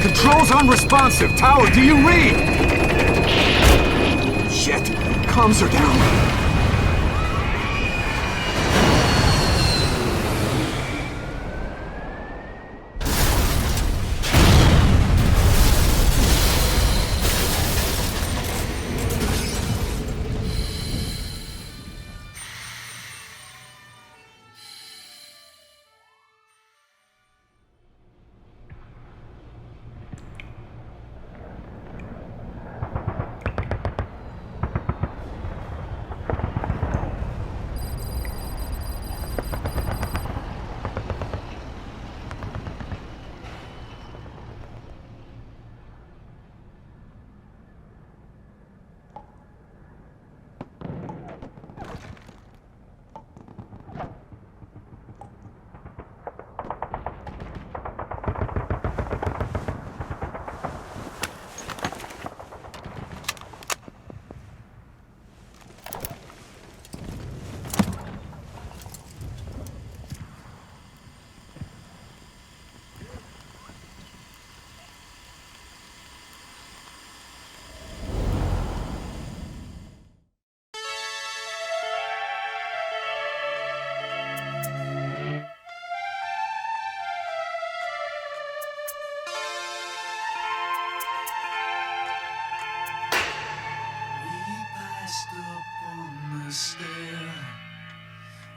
Controls unresponsive. Tower, do you read? Shit. Comms are down.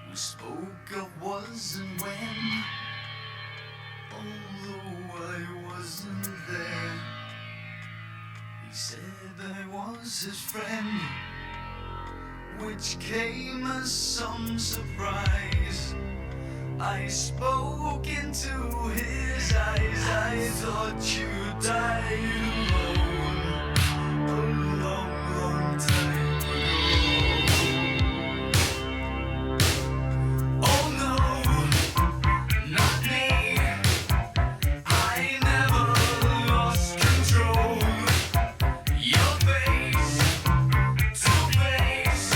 We spoke of was and when, although I wasn't there. He said I was his friend, which came as some surprise. I spoke into his eyes. I thought you died alone a long, long time ago. Oh no, not me. I never lost control. Your face to face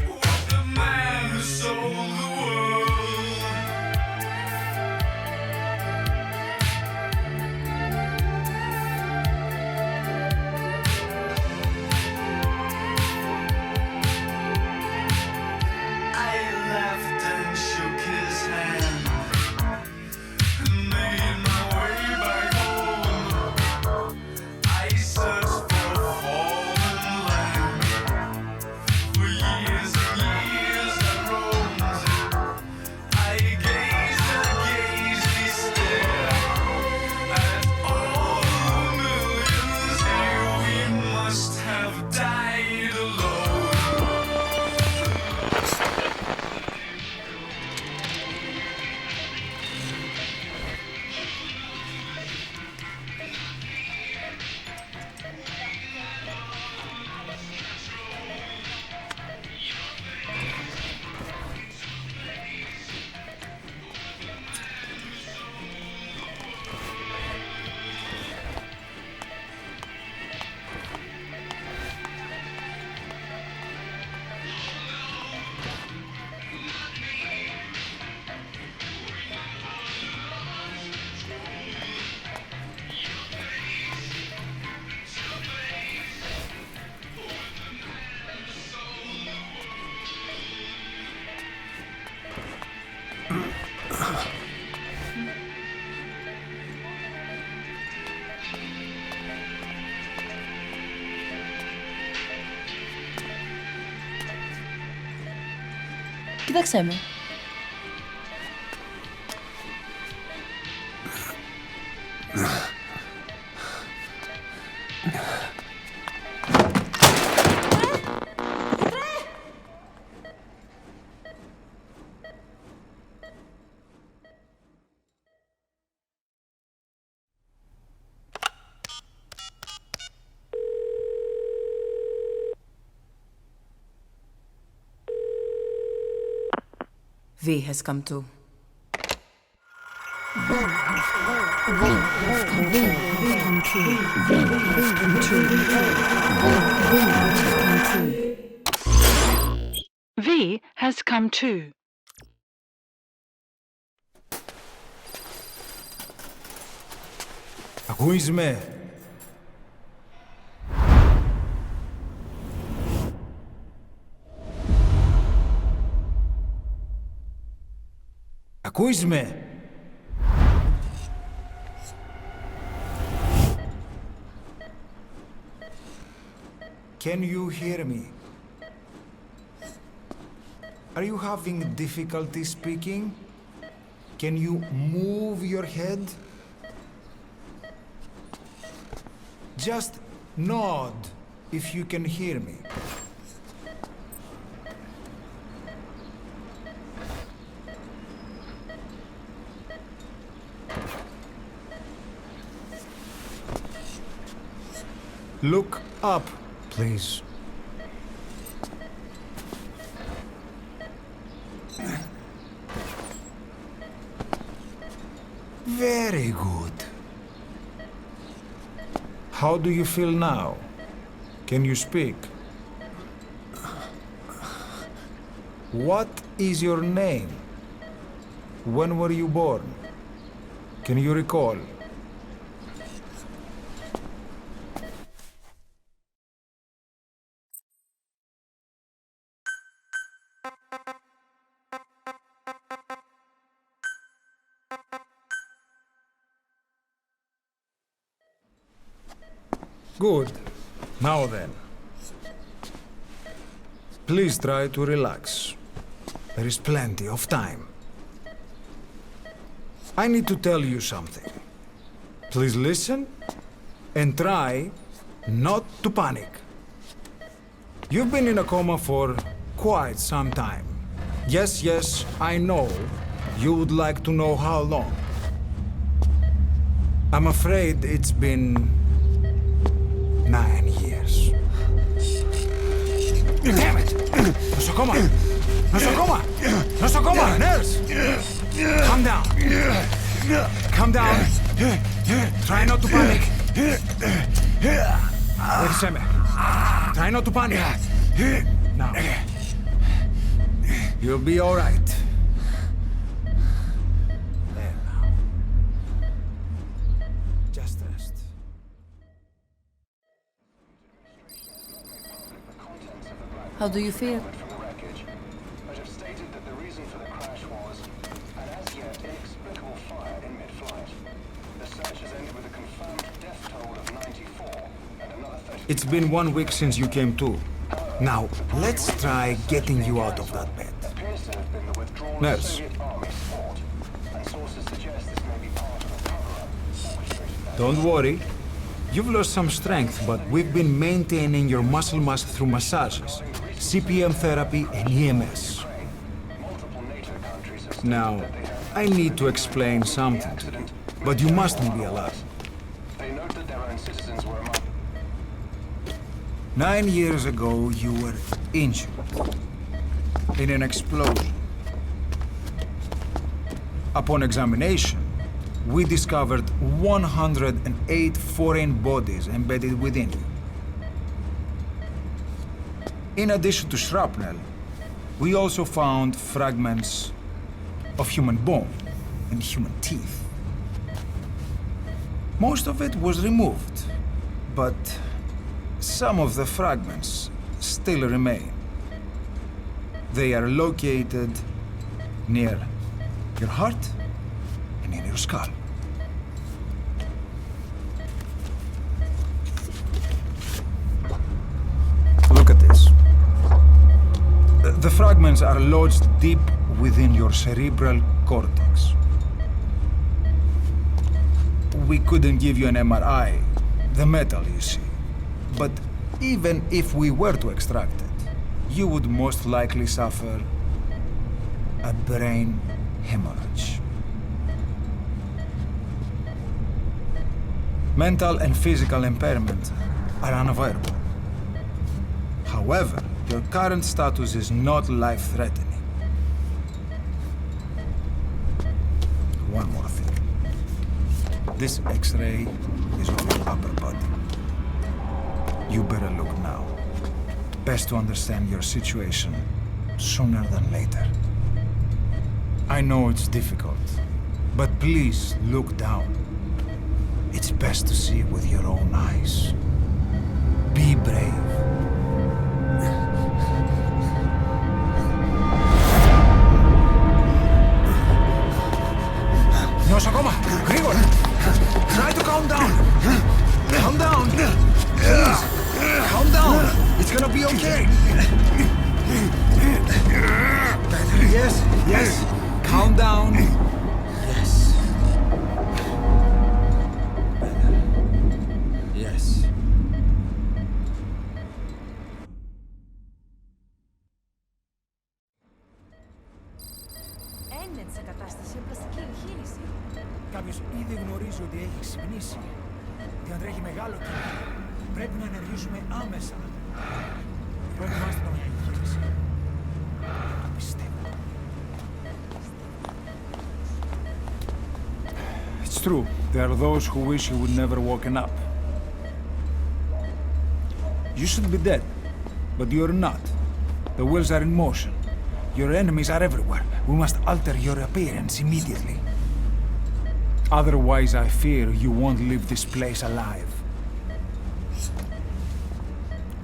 with the man who sold the world. Gdzie chcemy? V has come to. V has come too. Ακούεις με? Ακούεις με? Can you hear me? Are you having difficulty speaking? Can you move your head? Just nod if you can hear me. Look up, please. Very good. How do you feel now? Can you speak? What is your name? When were you born? Can you recall? Good. Now then. Please try to relax. There is plenty of time. I need to tell you something. Please listen and try not to panic. You've been in a coma for quite some time. Yes, I know you would like to know how long. I'm afraid it's been 9 years. Damn it! Nosocoma! Nosocoma! Nosocoma! Nurse! Calm down. Calm down. Try not to panic. Βοήθησέ με. Try not to panic. Now. You'll be all right. There now. Just rest. How do you feel? From the wreckage, but have stated that the reason for the crash was an as yet inexplicable fire in mid-flight. The search has ended with a confirmed death toll of 94 and another 30. It's been 1 week since you came to. Now, let's try getting you out of that bed. Appears to have been the withdrawal Nurse. Soviet army support, and sources suggest this may be part of a cover-up orchestrated by Don't worry. You've lost some strength, but we've been maintaining your muscle mass through massages, CPM therapy, and EMS. multiple NATO countries have Now, I need to explain something to you, but you mustn't be alarmed. They note that their own citizens were among 9 years ago, you were injured in an explosion. Upon examination, we discovered 108 foreign bodies embedded within you. In addition to shrapnel, we also found fragments of human bone and human teeth. Most of it was removed, but some of the fragments still remain. They are located near your heart and in your skull. Look at this. The fragments are lodged deep within your cerebral cortex. We couldn't give you an MRI, the metal, you see. But even if we were to extract it, you would most likely suffer a brain hemorrhage. Mental and physical impairment are unavoidable. However, your current status is not life-threatening. One more thing. This X-ray is of your upper body. You better look now. Best to understand your situation sooner than later. I know it's difficult, but please look down. It's best to see it with your own eyes. Be brave. Νιώσω ακόμα! Γρήγορα! Try to calm down! Calm down! Please! Calm down! It's gonna be okay! Yes, yes! Calm down! Yes. Better. Yes. Έννεν σε κατάσταση πλαστική εγχείρηση. Κάποιος ήδη γνωρίζει ότι έχει ξυπνήσει και αν τρέχει μεγάλο κίνδυνο. Πρέπει να ενεργήσουμε άμεσα. Προετοιμάστε τον για εγχείρηση. Το πιστεύω. It's true. There are those who wish you would never woken up. You should be dead, but you're not. The wheels are in motion. Your enemies are everywhere. We must alter your appearance immediately. Otherwise, I fear you won't leave this place alive.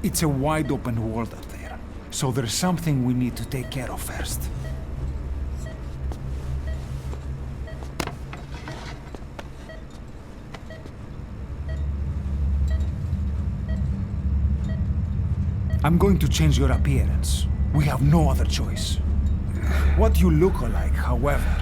It's a wide open world up there, so there's something we need to take care of first. I'm going to change your appearance. We have no other choice. What you look like, however,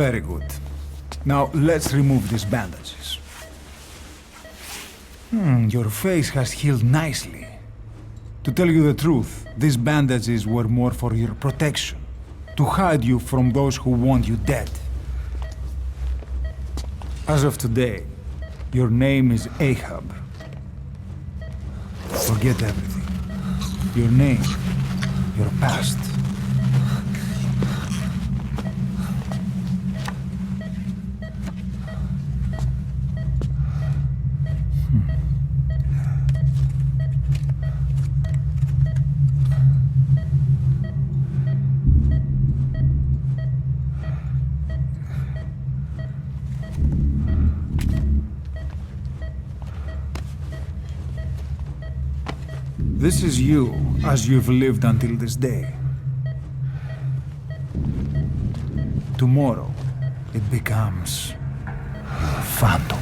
very good. Now let's remove these bandages. Your face has healed nicely. To tell you the truth, these bandages were more for your protection, to hide you from those who want you dead. As of today, your name is Ahab. Forget everything. Your name, your past. This is you, as you've lived until this day. Tomorrow, it becomes your phantom.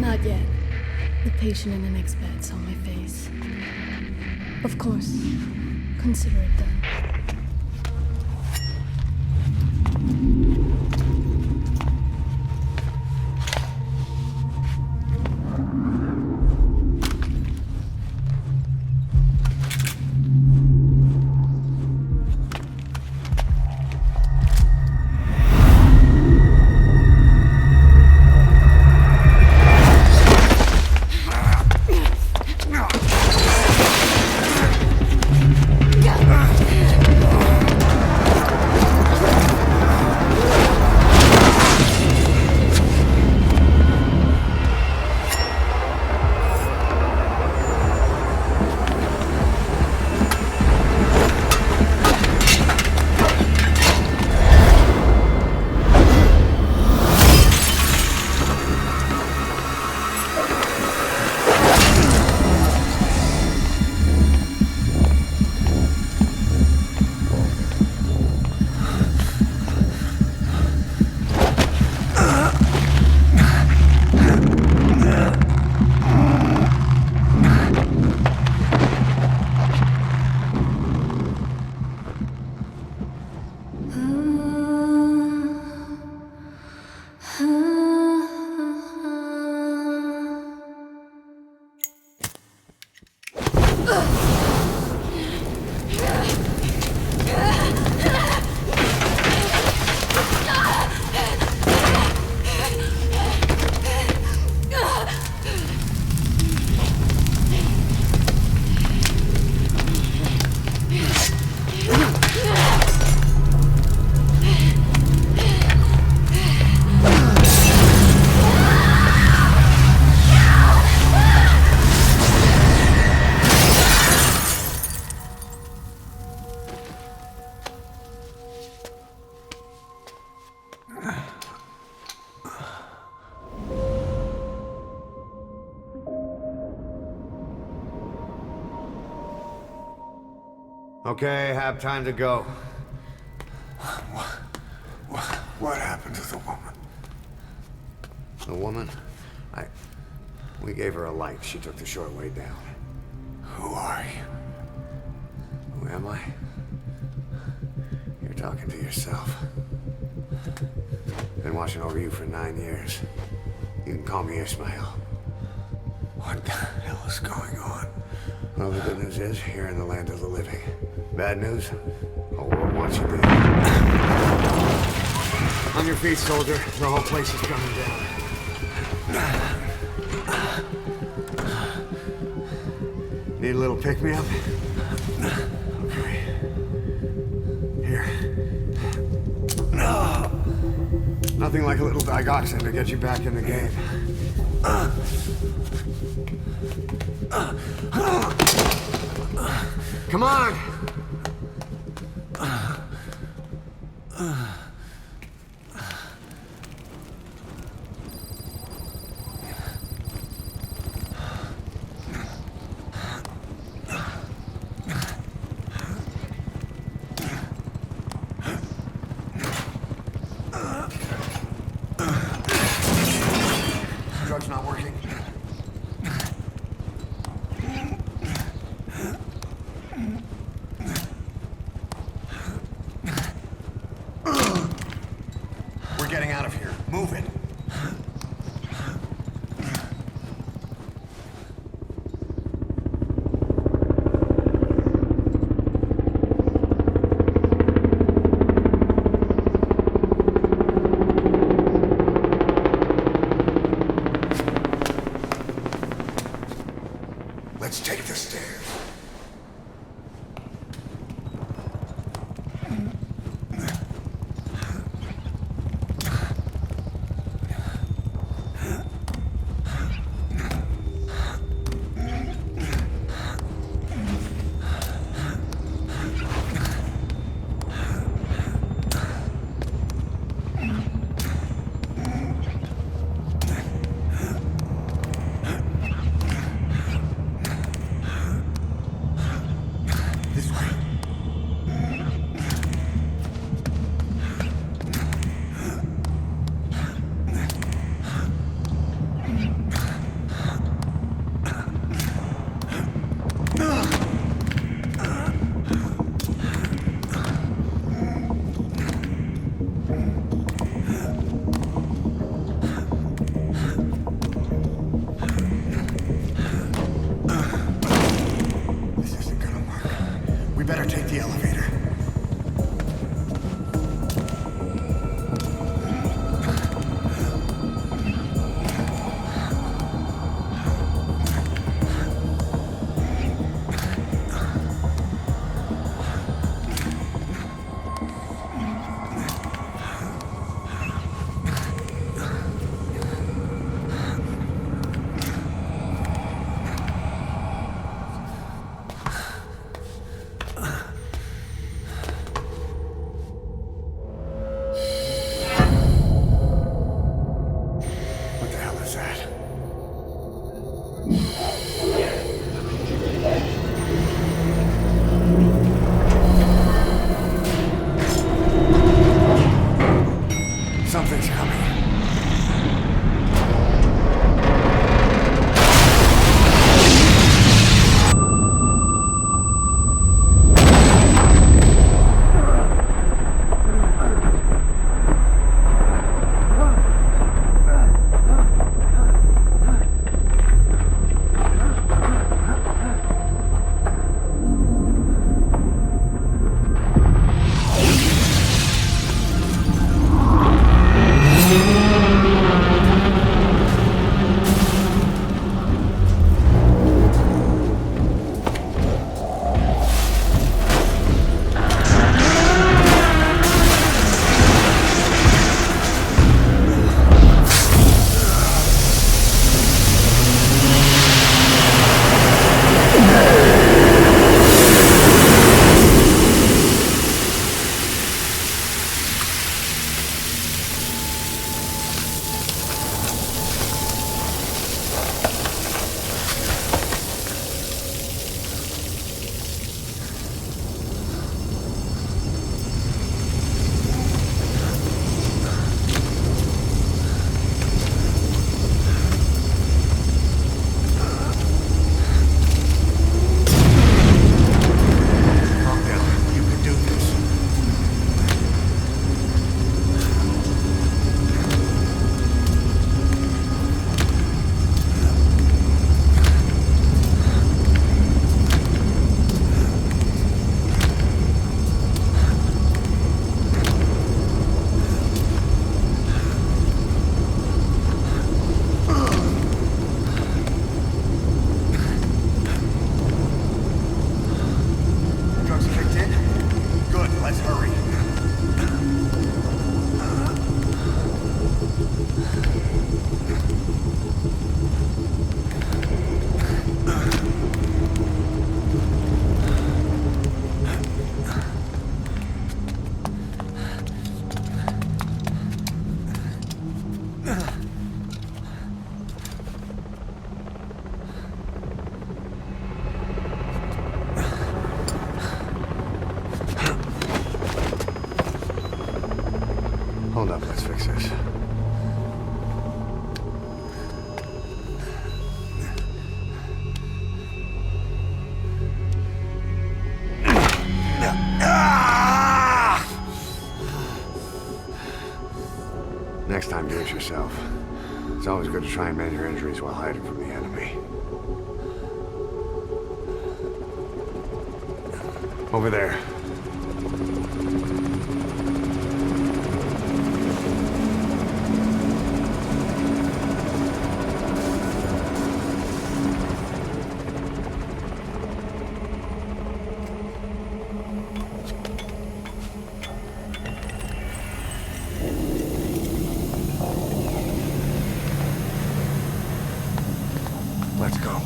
Not yet. The patient in the next bed's on my face. Of course. Consider it done. Okay, have time to go. What happened to the woman? The woman? We gave her a light. She took the short way down. Who are you? Who am I? You're talking to yourself. Been watching over you for 9 years. You can call me Ishmael. What the hell is going on? Well, the good news is, you're in the land of the living. Bad news? The world wants you dead. On your feet, soldier. The whole place is coming down. Need a little pick-me-up? Okay. Here. Nothing like a little digoxin to get you back in the game. Come on! Drug's not working. We better take the elevator. What the hell is that? Something's coming. Drugs kicked in? Good, let's hurry. Hold up, let's fix this. Next time, do it yourself. It's always good to try and mend your injuries while hiding from the enemy. Over there. Let's go.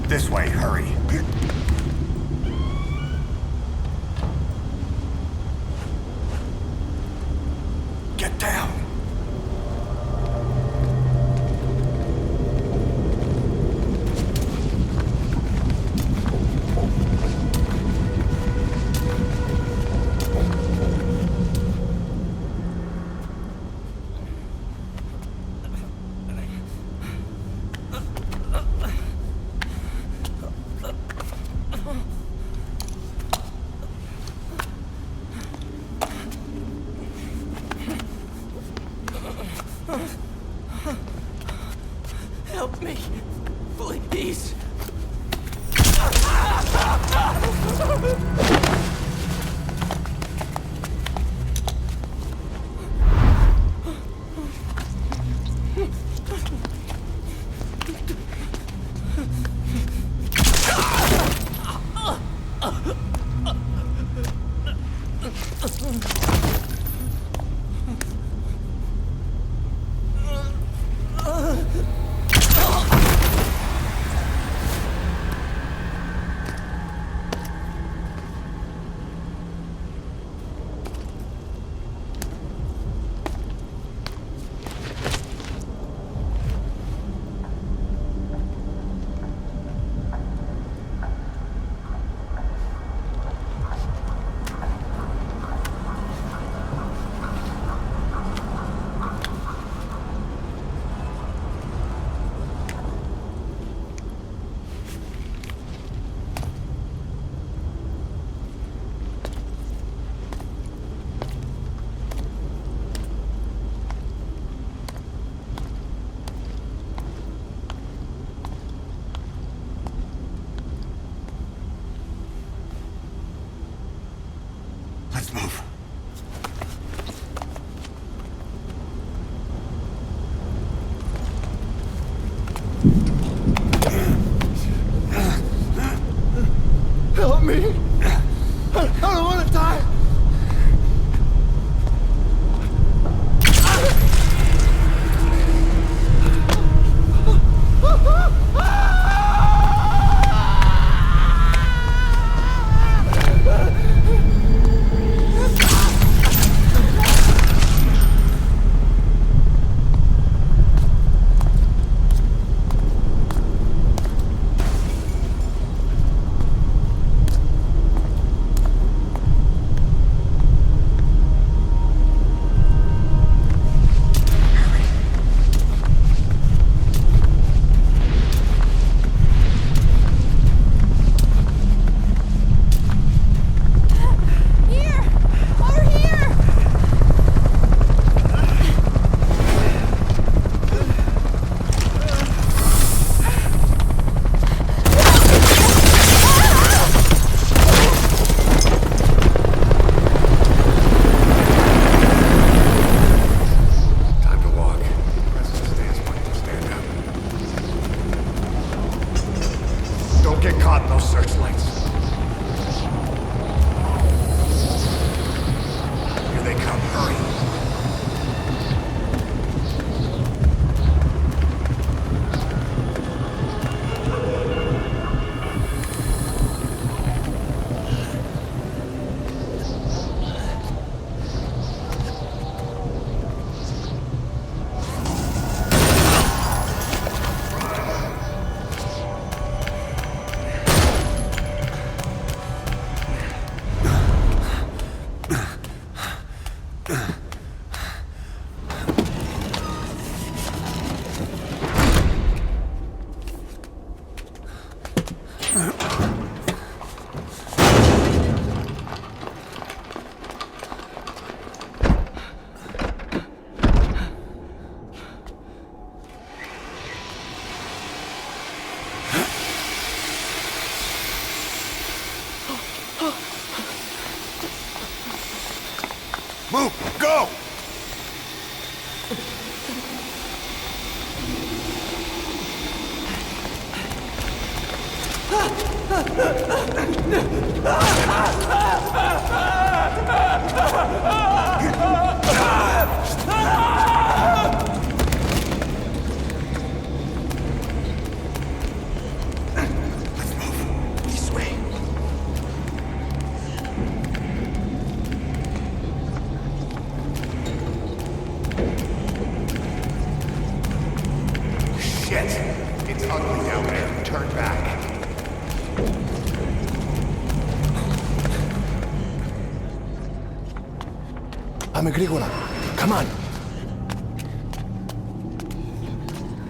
This way, hurry. Get down. Huh. me! Please! Let's move. Help me! I don't want to die! Get caught in those searchlights. Here they come, hurry. Move! Go! Let's move. This way. Shit! It's ugly down there. Turn back. Πάμε γρήγορα. Come on.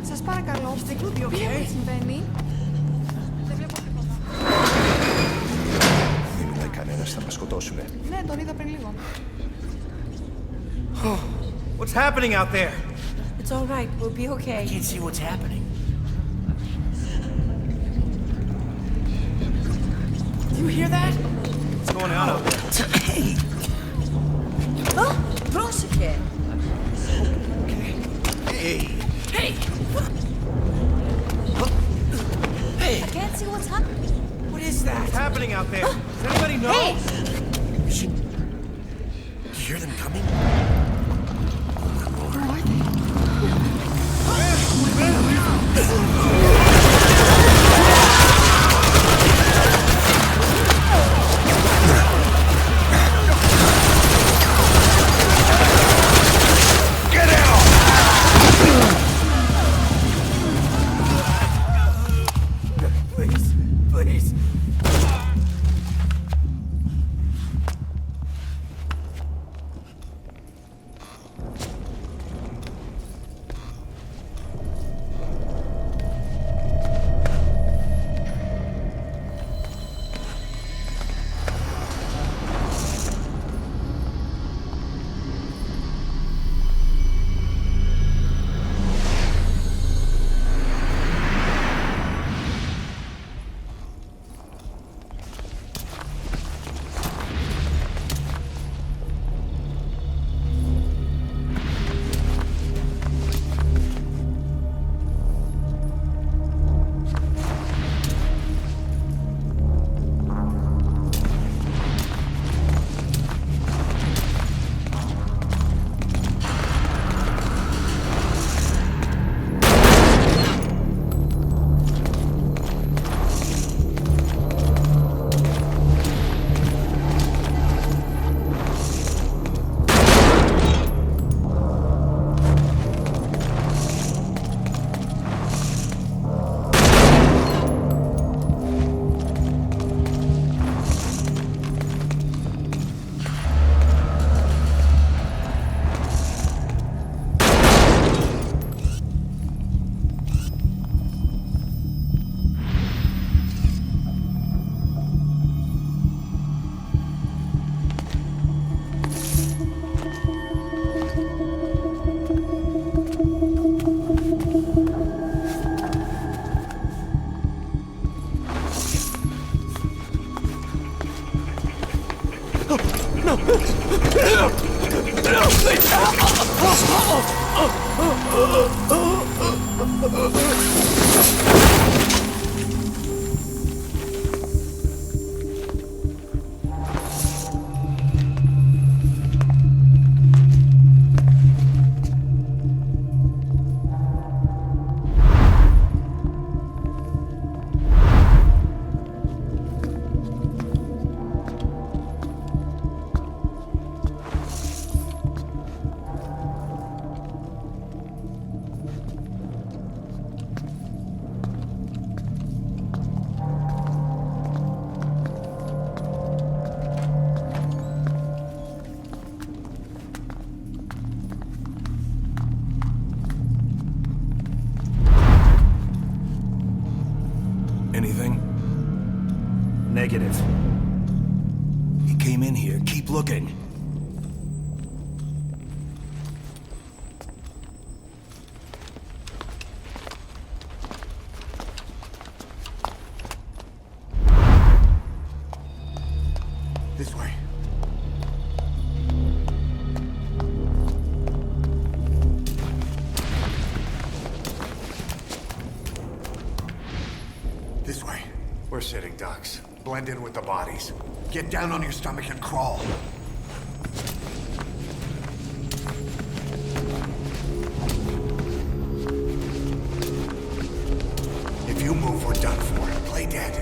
Σας παρακαλώ, τι συμβαίνει. Δεν βλέπω τίποτα. Δεν μιλάει κανένας, θα μας σκοτώσουνε. Ναι, τον είδα πριν λίγο. What's happening out there? It's all right, we'll be okay. I can't see what's happening. Do you hear that? What's going on out there? Oh, πρόσεχε. Hey! Hey! Hey! I can't see what's happening. What is that? What's happening out there? Does anybody know? Hey! Do you hear them coming? Where are they? Please, please. Anything? Negative. He came in here. Keep looking. This way. This way. We're sitting ducks. Blend in with the bodies. Get down on your stomach and crawl. If you move, we're done for. Play dead.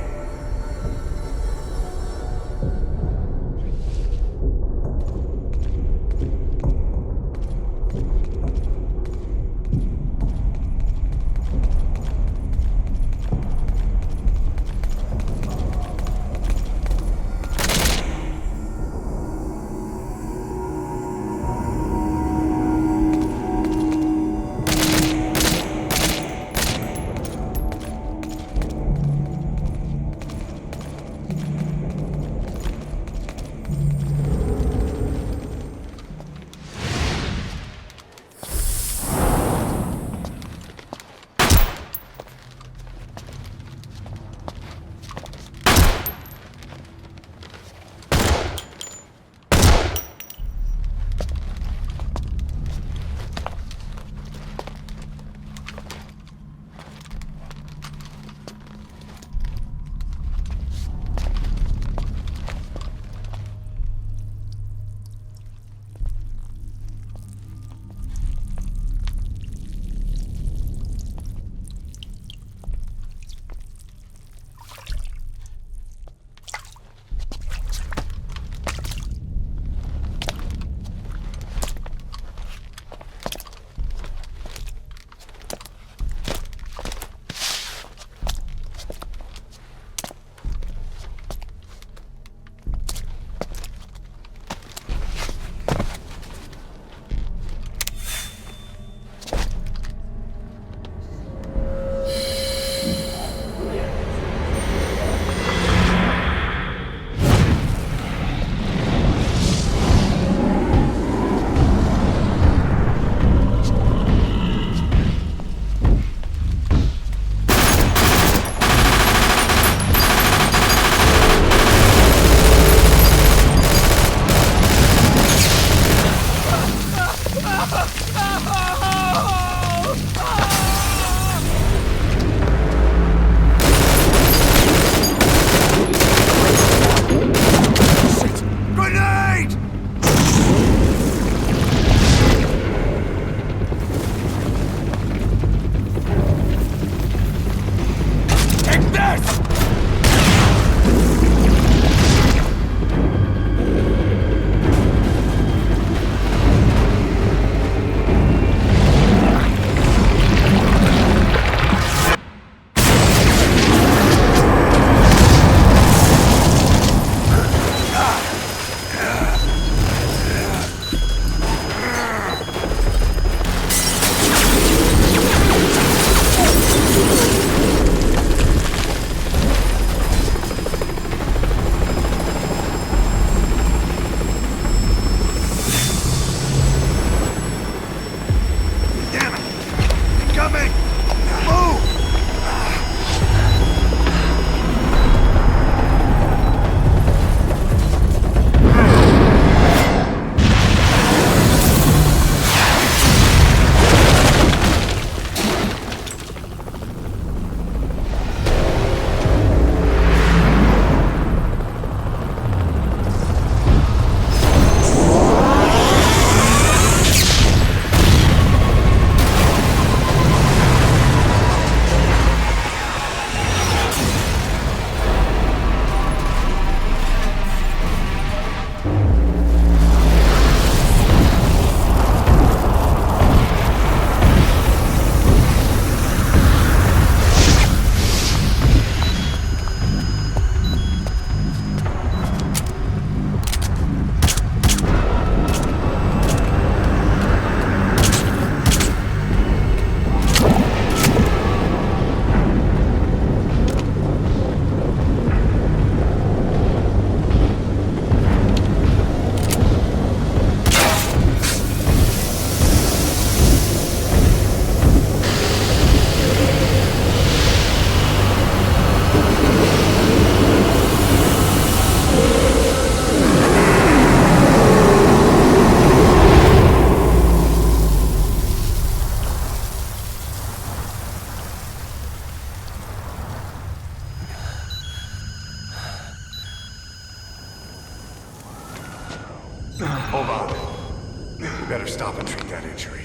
better stop and treat that injury.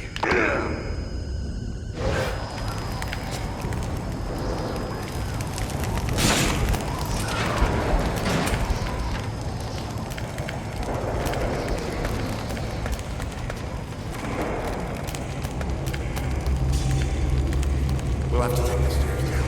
We'll have to take the stairs down.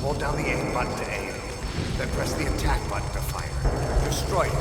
Hold down the aim button to aim. Then press the attack button to fire. Destroy it.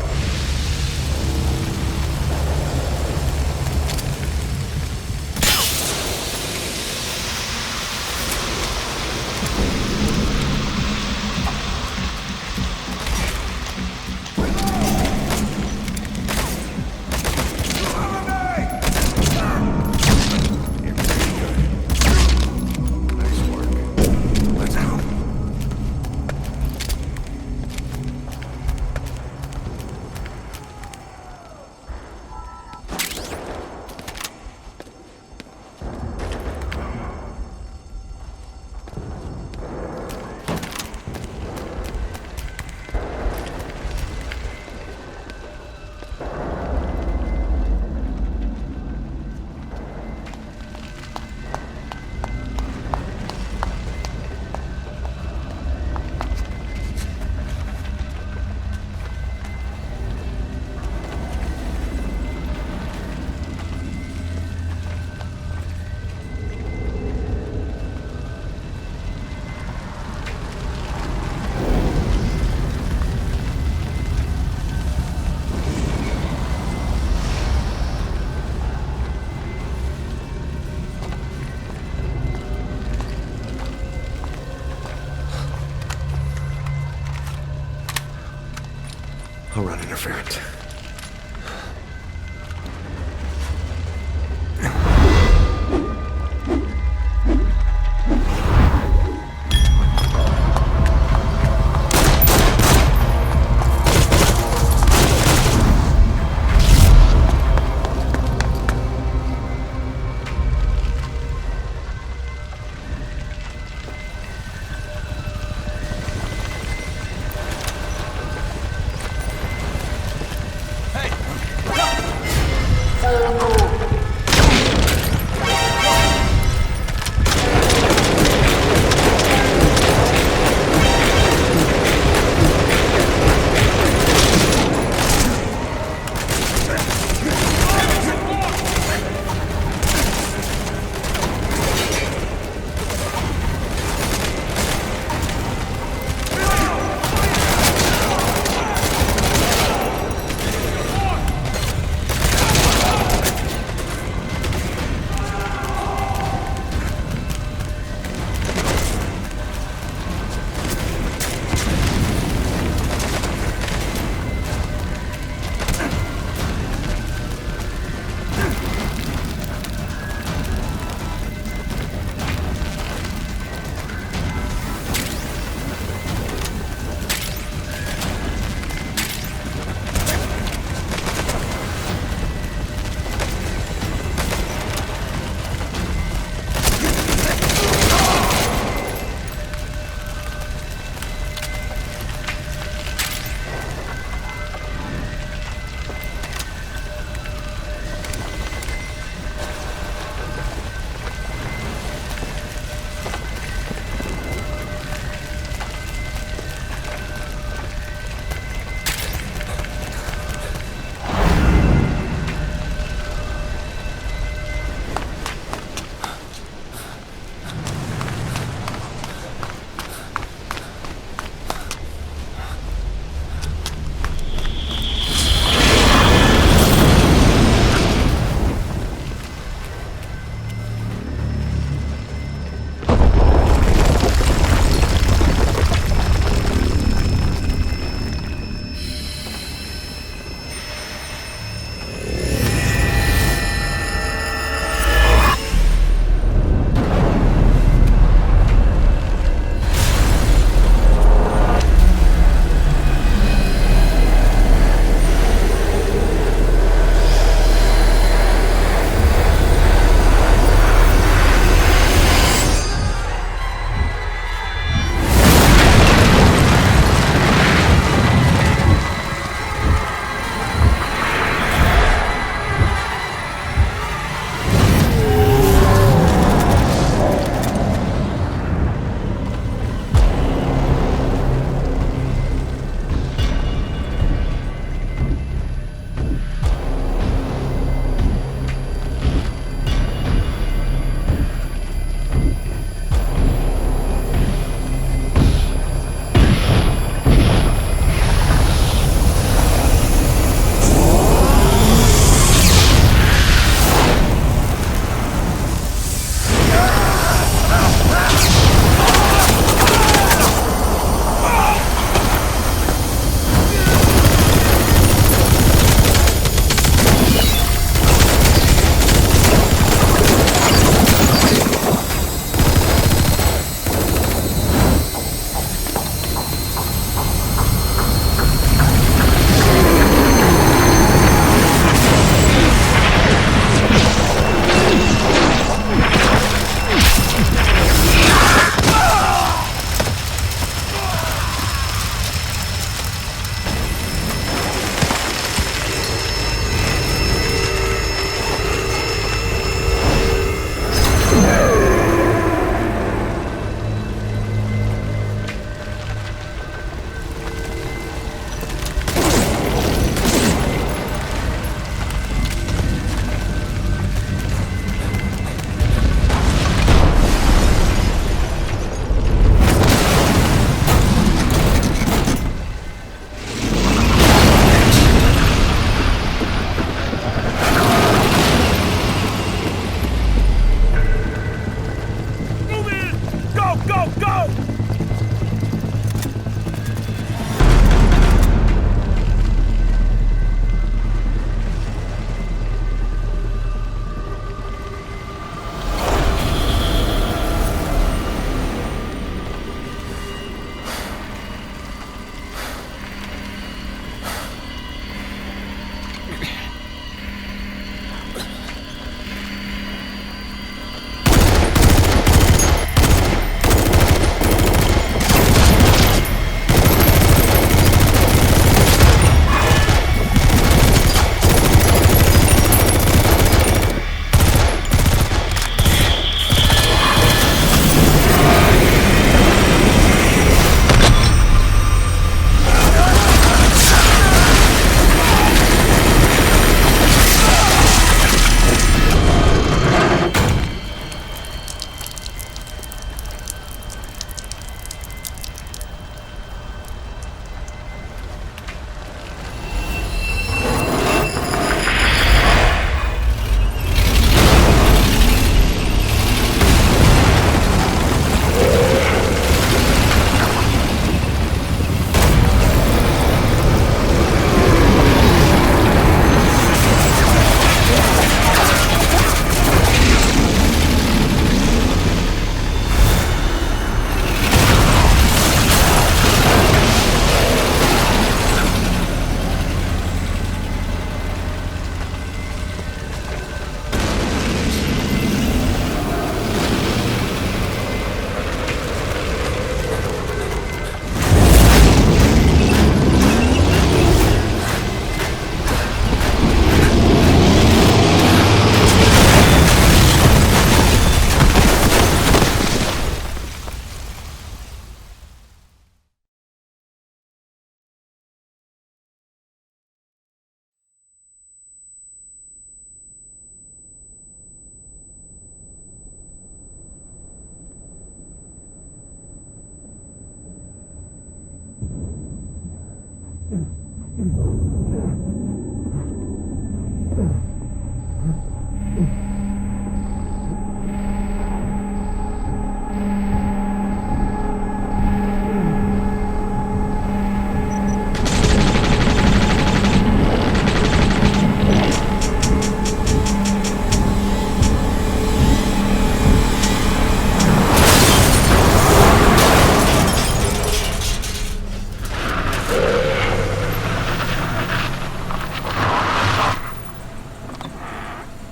I'll run interference.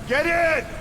Get in!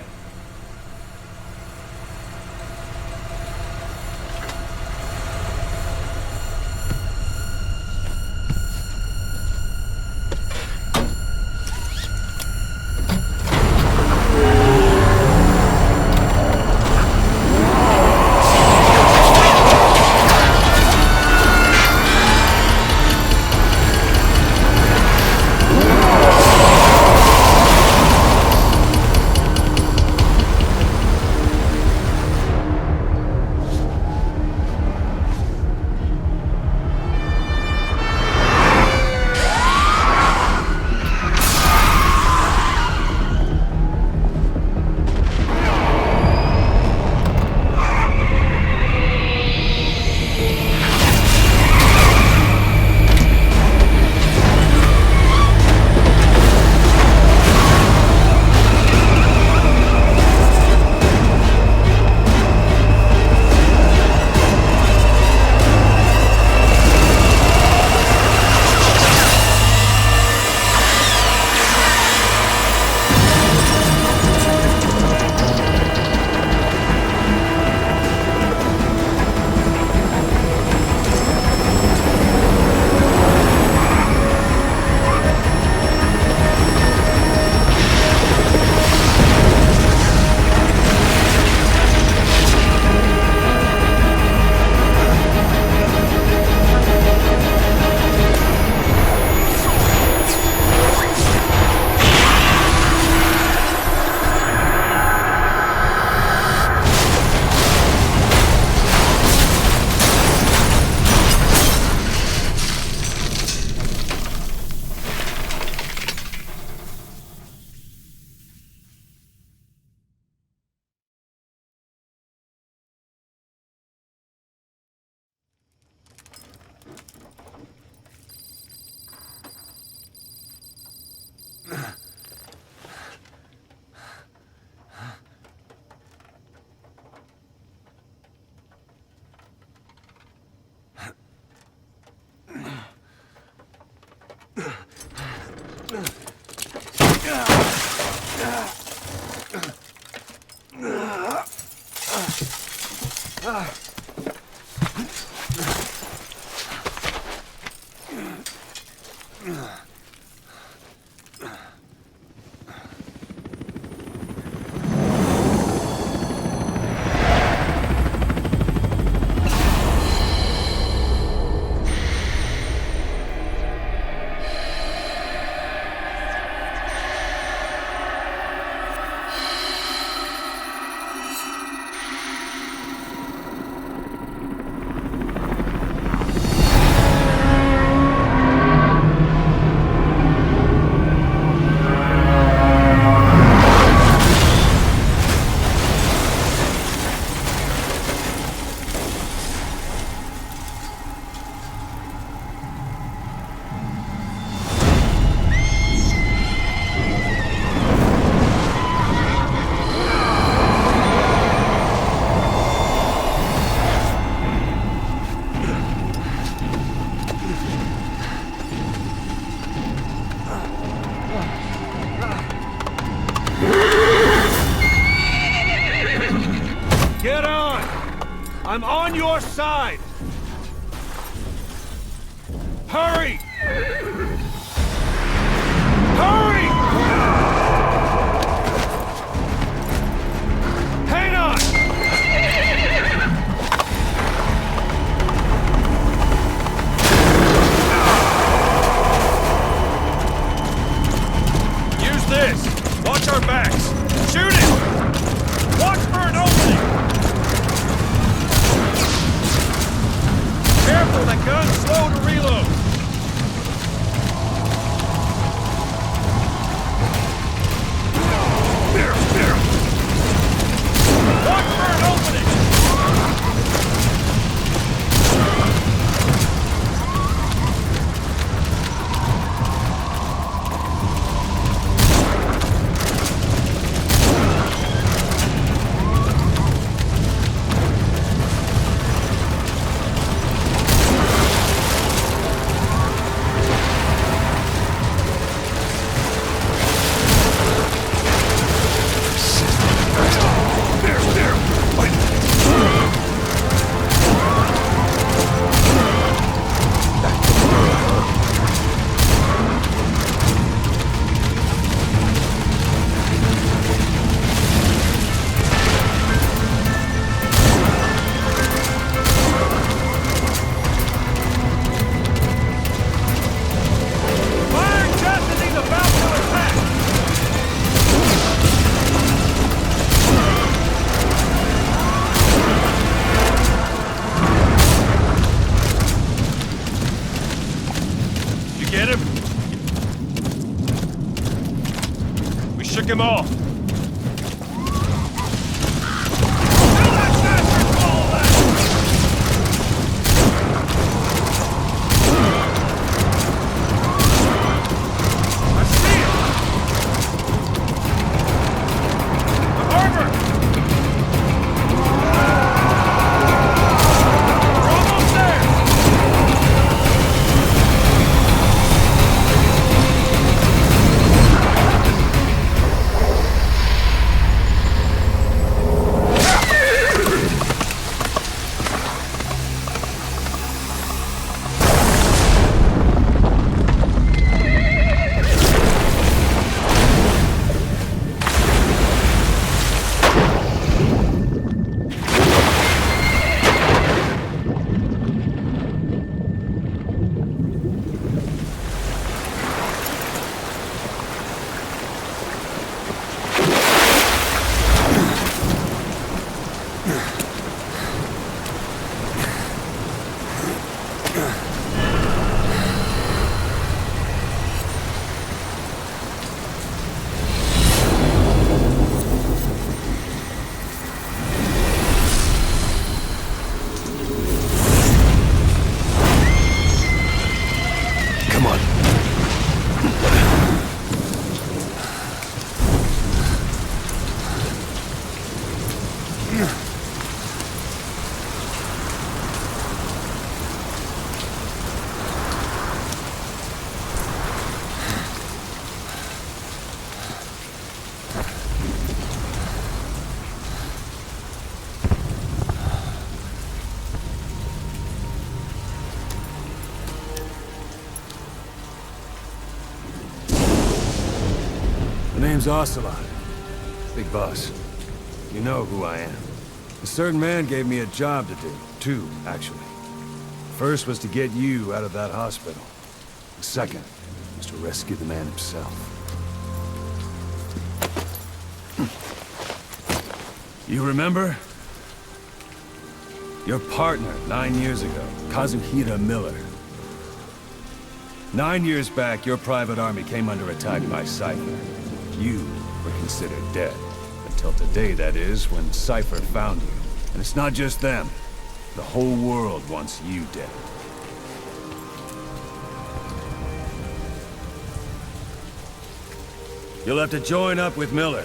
I'm on your side! Hurry! Hurry! Hang on! Use this! Watch our backs! Shoot it! Watch for an opening! Careful, that gun's slow to reload! Shook him off. The name's Ocelot. Big boss. You know who I am. A certain man gave me a job to do. Two, actually. First was to get you out of that hospital. The second was to rescue the man himself. You remember? Your partner 9 years ago, Kazuhira Miller. 9 years back, your private army came under attack by Cypher. You were considered dead. Until today, that is, when Cypher found you. And it's not just them. The whole world wants you dead. You'll have to join up with Miller.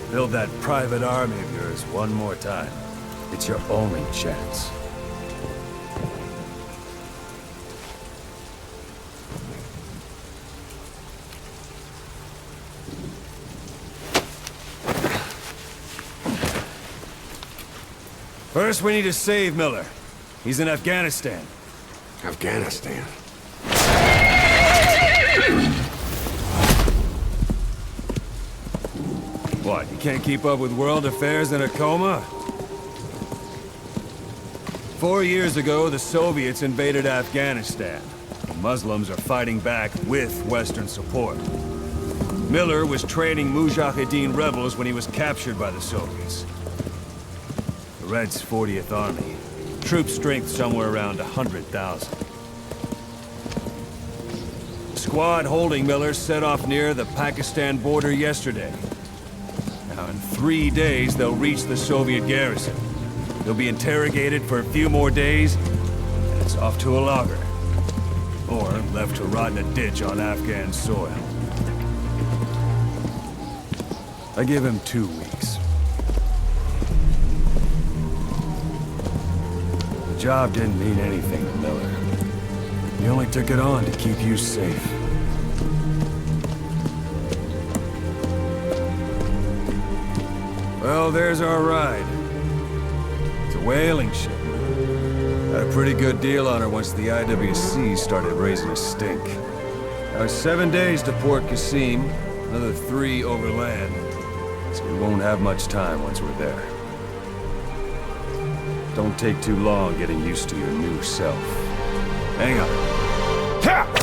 Build that private army of yours one more time. It's your only chance. First, we need to save Miller. He's in Afghanistan. Afghanistan? What, you can't keep up with world affairs in a coma? 4 years ago, the Soviets invaded Afghanistan. The Muslims are fighting back with Western support. Miller was training Mujahideen rebels when he was captured by the Soviets. The Reds' 40th Army. Troop strength somewhere around 100,000. The squad holding Miller set off near the Pakistan border yesterday. Now, in 3 days, they'll reach the Soviet garrison. They'll be interrogated for a few more days, and it's off to a lager. Or left to rot in a ditch on Afghan soil. I give him 2 weeks. The job didn't mean anything to Miller. He only took it on to keep you safe. Well, there's our ride. It's a whaling ship. Had a pretty good deal on her once the IWC started raising a stink. Now it's 7 days to Port Qasim, another 3 overland. So we won't have much time once we're there. Don't take too long getting used to your new self. Hang on. Ha!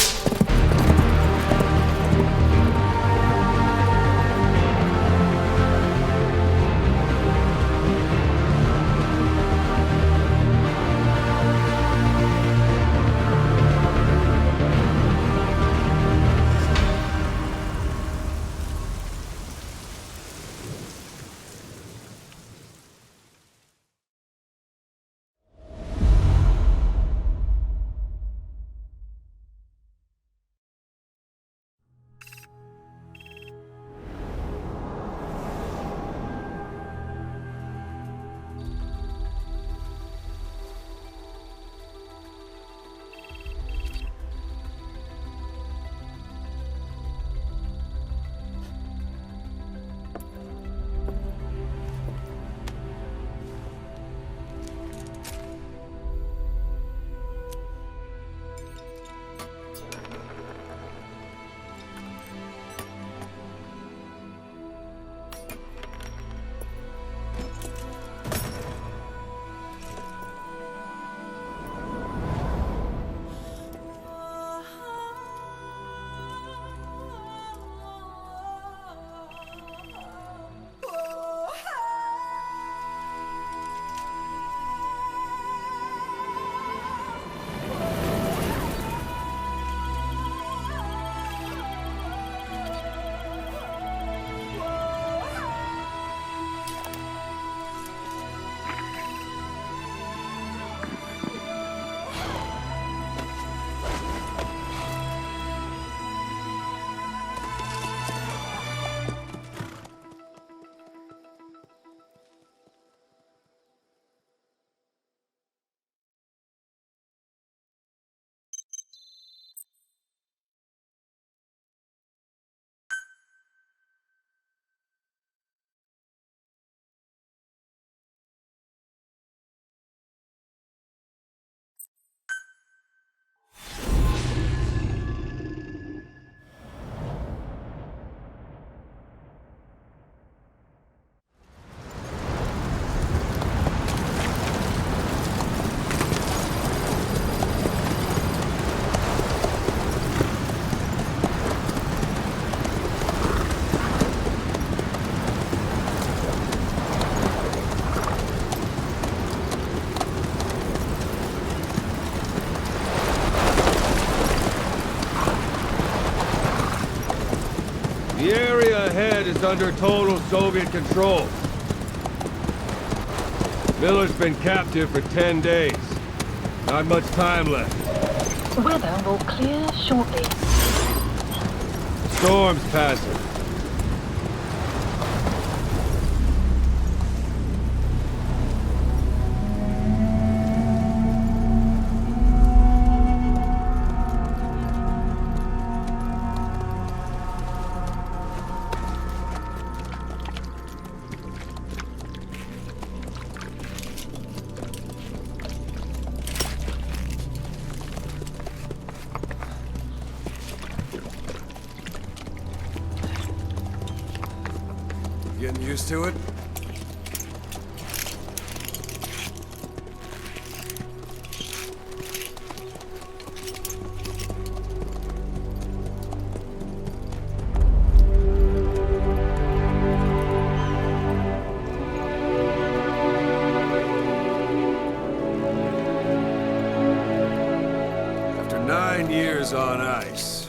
The area ahead is under total Soviet control. Miller's been captive for 10 days. Not much time left. Weather will clear shortly. Storm's passing. Getting used to it? After 9 years on ice,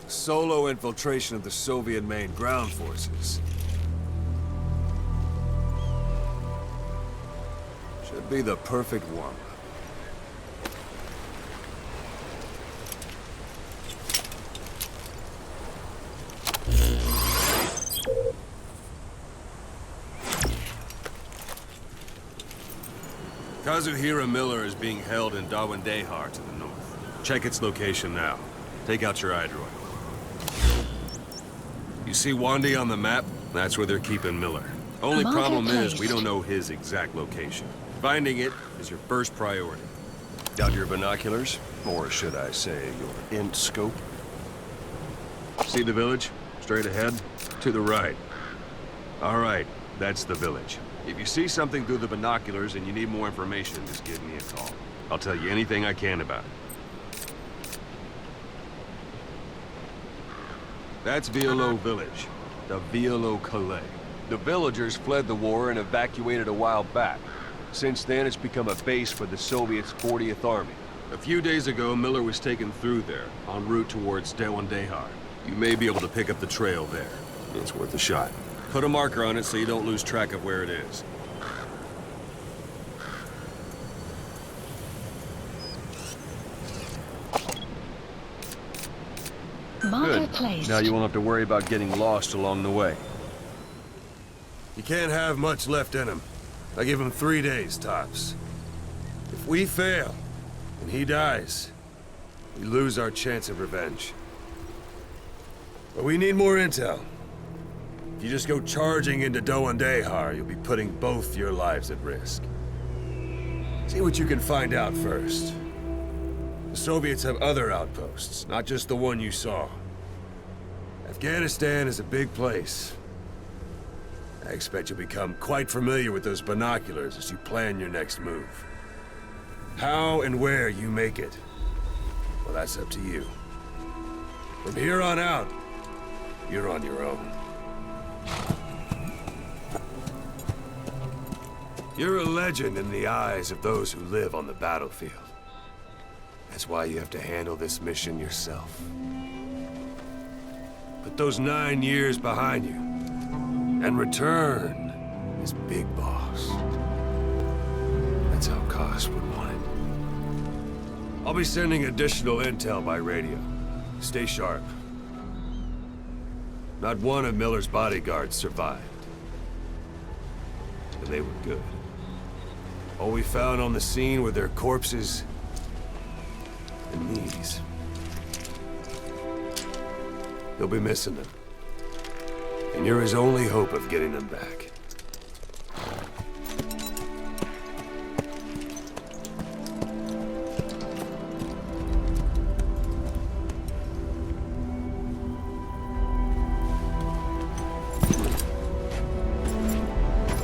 solo infiltration of the Soviet main ground forces. That'd be the perfect warm-up. Kazuhira Miller is being held in Dawandehar to the north. Check its location now. Take out your iDroid. You see Wandi on the map? That's where they're keeping Miller. Only problem is we don't know his exact location. Finding it is your first priority. Got your binoculars? Or should I say, your int scope? See the village? Straight ahead? To the right. All right, that's the village. If you see something through the binoculars and you need more information, just give me a call. I'll tell you anything I can about it. That's Violo Village, the Violo Calais. The villagers fled the war and evacuated a while back. Since then, it's become a base for the Soviets' 40th Army. A few days ago, Miller was taken through there, en route towards Dawandehar. You may be able to pick up the trail there. It's worth a shot. Put a marker on it so you don't lose track of where it is. Marker placed. Now you won't have to worry about getting lost along the way. You can't have much left in him. I give him 3 days, tops. If we fail, and he dies, we lose our chance of revenge. But we need more intel. If you just go charging into Dawandehar, you'll be putting both your lives at risk. See what you can find out first. The Soviets have other outposts, not just the one you saw. Afghanistan is a big place. I expect you'll become quite familiar with those binoculars as you plan your next move. How and where you make it, well, that's up to you. From here on out, you're on your own. You're a legend in the eyes of those who live on the battlefield. That's why you have to handle this mission yourself. Put those 9 years behind you, and return as Big Boss. That's how Koss would want it. I'll be sending additional intel by radio. Stay sharp. Not one of Miller's bodyguards survived. And they were good. All we found on the scene were their corpses and these. You'll be missing them. And you're his only hope of getting them back.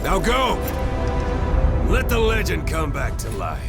Now go! Let the legend come back to life.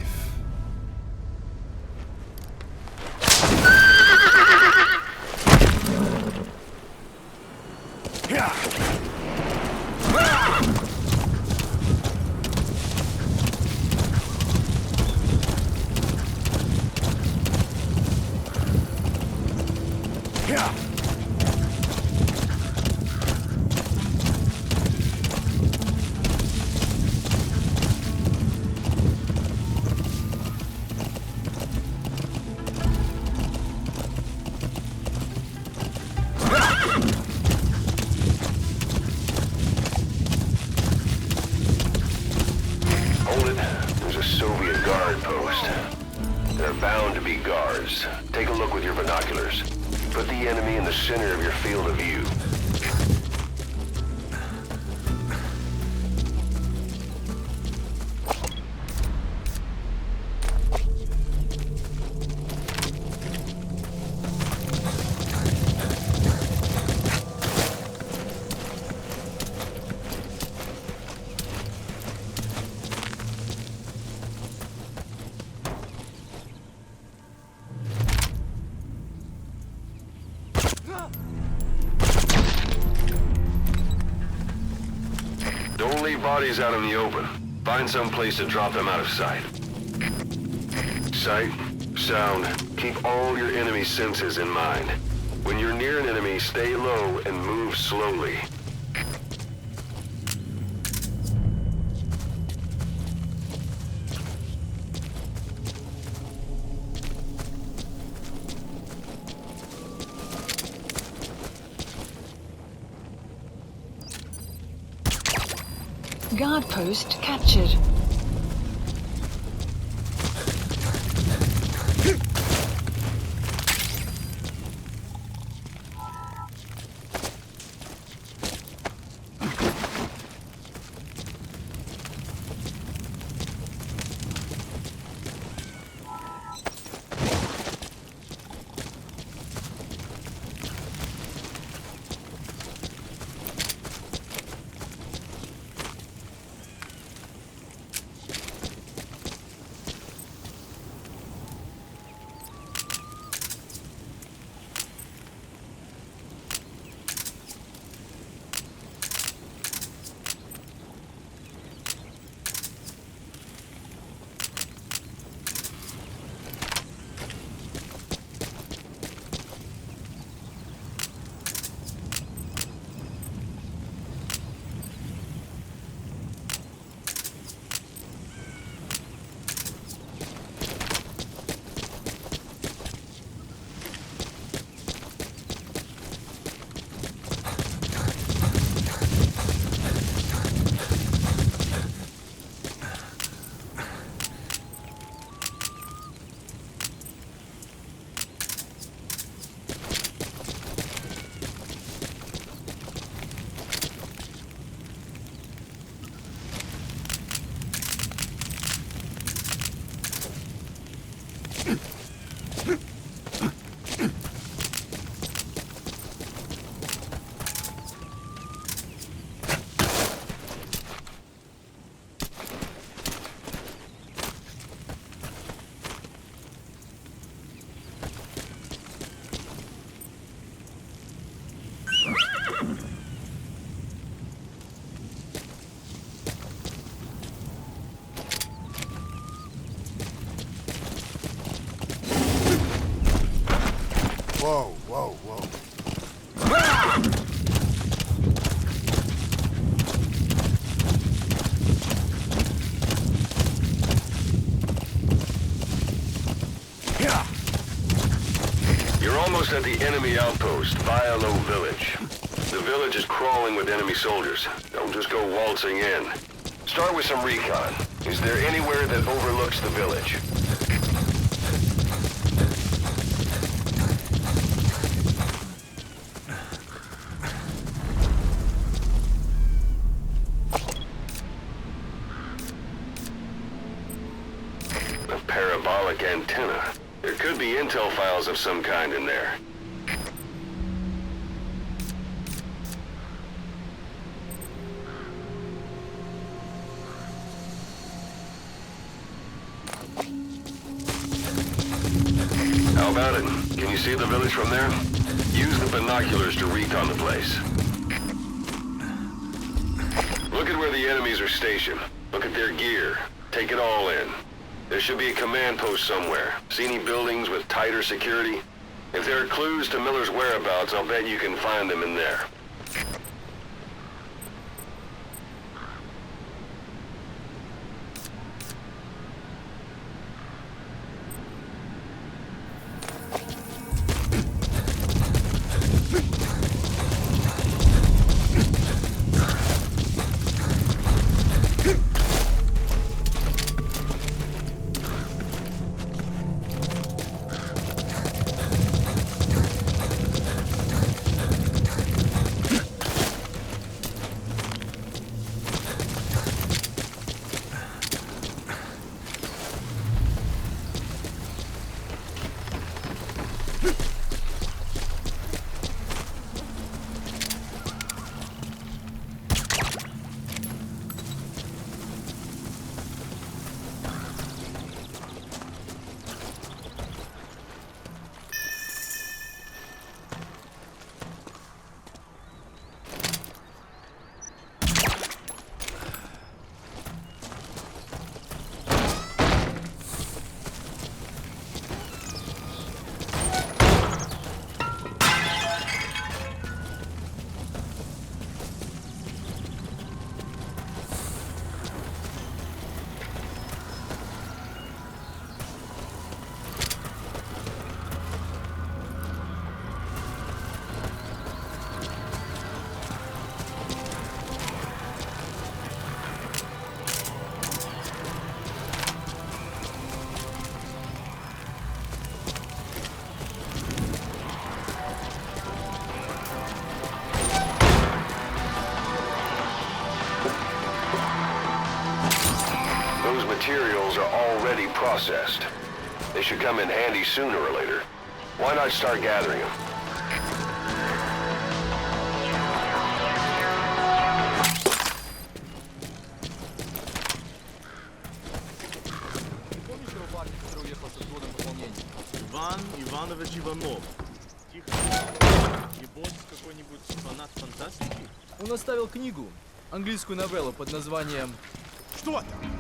Take a look with your binoculars. Put the enemy in the center of your field of view. Don't leave bodies out in the open. Find some place to drop them out of sight. Sight, sound, keep all your enemy senses in mind. When you're near an enemy, stay low and move slowly. Guard post captured. Whoa, whoa, whoa. You're almost at the enemy outpost, Vialo Village. The village is crawling with enemy soldiers. Don't just go waltzing in. Start with some recon. Is there anywhere that overlooks the village? A parabolic antenna. There could be intel files of some kind in there. How about it? Can you see the village from there? Use the binoculars to recon the place. Look at where the enemies are stationed. Look at their gear. Take it all in. There should be a command post somewhere. See any buildings with tighter security? If there are clues to Miller's whereabouts, I'll bet you can find them in there. already processed. They should come in handy sooner or later. Why not start gathering them? Иван Иванович Иванов. Тихо. Не босс какой-нибудь фанат фантастики? Он оставил книгу, английскую новеллу под названием «Что там?».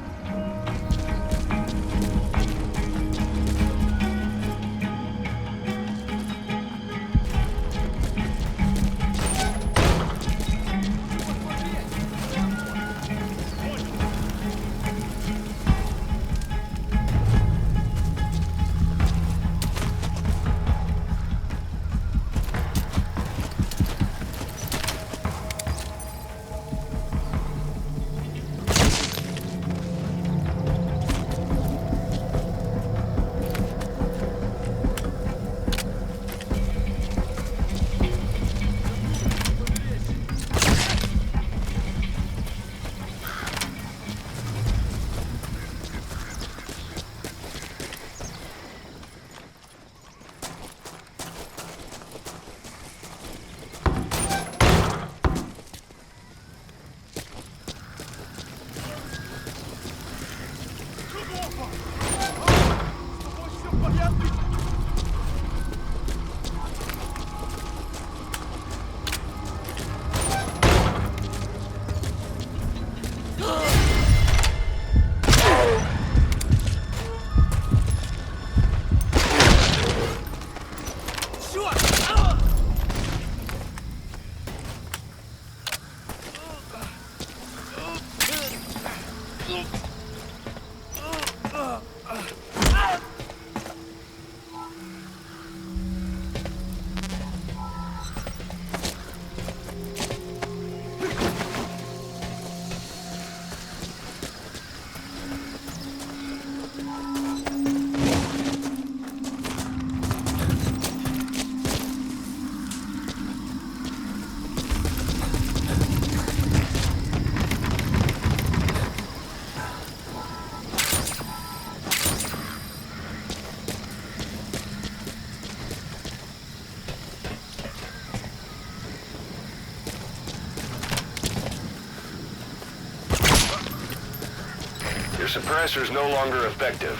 Your suppressor's no longer effective.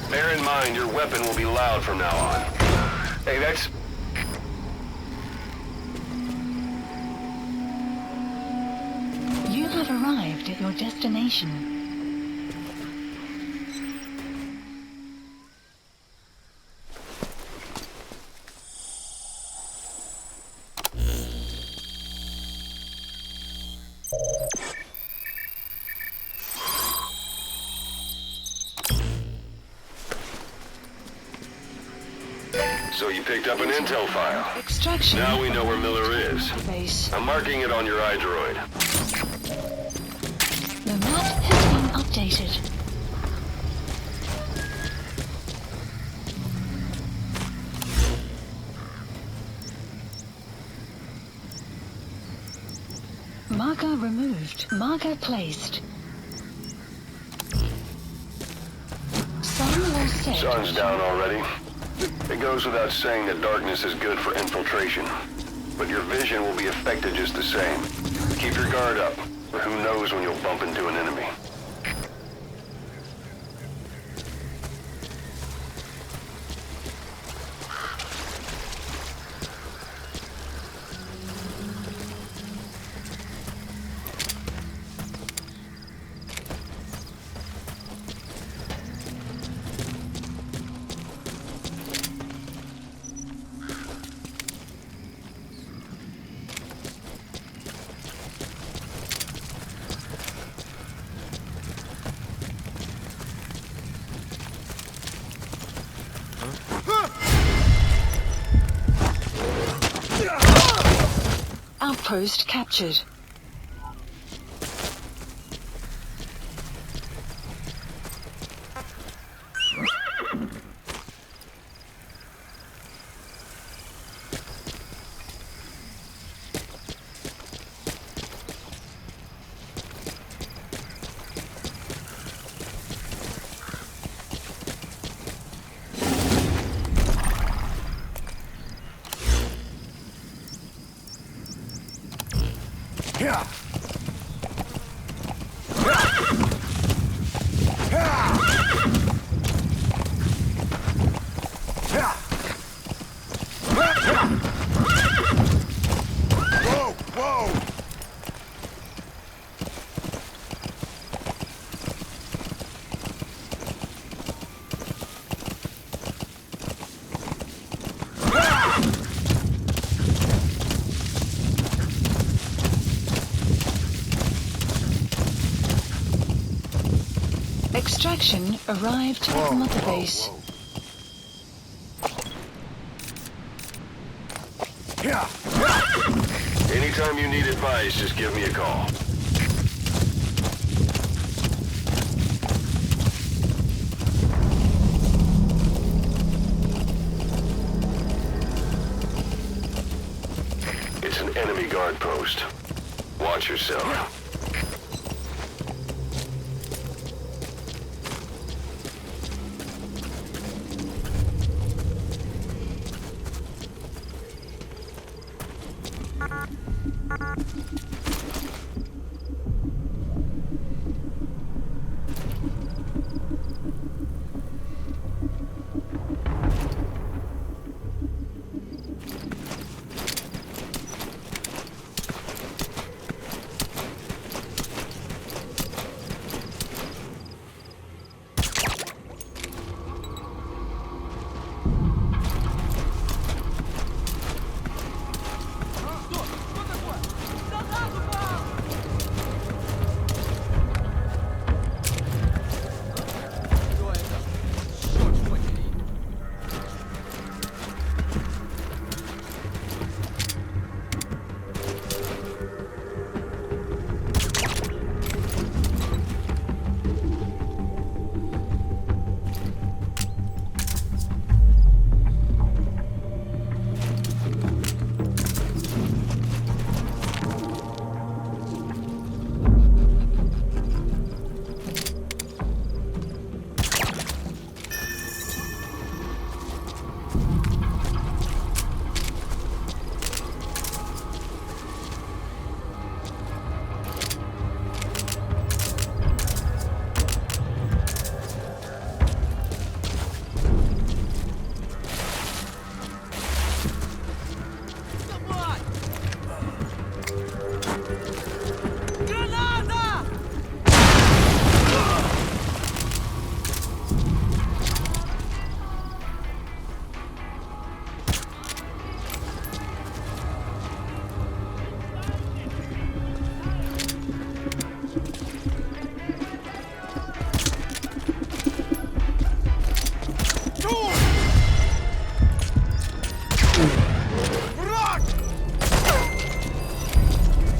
Bear in mind your weapon will be loud from now on. Hey, that's... You have arrived at your destination. So you picked up an intel file. Extraction. Now we know where Miller is. Base. I'm marking it on your iDroid. The map has been updated. Marker removed. Marker placed. Sun will set. Sun's down already. It goes without saying that darkness is good for infiltration. But your vision will be affected just the same. Keep your guard up, or who knows when you'll bump into an enemy. Outpost captured. Extraction arrived at Mother Base. Anytime you need advice, just give me a call. It's an enemy guard post. Watch yourself.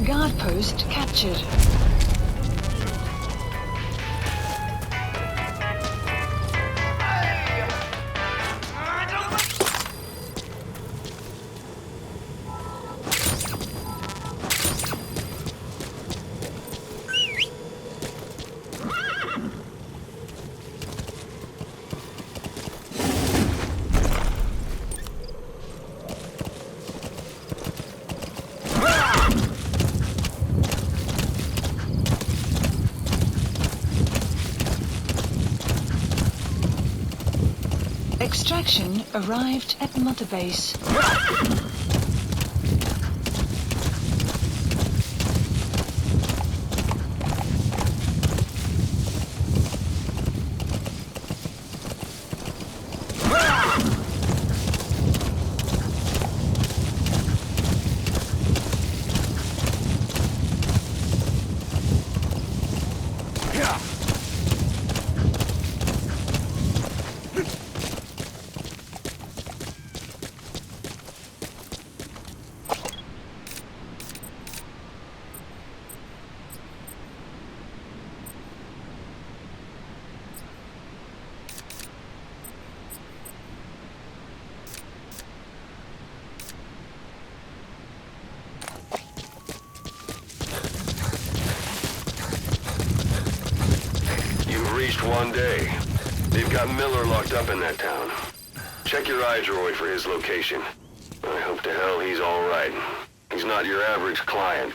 Guard post captured. Extraction arrived at Mother Base. Reached one day. They've got Miller locked up in that town. Check your iDroid for his location. I hope to hell he's all right. He's not your average client.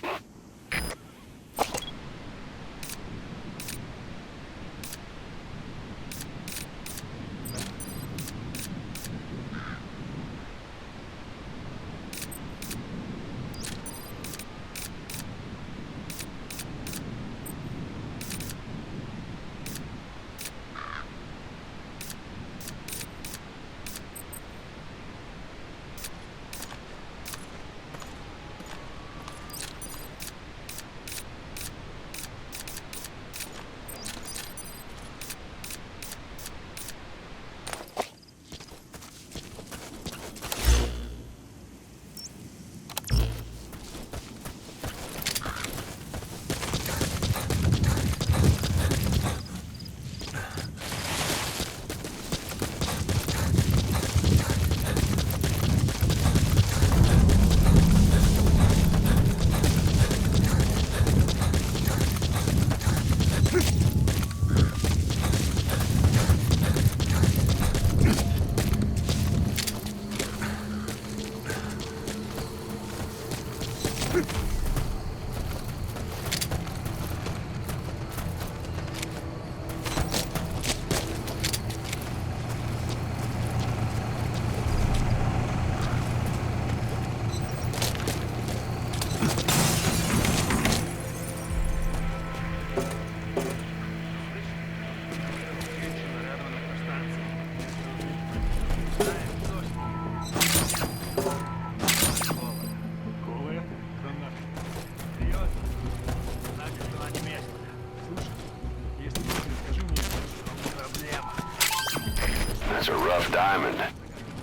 diamond.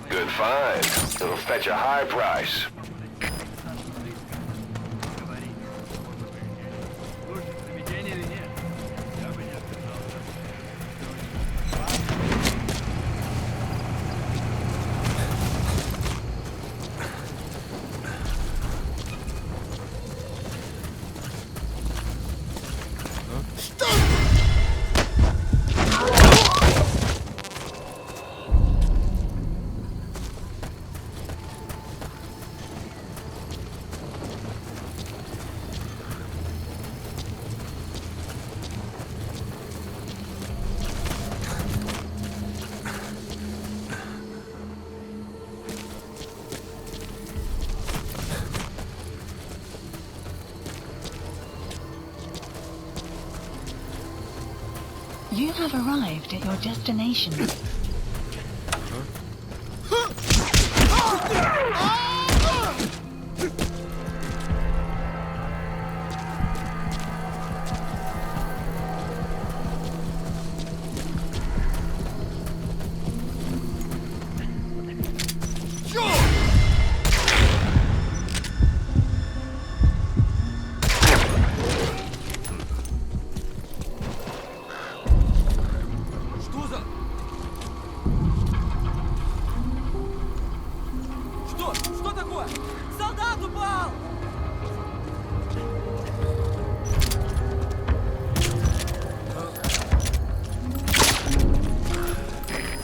Good find. It'll fetch a high price. You have arrived at your destination.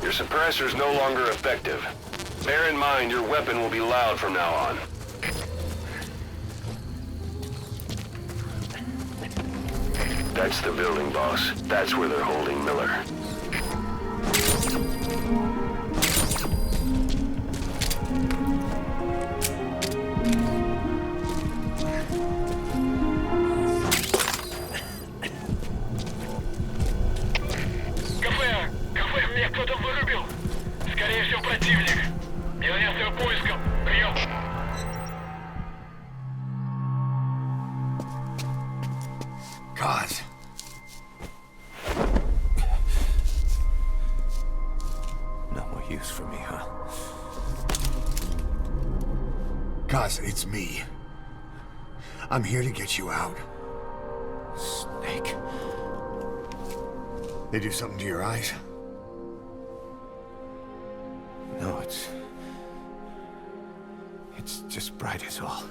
Your suppressor's no longer effective. Bear in mind your weapon will be loud from now on. That's the building, boss. That's where they're holding Miller. Кафе, меня кто-то вырубил. Скорее всего, противник. Я занялся поиском. Прием. God. No more use for me, huh? Kaz, it's me. I'm here to get you out. Snake. They do something to your eyes? No, it's just bright as all.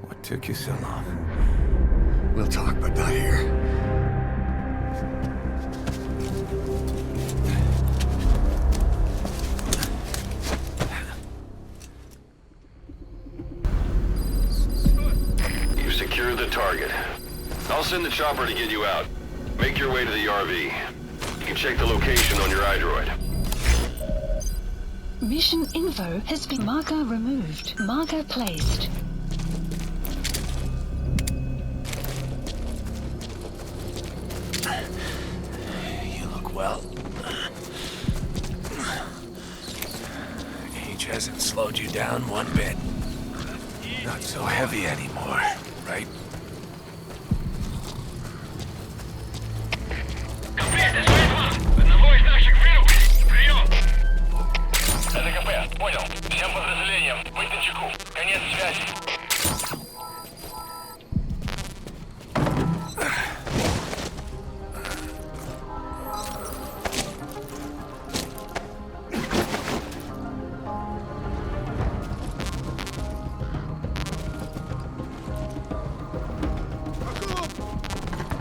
What took you so long? We'll talk, but not here. You've secured the target. I'll send the chopper to get you out. Make your way to the RV. You can check the location on your iDroid. Mission info has been marker removed. Marker placed. You look well. Age hasn't slowed you down one bit. Not so heavy anymore, right? Одного из наших вырубили. Прием. Это КП. Понял. Всем подразделениям. Быть начеку. Конец связи.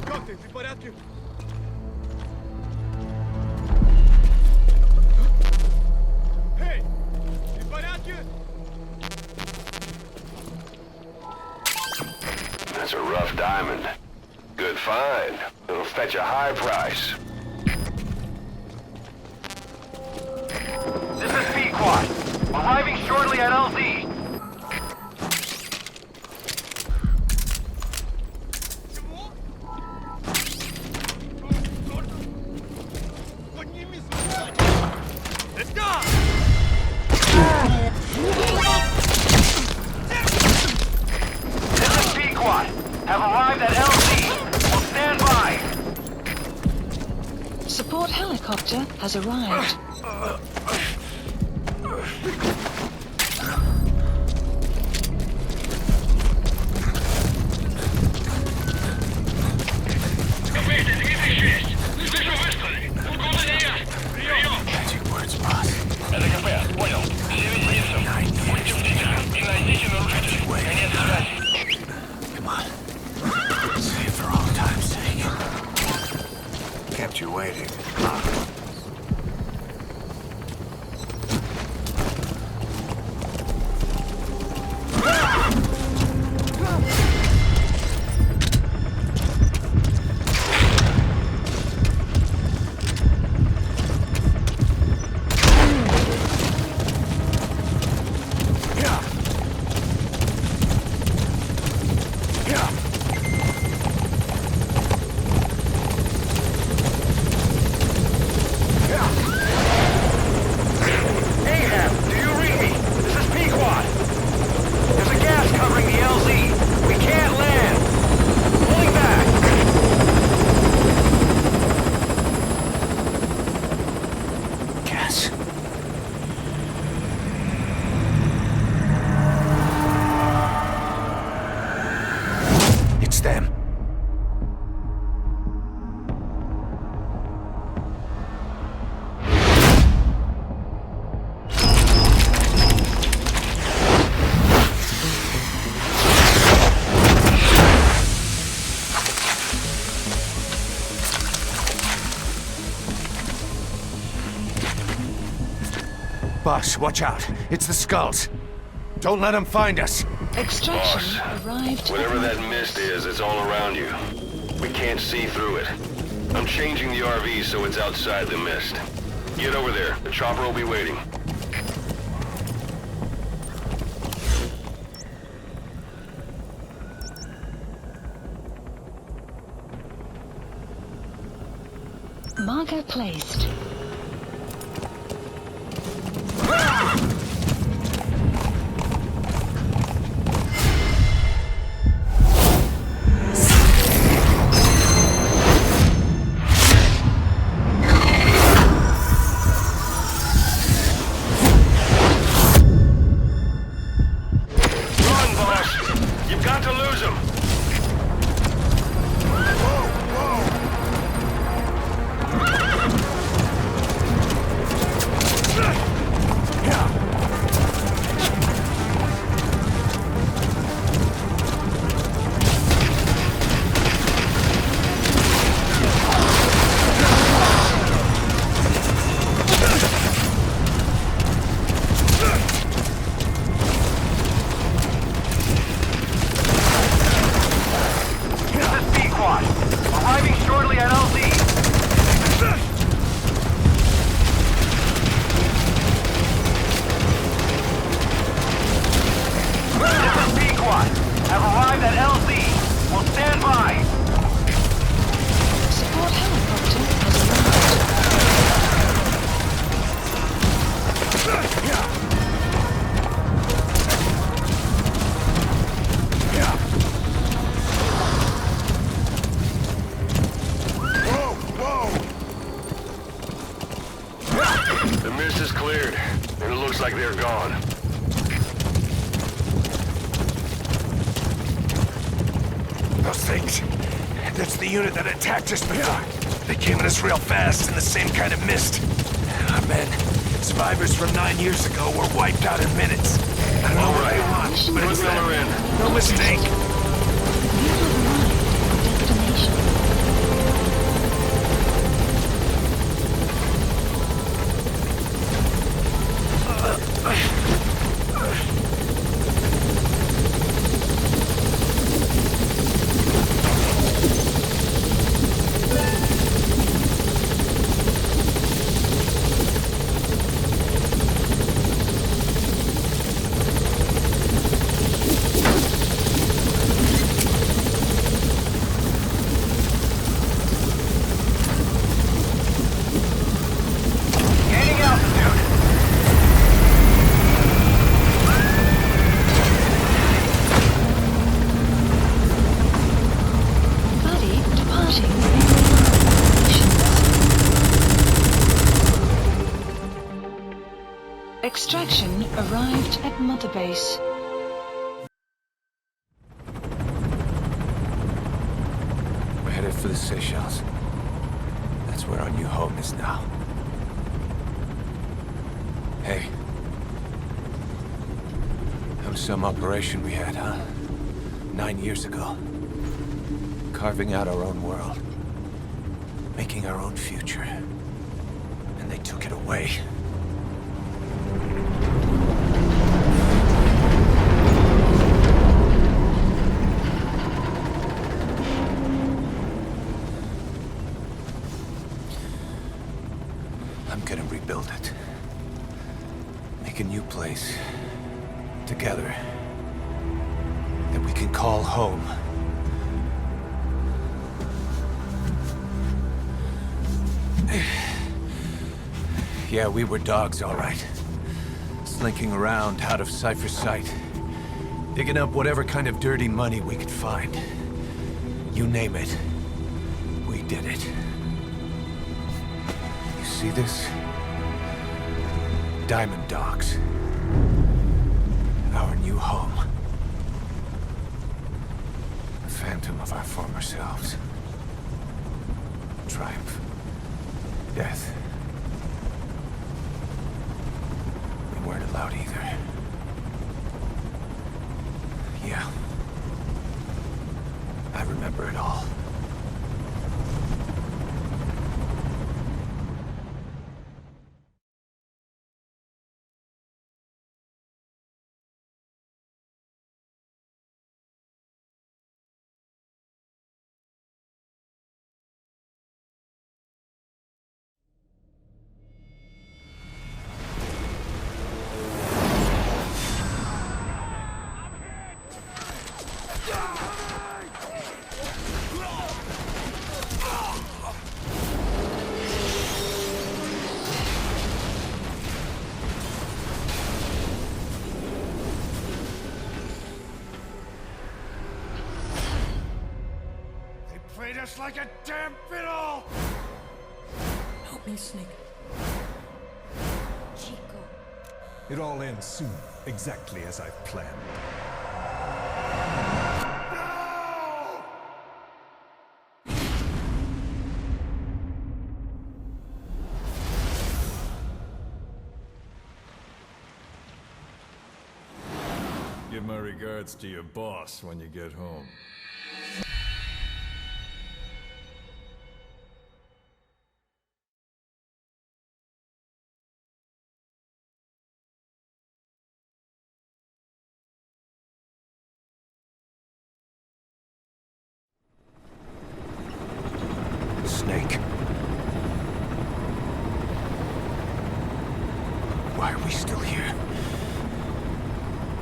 Как ты? Ты в порядке? Эй! Ты в порядке? That's a rough diamond. Good find. It'll fetch a high price. This is Pequod. Arriving shortly at LZ. Чего? This is Pequod. Have arrived at LZ. Will stand by. Support helicopter has arrived. Magic words, boss. Come on. Save for all time's sake. Kept you waiting. Ahab, do you read me? This is Pequod. There's a gas covering the LZ. We can't land. Pulling back. Gas. It's them. Boss, watch out. It's the skulls. Don't let them find us. Extraction arrived. Whatever that mist is, it's all around you. We can't see through it. I'm changing the RV so it's outside the mist. Get over there. The chopper will be waiting. Marker placed. Run, boss! You've got to lose him! This is Pequod. Arriving shortly at LZ. This is Pequod. Have arrived at LZ. Will stand by. Support helicopter has arrived. The mist is cleared, and it looks like they're gone. Those things. That's the unit that attacked us before. They came at us real fast in the same kind of mist. Our men, survivors from 9 years ago, were wiped out in minutes. I don't know what they want, but it's Miller them. in. No mistake. You have arrived at your destination. Extraction arrived at Mother Base. We're headed for the Seychelles. That's where our new home is now. Hey. That was some operation we had, huh? 9 years ago. Carving out our own world. Making our own future. And they took it away. I'm gonna rebuild it. Make a new place. Together. That we can call home. Yeah, we were dogs, all right. Slinking around out of Cypher's sight. Digging up whatever kind of dirty money we could find. You name it. We did it. You see this? Diamond Dogs. Our new home. A phantom of our former selves. Triumph. Death. We weren't allowed either. Yeah. I remember it all. Treat us like a damn fiddle! Help me, Snake. Chico. It all ends soon, exactly as I've planned. Give my regards to your boss when you get home. Snake. Why are we still here?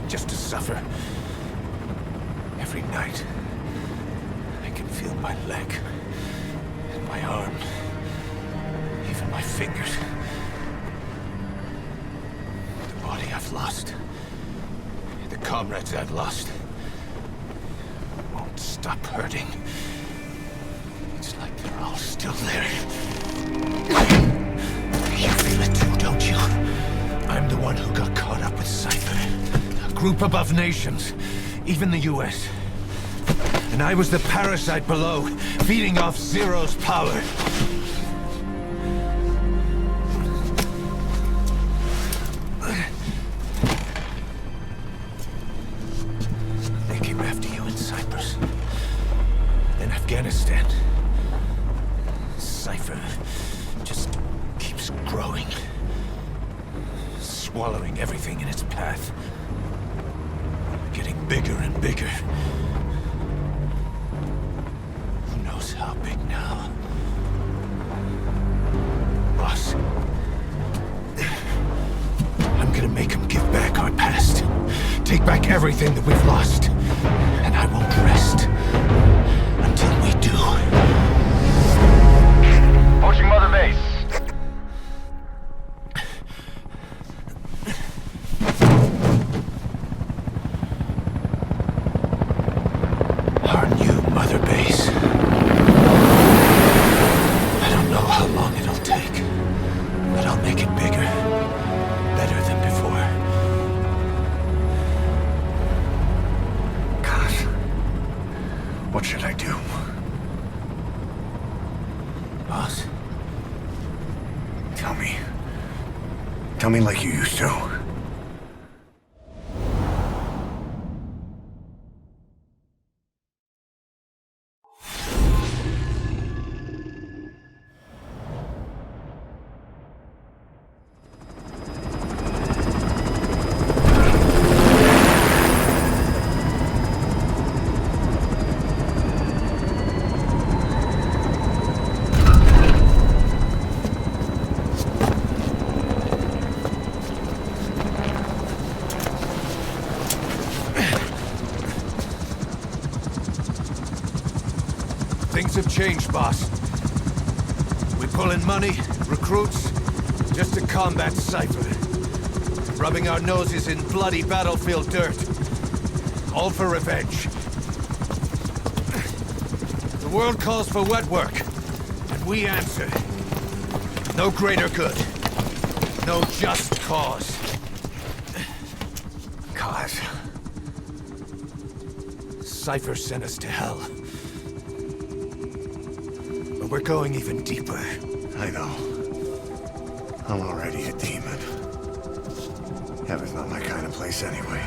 Just to suffer. Every night, I can feel my leg, and my arm, even my fingers. The body I've lost, the comrades I've lost, won't stop hurting. It's like they're all still there. You feel it too, don't you? I'm the one who got caught up with Cypher. A group above nations, even the US. And I was the parasite below, feeding off Zero's power. They came after you in Cyprus. In Afghanistan. Cypher just keeps growing. Swallowing everything in its path. Getting bigger and bigger. Who knows how big now? Boss. I'm gonna make him give back our past. Take back everything that we've lost. And I won't rest until we do. Approaching Mother Base. Our new Mother Base. I don't know how long it'll take, but I'll make it bigger. Better than before. boss. Tell me. Tell me like you used to. Things have changed, boss. We pull in money, recruits, just to combat Cypher. Rubbing our noses in bloody battlefield dirt. All for revenge. The world calls for wet work, and we answer. No greater good. No just cause. Cause? Cypher sent us to hell. But we're going even deeper. I know. I'm already a demon. Heaven's not my kind of place anyway.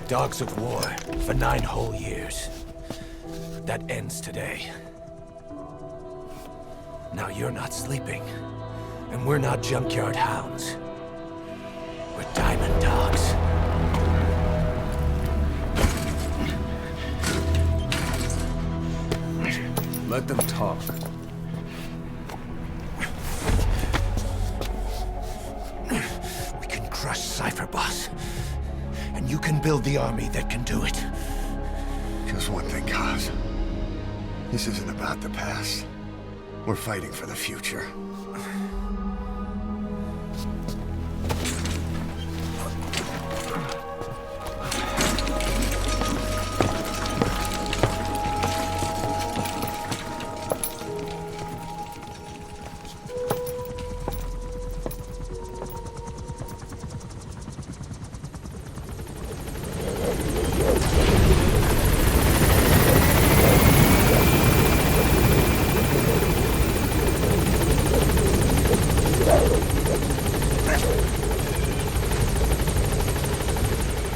Dogs of war for 9 whole years. That ends today. Now you're not sleeping, and we're not junkyard hounds. We're diamond dogs. Let them talk. We can crush Cypher, boss. And you can build the army that can do it. Just one thing, Kaz. This isn't about the past. We're fighting for the future.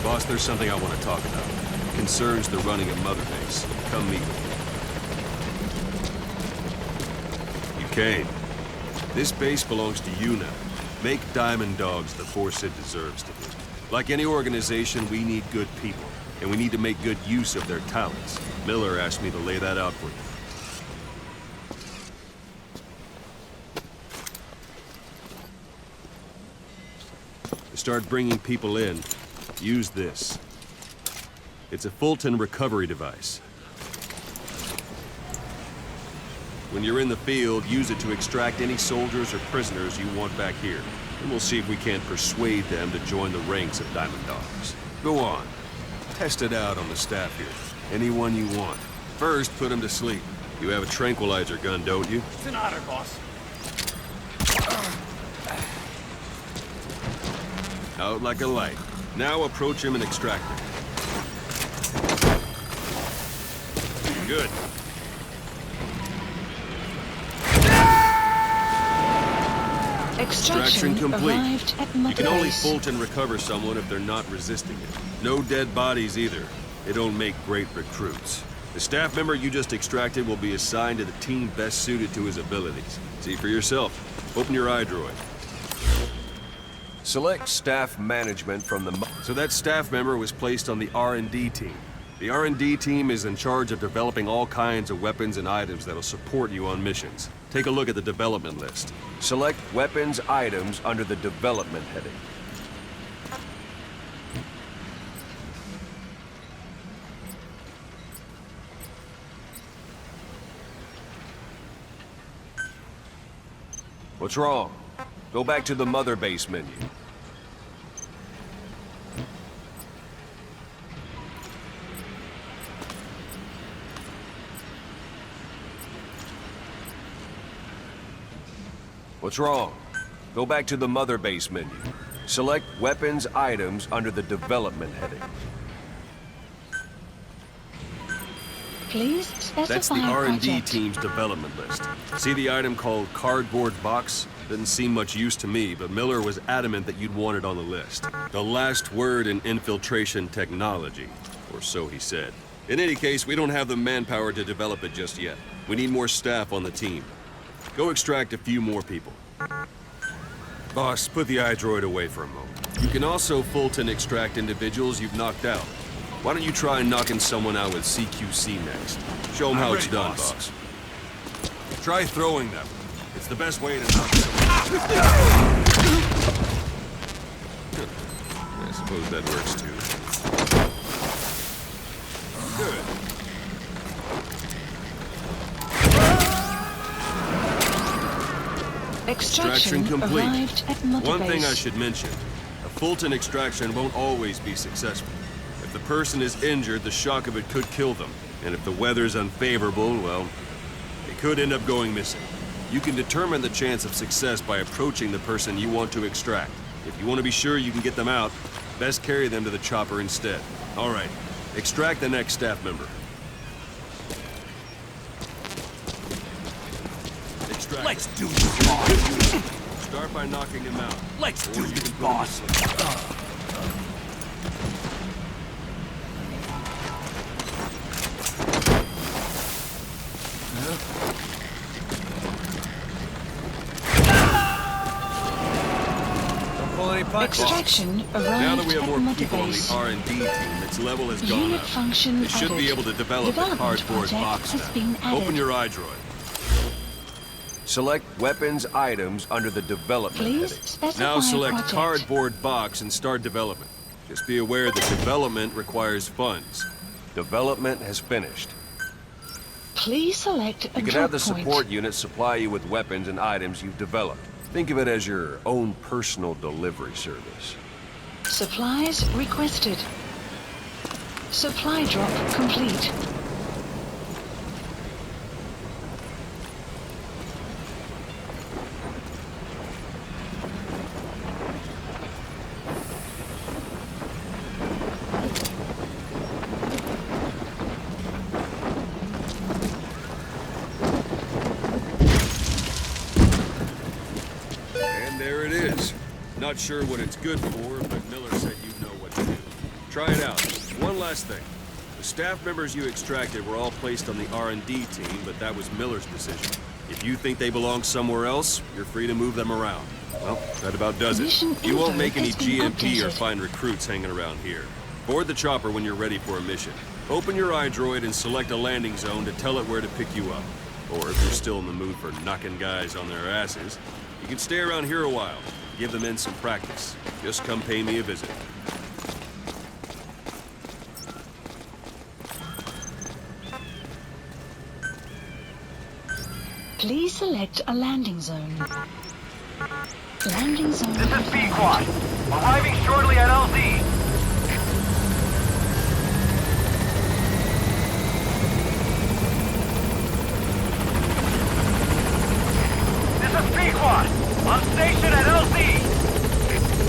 Boss, there's something I want to talk about. It concerns the running of Mother Base. Come meet with me. You came. This base belongs to you now. Make Diamond Dogs the force it deserves to be. Like any organization, we need good people, and we need to make good use of their talents. Miller asked me to lay that out for you. To start bringing people in, use this. It's a Fulton recovery device. When you're in the field, use it to extract any soldiers or prisoners you want back here. And we'll see if we can't persuade them to join the ranks of Diamond Dogs. Go on. Test it out on the staff here. Anyone you want. First, put them to sleep. You have a tranquilizer gun, don't you? It's an honor, boss. Out like a light. Now approach him and extract him. Good. Extraction complete. Arrived at Mother You can only Base. Fulton recover someone if they're not resisting it. No dead bodies either. They don't make great recruits. The staff member you just extracted will be assigned to the team best suited to his abilities. See for yourself. Open your iDroid. Select staff management from the... So that staff member was placed on the R&D team. The R&D team is in charge of developing all kinds of weapons and items that'll support you on missions. Take a look at the development list. Select weapons items under the development heading. What's wrong? Go back to the Mother Base menu. What's wrong? Go back to the Mother Base menu. Select Weapons Items under the Development heading. Please specify That's the R&D project. team's development list. See the item called Cardboard Box? Didn't seem much use to me, but Miller was adamant that you'd want it on the list. The last word in infiltration technology, or so he said. In any case, we don't have the manpower to develop it just yet. We need more staff on the team. Go extract a few more people. Boss, put the iDroid away for a moment. You can also Fulton extract individuals you've knocked out. Why don't you try knocking someone out with CQC next? Show them how it's done, boss. Try throwing them. It's the best way to knock someone out. I suppose that works too. Good. Extraction complete. arrived at Mother One thing Base. I should mention. A Fulton extraction won't always be successful. If the person is injured, the shock of it could kill them. And if the weather's unfavorable, well, they could end up going missing. You can determine the chance of success by approaching the person you want to extract. If you want to be sure you can get them out, best carry them to the chopper instead. All right, extract the next staff member. Extract. Let's do this, boss. Start by knocking him out. Let's Or do you this, can put him to boss. sleep. Extraction arrived Now that we have at more Mother people on Base. the R&D team, its level has gone Unit up. function They should be added. able to develop the Development cardboard project box has now. been added. Open your iDroid. Select Weapons Items under the Development Please heading. specify Now select project. Cardboard Box and start development. Just be aware that development requires funds. Development has finished. Please select a You can drop have the point. support unit supply you with weapons and items you've developed. Think of it as your own personal delivery service. Supplies requested. Supply drop complete. And there it is. Not sure what it's good for, but Miller said you'd know what to do. Try it out. One last thing. The staff members you extracted were all placed on the R&D team, but that was Miller's decision. If you think they belong somewhere else, you're free to move them around. Well, that about does Mission it. You won't info make any has been GMP or updated. find recruits hanging around here. Board the chopper when you're ready for a mission. Open your iDroid and select a landing zone to tell it where to pick you up. Or if you're still in the mood for knocking guys on their asses, you can stay around here a while. Give the men some practice. Just come pay me a visit. Please select a landing zone. Landing zone. This is Pequod. Arriving shortly at LZ. This is Pequod. On station at LZ.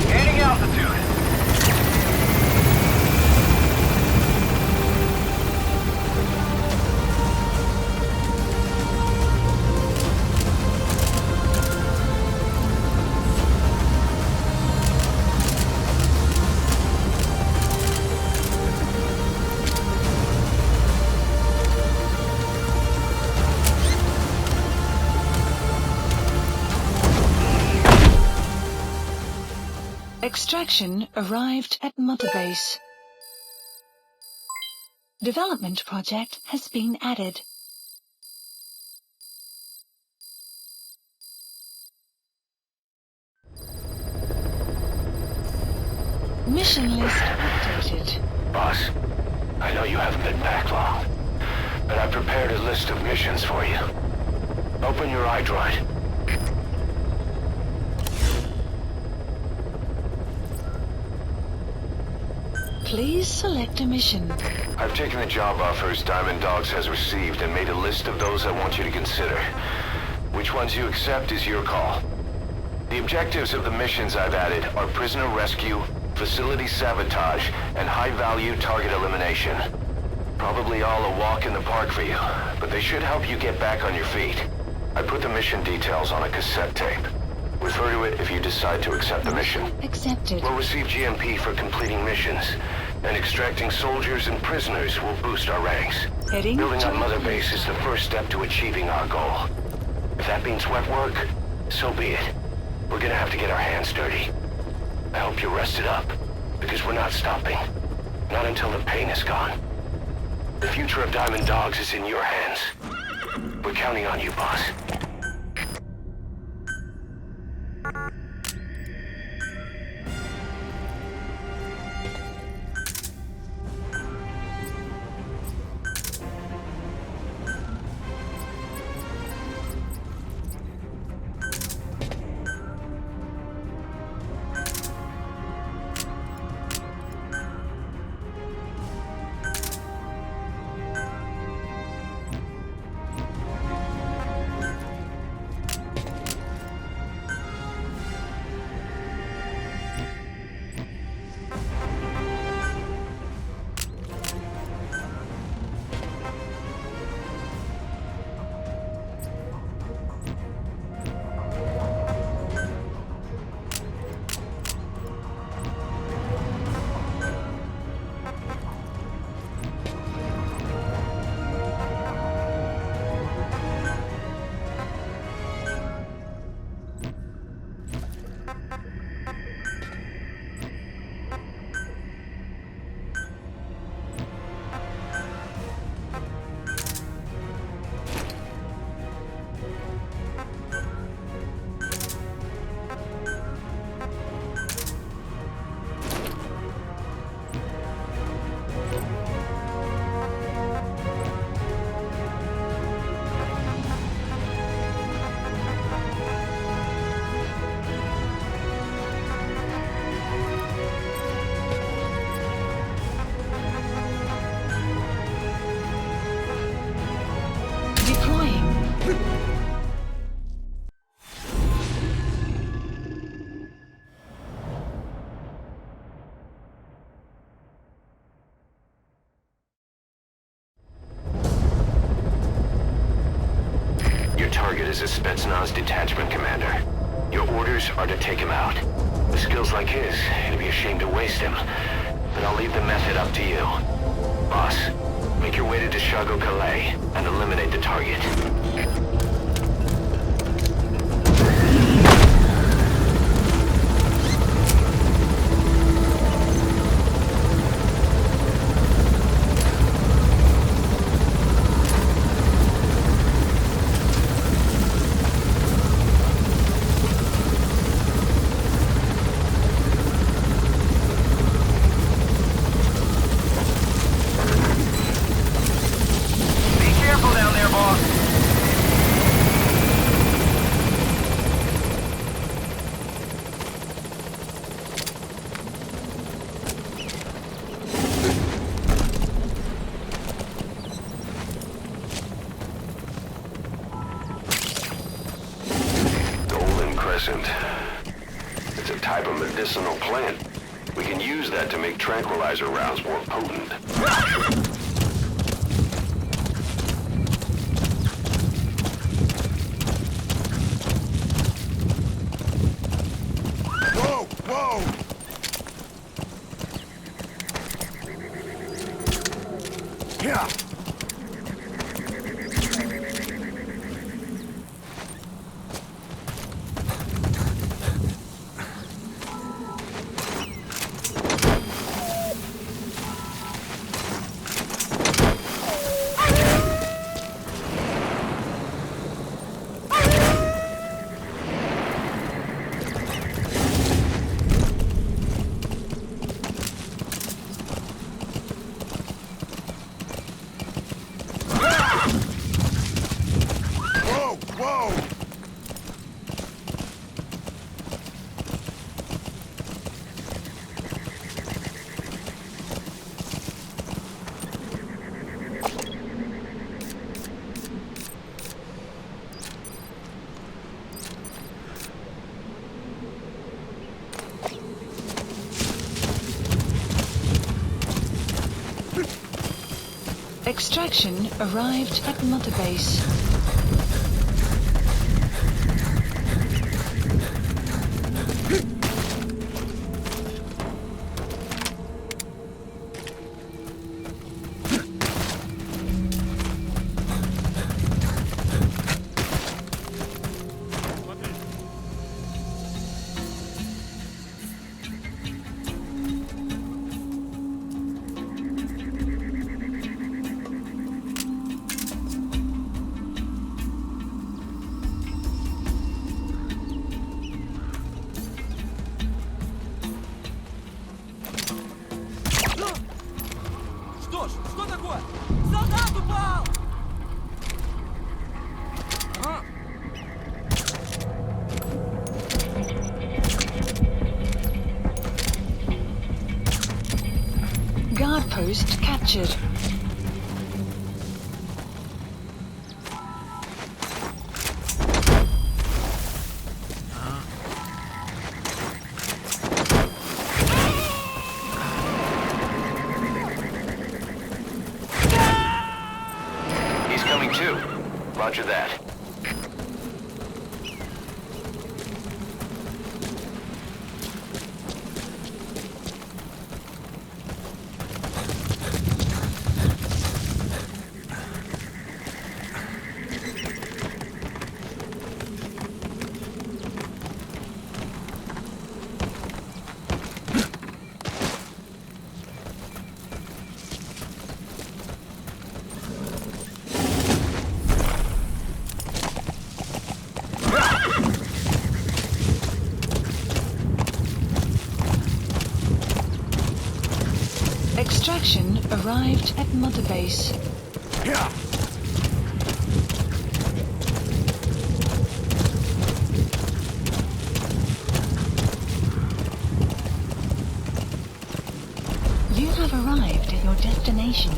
Gaining altitude. Extraction arrived at Mother Base. Development project has been added. Mission list updated. Boss, I know you haven't been back long, and I prepared a list of missions for you. Open your iDroid. Please select a mission. I've taken the job offers Diamond Dogs has received and made a list of those I want you to consider. Which ones you accept is your call. The objectives of the missions I've added are prisoner rescue, facility sabotage, and high-value target elimination. Probably all a walk in the park for you, but they should help you get back on your feet. I put the mission details on a cassette tape. Refer to it if you decide to accept the mission. Accepted. We'll receive GMP for completing missions, and extracting soldiers and prisoners will boost our ranks. Heading Building to up Mother Base is the first step to achieving our goal. If that means wet work, so be it. We're gonna have to get our hands dirty. I hope you're rested up, because we're not stopping. Not until the pain is gone. The future of Diamond Dogs is in your hands. We're counting on you, boss. Target is a Spetsnaz detachment commander. Your orders are to take him out. With skills like his, it'd be a shame to waste him. But I'll leave the method up to you. Boss, make your way to Deshago Calais and eliminate the target. It's a type of medicinal plant. We can use that to make tranquilizer rounds more potent. Whoa! Whoa! Yeah! Extraction arrived at Mother Base. Что ж, что такое? Солдат упал! Guard post captured. He's coming too. Roger that. Extraction arrived at Mother Base. You have arrived at your destination.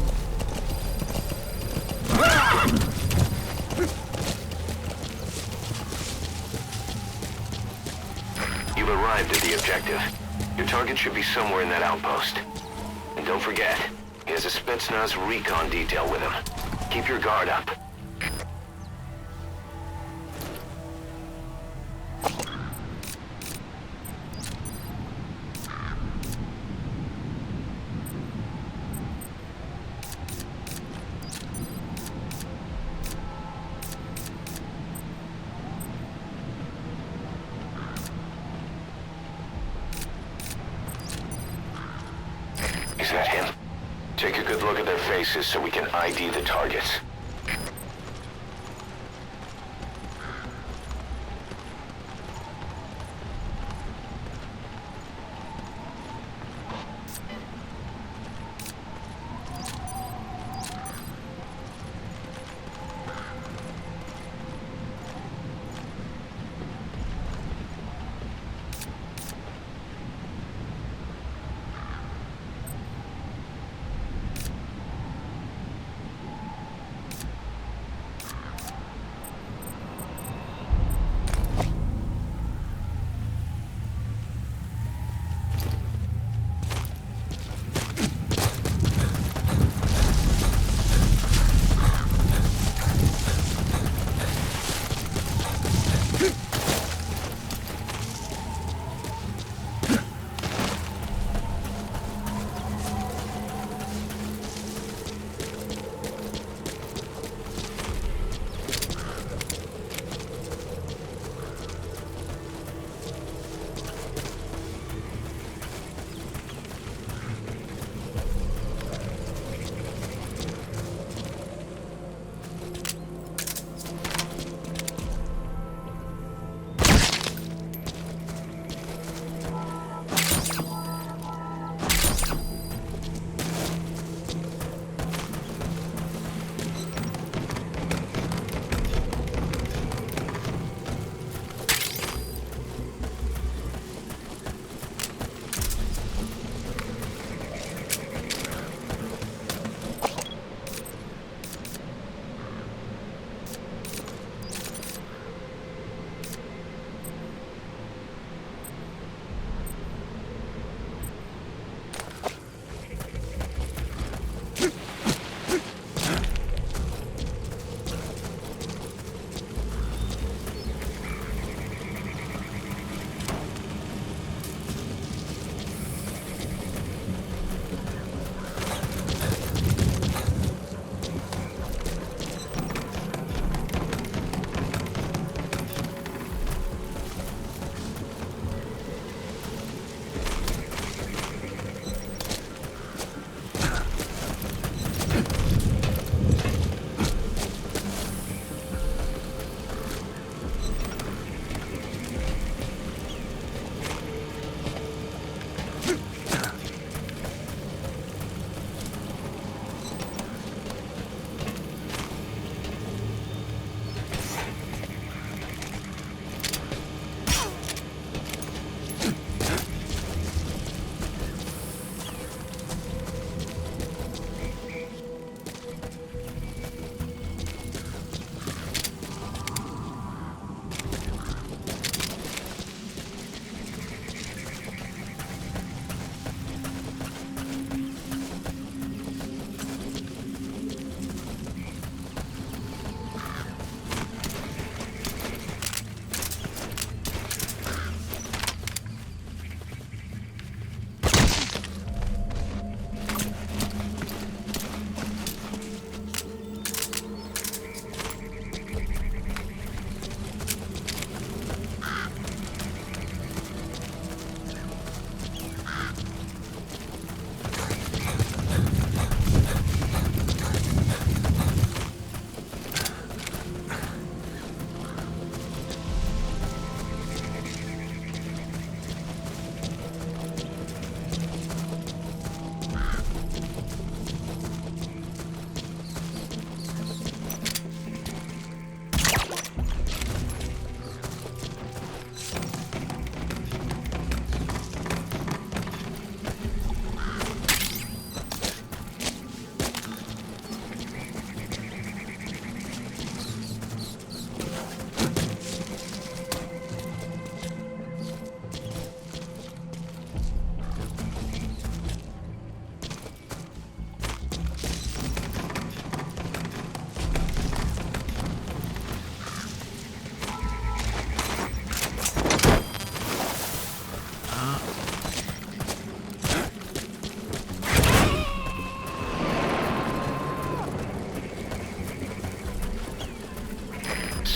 You've arrived at the objective. Your target should be somewhere in that outpost. And don't forget, he has a Spetsnaz recon detail with him. Keep your guard up. Is that him? Take a good look at their faces so we can ID the targets.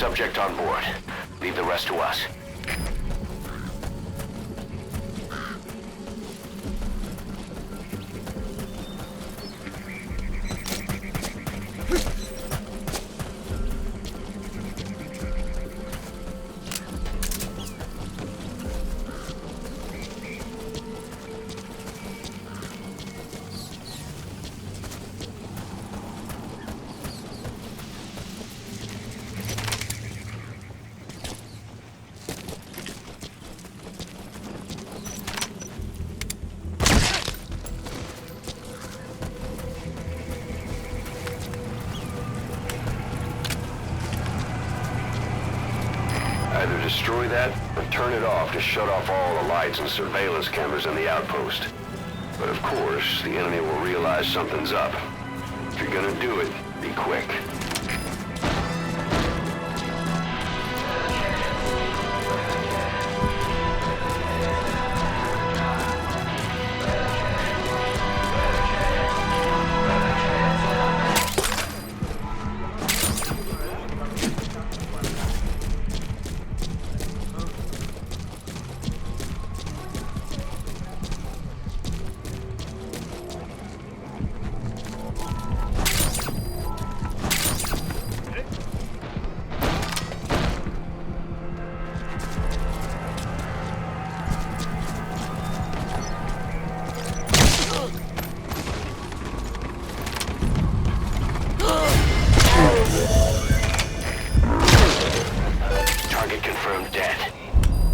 subject on board. Leave the rest to us. Either destroy that, or turn it off to shut off all the lights and surveillance cameras in the outpost. But of course, the enemy will realize something's up. If you're gonna do it, be quick. Target confirmed dead.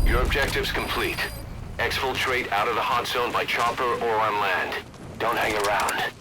Your objective's complete. Exfiltrate out of the hot zone by chopper or on land. Don't hang around.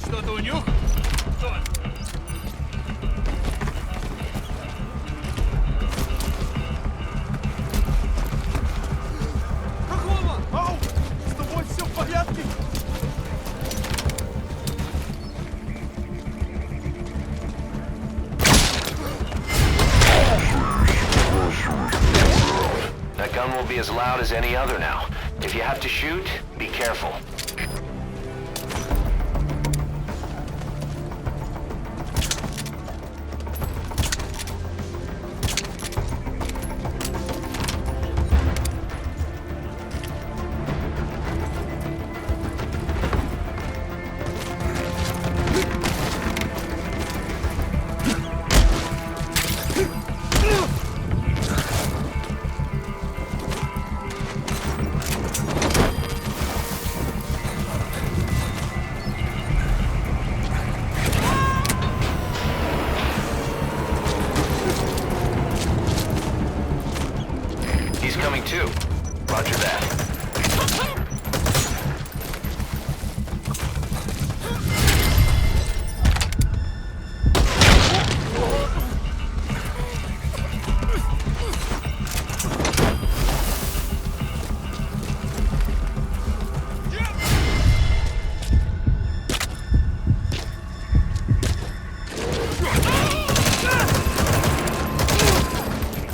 Что-то у нюх? Что? Какого? Ау! С тобой все в порядке? That gun will be as loud as any other now. If you have to shoot, be careful. He's coming too. Roger that.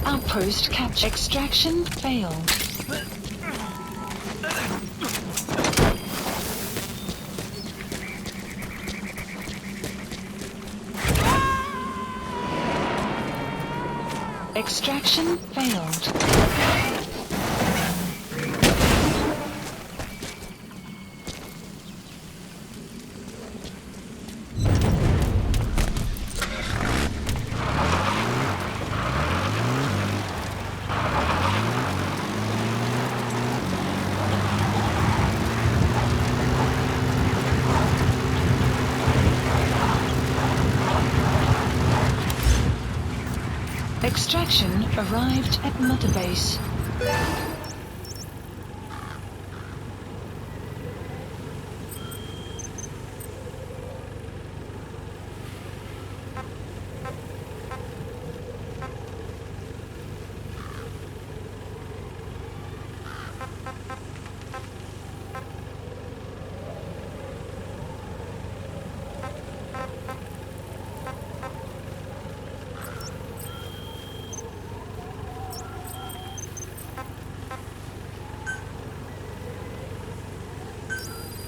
Outpost capture. Extraction failed. Extraction failed. Extraction arrived at Mother Base.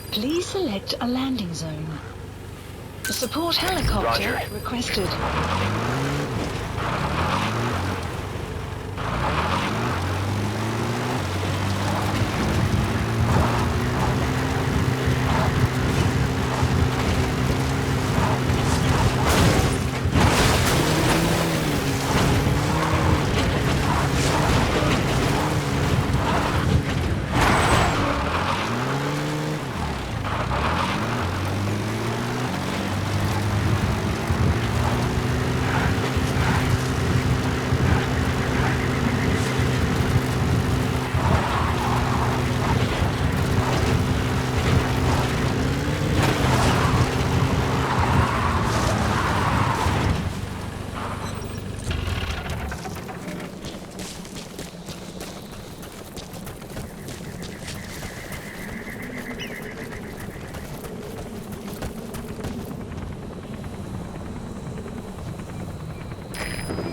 Please select a landing zone. Support helicopter Roger. requested.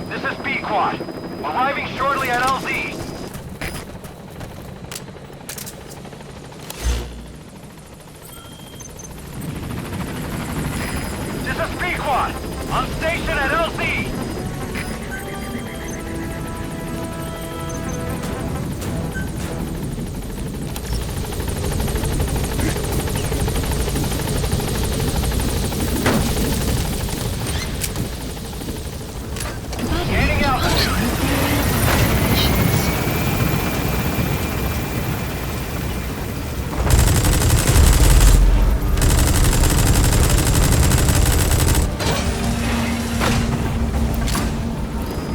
This is B-Quad. Arriving shortly at LZ. This is B-Quad. On station at LZ. Gaining altitude.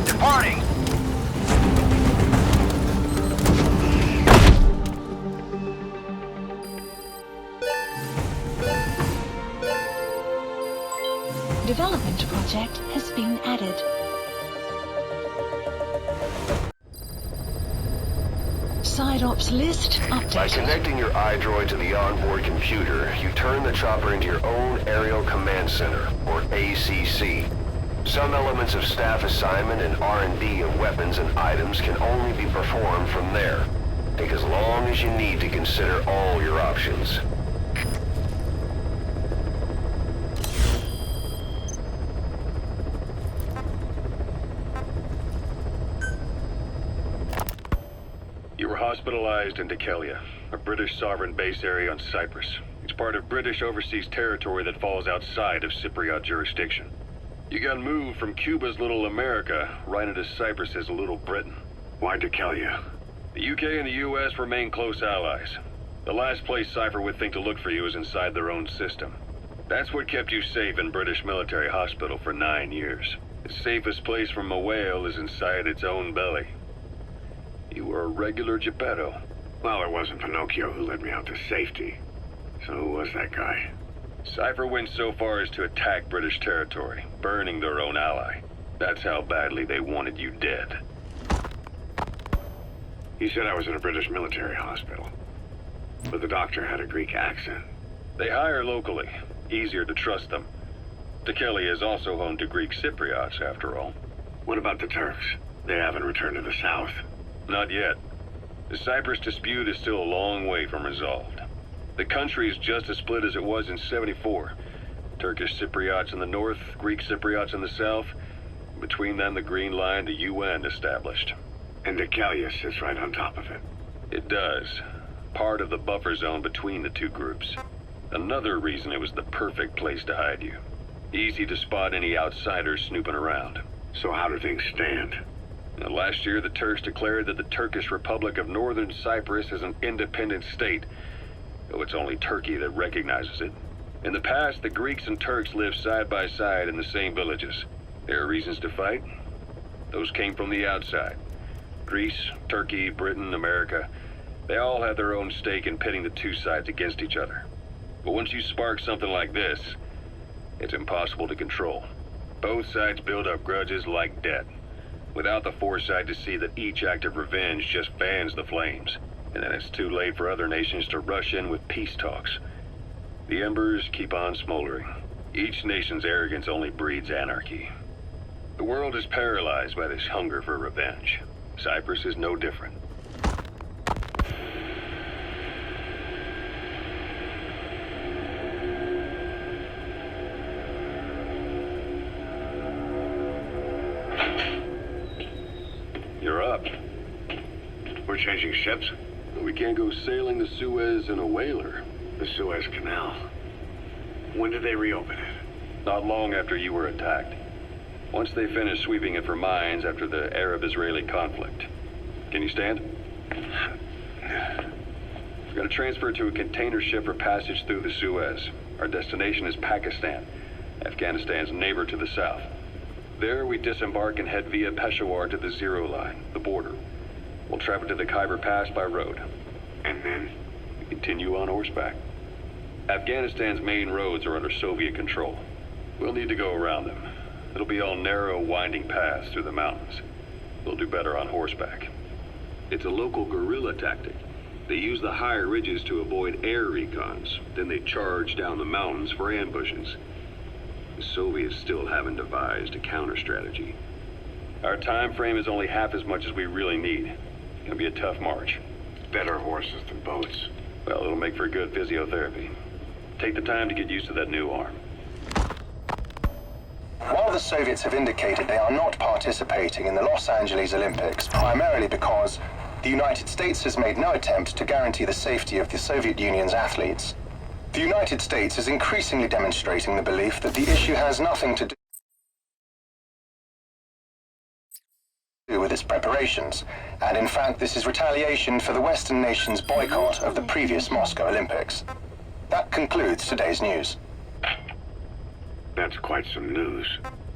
Departing. Development project has been added. Side ops list By updated. connecting your iDroid to the onboard computer, you turn the chopper into your own Aerial Command Center, or ACC. Some elements of staff assignment and R&D of weapons and items can only be performed from there. Take as long as you need to consider all your options. You were hospitalized in Dikelia, a British sovereign base area on Cyprus. It's part of British overseas territory that falls outside of Cypriot jurisdiction. You got moved from Cuba's Little America right into Cyprus's Little Britain. Why Dikelia? The UK and the US remain close allies. The last place Cypher would think to look for you is inside their own system. That's what kept you safe in British military hospital for 9 years. The safest place from a whale is inside its own belly. You were a regular Geppetto. Well, it wasn't Pinocchio who led me out to safety. So who was that guy? Cypher went so far as to attack British territory, burning their own ally. That's how badly they wanted you dead. He said I was in a British military hospital. But the doctor had a Greek accent. They hire locally. Easier to trust them. Dikelia is also home to Greek Cypriots, after all. What about the Turks? They haven't returned to the south. Not yet. The Cyprus dispute is still a long way from resolved. The country is just as split as it was in '74. Turkish Cypriots in the north, Greek Cypriots in the south. Between them, the Green Line, the UN established. And Dikelia sits right on top of it. It does. Part of the buffer zone between the two groups. Another reason it was the perfect place to hide you. Easy to spot any outsiders snooping around. So how do things stand? Now, last year, the Turks declared that the Turkish Republic of Northern Cyprus is an independent state, though it's only Turkey that recognizes it. In the past, the Greeks and Turks lived side by side in the same villages. There are reasons to fight? Those came from the outside. Greece, Turkey, Britain, America, they all had their own stake in pitting the two sides against each other. But once you spark something like this, it's impossible to control. Both sides build up grudges like debt, without the foresight to see that each act of revenge just fans the flames, and then it's too late for other nations to rush in with peace talks. The embers keep on smoldering. Each nation's arrogance only breeds anarchy. The world is paralyzed by this hunger for revenge. Cyprus is no different. You're up. We're changing ships? We can't go sailing the Suez in a whaler. The Suez Canal. When did they reopen it? Not long after you were attacked. Once they finished sweeping it for mines after the Arab-Israeli conflict. Can you stand? We've got to transfer to a container ship for passage through the Suez. Our destination is Pakistan, Afghanistan's neighbor to the south. There, we disembark and head via Peshawar to the Zero Line, the border. We'll travel to the Khyber Pass by road. And then? We continue on horseback. Afghanistan's main roads are under Soviet control. We'll need to go around them. It'll be all narrow, winding paths through the mountains. We'll do better on horseback. It's a local guerrilla tactic. They use the higher ridges to avoid air recons. Then they charge down the mountains for ambushes. The Soviets still haven't devised a counter-strategy. Our time frame is only half as much as we really need. It's gonna be a tough march. Better horses than boats. Well, it'll make for good physiotherapy. Take the time to get used to that new arm. While the Soviets have indicated they are not participating in the Los Angeles Olympics, primarily because the United States has made no attempt to guarantee the safety of the Soviet Union's athletes, the United States is increasingly demonstrating the belief that the issue has nothing to do with its preparations, and in fact this is retaliation for the Western nations' boycott of the previous Moscow Olympics. That concludes today's news. That's quite some news.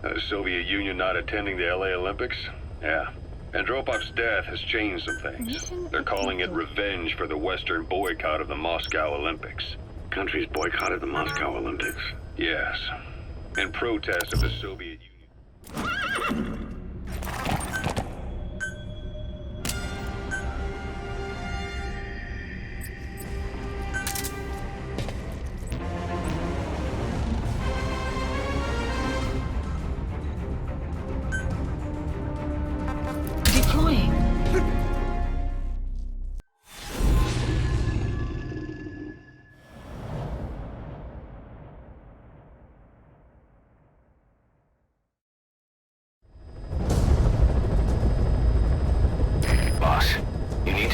The Soviet Union not attending the LA Olympics? Yeah. Andropov's death has changed some things. They're calling it revenge for the Western boycott of the Moscow Olympics. Countries boycotted the Moscow Olympics? Yes. In protest of the Soviet Union.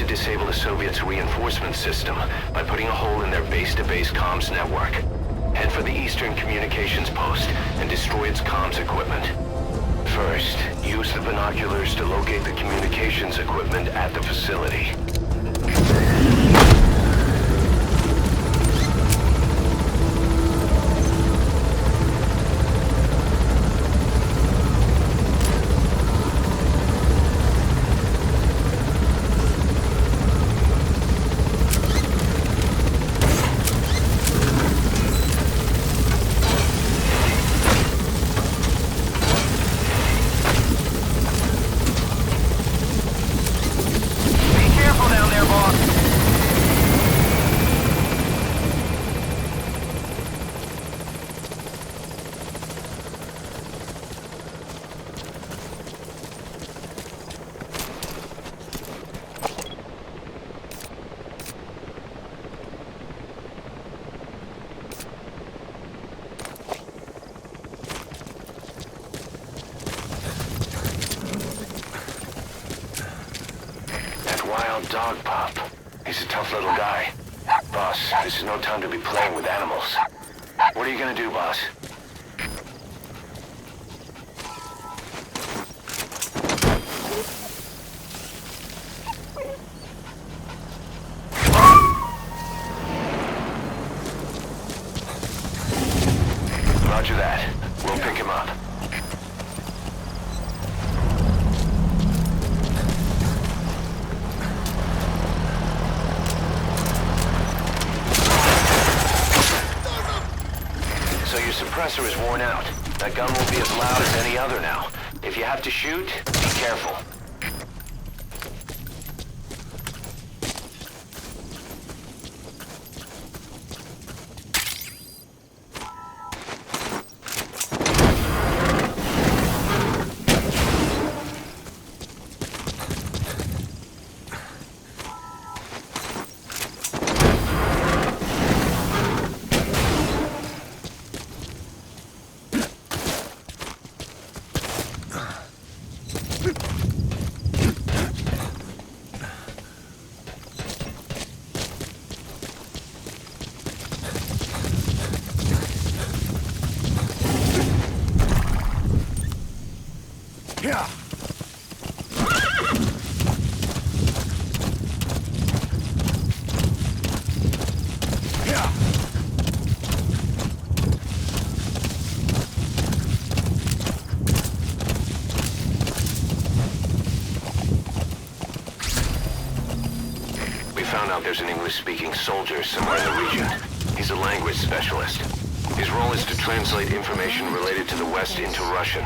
Disable the Soviets' reinforcement system by putting a hole in their base-to-base comms network. Head for the Eastern Communications Post and destroy its comms equipment. First, use the binoculars to locate the communications equipment at the facility. Dog Pop. He's a tough little guy. Boss, this is no time to be playing with animals. What are you gonna do, boss? Roger that. We'll pick him up. suppressor is worn out. That gun won't be as loud as any other now. If you have to shoot, be careful. There's an English-speaking soldier somewhere in the region. He's a language specialist. His role is to translate information related to the West into Russian.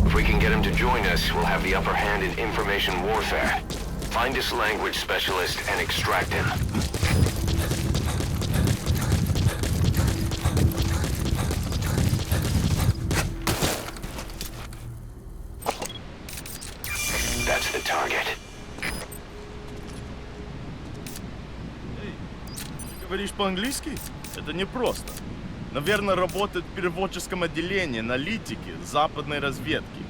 If we can get him to join us, we'll have the upper hand in information warfare. Find this language specialist and extract him. That's the target. Говоришь по-английски? Это непросто. Наверное, работает в переводческом отделении, аналитики, западной разведки.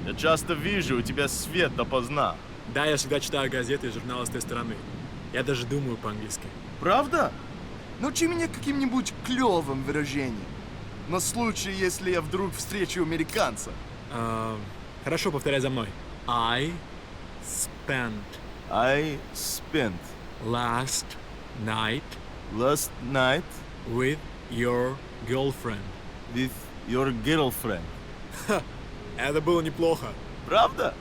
Я часто вижу, у тебя свет допоздна. Да, я всегда читаю газеты и журналы с той стороны. Я даже думаю по-английски. Правда? Научи меня каким-нибудь клёвым выражением. На случай, если я вдруг встречу американца. Хорошо, повторяй за мной. I spent last night with your girlfriend. With your girlfriend. Ха, это было неплохо. Правда?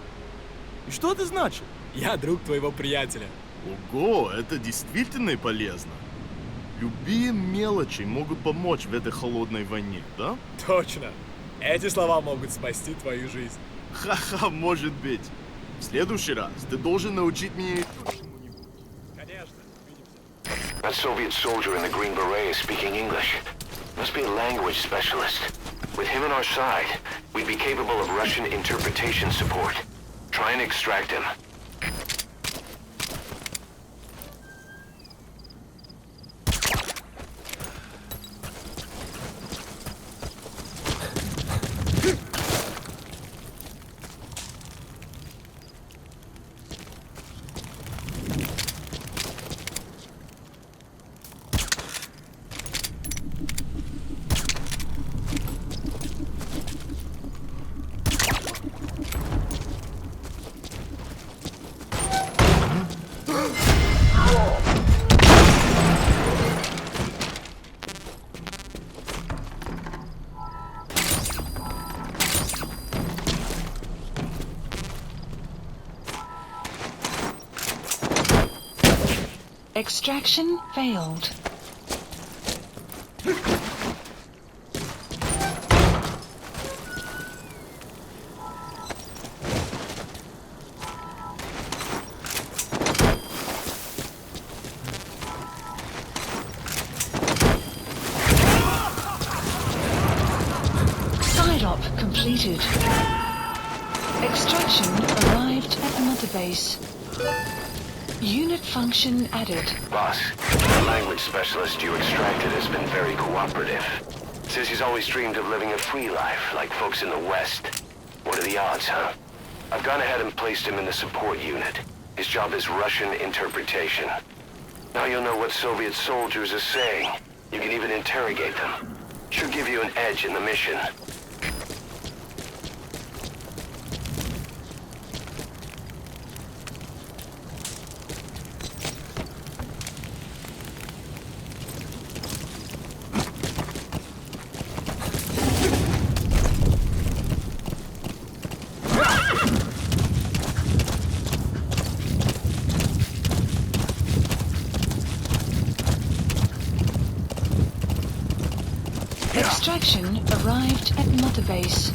И что это значит? Я друг твоего приятеля. Ого, это действительно полезно. Любые мелочи могут помочь в этой холодной войне, да? Точно. Эти слова могут спасти твою жизнь. Ха-ха, может быть. В следующий раз ты должен научить меня... That Soviet soldier in the Green Beret is speaking English. Must be a language specialist. With him on our side, we'd be capable of Russian interpretation support. Try and extract him. Extraction failed. Side op completed. Extraction arrived at the mother base. Unit function added. Boss, the language specialist you extracted has been very cooperative. Says he's always dreamed of living a free life, like folks in the West. What are the odds, huh? I've gone ahead and placed him in the support unit. His job is Russian interpretation. Now you'll know what Soviet soldiers are saying. You can even interrogate them. Should give you an edge in the mission. Extraction arrived at Mother Base.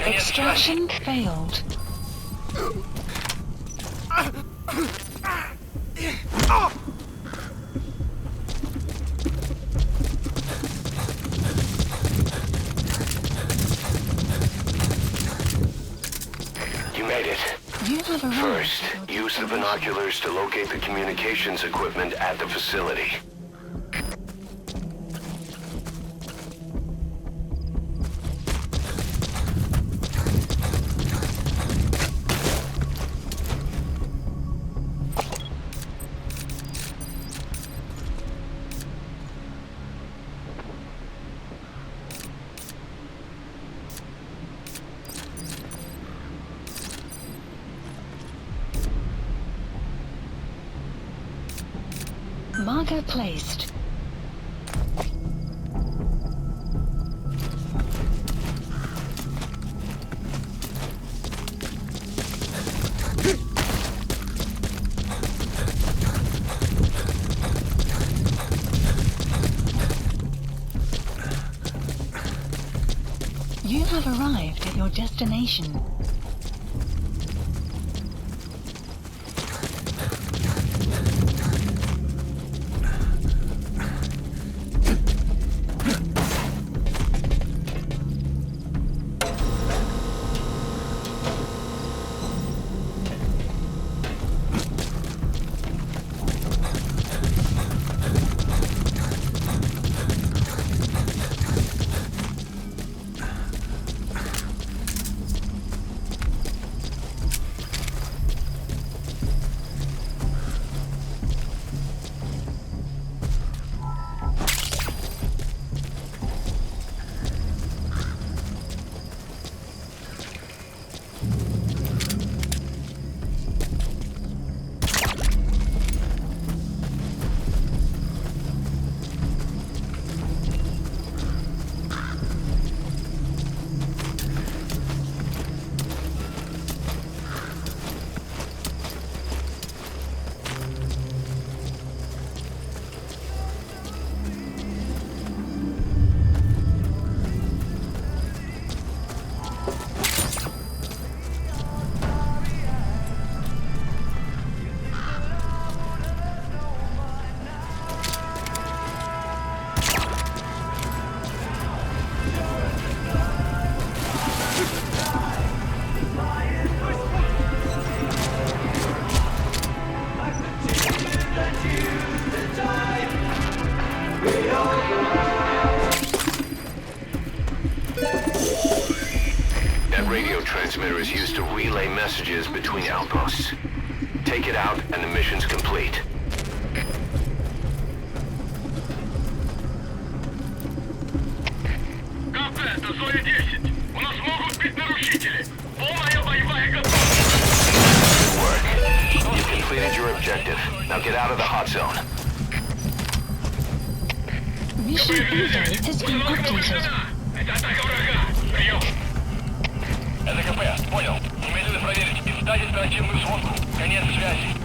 Extraction failed. You made it. First, use the binoculars to locate the communications equipment at the facility. Marker placed. You have arrived at your destination. Transmitter is used to relay messages between outposts. Take it out and the mission's complete. КП, это Зоя 10. У нас могут быть нарушители. Полная боевая готовность. Good work. You completed your objective. Now get out of the hot zone. Mission info has been updated. Это атака врага. Прием. Это КП, понял. Немедленно проверить и сдать оперативную сводку. Конец связи.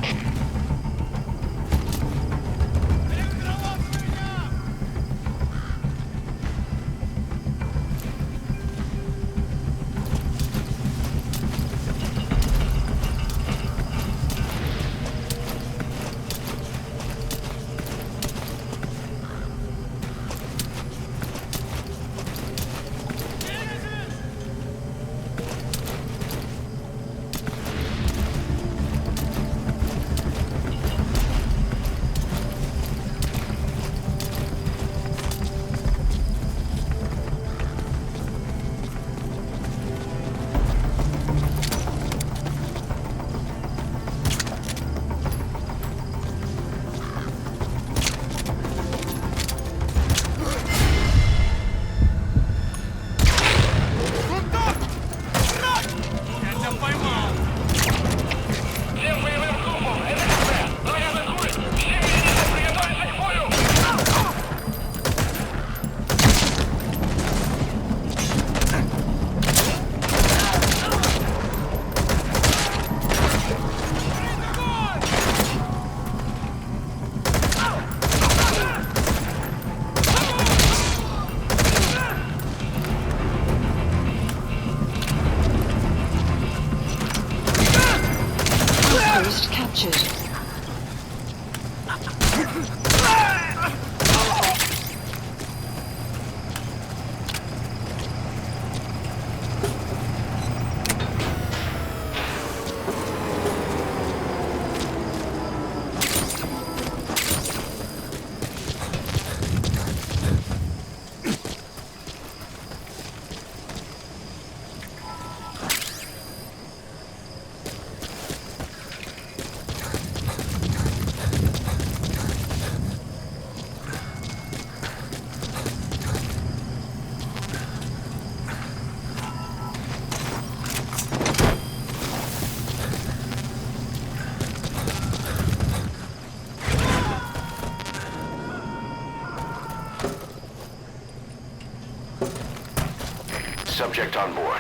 subject on board.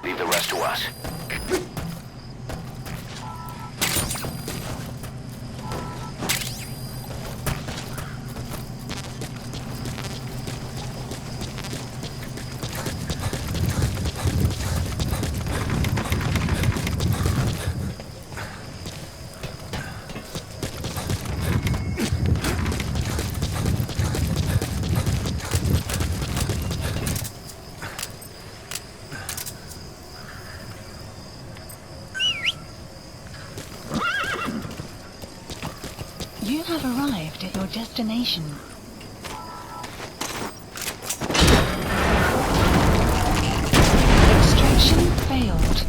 Leave the rest to us. You have arrived at your destination. Extraction failed.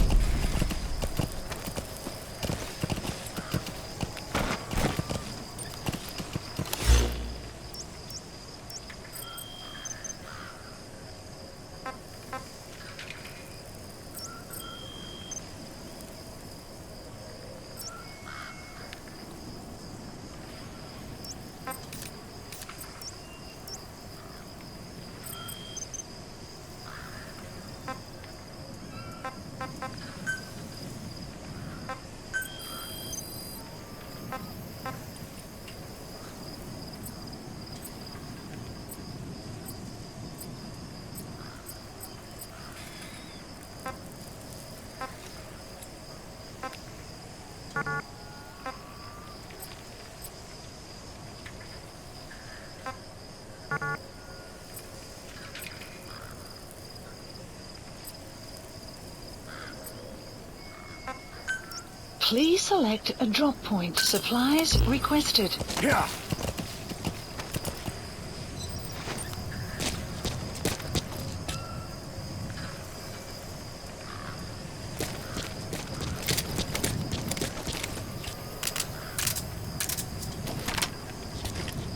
Please select a drop point. Supplies requested. Yeah.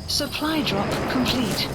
Supply drop complete.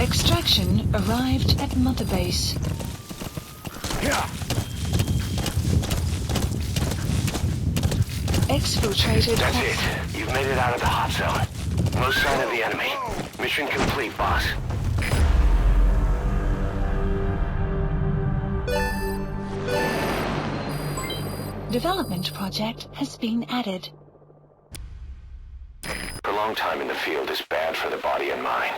Extraction arrived at Mother Base. Exfiltrated. That's it. You've made it out of the hot zone. No sign of the enemy. Mission complete, boss. Development project has been added. Prolonged time in the field is bad for the body and mind.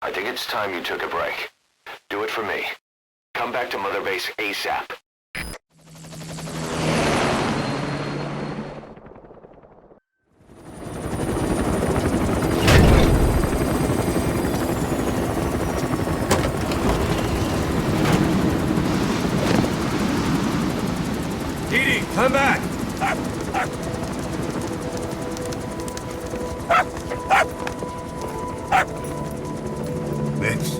I think it's time you took a break. Do it for me. Come back to Mother Base ASAP. Didi, come back! This?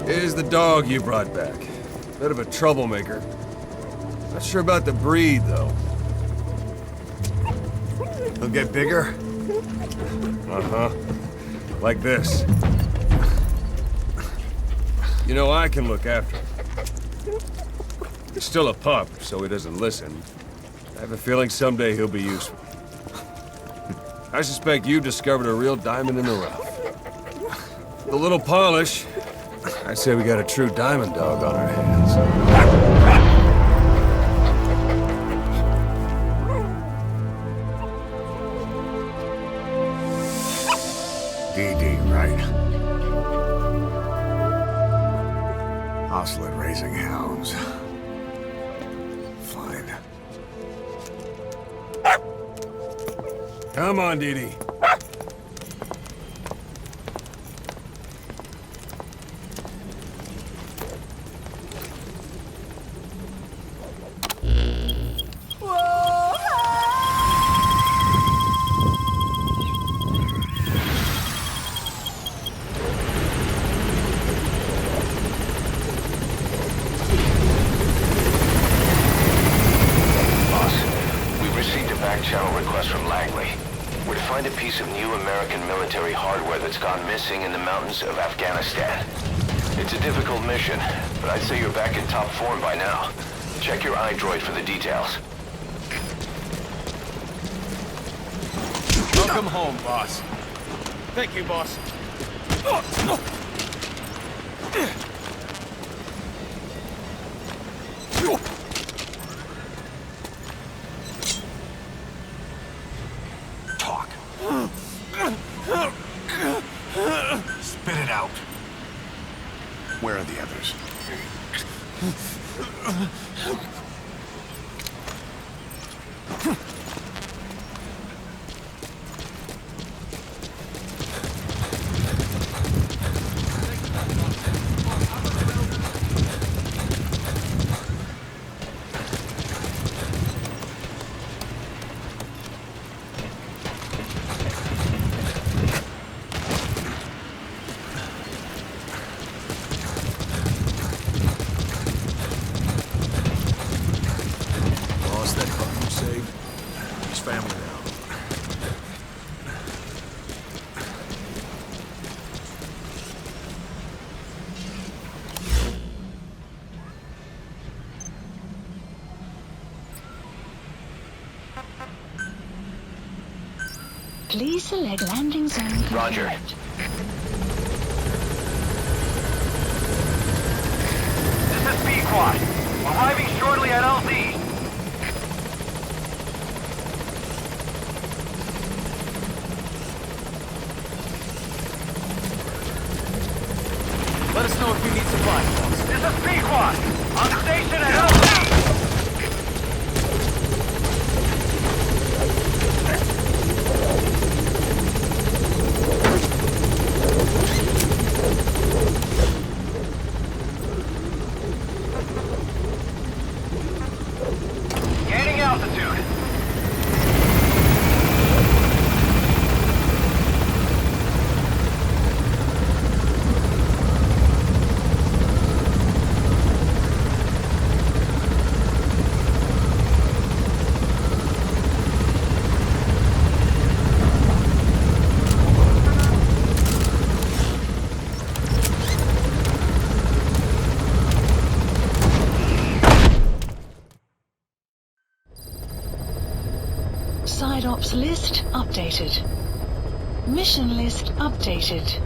Here's the dog you brought back. Bit of a troublemaker. Not sure about the breed, though. He'll get bigger? Uh-huh. Like this. You know, I can look after him. He's still a pup, so he doesn't listen. I have a feeling someday he'll be useful. I suspect you discovered a real diamond in the rough. With a little polish, I'd say we got a true diamond dog on our hands. Didi, right? Hostile at raising hounds. Fine. Come on, Didi. find a piece of new American military hardware that's gone missing in the mountains of Afghanistan. It's a difficult mission, but I'd say you're back in top form by now. Check your iDroid for the details. Welcome home, boss. Thank you, boss. Talk. Spit it out. Where are the others? Lost that car you saved? His family now. Please select landing zone. Roger. This is Pequod. Arriving shortly at LZ. Let us know if you need supplies, boss. This is Pequod. On station at LZ. Gaining altitude. Side ops list updated. Mission list updated.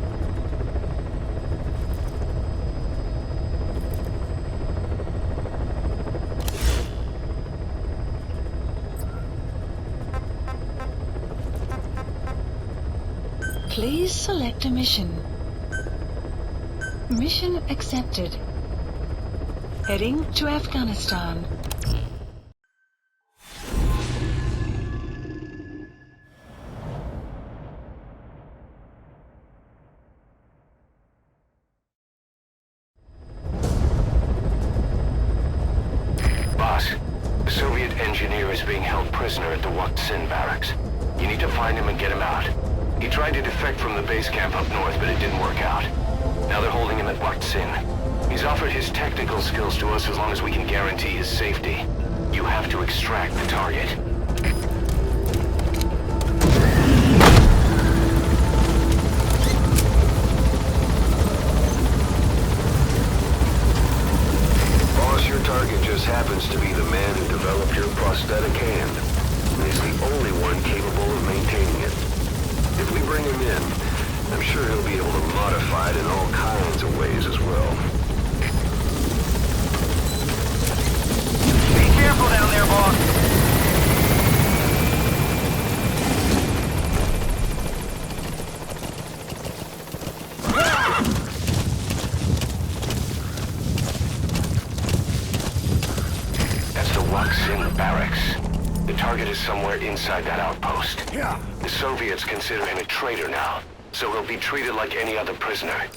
Please select a mission. Mission accepted. Heading to Afghanistan. Boss, the Soviet engineer is being held prisoner at the Wakt Sin barracks. You need to find him and get him out. He tried to defect from the base camp up north, but it didn't work out. Now they're holding him at Wakt Sin. He's offered his technical skills to us as long as we can guarantee his safety. You have to extract the target. Boss, your target just happens to be the man who developed your prosthetic hand. And he's the only one capable of maintaining it. If we bring him in, I'm sure he'll be able to modify it in all kinds of ways as well. Be careful down there, boss. That's the Wakt Sin barracks. The target is somewhere inside that outpost. Yeah. The Soviets consider him a traitor now, so he'll be treated like any other prisoner.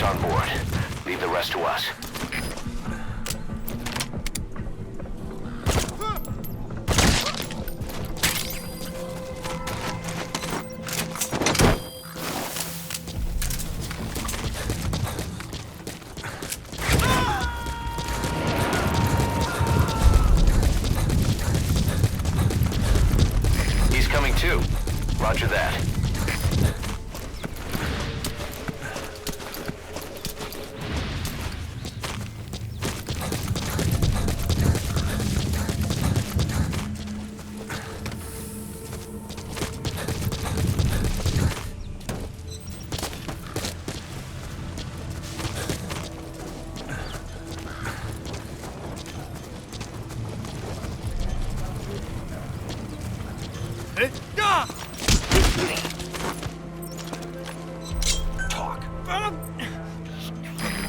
Subject on board. Leave the rest to us. He's coming too. Roger that.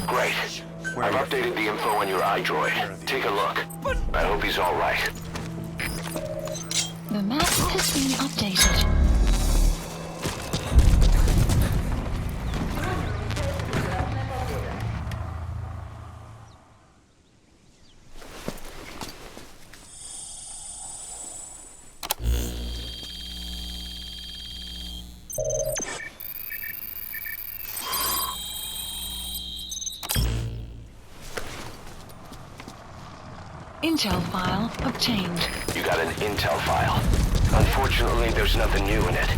Great. I've updated the info on your iDroid. Take a look. I hope he's all right. The map has been updated. Intel file obtained. You got an intel file. Unfortunately, there's nothing new in it.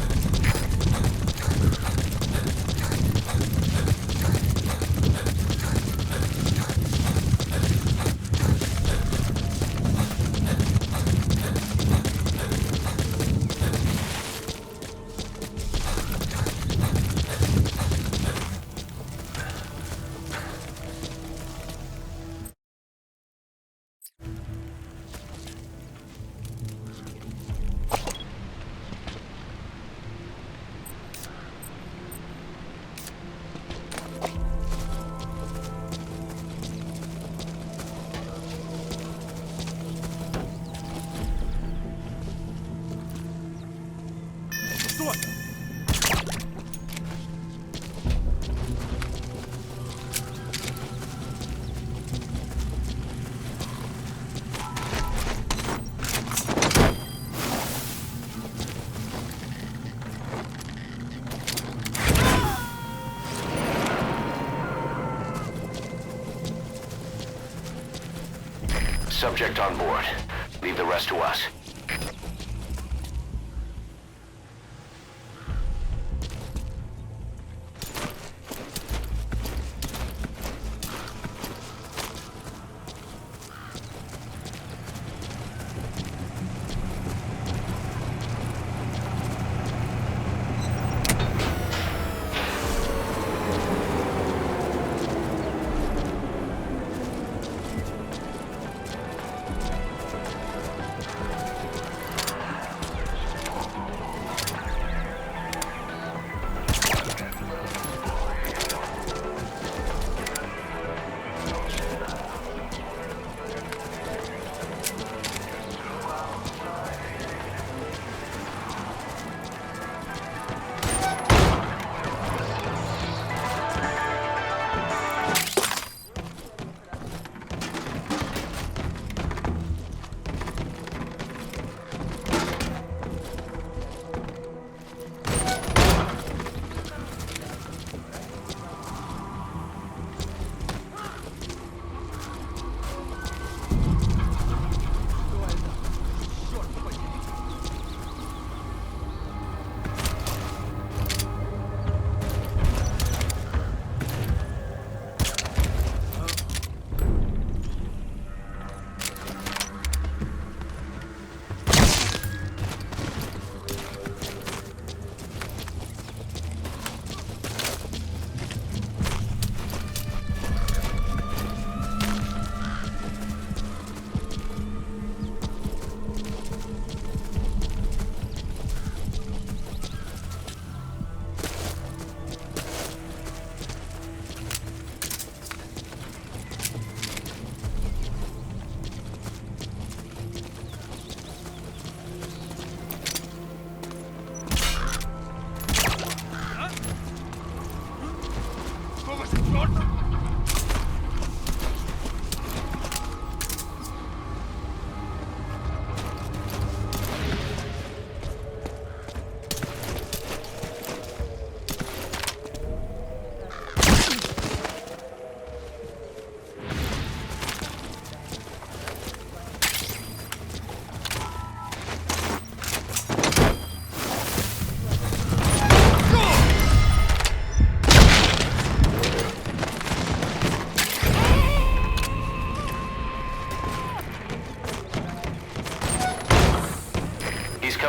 Subject on board. Leave the rest to us.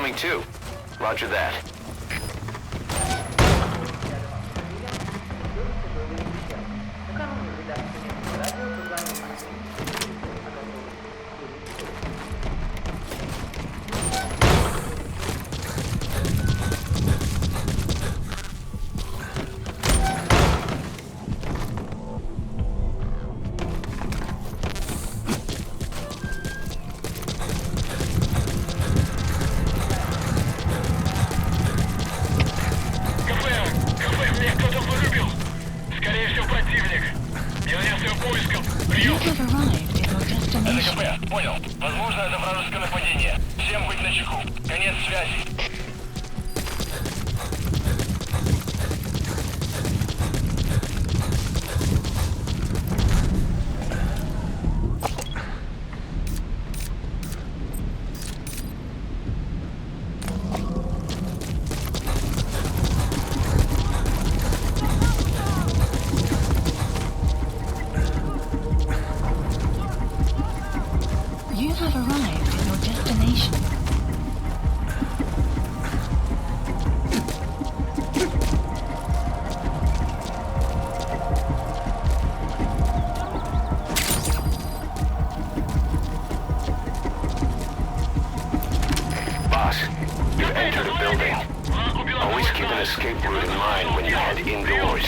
incoming too. Roger that. ДКП, понял. Возможно, это вражеское нападение. Всем быть начеку. Конец связи. You have arrived at your destination. Boss, you've entered a building. Always keep an escape route in mind when you head indoors.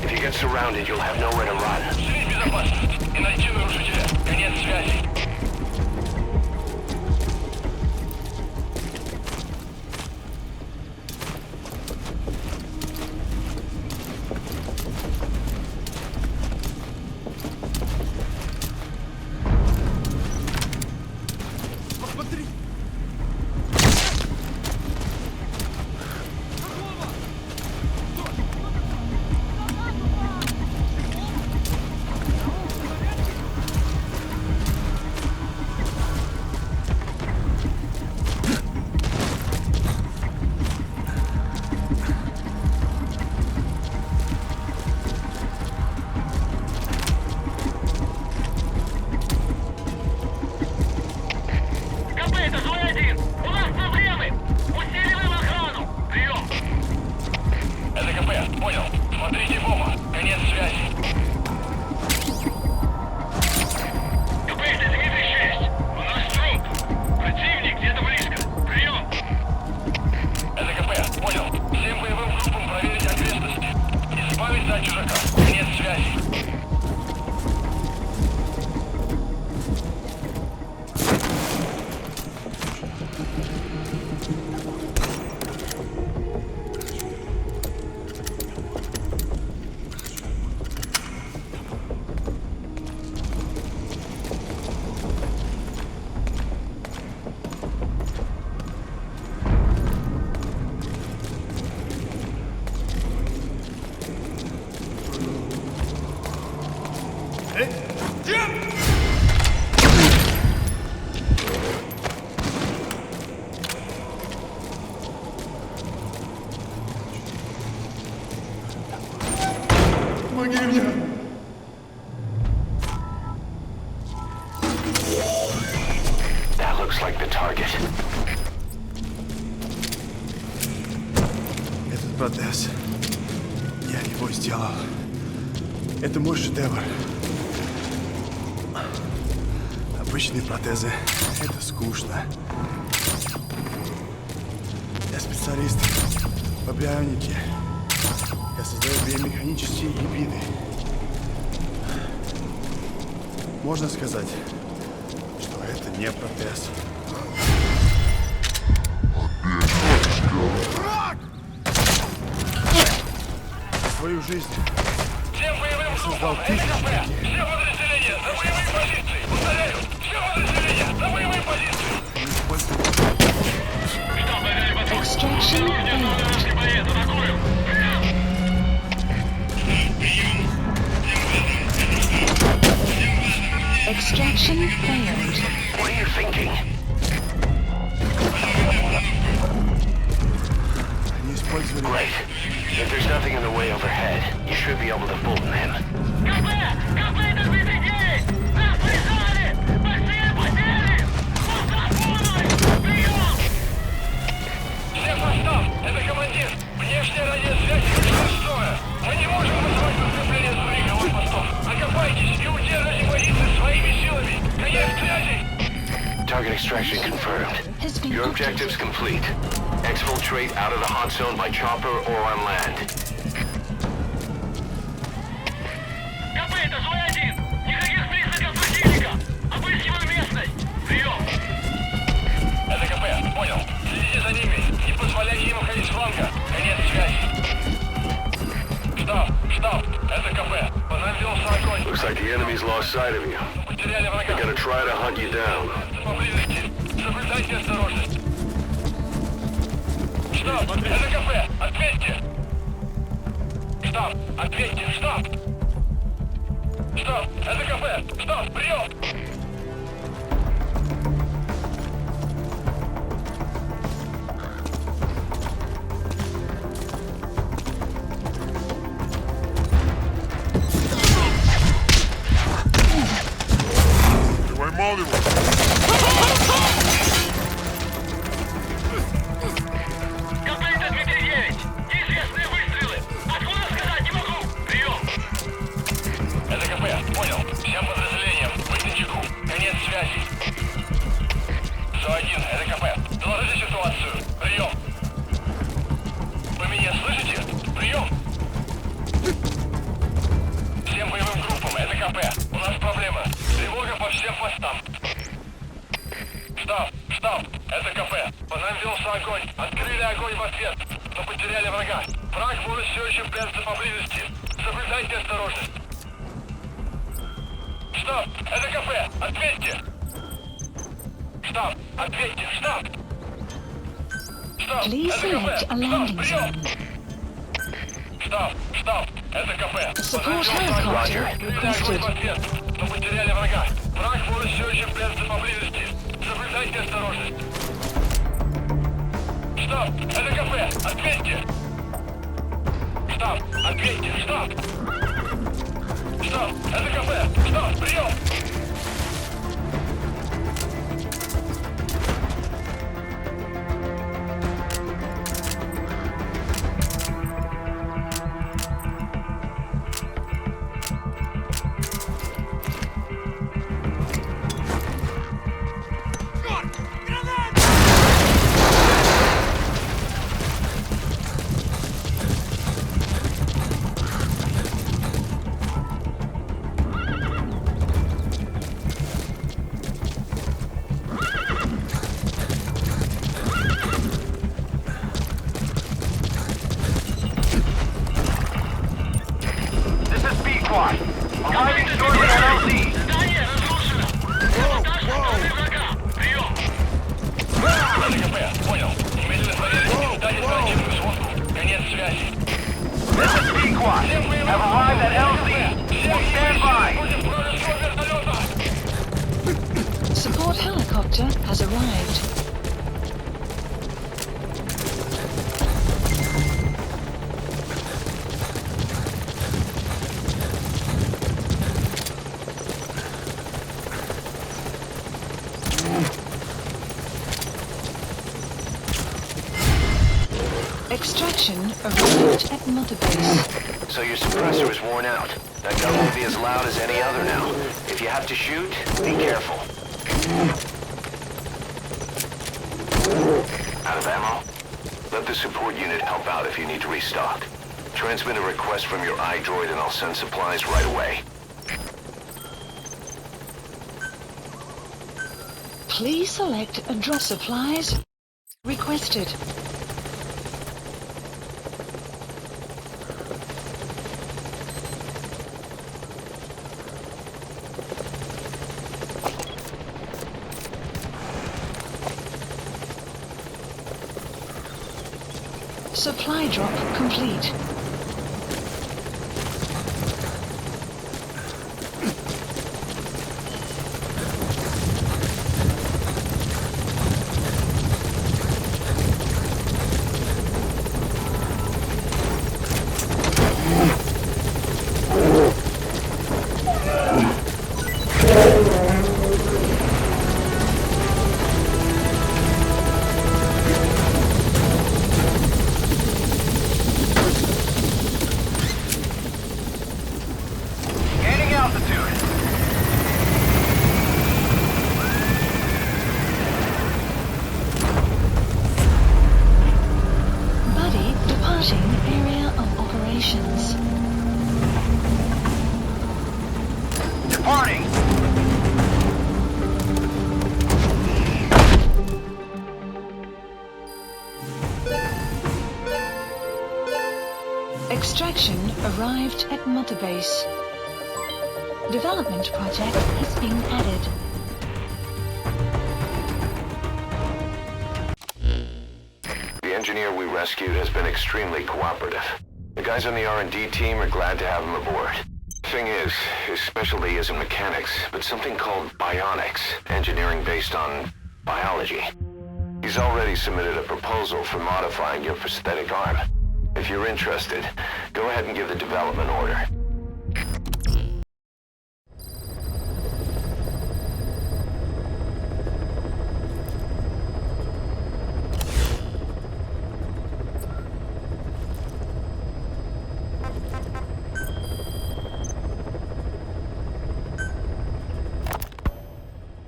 If you get surrounded, you'll have nowhere to run. Безопасность. И найти нарушителя. Конец связи. ДКП, понял. Смотрите в оба. Конец связи. КП, это Дмитрий 6. У нас труп. Противник где-то близко. Прием. ДКП, понял. Всем боевым группам проверить окрестности. Избавиться от чужака. Конец связи. That looks like the target. Этот протез. Я его сделал. Это мой шедевр. Обычные протезы. Это скучно. Я специалист по бионике. Я создаю биомеханические гибриды. Можно сказать, что это не протез. Свою жизнь я создал тысячи таких. Все подразделения на боевые позиции. Повторяю, все подразделения на боевые позиции. Extraction failed. Extraction failed. What are you thinking? Great. If there's nothing in the way overhead, you should be able to fool them. Target extraction confirmed. Your objective's complete. Exfiltrate out of the hot zone by chopper or on land. КП, это Зоя-1! Никаких признаков противника! Обыскиваю местность! Прием! Это КП, понял. Следите за ними. Не позволяйте им уходить с фланга. Конец связи. Штаб, это КП. По нам велся огонь. Looks like the enemy's lost sight of you. Потеряли врага. They're gonna try to hunt you down. Поблизости. Соблюдайте осторожность. Штаб, это КП. Ответьте. Штаб, ответьте. Штаб, это КП. Штаб, прием. Поймал его! Комплект Дмитрий 9. Неизвестные выстрелы. Откуда сказать не могу. Прием. Это КП. Понял. Всем подразделениям. Быть начеку. Конец связи. ЗО-1. Это КП. Доложите ситуацию. Прием. Вы меня слышите? Прием. Всем боевым группам. Это КП. У нас проблема. Тревога по всем постам. Штаб, это КП. По нам велся огонь. Открыли огонь в ответ, но потеряли врага. Враг может все еще прятаться поблизости. Соблюдайте осторожность. Штаб, это КП. Ответьте. Штаб, ответьте. Штаб, Please это select КП. a landing Прием. zone. Штаб, это КП. Support helicopter requested. Но потеряли врага. Враг может все еще прятаться поблизости. Соблюдайте осторожность. Штаб, это КП. Ответьте. Штаб, ответьте. Штаб, это КП. Штаб, прием. Support helicopter has arrived. Extraction arrived at Mother Base. So your suppressor is worn out. That gun will be as loud as any other now. If you have to shoot, be careful. Out of ammo? Let the support unit help out if you need to restock. Transmit a request from your iDroid and I'll send supplies right away. Please select a drop supplies requested. Supply drop complete. Extraction arrived at Mother Base. Development project has been added. The engineer we rescued has been extremely cooperative. The guys on the R&D team are glad to have him aboard. Thing is, his specialty isn't mechanics, but something called bionics, engineering based on biology. He's already submitted a proposal for modifying your prosthetic arm. If you're interested, go ahead and give the development order.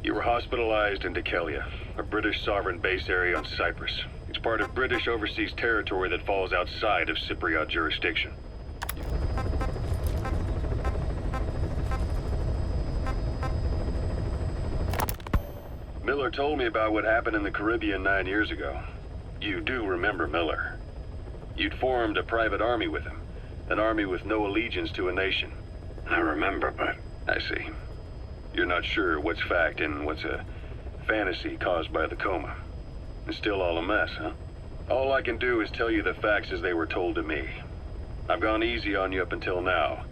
You were hospitalized in Dikelia, a British sovereign base area on Cyprus. It's part of British overseas territory that falls outside of Cypriot jurisdiction. Miller told me about what happened in the Caribbean 9 years ago. You do remember Miller. You'd formed a private army with him, an army with no allegiance to a nation. I remember, but... I see. You're not sure what's fact and what's a fantasy caused by the coma. It's still all a mess, huh? All I can do is tell you the facts as they were told to me. I've gone easy on you up until now,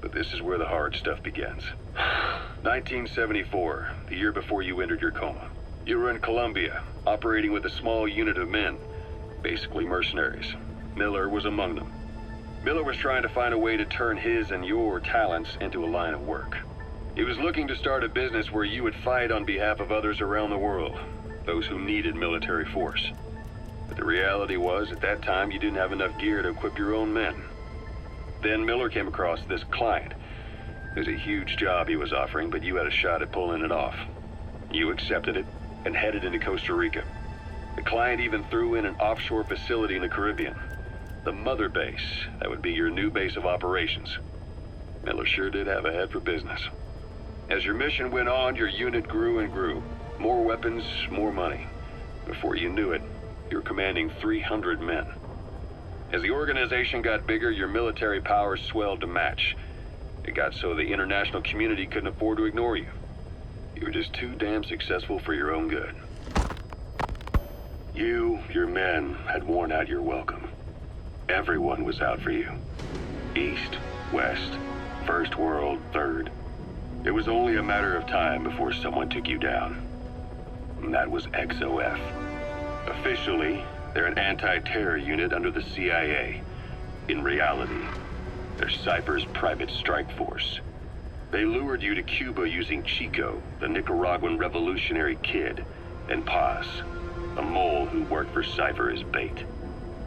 but this is where the hard stuff begins. 1974, the year before you entered your coma. You were in Colombia, operating with a small unit of men, basically mercenaries. Miller was among them. Miller was trying to find a way to turn his and your talents into a line of work. He was looking to start a business where you would fight on behalf of others around the world, those who needed military force. But the reality was, at that time, you didn't have enough gear to equip your own men. Then Miller came across this client. It was a huge job he was offering, but you had a shot at pulling it off. You accepted it and headed into Costa Rica. The client even threw in an offshore facility in the Caribbean. The Mother Base, that would be your new base of operations. Miller sure did have a head for business. As your mission went on, your unit grew and grew. More weapons, more money. Before you knew it, you were commanding 300 men. As the organization got bigger, your military powers swelled to match. It got so the international community couldn't afford to ignore you. You were just too damn successful for your own good. You, your men, had worn out your welcome. Everyone was out for you. East, West, First World, Third. It was only a matter of time before someone took you down. And that was XOF. Officially, they're an anti-terror unit under the CIA. In reality, they're Cypher's private strike force. They lured you to Cuba using Chico, the Nicaraguan revolutionary kid, and Paz, a mole who worked for Cypher as bait.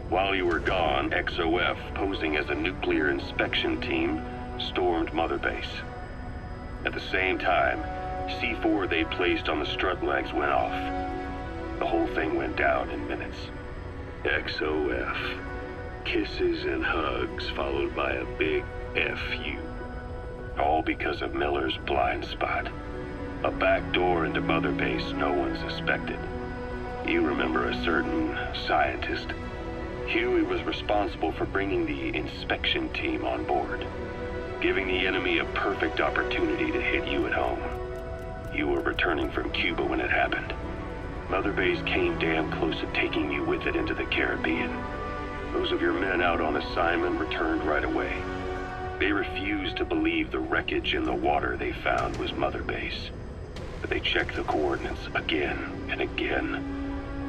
While you were gone, XOF, posing as a nuclear inspection team, stormed Mother Base. At the same time, C4 they'd placed on the strut legs went off. The whole thing went down in minutes. XOF. Kisses and hugs followed by a big FU. All because of Miller's blind spot. A back door into Mother Base no one suspected. You remember a certain scientist. Huey was responsible for bringing the inspection team on board, giving the enemy a perfect opportunity to hit you at home. You were returning from Cuba when it happened. Mother Base came damn close to taking you with it into the Caribbean. Those of your men out on assignment returned right away. They refused to believe the wreckage in the water they found was Mother Base. But they checked the coordinates again and again,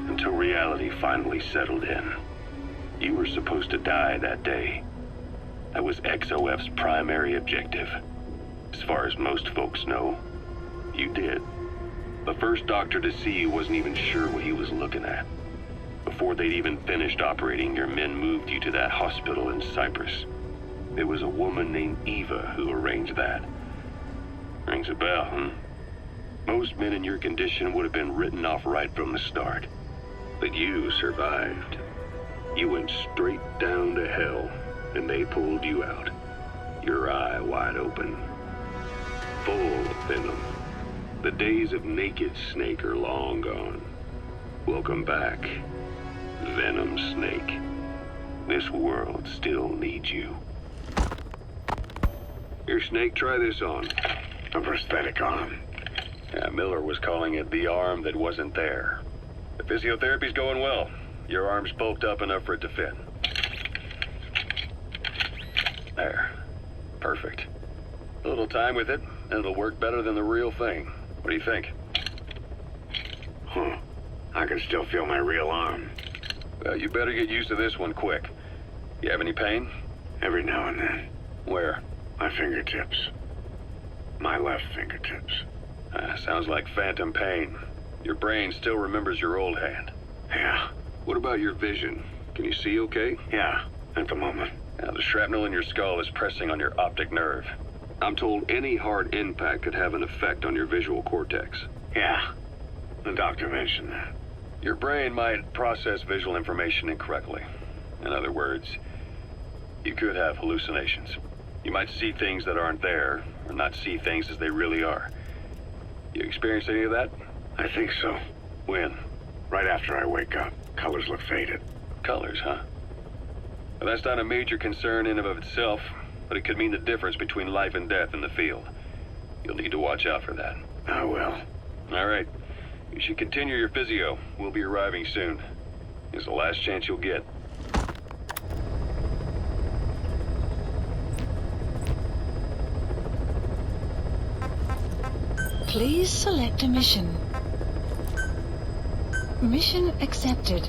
until reality finally settled in. You were supposed to die that day. That was XOF's primary objective. As far as most folks know, you did. The first doctor to see you wasn't even sure what he was looking at. Before they'd even finished operating, your men moved you to that hospital in Cyprus. It was a woman named Eva who arranged that. Rings a bell, huh? Most men in your condition would have been written off right from the start. But you survived. You went straight down to hell, and they pulled you out. Your eye wide open. Full of venom. The days of Naked Snake are long gone. Welcome back, Venom Snake. This world still needs you. Here, Snake, try this on. A prosthetic arm. Yeah, Miller was calling it the arm that wasn't there. The physiotherapy's going well. Your arm's bulked up enough for it to fit. There. Perfect. A little time with it, and it'll work better than the real thing. What do you think? I can still feel my real arm. Well, you better get used to this one quick. You have any pain? Every now and then. Where? My fingertips. My left fingertips. Sounds like phantom pain. Your brain still remembers your old hand. Yeah. What about your vision? Can you see okay? Yeah, at the moment. Now, the shrapnel in your skull is pressing on your optic nerve. I'm told any hard impact could have an effect on your visual cortex. Yeah, the doctor mentioned that. Your brain might process visual information incorrectly. In other words, you could have hallucinations. You might see things that aren't there, or not see things as they really are. You experience any of that? I think so. When? Right after I wake up. Colors look faded. Colors, huh? Well, that's not a major concern in and of itself, but it could mean the difference between life and death in the field. You'll need to watch out for that. I will. All right. You should continue your physio. We'll be arriving soon. It's the last chance you'll get. Please select a mission. Mission accepted.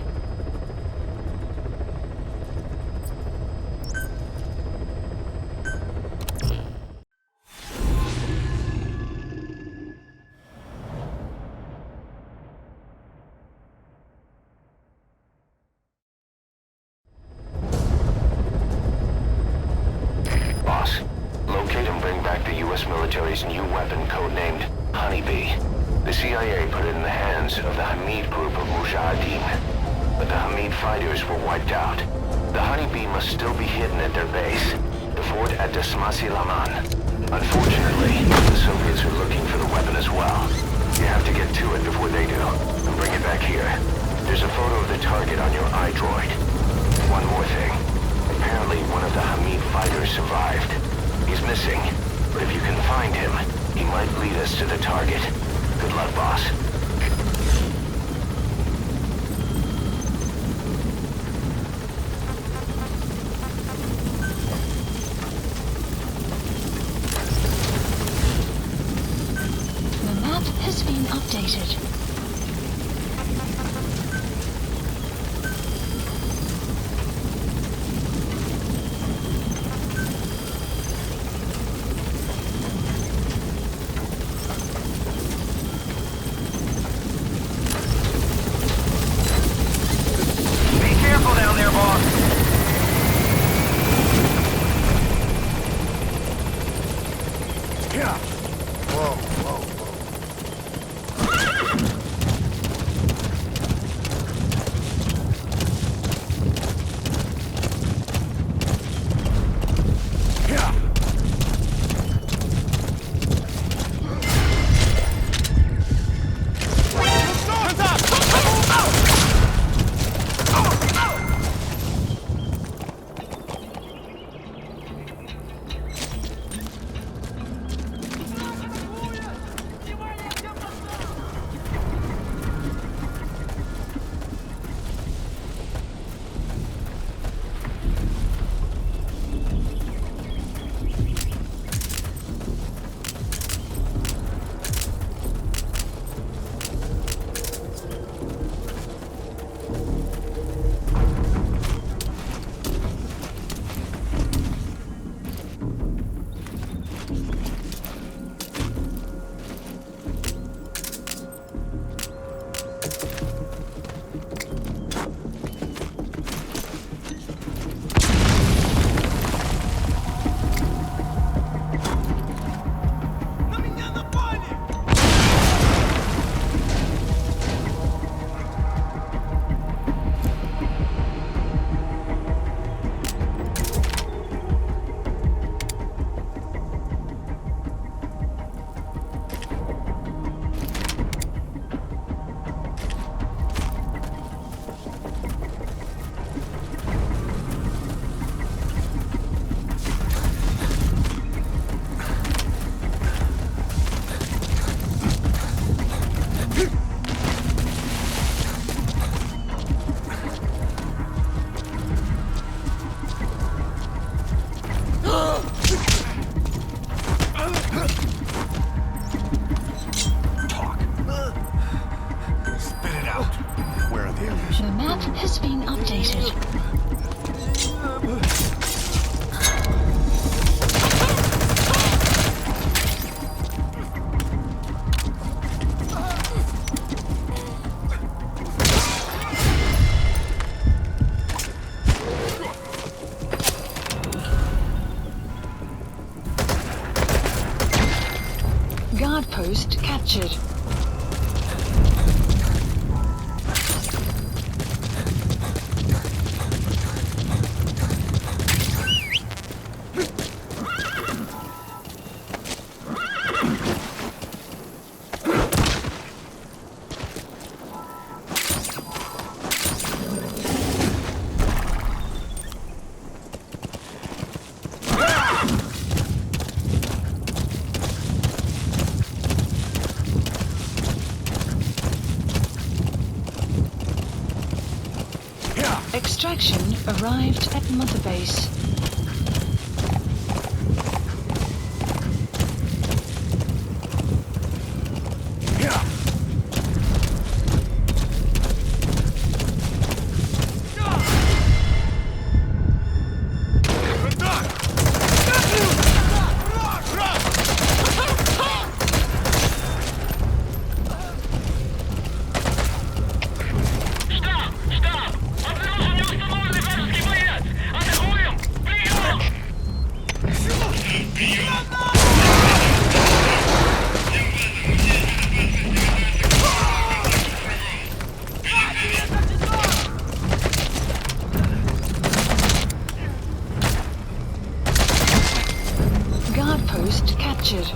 Boss, locate and bring back the U.S. military's new weapon codenamed Honeybee. The CIA put it in the hands of the Hamid group of Mujahideen, but the Hamid fighters were wiped out. The Honeybee must still be hidden at their base, the fort at Dasmasi Laman. Unfortunately, the Soviets are looking for the weapon as well. You have to get to it before they do, and bring it back here. There's a photo of the target on your iDroid. One more thing. Apparently one of the Hamid fighters survived. He's missing, but if you can find him, he might lead us to the target. Good luck, boss. The map has been updated. The map has been updated. Guard post captured. Extraction arrived at Mother Base. Guard post captured.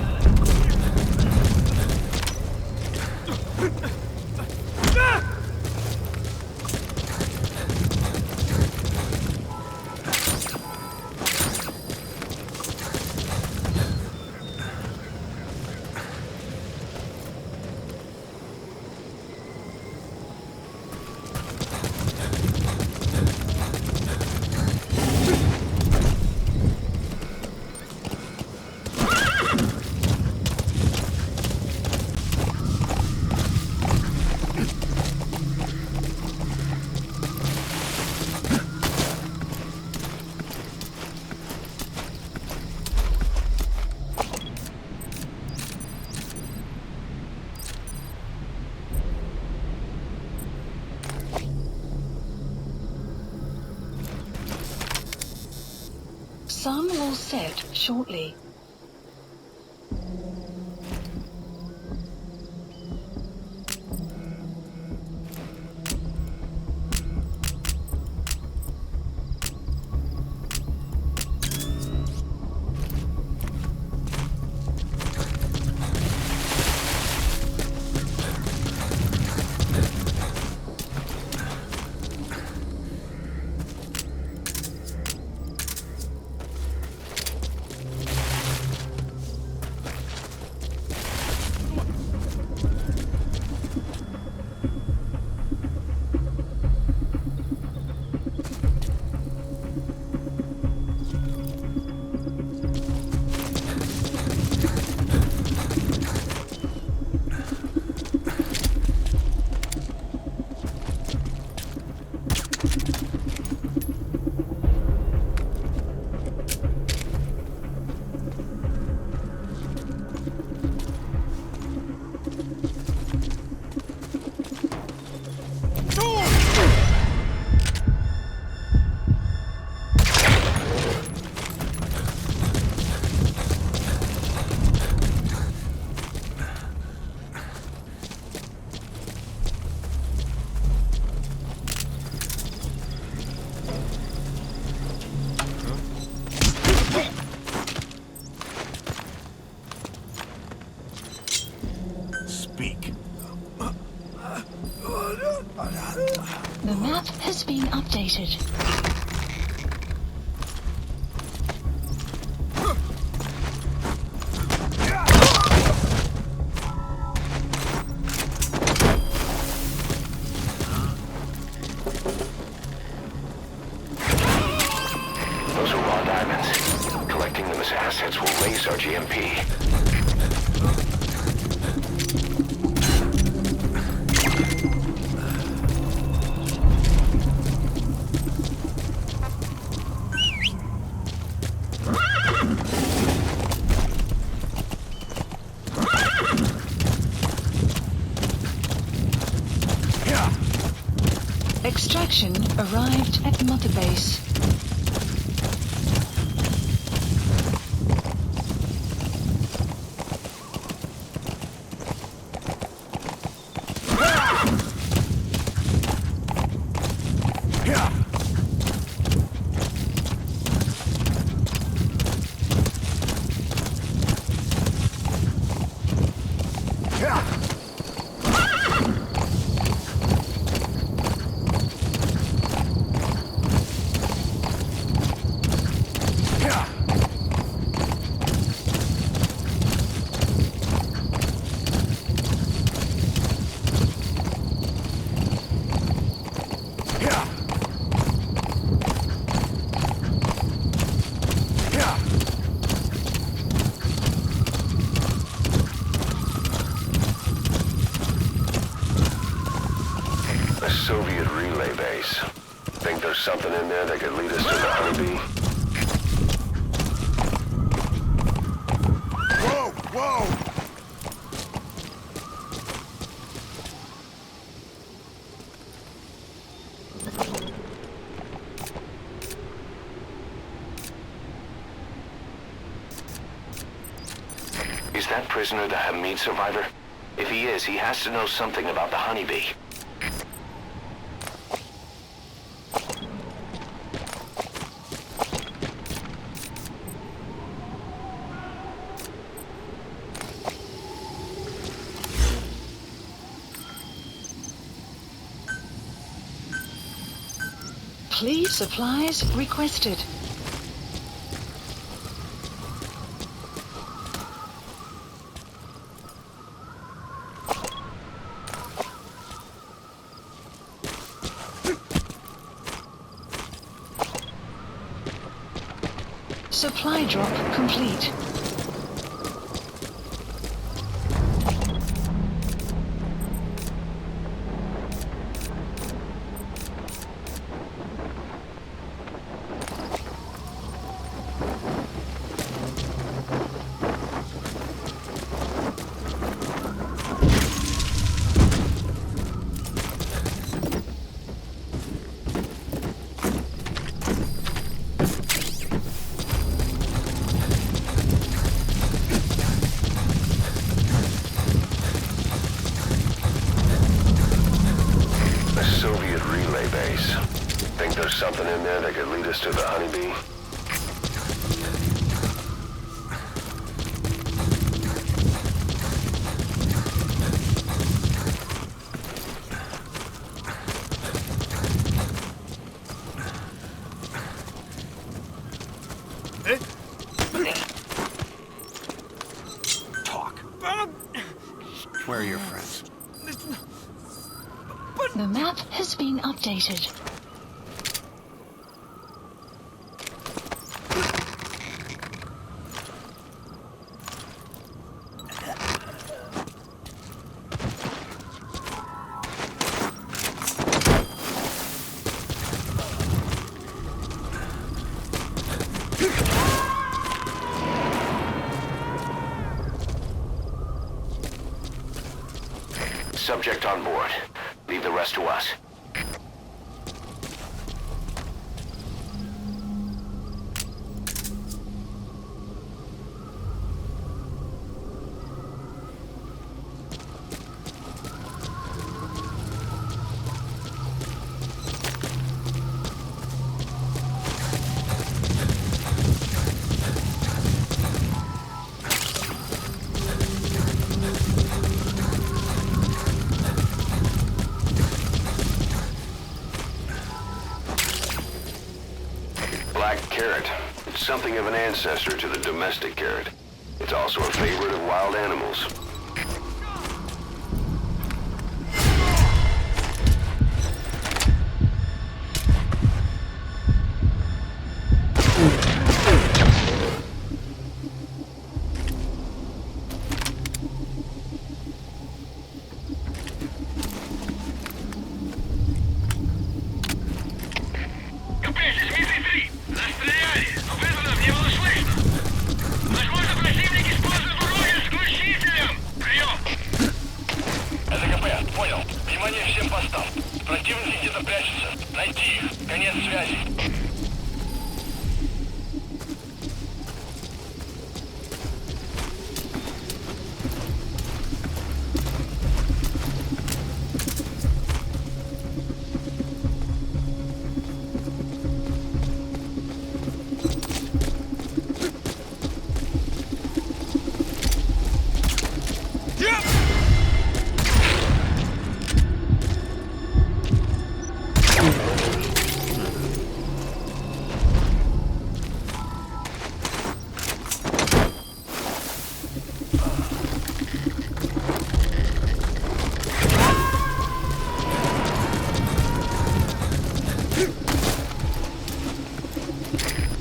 Some will set shortly. The map has been updated. Those are raw diamonds. Collecting them as assets will raise our GMP. Extraction arrived at Mother Base. Soviet relay base. Think there's something in there that could lead us to the Honeybee? Whoa! Whoa! Is that prisoner the Hamid survivor? If he is, he has to know something about the Honeybee. Please supplies requested. Supply drop complete. Soviet relay base. Think there's something in there that could lead us to the Honeybee? Talk. Where are your friends? The map has been updated. Subject on board. Leave the rest to us. Black carrot. It's something of an ancestor to the domestic carrot. It's also a favorite of wild animals. Понял. Внимание всем постам. Противники где-то прячутся. Найти их. Конец связи.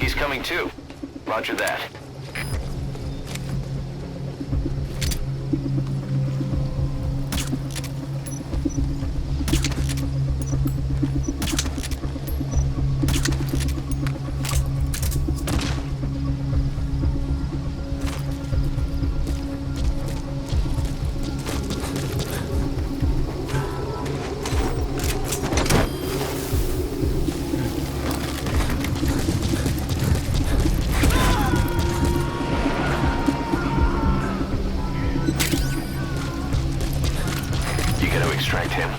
He's coming too. Roger that. You gotta extract him.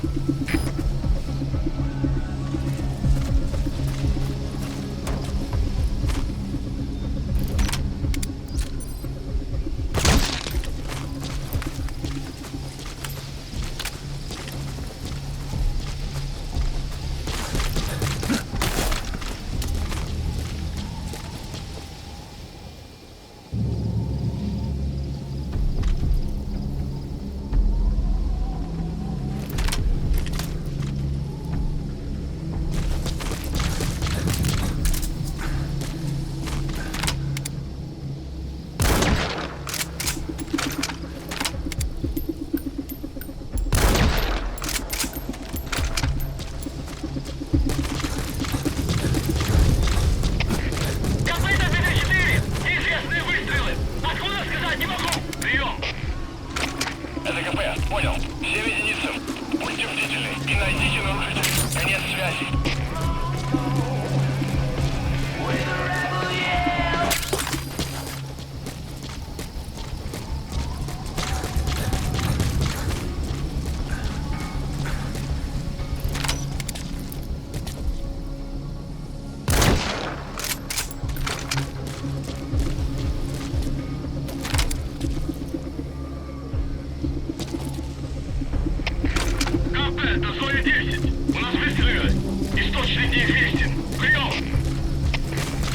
Это Зоя 10. У нас выстрелы. Источник неизвестен. Прием!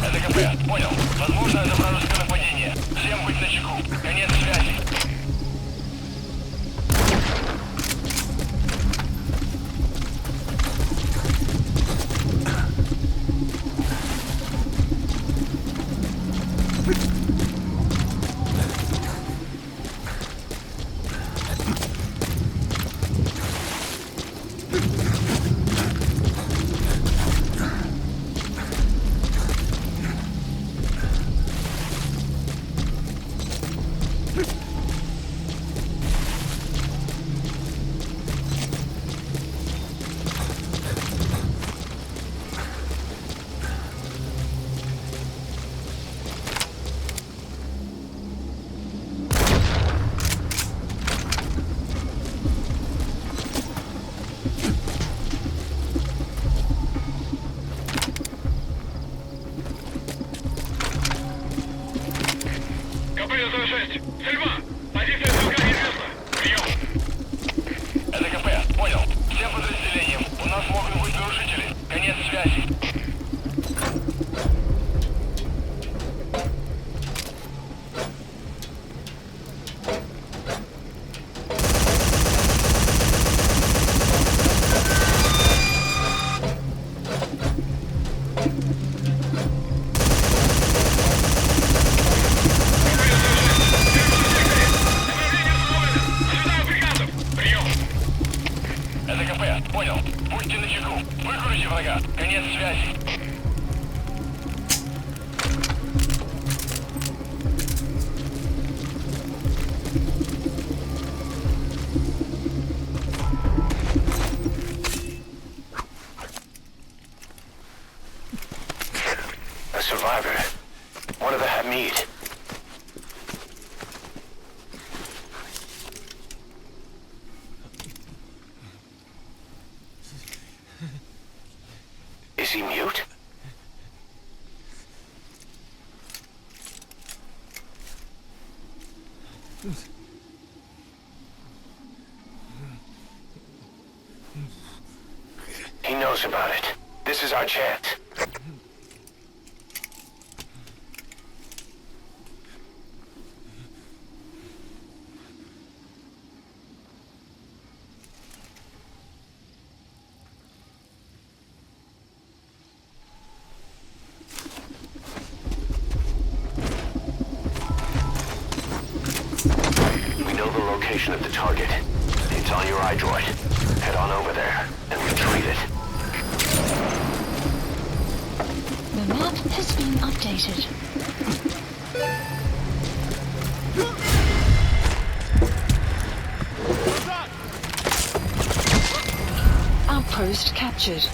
Это КП. Понял. Возможно, это вражеское нападение. Всем быть начеку. Конец связи. КП-106. Сельма! Позиция стрелка неизвестна. Прием! Это КП. Понял. Всем подразделениям. У нас могут быть нарушители. Конец связи. Это КП. Понял. Будьте начеку. Выкрути врага. Конец связи. Is he mute? He knows about it. This is our chance. We know the location of the target. It's on your iDroid. Head on over there and retrieve it. The map has been updated. Outpost captured.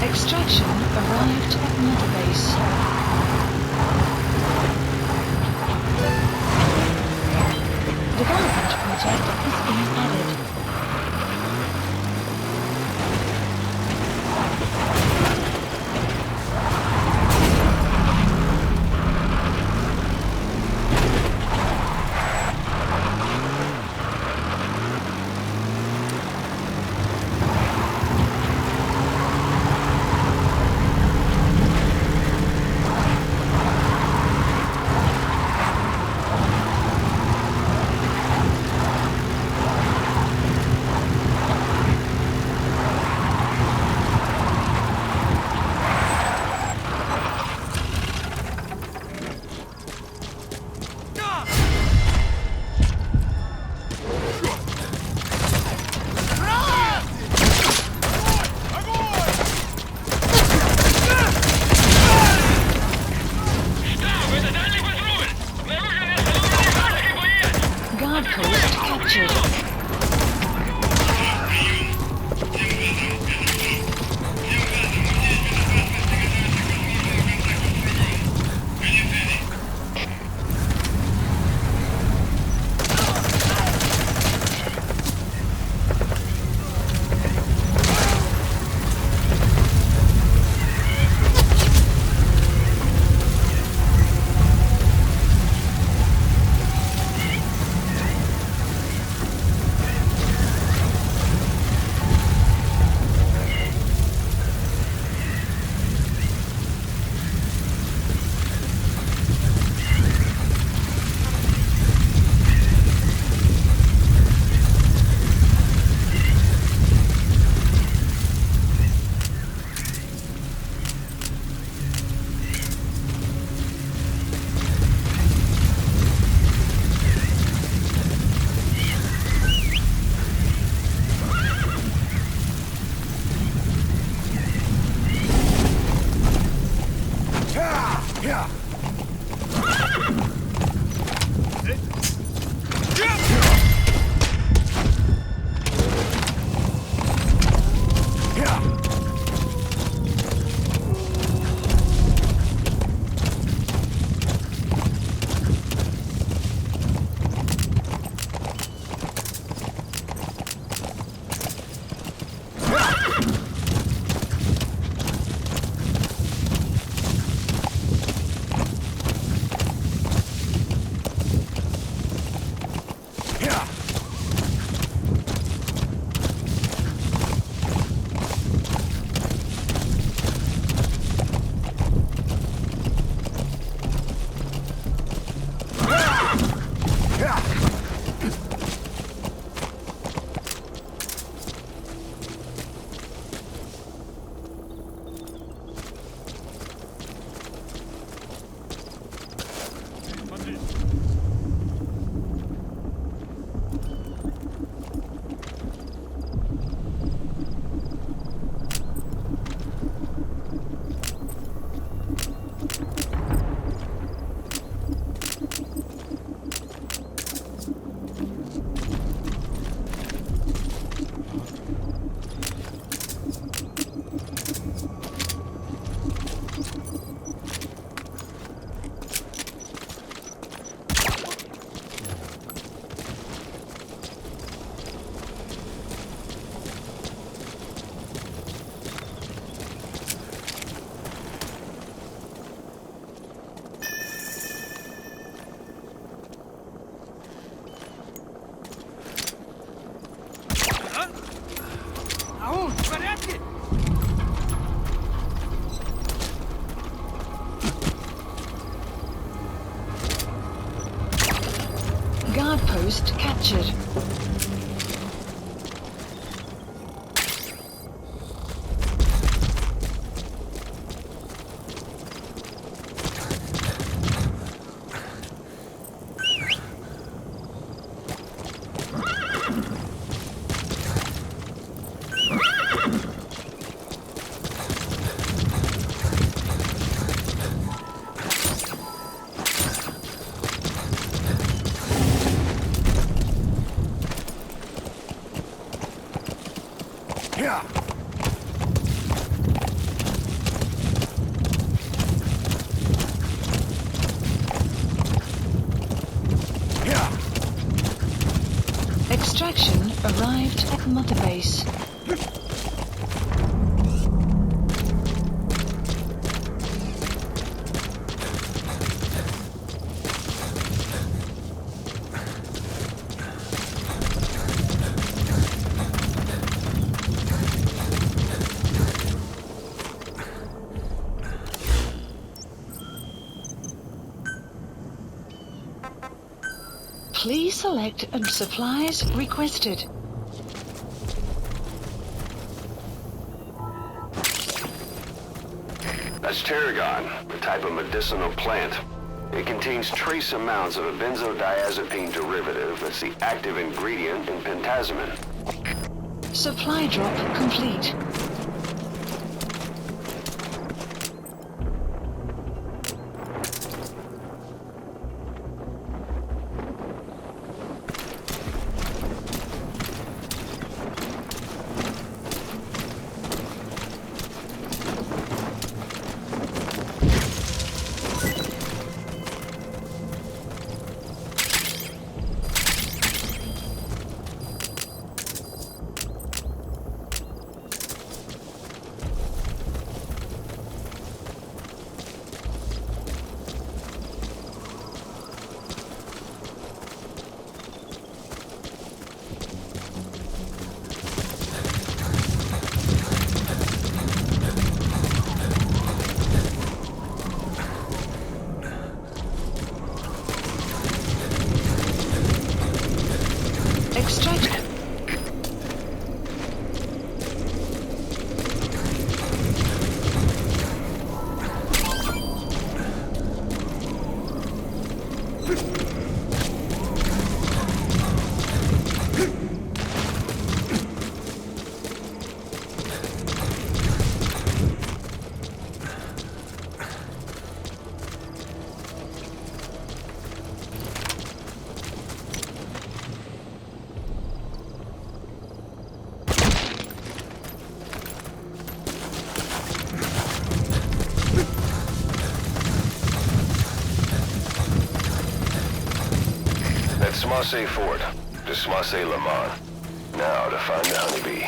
Extraction arrived at Mother Base. Development project has been added. Guard post captured. Guard post captured. Extraction arrived at Mother Base. Please select and supplies requested. That's tarragon, a type of medicinal plant. It contains trace amounts of a benzodiazepine derivative that's the active ingredient in pentazimine. Supply drop complete. Smasse Fort to Smasse Lamont. Now to find the honeybee.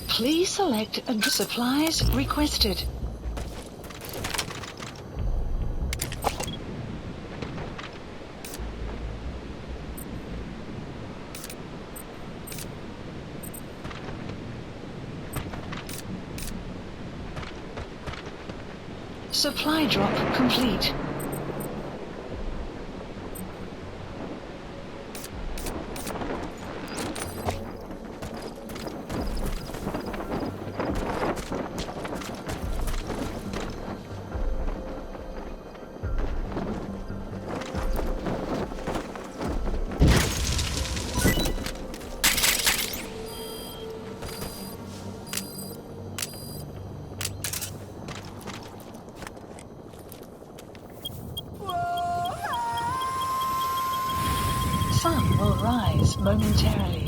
Please select and supplies requested. Supply drop complete. Sun will rise momentarily.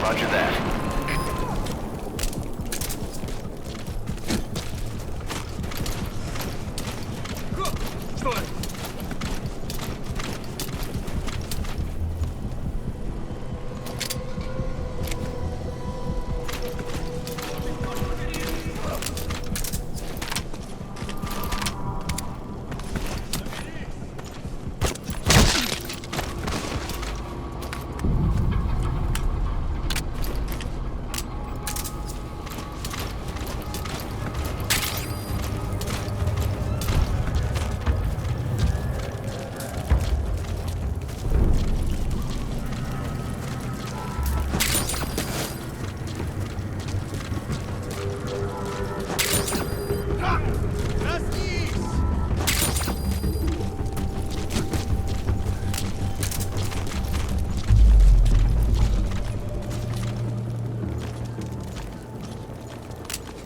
Roger that. Что это?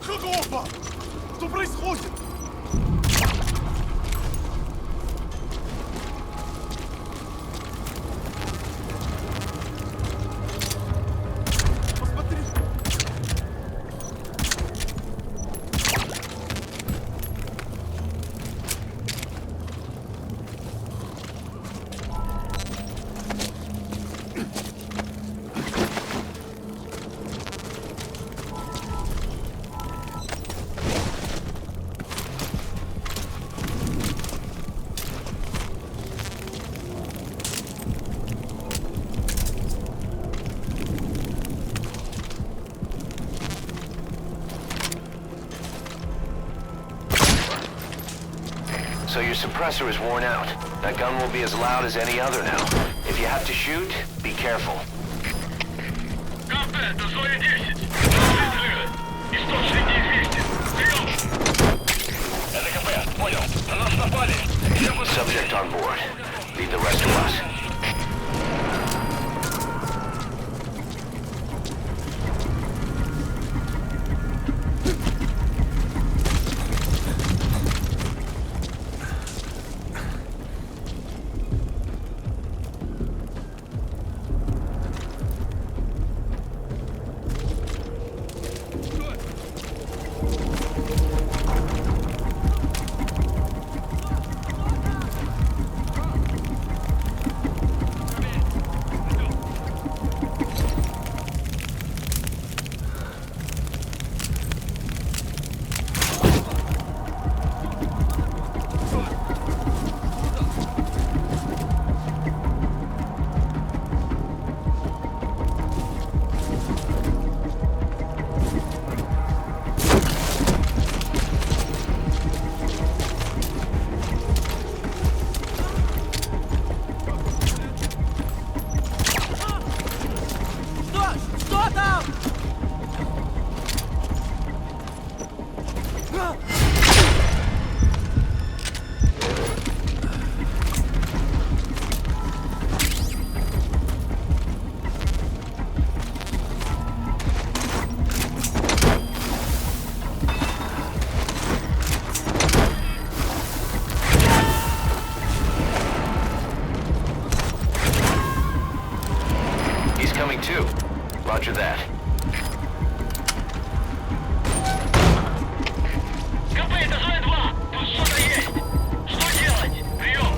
Какого? Что происходит? Посмотри. So your suppressor is worn out. That gun will be as loud as any other now. If you have to shoot, be careful. КП, это зоя 10. Взрывы. Источник неизвестен. Прием! Это КП, понял. На нас напали. Subject on board. Leave the rest to us. Что там? He's coming too. Roger that. КП, это зоя 2. Тут что-то есть. Что делать? Прием!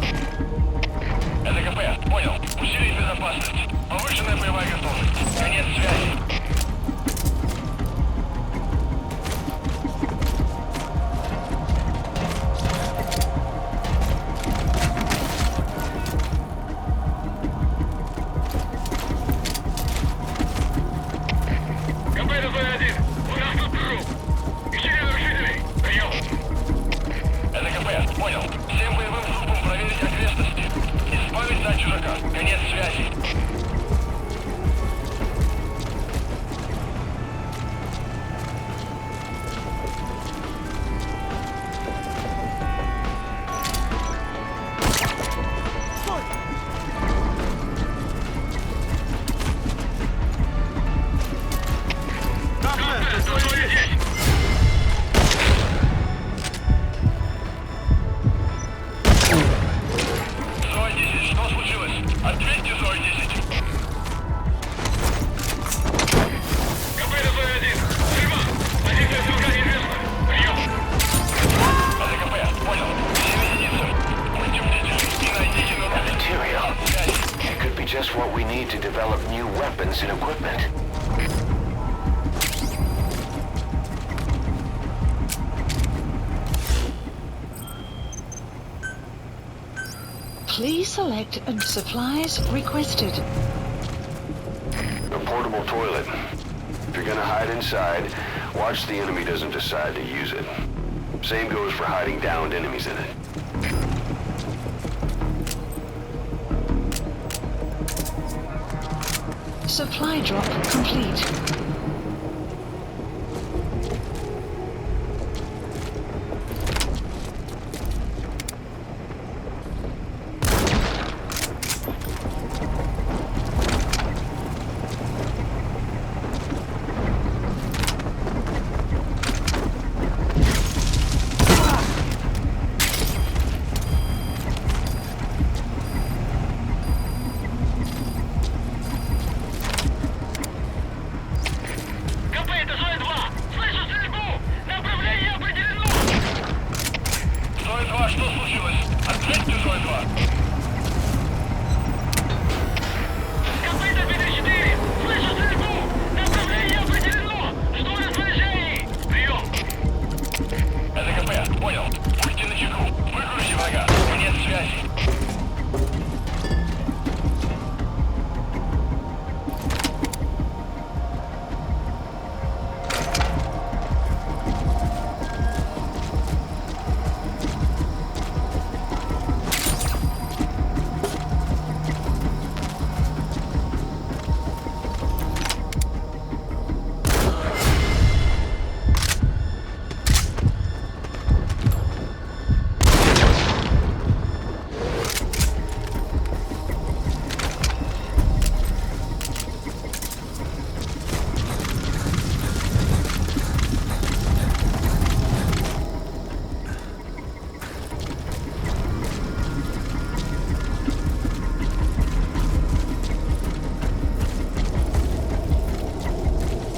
Это КП, понял. Усилить безопасность. Повышенная боевая готовность. Конец связи. КП, это зоя 1. У нас тут труп. Ищите нарушителей. Прием! Это КП, понял. Всем боевым группам проверить окрестности. Избавить от чужака. Конец связи. Please select supplies requested. A portable toilet. If you're gonna hide inside, watch the enemy doesn't decide to use it. Same goes for hiding downed enemies in it. Supply drop complete.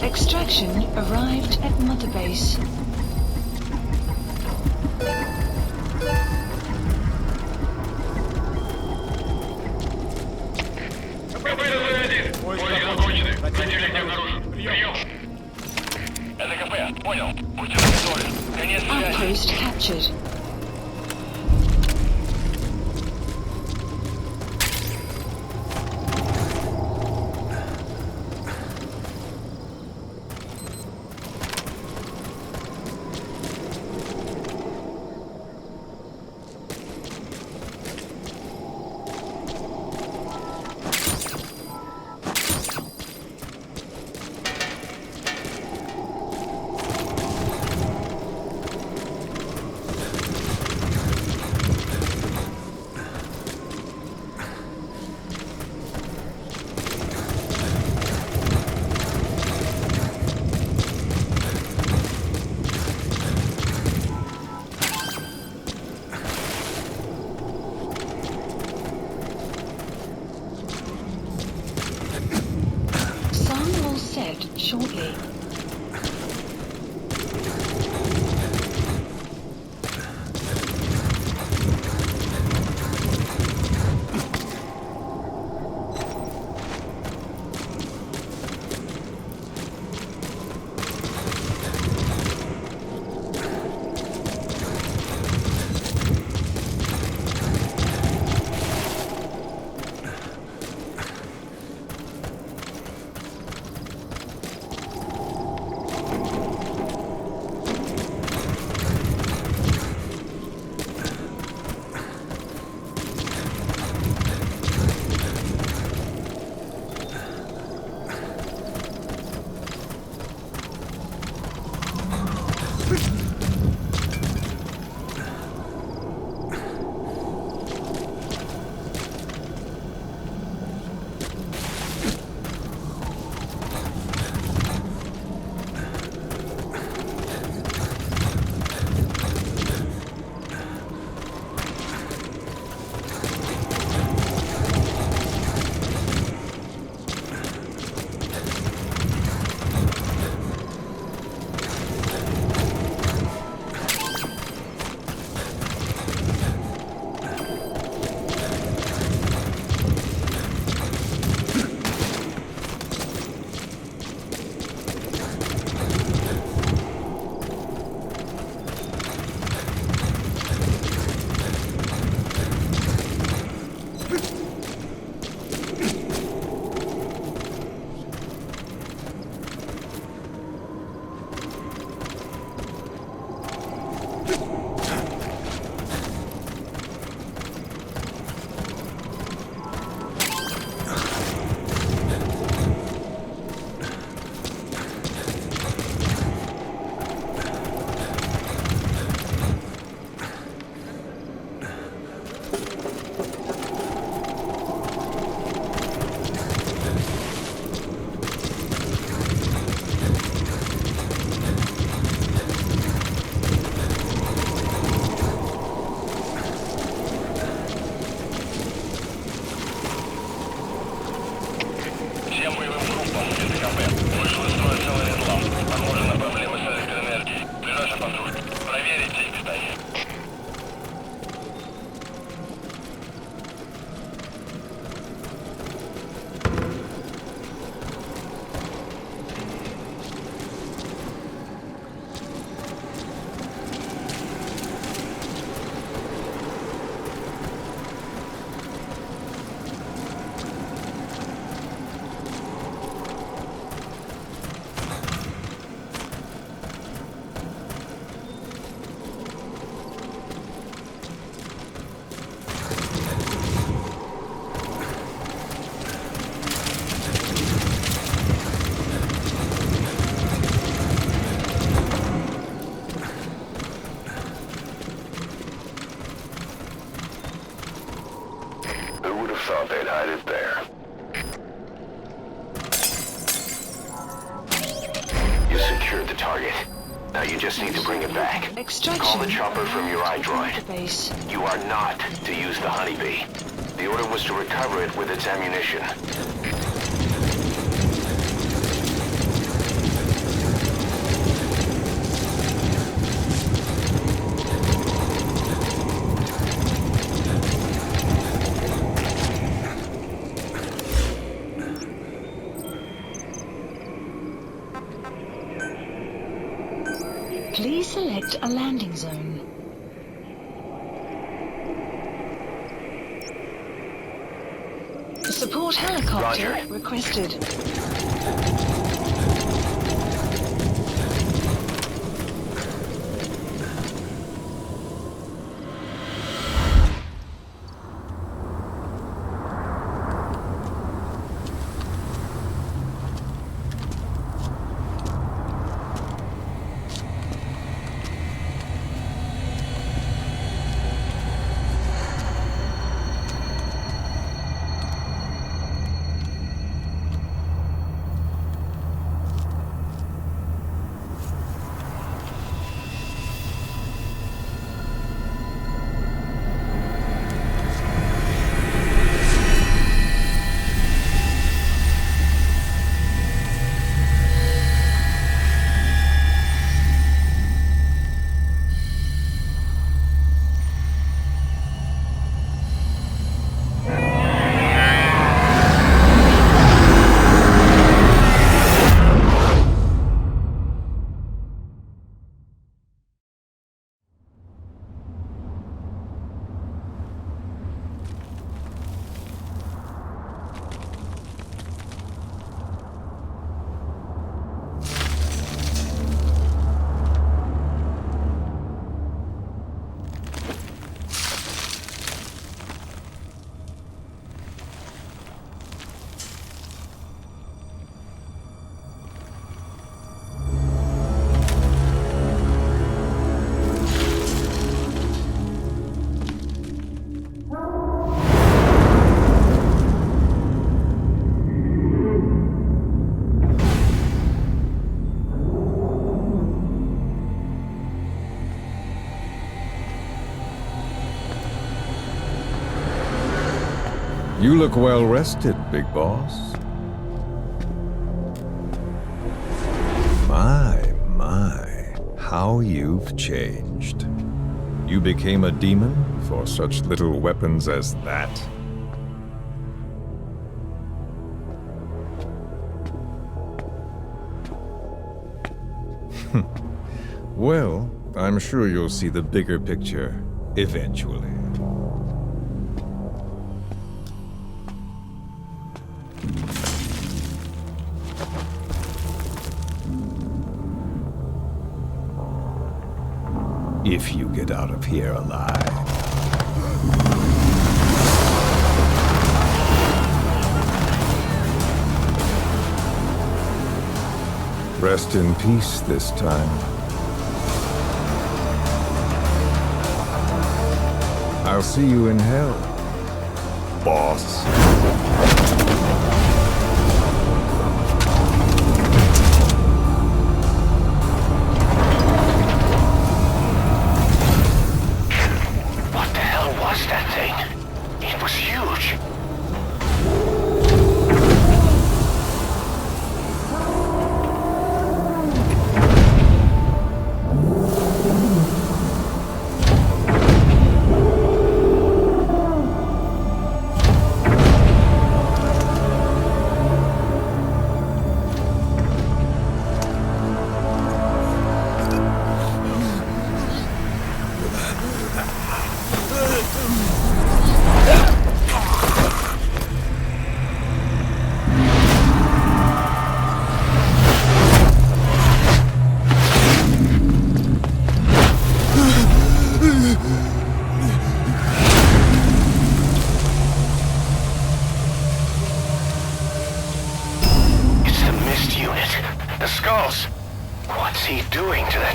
Extraction arrived at Mother Base. Outpost captured. Shortly. target. Now you just need to bring it back. Extraction. Call the chopper from your iDroid. Base. You are not to use the Honeybee. The order was to recover it with its ammunition. Please select a landing zone. Support helicopter Roger. requested. You look well rested, big boss. My, how you've changed. You became a demon for such little weapons as that? Well, I'm sure you'll see the bigger picture eventually. If you get out of here alive. Rest in peace this time. I'll see you in hell, boss.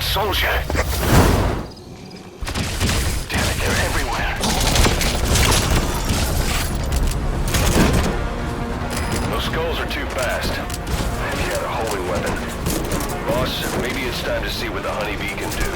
Soldier! Damn it, they're everywhere. Those skulls are too fast. If you had a holy weapon. Boss, maybe it's time time to see what the honeybee can do.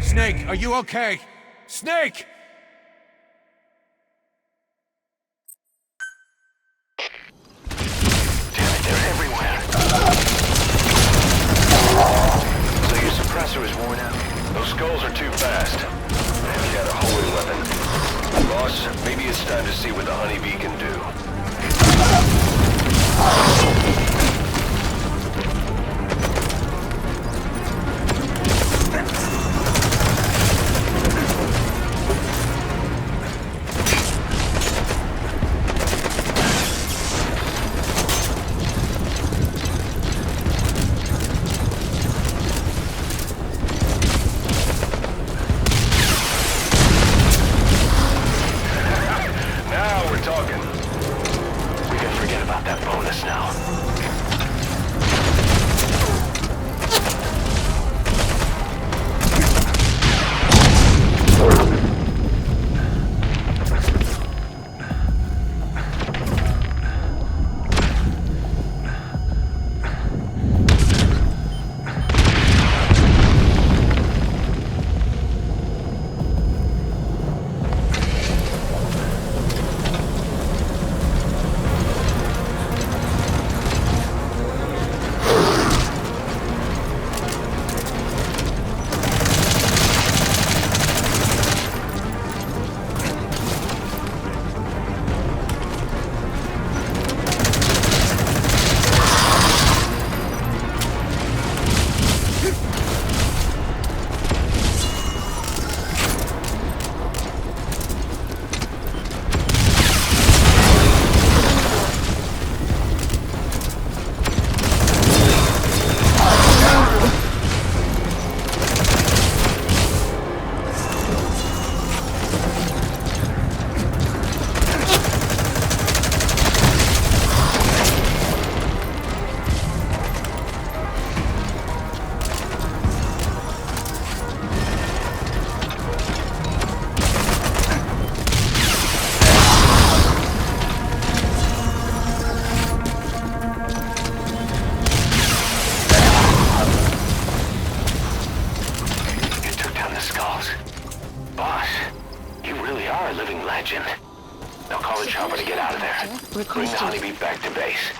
Snake, are you okay? Snake! Damn it, they're everywhere. So your suppressor is worn out. Those skulls are too fast. Maybe you had a holy weapon. Boss, maybe it's time to see what the honeybee can do. Now we're talking. We can forget about that bonus now. Legend. Now call the chopper to get out of there. Bring the honeybee back to base.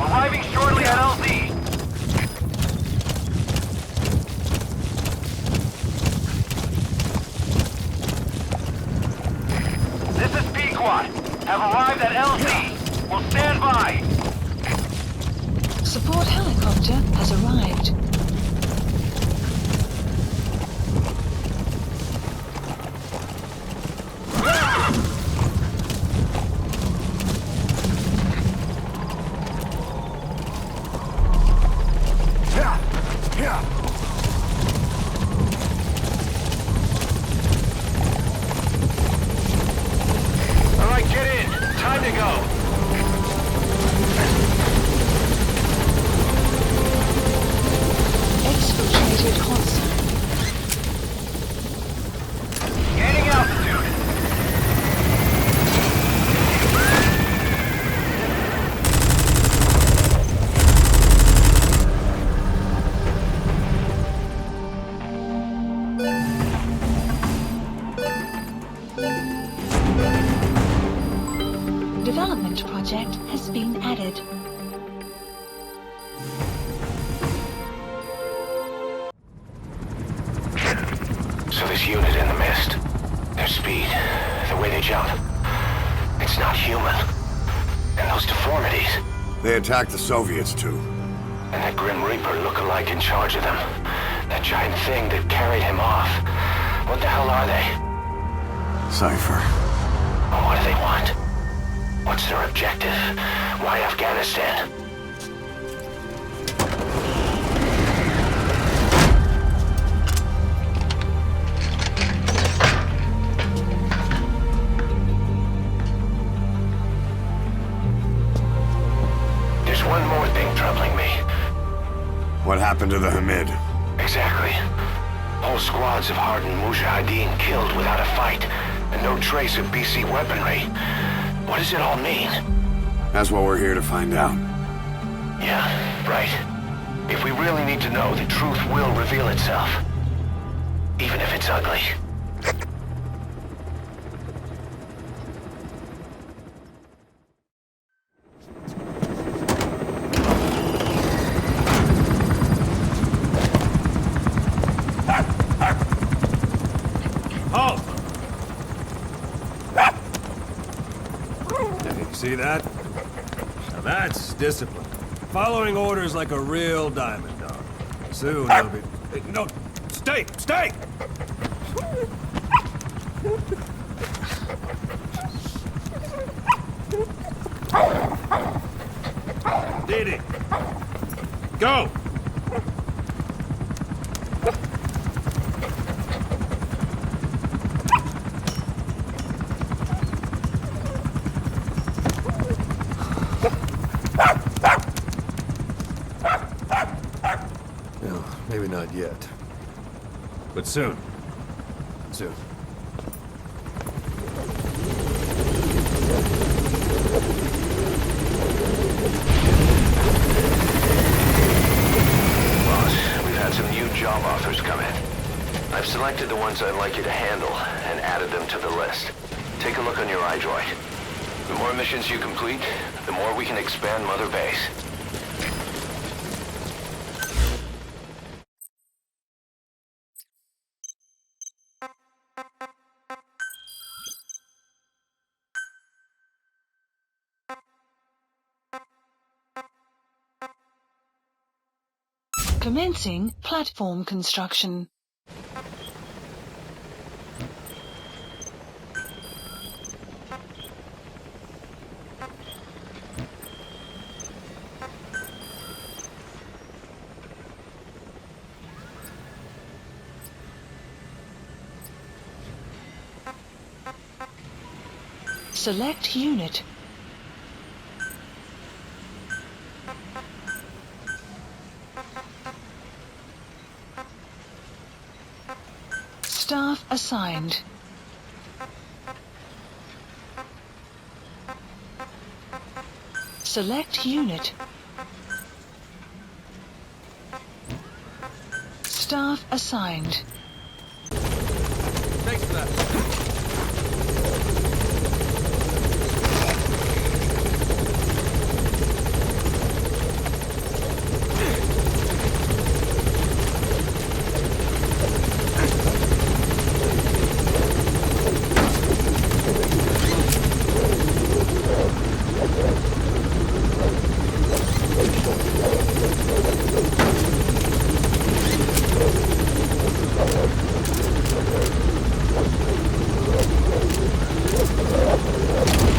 Arriving shortly at LZ. This is Pequod. Have arrived at LZ. Will stand by. Support helicopter has arrived. Time to go. jump. It's not human. And those deformities. They attacked the Soviets, too. And that Grim Reaper look-alike in charge of them. That giant thing that carried him off. What the hell are they? Cypher. What do they want? What's their objective? Why Afghanistan? There's one more thing troubling me. What happened to the Hamid? Exactly. Whole squads of hardened Mujahideen killed without a fight, and no trace of BC weaponry. What does it all mean? That's what we're here to find out. Yeah, right. If we really need to know, the truth will reveal itself. Even if it's ugly. See that? Now that's discipline. Following orders like a real diamond dog. Soon he'll be... Hey, no! Stay! Stay! Didi! Go! Maybe not yet. But soon. Soon. Boss, we've had some new job offers come in. I've selected the ones I'd like you to handle and added them to the list. Take a look on your iDroid. The more missions you complete, the more we can expand Mother Base. Commencing platform construction. Select unit. Staff assigned. Select unit. Staff assigned. Thanks for that.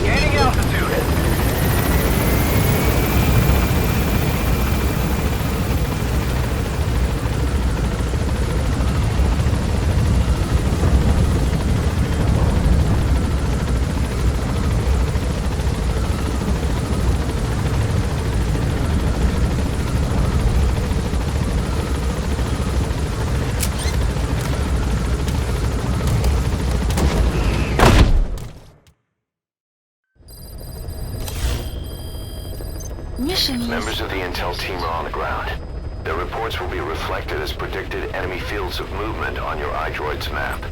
Gaining altitude. Members of the intel team are on the ground. Their reports will be reflected as predicted enemy fields of movement on your iDroid's map.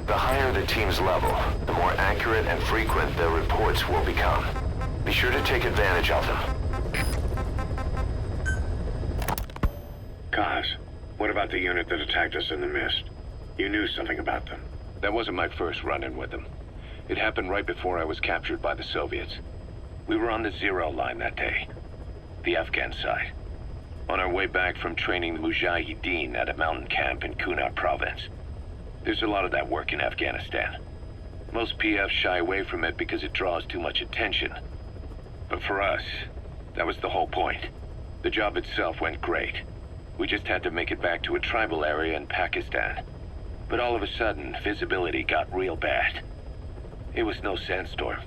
The higher the team's level, the more accurate and frequent their reports will become. Be sure to take advantage of them. Kaz, what about the unit that attacked us in the mist? You knew something about them. That wasn't my first run-in with them. It happened right before I was captured by the Soviets. We were on the Zero line that day, the Afghan side, on our way back from training the Mujahideen at a mountain camp in Kunar province. There's a lot of that work in Afghanistan. Most PFs shy away from it because it draws too much attention. But for us, that was the whole point. The job itself went great. We just had to make it back to a tribal area in Pakistan. But all of a sudden, visibility got real bad. It was no sandstorm.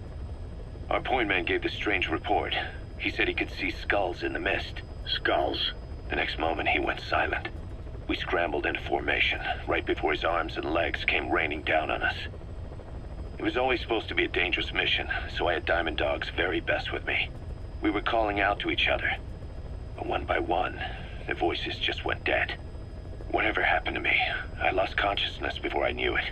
Our point man gave this strange report. He said he could see skulls in the mist. Skulls? The next moment, he went silent. We scrambled into formation, right before his arms and legs came raining down on us. It was always supposed to be a dangerous mission, so I had Diamond Dog's very best with me. We were calling out to each other. But one by one, the voices just went dead. Whatever happened to me, I lost consciousness before I knew it.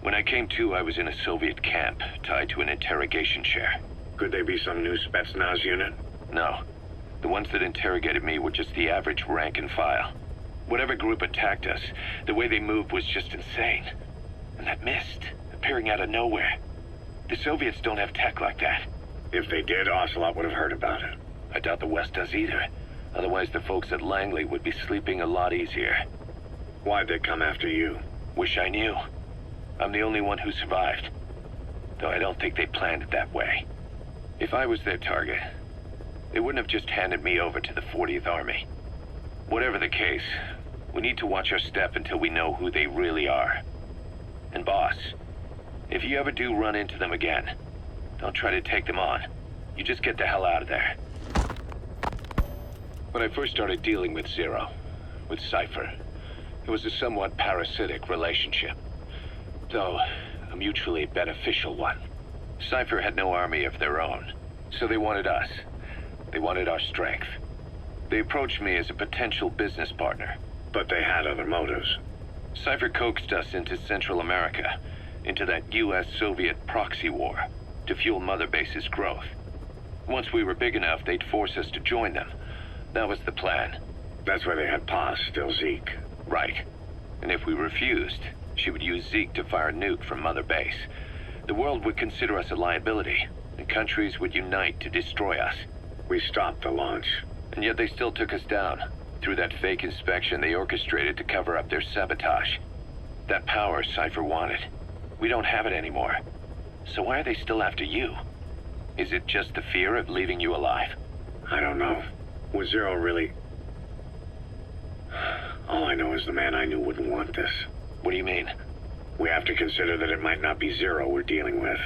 When I came to, I was in a Soviet camp, tied to an interrogation chair. Could they be some new Spetsnaz unit? No. The ones that interrogated me were just the average rank and file. Whatever group attacked us, the way they moved was just insane. And that mist, appearing out of nowhere. The Soviets don't have tech like that. If they did, Ocelot would have heard about it. I doubt the West does either. Otherwise, the folks at Langley would be sleeping a lot easier. Why'd they come after you? Wish I knew. I'm the only one who survived. Though I don't think they planned it that way. If I was their target, they wouldn't have just handed me over to the 40th Army. Whatever the case, we need to watch our step until we know who they really are. And boss, if you ever do run into them again, don't try to take them on. You just get the hell out of there. When I first started dealing with Zero, with Cypher, it was a somewhat parasitic relationship. Though, a mutually beneficial one. Cypher had no army of their own, so they wanted us. They wanted our strength. They approached me as a potential business partner. But they had other motives. Cypher coaxed us into Central America, into that US-Soviet proxy war, to fuel Mother Base's growth. Once we were big enough, they'd force us to join them. That was the plan. That's why they had Paz, still Zeke. Right. And if we refused, she would use Zeke to fire a nuke from Mother Base. The world would consider us a liability, and countries would unite to destroy us. We stopped the launch. And yet they still took us down. Through that fake inspection they orchestrated to cover up their sabotage. That power Cypher wanted. We don't have it anymore. So why are they still after you? Is it just the fear of leaving you alive? I don't know. Was Zero really... All I know is the man I knew wouldn't want this. What do you mean? We have to consider that it might not be Zero we're dealing with.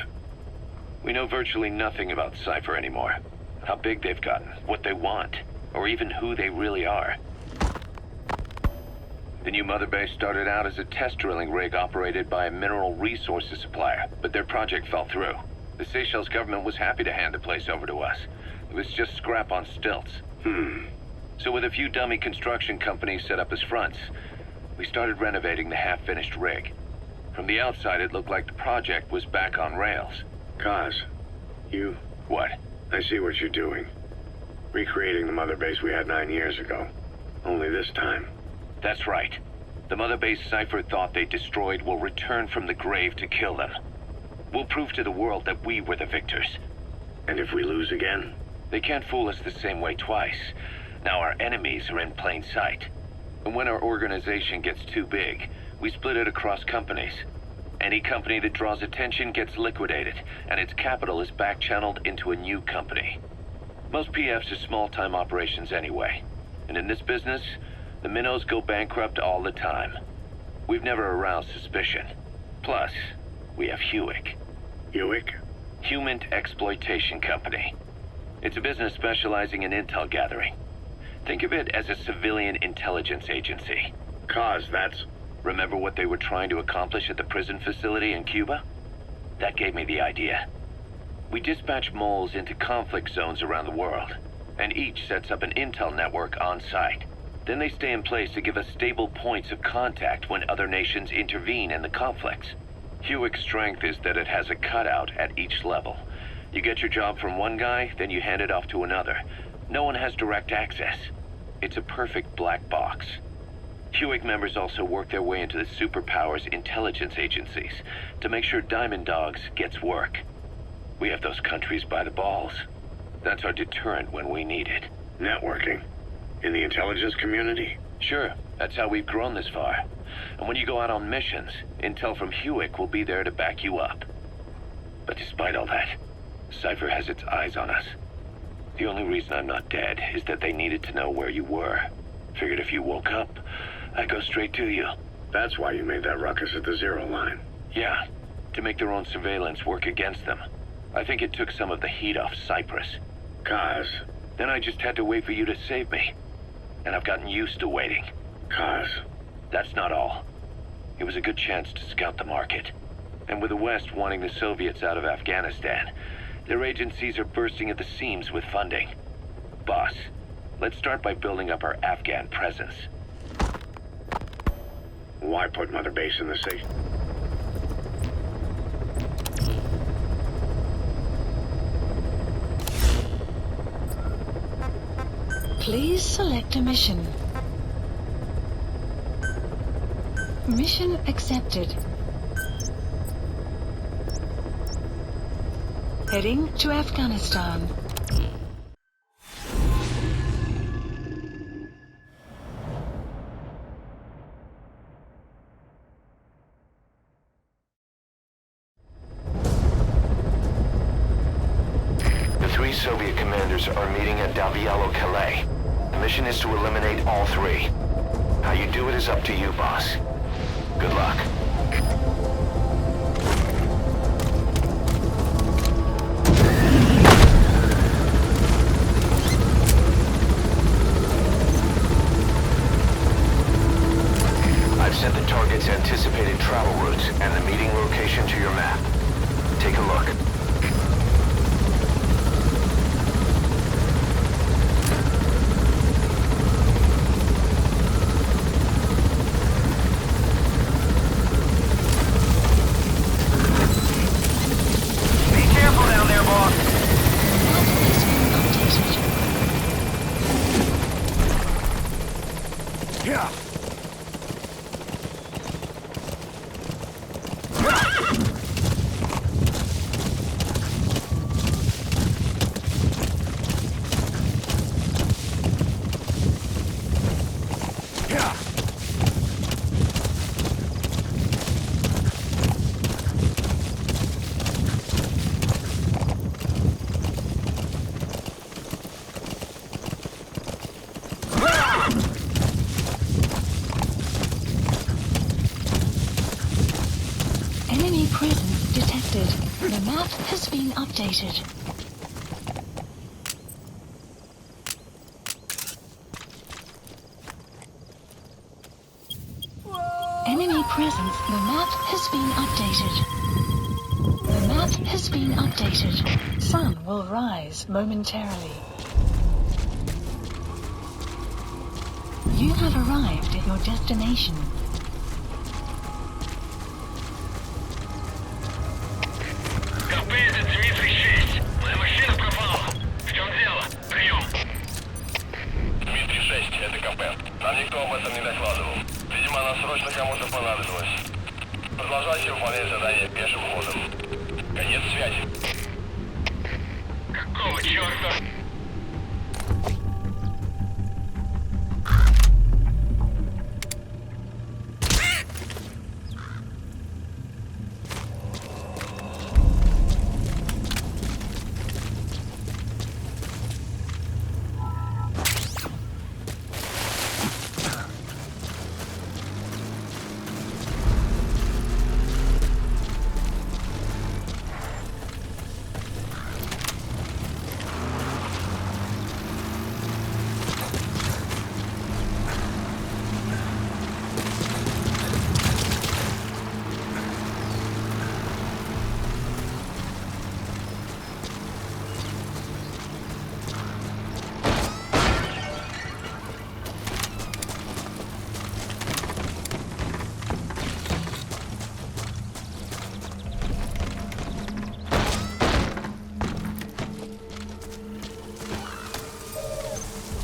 We know virtually nothing about Cypher anymore. How big they've gotten, what they want, or even who they really are. The new Mother Base started out as a test drilling rig operated by a mineral resources supplier, but their project fell through. The Seychelles government was happy to hand the place over to us. It was just scrap on stilts. So with a few dummy construction companies set up as fronts, we started renovating the half-finished rig. From the outside, it looked like the project was back on rails. Kaz, you... What? I see what you're doing. Recreating the Mother Base we had 9 years ago. Only this time. That's right. The Mother Base Cypher thought they destroyed will return from the grave to kill them. We'll prove to the world that we were the victors. And if we lose again? They can't fool us the same way twice. Now our enemies are in plain sight. And when our organization gets too big, we split it across companies. Any company that draws attention gets liquidated, and its capital is back-channeled into a new company. Most PFs are small-time operations anyway. And in this business, the minnows go bankrupt all the time. We've never aroused suspicion. Plus, we have Hewick. Hewick? Human Exploitation Company. It's a business specializing in intel gathering. Think of it as a civilian intelligence agency. Kaz, that's... Remember what they were trying to accomplish at the prison facility in Cuba? That gave me the idea. We dispatch moles into conflict zones around the world, and each sets up an intel network on site. Then they stay in place to give us stable points of contact when other nations intervene in the conflicts. Hewick's strength is that it has a cutout at each level. You get your job from one guy, then you hand it off to another. No one has direct access. It's a perfect black box. HUIC members also work their way into the superpowers intelligence agencies to make sure Diamond Dogs gets work. We have those countries by the balls. That's our deterrent when we need it. Networking? In the intelligence community? Sure, that's how we've grown this far. And when you go out on missions, intel from HUIC will be there to back you up. But despite all that, Cypher has its eyes on us. The only reason I'm not dead is that they needed to know where you were. Figured if you woke up, I'd go straight to you. That's why you made that ruckus at the Zero Line. Yeah, to make their own surveillance work against them. I think it took some of the heat off Cyprus. Kaz. Then I just had to wait for you to save me. And I've gotten used to waiting. Kaz. That's not all. It was a good chance to scout the market. And with the West wanting the Soviets out of Afghanistan, their agencies are bursting at the seams with funding. Boss, let's start by building up our Afghan presence. Why put Mother Base in the sea? Please select a mission. Mission accepted. Heading to Afghanistan. The 3 Soviet commanders are meeting at Davyalo-Calais. The mission is to eliminate all 3. How you do it is up to you, boss. Good luck. I've sent the target's anticipated travel routes and the meeting location to your map. Take a look. Enemy presence detected. The map has been updated. Enemy presence. The map has been updated. The map has been updated. Sun will rise momentarily. You have arrived at your destination. КП-1 Дмитрий 6. Моя машина пропала. В чем дело? Прием. Дмитрий 6, это КП. Нам никто об этом не докладывал. Видимо, она срочно кому-то понадобилась. Продолжайте выполнять задание пешим ходом. Конец связи. Какого черта?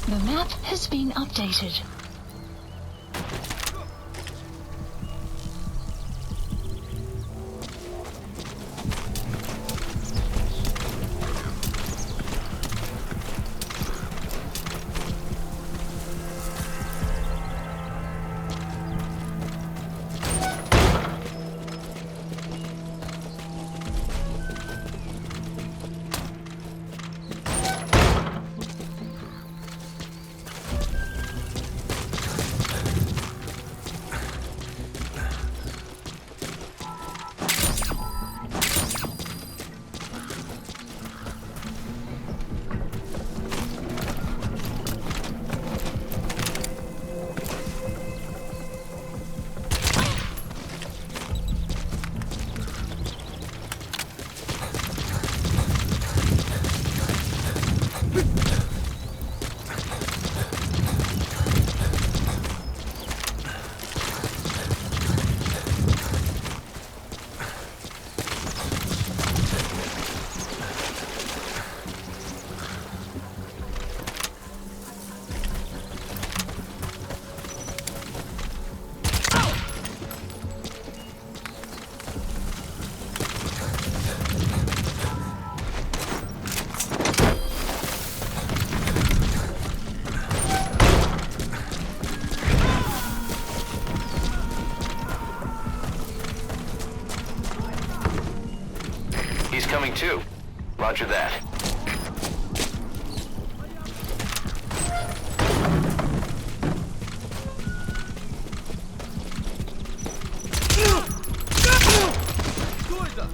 The map has been updated. 2. Roger that. Кто это?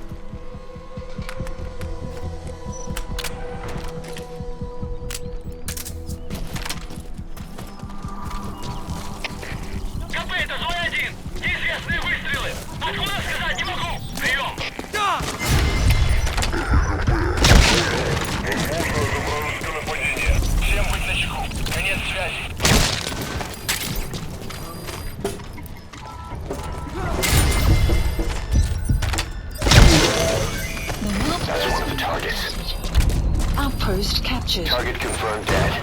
КП, это Зоя-1! Неизвестные выстрелы! Откуда сказать не могу! Прием! Да! Вражеское нападение! Всем быть начеку! Конец связи! That's one of the targets. Outpost captured. Target confirmed dead.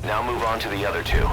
Now move on to the other 2.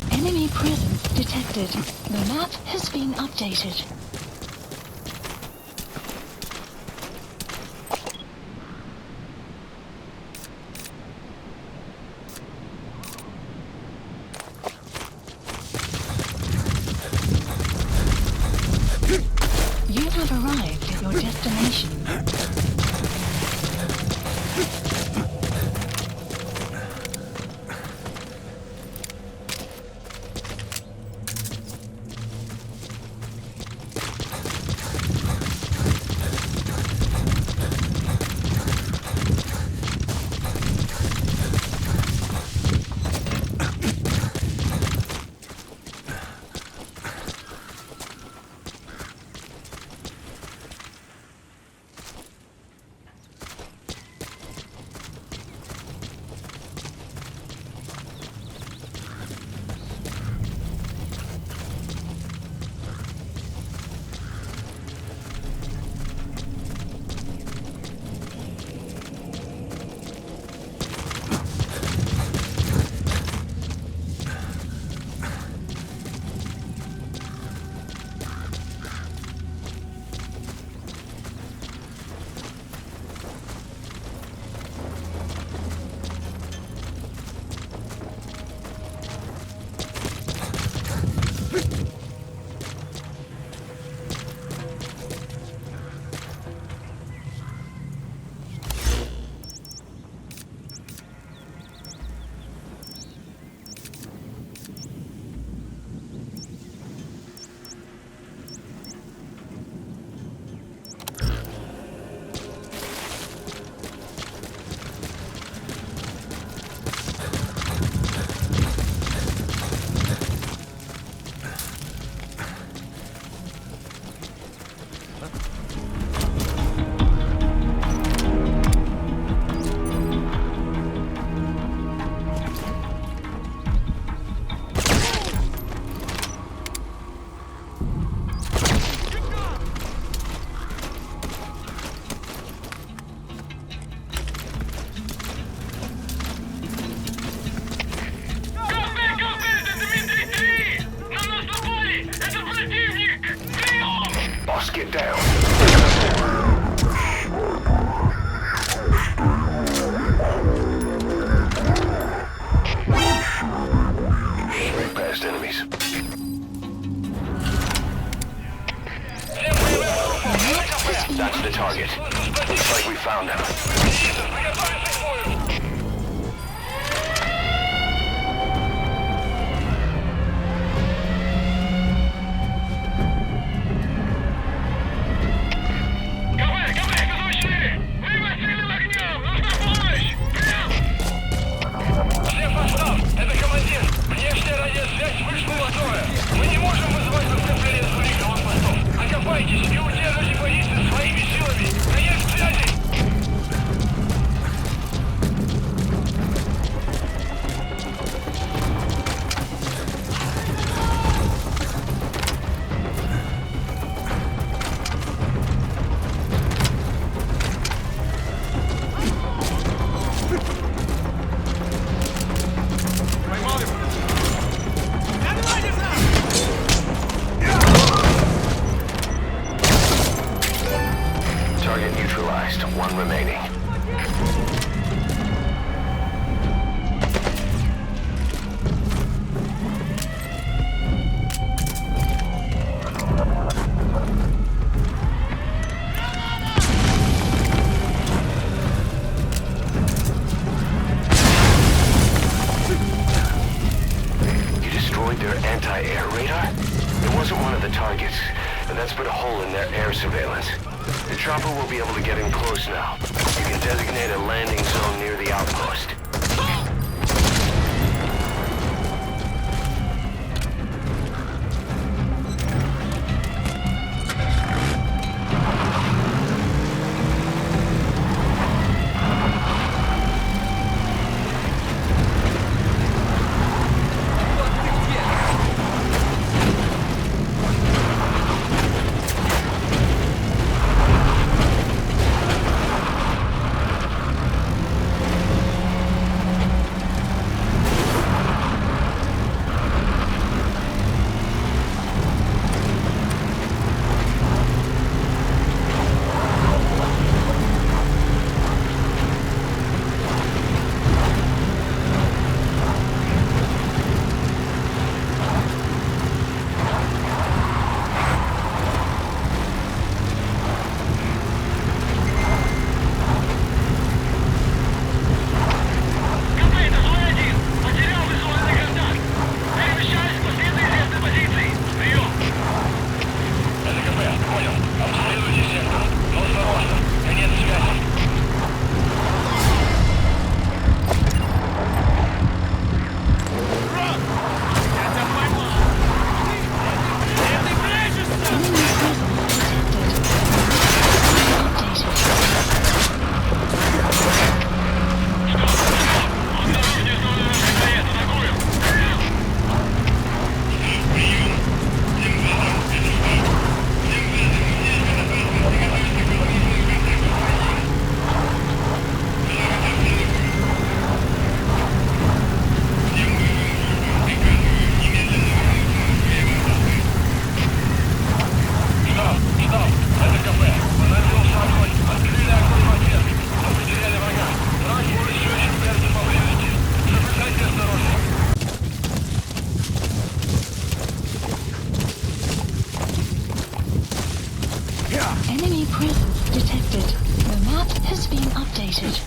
Enemy presence detected. The map has been updated. You have arrived at your destination. Get down. Straight past enemies. That's the target. Looks like we found him. anti-air radar? It wasn't one of the targets, and that's put a hole in their air surveillance. The chopper will be able to get in close now. You can designate a landing zone near the outpost. Enemy presence detected. The map has been updated.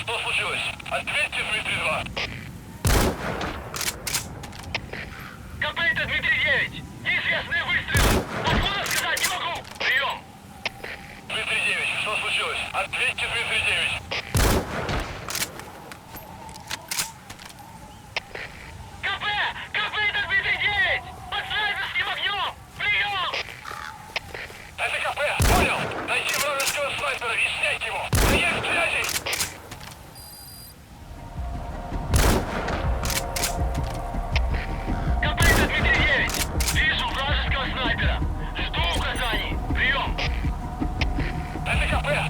Что случилось? Ответьте, Дмитрий-2. КП, это Дмитрий-9. Неизвестные выстрелы. Откуда сказать не могу. Прием. Дмитрий-9, что случилось? Ответьте, Дмитрий-9. КП! КП, это Дмитрий-9. Под снайперским огнем. Прием. Это КП, понял. Найди вражеского снайпера и снять его. Есть связи.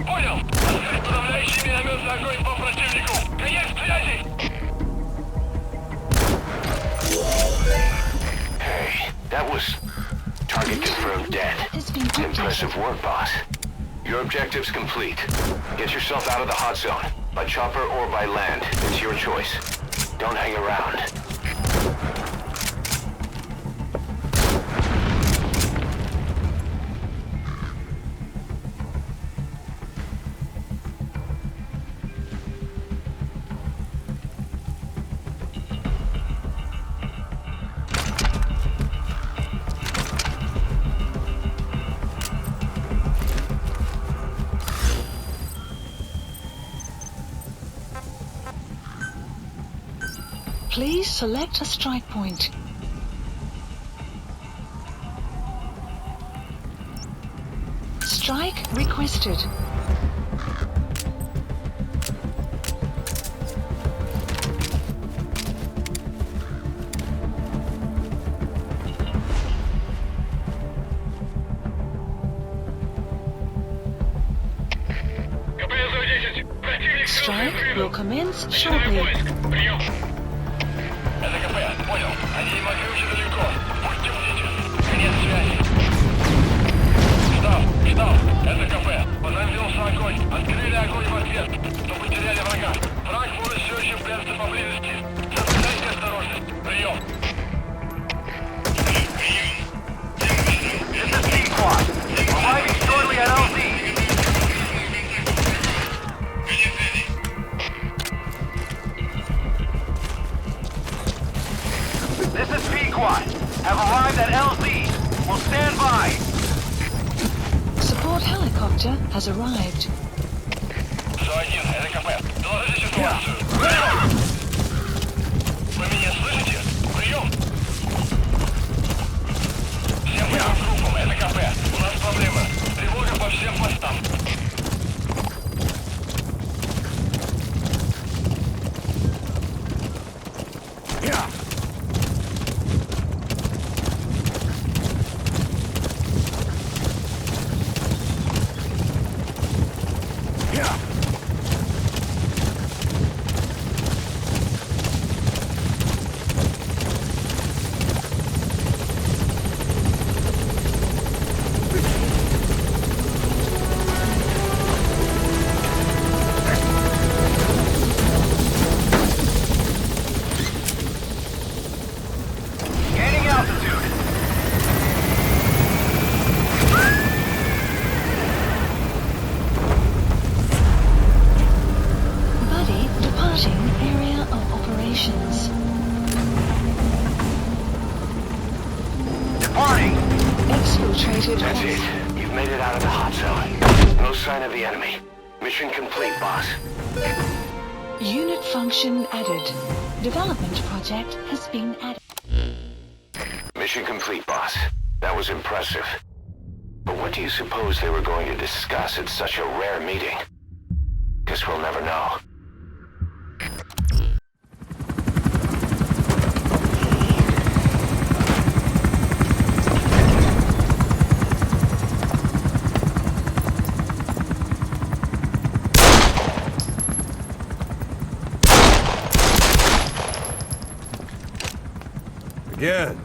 Понял! Открыть подавляющий минометный огонь по противнику! Конец связи! Hey, that was target confirmed dead. Impressive work, boss. Your objective's complete. Get yourself out of the hot zone. By chopper or by land. It's your choice. Don't hang around. Please select a strike point. Strike requested. will commence shortly. Прием. Это КП, понял. Они не могли очень далеко. Будьте бдительны. Конец связи. Штаб, это КП. Возразился огонь. Открыли огонь в ответ. Но потеряли врага. Враг может все еще прятаться поблизости. Соблюдайте осторожность. Прием. This is P-Squad. Arriving shortly at LZ. This is P-Quad. Have arrived at LZ. Will stand by. Support helicopter has arrived. ЗО-1, это КП. Доложите ситуацию. Вы меня слышите? Прием. Всем боевым группам, это КП. У нас проблема. Тревога по всем постам. Gaining altitude. Buddy departing area of operations. Departing. Exfiltrated That's force. it. You've made it out of the hot zone. No sign of the enemy. Mission complete, boss. Unit function added. Development project has been added. Mission complete, boss. That was impressive. But what do you suppose they were going to discuss at such a rare meeting? Guess we'll never know. Again.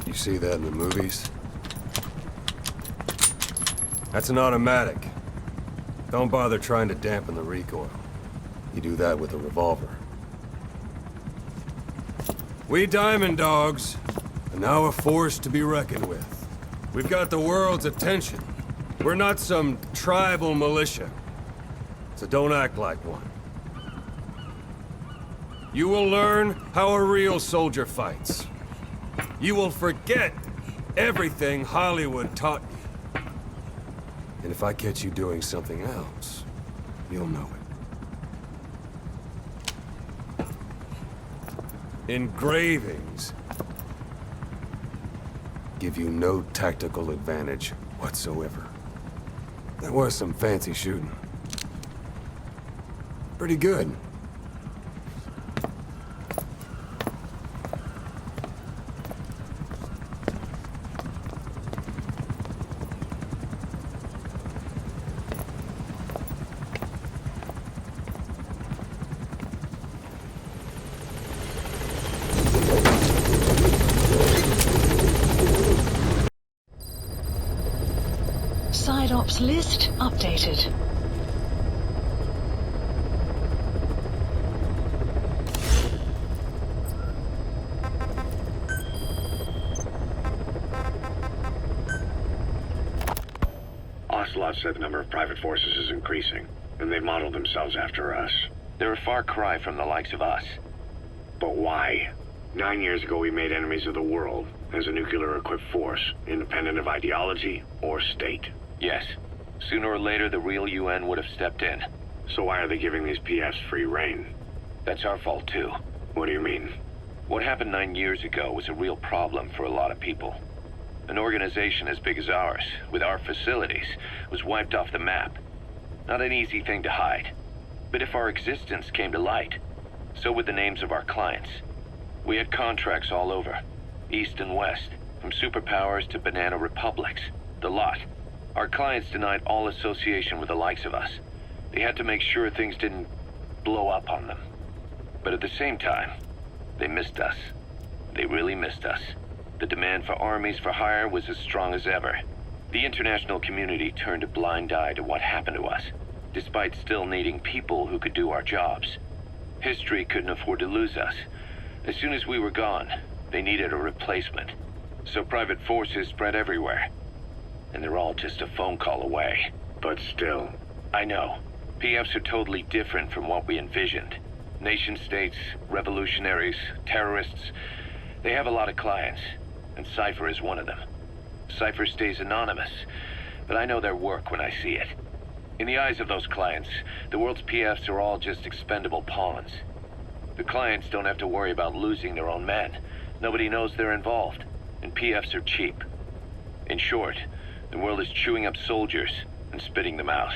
You see that in the movies? That's an automatic. Don't bother trying to dampen the recoil. You do that with a revolver. We Diamond Dogs are now a force to be reckoned with. We've got the world's attention. We're not some tribal militia. So don't act like one. You will learn how a real soldier fights. You will forget everything Hollywood taught you. And if I catch you doing something else, you'll know it. Engravings give you no tactical advantage whatsoever. That was some fancy shooting. Pretty good. Side ops list updated. Ocelot said the number of private forces is increasing, and they've modeled themselves after us. They're a far cry from the likes of us. But why? 9 years ago we made enemies of the world as a nuclear-equipped force, independent of ideology or state. Yes. Sooner or later, the real UN would have stepped in. So why are they giving these PFs free rein? That's our fault, too. What do you mean? What happened 9 years ago was a real problem for a lot of people. An organization as big as ours, with our facilities, was wiped off the map. Not an easy thing to hide. But if our existence came to light, So would the names of our clients. We had contracts all over, east and west, from superpowers to banana republics, the lot. Our clients denied all association with the likes of us. They had to make sure things didn't blow up on them. But at the same time, they missed us. They really missed us. The demand for armies for hire was as strong as ever. The international community turned a blind eye to what happened to us, despite still needing people who could do our jobs. History couldn't afford to lose us. As soon as we were gone, they needed a replacement. So private forces spread everywhere. And they're all just a phone call away. But still, I know. PFs are totally different from what we envisioned. Nation-states, revolutionaries, terrorists, they have a lot of clients, and Cypher is one of them. Cypher stays anonymous, but I know their work when I see it. In the eyes of those clients, the world's PFs are all just expendable pawns. The clients don't have to worry about losing their own men. Nobody knows they're involved, and PFs are cheap. In short, the world is chewing up soldiers and spitting them out.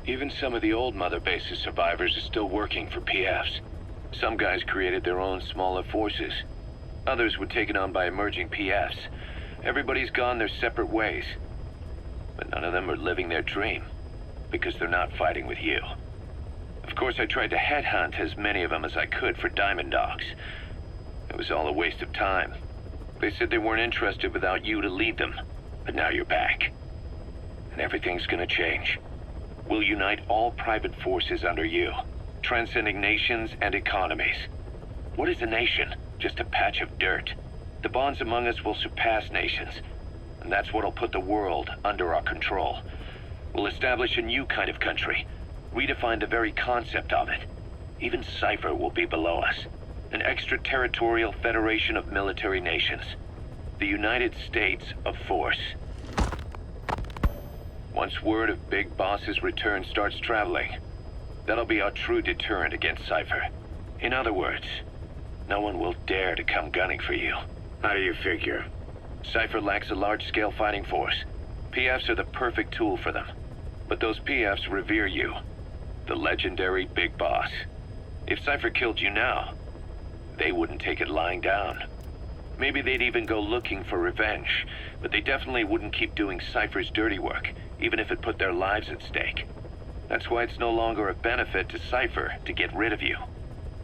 Even some of the old Mother Base's survivors are still working for PFs. Some guys created their own smaller forces. Others were taken on by emerging PFs. Everybody's gone their separate ways. But none of them are living their dream, because they're not fighting with you. Of course, I tried to headhunt as many of them as I could for Diamond Dogs. It was all a waste of time. They said they weren't interested without you to lead them, but now you're back. And everything's gonna change. We'll unite all private forces under you, transcending nations and economies. What is a nation? Just a patch of dirt. The bonds among us will surpass nations, and that's what'll put the world under our control. We'll establish a new kind of country, redefine the very concept of it. Even Cypher will be below us. An extraterritorial federation of military nations. The United States of Force. Once word of Big Boss's return starts traveling, that'll be our true deterrent against Cypher. In other words, no one will dare to come gunning for you. How do you figure? Cypher lacks a large-scale fighting force. PFs are the perfect tool for them. But those PFs revere you, the legendary Big Boss. If Cypher killed you now, they wouldn't take it lying down. Maybe they'd even go looking for revenge, but they definitely wouldn't keep doing Cypher's dirty work, even if it put their lives at stake. That's why it's no longer a benefit to Cypher to get rid of you.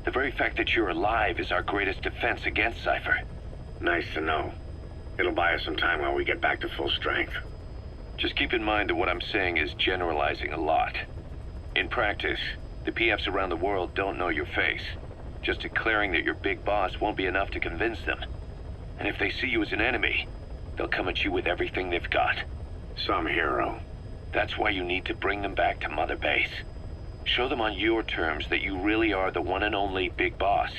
The very fact that you're alive is our greatest defense against Cypher. Nice to know. It'll buy us some time while we get back to full strength. Just keep in mind that what I'm saying is generalizing a lot. In practice, the PFs around the world don't know your face. Just declaring that you're Big Boss won't be enough to convince them. And if they see you as an enemy, they'll come at you with everything they've got. Some hero. That's why you need to bring them back to Mother Base. Show them on your terms that you really are the one and only Big Boss.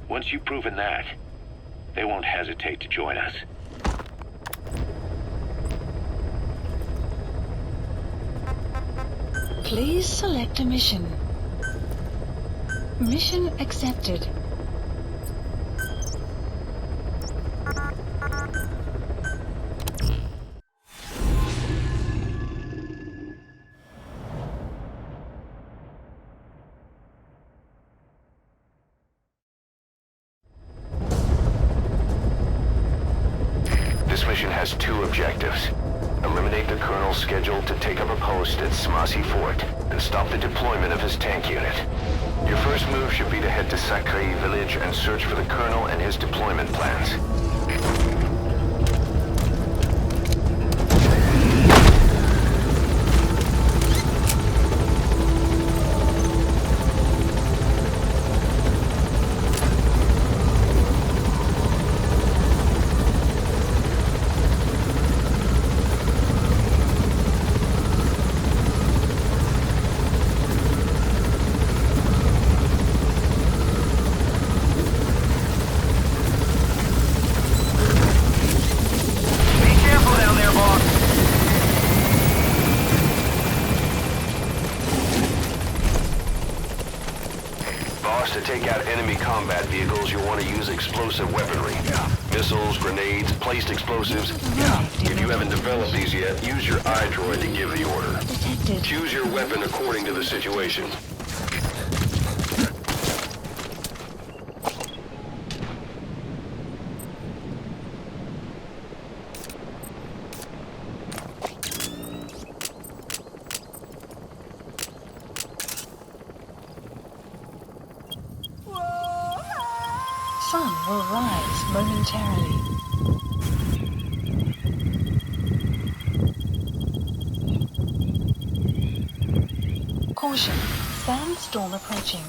Once you've proven that, they won't hesitate to join us. Please select a mission. Mission accepted. This mission has two objectives. Eliminate the Colonel's schedule to take up a post at Smasi Fort and stop the deployment of his tank unit. Your first move should be to head to Sakri village and search for the Colonel and his deployment plans. To take out enemy combat vehicles, you'll want to use explosive weaponry. Missiles, grenades, placed explosives. If you haven't developed these yet, use your iDroid to give the order. Choose your weapon according to the situation. Sun will rise momentarily. Caution, sandstorm approaching.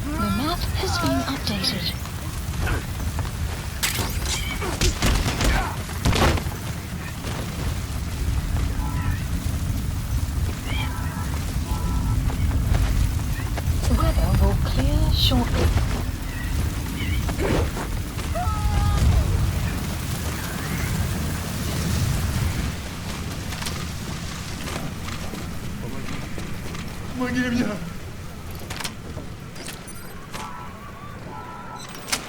The map has been updated. Weather will clear shortly. Помоги мне!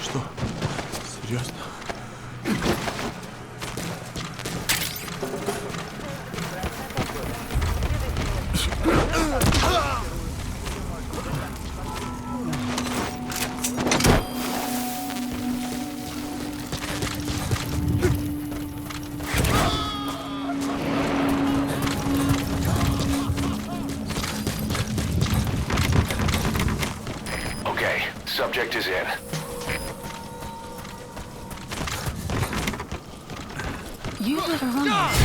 Что? Серьезно? Okay, subject is in. You have arrived.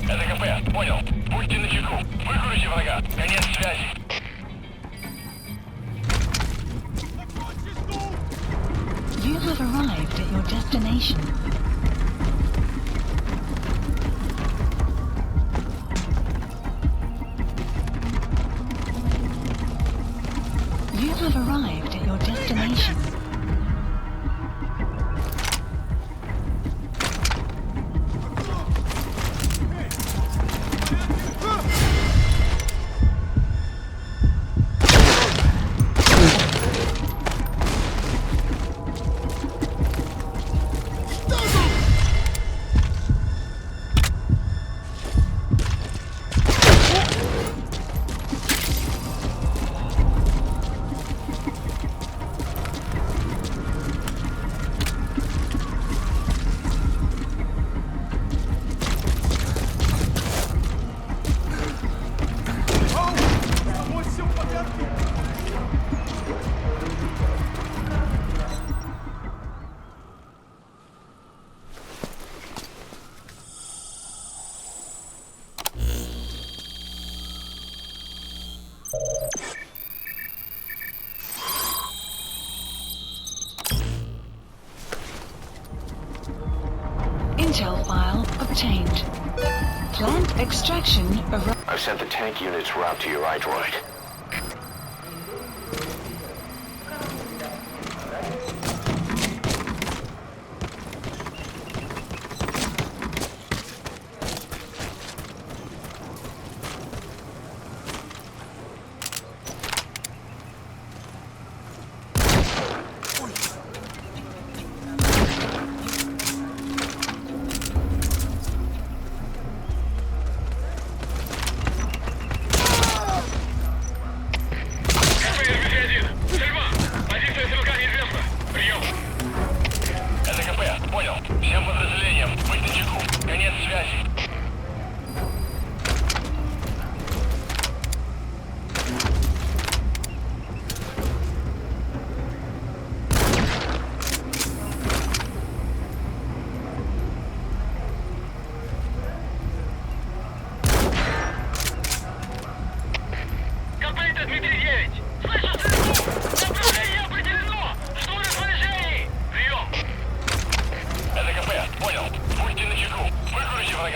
Это КП, понял. Будьте начеку. Выкрути врага. Конец связи. You have arrived at your destination. You have arrived at your destination. Intel file obtained. Plant extraction arrived. I've sent the tank unit's route to your iDroid.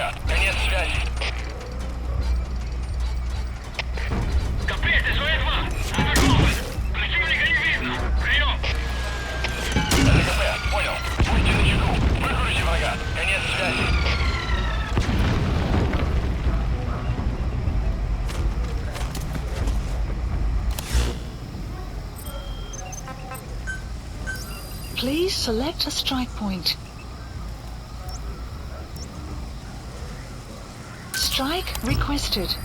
врага. Конец связи. Капец, СВ-2! Атакован! Противника не видно! Прием! ЛКП, понял. Будьте начеку. Выкрути врага. Конец связи. Please select a strike point. Strike requested.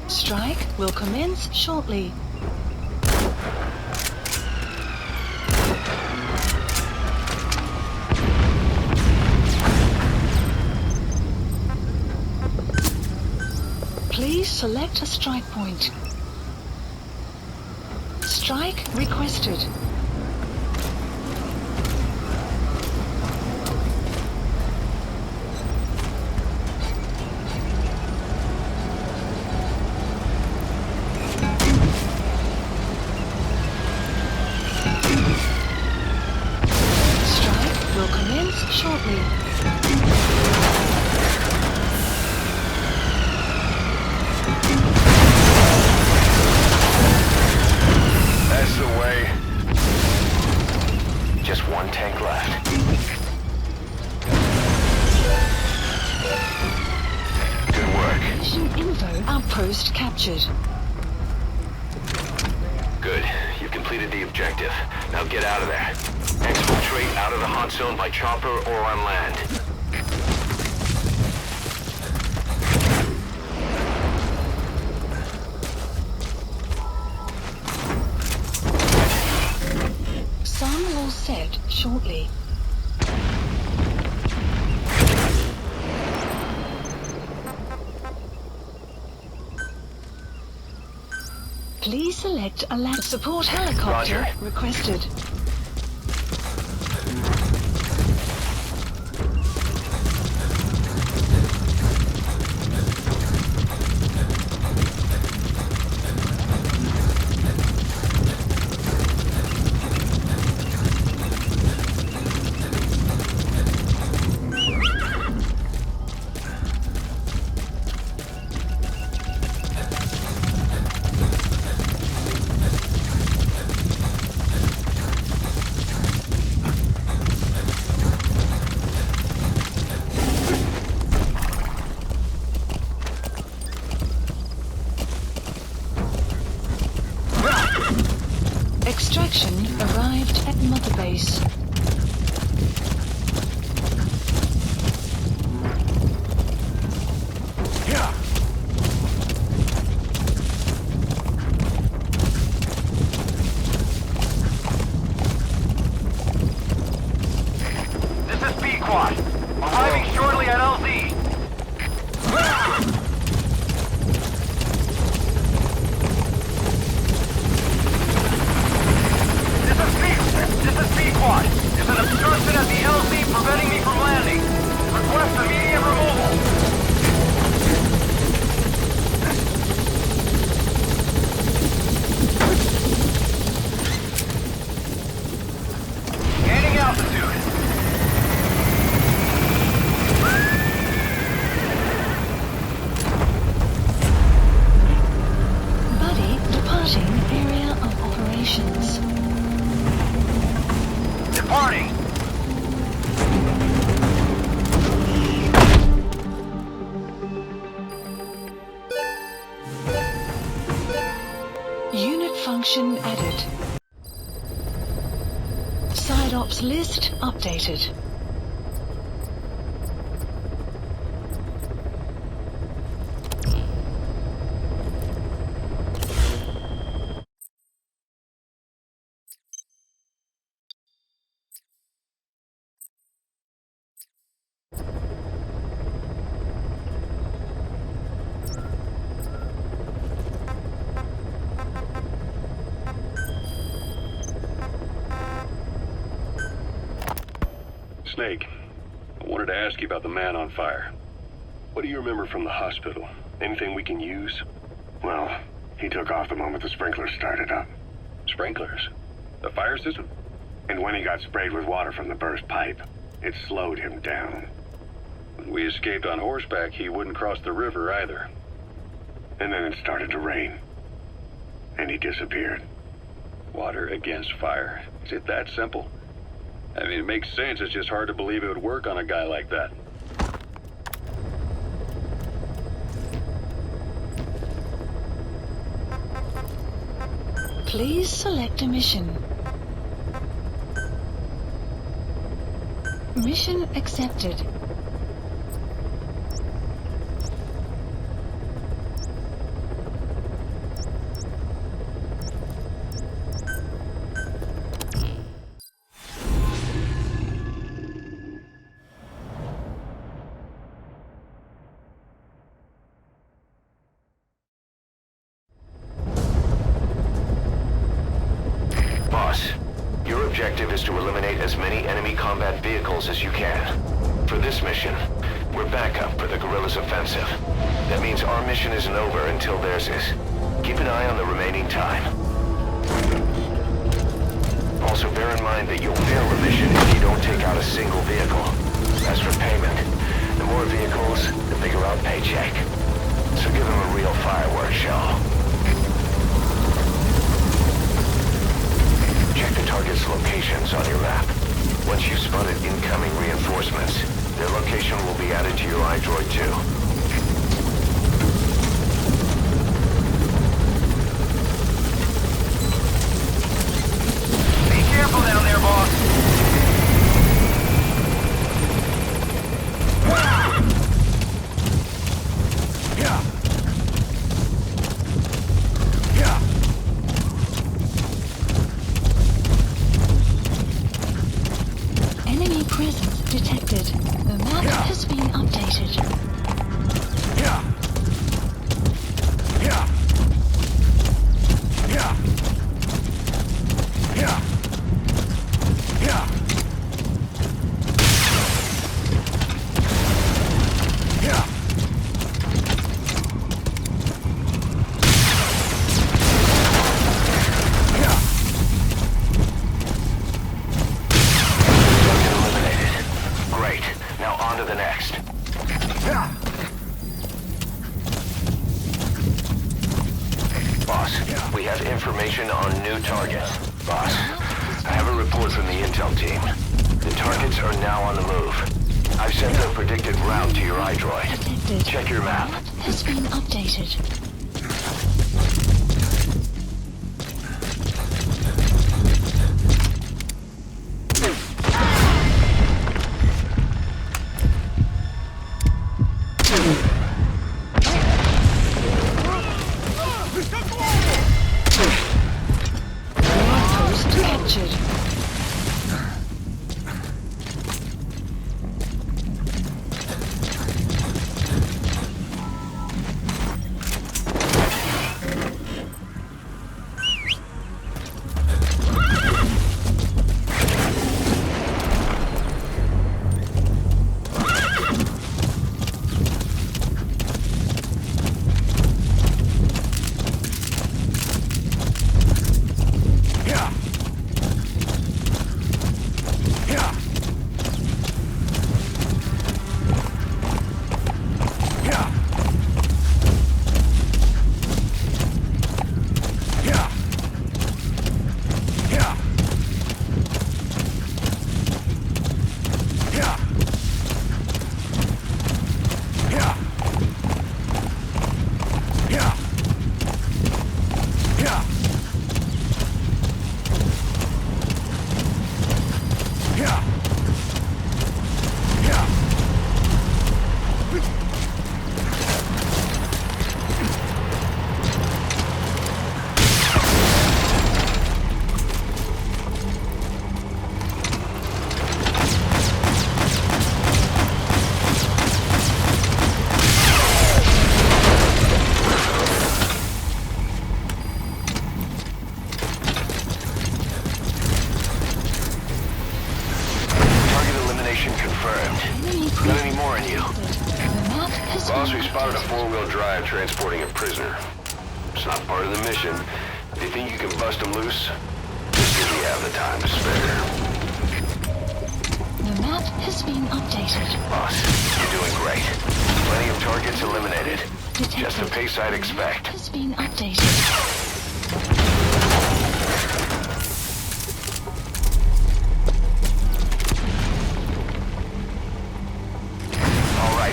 Strike will commence shortly. Please select a strike point. Strike requested. Strike will commence shortly. That's the way. Just one tank left. Good work. Mission info outpost captured. Good. You've completed the objective. Now get out of there. Exfiltrate out of the hot zone by chopper or on land. Sun will set shortly. Please select a land support helicopter Roger. requested. Extraction arrived at Mother Base. This is Pequod. Arriving shortly at LZ. This is Pequod. There's an obstruction at the LZ preventing me from landing. Request immediate removal. Gaining altitude. Buddy departing area of operations. Departing. Unit function added. Side ops list updated. Snake, wanted to ask you about the man on fire. What do you remember from the hospital? Anything we can use? Well, he took off the moment the sprinklers started up. Sprinklers? The fire system? And when he got sprayed with water from the burst pipe, it slowed him down. When we escaped on horseback, he wouldn't cross the river either. And then it started to rain. And he disappeared. Water against fire. Is it that simple? I mean, it makes sense. It's just hard to believe it would work on a guy like that. Please select a mission. Mission accepted. Your objective is to eliminate as many enemy combat vehicles as you can. For this mission, we're backup for the guerrillas' offensive. That means our mission isn't over until theirs is. Keep an eye on the remaining time. Also bear in mind that you'll fail the mission if you don't take out a single vehicle. As for payment, the more vehicles, the bigger our paycheck. So give them a real fireworks show. Check the target's locations on your map. Once you've spotted incoming reinforcements, their location will be added to your iDroid too. Be careful down there, boss. Enemy presence detected. The map has been updated. We have information on new targets. Boss, I have a report from the intel team. The targets are now on the move. I've sent the predicted route to your iDroid. Check your map. Has been updated. Boss, we spotted a four-wheel drive transporting a prisoner. It's not part of the mission. Do you think you can bust him loose? Just if we have the time to spare. The map has been updated. Boss, you're doing great. Plenty of targets eliminated. Just the pace I'd expect. Has been updated.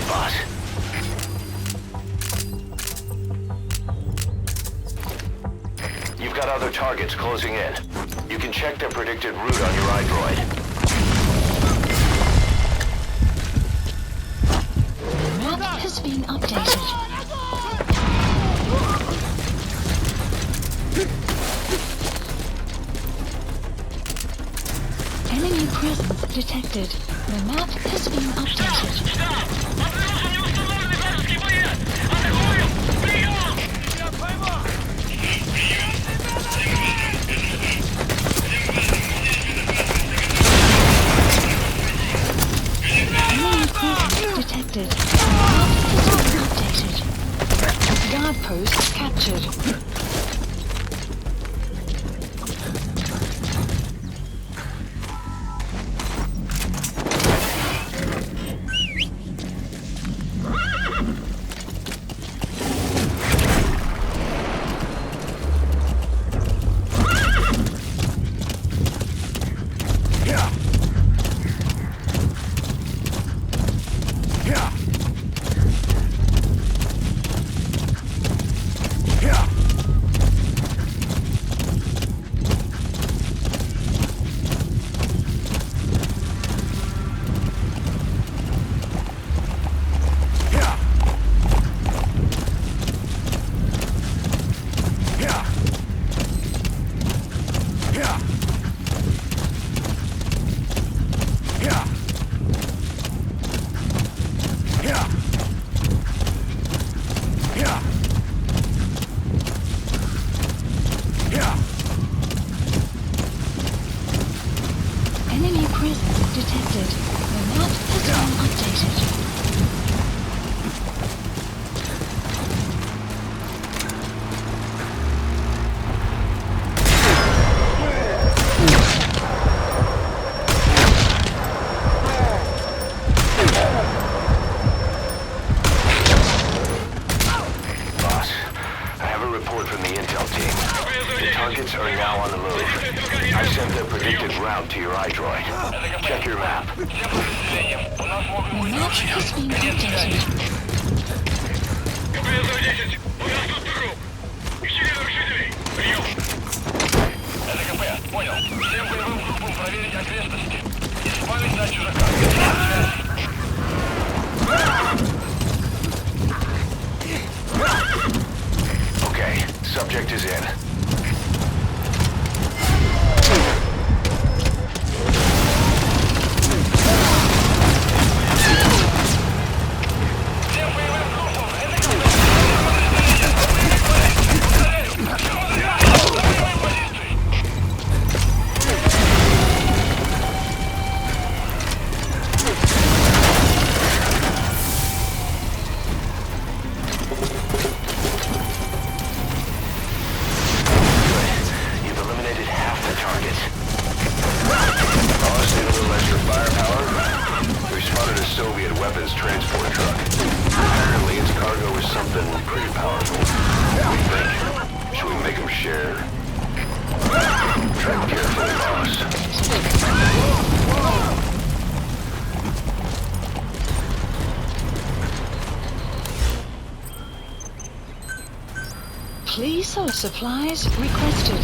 Boss. You've got other targets closing in. You can check their predicted route on your iDroid. The map has been updated. Enemy presence detected. The map has been updated. Detected. Updated. Guard post captured. Okay, subject is in. Please source supplies requested.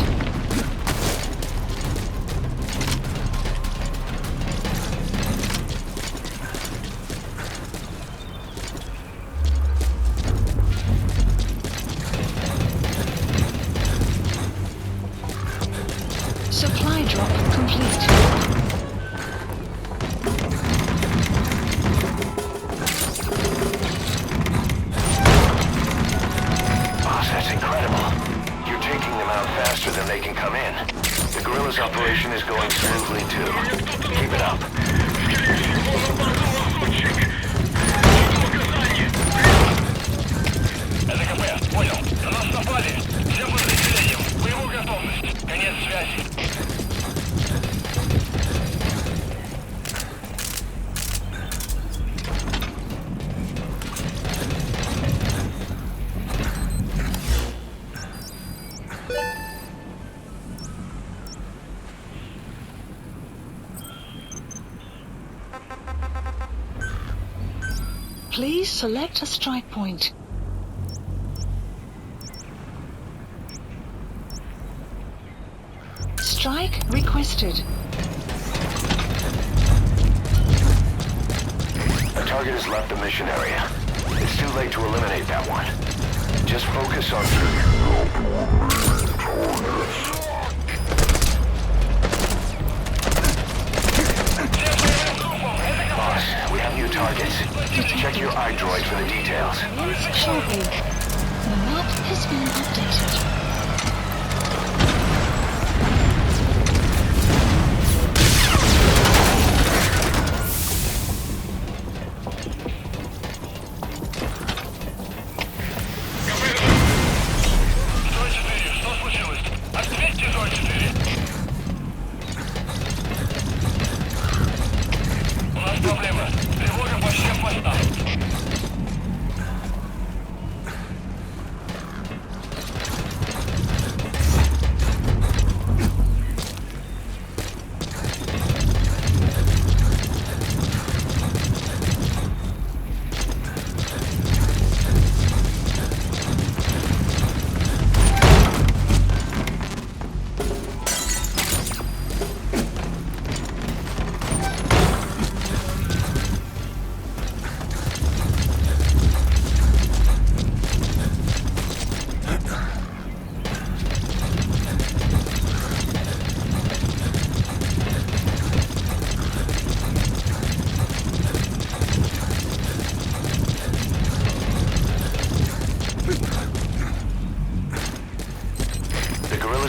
Supply drop complete. Boss, that's incredible. You're taking them out faster than they can Please select a strike point. Strike requested. The target has left the mission area. It's too late to eliminate that one. Just focus on... Boss, we have new targets. Check your iDroid for the details. Shortly. The map has been updated.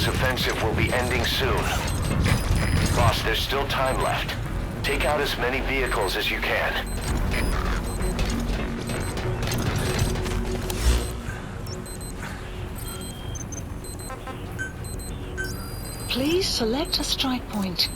Offensive will be ending soon. Boss, there's still time left. Take out as many vehicles as you can. Please select a strike point.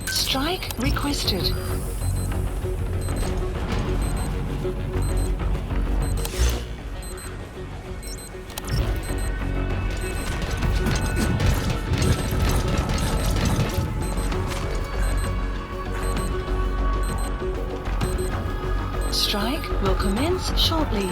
Strike requested. Strike will commence shortly.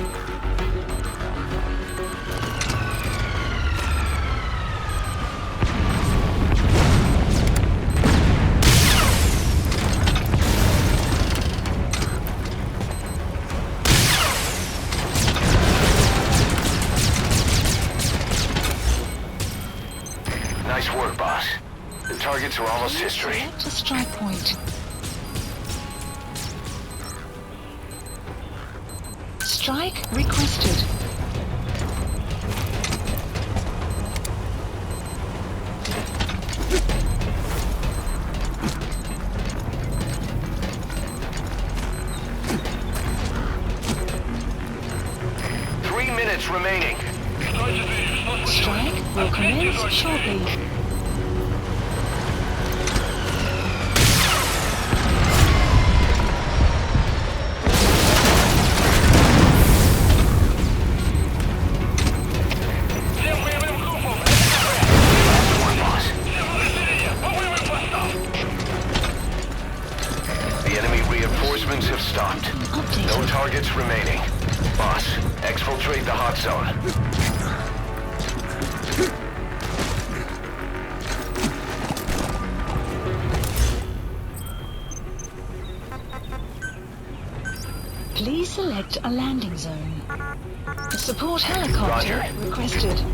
Nice work, boss. The targets are almost history. Select a strike point. Strike requested. Remaining. Strike will commence shortly. The enemy reinforcements have stopped. No targets remaining. Boss, exfiltrate the hot zone. Please select a landing zone. Support helicopter requested.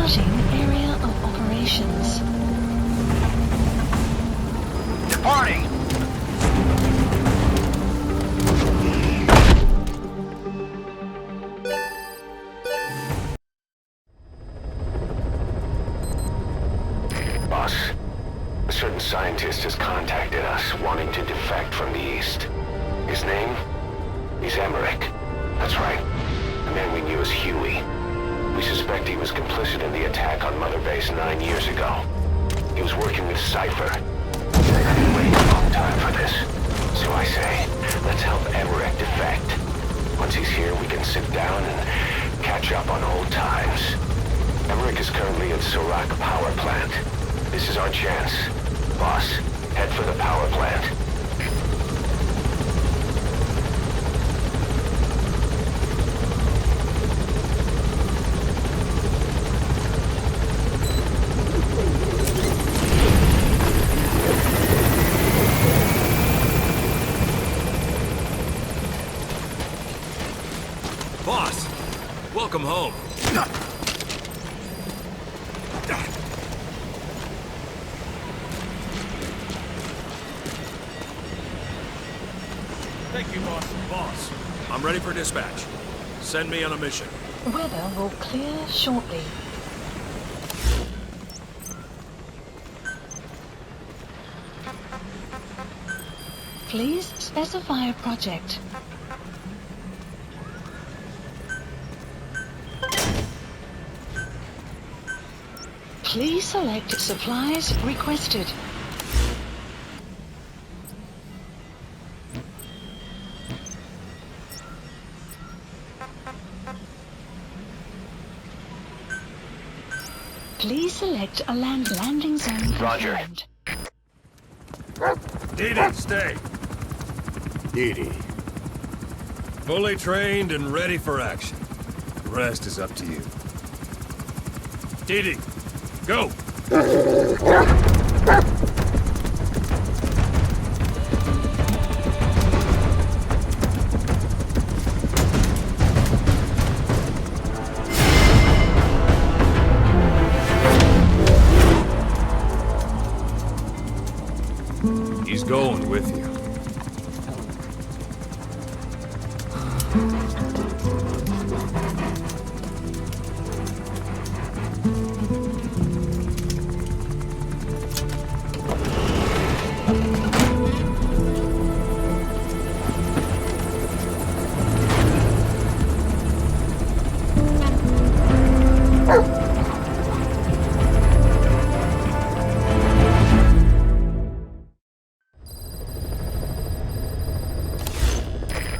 Starting area of operations. Departing! Boss, a certain scientist has contacted us wanting to defect from the east. His name? He's Emmerich. That's right. The man we knew as Huey. We suspect he was complicit in the attack on Mother Base 9 years ago. He was working with Cypher. I've been waiting a long time for this. So I say, let's help Emmerich defect. Once he's here, we can sit down and catch up on old times. Emmerich is currently at Serac Power Plant. This is our chance. Boss, head for the power plant. Boss, welcome home. Thank you, boss. Boss, I'm ready for dispatch. Send me on a mission. Weather will clear shortly. Please specify a project. Please select supplies requested. Please select a landing zone. Roger. Didi, stay. Didi. Fully trained and ready for action. The rest is up to you. Didi, go! He's going with you.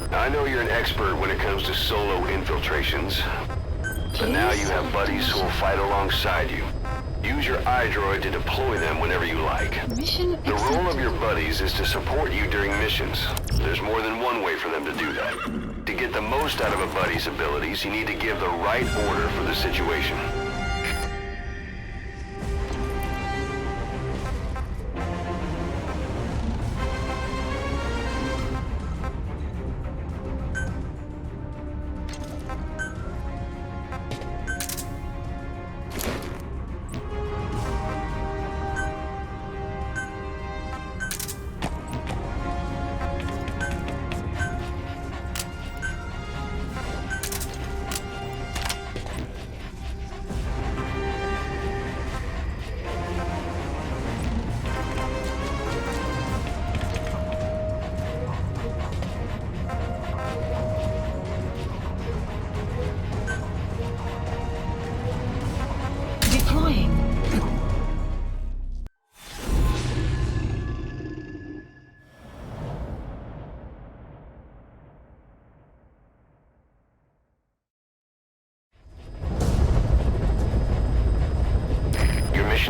I know you're an expert when it comes to solo infiltrations, but now you have buddies who will fight alongside you. Use your iDroid to deploy them whenever you like. The role of your buddies is to support you during missions. There's more than one way for them to do that. To get the most out of a buddy's abilities, you need to give the right order for the situation.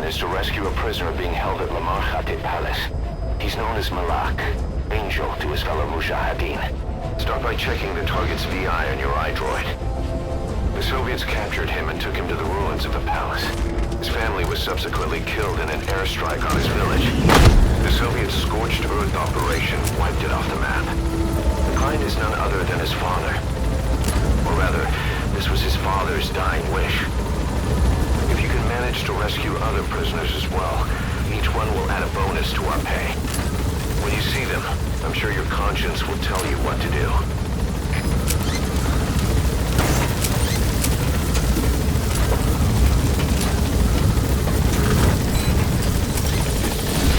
Is to rescue a prisoner being held at Lamar Khatib Palace. He's known as Malak, Angel to his fellow Mujahideen. Start by checking the target's VI on your iDroid. The Soviets captured him and took him to the ruins of the palace. His family was subsequently killed in an airstrike on his village. The Soviet scorched earth operation wiped it off the map. The client is none other than his father. Or rather, this was his father's dying wish. If you other prisoners as well. Each one will add a bonus to our pay. When you see them, I'm sure your conscience will tell you what to do.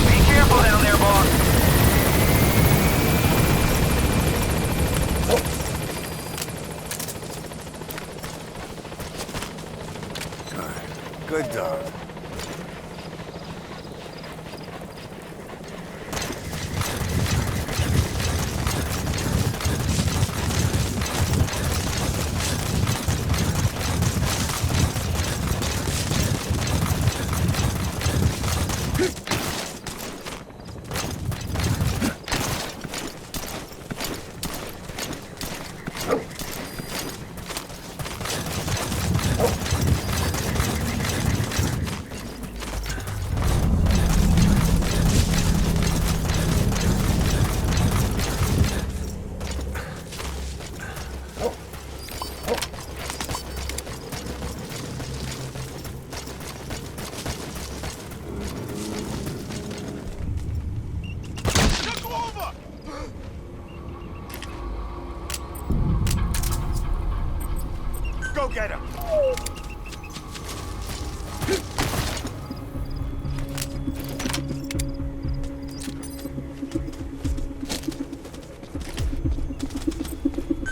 Be careful down there, boss. Good dog. Go get him!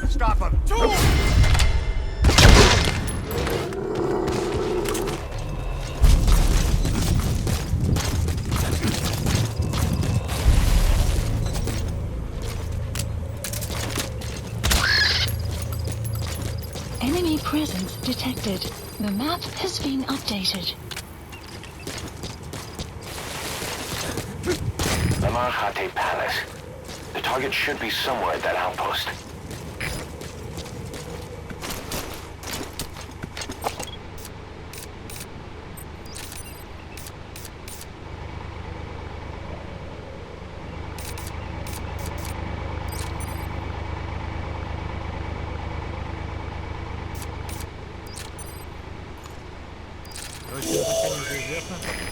Stop him! Enemy presence detected. The map has been updated. The Marhate Palace. The target should be somewhere at that outpost.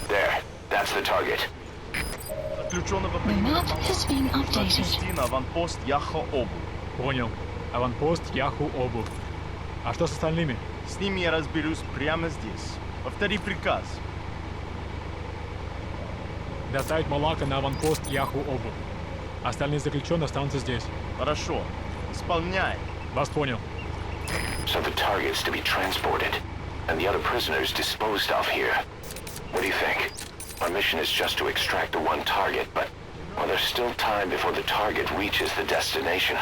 There. That's the target. Отключенного The map has been updated. отвести на аванпост Яхо-Обу. Понял. Аванпост Яху-Обу. А что с остальными? С ними я разберусь прямо здесь. Повтори приказ. Доставить Малака на аванпост Яху-Обу. Остальные заключенные останутся здесь. Хорошо. Исполняй. Вас понял. So the target's to be transported, and the other prisoners disposed of here. What do you think? Our mission is just to extract the one target, but well, there's still time before the target reaches the destination.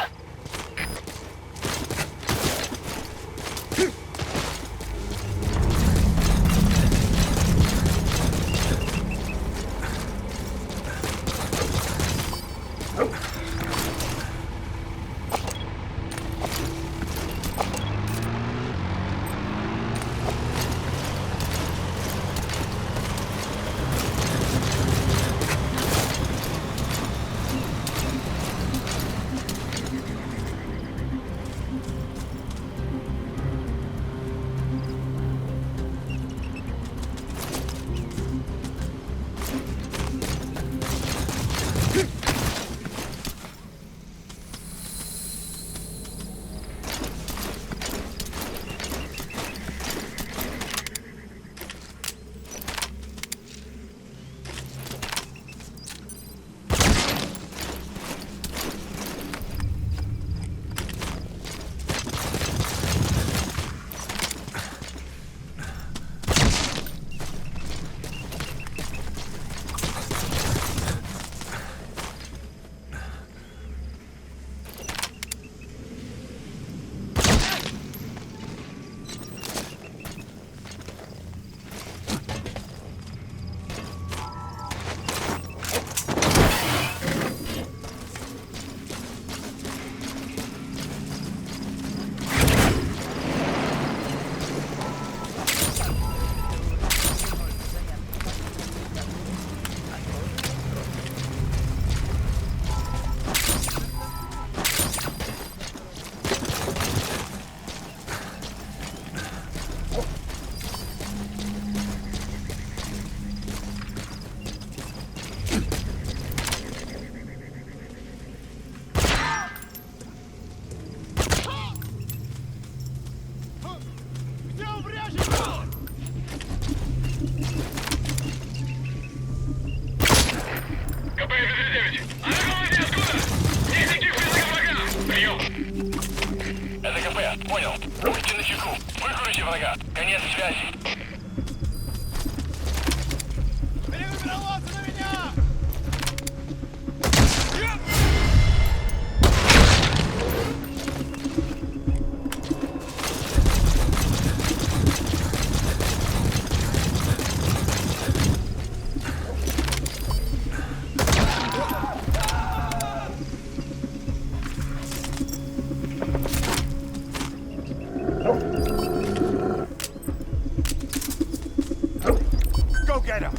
Конец связи. Go get him!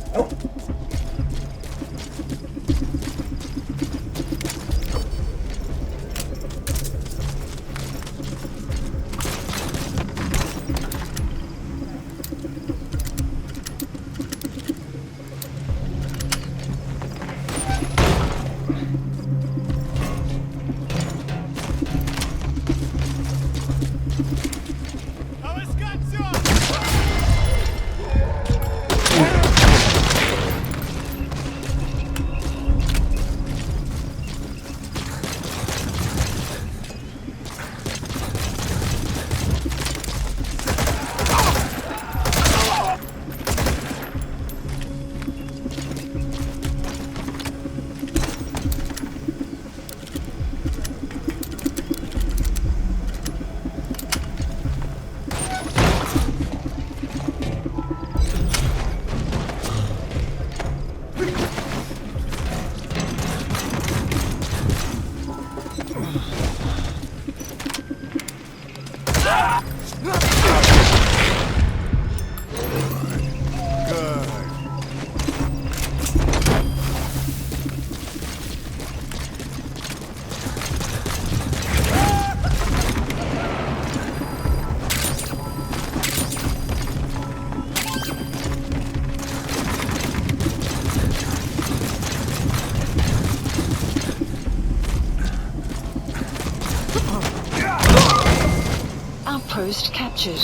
Outpost captured.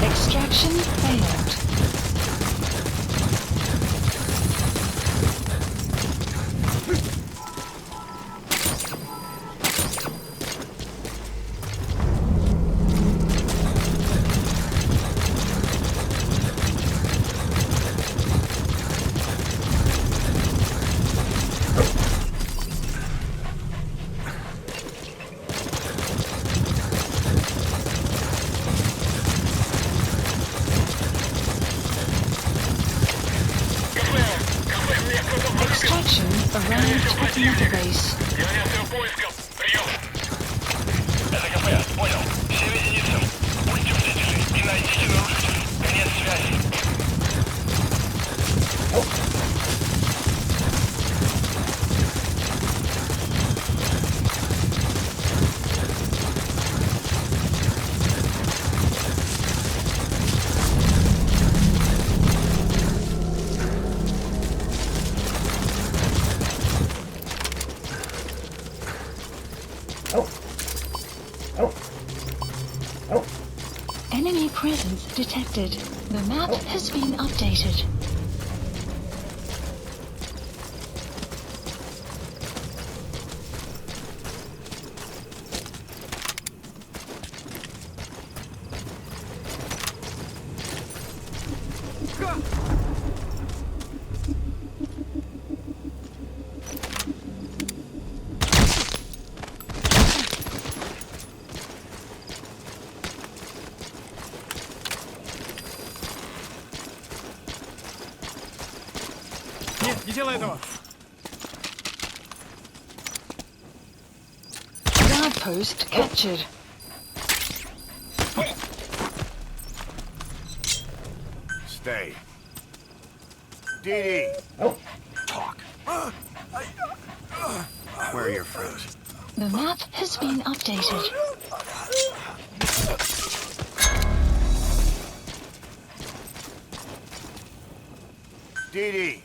Extraction failed. Extraction arrived at the other base. Координация поисков. Прием. Это КП. Понял. Все единицы. Будьте бдительны и найдите нарушителей. Конец связи. Enemy presence detected. The map has been updated. Нет, не делай этого! Guard post captured. Stay. DD. Talk. Where are your friends? The map has been updated. Dee Dee.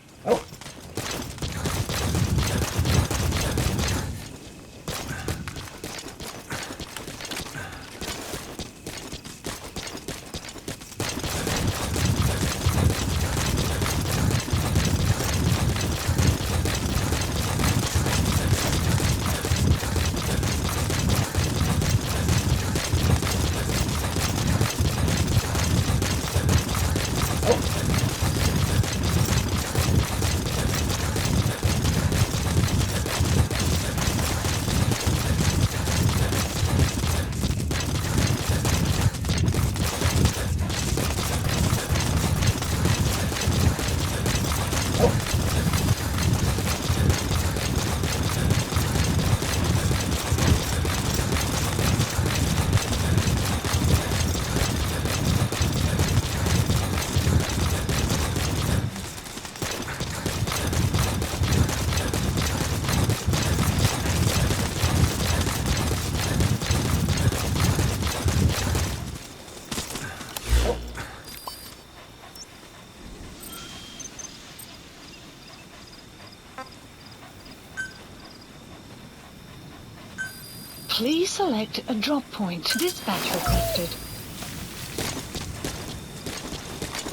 Please select a drop point. Dispatch requested.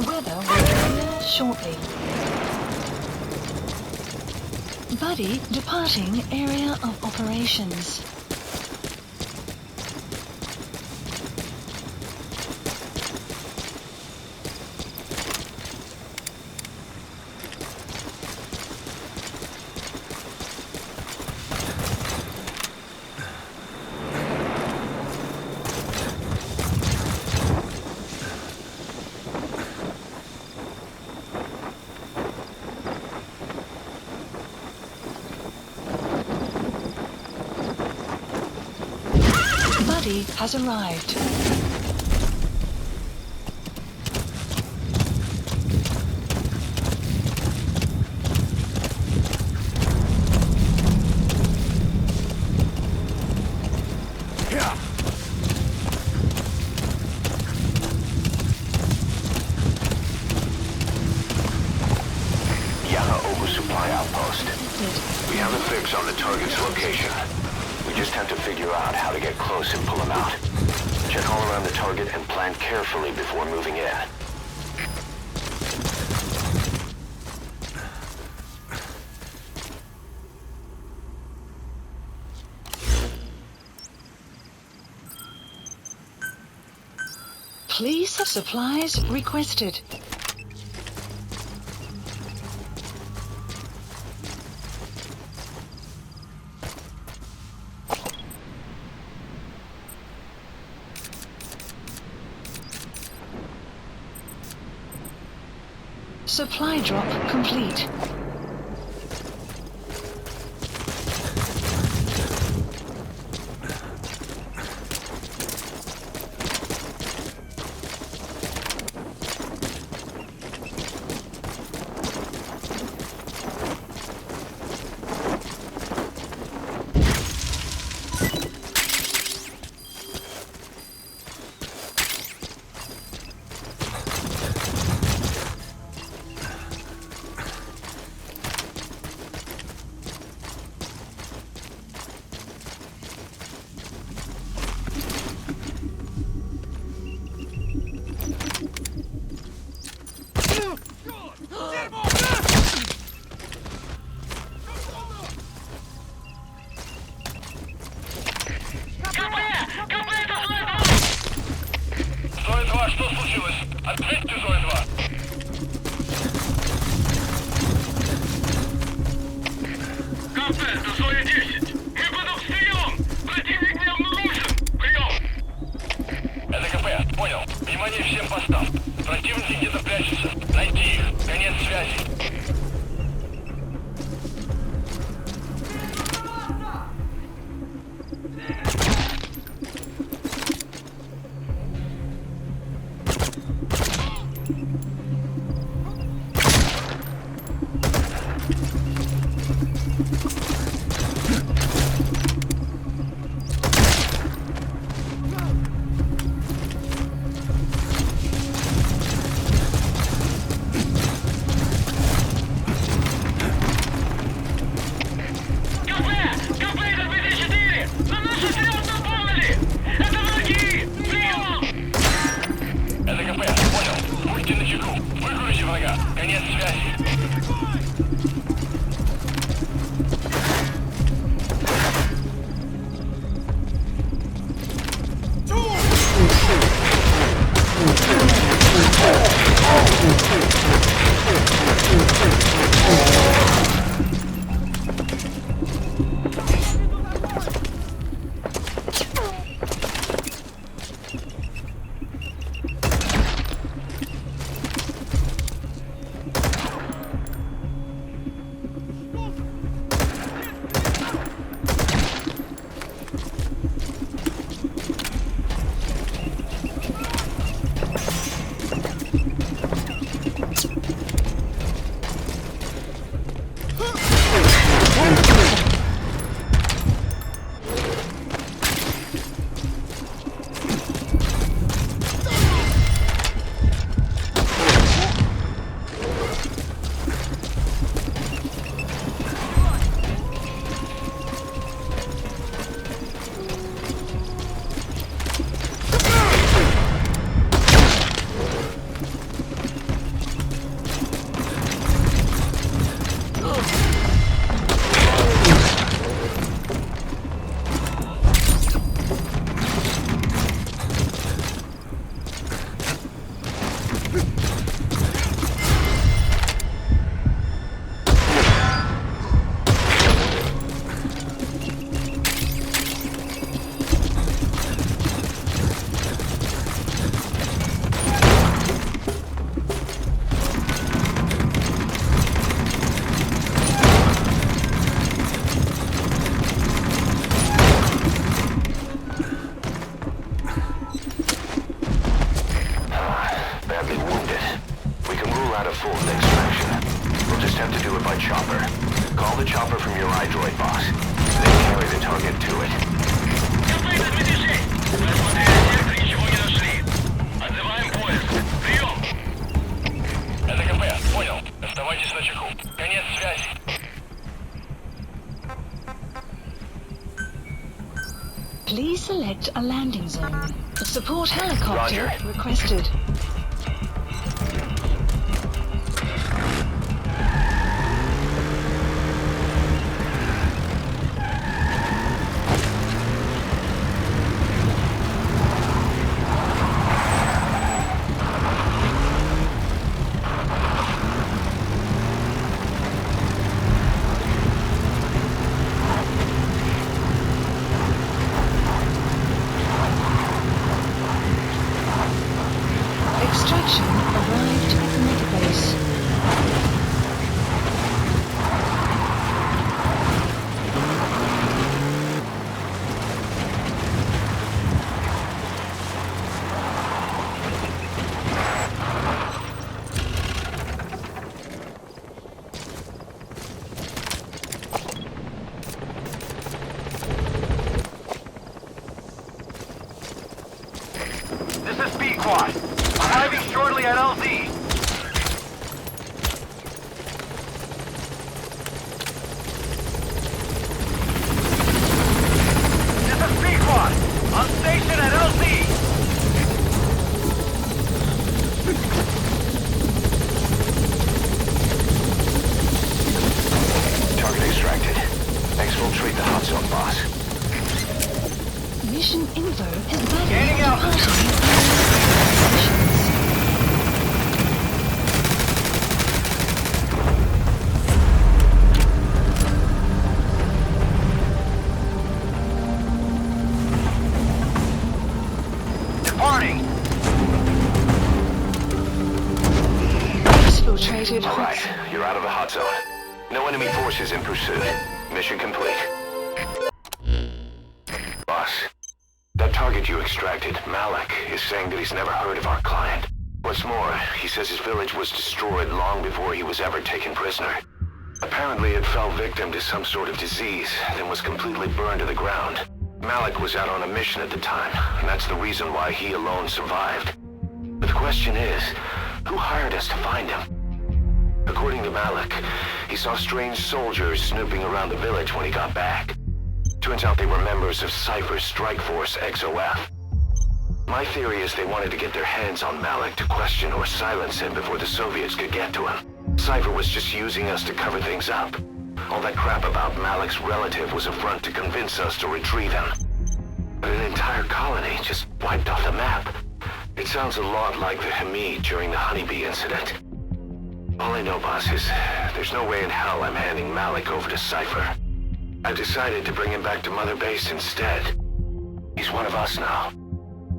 Weather will clear shortly. Buddy departing area of operations. Buddy has arrived. Yaha oversupply outpost. We have a fix on the target's location. We just have to figure out how to get close and pull him out. Check all around the target and plan carefully before moving in. Please supplies requested. Supply drop complete. Please select a landing zone. A support helicopter Roger. requested. Extraction arrived at the metabase. This is B-Quad. Arriving shortly at LZ. This is B-Quad. On station at LZ. Target extracted. Exfiltrate the hot zone, boss. Mission info has been Gaining altitude. Departing. Exfiltrated. All right, you're out of the hot zone. No enemy forces in pursuit. Mission complete. Boss, that target you extracted, Malik, is saying that he's never heard of our client. What's more, he says his village was destroyed long before he was ever taken prisoner. Apparently it fell victim to some sort of disease, then was completely burned to the ground. Malik was out on a mission at the time, and that's the reason why he alone survived. But the question is, who hired us to find him? According to Malik, he saw strange soldiers snooping around the village when he got back. Turns out they were members of Cypher's strike force, XOF. My theory is they wanted to get their hands on Malik to question or silence him before the Soviets could get to him. Cypher was just using us to cover things up. All that crap about Malik's relative was a front to convince us to retrieve him. But an entire colony just wiped off the map. It sounds a lot like the Hamid during the Honeybee incident. All I know, boss, is there's no way in hell I'm handing Malik over to Cypher. I've decided to bring him back to Mother Base instead. He's one of us now.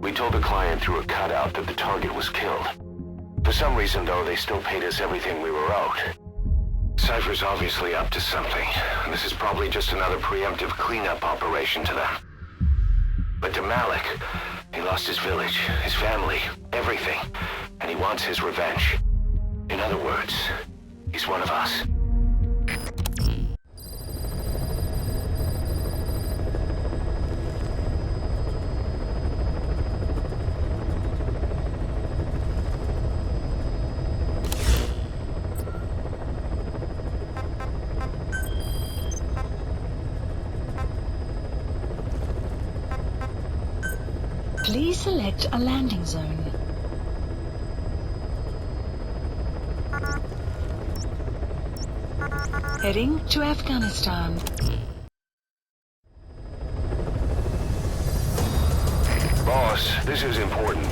We told the client through a cutout that the target was killed. For some reason, though, they still paid us everything we were owed. Cypher's obviously up to something, and this is probably just another preemptive cleanup operation to them. But to Malik, he lost his village, his family, everything, and he wants his revenge. In other words, he's one of us. Please select a landing zone. Heading to Afghanistan. Boss, this is important.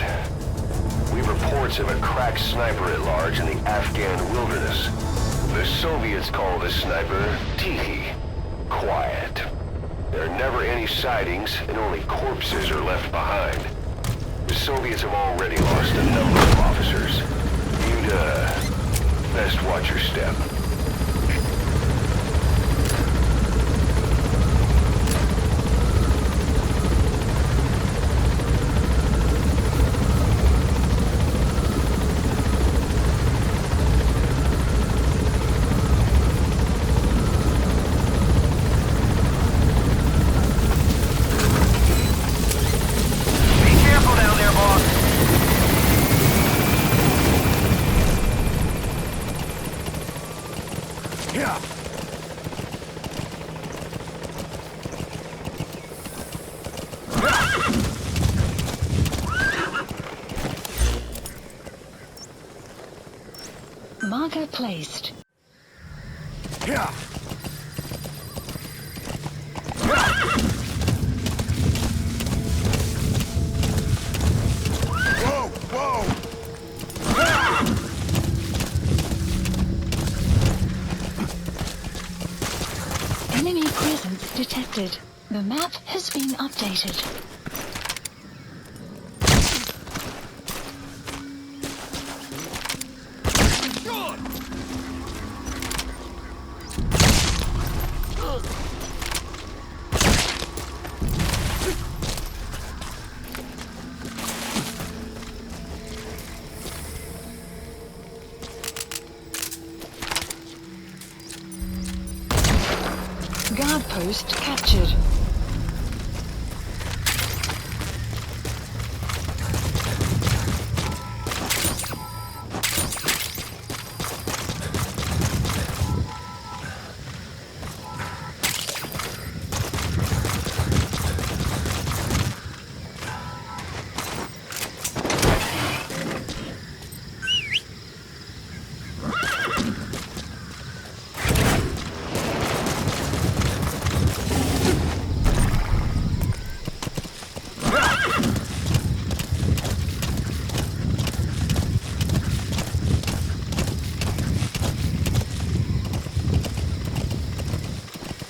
We have reports of a crack sniper at large in the Afghan wilderness. The Soviets call this sniper Tichy. Quiet. There are never any sightings, and only corpses are left behind. The Soviets have already lost a number of officers. You'd, best watch your step. Marker placed. Yeah. Whoa, whoa! Enemy presence detected. The map has been updated. Guard post captured.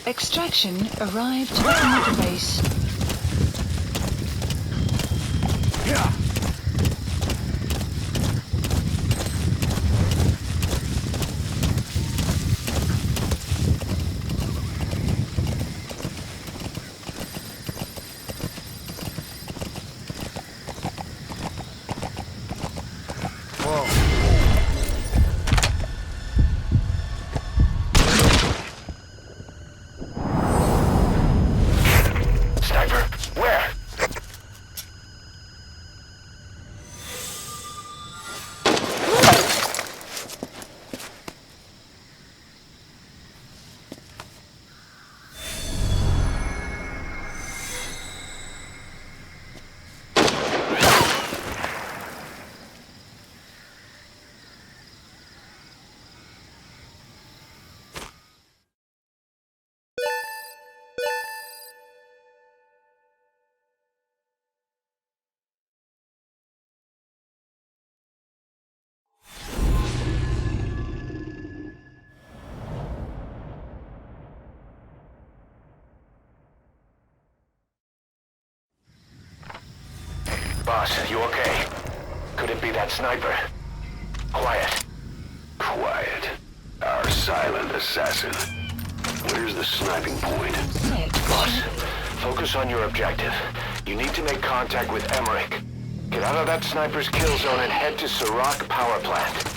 Extraction arrived at the base. Boss, you okay? Could it be that sniper? Quiet. Quiet. Our silent assassin. Where's the sniping point? Boss, focus on your objective. You need to make contact with Emmerich. Get out of that sniper's kill zone and head to Serac power plant.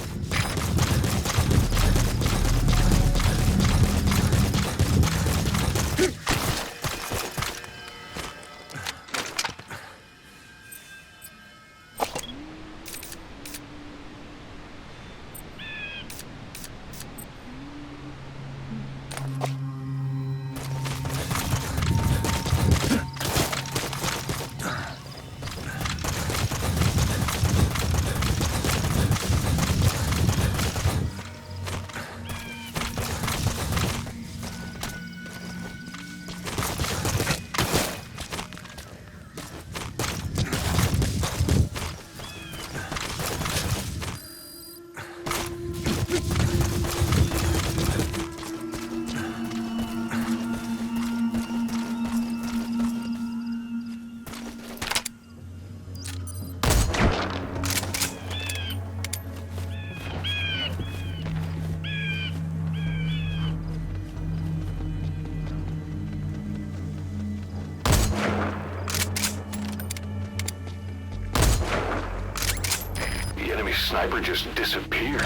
Sniper just disappeared.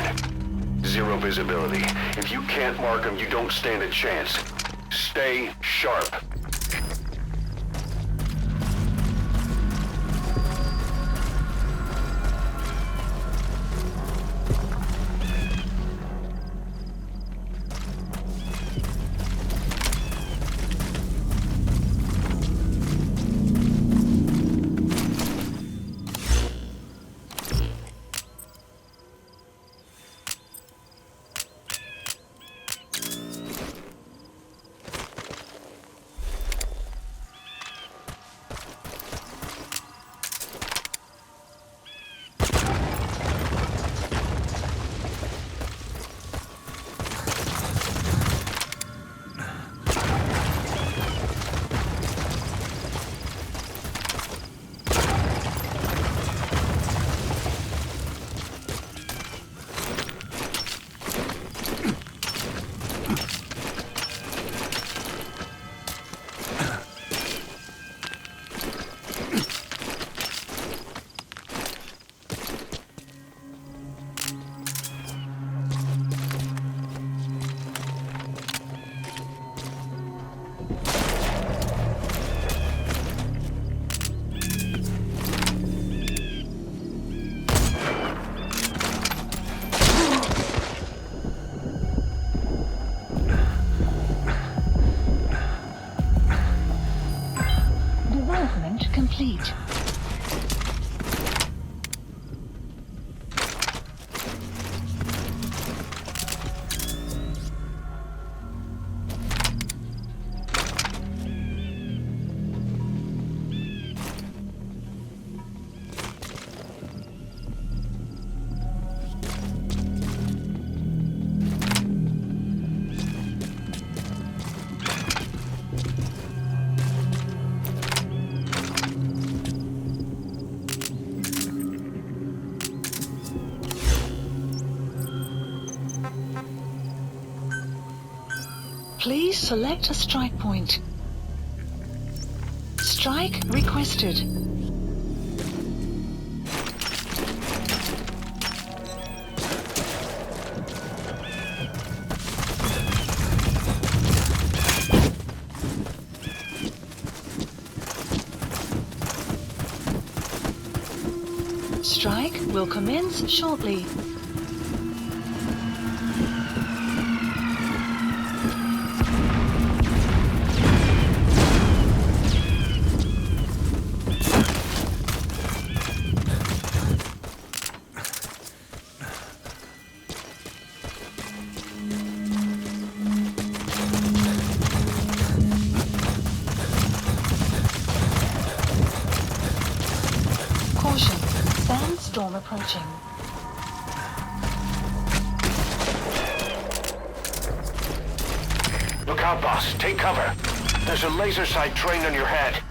Zero visibility. If you can't mark him, you don't stand a chance. Stay sharp. Movement complete. Please select a strike point. Strike requested. Strike will commence shortly. Caution, sandstorm approaching. Look out, boss. Take cover. There's a laser sight trained on your head.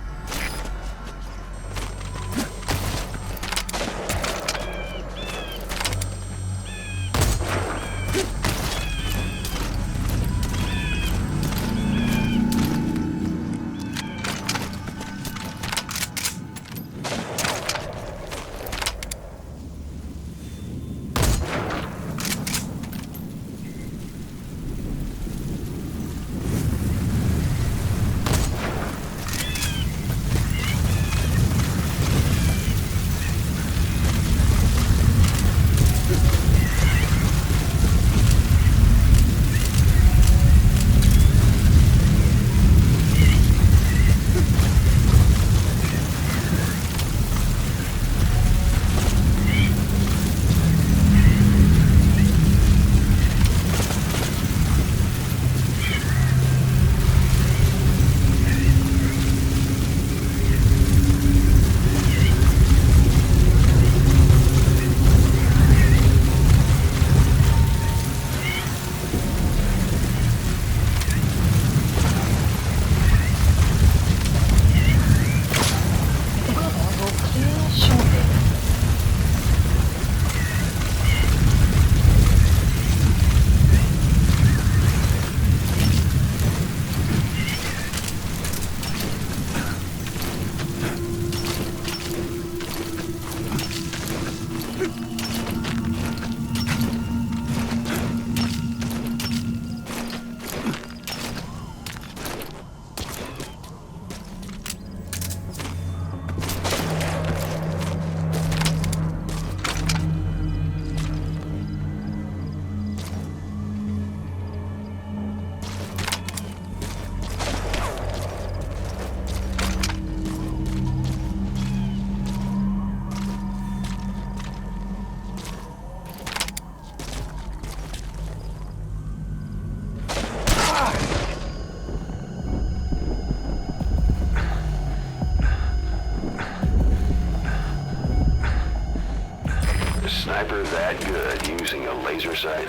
Sniper that good using a laser sight?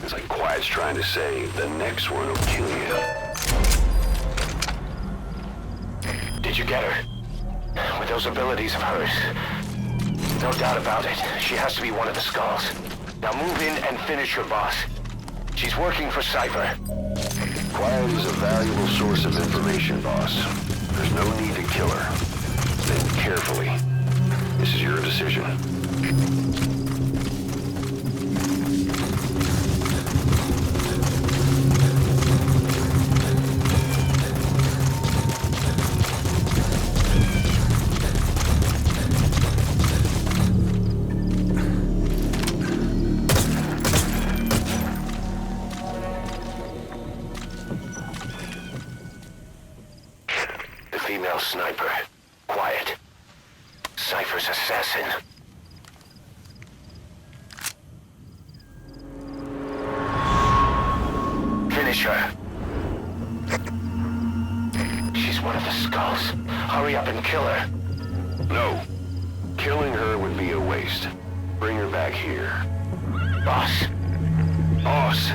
It's like Quiet's trying to say, the next one will kill you. Did you get her? With those abilities of hers? No doubt about it. She has to be one of the Skulls. Now move in and finish your boss. She's working for Cypher. Quiet is a valuable source of information, boss. There's no need to kill her. Think carefully. This is your decision. The female sniper. Quiet. Cypher's assassin. Finish her. She's one of the skulls. Hurry up and kill her. No. Killing her would be a waste. Bring her back here. Boss. Boss!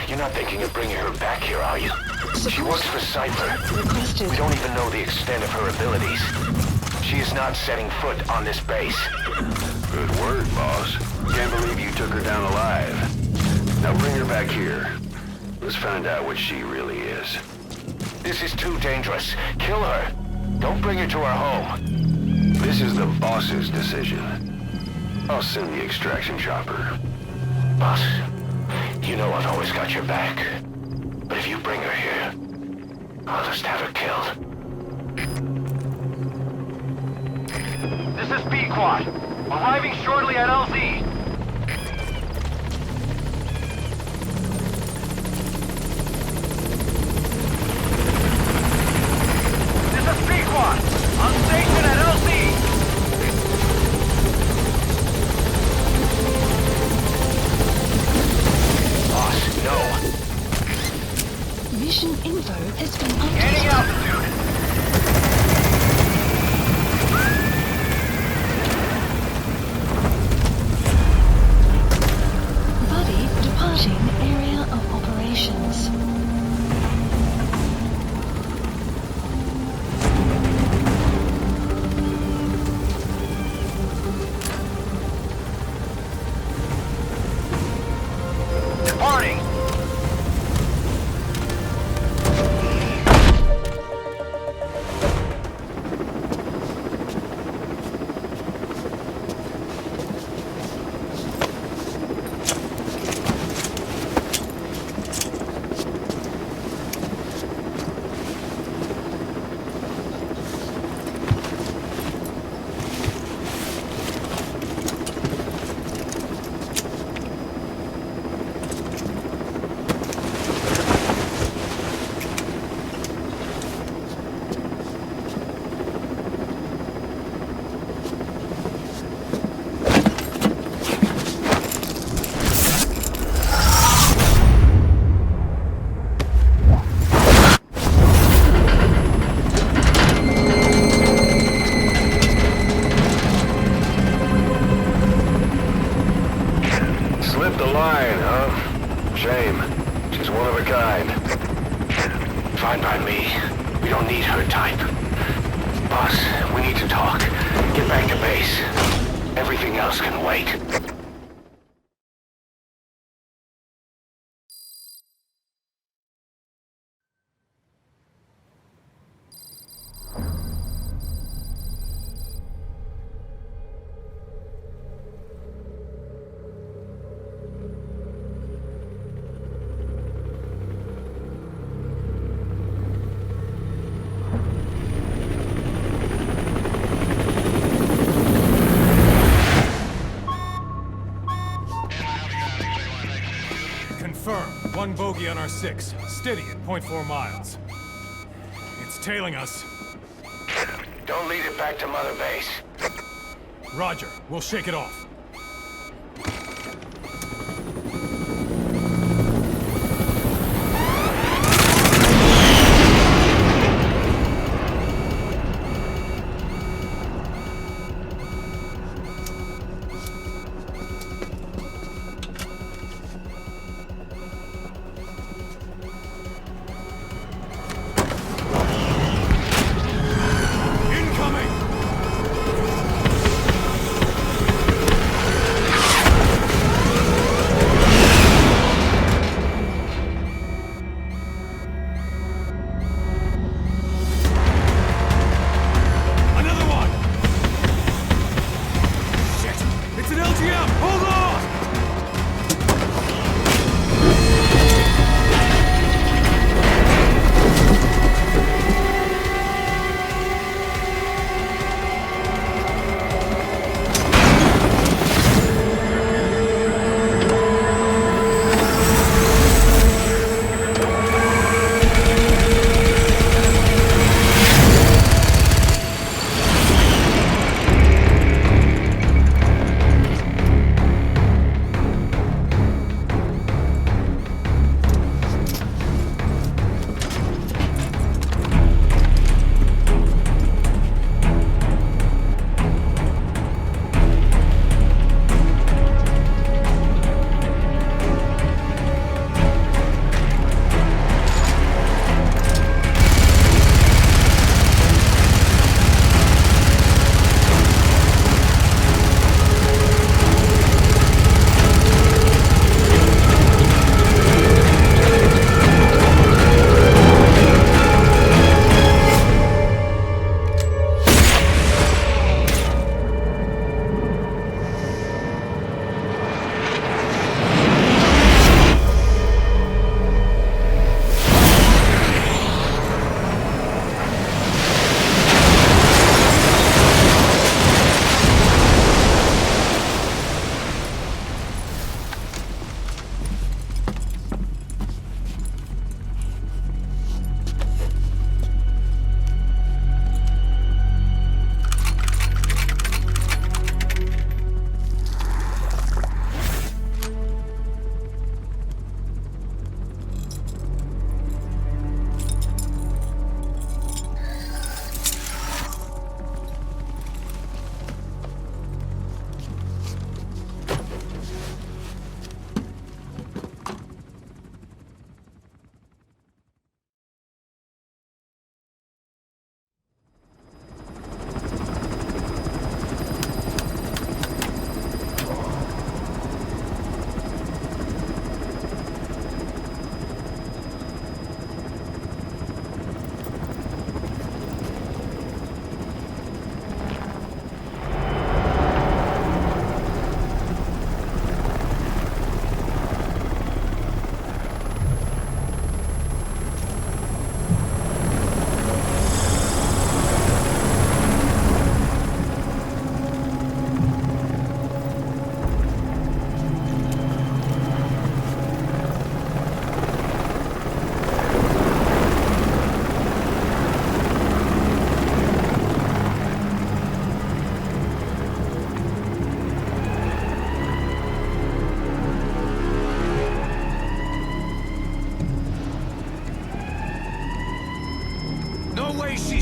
You're not thinking of bringing her back here, are you? She works for Cypher. We don't even know the extent of her abilities. She is not setting foot on this base. Good word, boss. Can't believe you took her down alive. Now bring her back here. Let's find out what she really is. This is too dangerous. Kill her. Don't bring her to our home. This is the boss's decision. I'll send the extraction chopper. Boss, you know I've always got your back. But if you bring her here, I'll just have her killed. This is Pequod. Arriving shortly at LZ. This is Pequod. On station at LZ. Boss, no. Mission info has been updated. Gaining altitude. Buddy departing area of operations. Departing. Slipped the line, huh? Shame. She's one of a kind. Fine by me. We don't need her type. Boss, we need to talk. Get back to base. Everything else can wait. Confirm. One bogey on our 6. Steady at 0.4 miles. It's tailing us. Don't lead it back to Mother Base. Roger. We'll shake it off.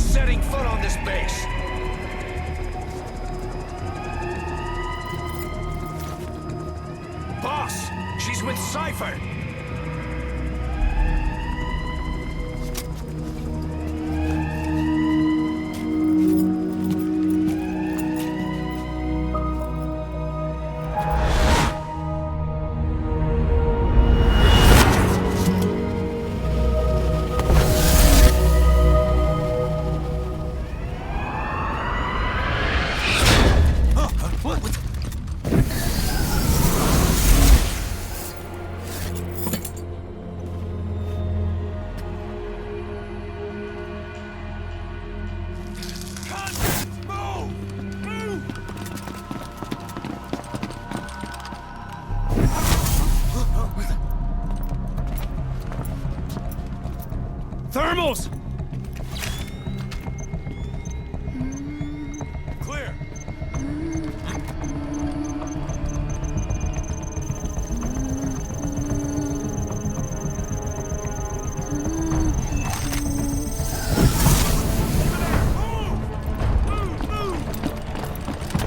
setting foot on this base. Boss, she's with Cypher. Thermals! Clear.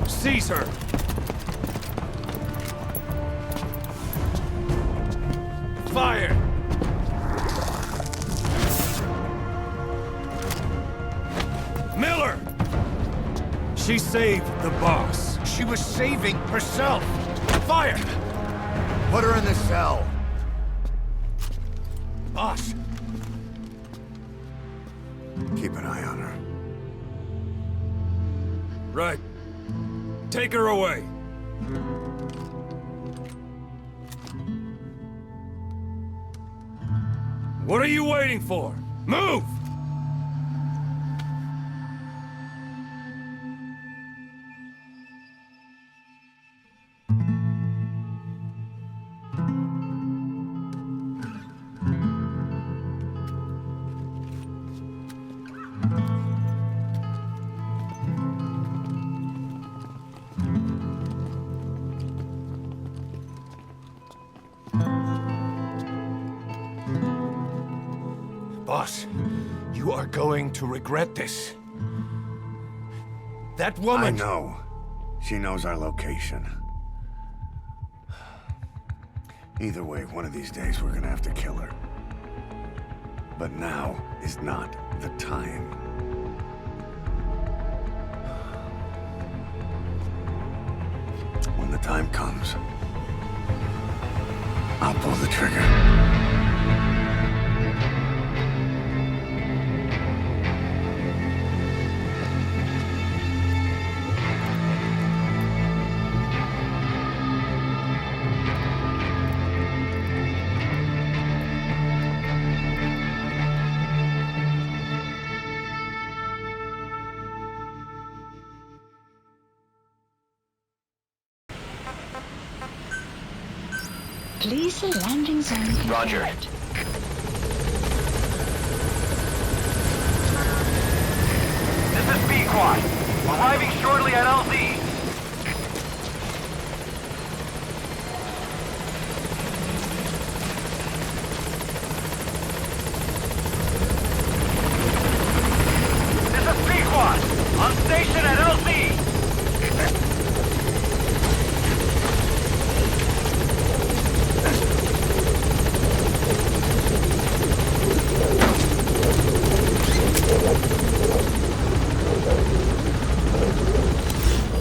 Caesar! Fire! Miller! She saved the boss. She was saving herself. Fire! Put her in the cell. Boss. Keep an eye on her. Right. Take her away. What are you waiting for? Move! Boss, you are going to regret this. That woman... I know. She knows our location. Either way, one of these days we're gonna have to kill her. But now is not the time. When the time comes, I'll pull the trigger. Please, the landing zone confirmed. Roger. This is B-Quad. Arriving shortly at LZ. This is B-Quad. On station at LZ.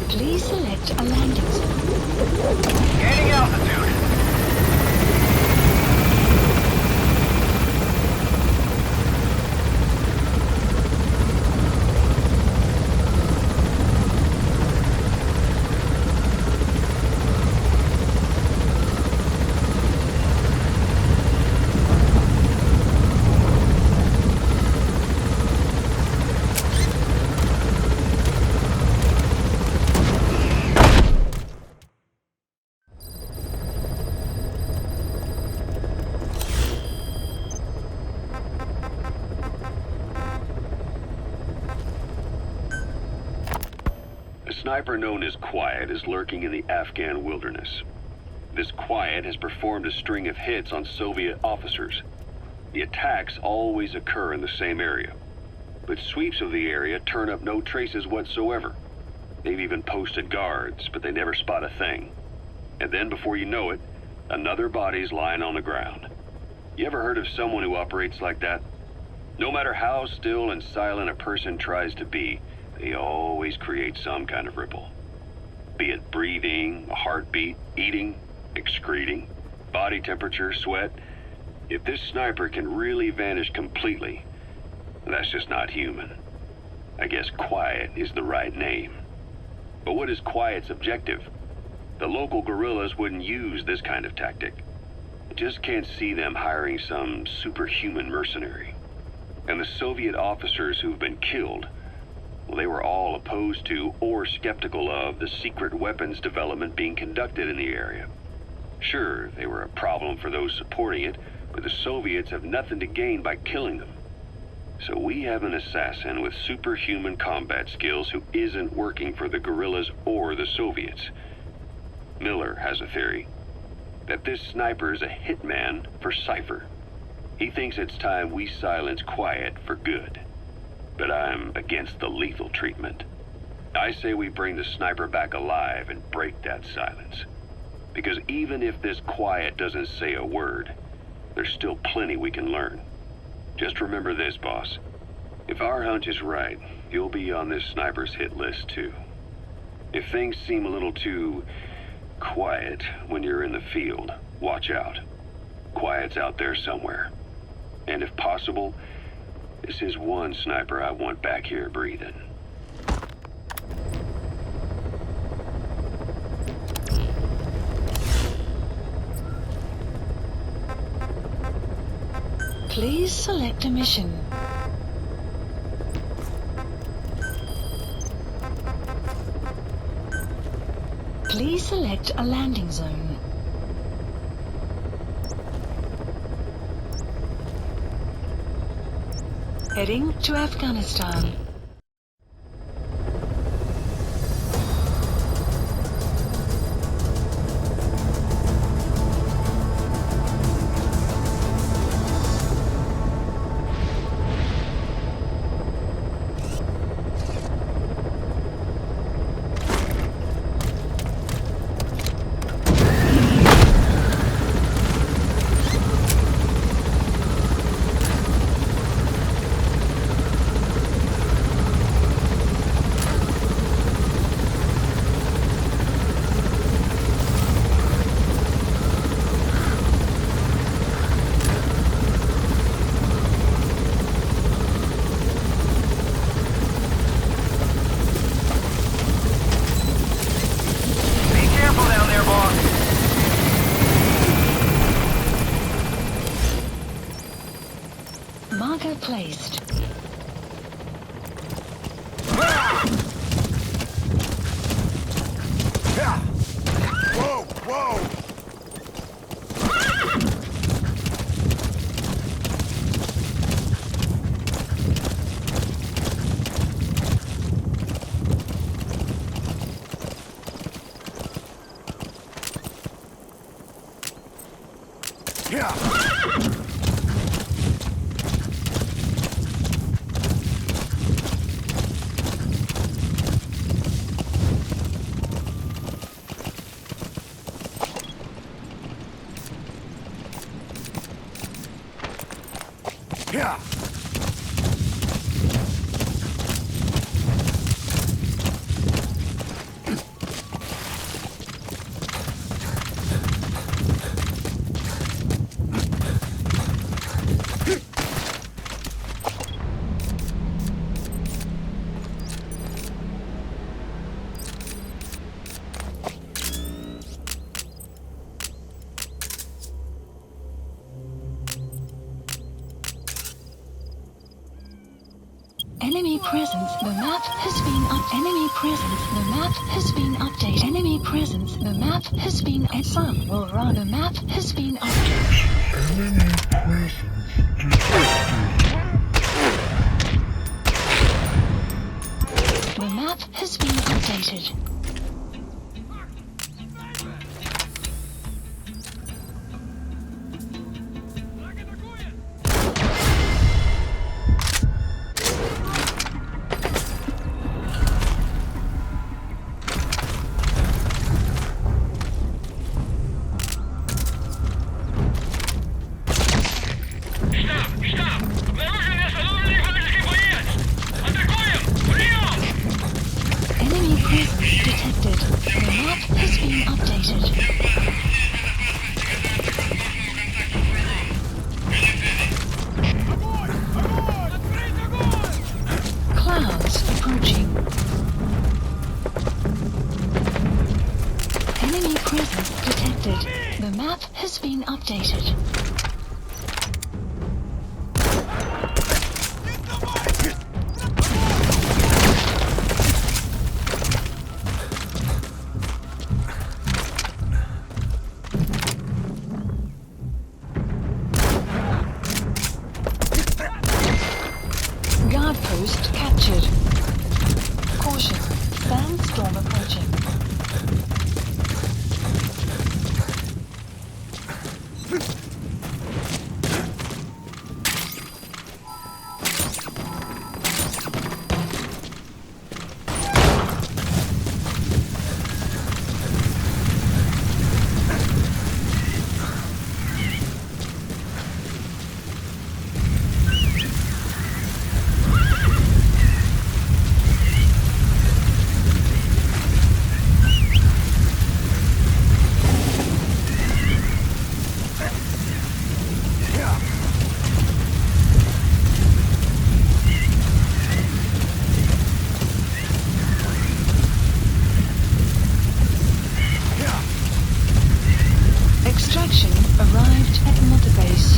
Please select a landing zone. Gaining altitude. A sniper known as Quiet is lurking in the Afghan wilderness. This Quiet has performed a string of hits on Soviet officers. The attacks always occur in the same area. but sweeps of the area turn up no traces whatsoever. They've even posted guards, but they never spot a thing. And then, before you know it, another body's lying on the ground. You ever heard of someone who operates like that? No matter how still and silent a person tries to be, they always create some kind of ripple. Be it breathing, a heartbeat, eating, excreting, body temperature, sweat. If this sniper can really vanish completely, that's just not human. I guess quiet is the right name. But what is quiet's objective? The local guerrillas wouldn't use this kind of tactic. I just can't see them hiring some superhuman mercenary. And the Soviet officers who've been killed, well, they were all opposed to or skeptical of the secret weapons development being conducted in the area. Sure, they were a problem for those supporting it, but the Soviets have nothing to gain by killing them. So we have an assassin with superhuman combat skills who isn't working for the guerrillas or the Soviets. Miller has a theory that this sniper is a hitman for Cypher. He thinks it's time we silence Quiet for good. But I'm against the lethal treatment. I say we bring the sniper back alive and break that silence. Because even if this Quiet doesn't say a word, there's still plenty we can learn. Just remember this, boss. If our hunch is right, you'll be on this sniper's hit list too. If things seem a little too quiet when you're in the field, watch out. Quiet's out there somewhere. And if possible, this is one sniper I want back here breathing. Please select a mission. Please select a landing zone. Heading to Afghanistan. Marker placed. Whoa, whoa! Yeah. Yeah. Enemy presence, the map has been Enemy presence, the map has been updated. Enemy presence, the map has been Sun will run. The map has been updated. Enemy presence detected. The map has been updated. has been updated. Clouds approaching. Enemy presence detected. The map has been updated. Guard post captured. Caution. Sandstorm approaching. Extraction arrived at Mother Base.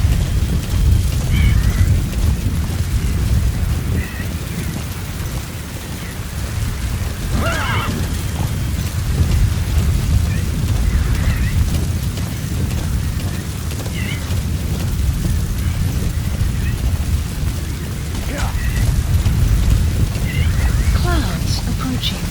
Clouds approaching.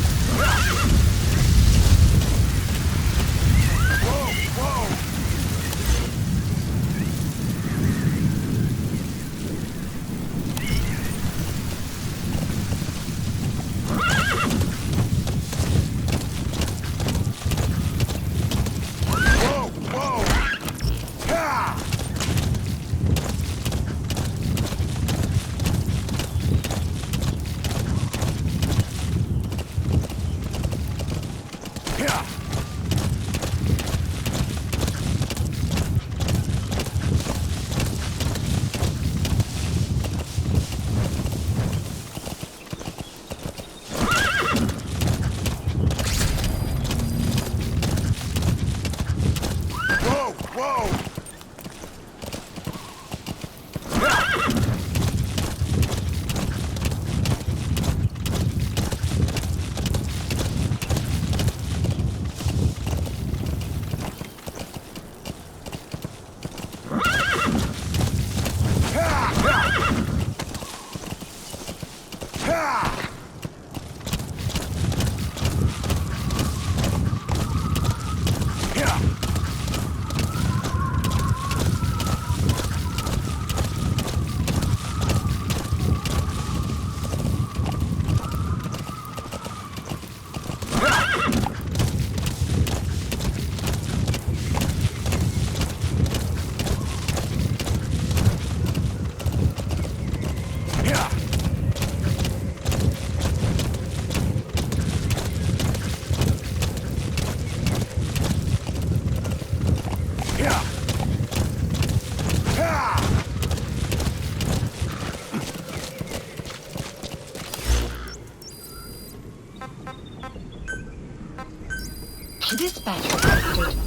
Dispatch requested.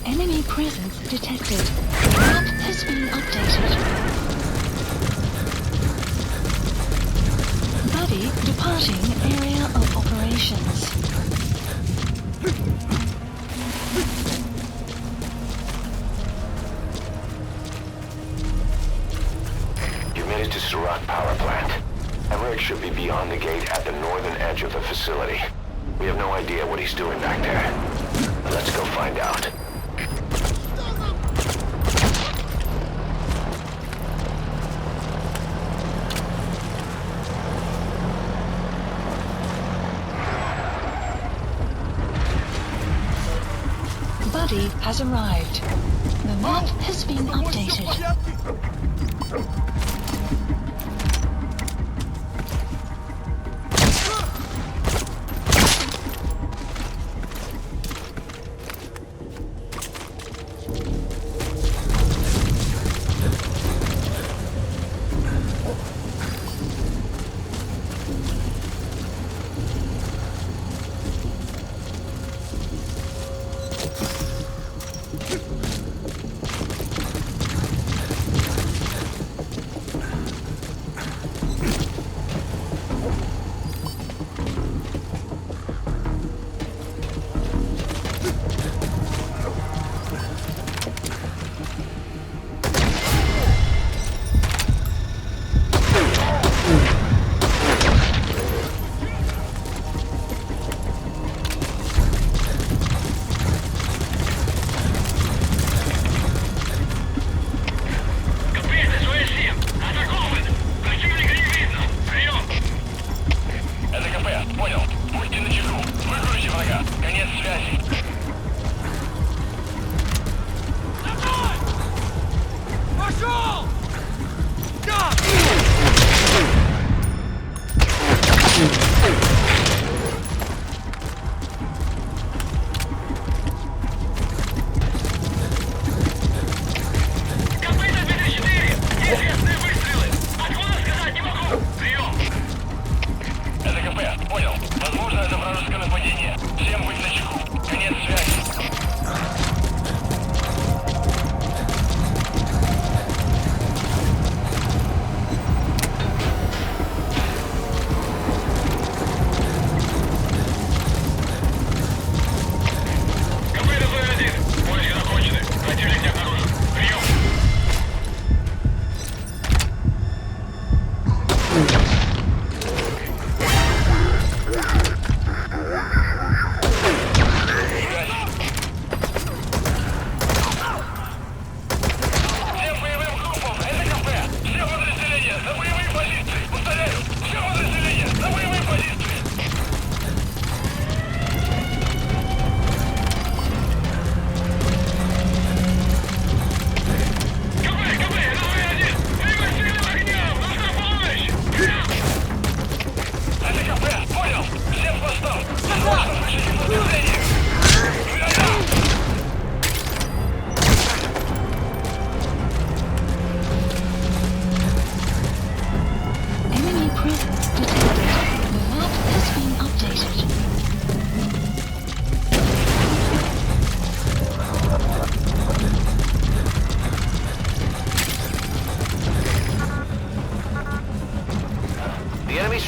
Enemy presence detected. Map has been updated. Buddy departing area of operations. You made it to Surat Power Plant. Emmerich should be beyond the gate at the northern edge of the facility. We have no idea what he's doing back there. Let's go find out. Buddy has arrived. The map has been updated. Пошел! Да! Копыта 204! Неизвестные выстрелы! Откуда сказать не могу! Прием! Это КП, понял. Возможно, это вражеское нападение. Всем быть начеку. Конец связи.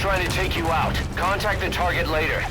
Trying to take you out. Contact the target later.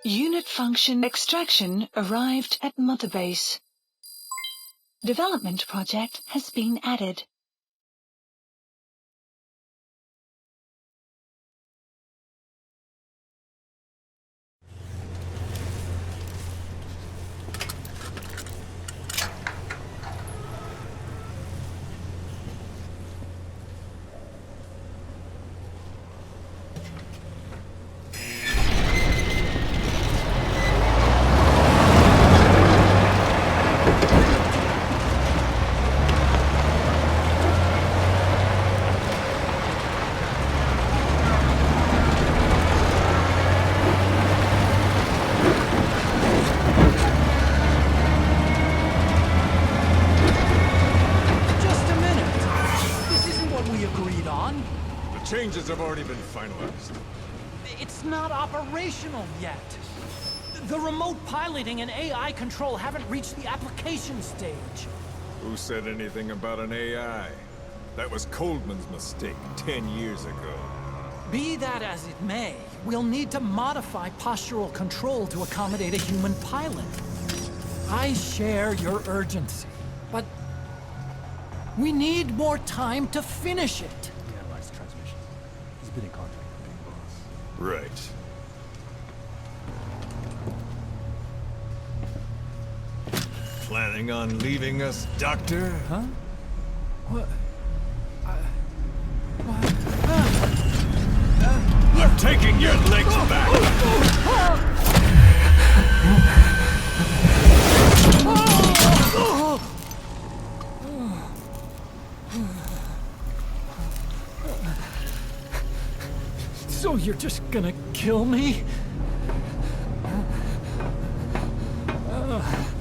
Unit function extraction arrived at Mother Base. Development project has been added. pieces have already been finalized. It's not operational yet. The remote piloting and AI control haven't reached the application stage. Who said anything about an AI? That was Coldman's mistake 10 years ago. Be that as it may, we'll need to modify postural control to accommodate a human pilot. I share your urgency, but we need more time to finish it. We analyzed the transmission. He's been in contact with Big Boss. Right. Planning on leaving us, Doctor? Huh? What? I'm taking your legs back! So you're just gonna kill me?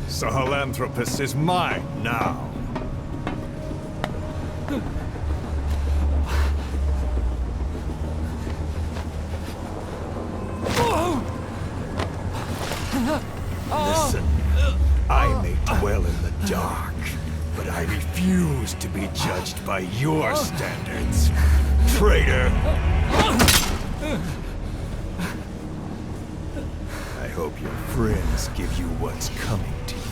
Sahelanthropus is mine now. Listen, I may dwell in the dark, but I refuse to be judged by your standards, traitor! I hope your friends give you what's coming to you.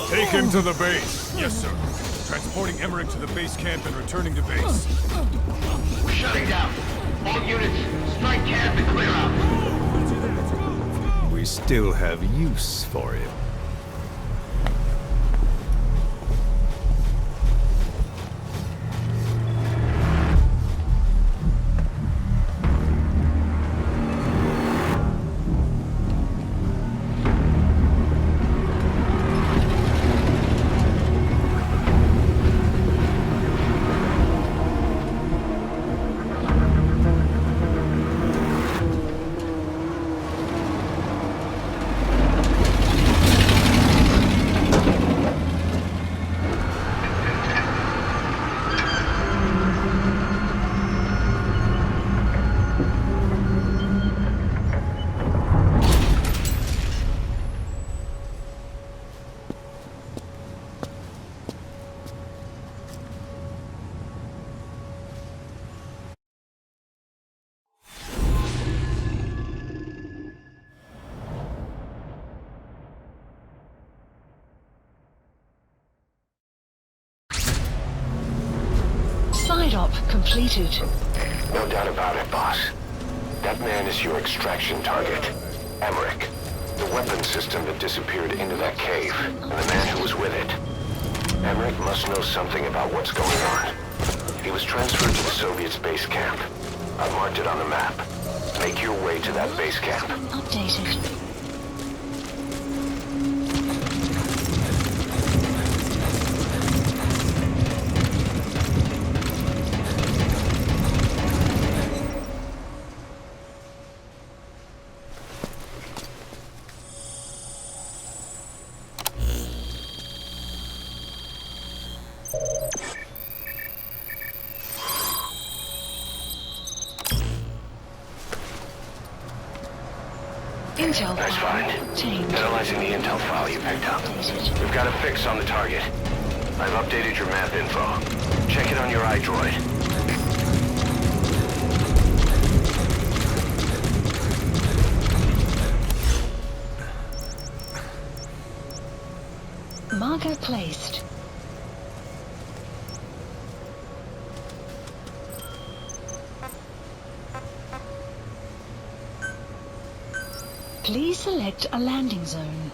Take him to the base. Yes, sir. Transporting Emmerich to the base camp and returning to base. We're shutting down. All units, strike camp and clear out. We still have use for him. Side-op completed. No doubt about it, boss. That man is your extraction target. Emmerich. The weapon system that disappeared into that cave, and the man who was with it. Emmerich must know something about what's going on. He was transferred to the Soviets' base camp. I've marked it on the map. Make your way to that base camp. Updated. Intel Nice file find. obtained. Analyzing the intel file you picked up. We've got a fix on the target. I've updated your map info. Check it on your iDroid. Marker placed. Please select a landing zone.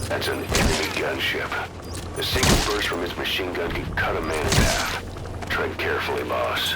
That's an enemy gunship. A single burst from its machine gun can cut a man in half. Tread carefully, boss.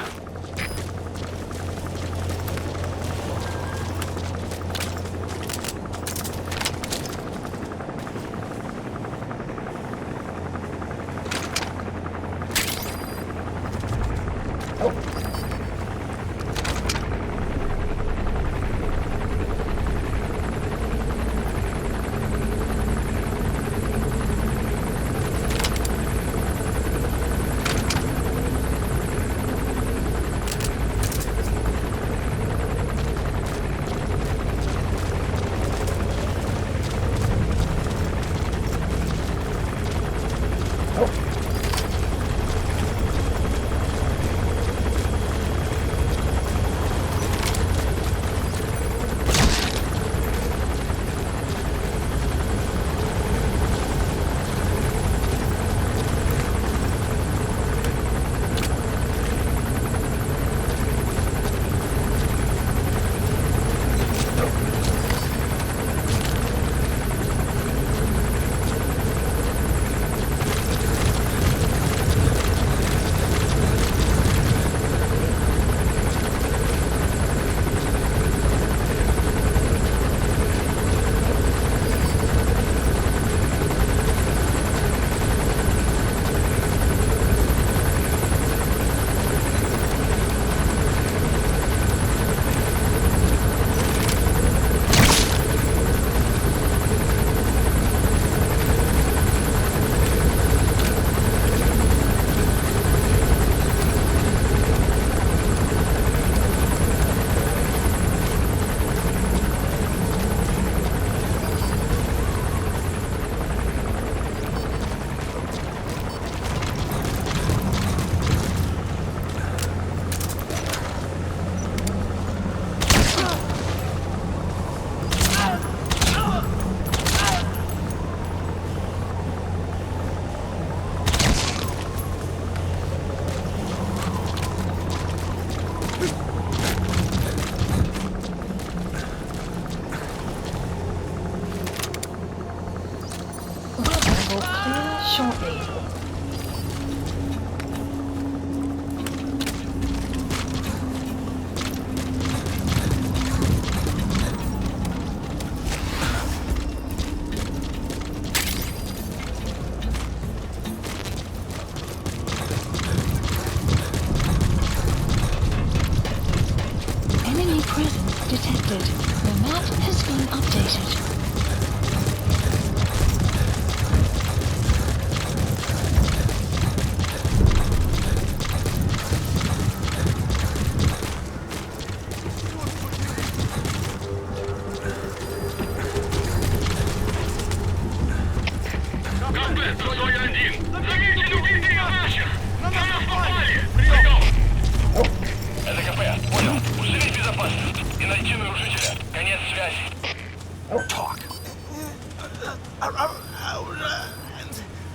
Shortly. Enemy presence detected. The map has been updated.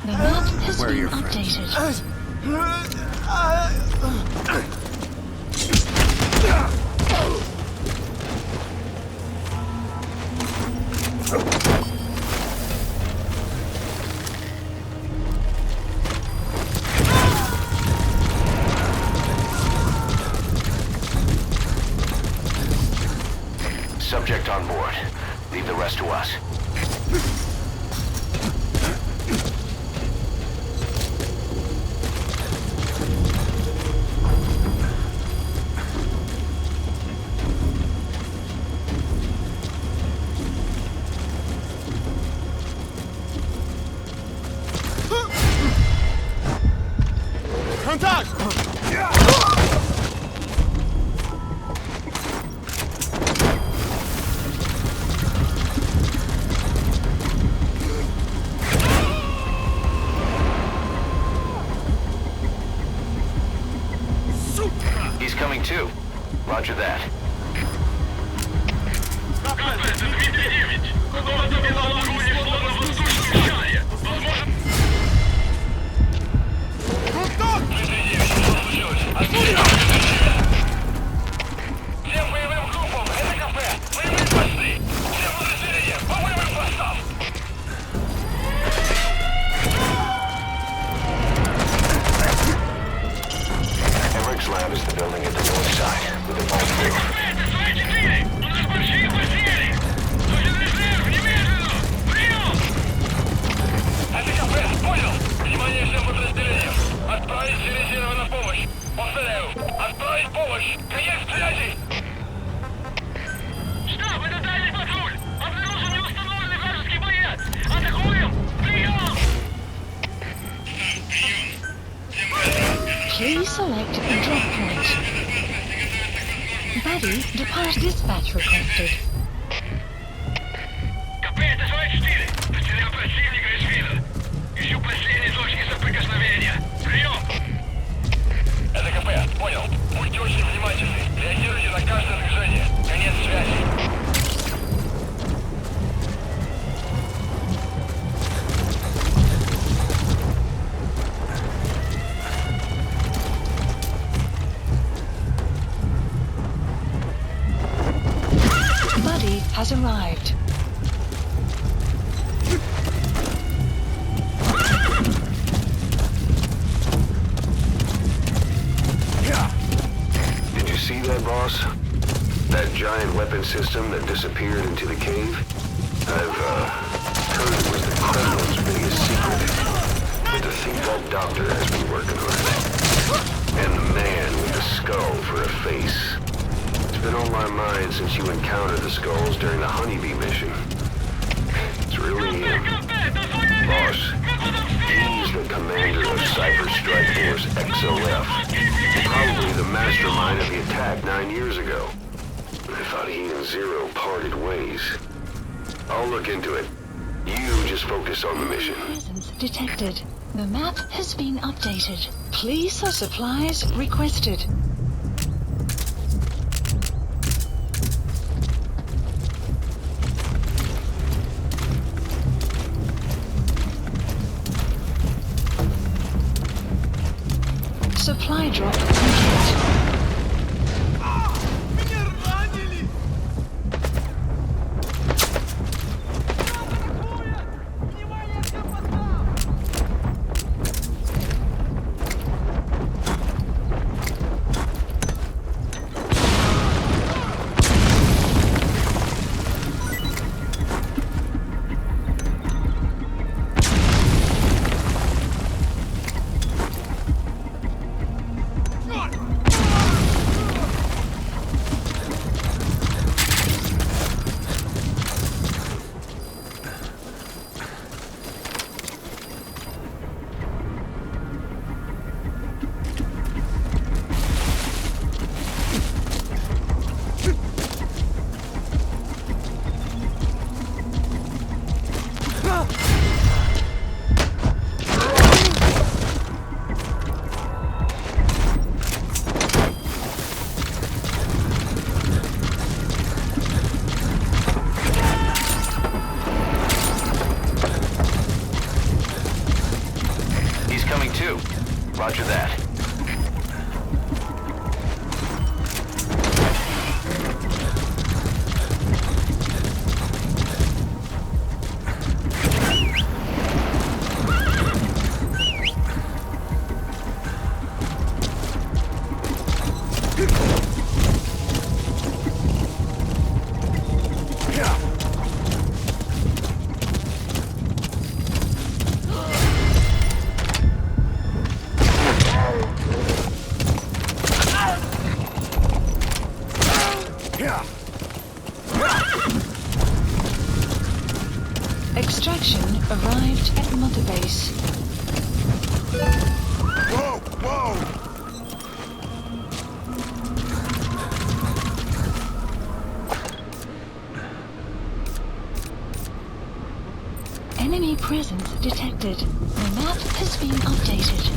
The map has been updated. Subject on board. Leave the rest to us. Kontakt! He's coming too. Roger that. Всем боевым группам, это кафе! Боевые посты! Всем подразделениям, по боевым постам! Please select the drop point. Buddy, depart dispatch requested. КП, это 24. Потерял противника из вида. Ищу последние точки соприкосновения. Прием! Это КП, понял. Будьте очень внимательны. Реагируйте на каждое движение. Конец связи. Buddy has arrived. Did you see that, boss? That giant weapon system that disappeared into the cave? I've heard it was the Kremlin's biggest secret. To think that doctor has been working on it. And the man with the skull for a face. It's been on my mind since you encountered the skulls during the Honeybee mission. It's really him. Boss, he's the commander of Cypher Strike Force XOF. Probably the mastermind of the attack 9 years ago. I thought he and Zero parted ways. I'll look into it. You just focus on the mission. Presence detected. The map has been updated. Please for supplies requested. Supply drop complete. Roger that. Extraction arrived at Mother Base. Whoa! Whoa! Enemy presence detected. The map has been updated.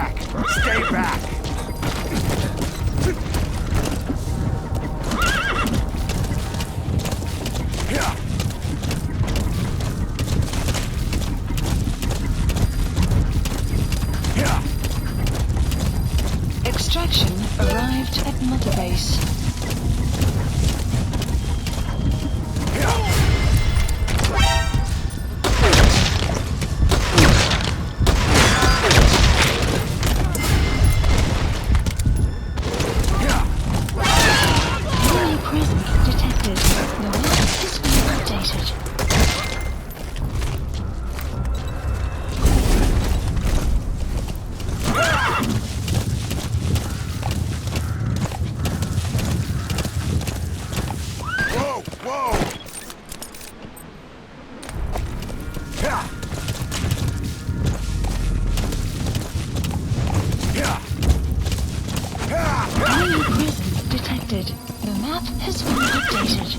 back! Stay back! Extraction arrived at Mother Base. Enemy presence detected. The map is being updated. Whoa! Whoa! Enemy presence detected. The map has been updated.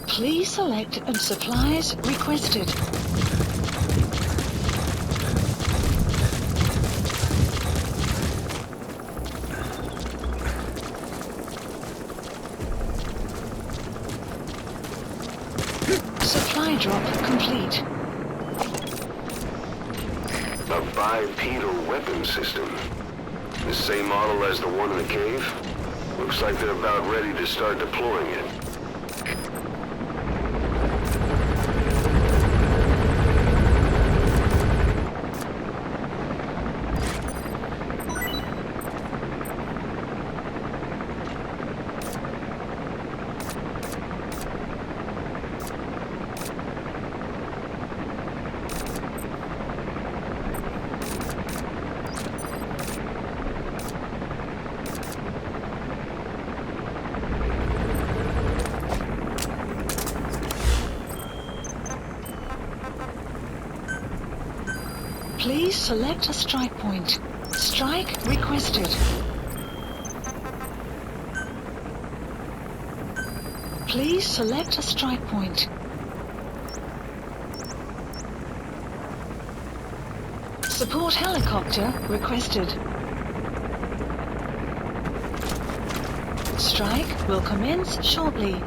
Please select and supplies requested. Supply drop complete. A bipedal weapon system. The same model as the one in the cave? Looks like they're about ready to start deploying it. Please select a strike point. Strike requested. Please select a strike point. Support helicopter requested. Strike will commence shortly.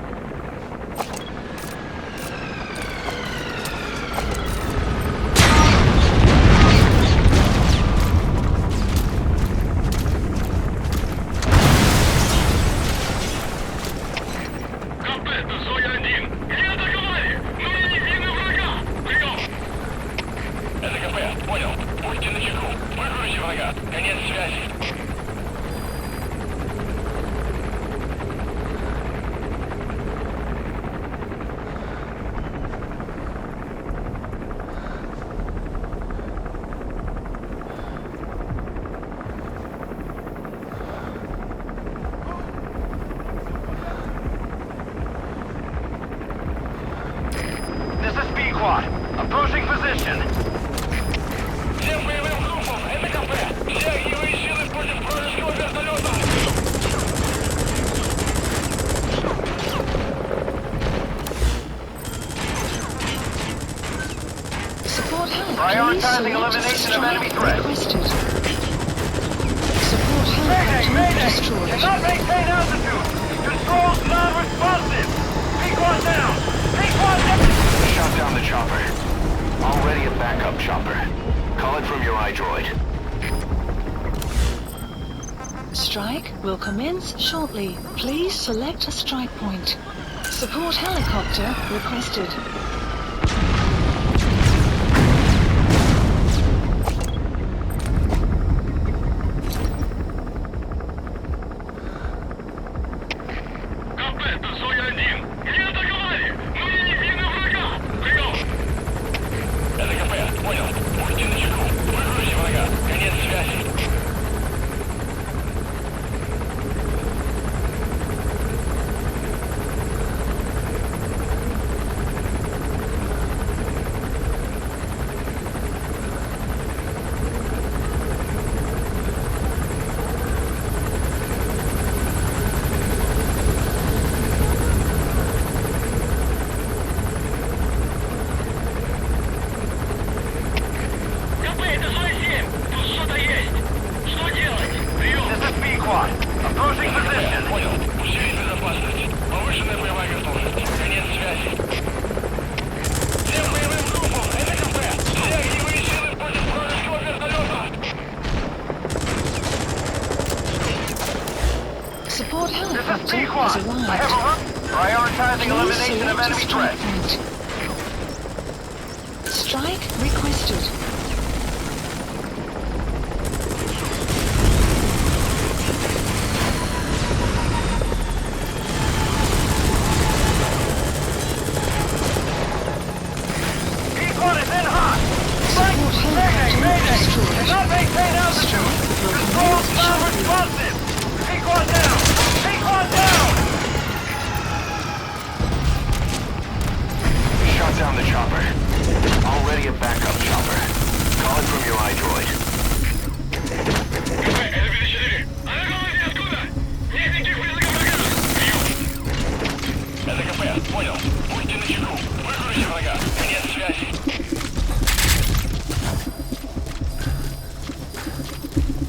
Approaching position. Всем боевым группам, это КП. Все огневые силы против вражеского вертолета. Support help. Prioritizing elimination of enemy threats. Support helicopter Mayday! destroyed. Cannot maintain altitude. Controls non-responsive. Peak one down. Peak one down. Shot down the chopper. Already a backup chopper. Call it from your iDroid. Strike will commence shortly. Please select a strike point. Support helicopter requested. Это КП, понял. quad. Approaching position. Понял. Усилить безопасность. Повышенная боевая готовность. Конец связи. Всем боевым группам! Это КП! Все огневые силы против вражеского вертолета! Support helicopter has arrived. Prioritizing elimination of enemy threat. Strike requested. P-1 is in hot! Mayday! Cannot maintain altitude! Controls not responsive! P-1 down! P-1 down! Shot down the chopper. Already a backup chopper. Call it from your iDroid. Это КП, понял. Будьте начеку. Выкройте врага. Конец связи.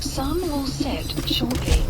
Sun will set shortly.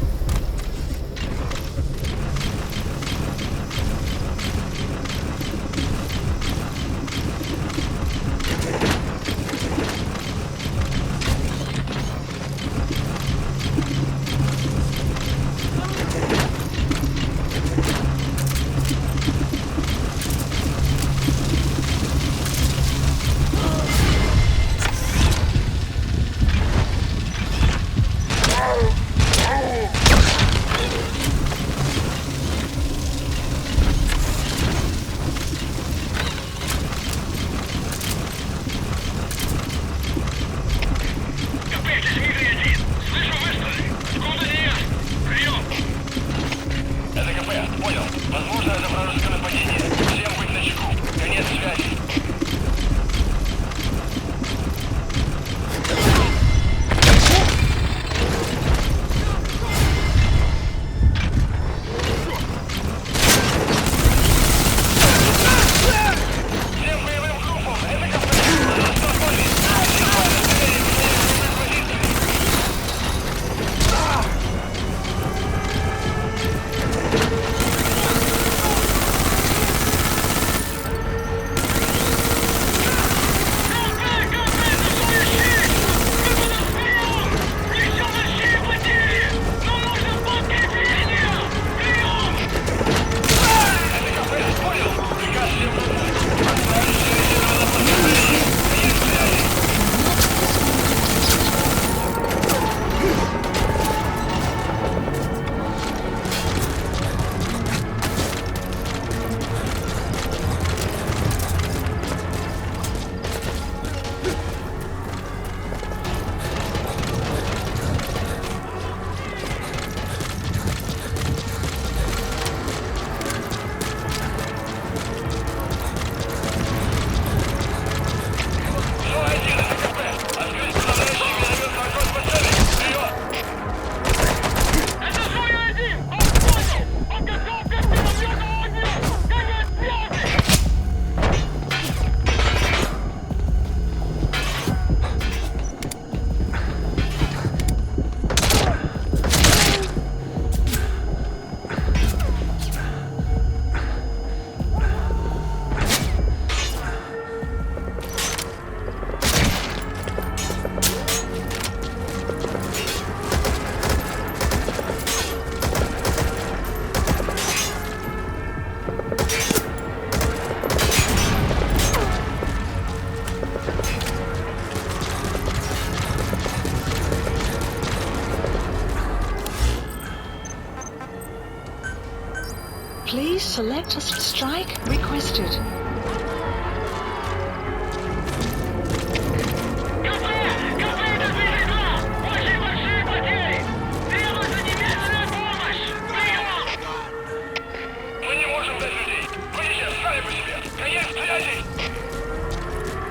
Please select a strike requested.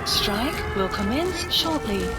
Strike will commence shortly.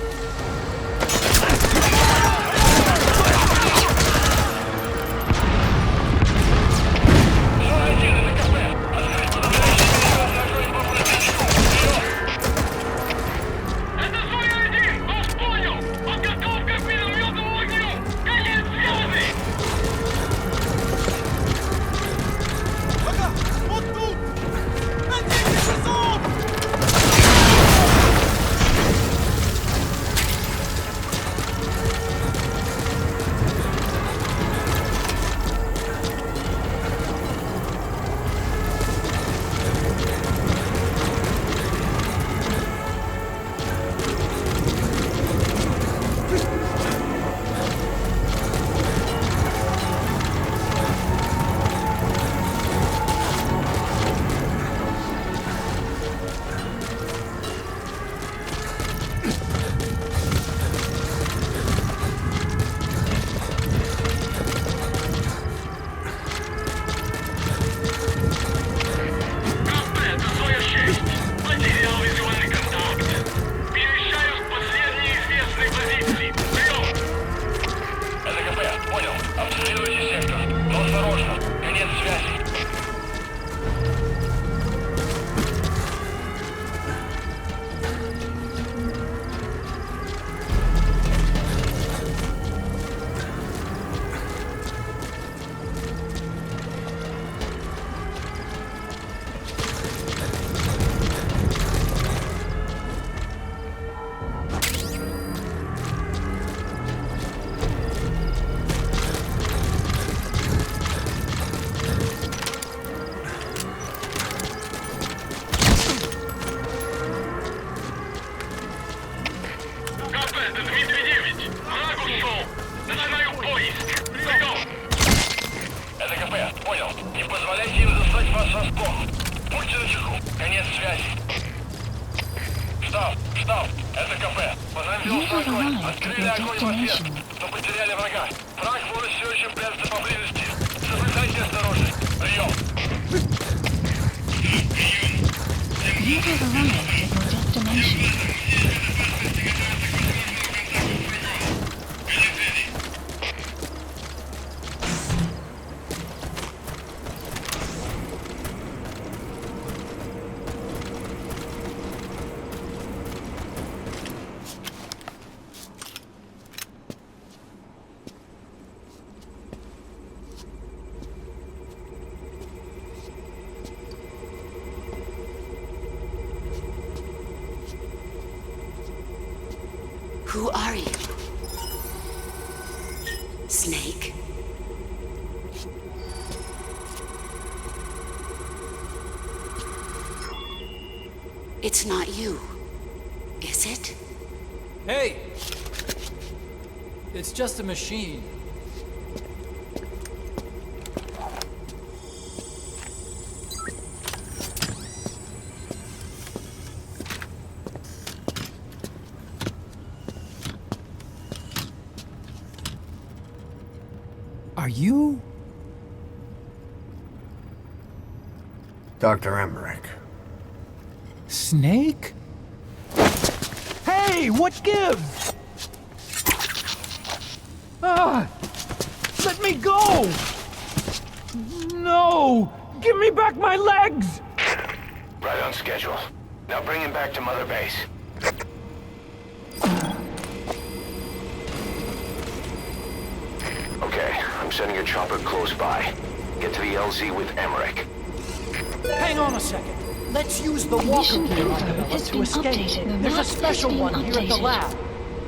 это Дмитрий-9. Враг ушел. Начинаю поиск. Готов. Это КП, понял. Не позволяйте им застать вас врасплох. Будьте начеку. Конец связи. Штаб, это КП. Возобновился огонь. Открыли огонь в ответ. Но потеряли врага. Враг может все еще прятаться поблизости. Соблюдайте осторожность. Прием. You have arrived at your destination. Who are you? Snake? It's not you, is it? Hey! It's just a machine. Are you? Dr. Emmerich. Snake? Hey, what gives? Ah! Let me go! No! Give me back my legs! Right on schedule. Now bring him back to Mother Base. Okay, I'm sending a chopper close by. Get to the LZ with Emmerich. Hang on a second. Let's use the walker gear on the Miller to escape. There's a special one here at the lab.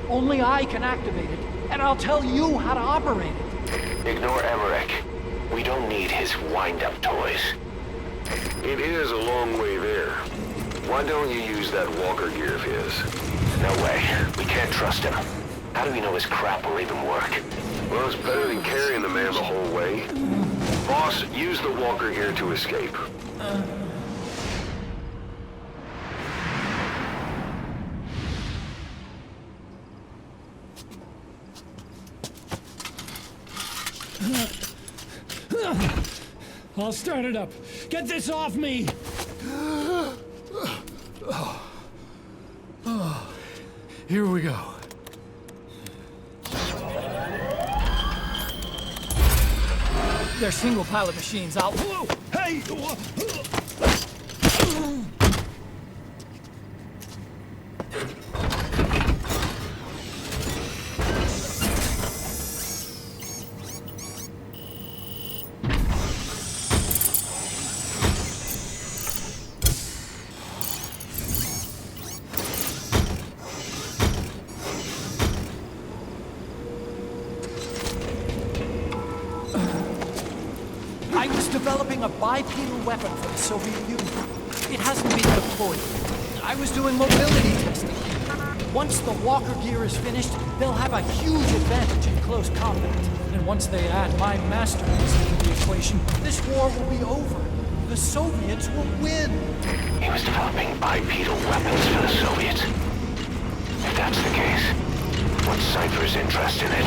Only I can activate it, and I'll tell you how to operate it. Ignore Emmerich. We don't need his wind-up toys. It is a long way there. Why don't you use that walker gear of his? No way. We can't trust him. How do we know his crap will even work? Well, it's better than carrying the man the whole way. Boss, use the walker gear to escape. I'll start it up. Get this off me! Here we go. They're single-pilot machines. I'll... Hey! I was developing a bipedal weapon for the Soviet Union. It hasn't been deployed. I was doing mobility testing. Once the walker gear is finished, they'll have a huge advantage in close combat. And once they add my masterpiece into the equation, this war will be over. The Soviets will win. He was developing bipedal weapons for the Soviets. If that's the case, what's Cypher's interest in it?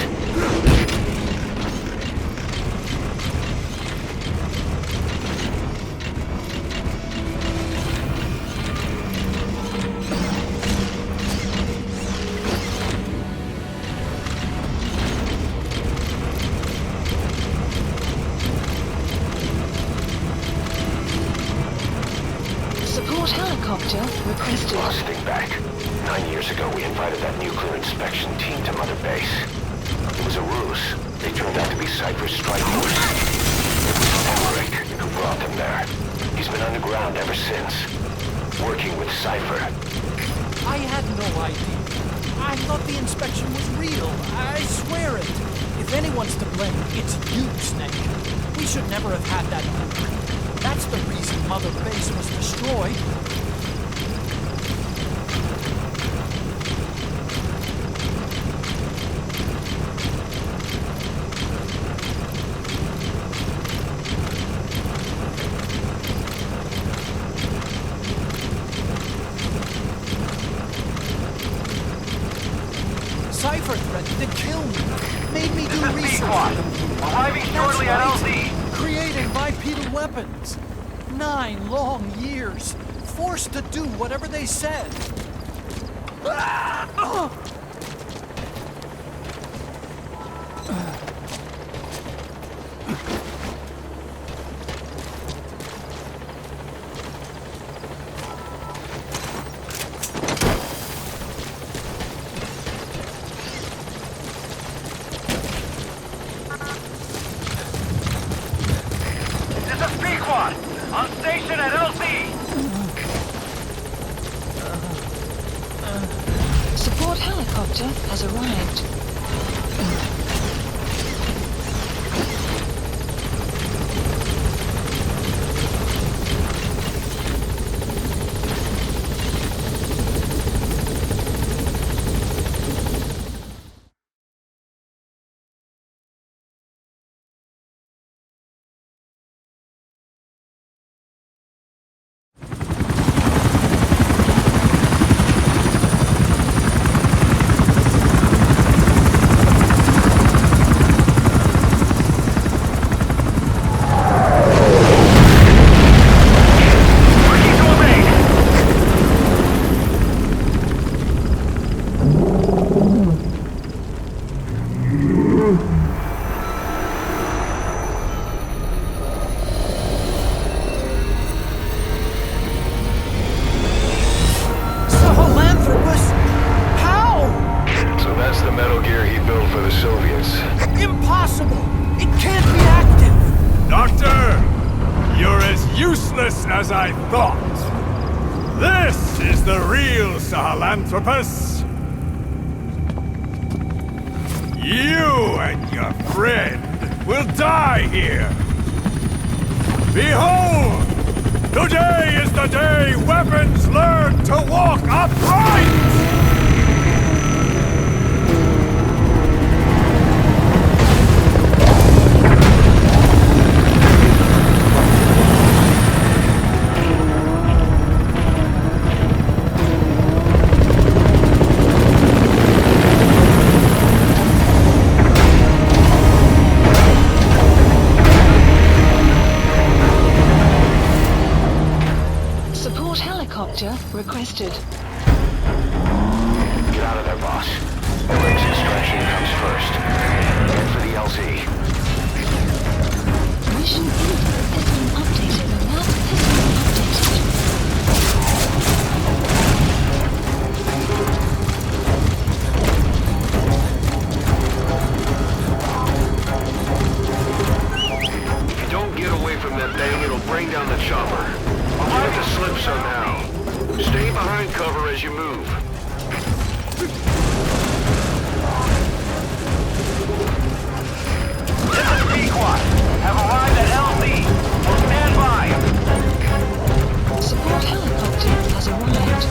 Support helicopter requested. Boss, think back. 9 years ago, we invited that nuclear inspection team to Mother Base. It was a ruse. They turned out to be Cypher's strike force. It was Emmerich who brought them there. He's been underground ever since, working with Cypher. I had no idea. I thought the inspection was real. I swear it. If anyone's to blame, it's you, Snake. We should never have had that blueprint. That's the reason Mother Base was destroyed. Cypher threatened to kill me. Made me do research. Squad, arriving shortly at LZ. Creating bipedal weapons. 9 long years. Forced to do whatever they said. This is P-Quad, on station at LZ. Support helicopter has arrived. Sahelanthropus? How? So that's the Metal Gear he built for the Soviets. Impossible! It can't be active! Doctor! You're as useless as I thought! This is the real Sahelanthropus! You and your friend will die here! Behold! Today is the day weapons learn to walk upright! Support helicopter requested. Get out of there, boss. Eric's instruction comes first. Head for the LZ. Mission info has been updated. The map has been If you don't get away from that thing, it'll bring down the chopper. Get the slip somehow. Stay behind cover as you move. This is P-Quad. Have arrived at LZ. Will stand by. Support helicopter has arrived.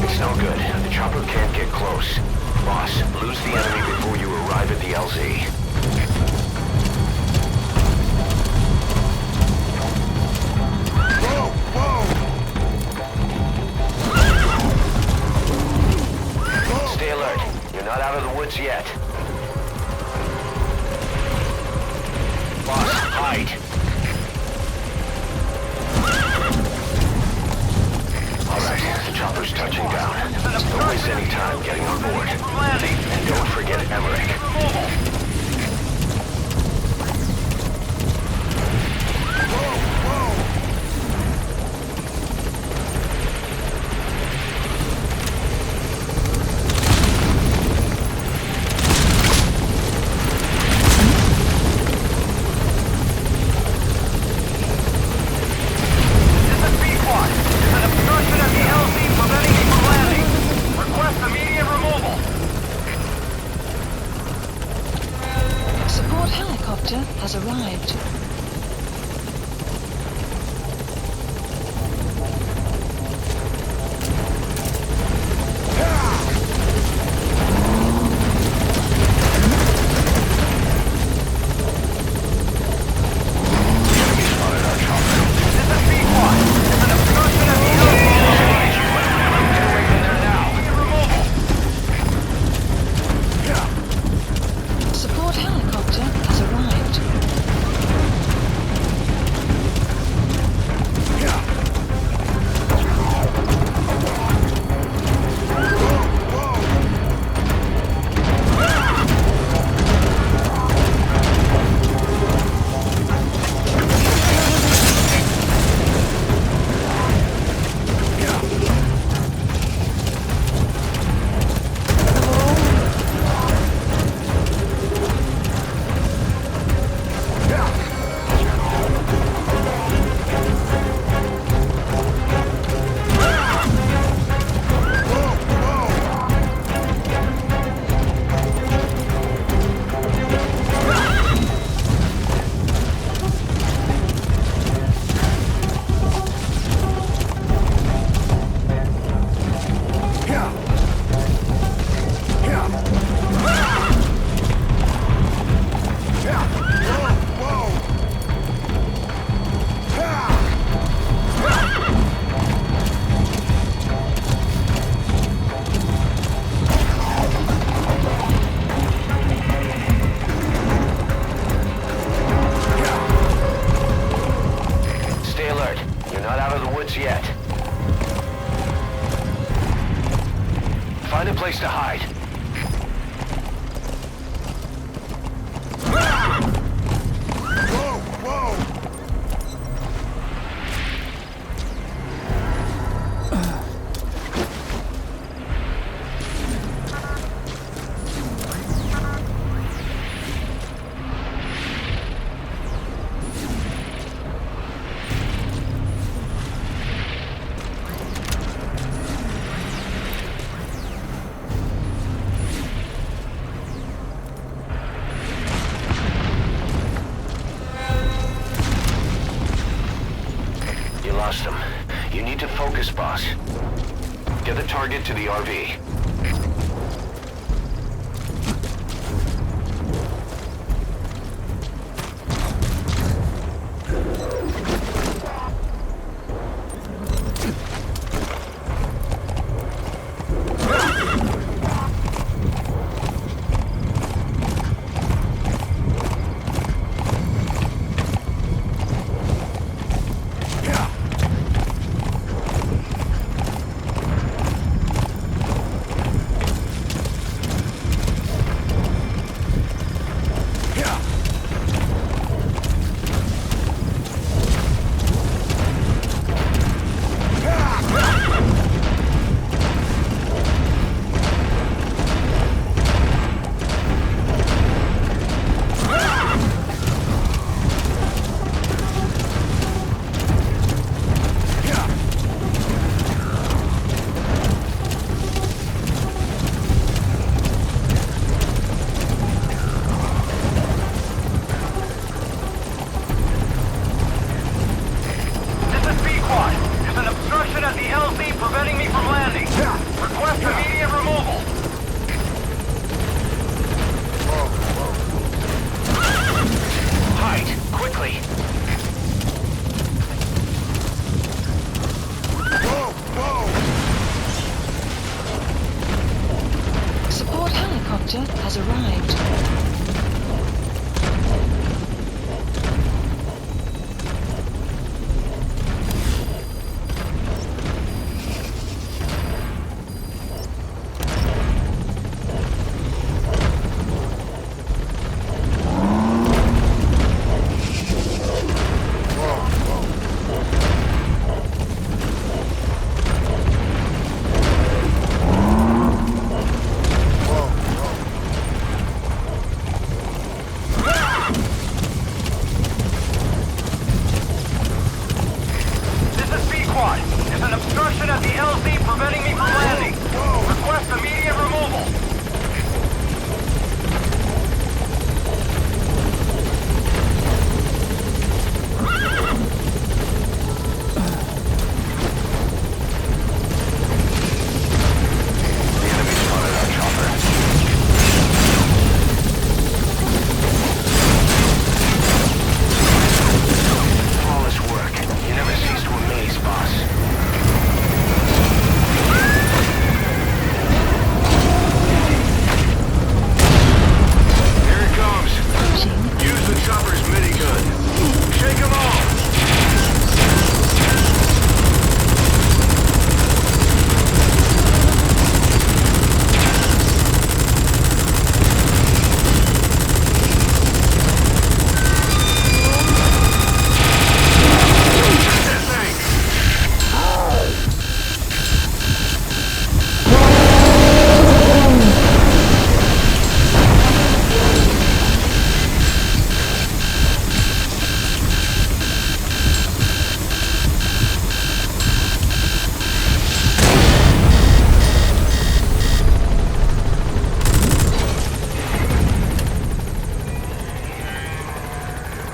It's no good. The chopper can't get close. Boss, lose the enemy before you arrive at the LZ. Stay alert. You're not out of the woods yet. Boss, hide. All right, the chopper's touching down. Don't waste any time getting on board. And don't forget Emmerich. Support helicopter has arrived. Find a place to hide. Lost them. You need to focus, boss. Get the target to the RV. Has arrived.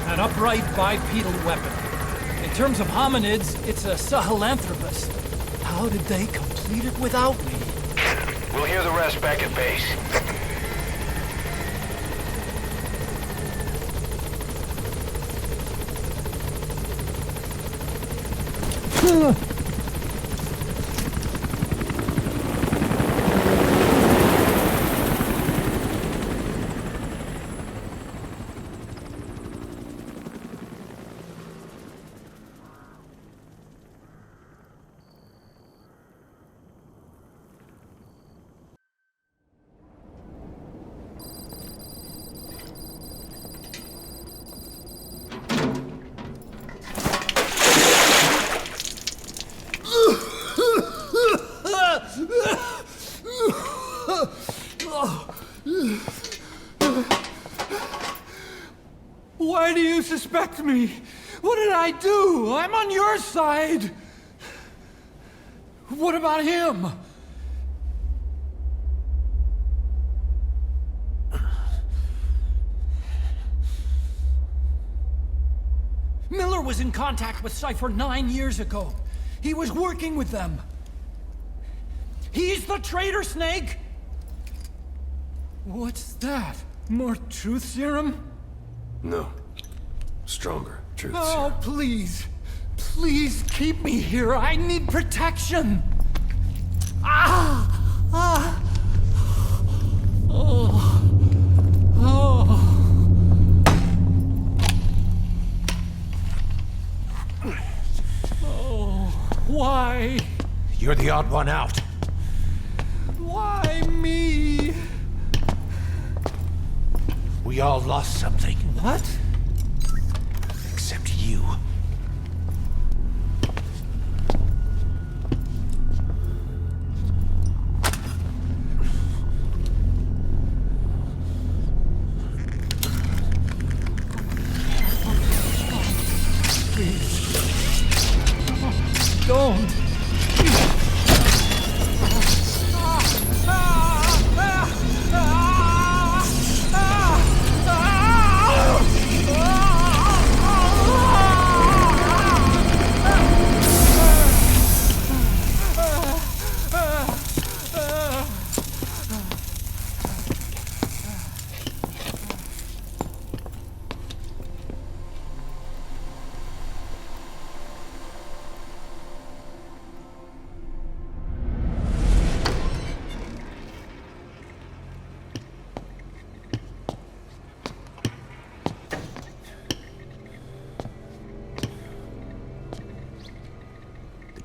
An upright bipedal weapon. In terms of hominids, it's a Sahelanthropus. How did they complete it without me? We'll hear the rest back at base. suspect me? What did I do? I'm on your side. What about him? Miller was in contact with Cypher 9 years ago. He was working with them. He's the traitor, Snake! What's that? More truth serum? No. Stronger truth Oh, serum. please. Please keep me here. I need protection. Ah! Ah! Oh. Oh. Oh. Why? You're the odd one out. Why me? We all lost something. What? Except you. Don't!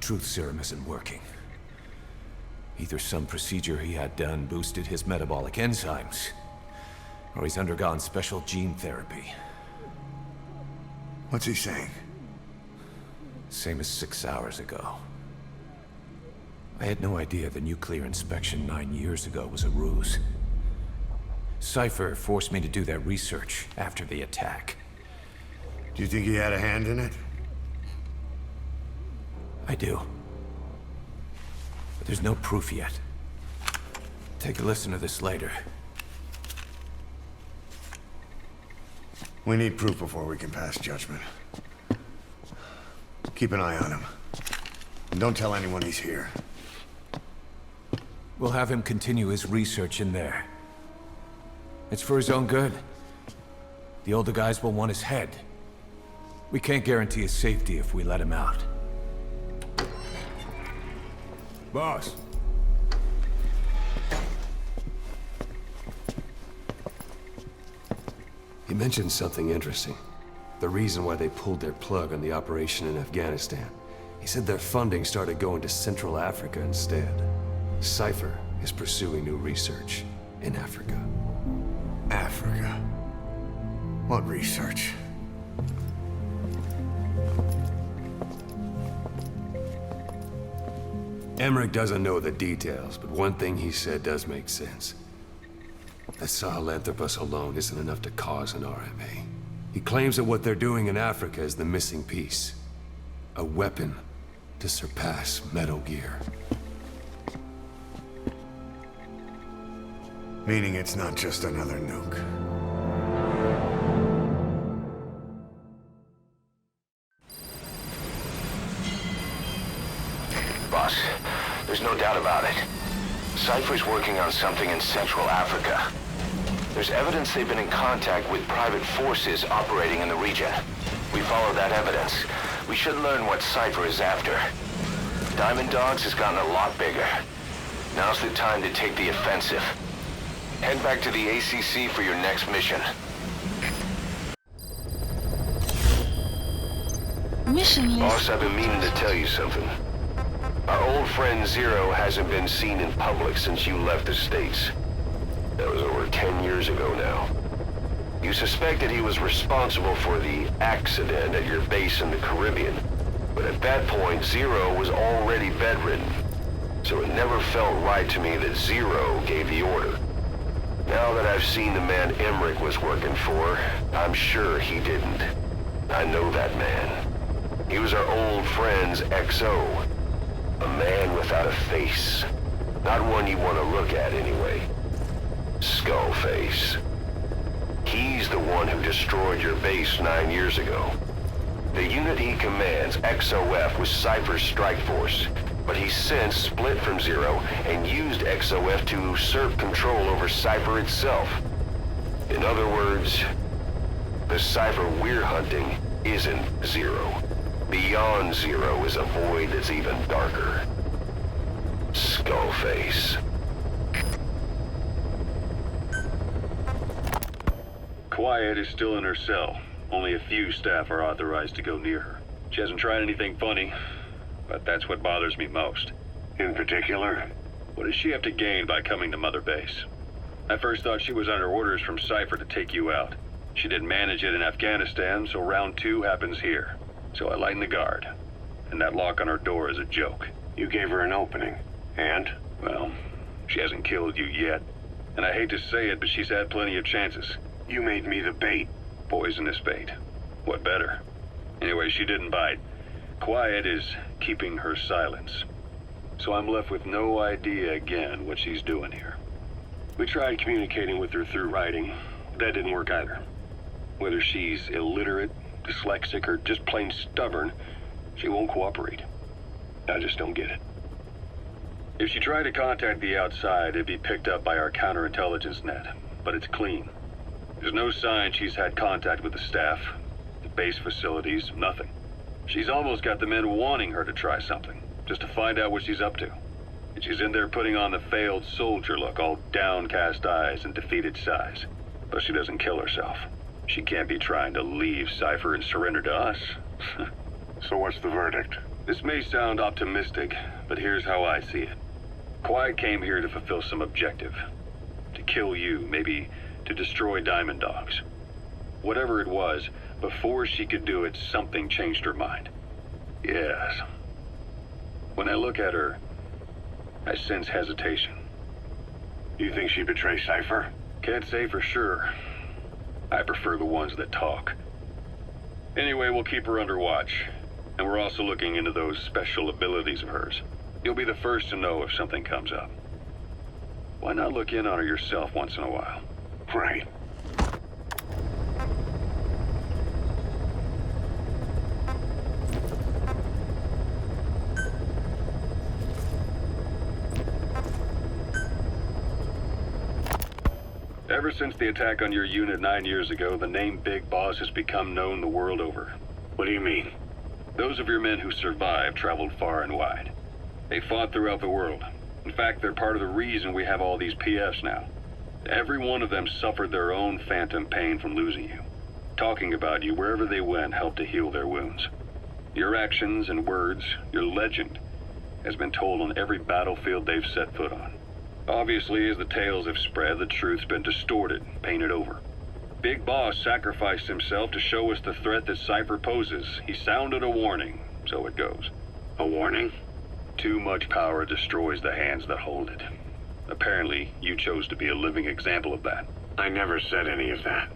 Truth serum isn't working. Either some procedure he had done boosted his metabolic enzymes, or he's undergone special gene therapy. What's he saying? Same as 6 hours ago. I had no idea the nuclear inspection 9 years ago was a ruse. Cypher forced me to do that research after the attack. Do you think he had a hand in it? I do. But there's no proof yet. Take a listen to this later. We need proof before we can pass judgment. Keep an eye on him. And don't tell anyone he's here. We'll have him continue his research in there. It's for his own good. The older guys will want his head. We can't guarantee his safety if we let him out. Boss. He mentioned something interesting. The reason why they pulled their plug on the operation in Afghanistan. He said their funding started going to Central Africa instead. Cypher is pursuing new research in Africa. Africa? What research? Emmerich doesn't know the details, but one thing he said does make sense. That Sahelanthropus alone isn't enough to cause an RMA. He claims that what they're doing in Africa is the missing piece. A weapon to surpass Metal Gear. Meaning it's not just another nuke. Boss, there's no doubt about it. Cypher's working on something in Central Africa. There's evidence they've been in contact with private forces operating in the region. We follow that evidence. We should learn what Cypher is after. Diamond Dogs has gotten a lot bigger. Now's the time to take the offensive. Head back to the ACC for your next mission. Mission list. Boss, I've been meaning to tell you something. Our old friend Zero hasn't been seen in public since you left the States. That was over 10 years ago now. You suspected he was responsible for the accident at your base in the Caribbean. But at that point, Zero was already bedridden. So it never felt right to me that Zero gave the order. Now that I've seen the man Emmerich was working for, I'm sure he didn't. I know that man. He was our old friend's XO. A man without a face. Not one you want to look at anyway. Skullface. He's the one who destroyed your base 9 years ago. The unit he commands, XOF, was Cypher's strike force, but he's since split from Zero and used XOF to usurp control over Cypher itself. In other words, the Cypher we're hunting isn't Zero. Beyond Zero is a void that's even darker. Skullface. Quiet is still in her cell. Only a few staff are authorized to go near her. She hasn't tried anything funny, but that's what bothers me most. In particular? What does she have to gain by coming to Mother Base? I first thought she was under orders from Cypher to take you out. She didn't manage it in Afghanistan, so round 2 happens here. So I lighten the guard. And that lock on her door is a joke. You gave her an opening. And? Well, she hasn't killed you yet. And I hate to say it, but she's had plenty of chances. You made me the bait. Poisonous bait. What better? Anyway, she didn't bite. Quiet is keeping her silence. So I'm left with no idea again what she's doing here. We tried communicating with her through writing. That didn't work either. Whether she's illiterate, dyslexic, or just plain stubborn, she won't cooperate. I just don't get it. If she tried to contact the outside, it'd be picked up by our counterintelligence net, but it's clean. There's no sign she's had contact with the staff, the base facilities, nothing. She's almost got the men wanting her to try something, just to find out what she's up to. And she's in there putting on the failed soldier look, all downcast eyes and defeated sighs. But she doesn't kill herself. She can't be trying to leave Cypher and surrender to us. So what's the verdict? This may sound optimistic, but here's how I see it. Quiet came here to fulfill some objective. To kill you, maybe to destroy Diamond Dogs. Whatever it was, before she could do it, something changed her mind. Yes. When I look at her, I sense hesitation. You think she betrayed Cypher? Can't say for sure. I prefer the ones that talk. Anyway, we'll keep her under watch. And we're also looking into those special abilities of hers. You'll be the first to know if something comes up. Why not look in on her yourself once in a while? Right. Ever since the attack on your unit 9 years ago, the name Big Boss has become known the world over. What do you mean? Those of your men who survived traveled far and wide. They fought throughout the world. In fact, they're part of the reason we have all these PFs now. Every one of them suffered their own phantom pain from losing you. Talking about you wherever they went helped to heal their wounds. Your actions and words, your legend, has been told on every battlefield they've set foot on. Obviously, as the tales have spread, the truth's been distorted, painted over. Big Boss sacrificed himself to show us the threat that Cypher poses. He sounded a warning, so it goes. A warning? Too much power destroys the hands that hold it. Apparently, you chose to be a living example of that. I never said any of that.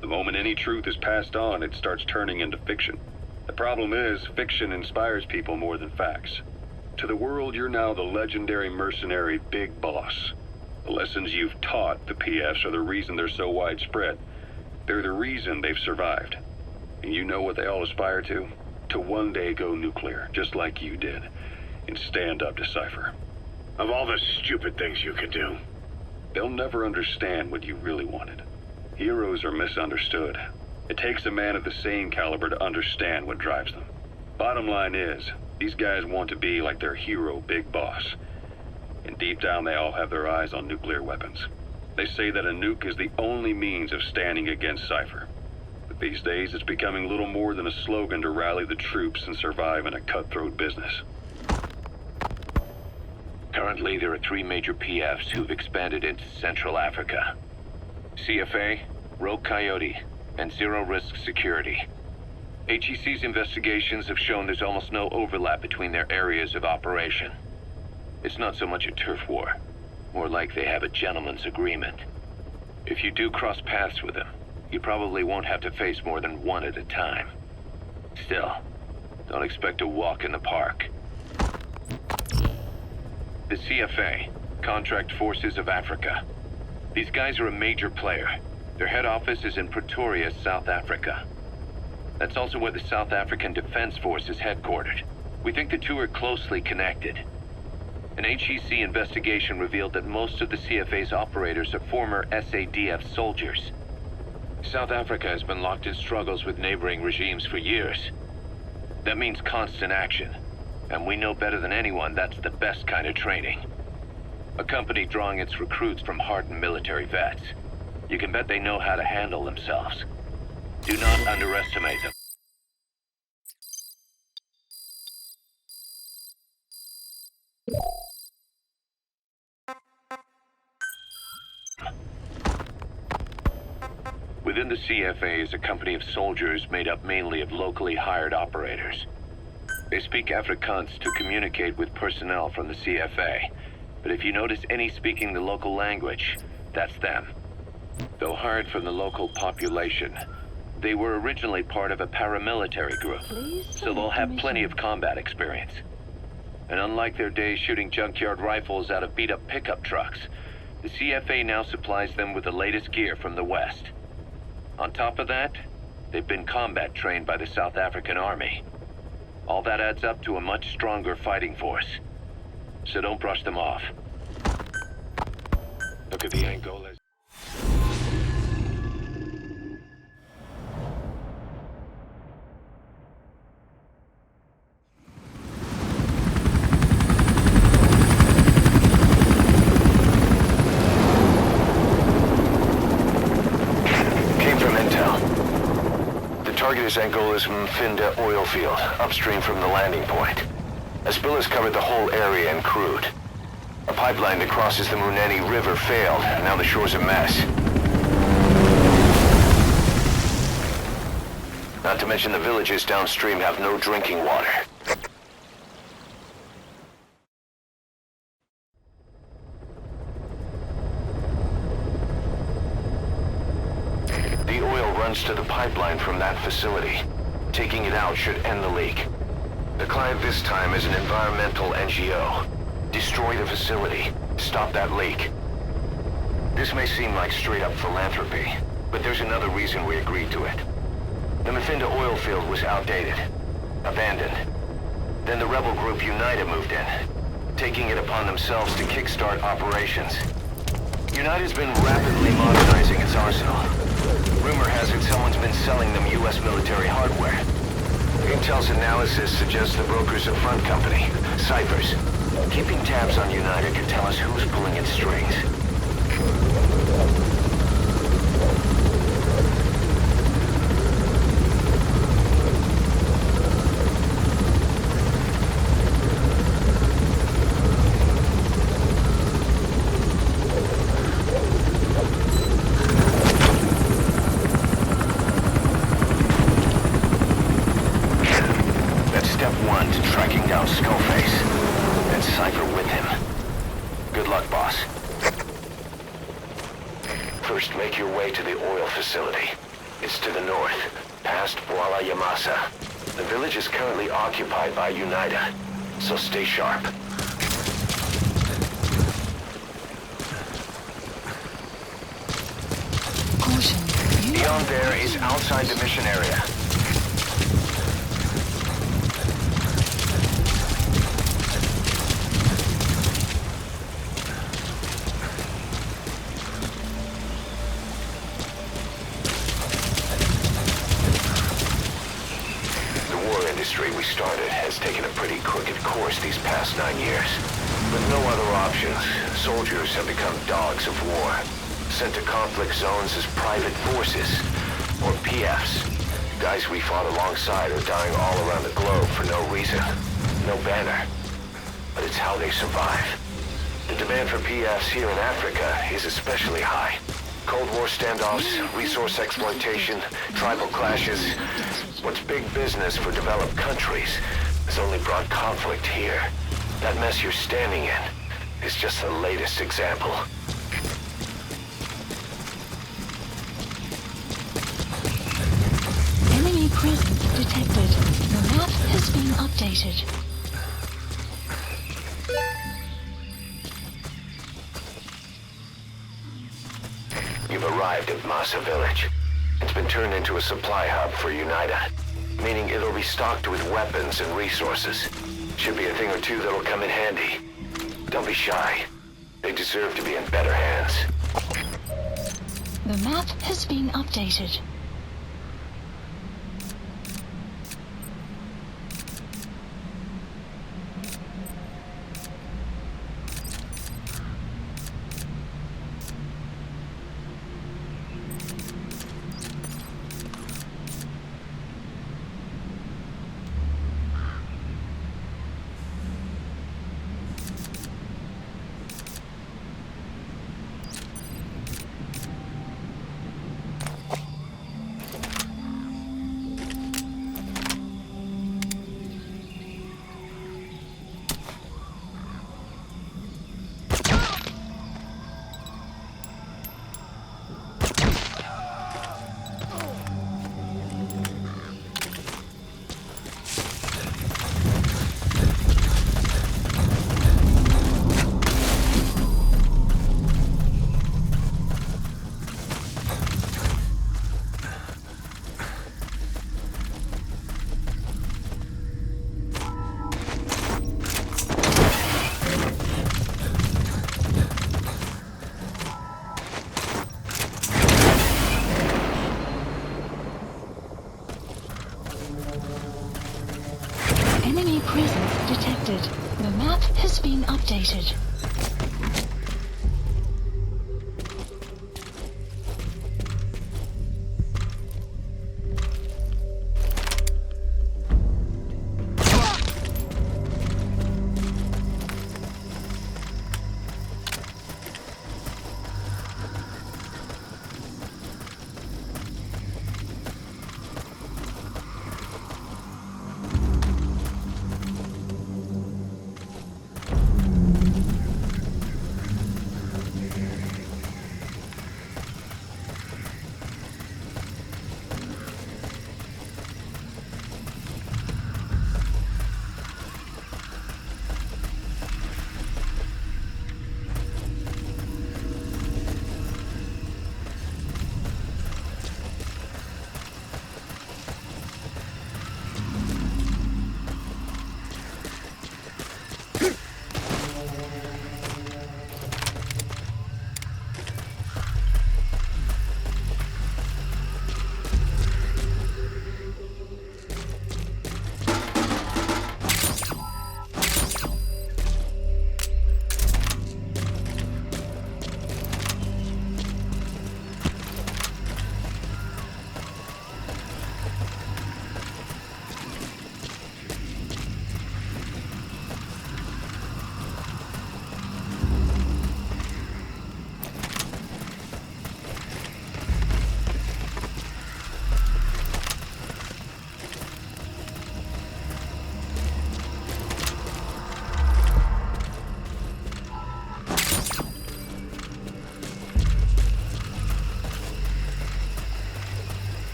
The moment any truth is passed on, it starts turning into fiction. The problem is, fiction inspires people more than facts. To the world, you're now the legendary mercenary Big Boss. The lessons you've taught the PFs are the reason they're so widespread. They're the reason they've survived. And you know what they all aspire to? To one day go nuclear, just like you did, and stand up to Cypher. Of all the stupid things you could do. They'll never understand what you really wanted. Heroes are misunderstood. It takes a man of the same caliber to understand what drives them. Bottom line is, these guys want to be like their hero, Big Boss. And deep down, they all have their eyes on nuclear weapons. They say that a nuke is the only means of standing against Cypher. But these days, it's becoming little more than a slogan to rally the troops and survive in a cutthroat business. Currently, there are 3 major PFs who've expanded into Central Africa. CFA, Rogue Coyote, and Zero Risk Security. HEC's investigations have shown there's almost no overlap between their areas of operation. It's not so much a turf war, more like they have a gentleman's agreement. If you do cross paths with them, you probably won't have to face more than one at a time. Still, don't expect a walk in the park. The CFA, Contract Forces of Africa. These guys are a major player. Their head office is in Pretoria, South Africa. That's also where the South African Defense Force is headquartered. We think the two are closely connected. An HEC investigation revealed that most of the CFA's operators are former SADF soldiers. South Africa has been locked in struggles with neighboring regimes for years. That means constant action, and we know better than anyone that's the best kind of training. A company drawing its recruits from hardened military vets. You can bet they know how to handle themselves. Do not underestimate them. Within the CFA is a company of soldiers made up mainly of locally hired operators. They speak Afrikaans to communicate with personnel from the CFA, but if you notice any speaking the local language, that's them. Though hired from the local population, they were originally part of a paramilitary group, so they'll have plenty of combat experience. And unlike their days shooting junkyard rifles out of beat-up pickup trucks, the CFA now supplies them with the latest gear from the West. On top of that, they've been combat trained by the South African Army. All that adds up to a much stronger fighting force. So don't brush them off. Look at the Angolas. Is Angola's Mfinda oil field, upstream from the landing point. A spill has covered the whole area and crude. A pipeline that crosses the Muneni River failed, and now the shore's a mess. Not to mention the villages downstream have no drinking water. The oil runs to the pipeline from that facility. Taking it out should end the leak. The client this time is an environmental NGO. Destroy the facility. Stop that leak. This may seem like straight-up philanthropy, but there's another reason we agreed to it. The Mfinda oil field was outdated, abandoned. Then the rebel group UNITA moved in, taking it upon themselves to kickstart operations. UNITA's been rapidly modernizing its arsenal. Rumor has it someone's been selling them U.S. military hardware. Intel's analysis suggests the broker's a front company, Cyphers. Keeping tabs on UNITA could tell us who's pulling its strings. By UNITA, so stay sharp. Caution. Beyond there is outside the mission area. We started has taken a pretty crooked course these past 9 years. With no other options, soldiers have become dogs of war, sent to conflict zones as private forces, or PFs. Guys we fought alongside are dying all around the globe for no reason, no banner. But it's how they survive. The demand for PFs here in Africa is especially high. Cold War standoffs, resource exploitation, tribal clashes. What's big business for developed countries has only brought conflict here. That mess you're standing in is just the latest example. Enemy presence detected. The map has been updated. You've arrived at Masa Village. It's been turned into a supply hub for UNITA, meaning it'll be stocked with weapons and resources. Should be a thing or two that'll come in handy. Don't be shy. They deserve to be in better hands. The map has been updated. Enemy presence detected. The map has been updated.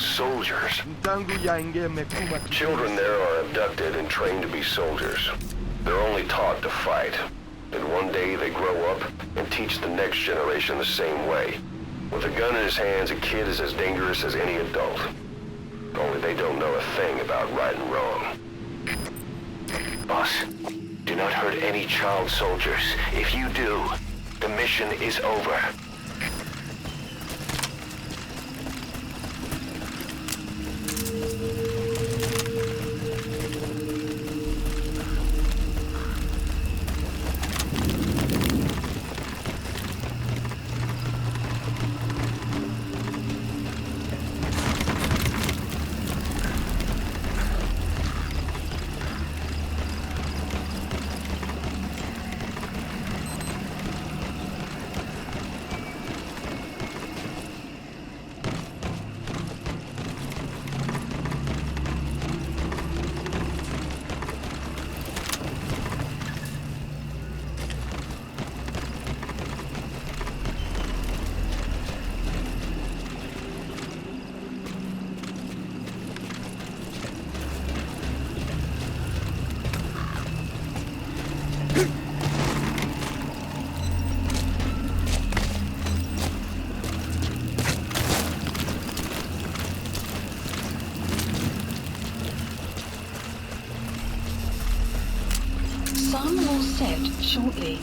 soldiers. Children there are abducted and trained to be soldiers. They're only taught to fight. And one day they grow up and teach the next generation the same way. With a gun in his hands, a kid is as dangerous as any adult. Only they don't know a thing about right and wrong. Boss, do not hurt any child soldiers. If you do, the mission is over. Sun will set shortly.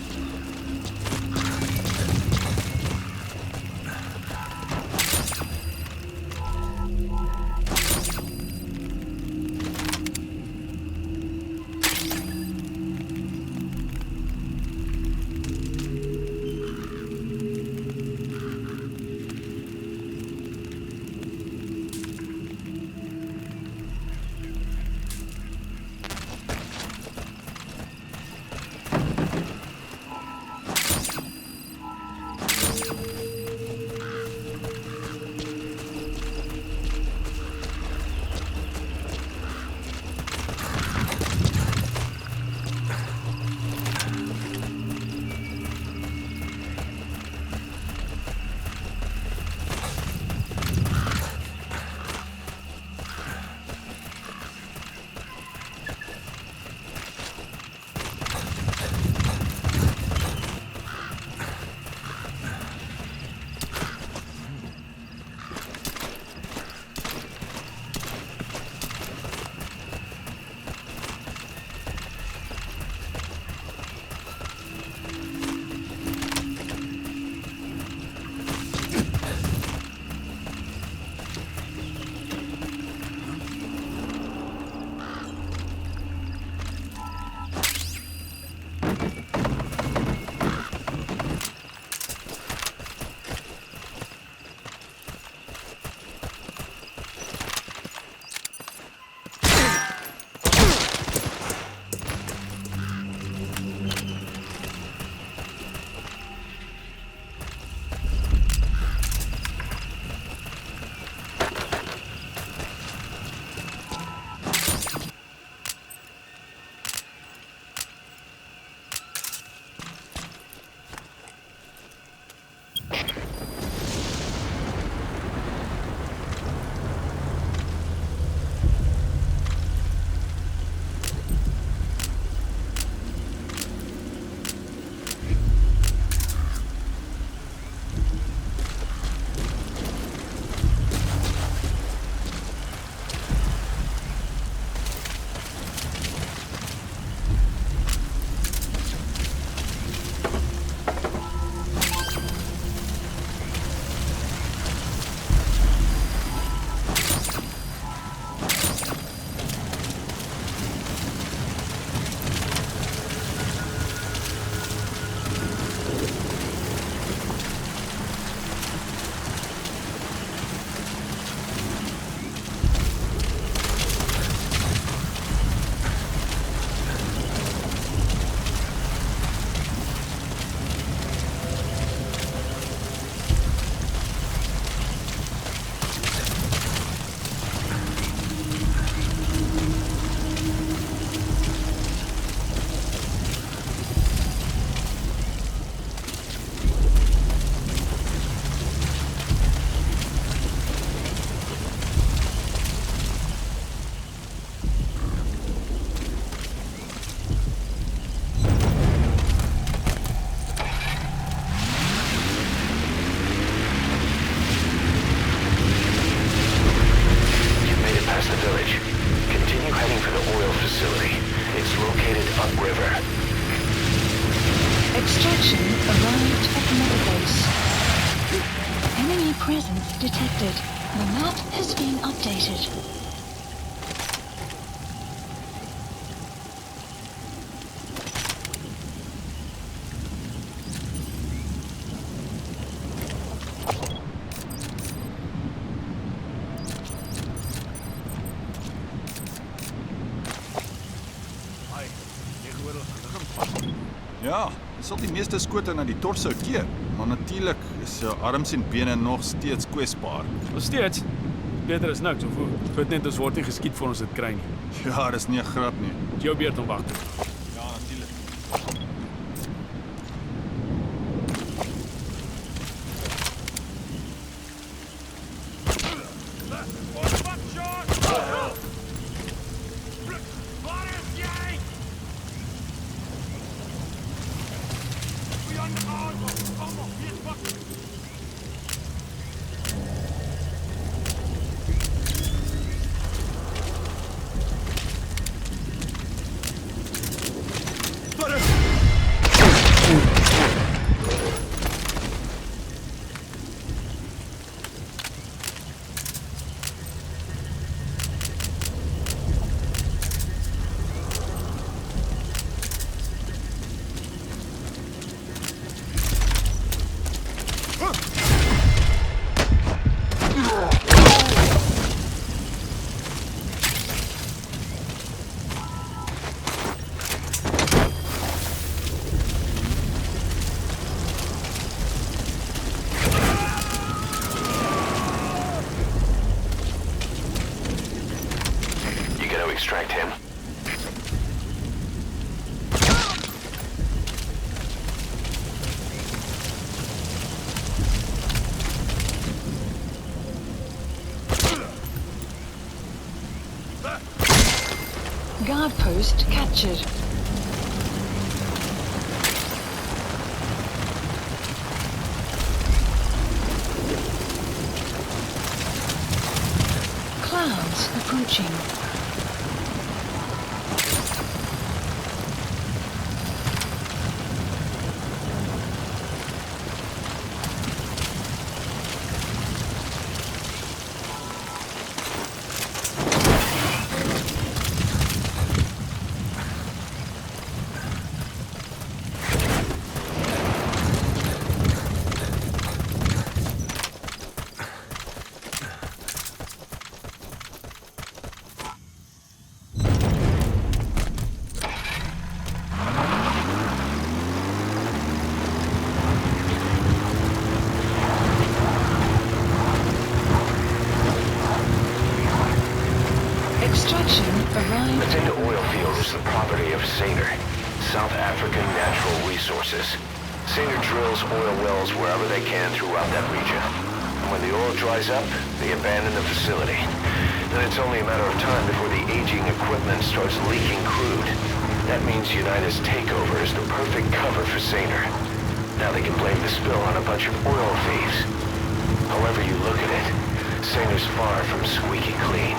Extraction arrived at Mother Base. Enemy presence detected. The map has been updated. Ja, dit sal die meeste skote na die torso keer, maar natuurlik is jou arms en bene nog steeds kwesbaar. Nog steeds? Beter is niks, of hoe? Goed net, ons word nie geskiet voor ons dit kry nie. Ja, dis nie 'n grap nie. Dis jou beurt om wag te. Ja, natuurlik. Extract him. Guard post captured. Clouds approaching. Extraction arrived. The Tinta oil field is the property of Saner, South African Natural Resources. Saner drills oil wells wherever they can throughout that region. And when the oil dries up, they abandon the facility. Then it's only a matter of time before the aging equipment starts leaking crude. That means Unita's takeover is the perfect cover for Saner. Now they can blame the spill on a bunch of oil thieves. However you look at it, Saner's far from squeaky clean.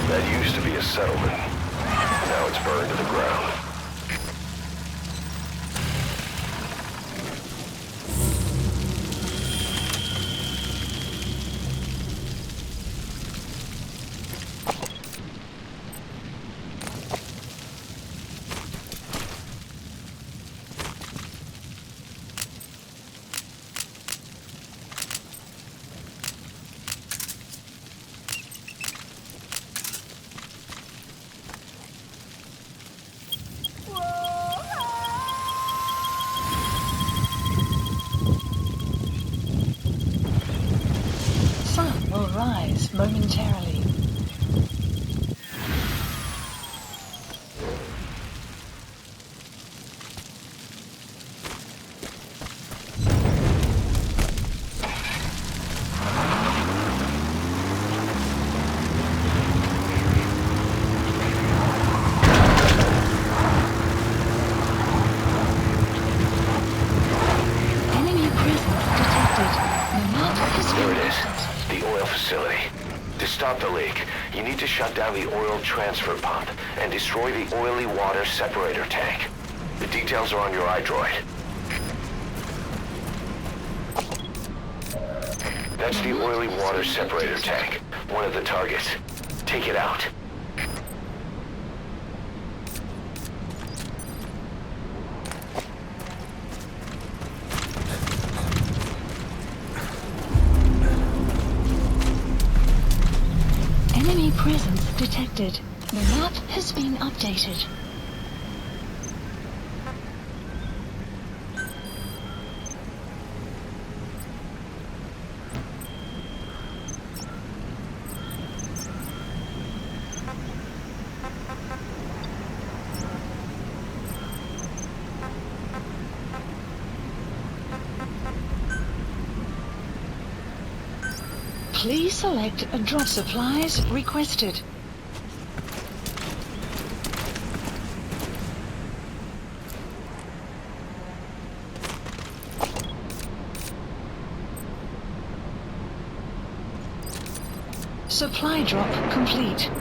That used to be a settlement. Now it's burned to the ground. Sun will rise momentarily. facility. To stop the leak, you need to shut down the oil transfer pump and destroy the oily water separator tank. The details are on your iDroid. That's the oily water separator tank, one of the targets. Take it out. Enemy presence detected. The map has been updated. Please select a drop supplies requested. Supply drop complete.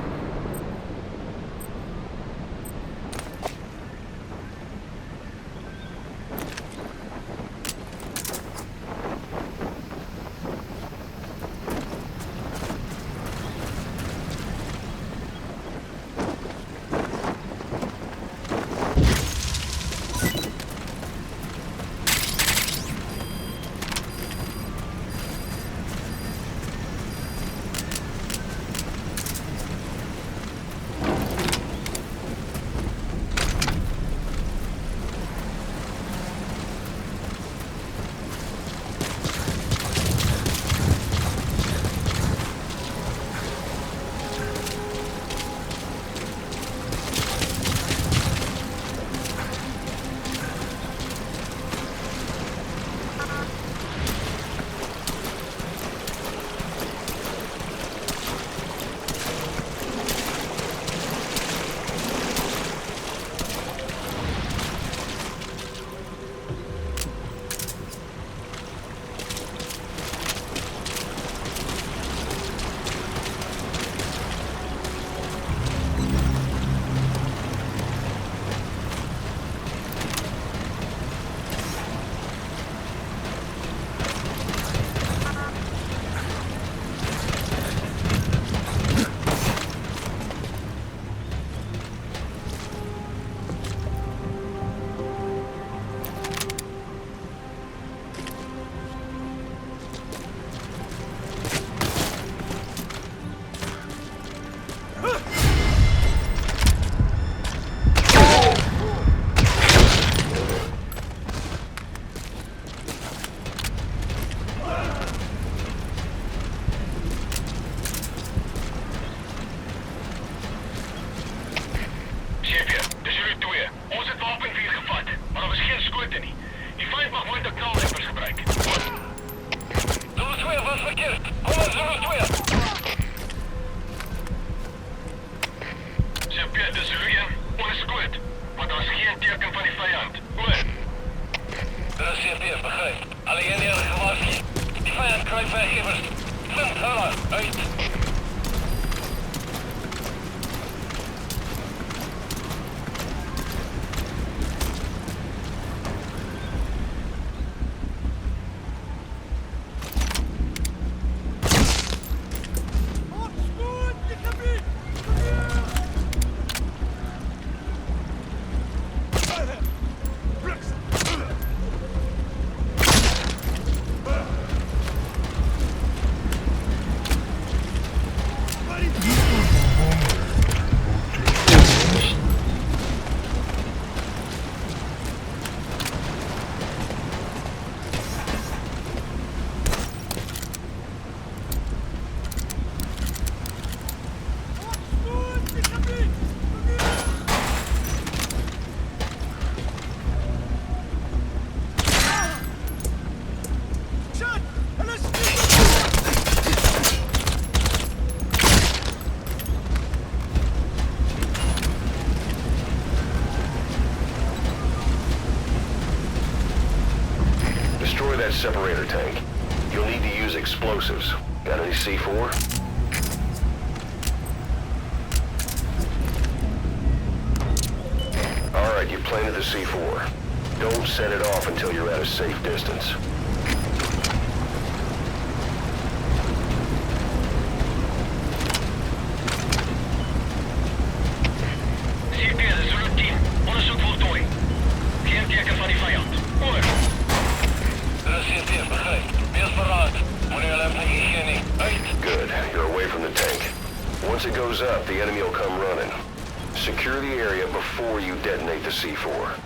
Separator tank. You'll need to use explosives. Got any C4? Alright, you planted the C4. Don't set it off until you're at a safe distance. Good. You're away from the tank. Once it goes up, the enemy will come running. Secure the area before you detonate the C4.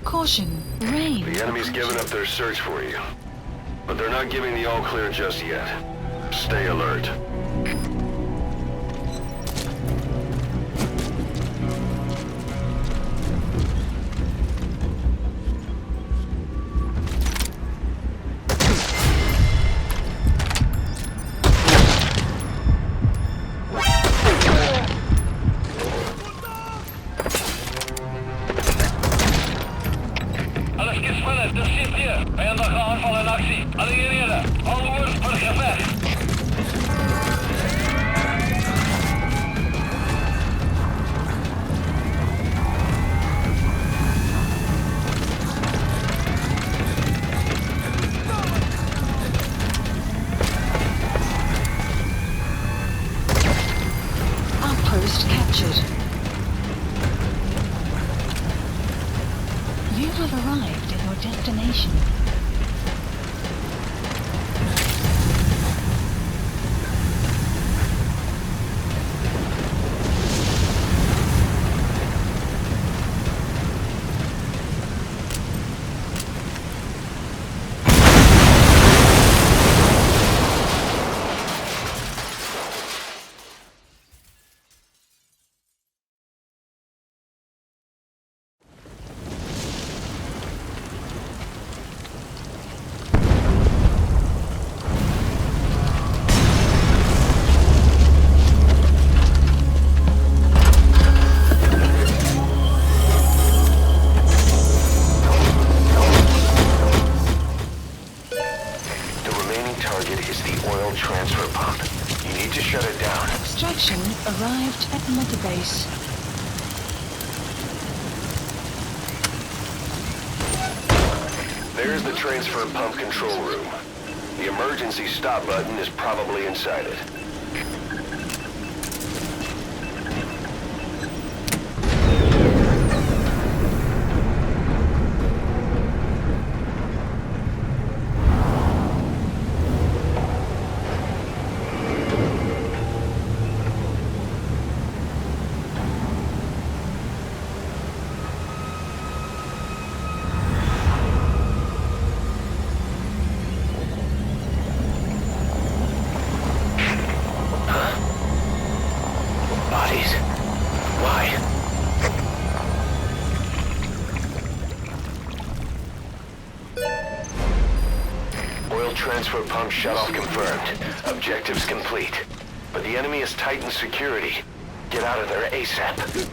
Caution, rain. The enemy's given up their search for you. But they're not giving the all clear just yet. Stay alert. Outpost captured. You have arrived at your destination. Extraction arrived at Metabase. There's the transfer pump control room. The emergency stop button is probably inside it. transfer pump shutoff confirmed. Objectives complete. But the enemy has tightened security. Get out of there ASAP.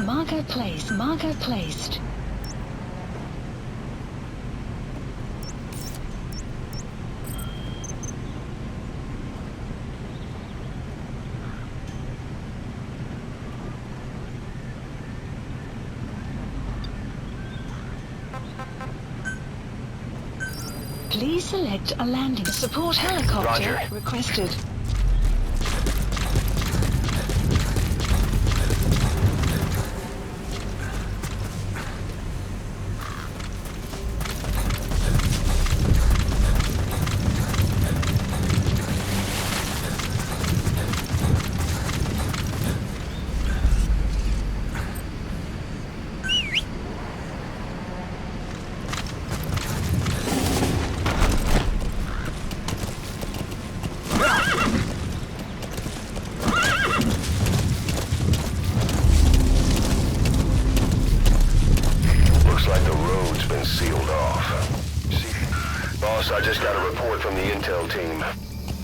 Marker placed. Marker placed. Please select a landing. Support helicopter Roger. requested. Boss, I just got a report from the intel team.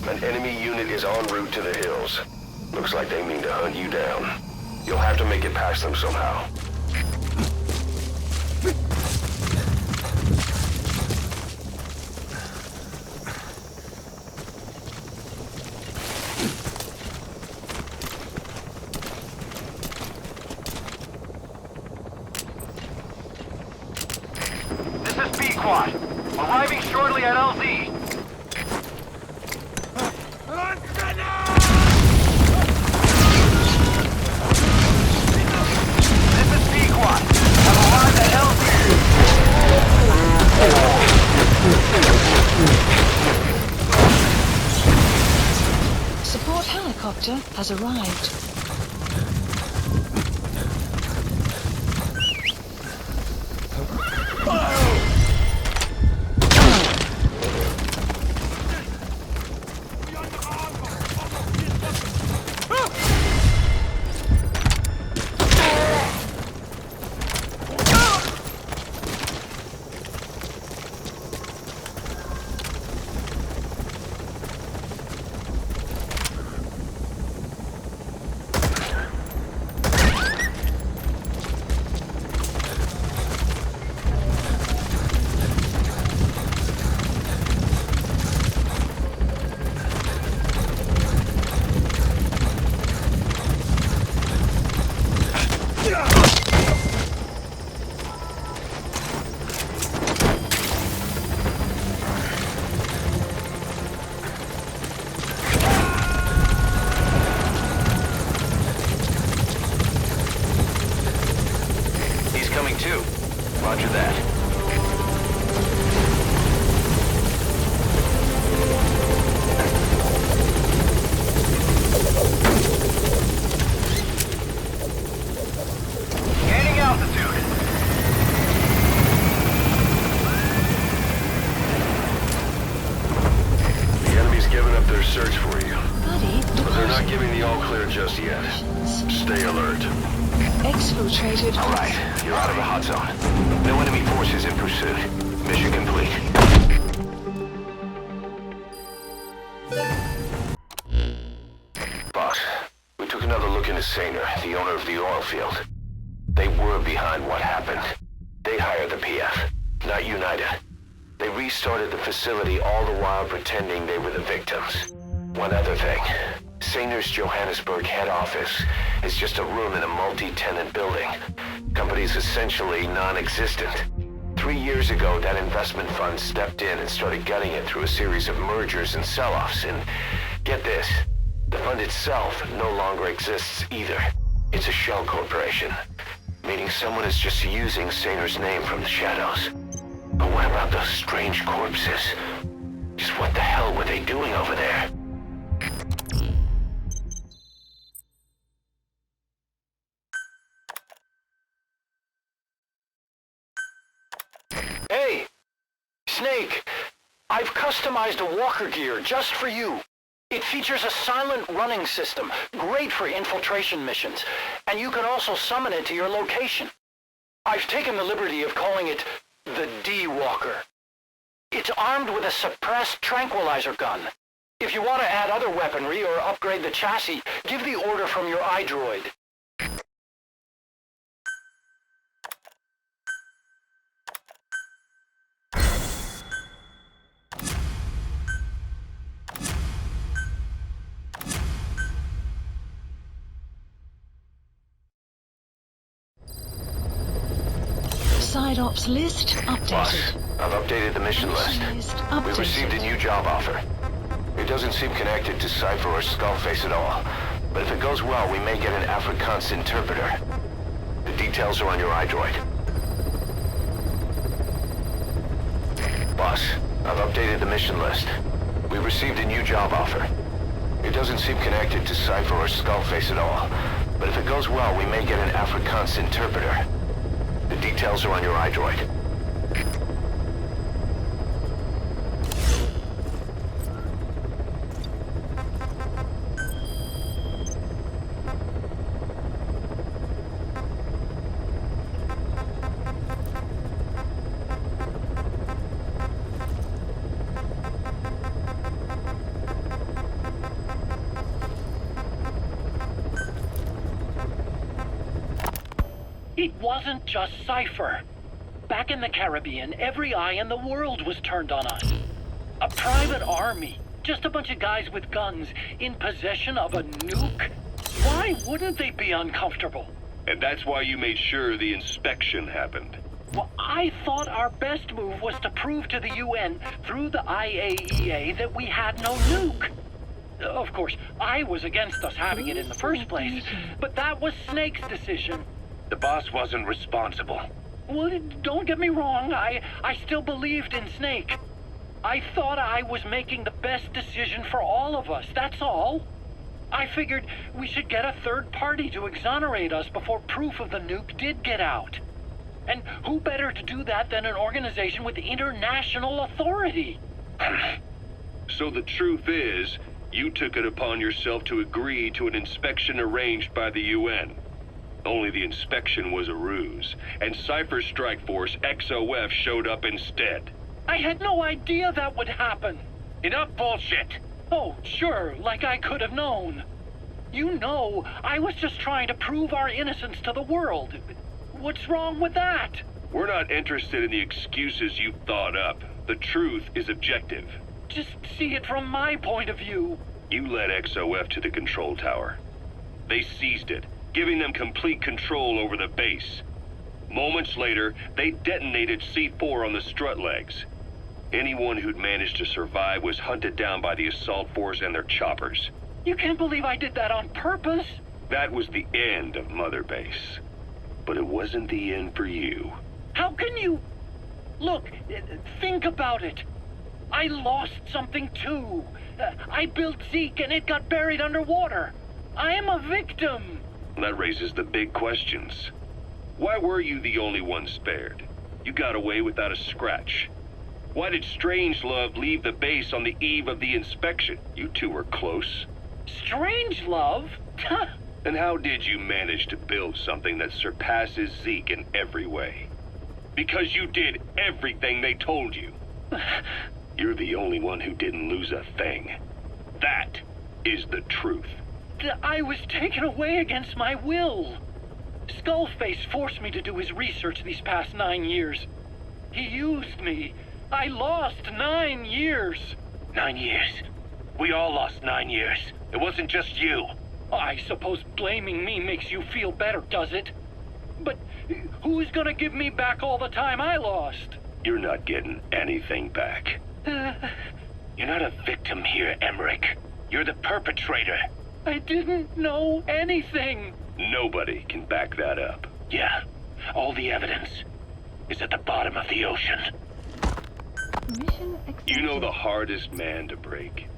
An enemy unit is en route to the hills. Looks like they mean to hunt you down. You'll have to make it past them somehow. This is B-Quad. Arriving shortly at LZ. This is B-Quad. I've arrived at LZ. Support helicopter has arrived. Roger that. Gaining altitude. The enemy's given up their search for you. Buddy, But they're not giving the all clear just yet. Stay alert. exfiltrated. All right, you're out of the hot zone. No enemy forces in pursuit. Mission complete. Boss, we took another look into Saner, the owner of the oil field. They were behind what happened. They hired the PF, not United. They restarted the facility all the while pretending they were the victims. One other thing. Saner's Johannesburg head office is just a room in a multi-tenant building. Company's essentially non-existent. 3 years ago, that investment fund stepped in and started gutting it through a series of mergers and sell-offs. And get this, the fund itself no longer exists either. It's a shell corporation, meaning someone is just using Saner's name from the shadows. But what about those strange corpses? Just what the hell were they doing over there? Hey! Snake! I've customized a walker gear just for you. It features a silent running system, great for infiltration missions, and you can also summon it to your location. I've taken the liberty of calling it the D-Walker. It's armed with a suppressed tranquilizer gun. If you want to add other weaponry or upgrade the chassis, give the order from your iDroid. Side ops list updated. Boss, I've updated the mission list. We received a new job offer. It doesn't seem connected to Cypher or Skullface at all. But if it goes well, we may get an Afrikaans interpreter. The details are on your iDroid. Boss, I've updated the mission list. We received a new job offer. It doesn't seem connected to Cypher or Skullface at all. But if it goes well, we may get an Afrikaans interpreter. The details are on your iDroid. It wasn't just Cypher. Back in the Caribbean, every eye in the world was turned on us. A private army, just a bunch of guys with guns, in possession of a nuke? Why wouldn't they be uncomfortable? And that's why you made sure the inspection happened. Well, I thought our best move was to prove to the UN through the IAEA that we had no nuke. Of course, I was against us having it in the first place, but that was Snake's decision. The boss wasn't responsible. Well, don't get me wrong, I still believed in Snake. I thought I was making the best decision for all of us, that's all. I figured we should get a third party to exonerate us before proof of the nuke did get out. And who better to do that than an organization with international authority? So the truth is, you took it upon yourself to agree to an inspection arranged by the UN. Only the inspection was a ruse, and Cypher's strike force, XOF, showed up instead. I had no idea that would happen. Enough bullshit! Oh, sure, like I could have known. You know, I was just trying to prove our innocence to the world. What's wrong with that? We're not interested in the excuses you thought up. The truth is objective. Just see it from my point of view. You led XOF to the control tower. They seized it, giving them complete control over the base. Moments later, they detonated C4 on the strut legs. Anyone who'd managed to survive was hunted down by the assault force and their choppers. You can't believe I did that on purpose? That was the end of Mother Base. But it wasn't the end for you. How can you... Look, think about it. I lost something too. I built Zeke and it got buried underwater. I am a victim. That raises the big questions. Why were you the only one spared? You got away without a scratch. Why did Strangelove leave the base on the eve of the inspection? You two were close. Strangelove? And how did you manage to build something that surpasses Zeke in every way? Because you did everything they told you. You're the only one who didn't lose a thing. That is the truth. I was taken away against my will. Skullface forced me to do his research these past 9 years. He used me, I lost 9 years. 9 years? We all lost 9 years. It wasn't just you. I suppose blaming me makes you feel better, does it? But who's gonna give me back all the time I lost? You're not getting anything back. You're not a victim here, Emmerich. You're the perpetrator. I didn't know anything. Nobody can back that up. Yeah, all the evidence is at the bottom of the ocean. You know the hardest man to break?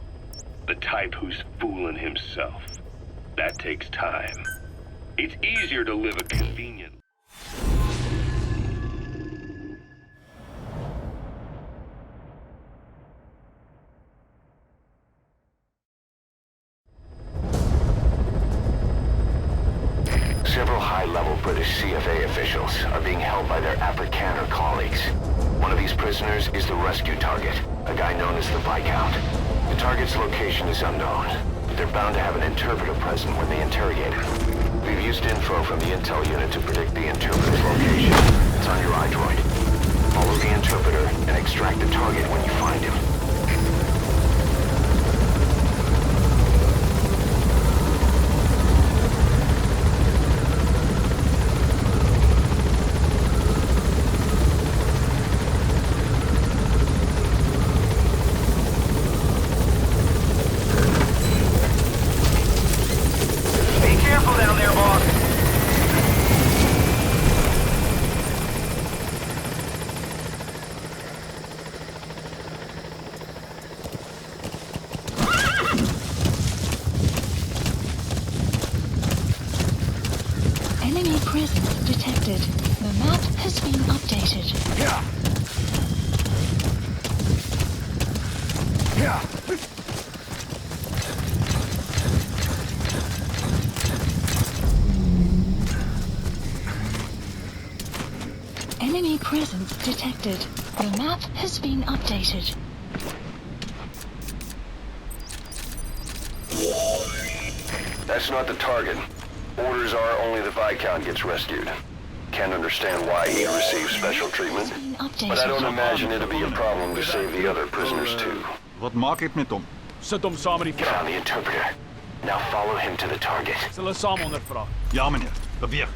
The type who's fooling himself. That takes time. It's easier to live a convenient... Several high-level British CFA officials are being held by their Afrikaner colleagues. One of these prisoners is the rescue target, a guy known as the Viscount. The target's location is unknown, but they're bound to have an interpreter present when they interrogate him. We've used info from the intel unit to predict the interpreter's location. It's on your iDroid. Follow the interpreter and extract the target when you find him. Enemy presence detected. The map has been updated. Enemy presence detected. The map has been updated. That's not the target. Orders are only the Viscount gets rescued. Can't understand why he received special treatment, but I don't imagine it'll be a problem to save the other prisoners too. Wat maak ek met hom? Sit hom saam met die vrou. Found the interpreter. Now follow him to the target. Hulle saam ondervra. Ja, meneer. Beweeg.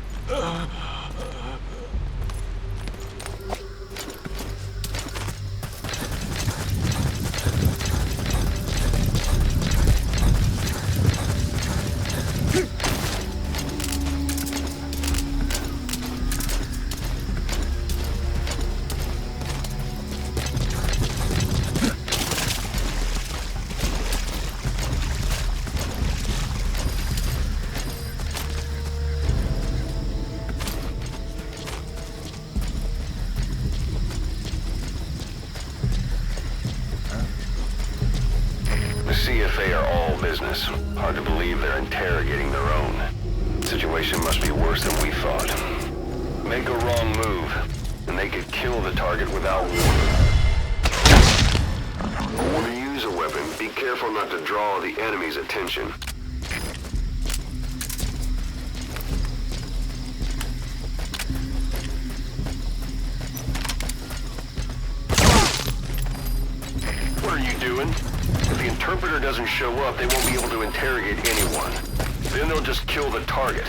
CFA are all business. Hard to believe they're interrogating their own. Situation must be worse than we thought. Make a wrong move, and they could kill the target without warning. When you use a weapon, be careful not to draw the enemy's attention. What are you doing? If the interpreter doesn't show up, they won't be able to interrogate anyone. Then they'll just kill the target.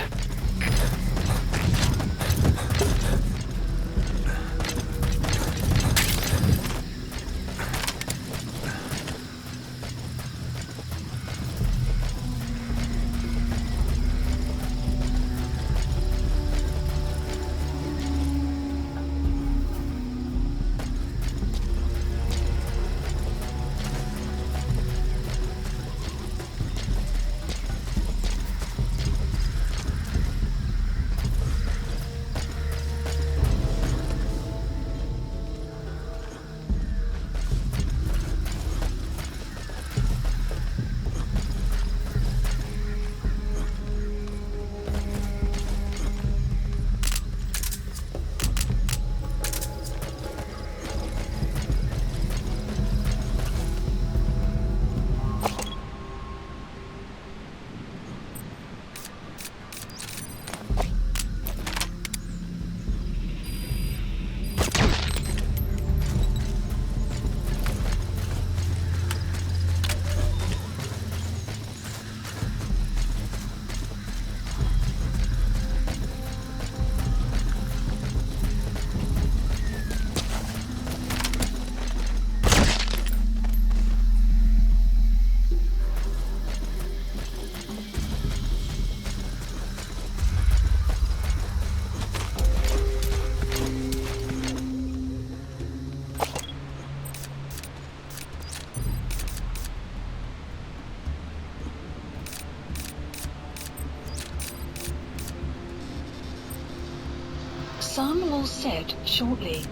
Sun will set shortly.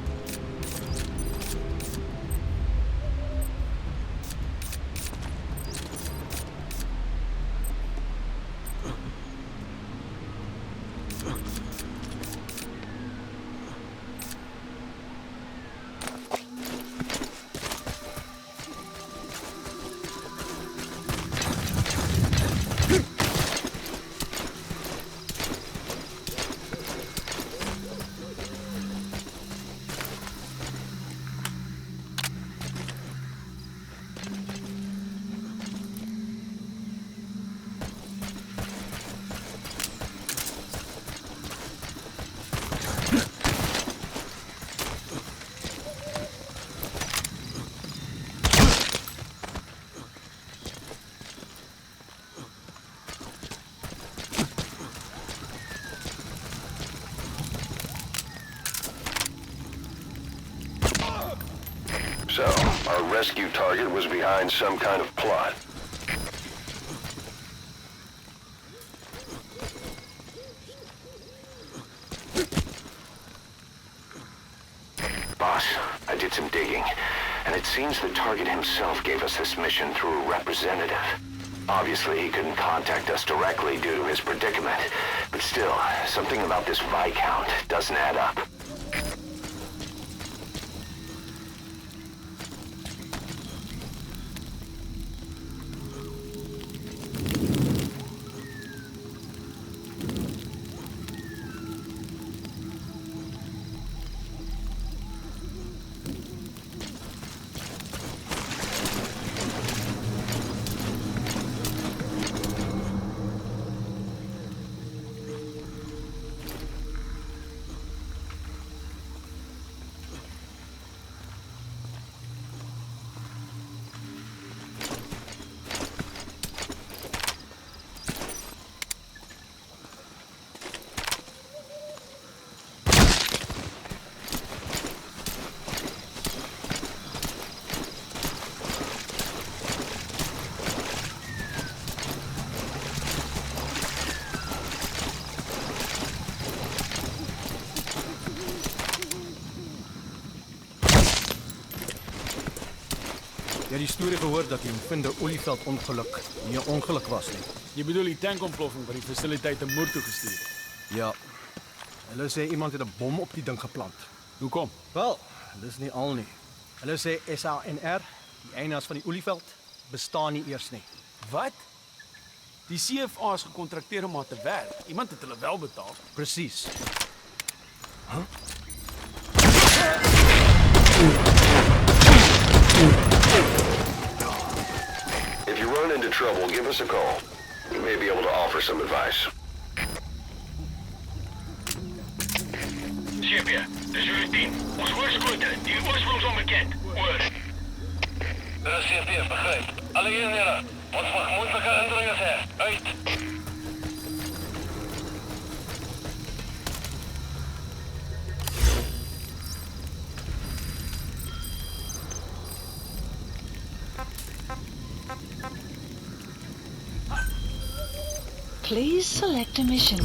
So, our rescue target was behind some kind of plot. Boss, I did some digging, and it seems the target himself gave us this mission through a representative. Obviously, he couldn't contact us directly due to his predicament, but still, something about this Viscount doesn't add up. Jy het die storie gehoor dat die Mvinder Olieveld ongeluk nie 'n ongeluk was nie. Jy bedoel die tankontploffing wat die fasiliteit te Moer toe gestuur het? Ja. Hulle sê iemand het 'n bom op die ding geplant. Hoekom? Wel, dis nie al nie. Hulle sê SANR, die eienaars van die Olieveld, bestaan nie eers nie. Wat? Die CFA is gekontrakteer om maar te werk. Iemand het hulle wel betaal. Presies. If you run into trouble, give us a call. We may be able to offer some advice. Sepia, dis jullie team. Ons hoorschoten, die oorsprong is onbekend. Oor. Dit is Sepia, begryp. Alle eenhede, ons vermoedelike indringers her. Uit. Please select a mission.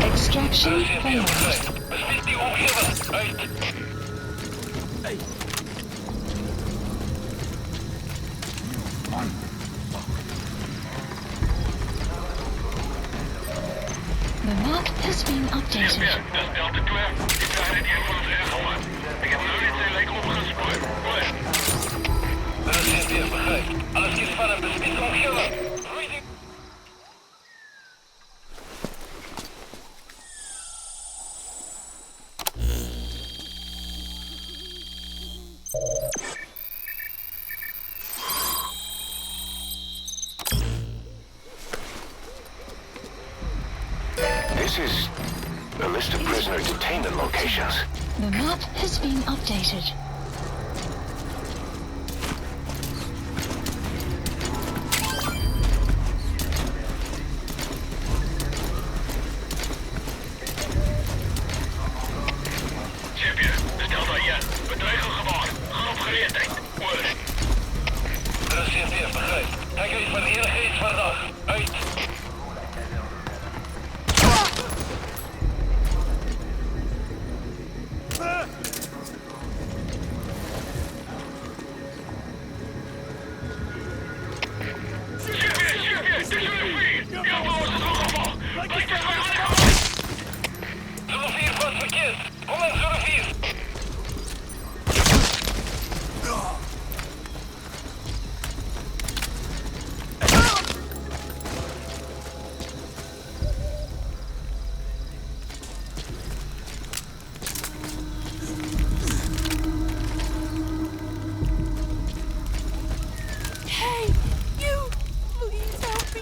Extraction failed. Bespied die omgewing. Uit. The map has been updated. Sepia, dis Delta 2. Die trein het een van ons ingehaal. Ek het nou net sy lijk opgespoor. Oor. Dit is Sepia, begryp. Alles kies van 'n bespied omgewing. This is a list of prisoner detainment locations. The map has been updated. Zulu 4 was verkeerd. Kom in, Zulu 4. Hey, you! Please help me!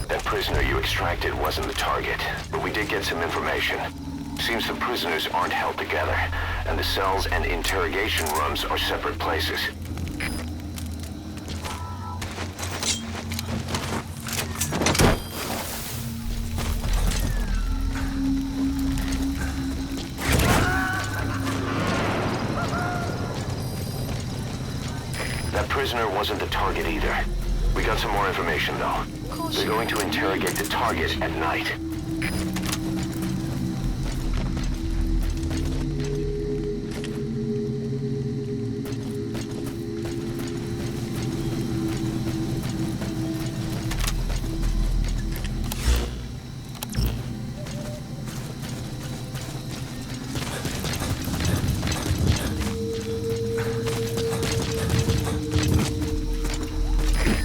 That prisoner you extracted wasn't the target, but we did get some information. Seems the prisoners aren't held together, and the cells and interrogation rooms are separate places. That prisoner wasn't the target either. We got some more information, though. They're going to interrogate the target at night.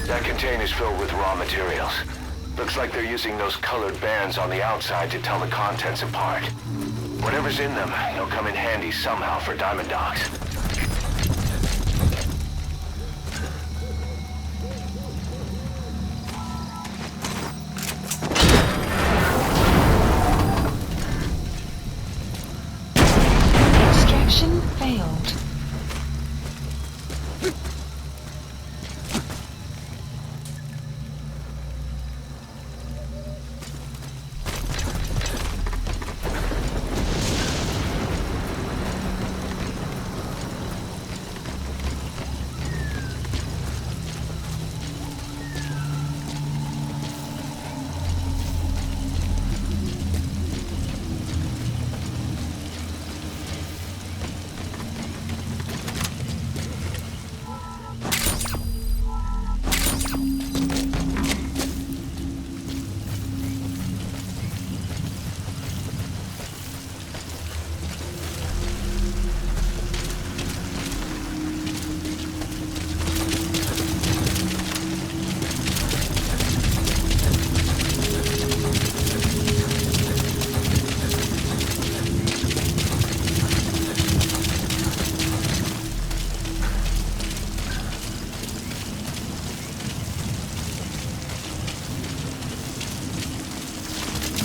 That container's filled with raw materials. Looks like they're using those colored bands on the outside to tell the contents apart. Whatever's in them, they'll come in handy somehow for Diamond Dogs. Extraction failed.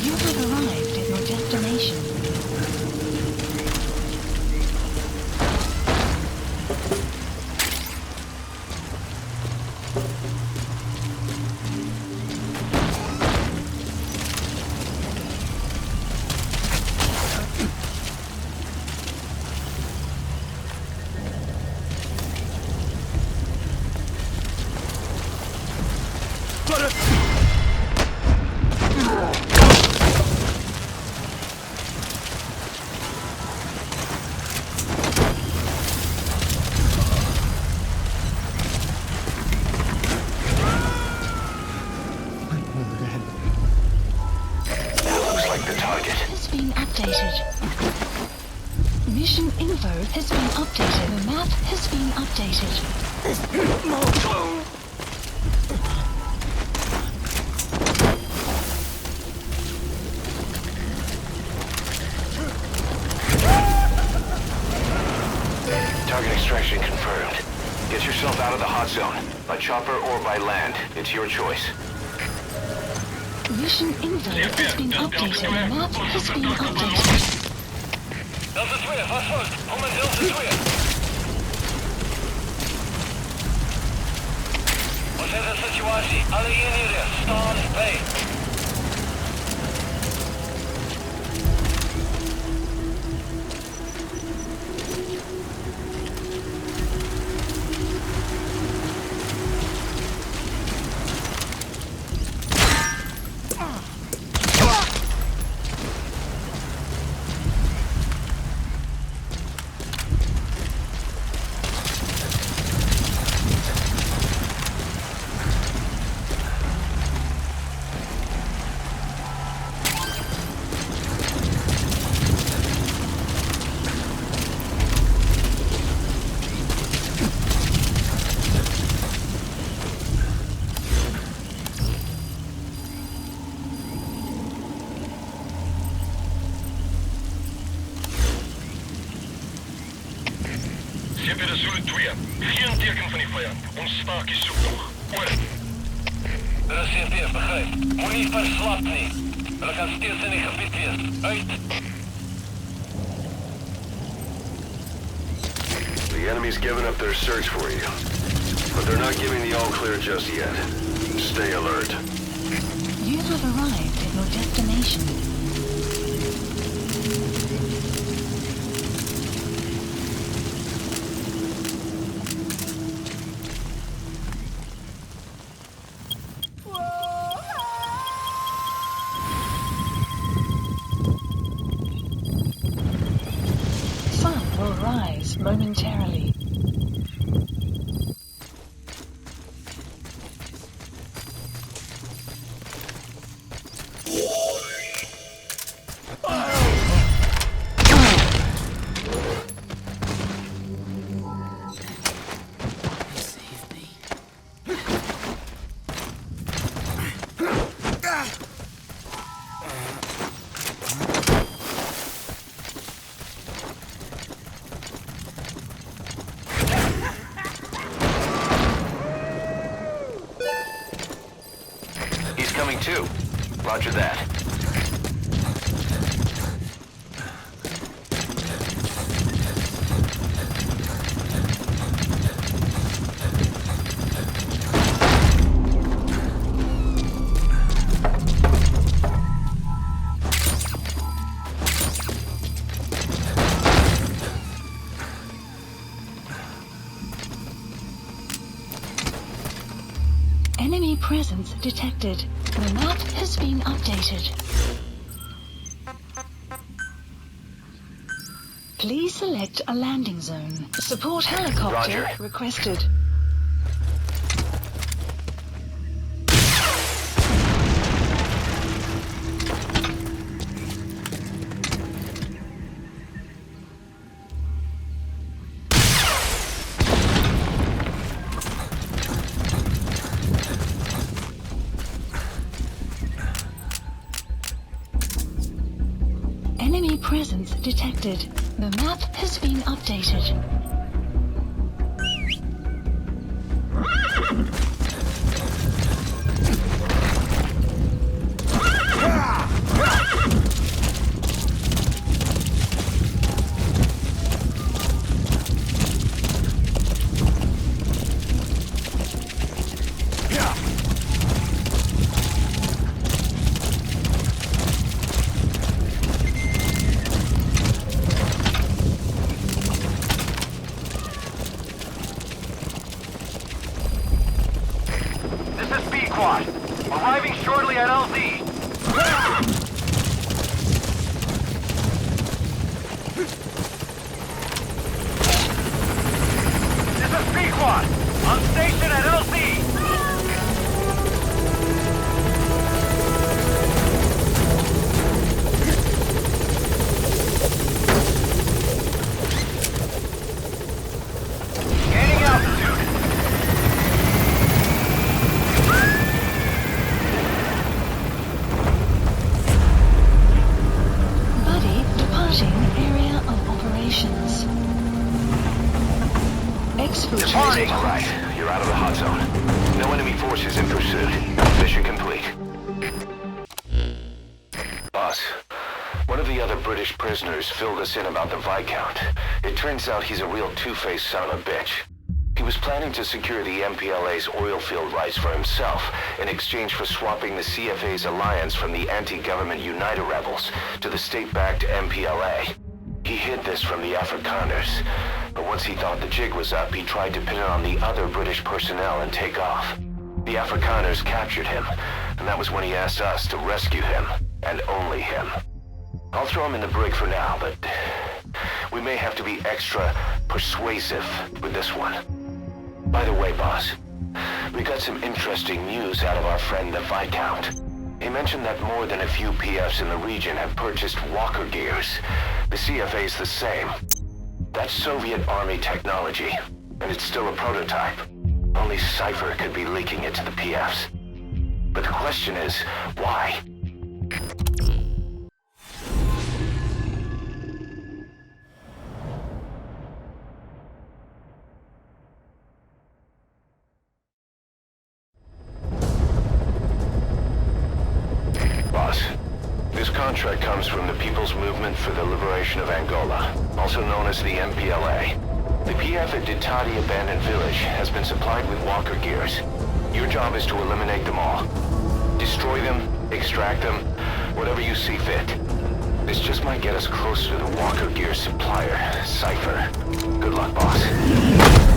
You have arrived at your destination. Has been updated. Mission info has been updated. The map has been updated. Target extraction confirmed. Get yourself out of the hot zone. By chopper or by land. It's your choice. Mission info has been updated. The map has been updated. Delta 2, was vast. Kom in Delta 2. Wat is de situatie? Alle eenheden, staan bij. CP Zulu 2. Geen teken van die vijand. Ons staakie soek nog. Oor. Dit is CP, begryp. Moenie verslap nie. Hulle kan steeds in die gebied wees. Uit. The enemy's given up their search for you. But they're not giving the all-clear just yet. Stay alert. You have arrived at your destination. Sun will rise momentarily. Coming too. Roger that. Enemy presence detected. The map has been updated. Please select a landing zone. Support helicopter Roger. requested. Enemy presence detected. The map has been updated. Arriving shortly at LZ. This is Pequod, on station at LZ. Departing! Right, you're out of the hot zone. No enemy forces in pursuit. Mission complete. Boss, one of the other British prisoners filled us in about the Viscount. It turns out he's a real two-faced son of a bitch. He was planning to secure the MPLA's oil field rights for himself in exchange for swapping the CFA's alliance from the anti-government United rebels to the state-backed MPLA. He hid this from the Afrikaners, but once he thought the jig was up, he tried to pin it on the other British personnel and take off. The Afrikaners captured him, and that was when he asked us to rescue him, and only him. I'll throw him in the brig for now, but we may have to be extra persuasive with this one. By the way, boss, we got some interesting news out of our friend the Viscount. He mentioned that more than a few PFs in the region have purchased walker gears. The CFA's the same. That's Soviet Army technology, and it's still a prototype. Only Cypher could be leaking it to the PFs. But the question is, why? comes from the People's Movement for the Liberation of Angola, also known as the MPLA. The PF at Ditati Abandoned Village has been supplied with walker gears. Your job is to eliminate them all. Destroy them, extract them, whatever you see fit. This just might get us closer to the walker gear supplier, Cypher. Good luck, boss.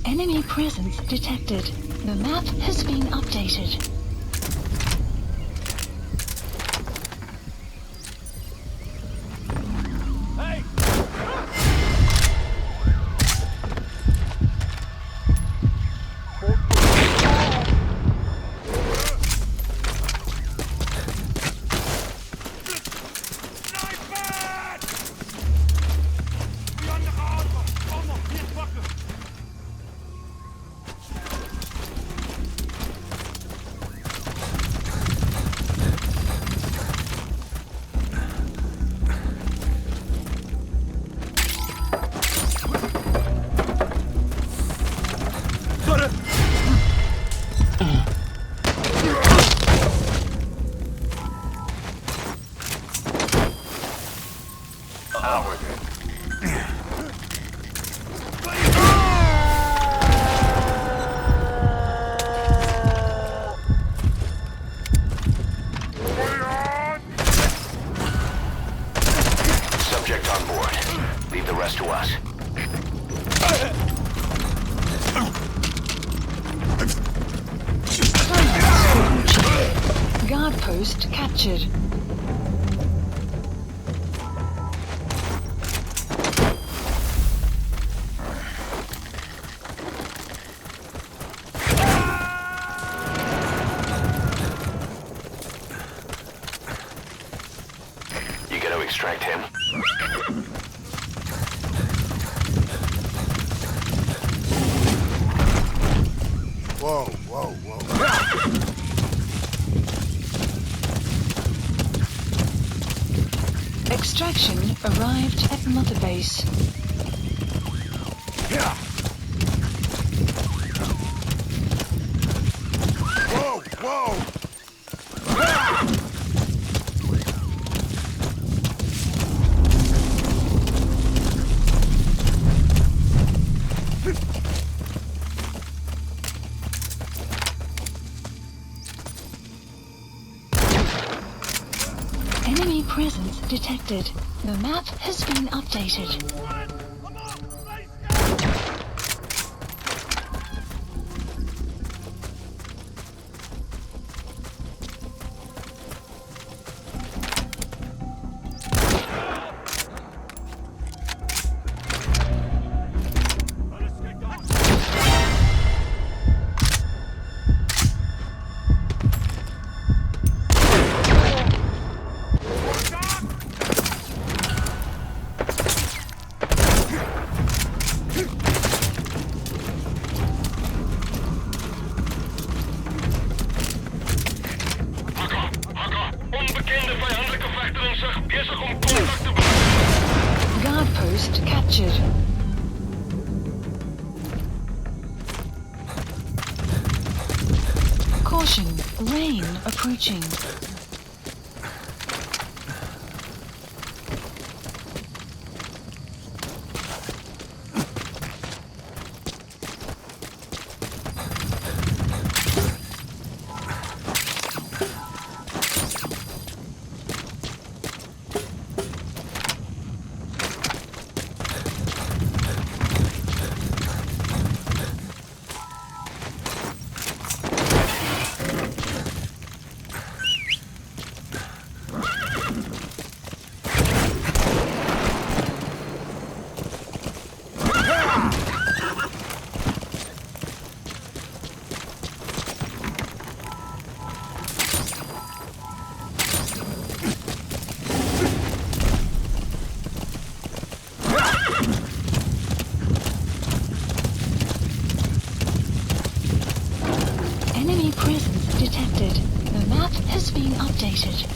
Enemy presence detected. The map has been updated. Guard post captured. You got to extract him. Whoa, whoa, whoa. Extraction arrived at Mother Base. Yeah. Whoa, whoa. Enemy presence detected. The map has been updated. Guard post captured. Caution, rain approaching. Enemy presence detected. The map has been updated.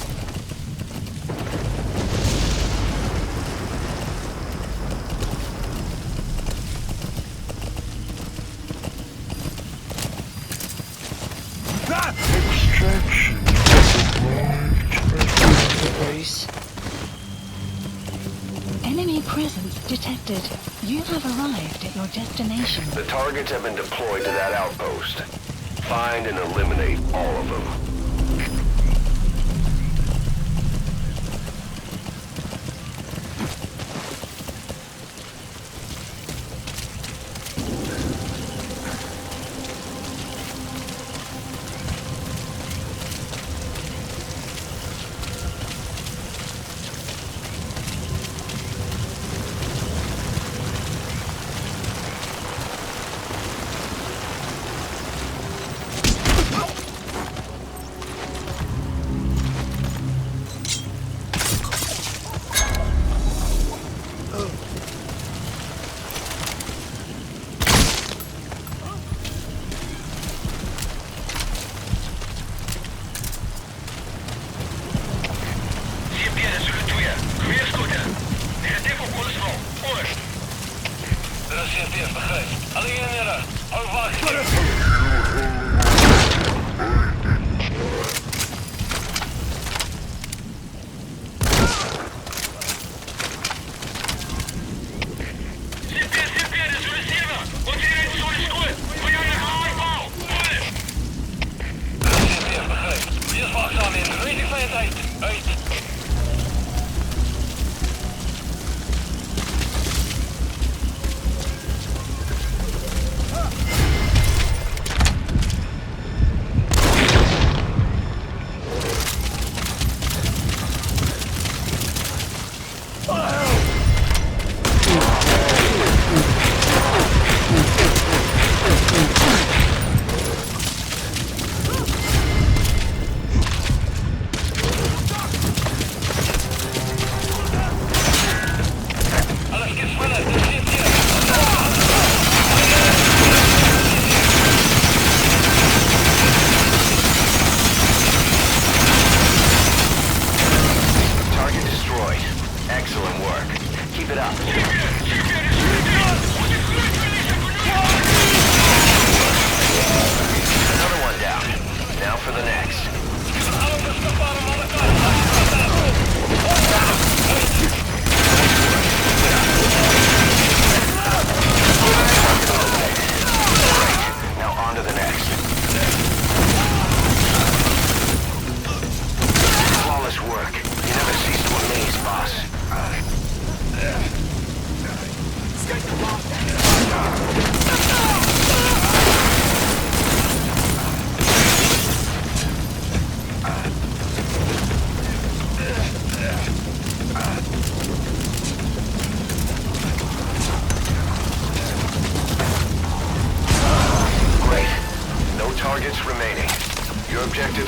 Extraction Bruce. Enemy presence detected. You have arrived at your destination. The targets have been deployed to that outpost. Find and eliminate all of them.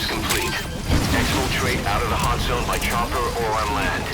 complete. Exfiltrate out of the hot zone by chopper or on land.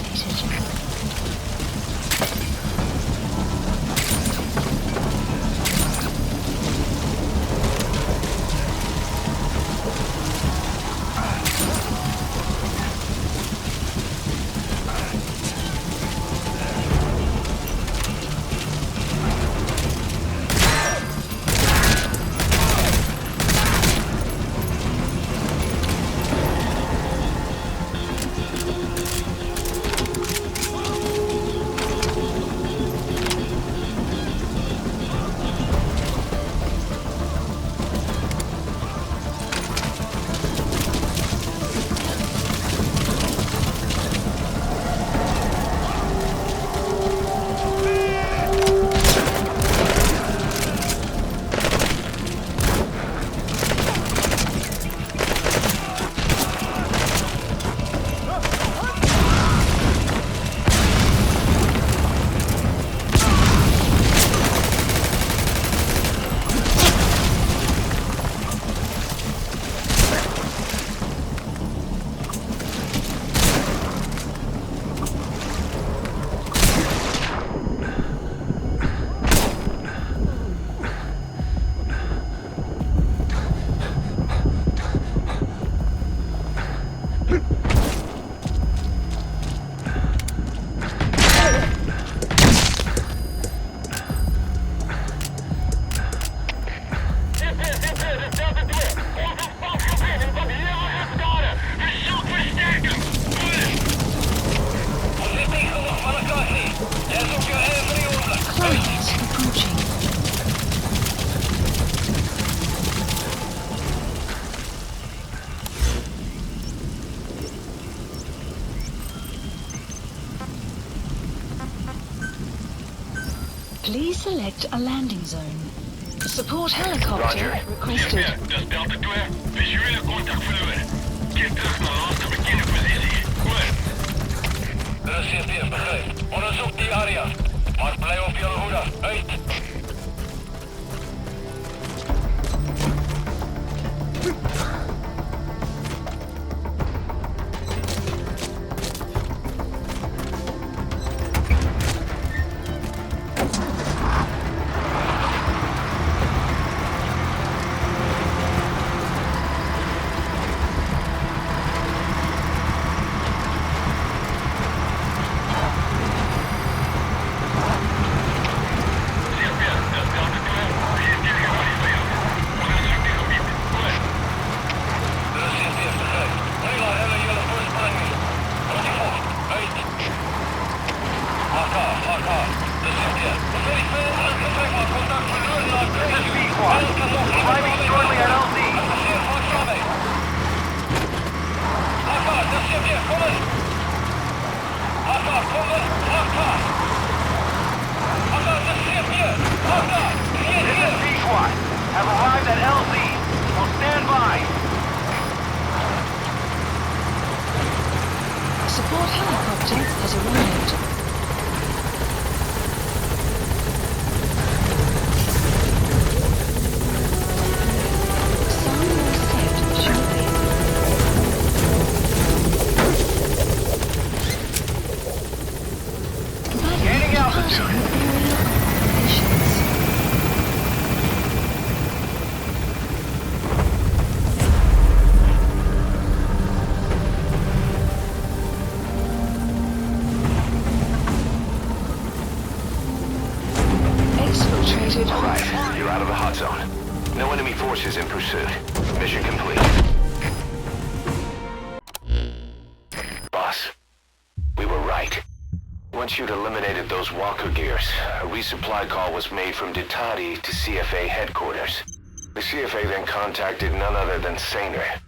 Please select a landing zone. Support helicopter requested. Dat is Delta 2. Visuele contact verloren. Keer terug naar laatste bekende positie. Goed. De CPF begrijpt. Onderzoek die area. Maar blijf op je hoede. Uit. Have arrived at LZ. Will stand by. Support helicopter has arrived. Sun will set shortly. Gaining altitude. Alright, you're out of the hot zone. No enemy forces in pursuit. Mission complete. Boss, we were right. Once you'd eliminated those walker gears, a resupply call was made from Ditati to CFA headquarters. The CFA then contacted none other than Saner.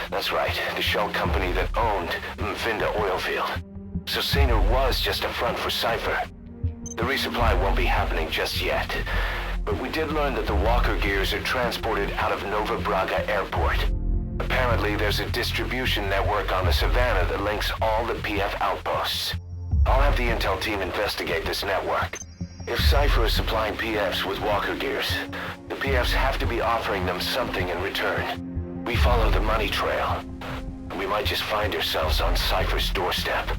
That's right, the shell company that owned Mfinda Oilfield. So Saner was just a front for Cypher. The resupply won't be happening just yet. But we did learn that the walker gears are transported out of Nova Braga Airport. Apparently, there's a distribution network on the Savannah that links all the PF outposts. I'll have the intel team investigate this network. If Cypher is supplying PFs with walker gears, the PFs have to be offering them something in return. We follow the money trail. we might just find ourselves on Cypher's doorstep.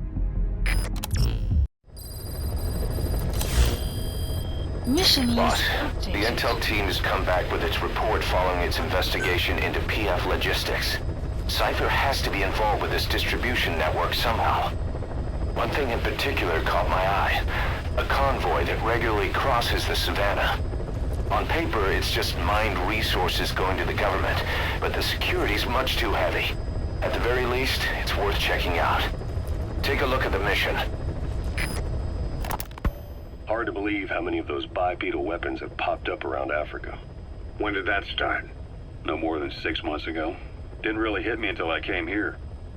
Mission Boss, list the updated. intel team has come back with its report following its investigation into PF Logistics. Cypher has to be involved with this distribution network somehow. One thing in particular caught my eye. A convoy that regularly crosses the Savannah. On paper, it's just mined resources going to the government, but the security's much too heavy. At the very least, it's worth checking out. Take a look at the mission. Hard to believe how many of those bipedal weapons have popped up around Africa. When did that start? No more than 6 months ago. Didn't really hit me until I came here.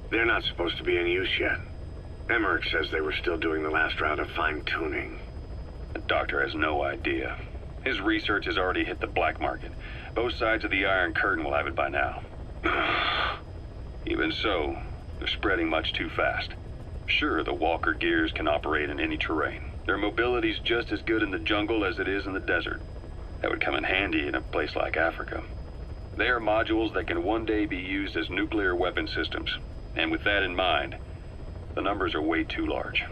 They're not supposed to be in use yet. Emmerich says they were still doing the last round of fine-tuning. The doctor has no idea. His research has already hit the black market. Both sides of the Iron Curtain will have it by now. Even so, they're spreading much too fast. Sure, the Walker Gears can operate in any terrain. Their mobility's just as good in the jungle as it is in the desert. That would come in handy in a place like Africa. They are modules that can one day be used as nuclear weapon systems. And with that in mind, the numbers are way too large.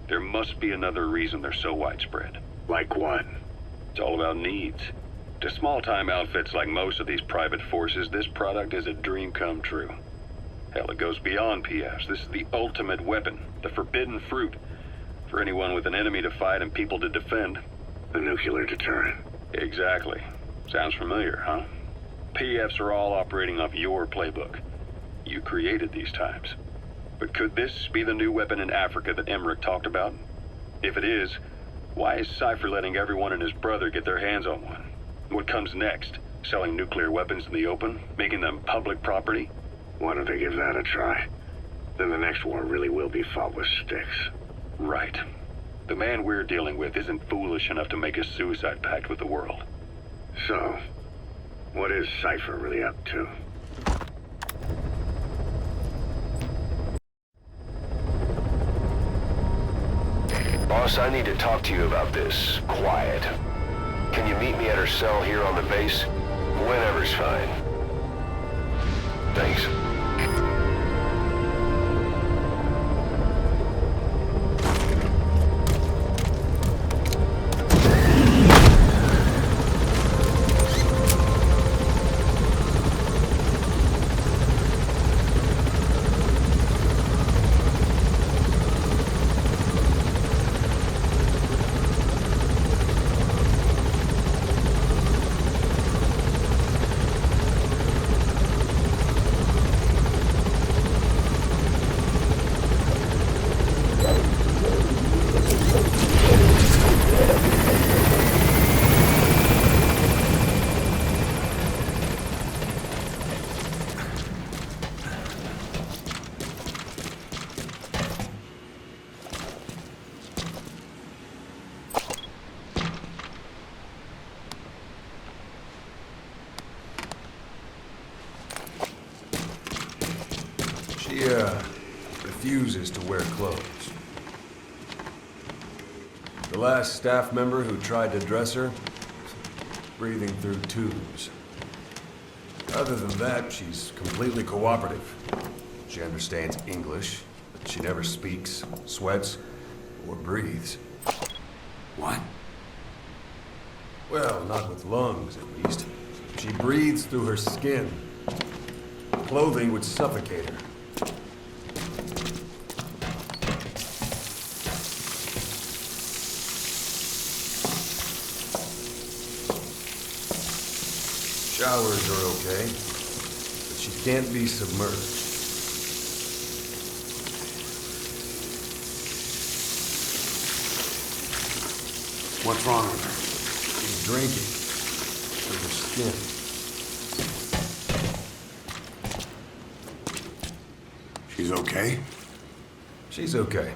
There must be another reason they're so widespread. Like what? It's all about needs. To small-time outfits like most of these private forces, this product is a dream come true. Hell, it goes beyond PFs. This is the ultimate weapon, the forbidden fruit, for anyone with an enemy to fight and people to defend. The nuclear deterrent. Exactly. Sounds familiar, huh? PFs are all operating off your playbook. You created these times. But could this be the new weapon in Africa that Emmerich talked about? If it is, why is Cypher letting everyone and his brother get their hands on one? What comes next? Selling nuclear weapons in the open? Making them public property? Why don't they give that a try? Then the next war really will be fought with sticks. Right. The man we're dealing with isn't foolish enough to make a suicide pact with the world. So, what is Cypher really up to? Boss, I need to talk to you about this. Quiet. Can you meet me at her cell here on the base? Whenever's fine. Thanks. She, refuses to wear clothes. The last staff member who tried to dress her, breathing through tubes. Other than that, she's completely cooperative. She understands English, but she never speaks, sweats, or breathes. What? Well, not with lungs, at least. She breathes through her skin. Clothing would suffocate her. Showers are okay, but she can't be submerged. What's wrong with her? She's drinking through her skin. She's okay? She's okay.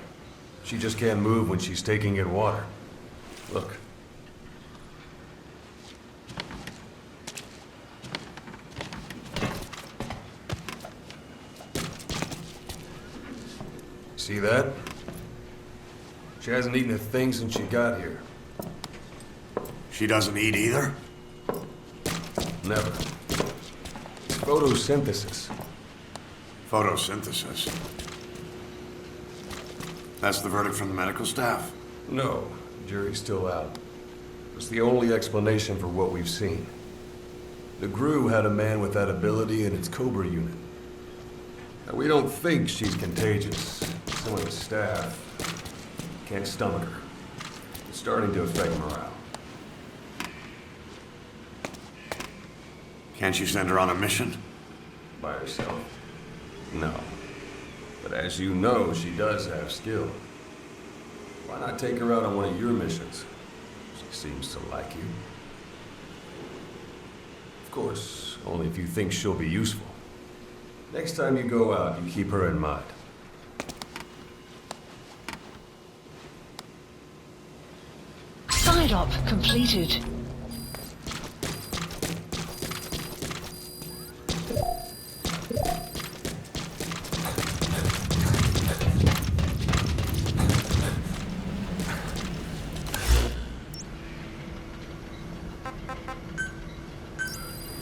She just can't move when she's taking in water. Look. See that? She hasn't eaten a thing since she got here. She doesn't eat either? Never. It's photosynthesis. Photosynthesis. That's the verdict from the medical staff? No, jury's still out. It's the only explanation for what we've seen. The GRU had a man with that ability in its Cobra unit. Now, we don't think she's contagious. Some of the staff can't stomach her. It's starting to affect morale. Can't you send her on a mission? By herself? No. But as you know, she does have skill. Why not take her out on one of your missions? She seems to like you. Of course, only if you think she'll be useful. Next time you go out, you keep her in mind. Side op completed.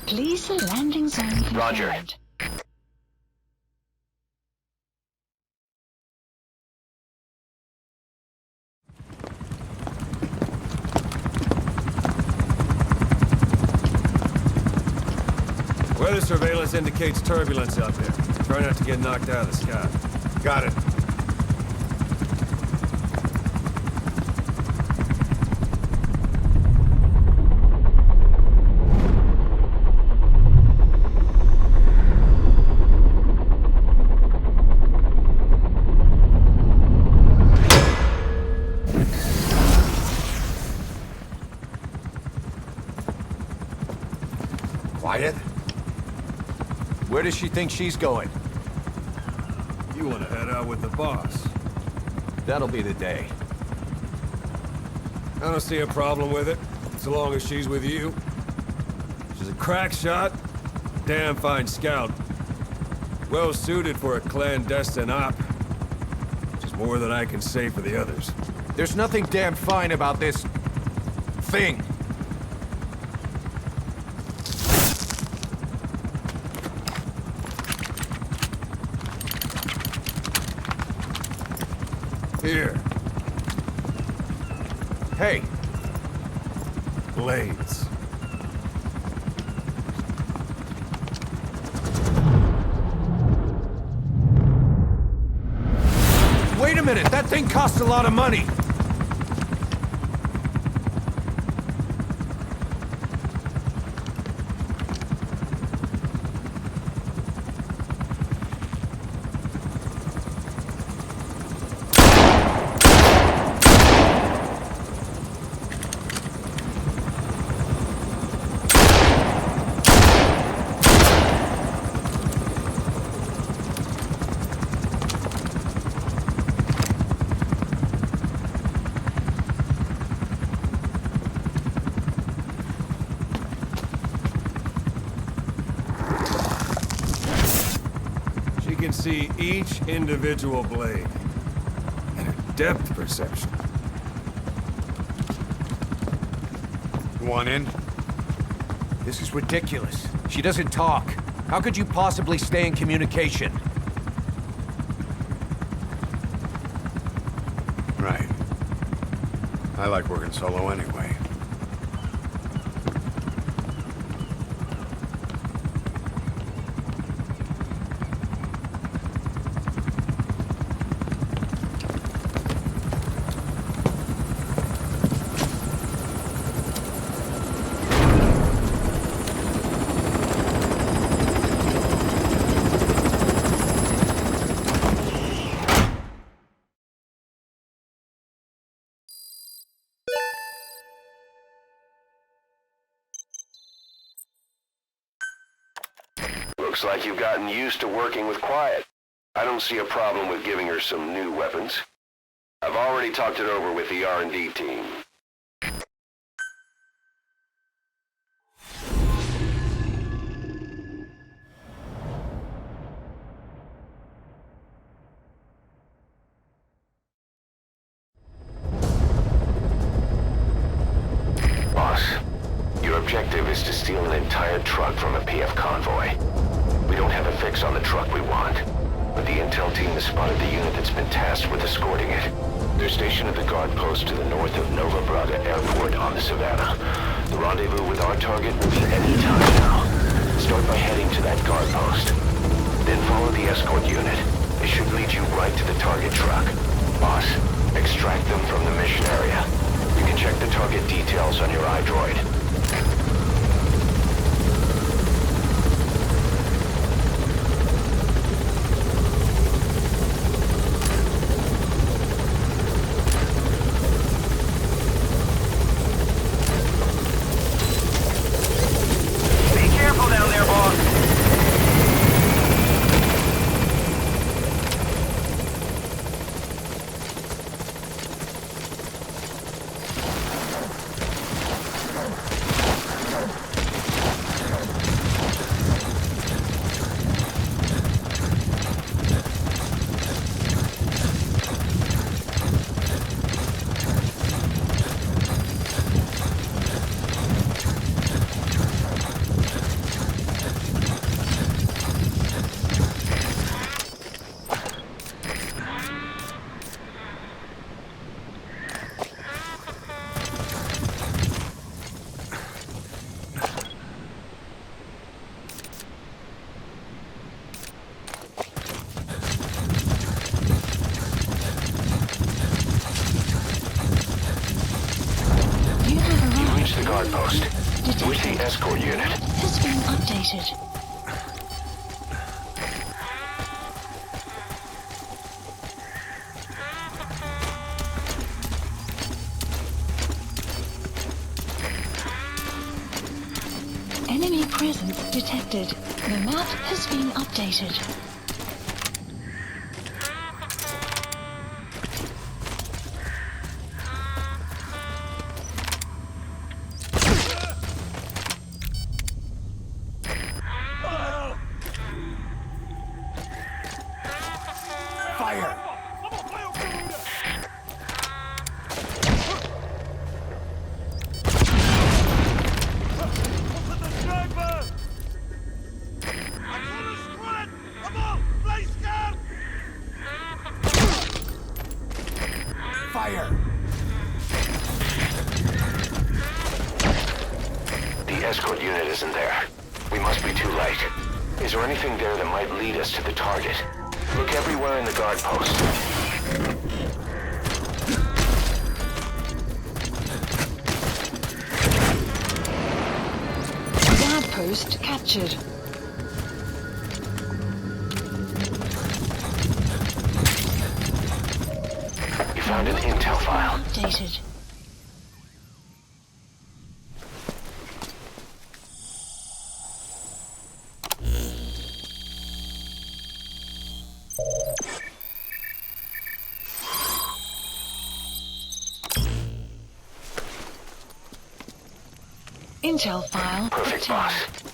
Please the landing zone confirmed. Roger. Weather surveillance indicates turbulence out there. Try not to get knocked out of the sky. Got it. Quiet. Where does she think she's going? You want to head out with the boss. That'll be the day. I don't see a problem with it, so long as she's with you. She's a crack shot, damn fine scout. Well suited for a clandestine op. Which is more than I can say for the others. There's nothing damn fine about this thing. Here. Hey. Blades. Wait a minute, that thing costs a lot of money. Can see each individual blade and her depth perception. You want in? This is ridiculous. She doesn't talk. How could you possibly stay in communication? Right. I like working solo anyway. Looks like you've gotten used to working with Quiet. I don't see a problem with giving her some new weapons. I've already talked it over with the R&D team. Boss, your objective is to steal an entire truck from a PF convoy. We don't have a fix on the truck we want. but the intel team has spotted the unit that's been tasked with escorting it. They're stationed at the guard post to the north of Nova Braga Airport on the Savannah. The rendezvous with our target will be any time now. Start by heading to that guard post. Then follow the escort unit. It should lead you right to the target truck. Boss, extract them from the mission area. You can check the target details on your iDroid. Guard post. Where's the escort unit? Has been updated. Enemy presence detected. The map has been updated. The escort unit isn't there. We must be too late. Is there anything there that might lead us to the target? Look everywhere in the guard post. Guard post captured. You found an intel file. Updated. Intel file. Perfect, boss.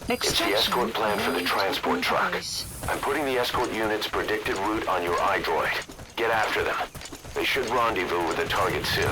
It's the escort plan for the transport truck. I'm putting the escort unit's predicted route on your iDroid. Get after them. They should rendezvous with the target soon.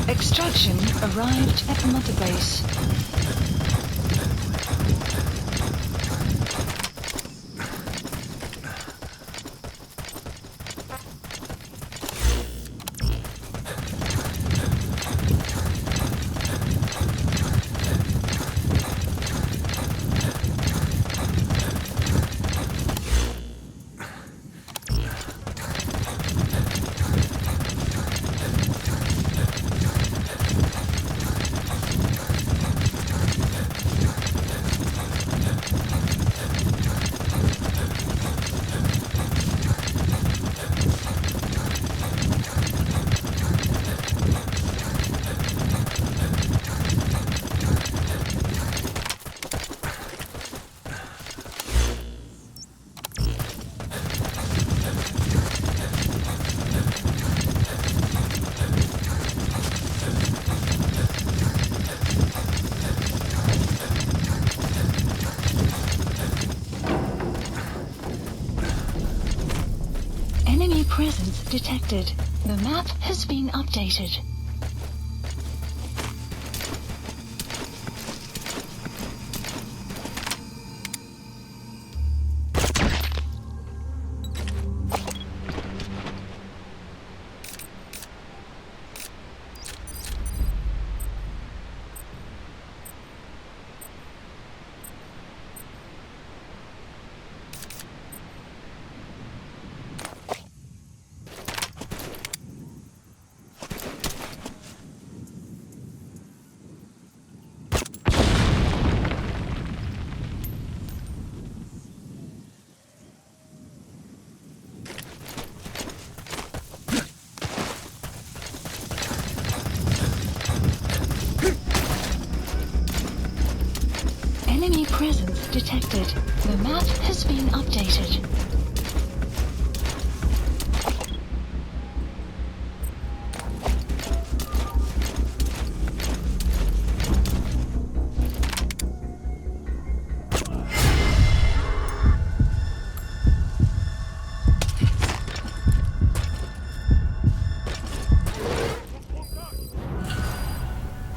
Extraction arrived at Mother Base. detected. The map has been updated. Enemy presence detected. The map has been updated.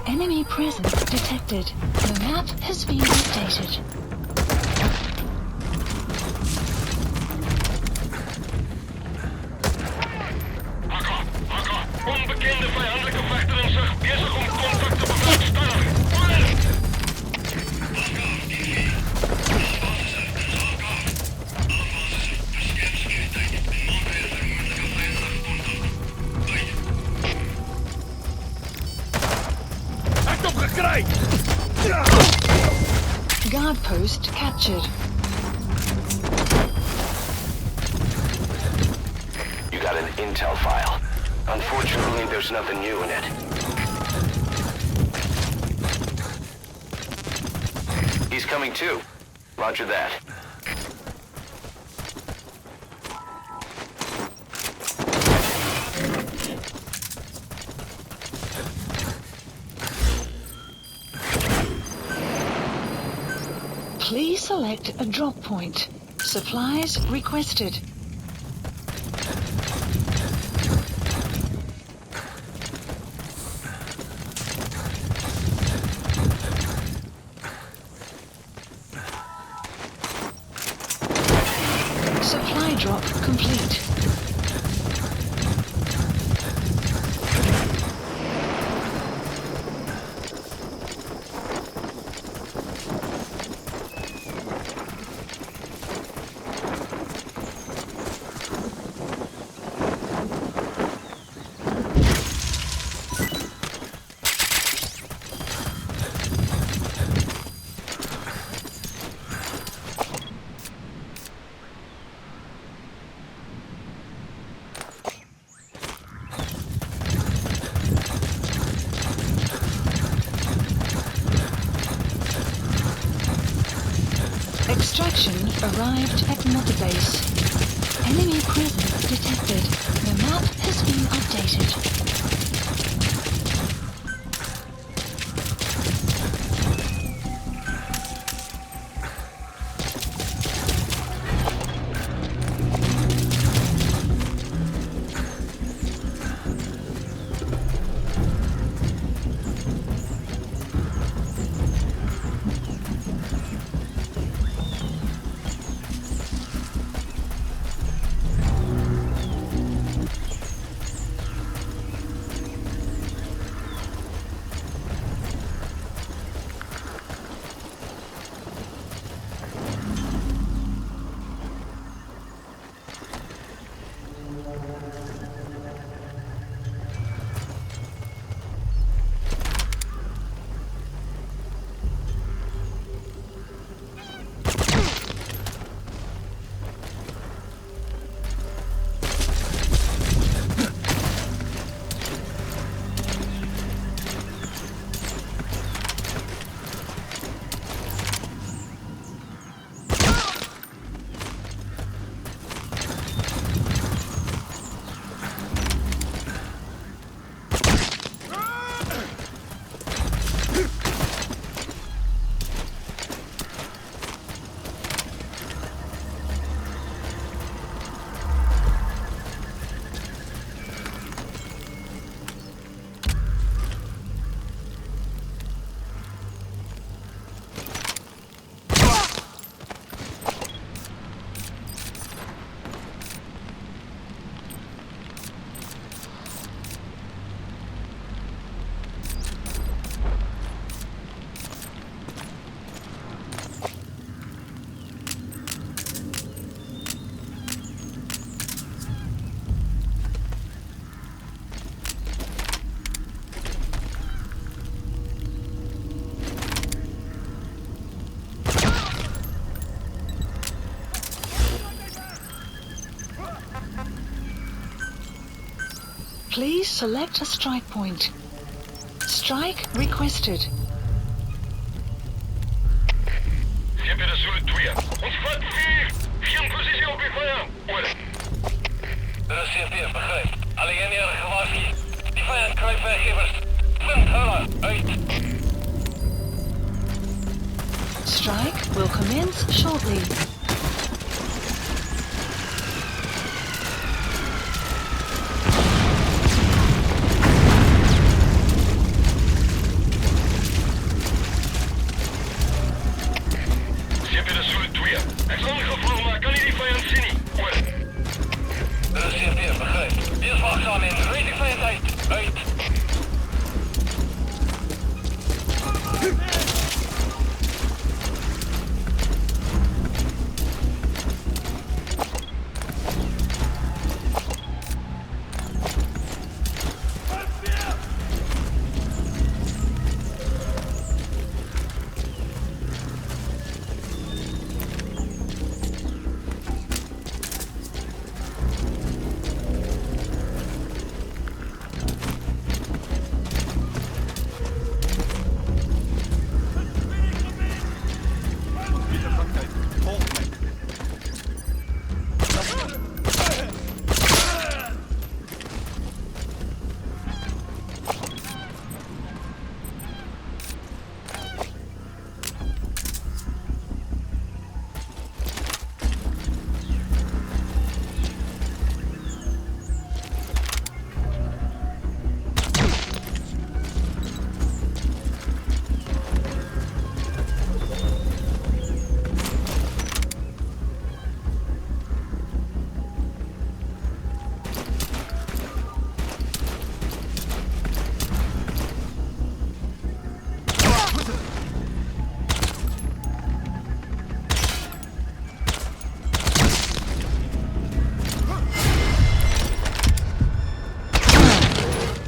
Enemy presence detected. The map has been updated. Onbekende vijandelijke vechter in zicht. Bezig om contact te bewerkstelligen. Guard post captured. You got an intel file. Unfortunately, there's nothing new in it. He's coming too. Roger that. Please select a drop point. Supplies requested. Supply drop complete. Extraction arrived at Mother Base. Enemy presence detected. The map has been updated. Please select a strike point. Strike requested. Schip de Zulu 2. Ons vat 4. Geen positie op die vijand. Oor. De CP, begrijp. Alleen hier gewaarschuwd. Die vijand kruipt weggevers. Vind hulle uit. Strike will commence shortly.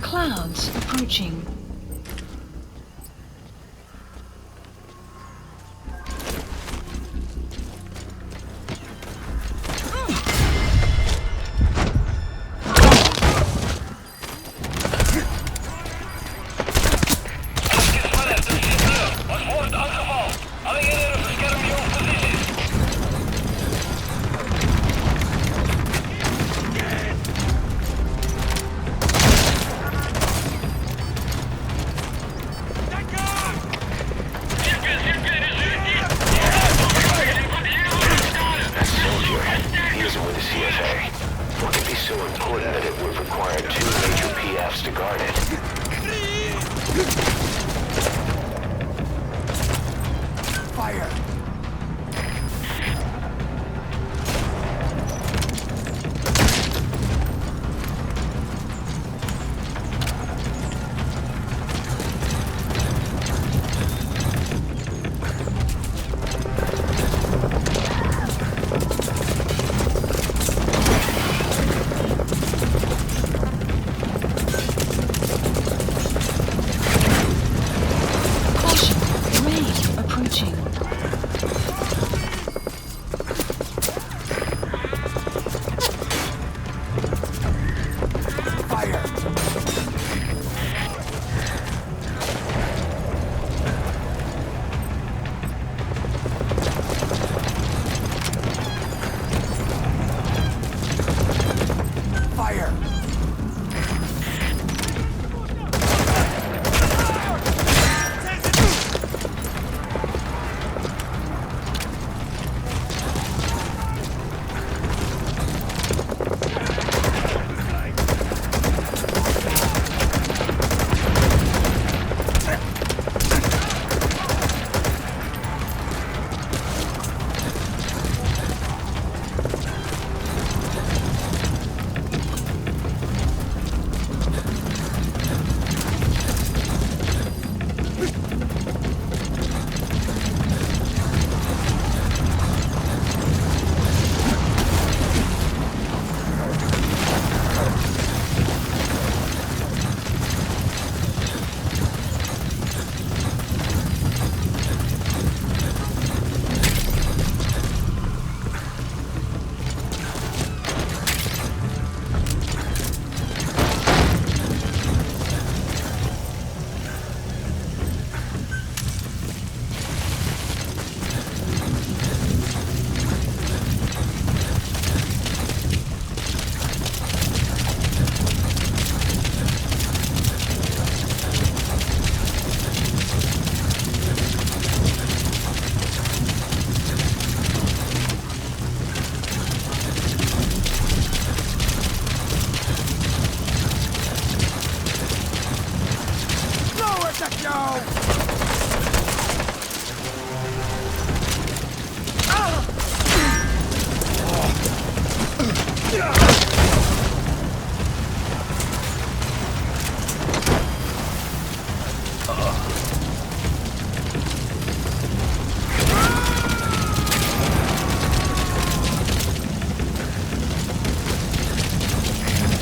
Clouds approaching.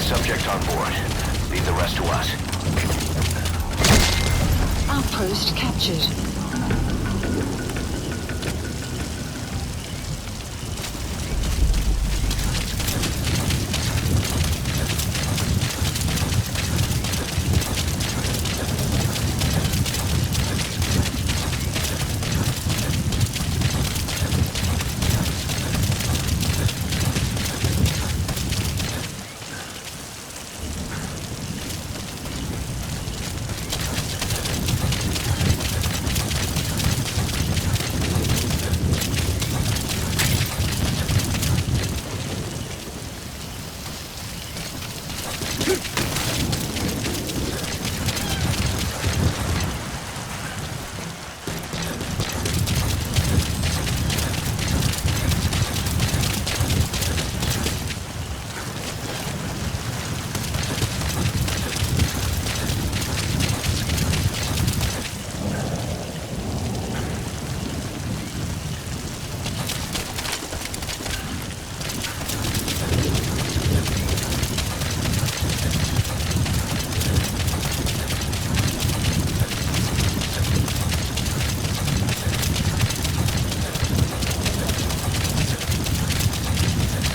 Subject on board. Leave the rest to us. Outpost captured.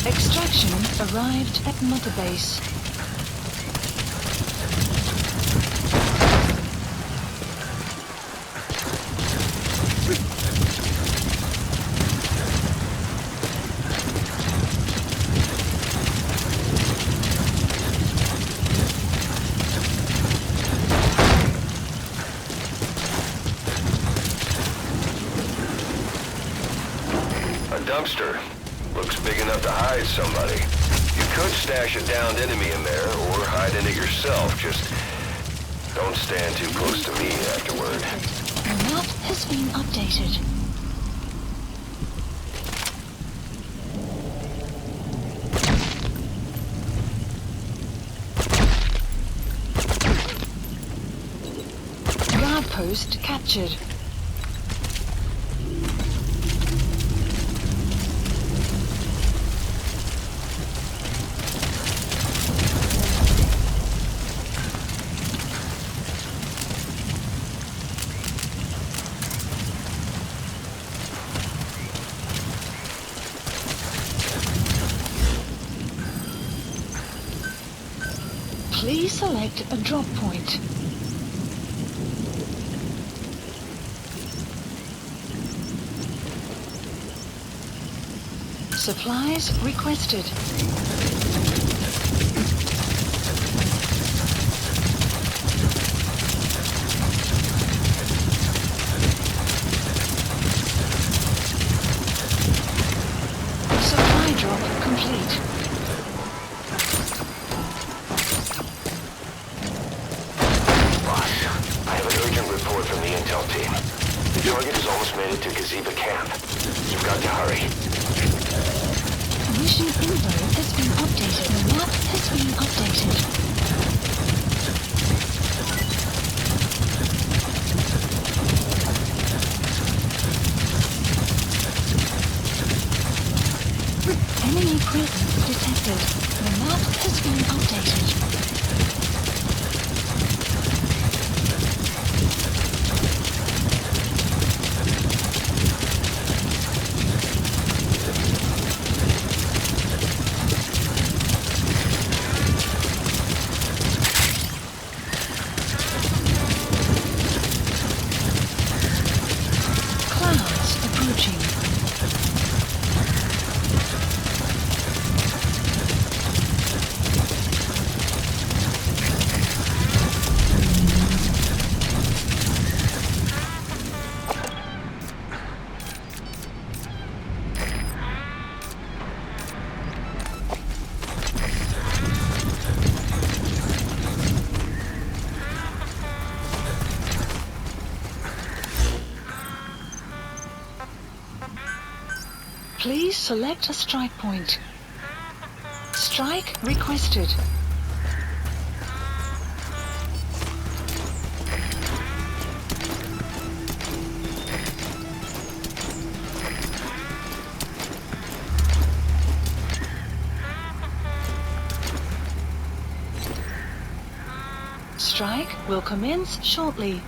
Extraction arrived at Mother Base. A dumpster. Looks big enough to hide somebody. You could stash a downed enemy in there, or hide in it yourself. Just don't stand too close to me afterward. The map has been updated. Guard post captured. Please select a drop point. Supplies requested. Supply drop complete. Report from the intel team. The target has almost made it to Gaziba camp. You've got to hurry. Mission info has been updated. The map has been updated. Enemy presence detected. The map has been updated. Please select a strike point. Strike requested. Strike will commence shortly.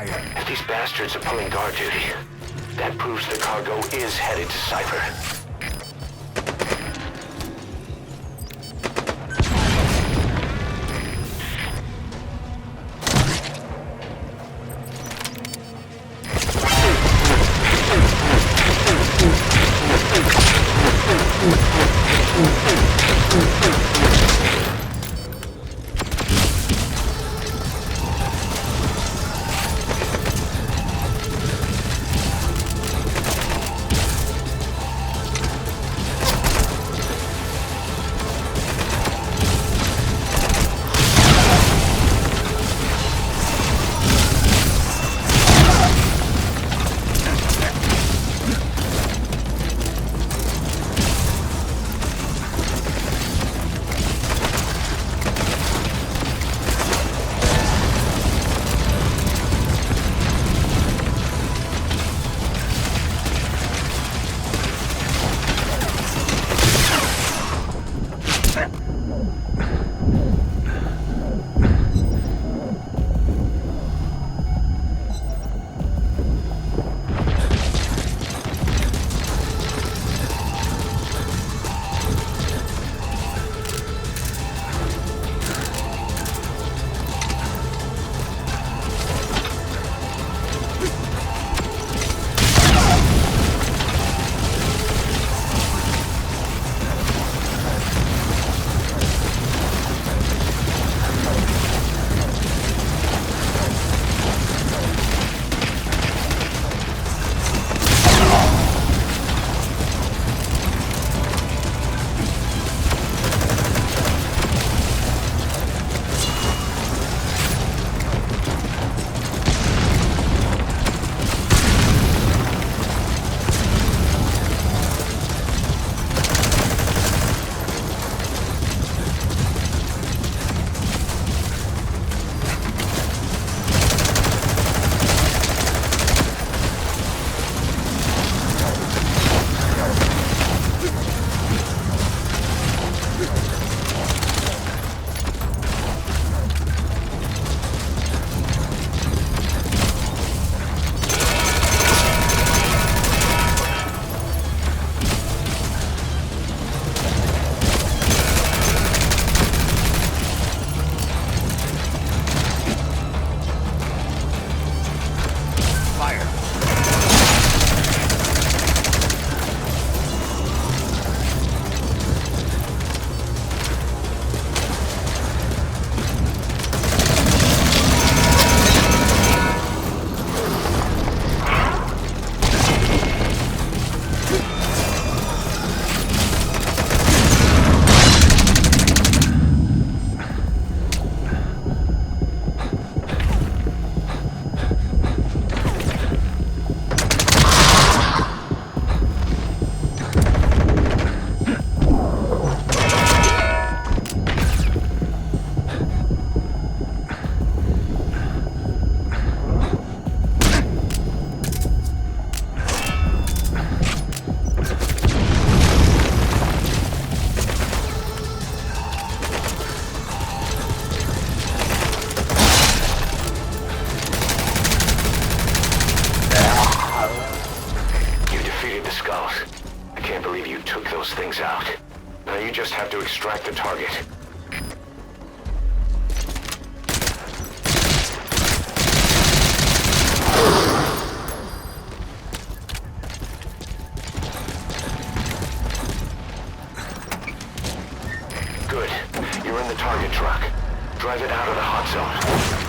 If these bastards are pulling guard duty, that proves the cargo is headed to Cypher. took those things out. Now you just have to extract the target. Good. You're in the target truck. Drive it out of the hot zone.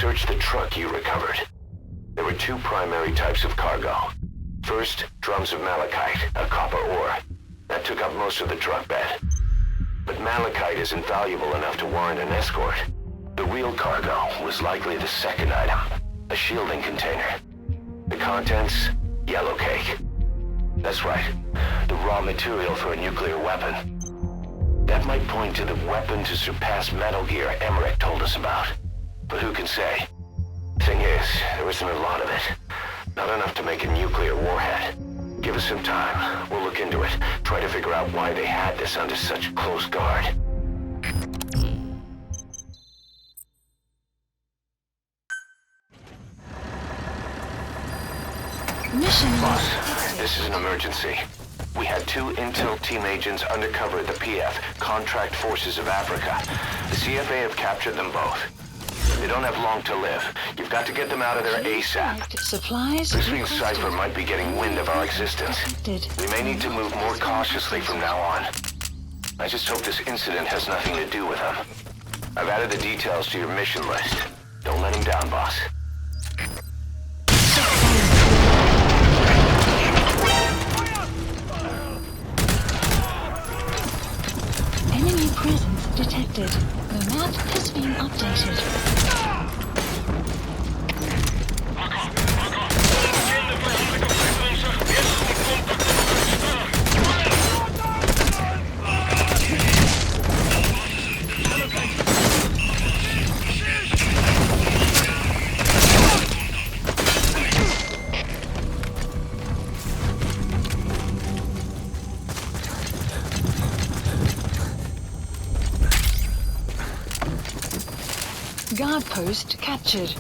Search the truck you recovered. There were two primary types of cargo. First, drums of malachite, a copper ore. That took up most of the truck bed. But malachite isn't valuable enough to warrant an escort. The real cargo was likely the second item, a shielding container. The contents, yellow cake. That's right, the raw material for a nuclear weapon. That might point to the weapon to surpass Metal Gear Emmerich told us about. But who can say? Thing is, there isn't a lot of it. Not enough to make a nuclear warhead. Give us some time. We'll look into it. Try to figure out why they had this under such close guard. Boss, this is an emergency. We had two intel team agents undercover at the PF, Contract Forces of Africa. The CFA have captured them both. They don't have long to live. You've got to get them out of there ASAP. Supplies. This means Cypher might be getting wind of our existence. We may need to move more cautiously from now on. I just hope this incident has nothing to do with them. I've added the details to your mission list. Don't let him down, boss. Enemy presence detected. The map has been updated. outpost captured.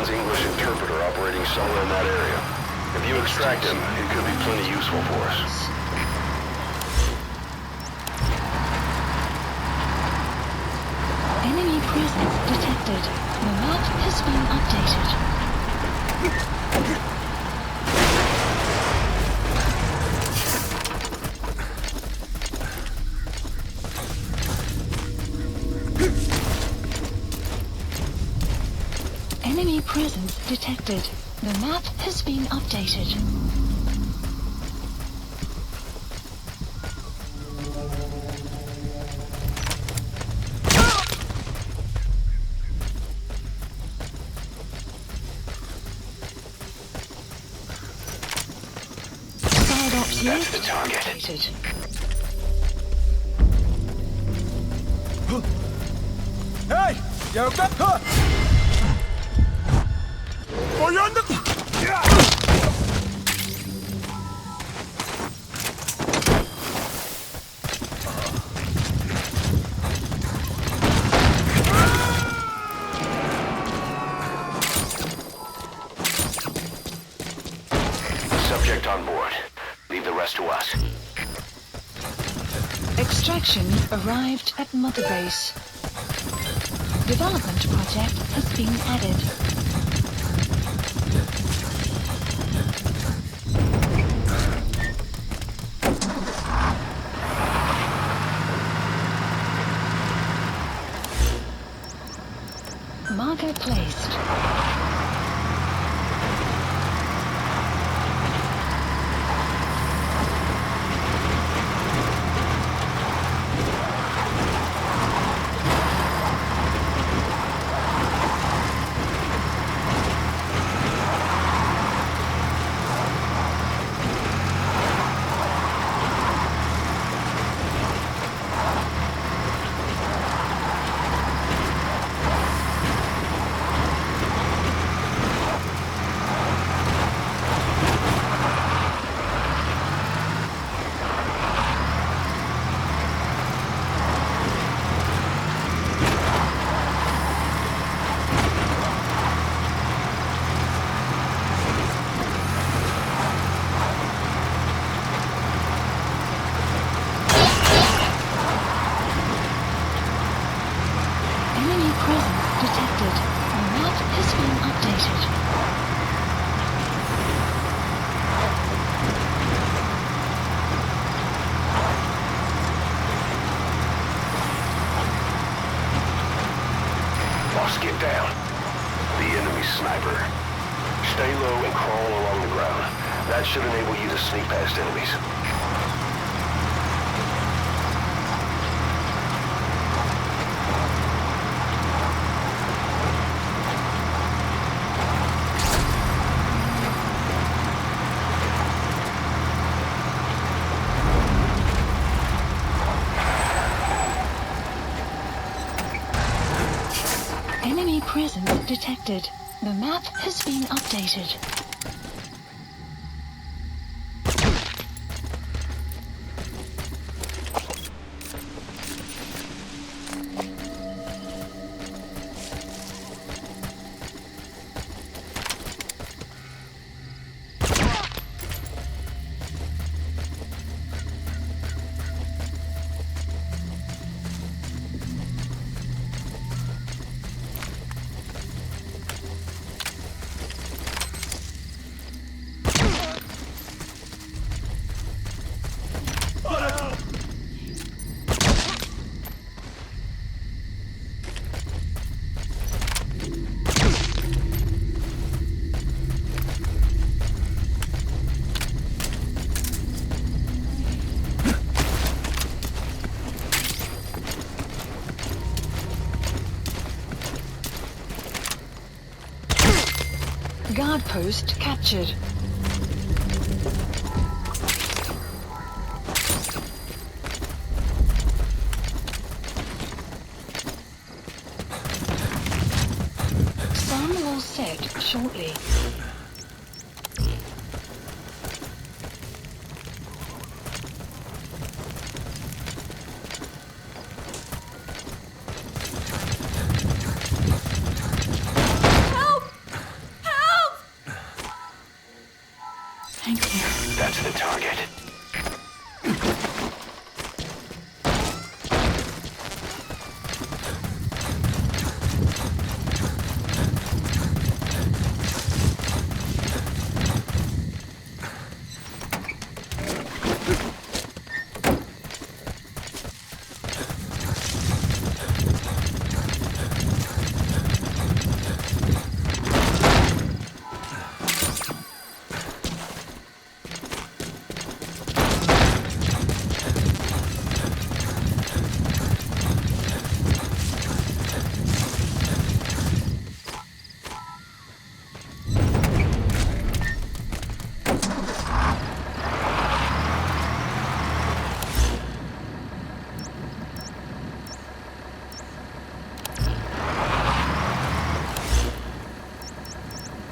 English interpreter operating somewhere in that area. If you extract him, it could be plenty useful for us. Enemy presence detected. The map has been updated. Enemy presence detected. The map has been updated. Side ops That's the target. updated. Hey! Yo, go! Subject on board. Leave the rest to us. Extraction arrived at Mother Base. Development project has been added. Marker placed. low and crawl along the ground. That should enable you to sneak past enemies. Enemy presence detected. The map has been updated. Guard post captured. Sun will set shortly. That's the target.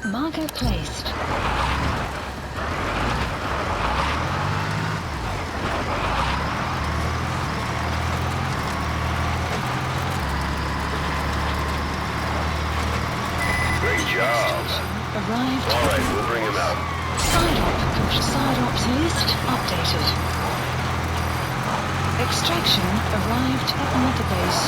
Marker placed. Great job. Arrived. All right, we'll bring him out. Side ops list updated. Extraction arrived at Mother Base.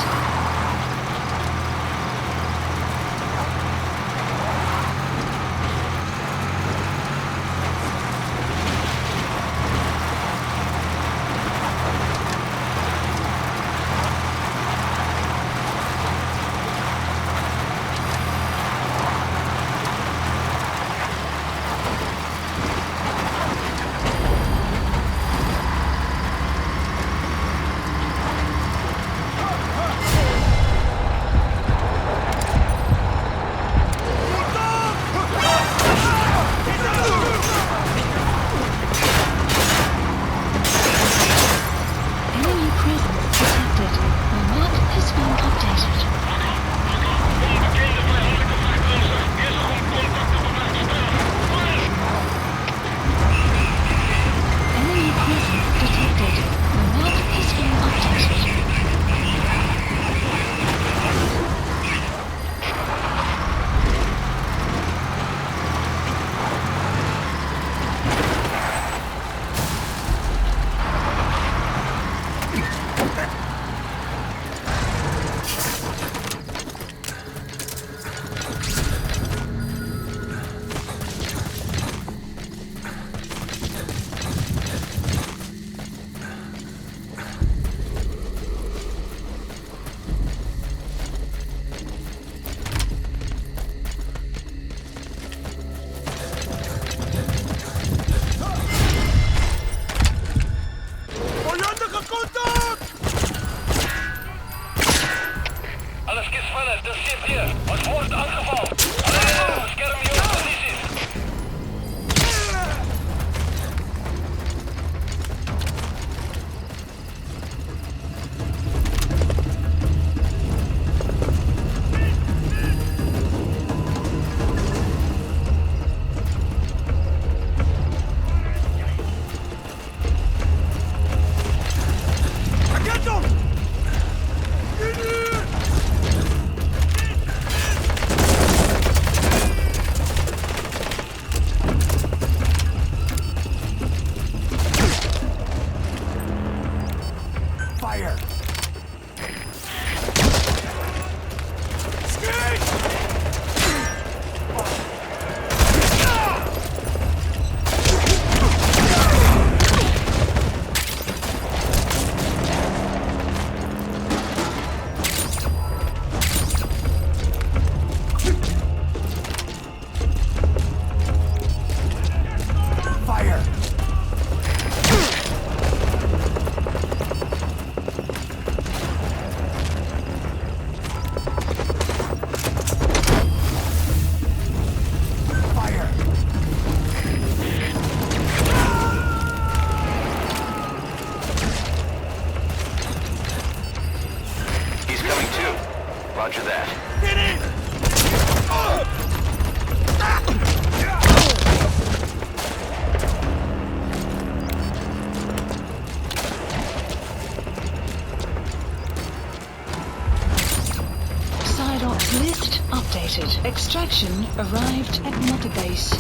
Extraction arrived at Mother Base.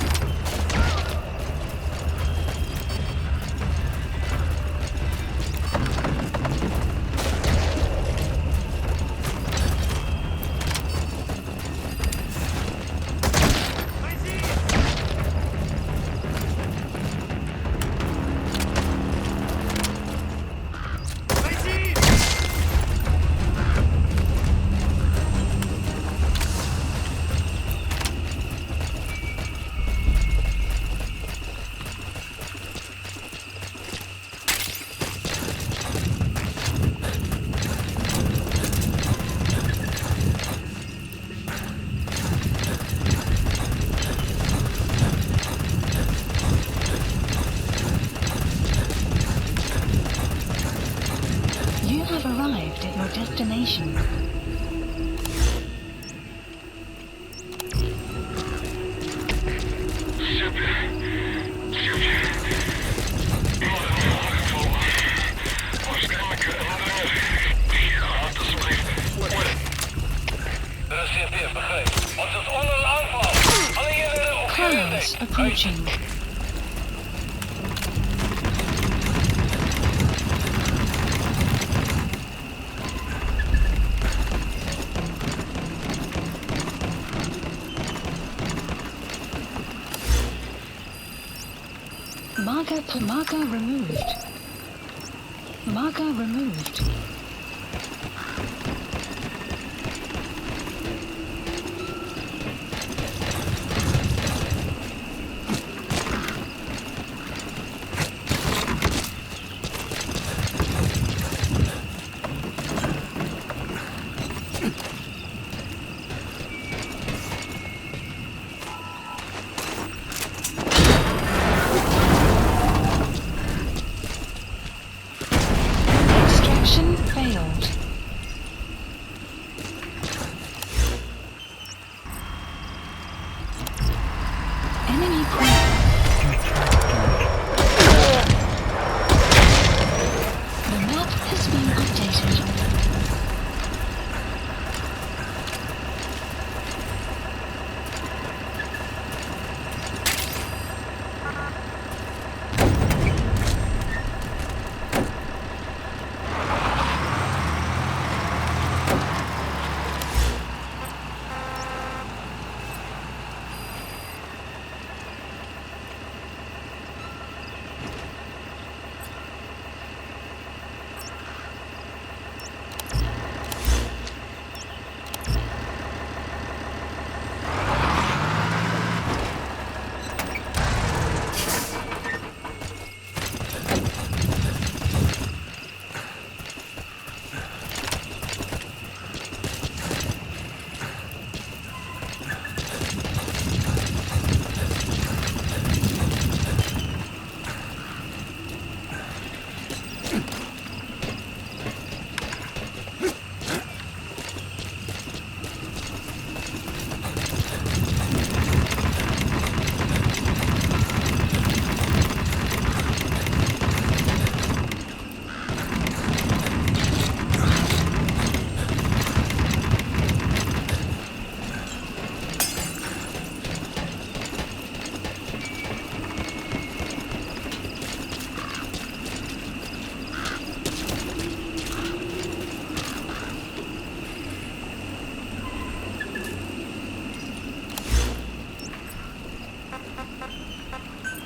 You have arrived at your destination. Clouds approaching. Marker removed. Marker removed. Failed. Enemy The map has been updated.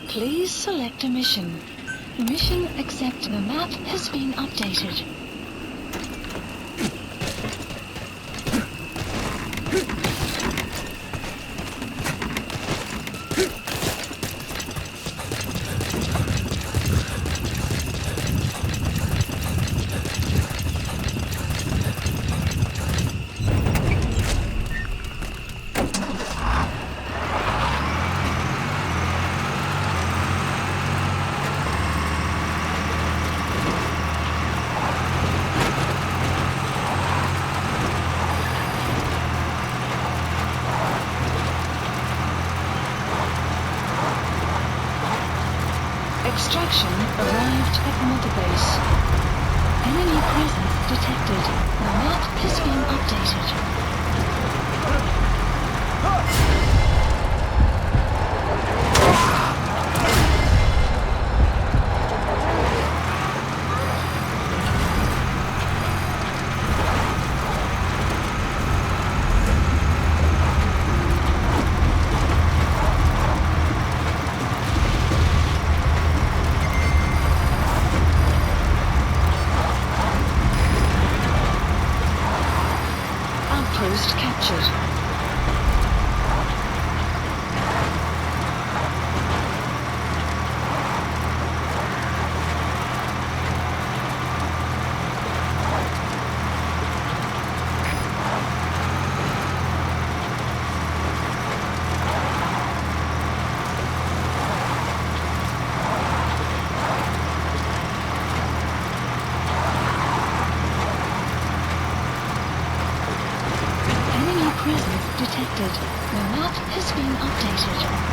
Please select a mission. Mission accept. The map has been updated. Extraction arrived at Mother Base. Enemy presence detected. The map has been updated. Outpost captured. Presence detected. The map has been updated.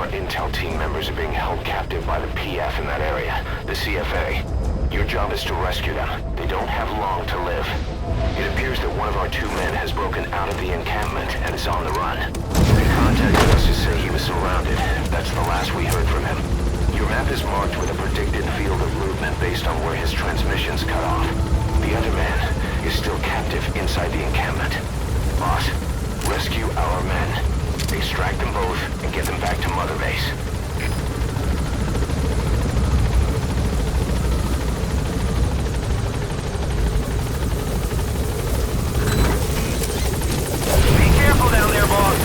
Intel team members are being held captive by the PF in that area, the CFA. Your job is to rescue them. They don't have long to live. It appears that one of our 2 men has broken out of the encampment and is on the run. They contacted us to say he was surrounded. That's the last we heard from him. Your map is marked with a predicted field of movement based on where his transmissions cut off. The other man is still captive inside the encampment. Boss, rescue our men. Extract them both and get them back to Mother Base. Be careful down there, boss.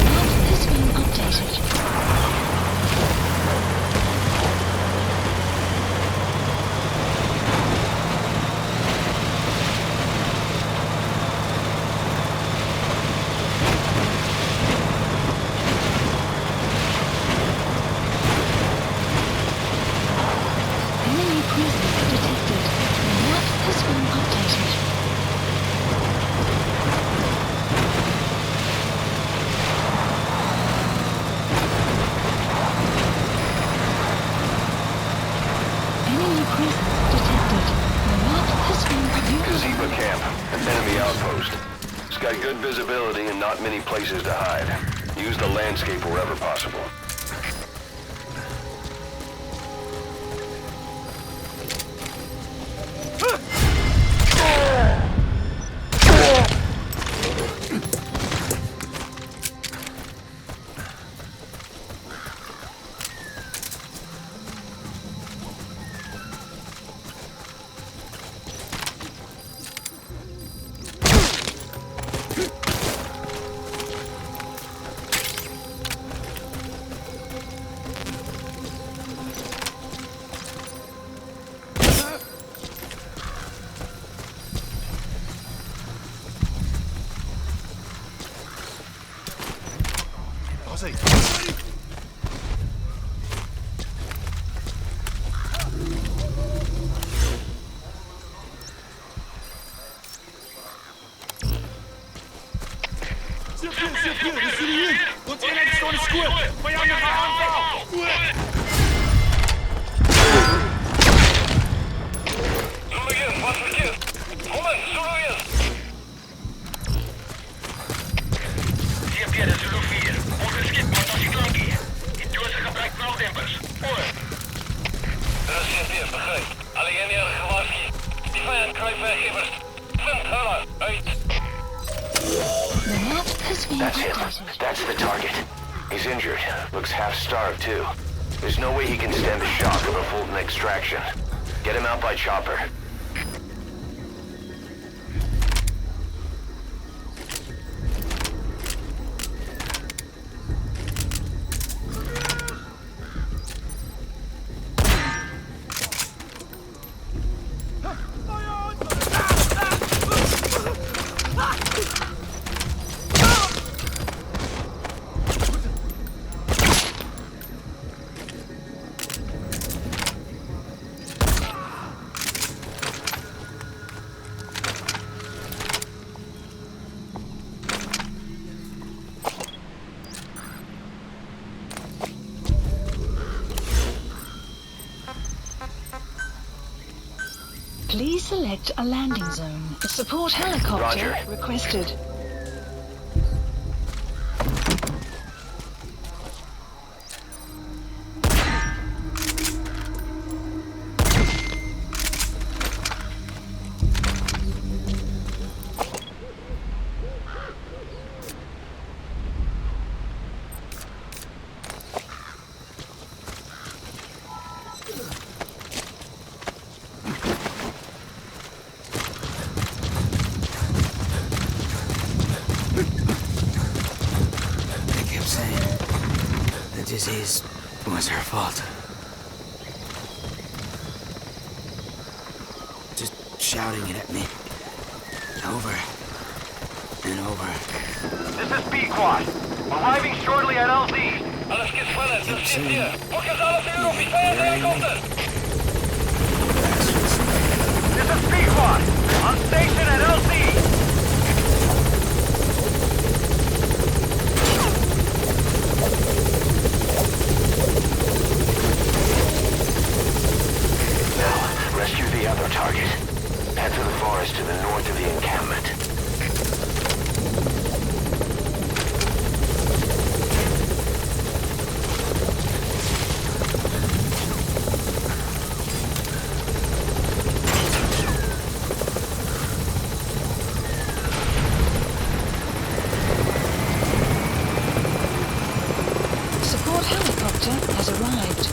Map is being updated. Gazebo camp, an enemy outpost. It's got good visibility and not many places to hide. Use the landscape wherever possible. is jullie hier? Ons eenheid is door de squid. Vijandige aanval. Zulu hier, wat verkeerd. Moment, Zulu hier. CFD, Zulu 4. Onze schip moet als ik lang hier. Intussen gebruikt knaldempers. Over. CFD, begrijp. Alleen erg gewaarschuwd. Die vijand kruipt weg immers. Vindt huller, uit. The map has been That's him. updated. That's the target. He's injured. Looks half-starved, too. There's no way he can stand the shock of a Fulton extraction. Get him out by chopper. Please select a landing zone. Support helicopter Roger. requested. Disease was her fault. Just shouting it at me. Over and over. This is B-Quad. Arriving shortly at LZ. Alles geht voller, das steht hier. Fokus alles in auf die Feuerhelikopter. This is B-Quad. On station at LZ. Rescue the other target. Head to the forest to the north of the encampment. Support helicopter has arrived.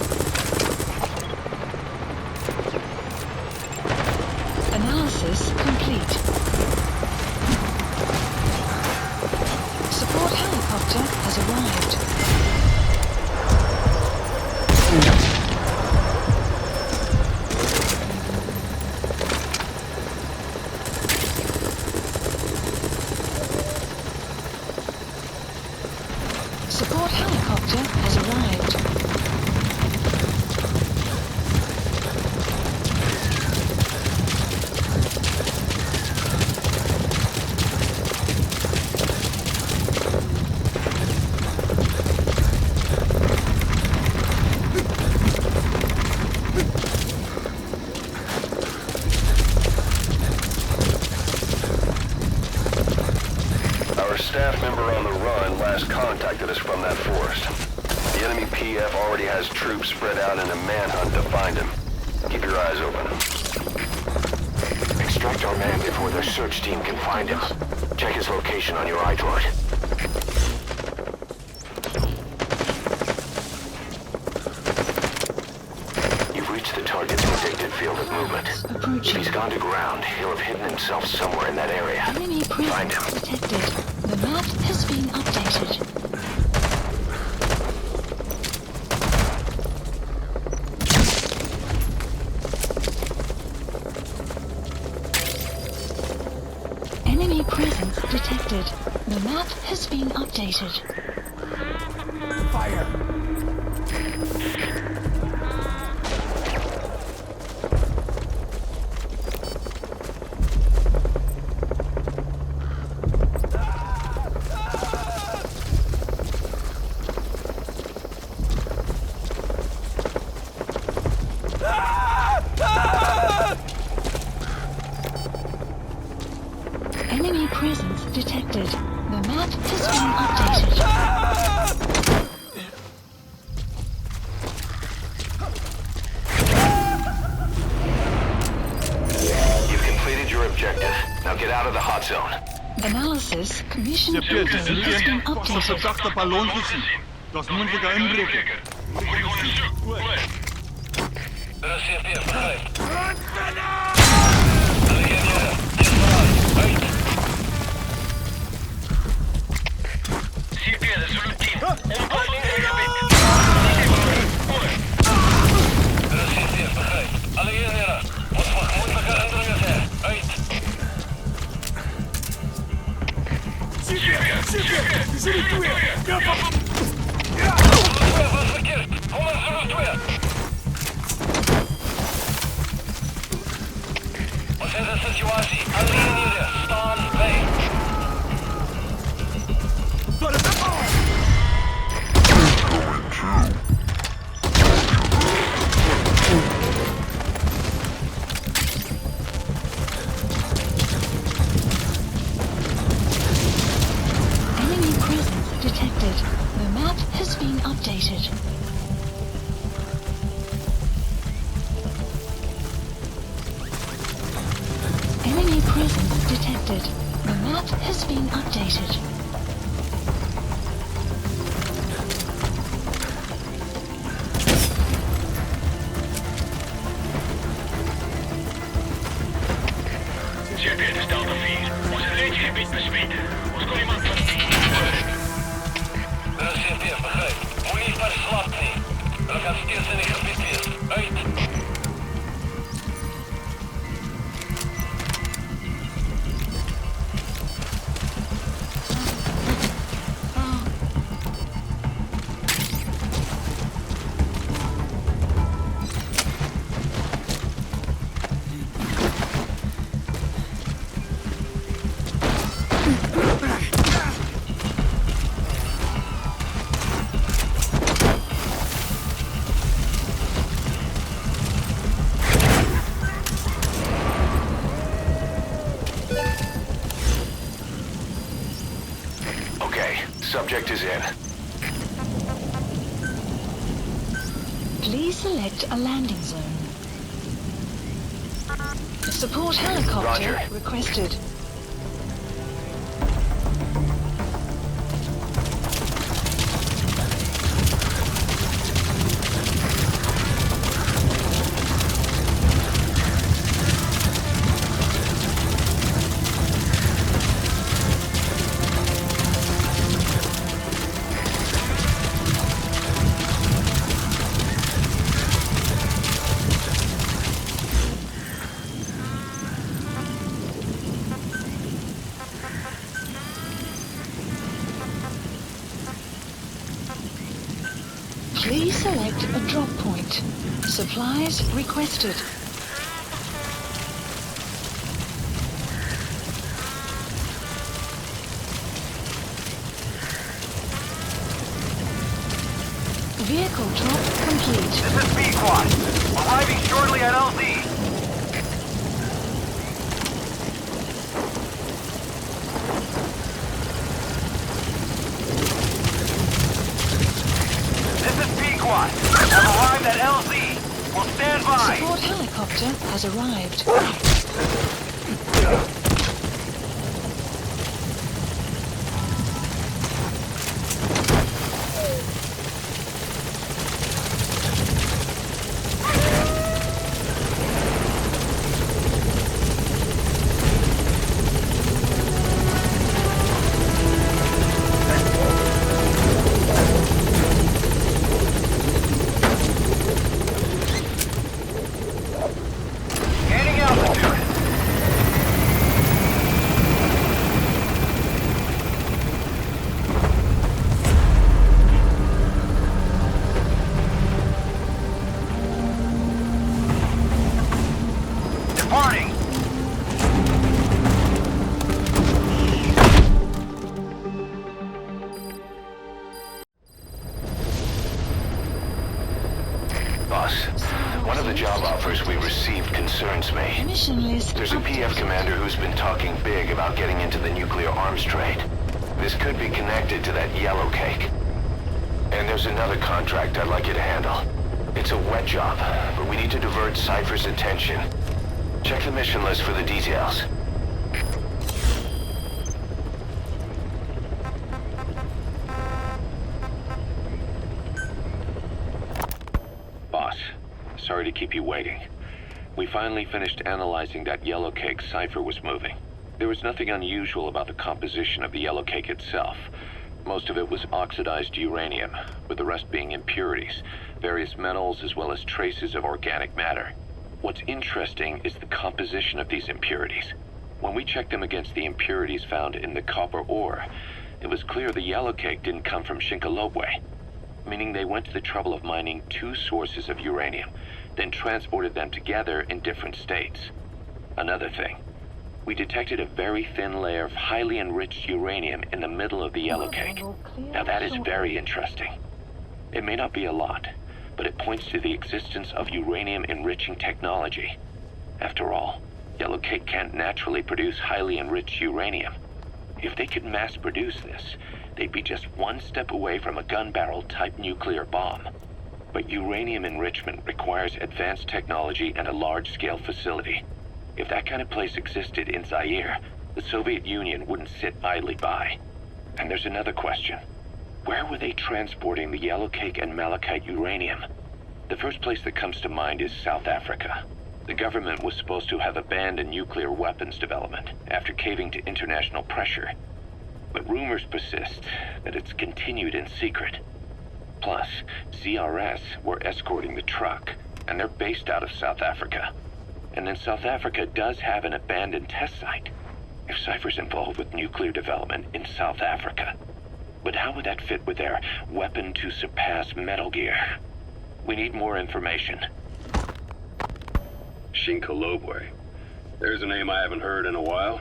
Analysis complete. Support helicopter has arrived. Support helicopter has arrived. Our staff member on the run last contacted us from that forest. The enemy PF already has troops spread out in a manhunt to find him. Keep your eyes open. Extract our man before the search team can find him. Check his location on your iDroid. You've reached the target's predicted field of movement. If he's gone to ground, he'll have hidden himself somewhere in that area. Enemy Find him. presence detected. The map has been updated. Enemy presence detected. The map has been updated. Fire! presence detected. The map has been updated. You've completed your objective. Now get out of the hot zone. Analysis mission CP, dis has been een updated. verdagte ballon gesien. Daar's moontlike inbreker. CP, begrijp. CP, dat is routine. Ontploffing in gebied. CP, begrijp. Alle eenheden. Wat voor gemoedelijke indringen zijn. Uit. CP, zit er weer. Wat verkeerd. 102. Wat is de situatie? Alle eenheden. Staan bij. Enemy presence detected. The map has been updated. Enemy presence detected. The map has been updated. CP, dit is Delta 4. Ons gebied besmet. Ons kon iemand van CP, begrijp. Moet niet maar slap nie. Hulle gaan steeds in die gebied wees. Uit. Okay, subject is in. Please select a landing zone. Support helicopter Roger. requested. Please select a drop point. Supplies requested. Vehicle drop complete. This is B-Quad. Arriving shortly at LZ. This is B-Quad. I've arrived at LZ. We'll stand by. Support helicopter has arrived. Gaining altitude. concerns me. Mission list There's a PF commander who's been talking big about getting into the nuclear arms trade. This could be connected to that yellow cake. And there's another contract I'd like you to handle. It's a wet job, but we need to divert Cypher's attention. Check the mission list for the details. Boss, sorry to keep you waiting. We finally finished analyzing that yellow cake Cypher was moving. There was nothing unusual about the composition of the yellow cake itself. Most of it was oxidized uranium, with the rest being impurities, various metals as well as traces of organic matter. What's interesting is the composition of these impurities. When we checked them against the impurities found in the copper ore, it was clear the yellow cake didn't come from Shinkolobwe, meaning they went to the trouble of mining two sources of uranium, then transported them together in different states. Another thing, we detected a very thin layer of highly enriched uranium in the middle of the yellow cake. Now that is very interesting. It may not be a lot, but it points to the existence of uranium-enriching technology. After all, yellow cake can't naturally produce highly enriched uranium. If they could mass produce this, they'd be just one step away from a gun barrel-type nuclear bomb. But uranium enrichment requires advanced technology and a large-scale facility. If that kind of place existed in Zaire, the Soviet Union wouldn't sit idly by. And there's another question. Where were they transporting the yellow cake and malachite uranium? The first place that comes to mind is South Africa. The government was supposed to have abandoned nuclear weapons development after caving to international pressure. But rumors persist that it's continued in secret. Plus, CRS were escorting the truck, and they're based out of South Africa. And then South Africa does have an abandoned test site. If Cypher's involved with nuclear development in South Africa. But how would that fit with their weapon to surpass Metal Gear? We need more information. Shinkolobwe. There's a name I haven't heard in a while.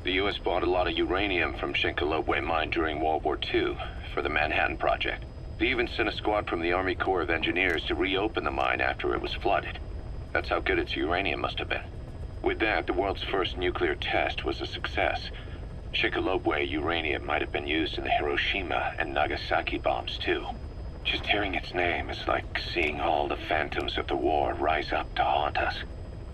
The U.S. bought a lot of uranium from Shinkolobwe mine during World War II for the Manhattan Project. They even sent a squad from the Army Corps of Engineers to reopen the mine after it was flooded. That's how good its uranium must have been. With that, the world's first nuclear test was a success. Shinkolobwe uranium might have been used in the Hiroshima and Nagasaki bombs, too. Just hearing its name is like seeing all the phantoms of the war rise up to haunt us.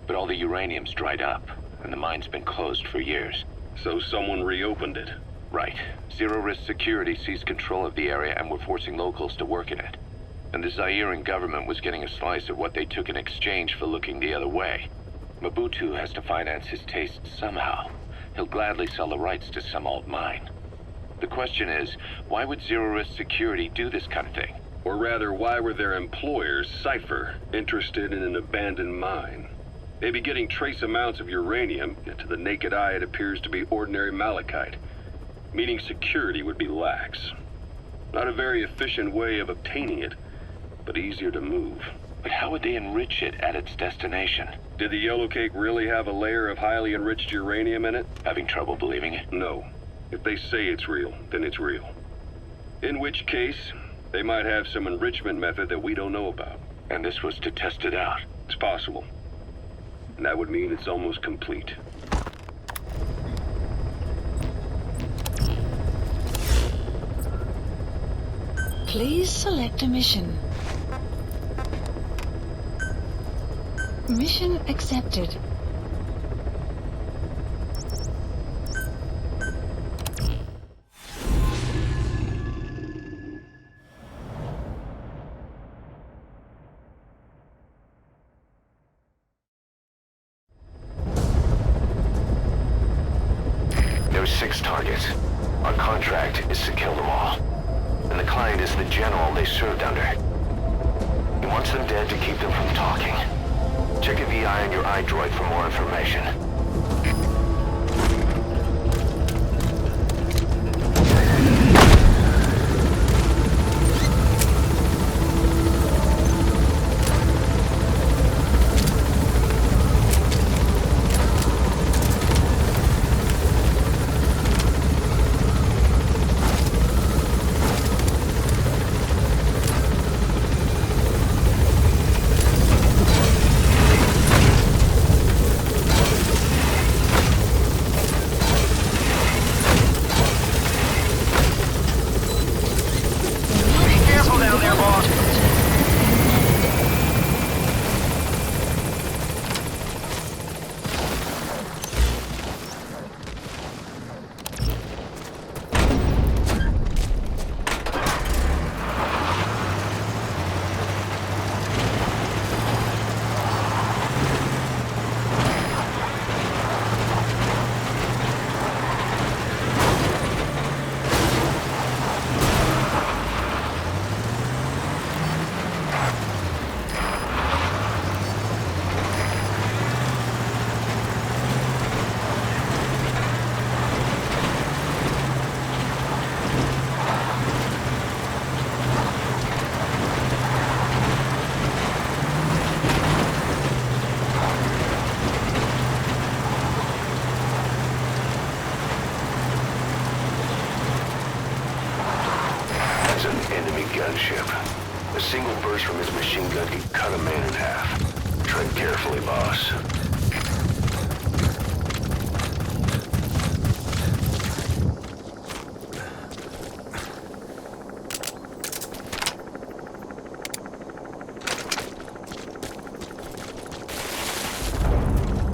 But all the uranium's dried up, and the mine's been closed for years. So someone reopened it? Right. Zero Risk Security seized control of the area and were forcing locals to work in it. And the Zairean government was getting a slice of what they took in exchange for looking the other way. Mobutu has to finance his tastes somehow. He'll gladly sell the rights to some old mine. The question is, why would Zero Risk Security do this kind of thing? Or rather, why were their employers, Cypher, interested in an abandoned mine? Maybe getting trace amounts of uranium, yet to the naked eye it appears to be ordinary malachite, meaning security would be lax. Not a very efficient way of obtaining it, but easier to move. But how would they enrich it at its destination? Did the yellow cake really have a layer of highly enriched uranium in it? Having trouble believing it? No. If they say it's real, then it's real. In which case, they might have some enrichment method that we don't know about. And this was to test it out? It's possible. And that would mean it's almost complete. Please select a mission. Mission accepted. There's 6 targets. Our contract is to kill them all. And the client is the general they served under. He wants them dead to keep them from talking. Check a VI on your iDroid for more information. gunship. A single burst from his machine gun could cut a man in half. Tread carefully, boss.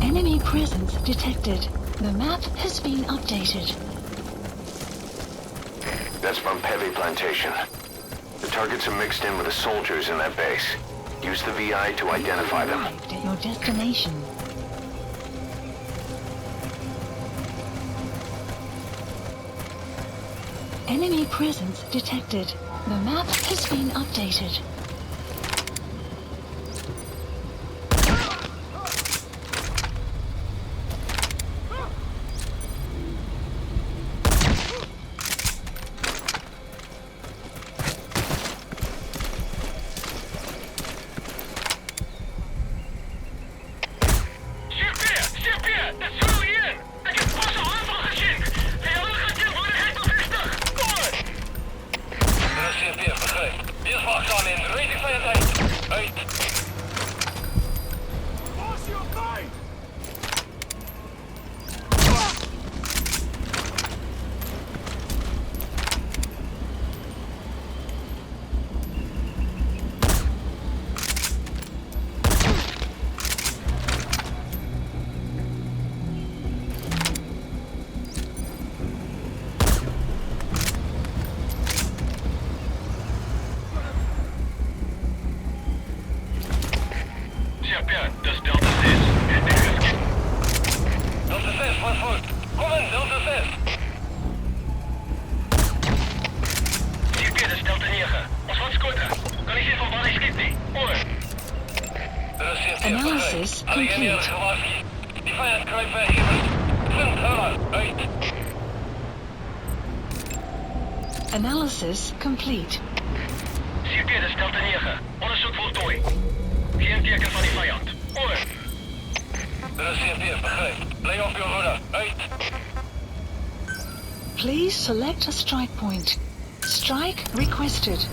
Enemy presence detected. The map has been updated. That's Bumpheavy Plantation. The targets are mixed in with the soldiers in that base. Use the VI to identify them. Arrived at your destination. Enemy presence detected. The map has been updated. Analysis complete. Analysis complete. Citeerde Delta 9. Onderzoek voltooid. Geen teken van die vijand. Over. De CFD begrijpt. Play off your order. Uit. Please select a strike point. Strike requested.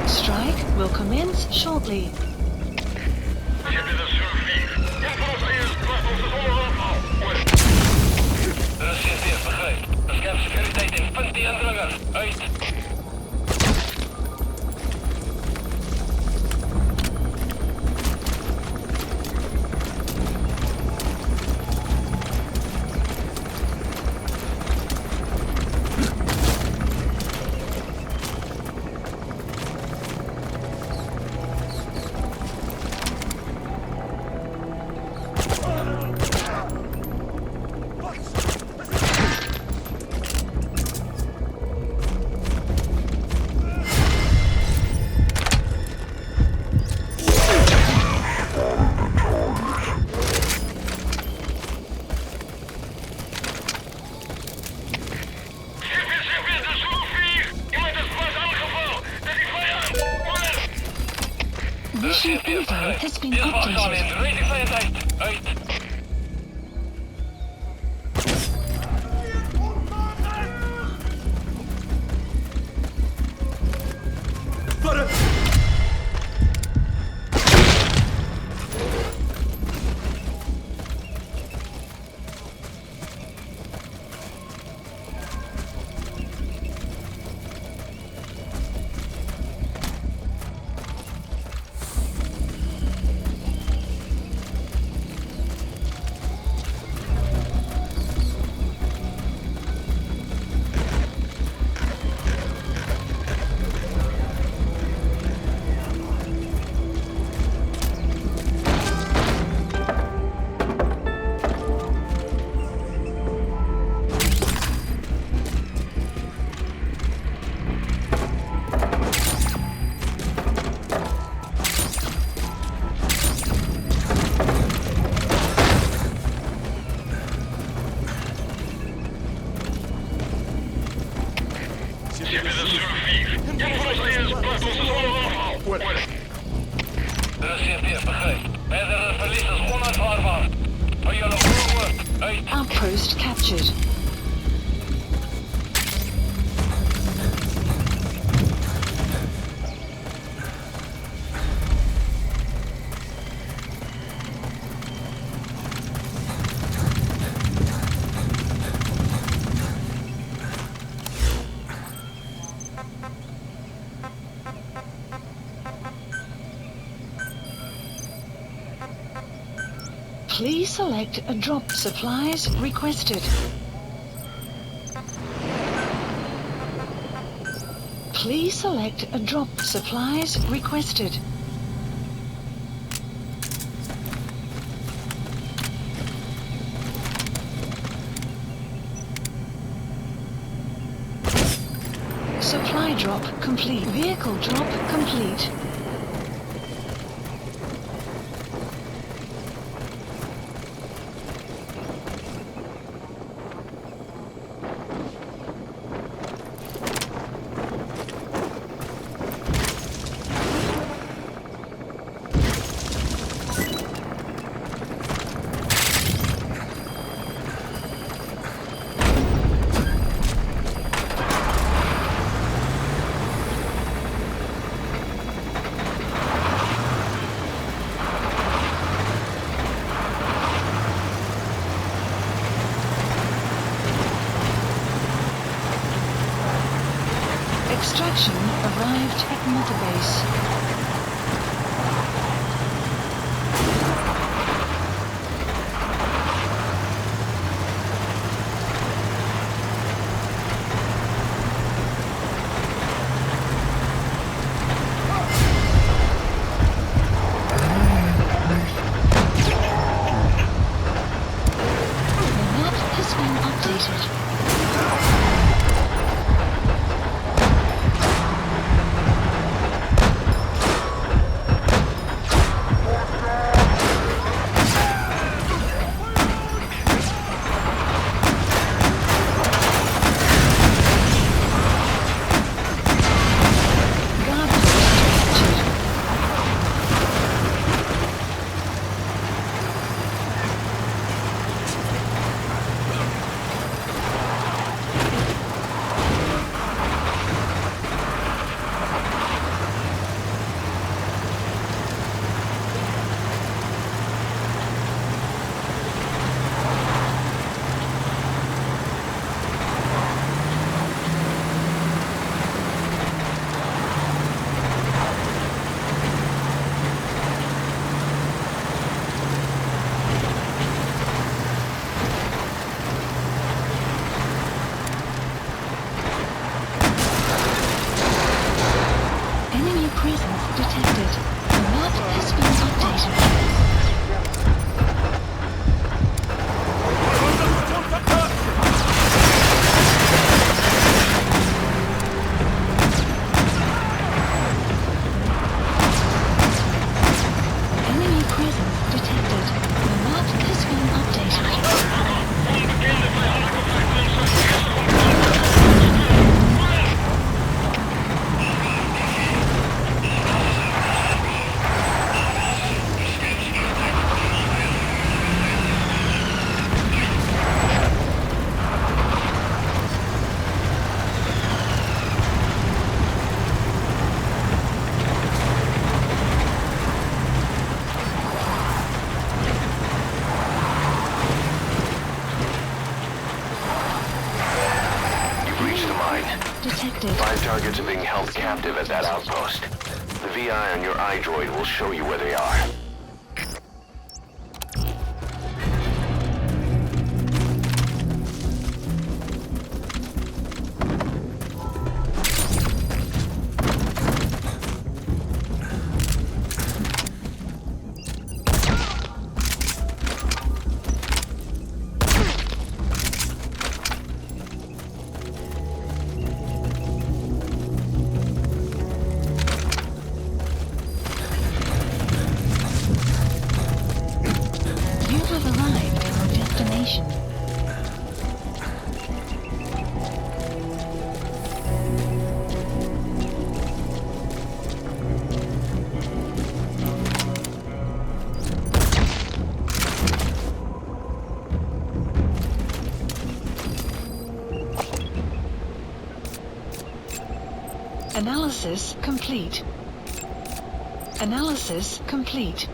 Strike will commence shortly. De CFD begrijpt. Bescherm securiteit en punt die indringers. Uit. Mission info has been updated. Тебе засурфив. Я просто я спрятался с вами. Outpost captured. Please select a drop. Supplies requested. Please select a drop. Supplies requested. Supply drop complete. Vehicle drop complete. Extraction arrived at Mother Base. The map has been updated. Enemy presence detected. The map has been updated. Enemy presence detected. The map has been detected. 5 targets are being held captive at that outpost. The VI on your iDroid will show you where they are. Analysis complete. Analysis complete.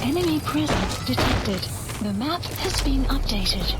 Enemy presence detected. The map has been updated.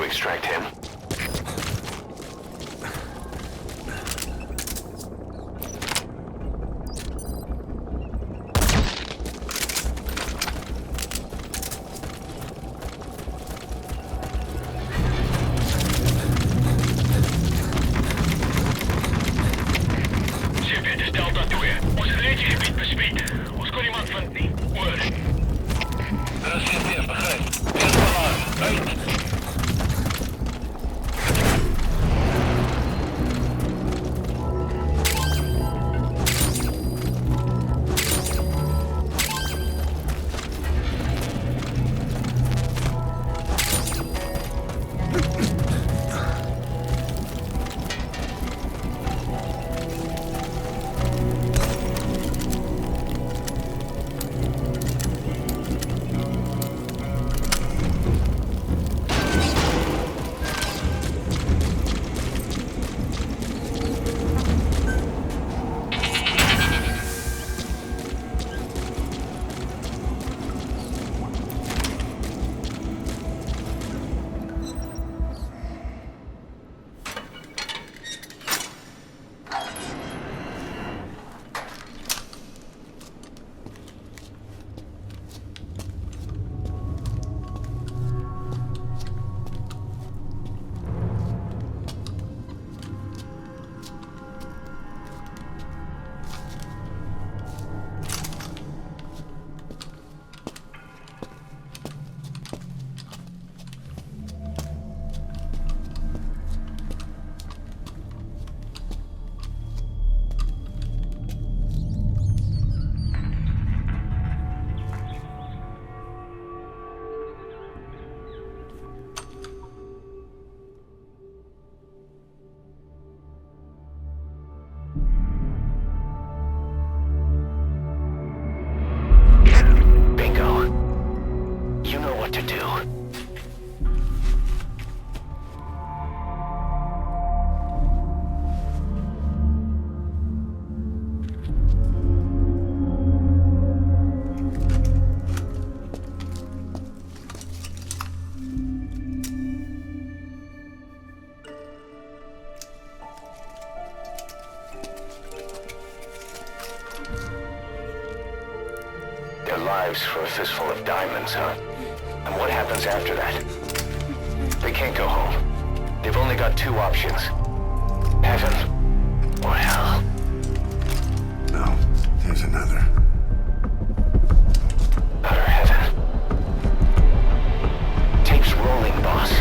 Extract him. Chip, dit is Delta 2. Ons het reedje gebied bespied. Ons kon iemand vindt nie. Oor. Er is geen meer, begrijp. Wees verlaat. Uit. lives for a fistful of diamonds, huh? And what happens after that? They can't go home. They've only got two options. Heaven or hell. No, there's another. Utter heaven. Tape's rolling, boss.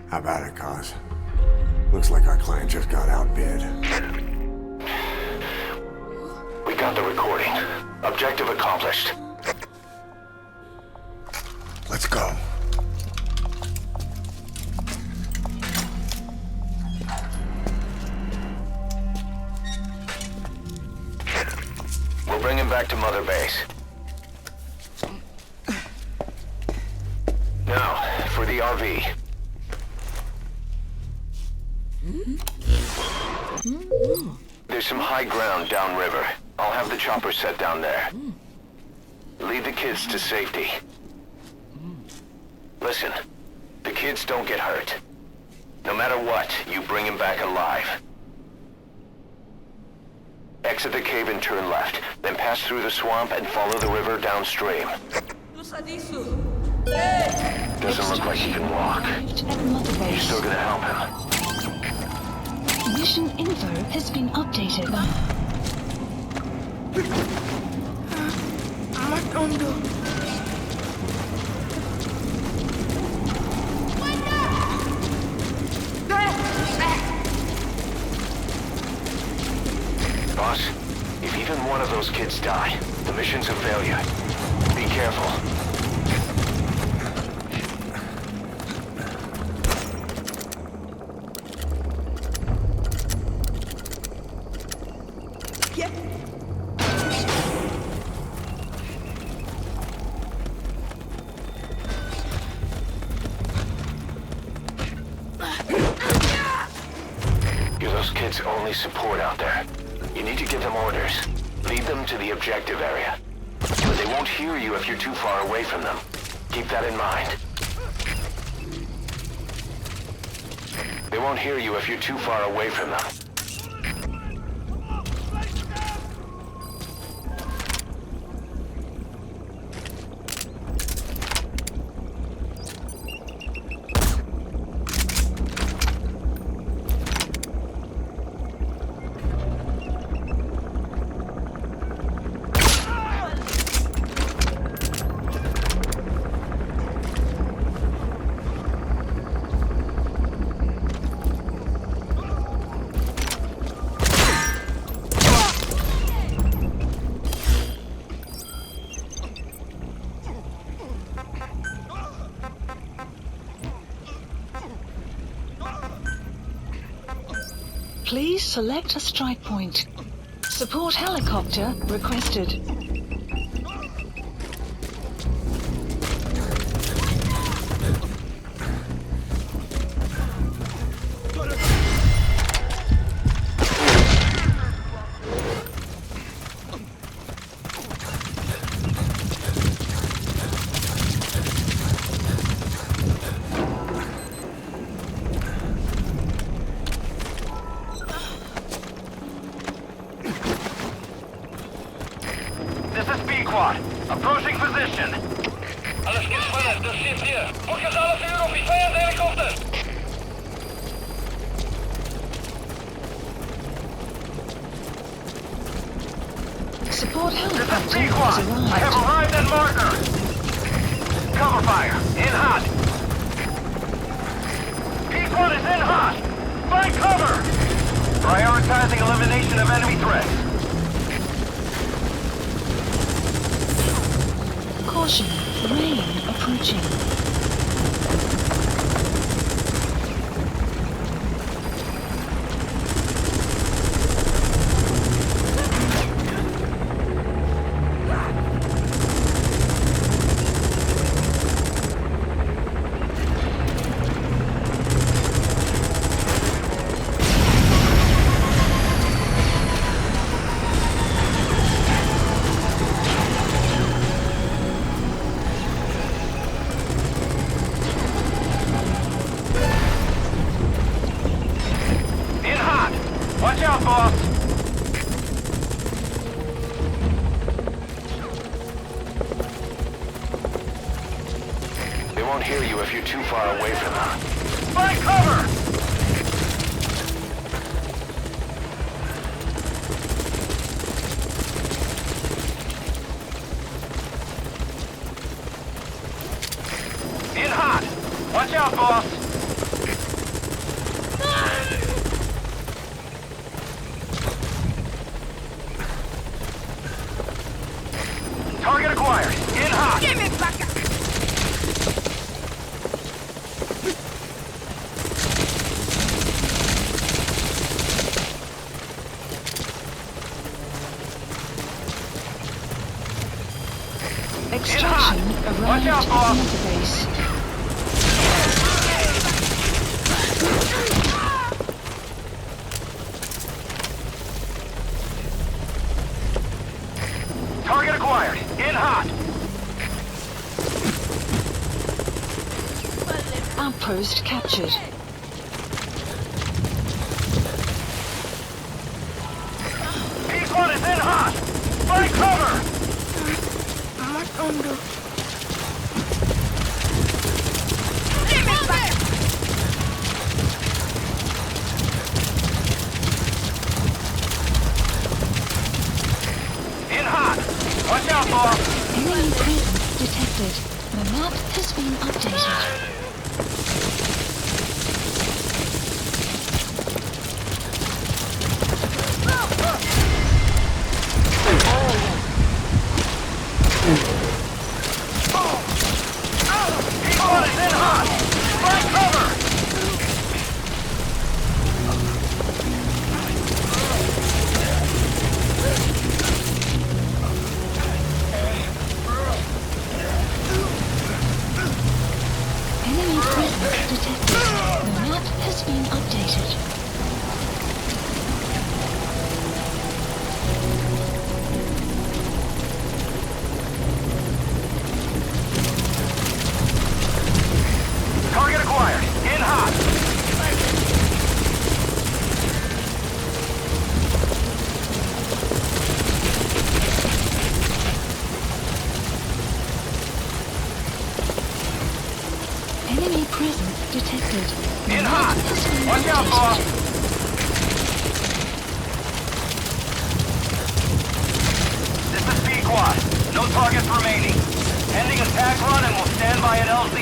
How about it, Cos? Looks like our client just got outbid. We got the recording. Objective accomplished. Let's go. We'll bring him back to Mother Base. Now, for the RV. There's some high ground downriver. I'll have the chopper set down there. Lead the kids to safety. Listen, the kids don't get hurt. No matter what, you bring him back alive. Exit the cave and turn left, then pass through the swamp and follow the river downstream. Doesn't look like he can walk. You're still gonna help him. Mission info has been updated. Boss, if even one of those kids die, the mission's a failure. Be careful. You're those kids' only support out there. You need to give them orders. Lead them to the objective area. But they won't hear you if you're too far away from them. Keep that in mind. They won't hear you if you're too far away from them. Please select a strike point. Support helicopter requested. Approaching position. Alles gespannt, das steht hier. Fokus alles in auf die feiernden Helikopter. Support helicopter Pequod, has arrived. I have arrived at marker. Cover fire, in hot. Pequod is in hot. Find cover. Prioritizing elimination of enemy threats. Caution, rain approaching. see you if you're too far away from them. Find cover! In hot! Watch out, boss! Target acquired. In hot. Give it back. Extraction arrived at the base. Target acquired. In hot. Outpost captured. P1 is in hot. Find cover. Vamos hondo. In hot. Watch out, boss. Enemy presence detected. The map has been updated. P1 is in hot. Find cover. Enemy presence detected. The map has been updated. Target acquired. In hot. Enemy presence detected. The In map hot. has been Watch out, updated. boss. This is P-Quad. No targets remaining. Ending attack run and we'll stand by at LZ.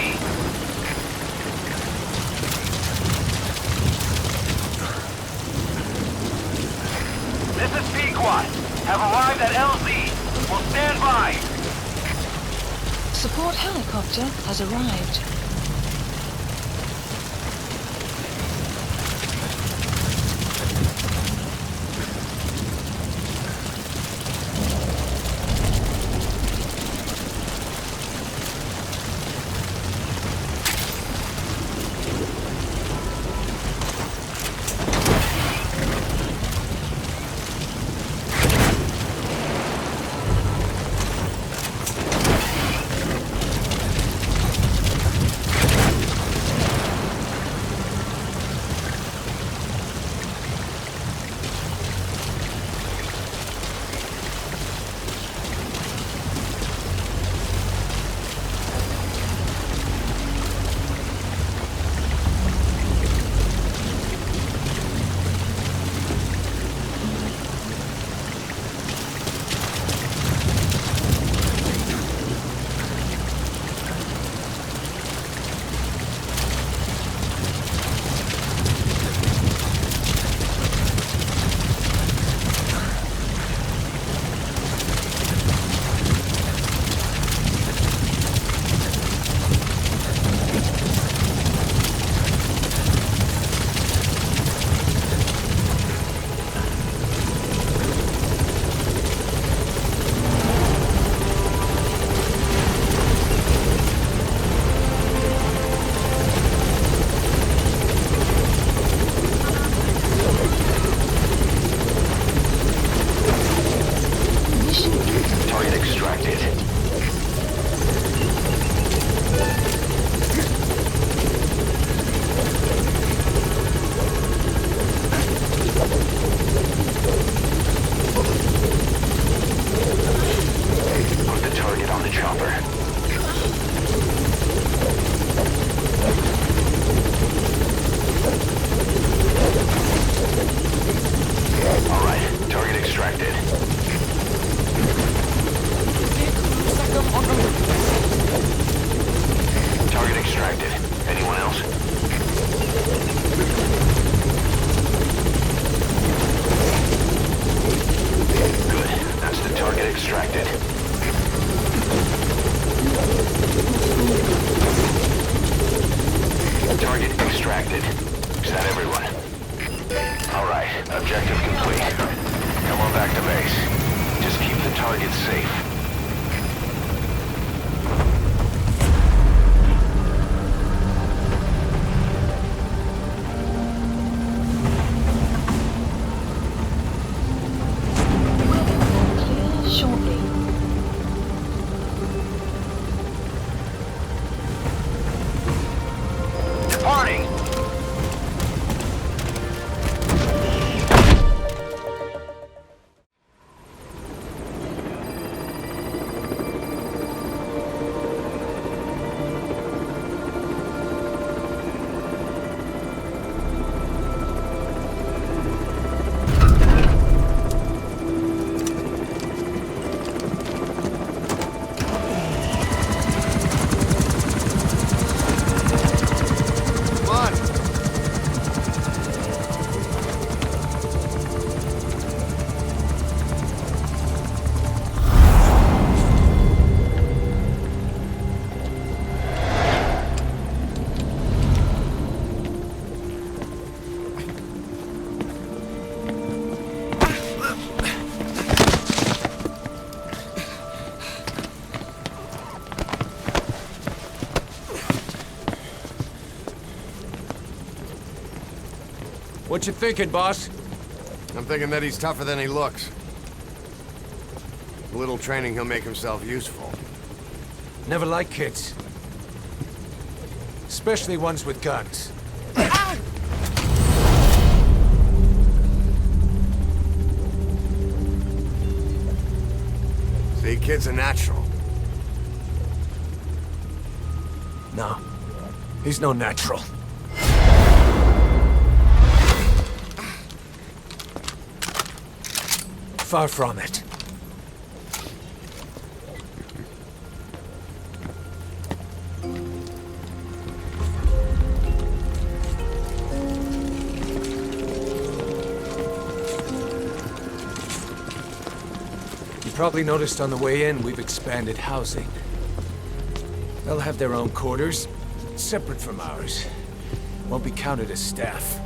This is P-Quad. Have arrived at LZ. We'll stand by. Support helicopter has arrived. Target extracted. Is that everyone? All right, objective complete. Come on back to base. Just keep the target safe. Shortly. Departing! What you thinking, boss? I'm thinking that he's tougher than he looks. A little training, he'll make himself useful. Never like kids. Especially ones with guns. See, kid's a natural. No. He's no natural. Far from it. You probably noticed on the way in, we've expanded housing. They'll have their own quarters, separate from ours. Won't be counted as staff.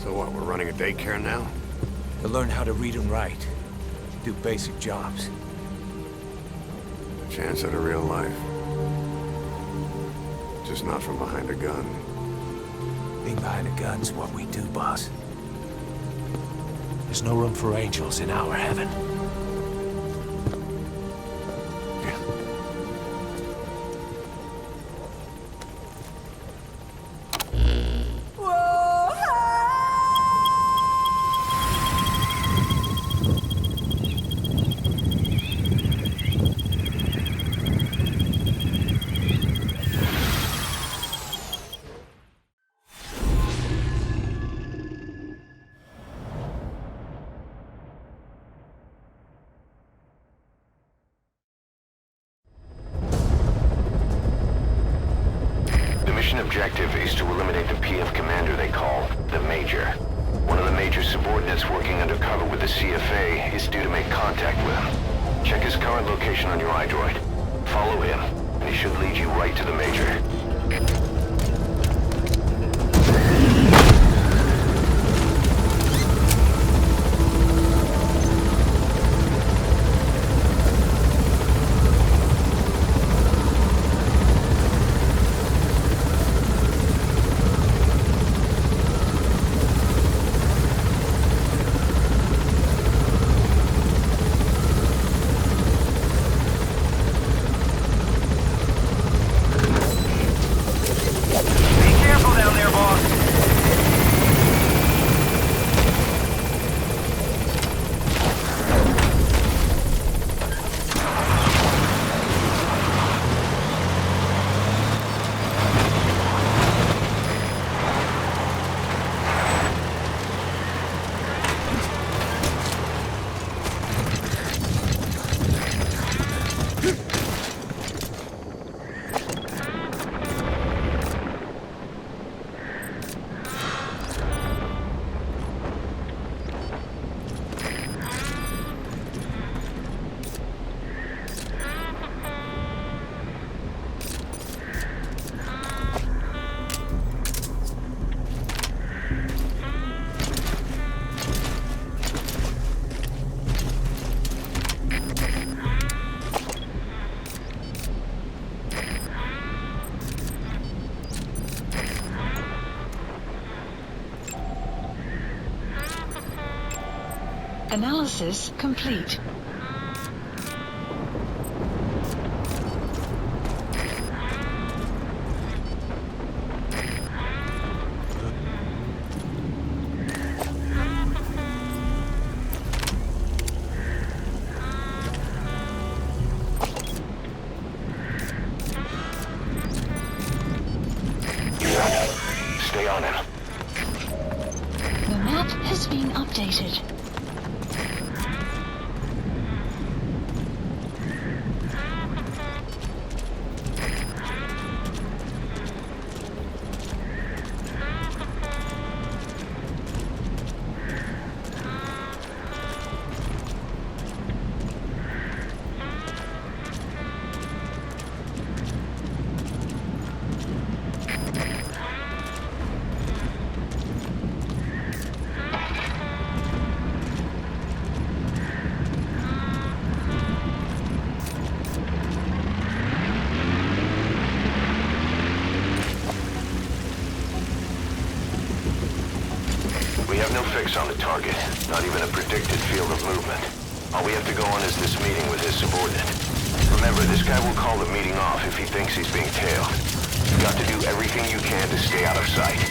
So what, we're running a daycare now? They'll learn how to read and write. Do basic jobs. Chance at a real life. Just not from behind a gun. Being behind a gun's what we do, boss. There's no room for angels in our heaven. Objective is to eliminate the PF commander they call the Major. One of the Major's subordinates working undercover with the CFA is due to make contact with him. Check his current location on your iDroid. Follow him, and he should lead you right to the Major. Analysis complete. Stay on him. The map has been updated. We have no fix on the target, not even a predicted field of movement. All we have to go on is this meeting with his subordinate. Remember, this guy will call the meeting off if he thinks he's being tailed. You've got to do everything you can to stay out of sight.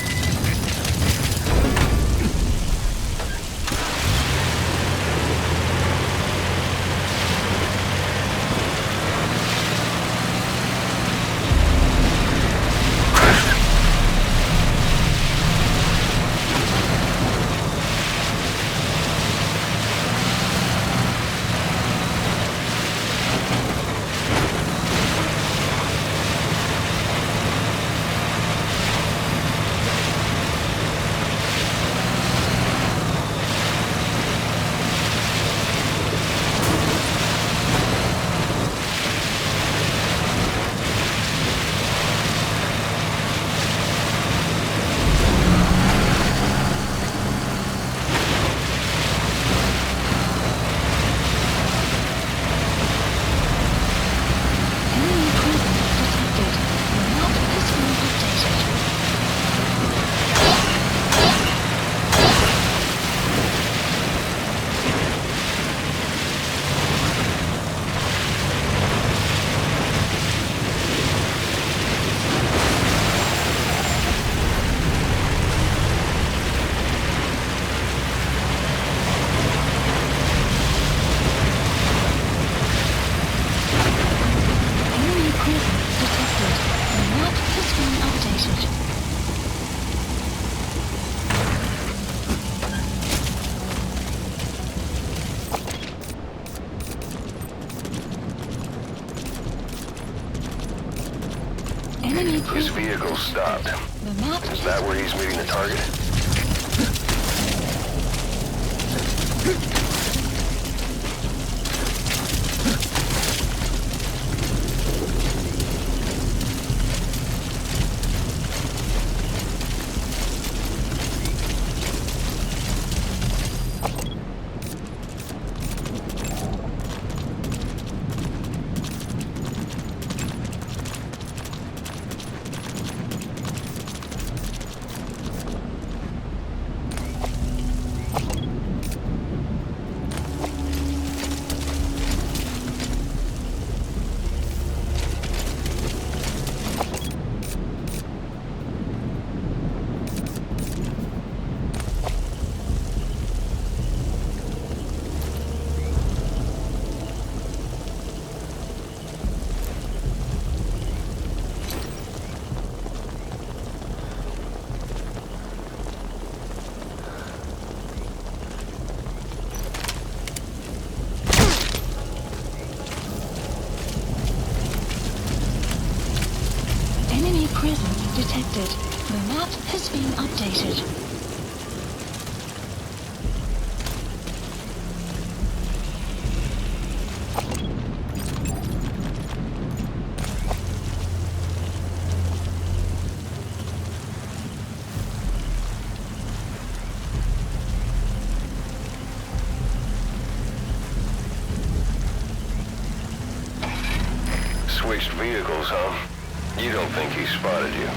His vehicle stopped. Is that where he's meeting the target? Presence detected. The map has been updated. Switched vehicles, huh? You don't think he spotted you?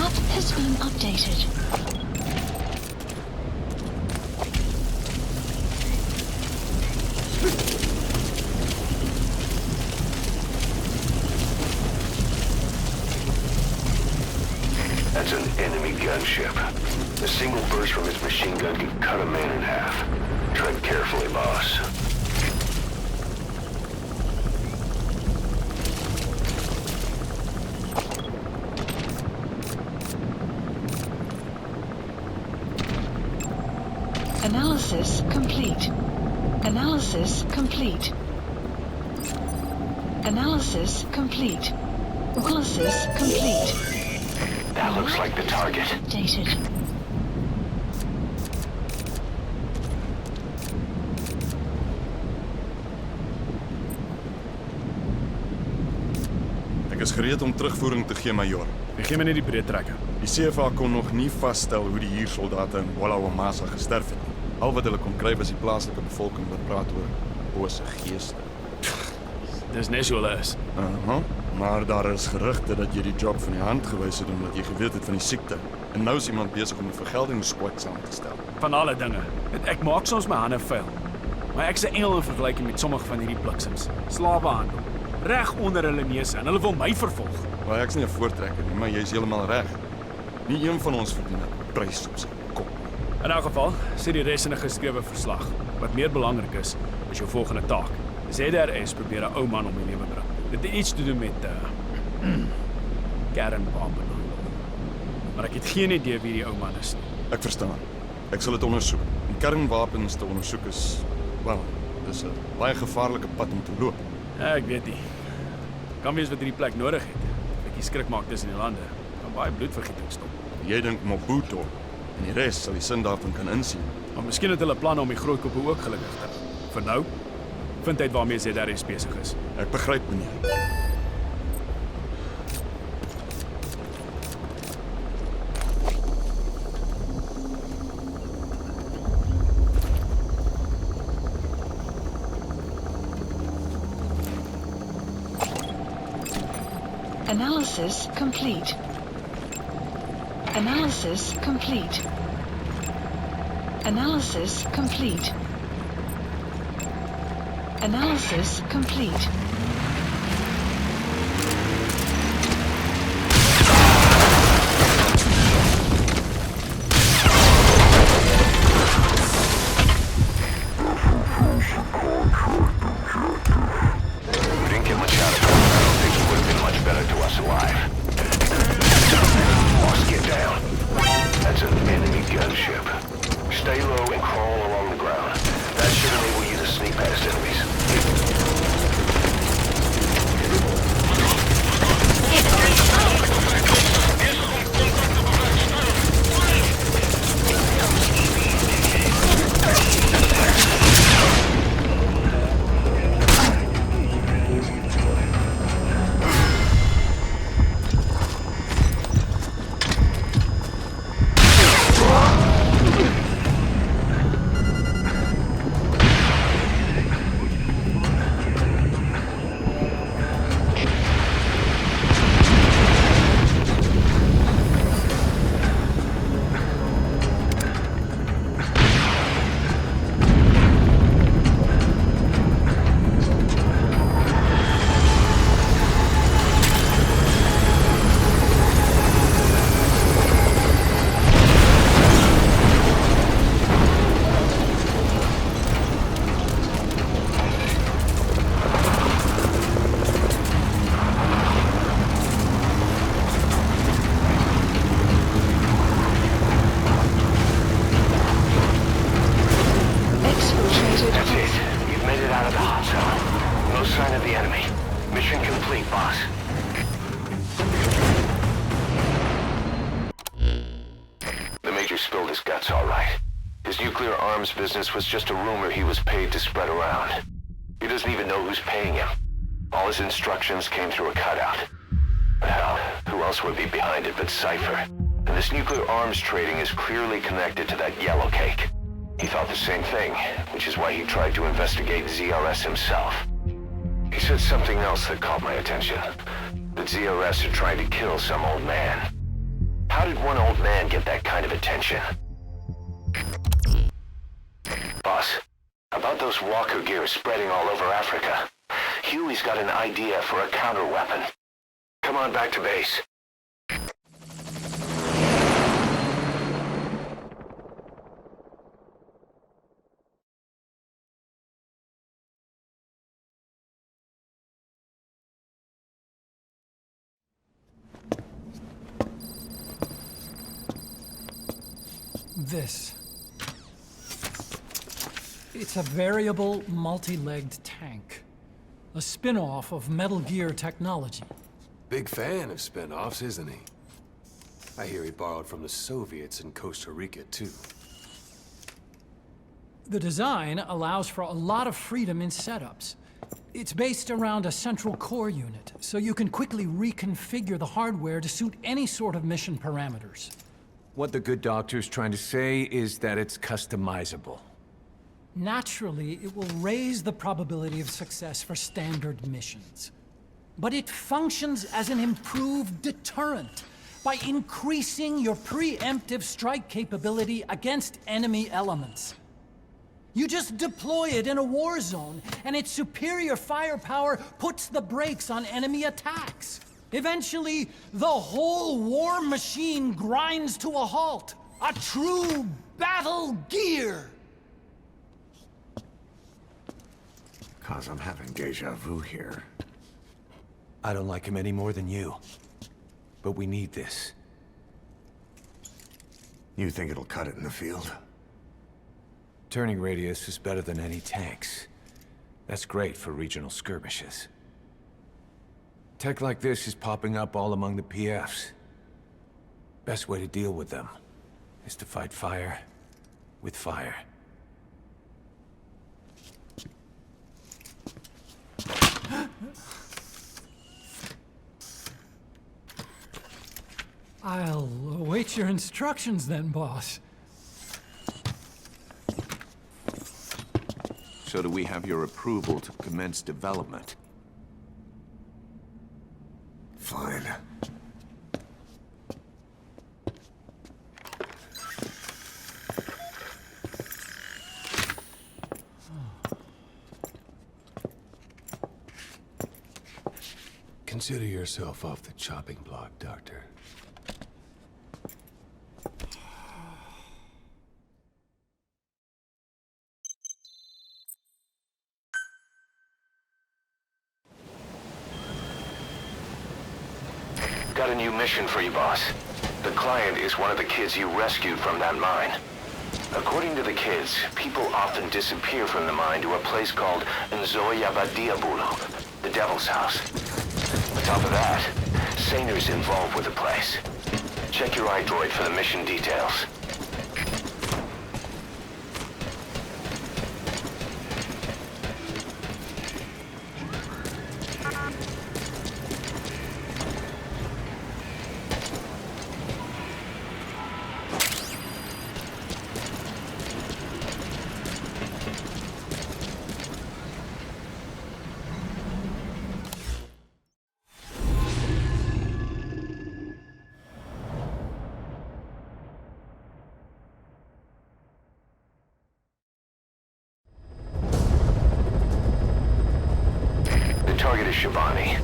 map has been updated. That's an enemy gunship. A single burst from his machine gun could cut a man in half. Tread carefully, boss. Analysis complete. Analysis complete. Analysis complete. Analysis complete. That looks like the target. Updated. Ek is gereed om terugvoering te gee, Major. Gee my net die breedtrekker. Die CFA kon nog nie vasstel hoe die huursoldate in Walla-Wamasa gesterf het nie. Al wat hulle kon kry was die plaaslike bevolking wat praat oor bose geeste. Dis net so hulle is. Maar daar is gerugte dat jy die job van die hand gewys het omdat jy geweet het van die siekte. En nou is iemand besig om 'n vergeldingssquad saam te stel. Van alle dinge. Ek maak soms my hande vuil. Maar ek's 'n engel in vergelyking met sommige van hierdie bliksems. Slawehandel. Reg onder hulle neuse en hulle wil my vervolg. Maar ek's nie 'n voortrekker nie, maar jy's heeltemal reg. Nie een van ons verdien 'n prys op sy kop. In elk geval, sê die res in 'n geskrewe verslag. Wat meer belangrik is jou volgende taak. ZRS probeer 'n ou man om die lewe bring. Dit het iets te doen met kernwapenhandel. Maar ek het geen idee wie die ou man is nie. Ek verstaan. Ek sal dit ondersoek. Om kernwapens te ondersoek is, wel, dis 'n baie gevaarlike pad om te loop. Ja, ek weet nie. Kan wees wat hierdie plek nodig het. Bietjie skrik maak tussen die lande. Kan baie bloedvergieting stop. Jy dink Mobutu en die res sal die sin daarvan kan insien. Maar miskien het hulle planne om die groot koppe ook gelukkig te hou. Vir nou, vind uit waarmee ZRS besig is. Ek begryp, meneer. Analysis complete. Analysis complete. Analysis complete. Analysis complete. We didn't get much out of him. I don't think he would have been much better to us alive. Boss, get down. That's an enemy gunship. Stay low and crawl along the ground. That should enable you to sneak past enemies. Business was just a rumor he was paid to spread around. He doesn't even know who's paying him. All his instructions came through a cutout. Hell, who else would be behind it but Cypher? And this nuclear arms trading is clearly connected to that yellow cake. He thought the same thing, which is why he tried to investigate ZRS himself. He said something else that caught my attention. That ZRS are trying to kill some old man. How doesn't get that kind of attention. Boss, about those walker gears spreading all over Africa, Huey's got an idea for a counter-weapon. Come on back to base. This. It's a variable, multi-legged tank. A spin-off of Metal Gear technology. Big fan of spin-offs, isn't he? I hear he borrowed from the Soviets in Costa Rica, too. The design allows for a lot of freedom in setups. It's based around a central core unit, so you can quickly reconfigure the hardware to suit any sort of mission parameters. What the good doctor's trying to say is that it's customizable. Naturally, it will raise the probability of success for standard missions. But it functions as an improved deterrent by increasing your preemptive strike capability against enemy elements. You just deploy it in a war zone, and its superior firepower puts the brakes on enemy attacks. Eventually, the whole war machine grinds to a halt. A true battle gear! Cause I'm having deja vu here. I don't like him any more than you. But we need this. You think it'll cut it in the field? Turning radius is better than any tanks. That's great for regional skirmishes. Tech like this is popping up all among the PFs. Best way to deal with them is to fight fire with fire. I'll await your instructions then, boss. So do we have your approval to commence development? Fine. Consider yourself off the chopping block, Doctor. Got a new mission for you, boss. The client is one of the kids you rescued from that mine. According to the kids, people often disappear from the mine to a place called Nzoia Badiabulu, the Devil's House. On top of that, Saner's involved with the place. Check your iDroid for the mission details. Target is Shabani.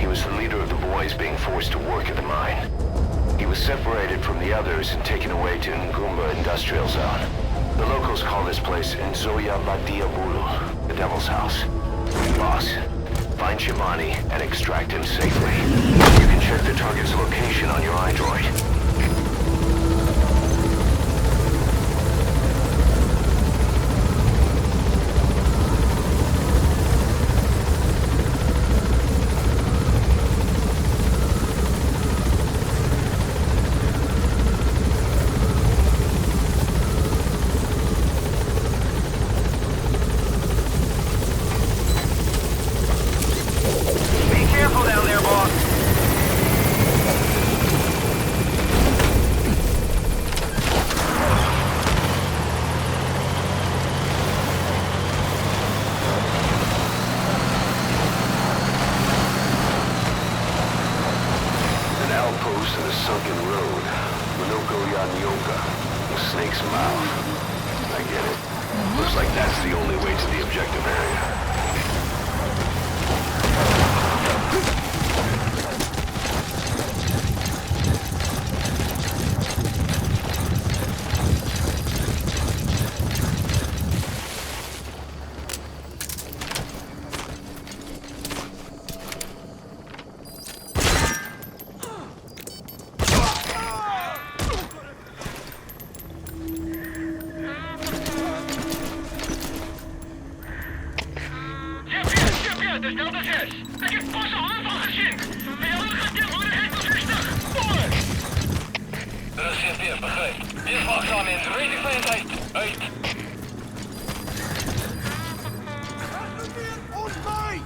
He was the leader of the boys being forced to work at the mine. He was separated from the others and taken away to Ngumba Industrial Zone. The locals call this place Nzoia Badiabulu, the Devil's House. Boss, find Shabani and extract him safely. You can check the target's location on your iDroid. Yonka, the Snake's Mouth. I get it. Looks like that's the only way to the objective area. De Delta 6. Ik heb pas een aanval gezien. Vijanden tegenwoordigheid bevestigd. Voor! Dat is CFP, begrijp. Weer wachtzaam in. Rating van het uit. Ons bij!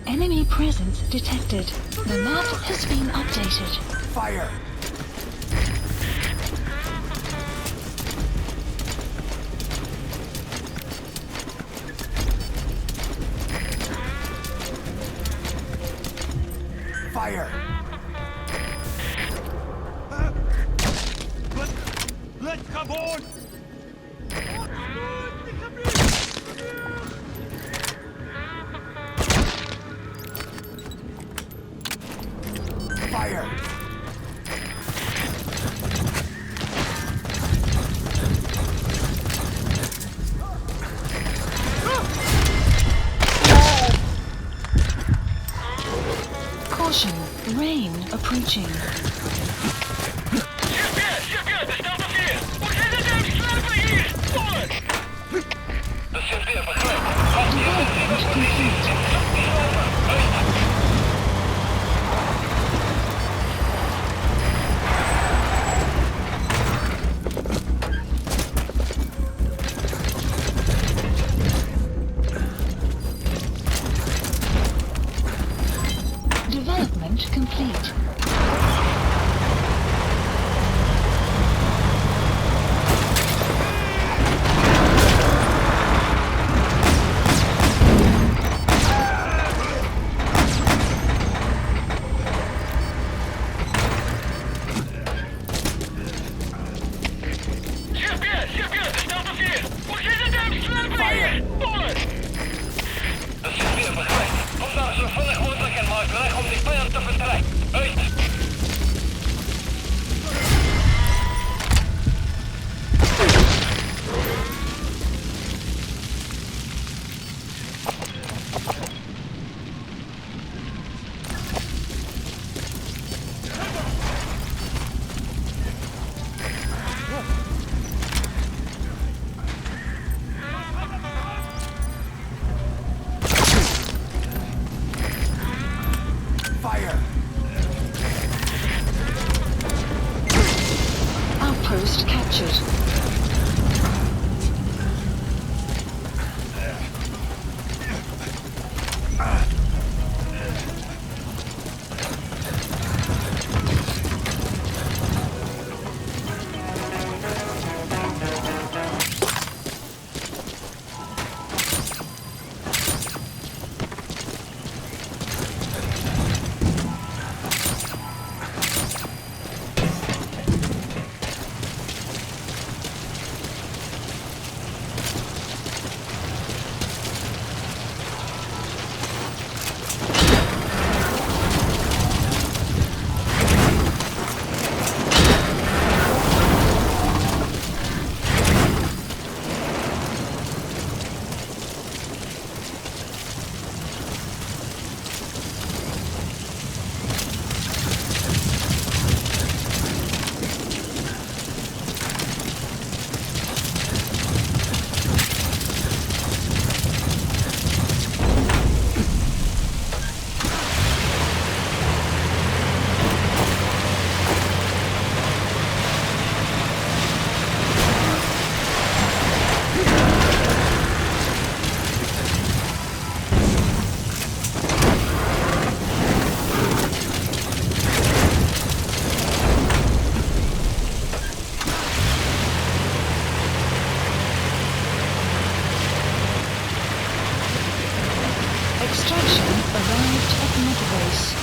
Enemy presence detected. The map has been updated. Fire! Fire! Let's come on! Fire! Caution, rain approaching. CFP, de Delta 4. Hoe zit het uit? Slapen hier! Voor! De CFP, begrijp. Wacht hier. Development complete. Development complete. Extraction arrived at Mother Base.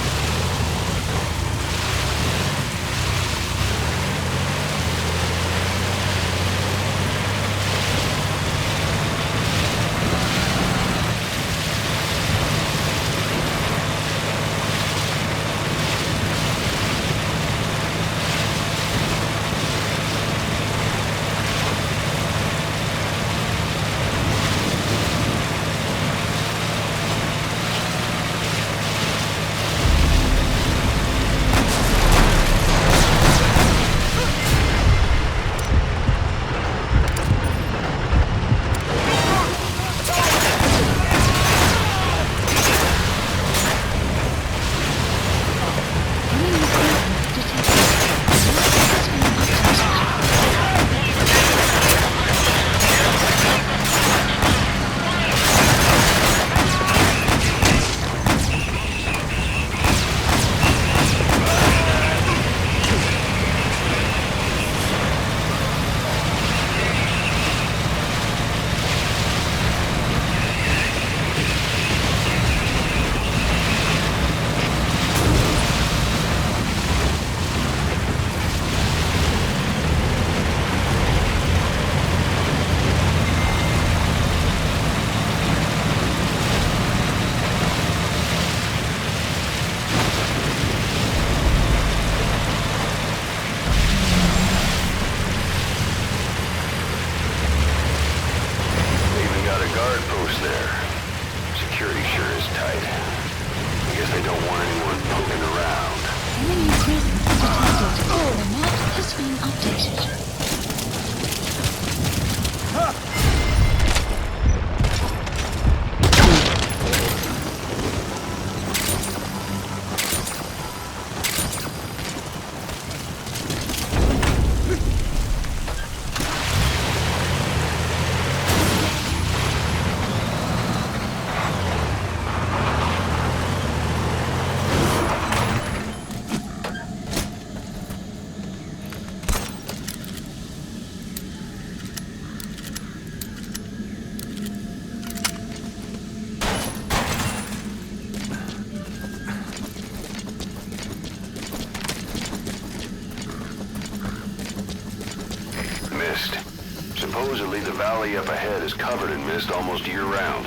Supposedly, the valley up ahead is covered in mist almost year-round.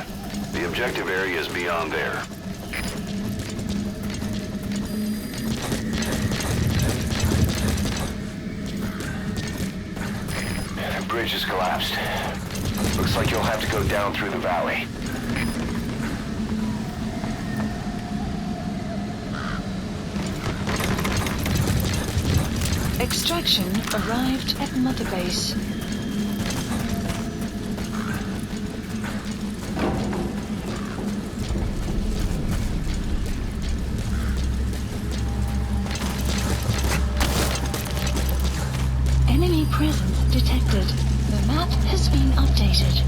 The objective area is beyond there. The bridge has collapsed. Looks like you'll have to go down through the valley. Extraction arrived at Mother Base. Enemy presence detected. The map has been updated.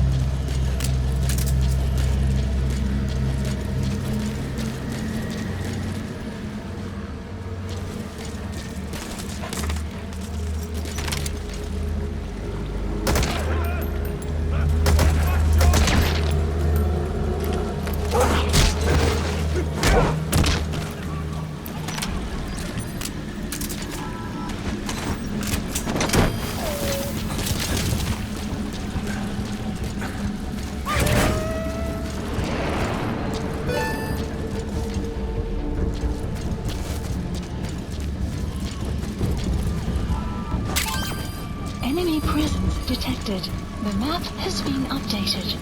Enemy presence detected. The map has been updated.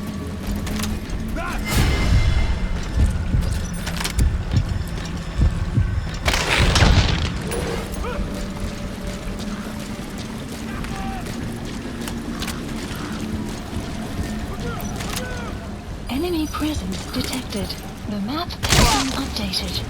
Enemy presence detected. The map has been updated.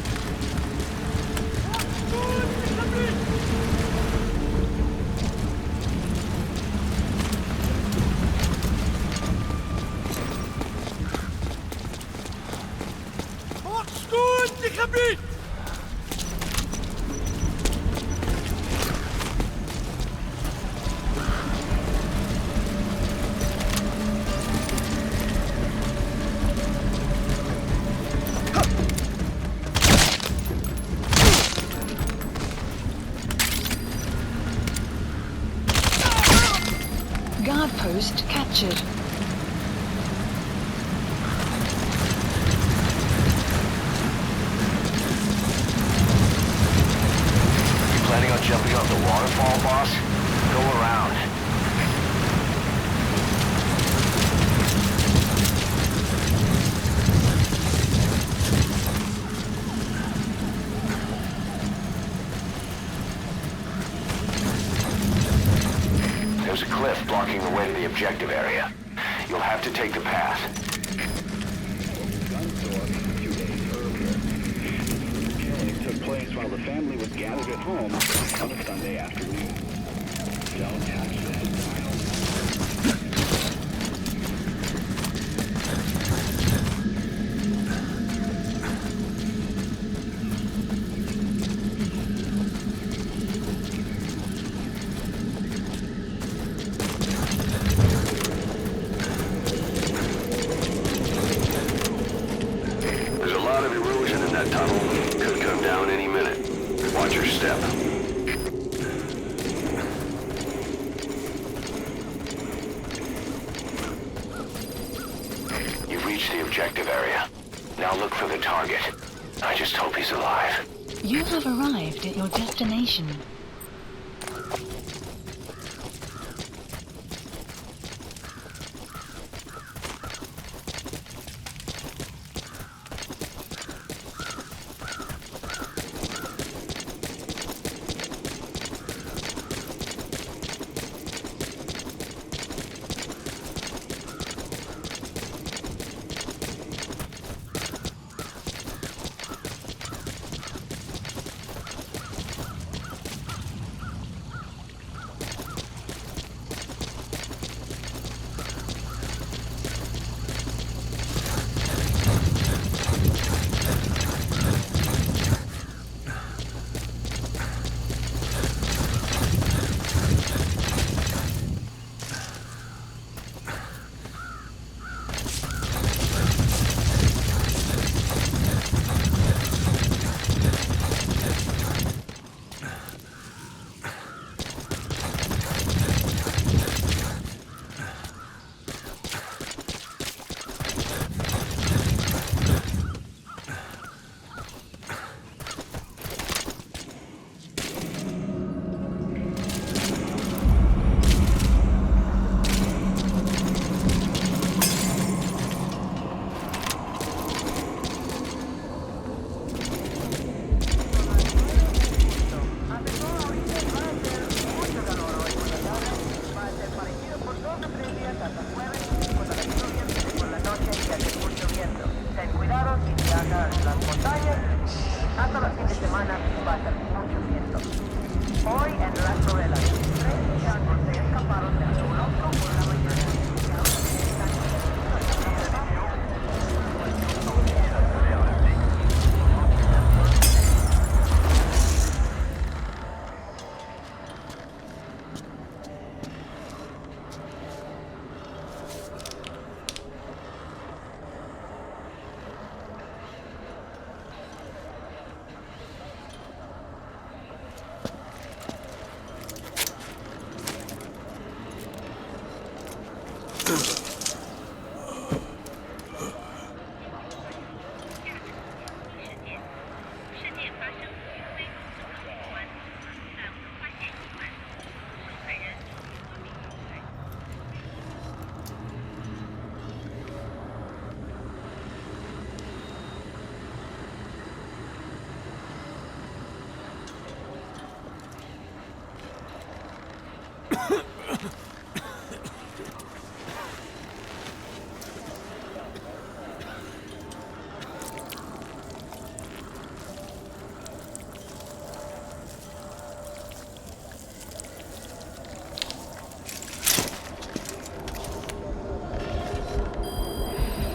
captured. Planning on jumping off the waterfall, boss? Go around. There's a cliff blocking the way to the objective area. You'll have to take the path. Took place while the family was gathered at home on a Sunday afternoon. Don't touch that There's a lot of erosion in that tunnel. Could come down any minute. Watch your step. You've reached the objective area. Now look for the target. I just hope he's alive. You have arrived at your destination.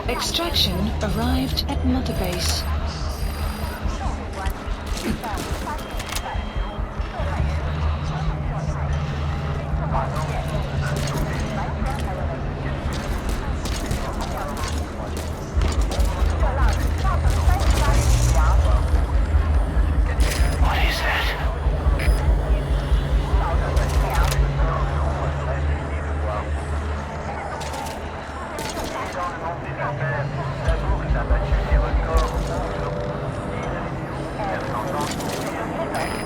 Extraction arrived at Mother Base. What is that?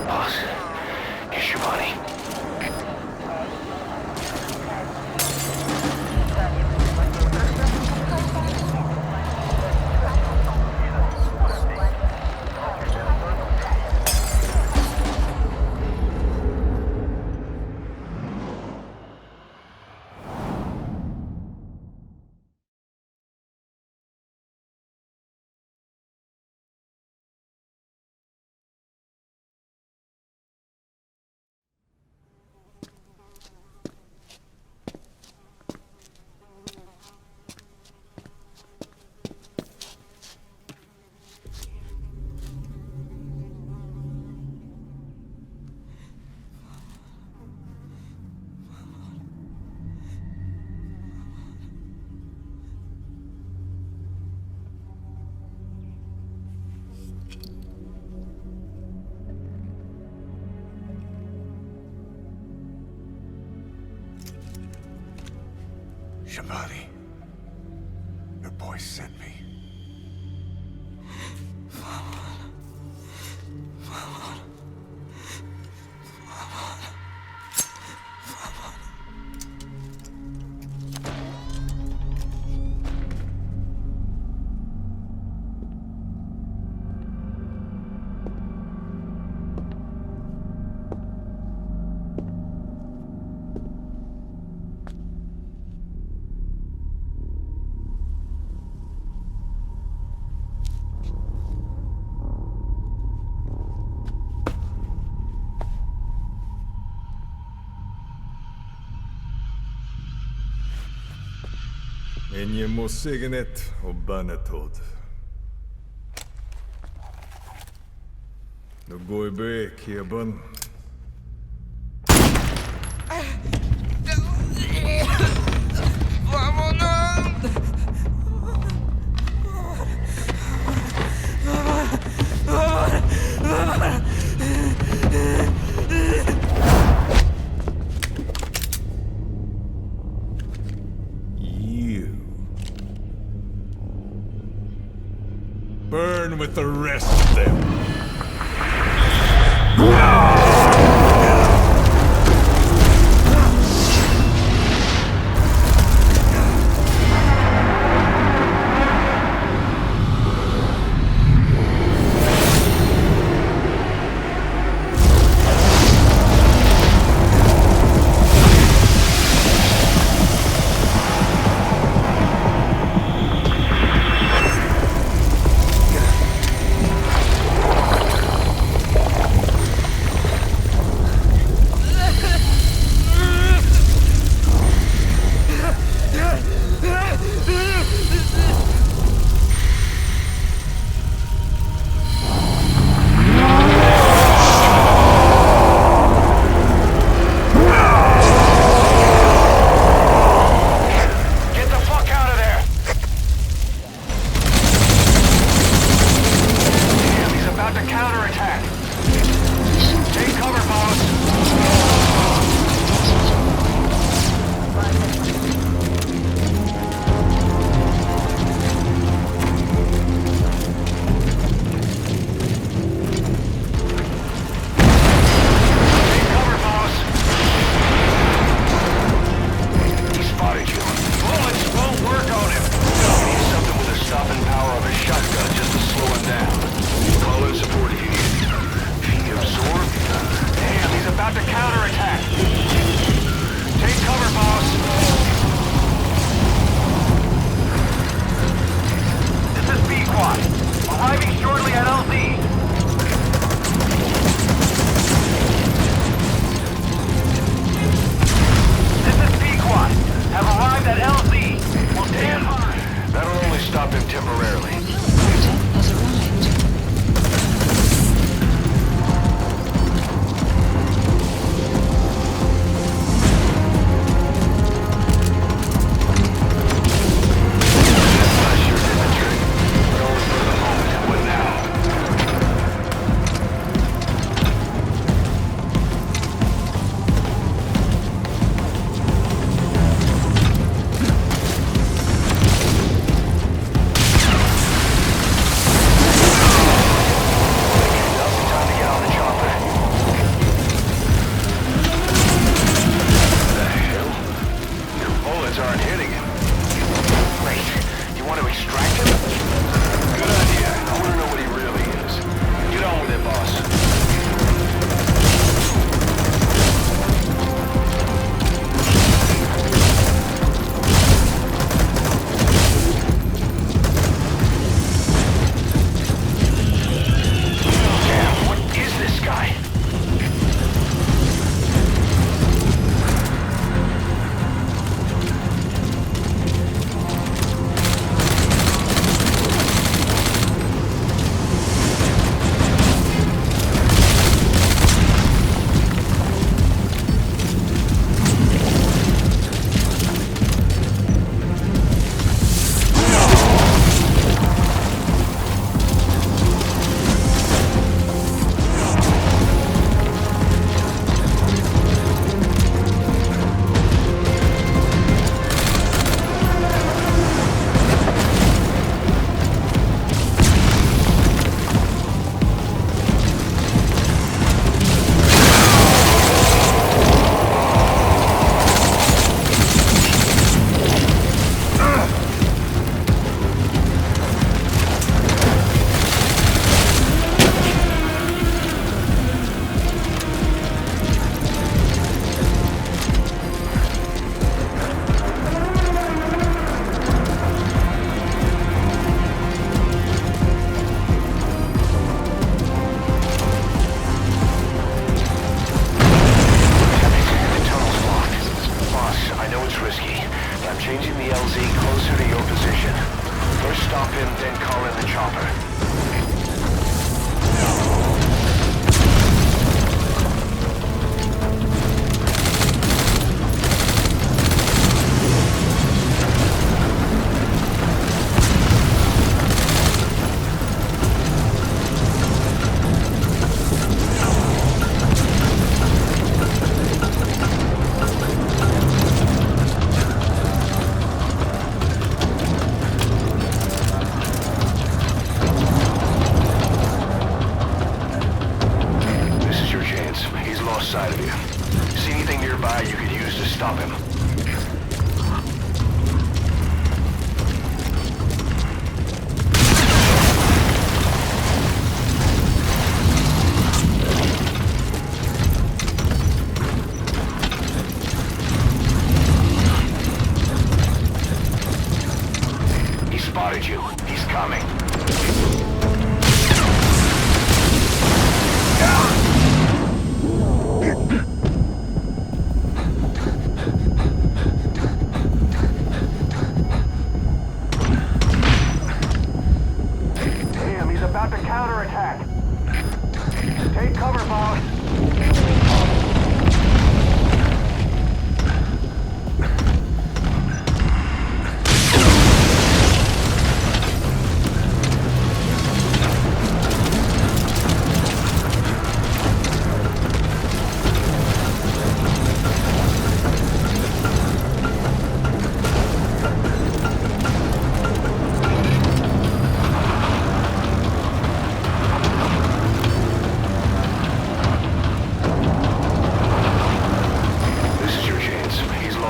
Boss, here's your money. Shabani, your boy sent me. En je må signet og bannetod. Nu går jeg bek, Kebon. Burn with the rest of them. What now? Then call in the chopper. Side of you. See anything nearby you could use to stop him? He spotted you. He's coming. About to counterattack. Take cover, boss.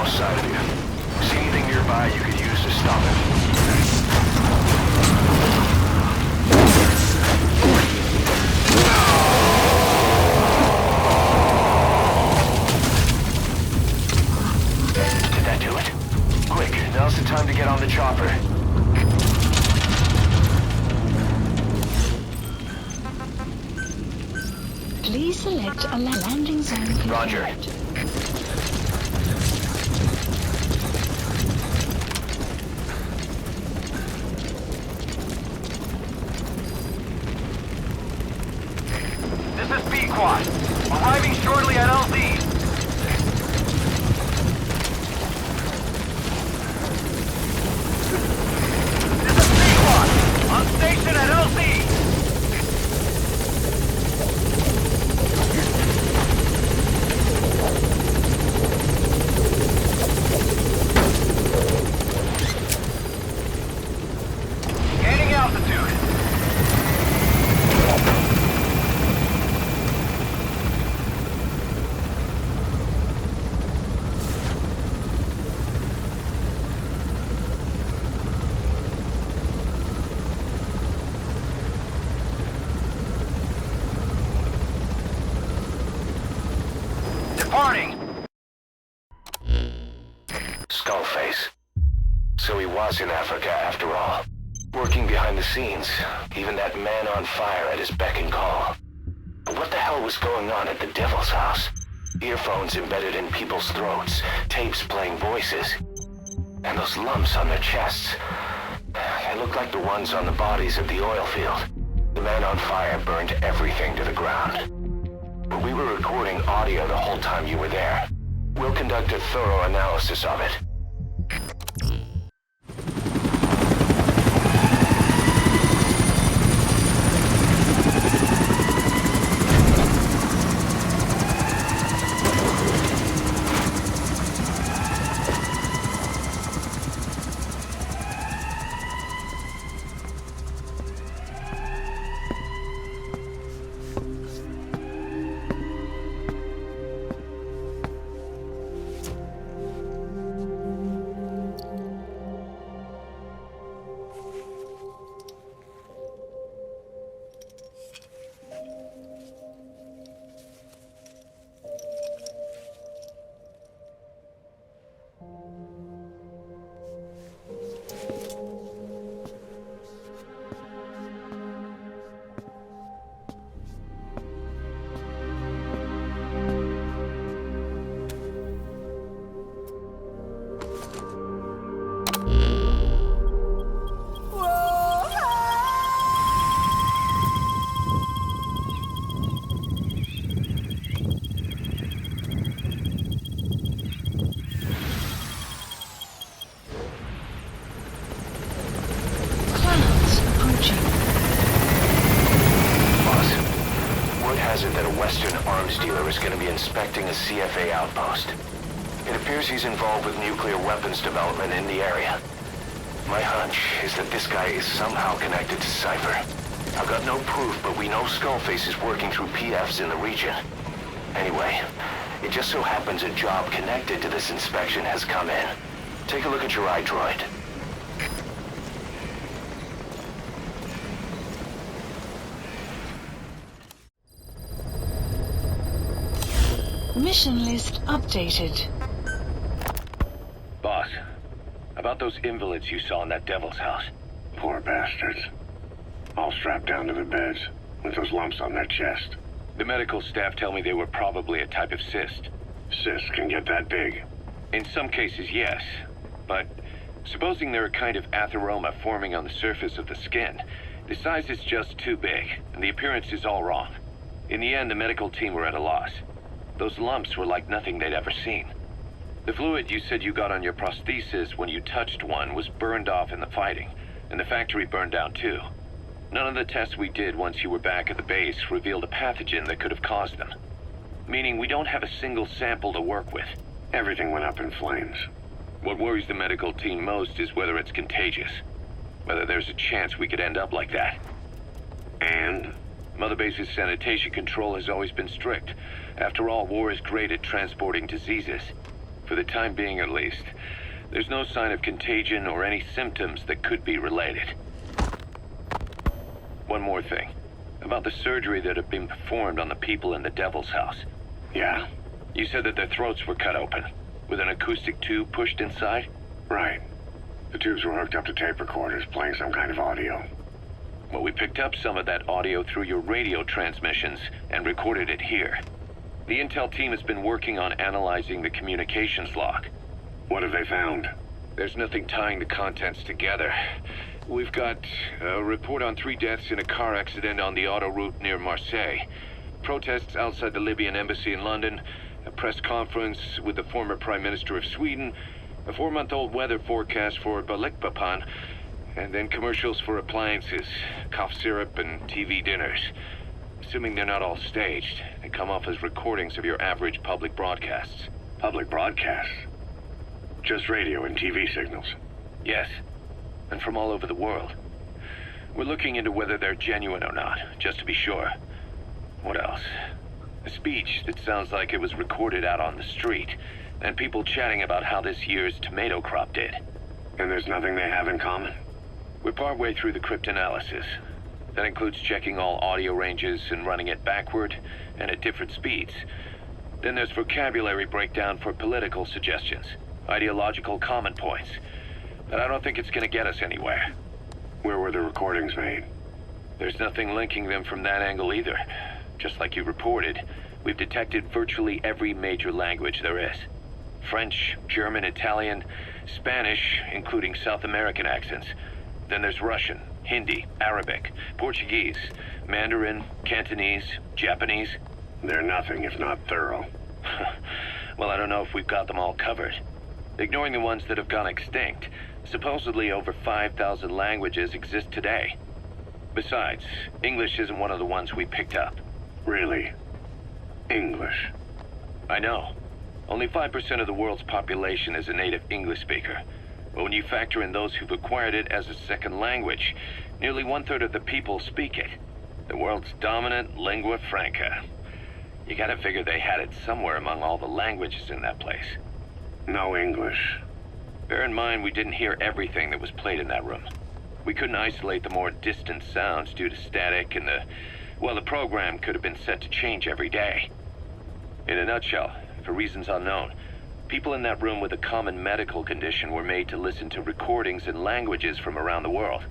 Side of you. See anything nearby you could use to stop him? Did that do it? Quick, now's the time to get on the chopper. Please select a landing zone. Roger. This is B-Quad. Arriving shortly at LZ. This is B-Quad. On station at LZ. Gaining altitude. Departing. Skullface. So he was in Africa after all. Working behind the scenes. Even that man on fire at his beck and call. But what the hell was going on at the Devil's House? Earphones embedded in people's throats. Tapes playing voices. And those lumps on their chests. They looked like the ones on the bodies at the oil field. The man on fire burned everything to the ground. But we were recording audio the whole time you were there. We'll conduct a thorough analysis of it. arms dealer is going to be inspecting a CFA outpost. It appears he's involved with nuclear weapons development in the area. My hunch is that this guy is somehow connected to Cypher. I've got no proof, but we know Skullface is working through PFs in the region. Anyway, it just so happens a job connected to this inspection has come in. Take a look at your iDroid. Mission list updated. Boss, about those invalids you saw in that devil's house. Poor bastards. All strapped down to the beds, with those lumps on their chest. The medical staff tell me they were probably a type of cyst. Cysts can get that big. In some cases, yes. But supposing they're a kind of atheroma forming on the surface of the skin, the size is just too big, and the appearance is all wrong. In the end, the medical team were at a loss. Those lumps were like nothing they'd ever seen. The fluid you said you got on your prosthesis when you touched one was burned off in the fighting, and the factory burned down too. None of the tests we did once you were back at the base revealed a pathogen that could have caused them. Meaning we don't have a single sample to work with. Everything went up in flames. What worries the medical team most is whether it's contagious. Whether there's a chance we could end up like that. And? Mother Base's sanitation control has always been strict. After all, war is great at transporting diseases. For the time being, at least. There's no sign of contagion or any symptoms that could be related. One more thing. About the surgery that had been performed on the people in the Devil's House. Yeah? You said that their throats were cut open, with an acoustic tube pushed inside? Right. The tubes were hooked up to tape recorders, playing some kind of audio. Well, we picked up some of that audio through your radio transmissions and recorded it here. The intel team has been working on analyzing the communications log. What have they found? There's nothing tying the contents together. We've got a report on 3 deaths in a car accident on the autoroute near Marseille. Protests outside the Libyan embassy in London. A press conference with the former Prime Minister of Sweden. A 4-month-old weather forecast for Balikpapan. And then commercials for appliances, cough syrup, and TV dinners. Assuming they're not all staged, they come off as recordings of your average public broadcasts. Public broadcasts? Just radio and TV signals? Yes, and from all over the world. We're looking into whether they're genuine or not, just to be sure. What else? A speech that sounds like it was recorded out on the street, and people chatting about how this year's tomato crop did. And there's nothing they have in common? We're partway through the cryptanalysis. That includes checking all audio ranges and running it backward and at different speeds. Then there's vocabulary breakdown for political suggestions, ideological common points. But I don't think it's going to get us anywhere. Where were the recordings made? There's nothing linking them from that angle either. Just like you reported, we've detected virtually every major language there is. French, German, Italian, Spanish, including South American accents. Then there's Russian, Hindi, Arabic, Portuguese, Mandarin, Cantonese, Japanese. They're nothing if not thorough. Well, I don't know if we've got them all covered. Ignoring the ones that have gone extinct, supposedly over 5,000 languages exist today. Besides, English isn't one of the ones we picked up. Really? English? I know. Only 5% of the world's population is a native English speaker. But when you factor in those who've acquired it as a second language, nearly 1/3 of the people speak it. The world's dominant lingua franca. You gotta figure they had it somewhere among all the languages in that place. No English. Bear in mind, we didn't hear everything that was played in that room. We couldn't isolate the more distant sounds due to static and the program could have been set to change every day. In a nutshell, for reasons unknown, people in that room with a common medical condition were made to listen to recordings in languages from around the world.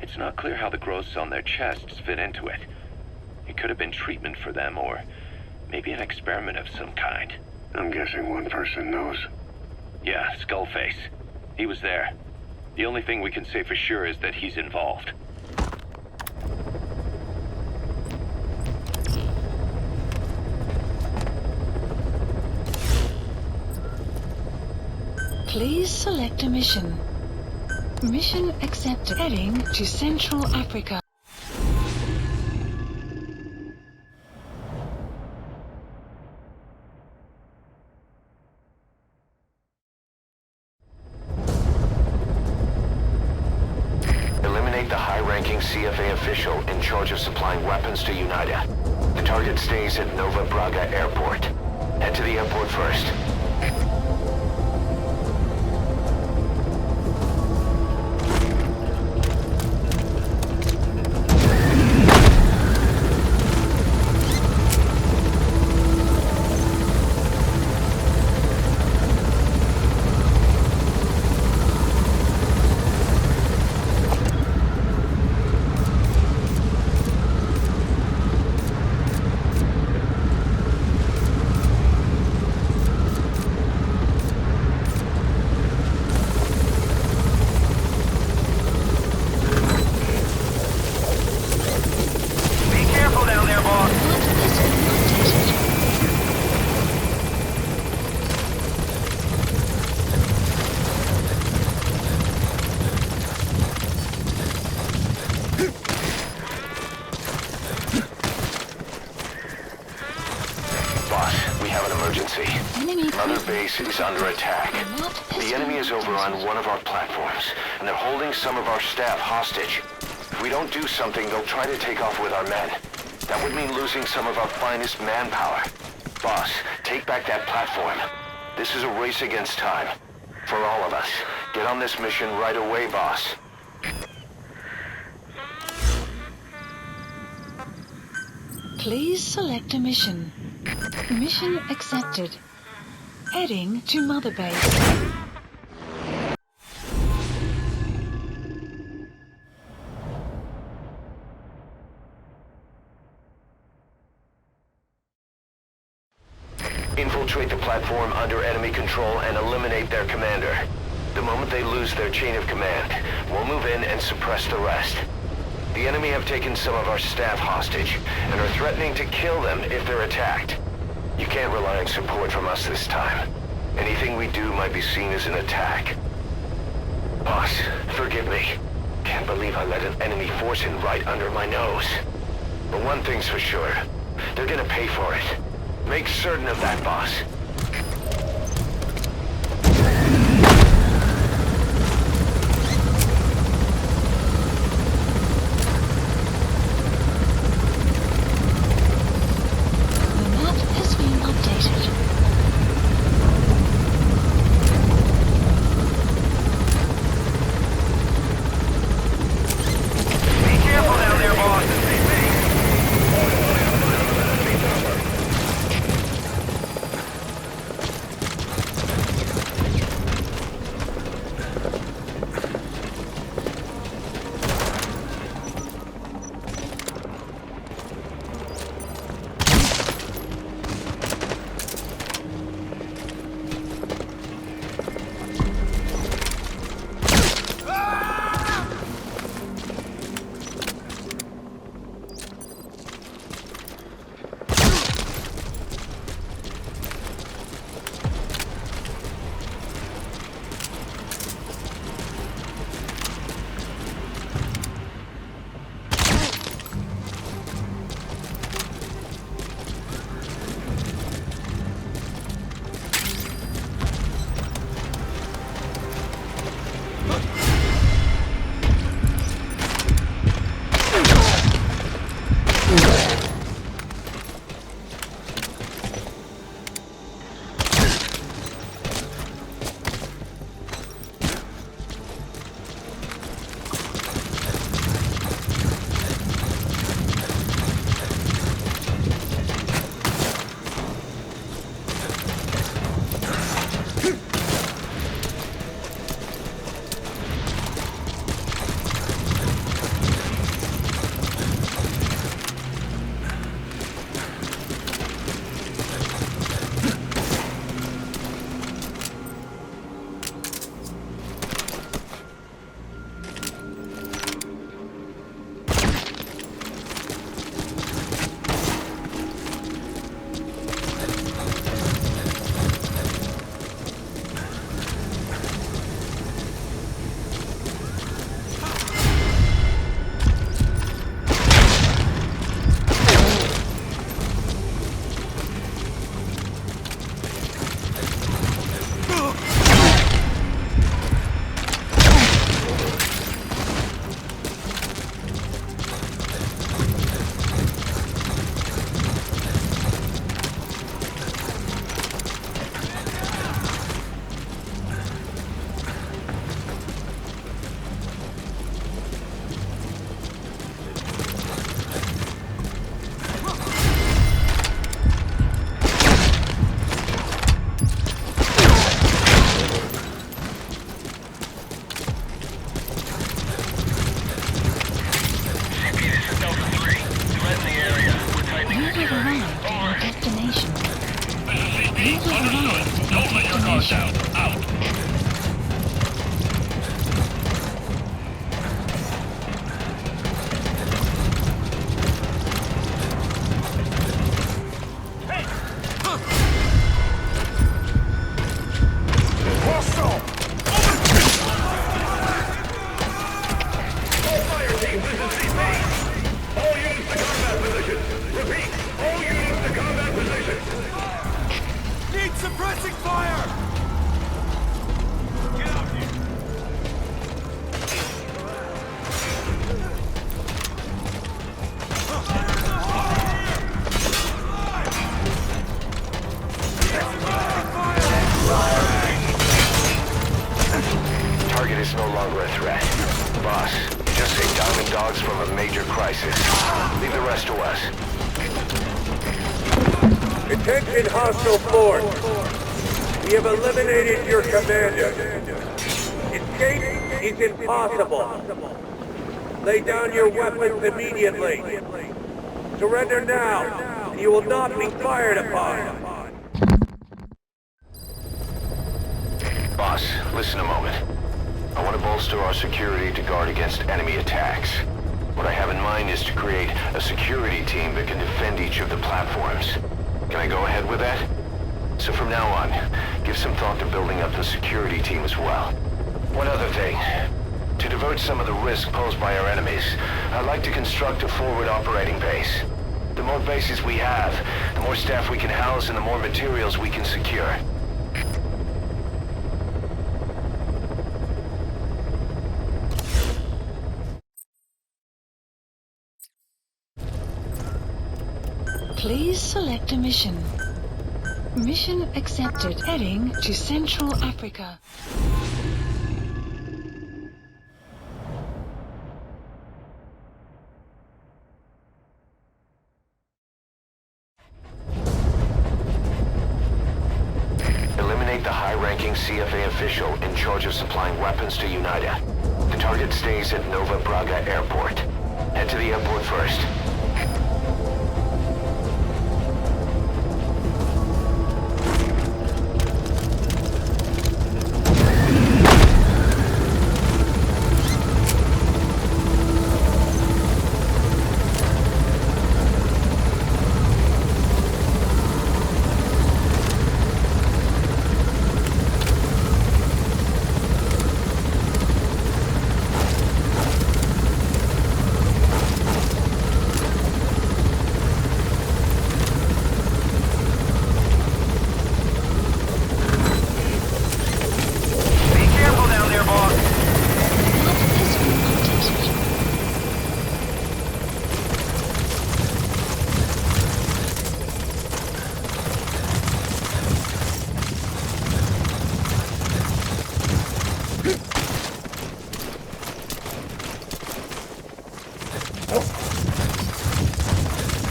It's not clear how the growths on their chests fit into it. It could have been treatment for them, or maybe an experiment of some kind. I'm guessing one person knows. Yeah, Skullface. He was there. The only thing we can say for sure is that he's involved. Please select a mission. Mission accepted. Heading to Central Africa. CFA official in charge of supplying weapons to UNITA. The target stays at Nova Braga Airport. Head to the airport first. Mother Base is under attack. The enemy is over on one of our platforms, and they're holding some of our staff hostage. If we don't do something, they'll try to take off with our men. That would mean losing some of our finest manpower. Boss, take back that platform. This is a race against time. For all of us. Get on this mission right away, boss. Please select a mission. Mission accepted. Heading to Mother Base. Infiltrate the platform under enemy control and eliminate their commander. The moment they lose their chain of command, we'll move in and suppress the rest. The enemy have taken some of our staff hostage and are threatening to kill them if they're attacked. You can't rely on support from us this time. Anything we do might be seen as an attack. Boss, forgive me. Can't believe I let an enemy force in right under my nose. But one thing's for sure. They're gonna pay for it. Make certain of that, boss. have arrived at your destination. You have arrived at your destination. Suppressing fire! Get out here! Target is no longer a threat. Boss, just saved Diamond Dogs from a major crisis. Leave the rest to us. Attention hostile force! We have eliminated your commander. Escape is impossible. Lay down your weapons immediately. Surrender now, and you will not be fired upon. Boss, listen a moment. I want to bolster our security to guard against enemy attacks. What I have in mind is to create a security team that can defend each of the platforms. Can I go ahead with that? So from now on, give some thought to building up the security team as well. One other thing. To divert some of the risk posed by our enemies, I'd like to construct a forward operating base. The more bases we have, the more staff we can house and the more materials we can secure. Please select a mission. Mission accepted. Heading to Central Africa. Eliminate the high-ranking CFA official in charge of supplying weapons to UNITA. The target stays at Nova Braga Airport. Head to the airport first.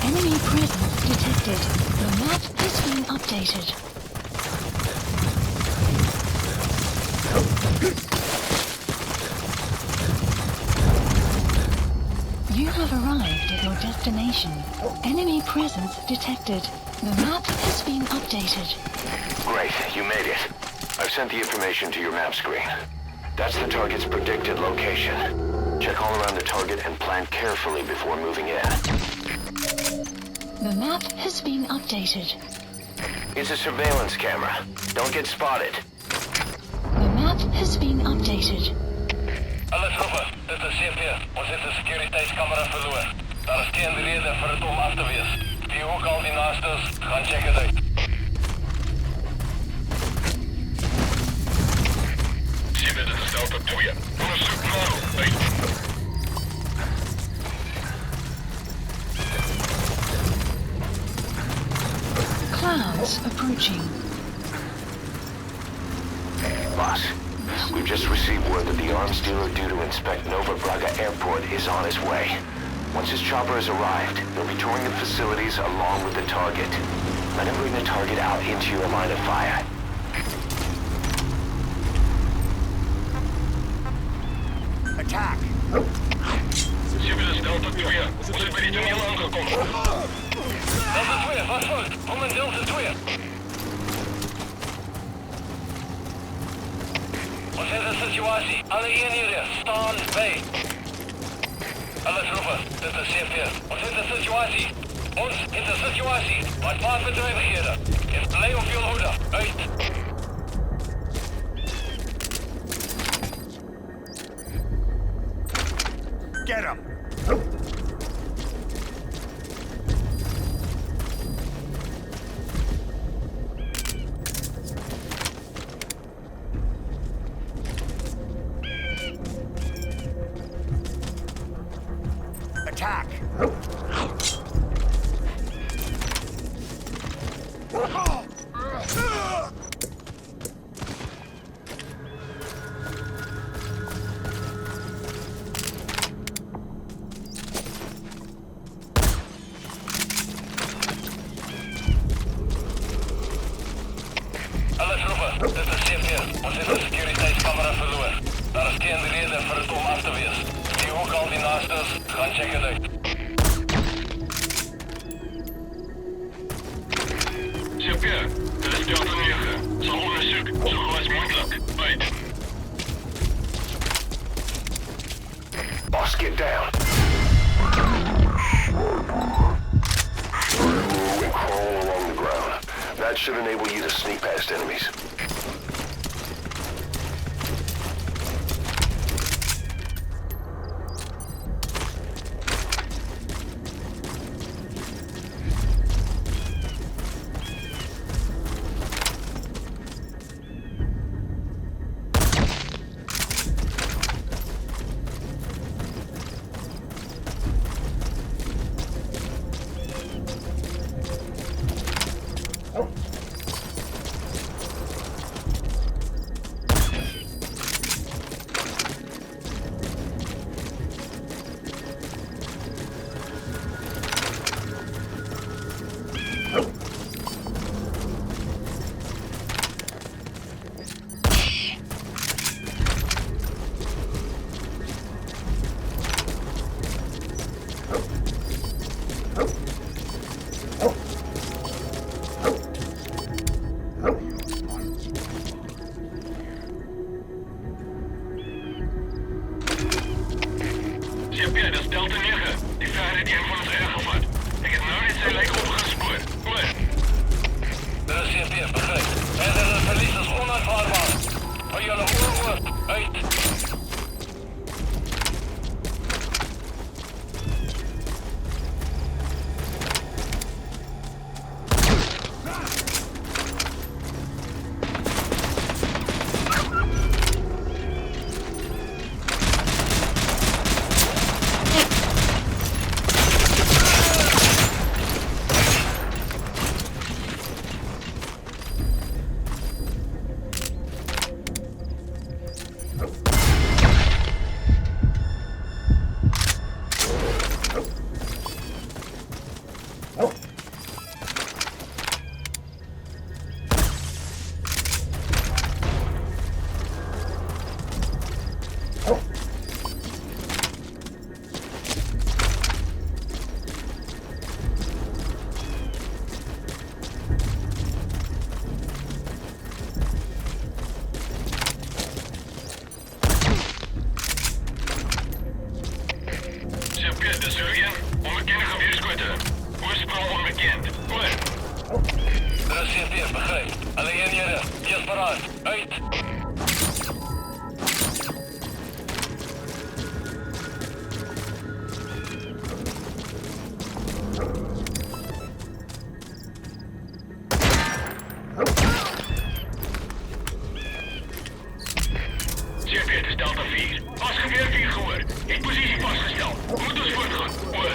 Enemy presence detected. The map has been updated. You have arrived at your destination. Enemy presence detected. The map has been updated. Great, you made it. I've sent the information to your map screen. That's the target's predicted location. Check all around the target and plan carefully before moving in. The map has been updated. It's a surveillance camera. Don't get spotted. The map has been updated. Alle troepen, dit is CP. Ons het 'n sekuriteitskamera verloor. Daar is geen rede vir dit om af te wees. Wie ook al die naaste is, gaan check dit uit. CP, dit is Delta 2. Ondersoek nou. Uit. Clouds approaching. Boss, we've just received word that the arms dealer due to inspect Nova Braga Airport is on his way. Once his chopper has arrived, he'll be touring the facilities along with the target. Let him bring the target out into your line of fire. Attack! CP, this is Delta 2, onze bij die toneel aangekomen. Delta 2, wat volgt? Kom in Delta 2. Wat is de situatie? Alle eenheden, staan bij. Alle troepen, dit is CP. Wat is de situatie? Ons is de situatie. Wat vaartbedrijvigheden. Is blij op jullie hoede. Uit. Get him! Attack! Alle troepen, dit is CP. Ons heeft de securiteitscamera verloren. Daar is geen reden voor het om af te wezen. Die ook al die naast is, gaan checken uit. CP, dit is Delta 9. Zal onderzoek zo gauw als mogelijk. Uit. Boss, get down. And crawl along the ground. That should enable you to sneak past enemies. CP, dat is Delta 9. Die vijanden die hem van ons ergevat. Ik heb nou net zijn lijk opgespoord. Hoor. Dat is CP, begrijp. En het verlies is onaanvaardbaar. Hou jullie oor uit. De Syrië, onbekende geweerschutter. Oorsprong onbekend. Hoor. Dat is CP, begrijp. Alle eenheden, die is paraat. Uit. CP, het is Delta 4. Pasgeveer 4 gehoord. In positie vastgesteld. Moet ons voortgaan. Hoor.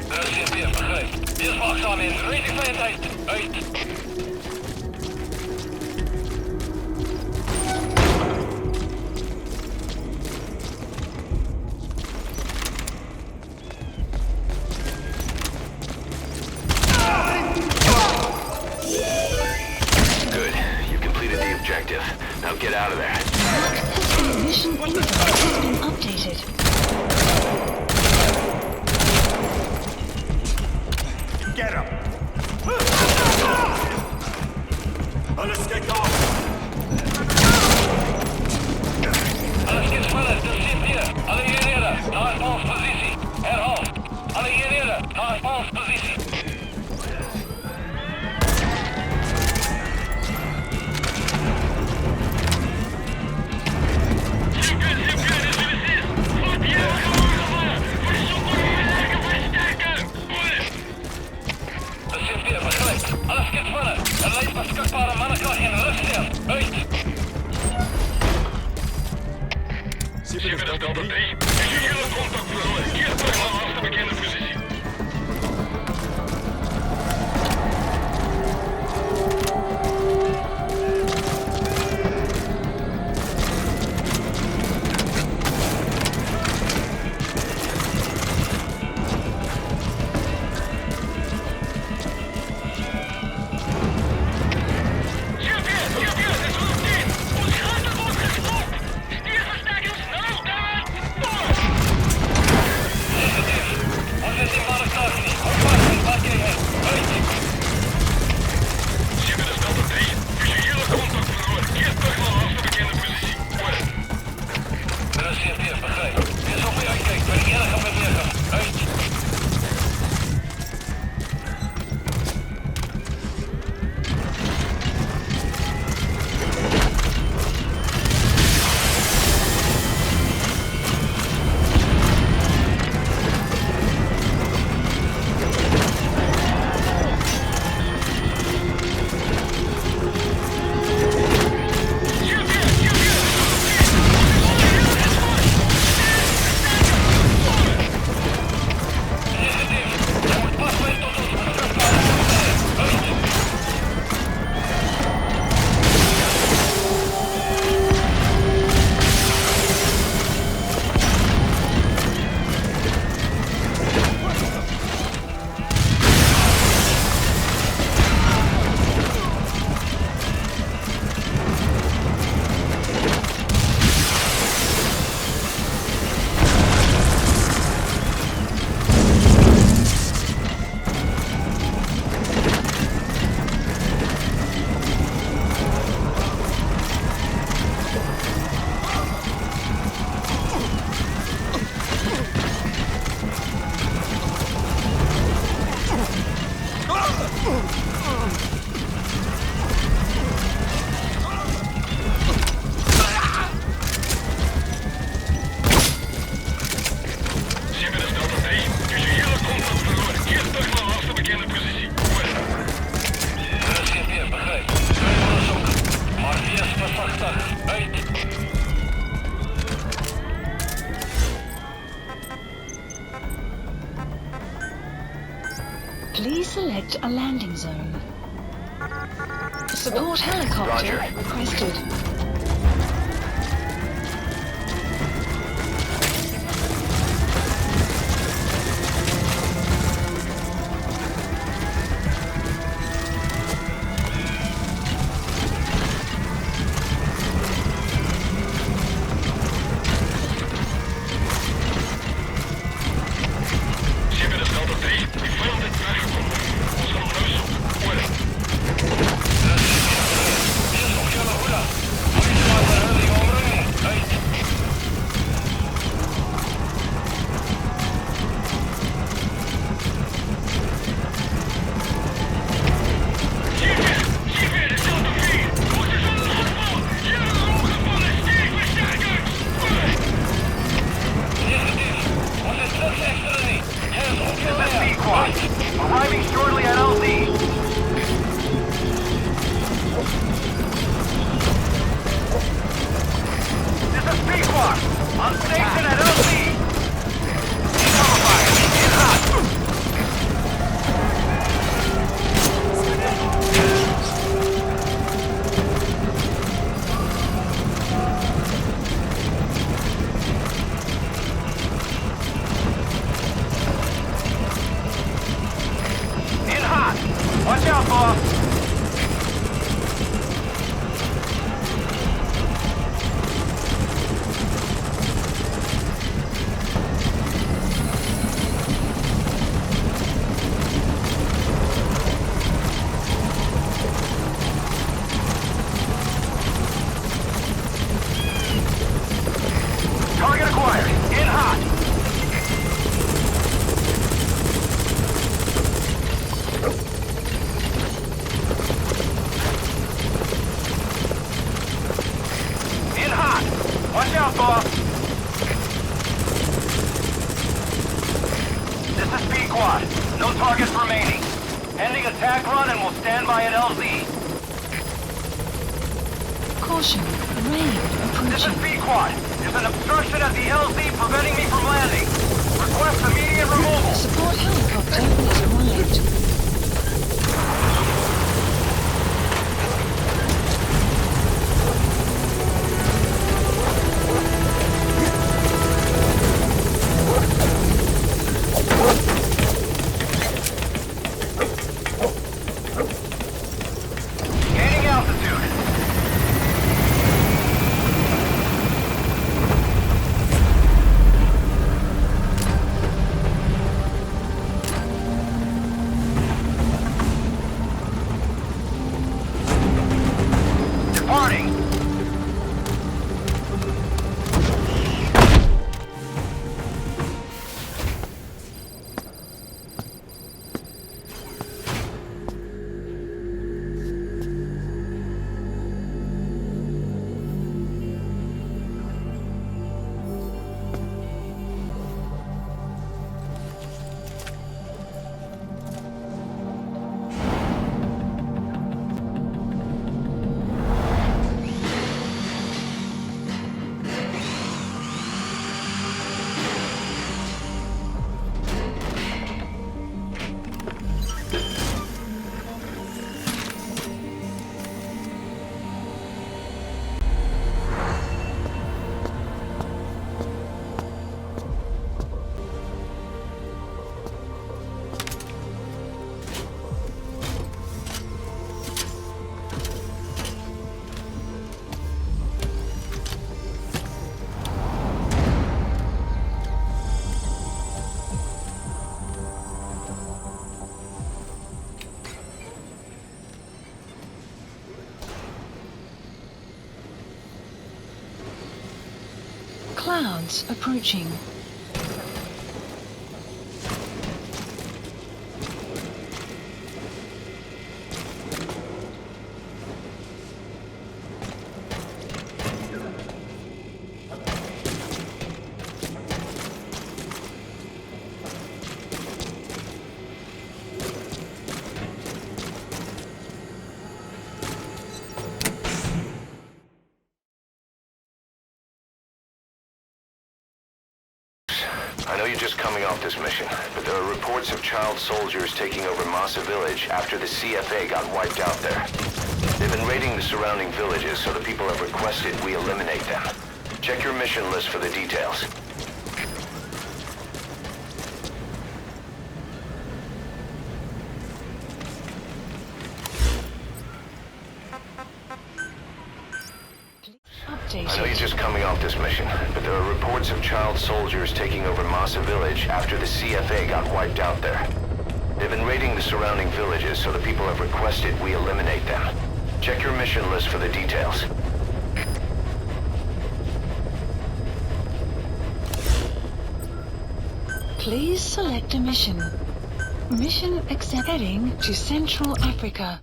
Dat is CP, begrijp. Die is waakzaam in. Rating veiligheid. Uit. Good. You completed the objective. Now get out of there. Mission info has been updated. Please select a landing zone. Support helicopter requested. Arriving shortly at LZ. This is Pequot. On station at LZ. Cover fire. Get hot. Watch out, boss! Target acquired. In hot. Watch out, boss! This is Pequot. No targets remaining. Ending attack run and we'll stand by at LZ. Caution, rain approaching. This is Pequot. There's an obstruction at the LZ preventing me from landing. Request immediate removal. Support helicopter has arrived. Clouds approaching. you're just coming off this mission, but there are reports of child soldiers taking over Massa Village after the CFA got wiped out there. They've been raiding the surrounding villages, so the people have requested we eliminate them. Check your mission list for the details. I know you're just coming off this mission, but there are reports of child soldiers taking over Massa Village after the CFA got wiped out there. They've been raiding the surrounding villages, so the people have requested we eliminate them. Check your mission list for the details. Please select a mission. Mission accept. Heading to Central Africa.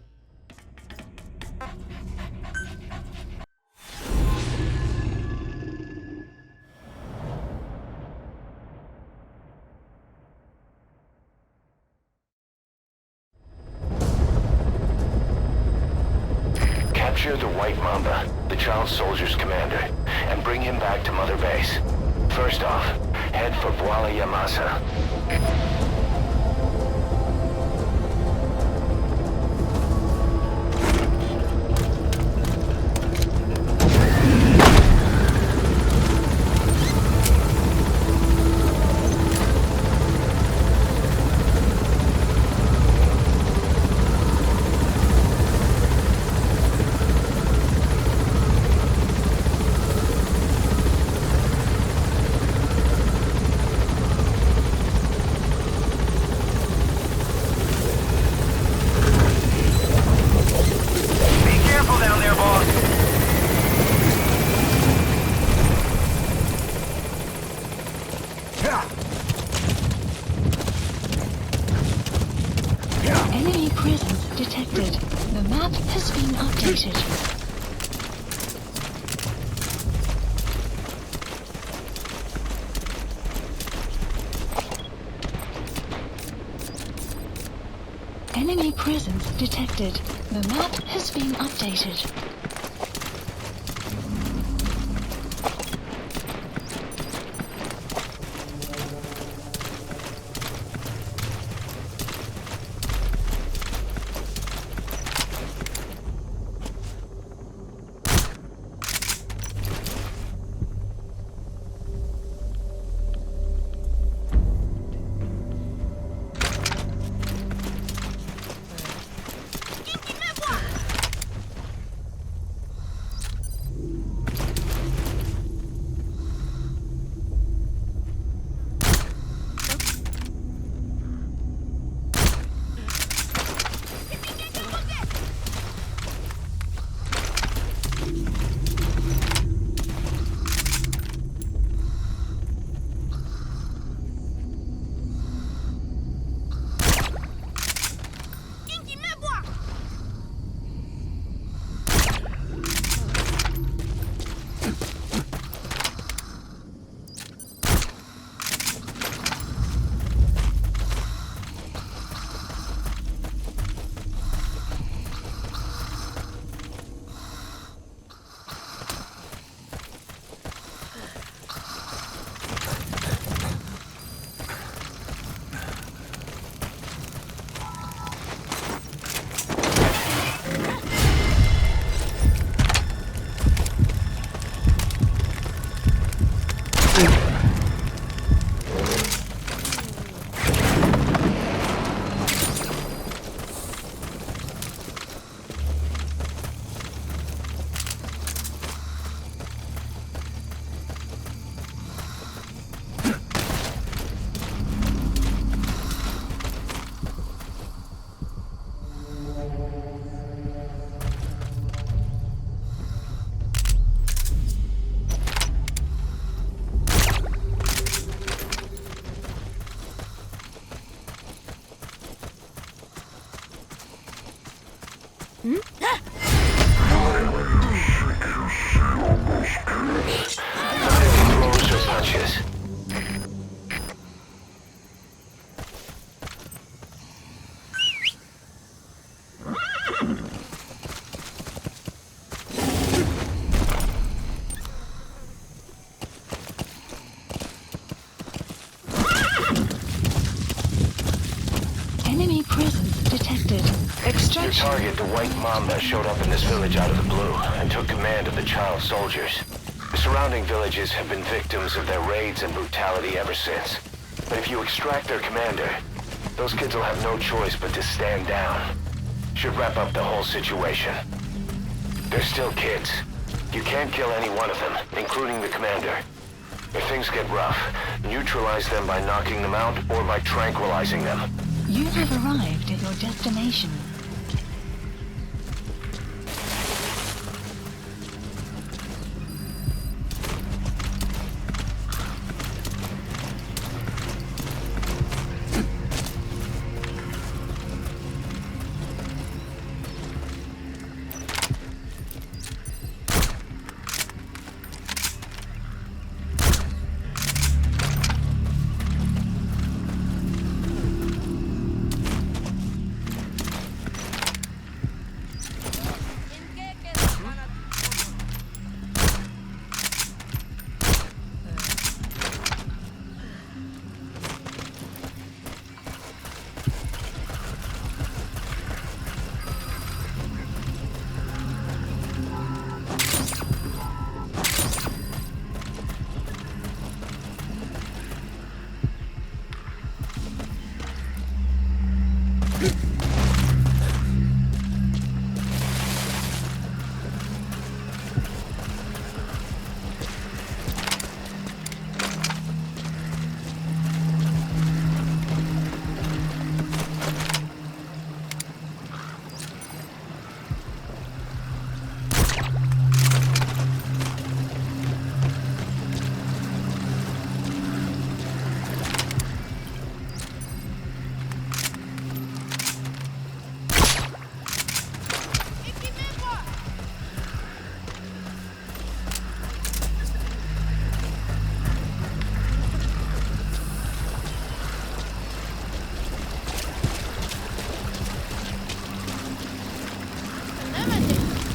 Capture the White Mamba, the child soldier's commander, and bring him back to Mother Base. First off, head for Voila Yamasa. Enemy presence detected. The map has been updated. Enemy presence detected. The map has been updated. Enemy presence detected. Extraction. Your target, the White Mamba, showed up in this village out of the blue and took command of the child soldiers. The surrounding villages have been victims of their raids and brutality ever since. But if you extract their commander, those kids will have no choice but to stand down. Should wrap up the whole situation. They're still kids. You can't kill any one of them, including the commander. If things get rough, neutralize them by knocking them out or by tranquilizing them. You have arrived at your destination.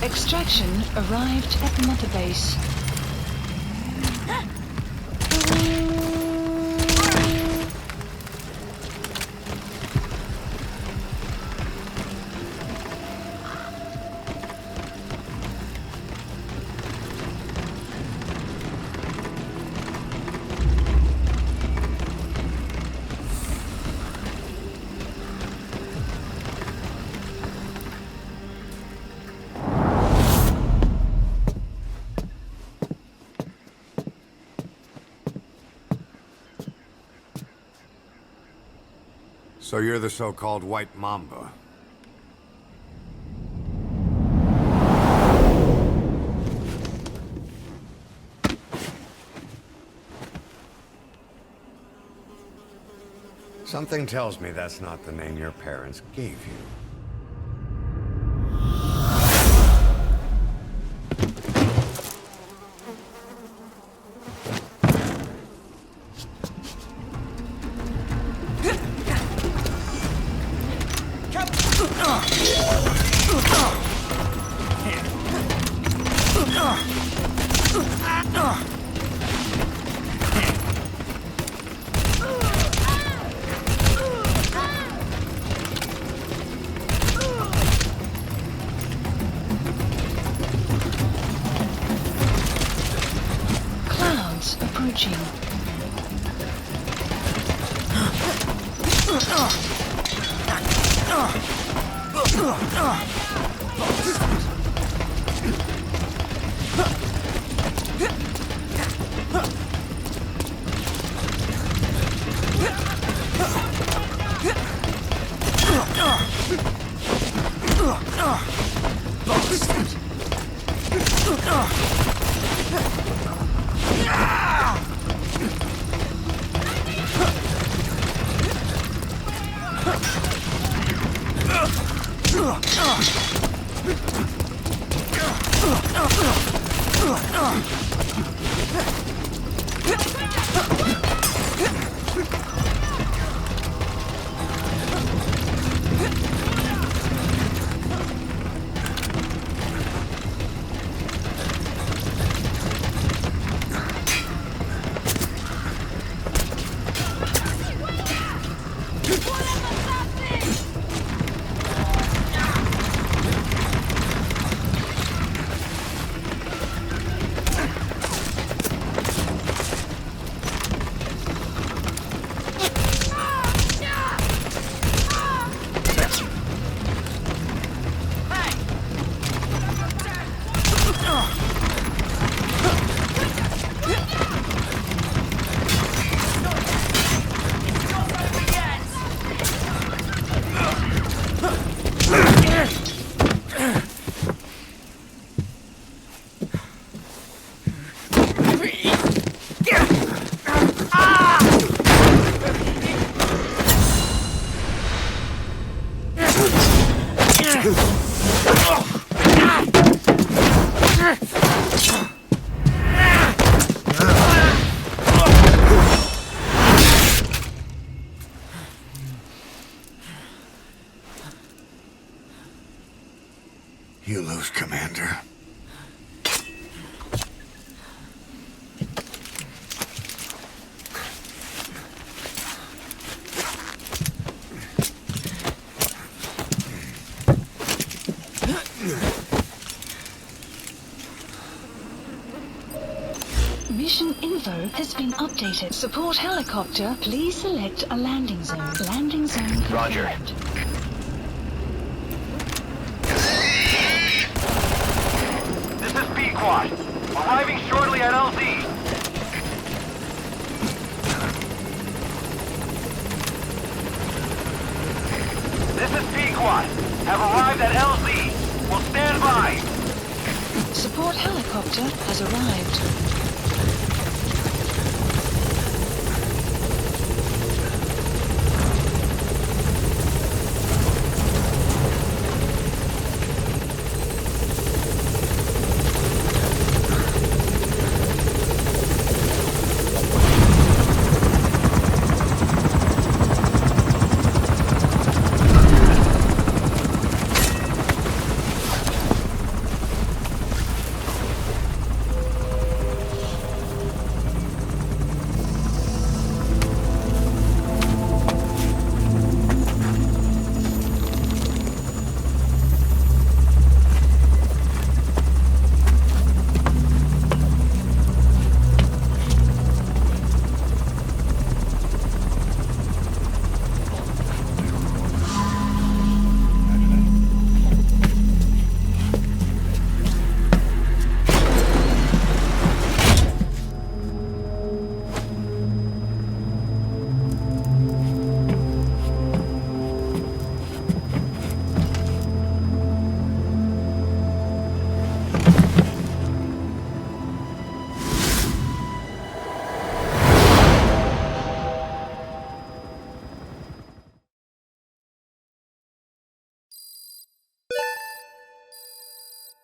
Extraction arrived at Mother Base. So you're the so-called White Mamba. Something tells me that's not the name your parents gave you. Clouds approaching. You lose, Commander. Mission info has been updated. Support helicopter, please select a landing zone. Landing zone confirmed. Roger. This is Pequod. Arriving shortly at LZ. This is Pequod. Have arrived at LZ. Will stand by. Support helicopter has arrived.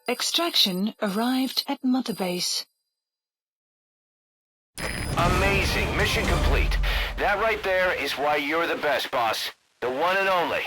Extraction arrived at Mother Base. Amazing. Mission complete. That right there is why you're the best, boss. The one and only.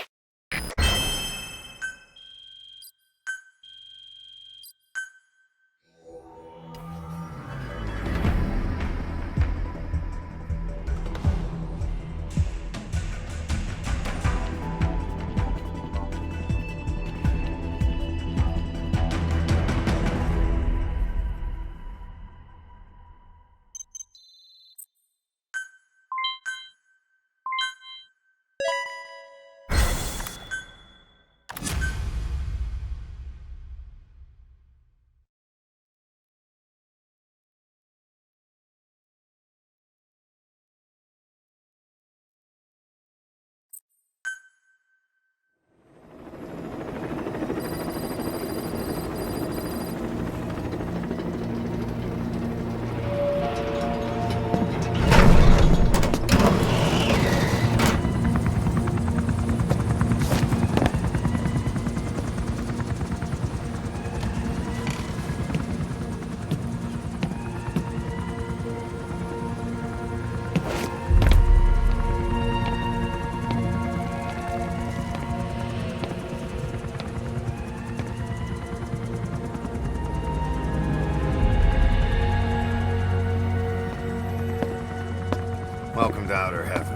Welcome to Outer Heaven.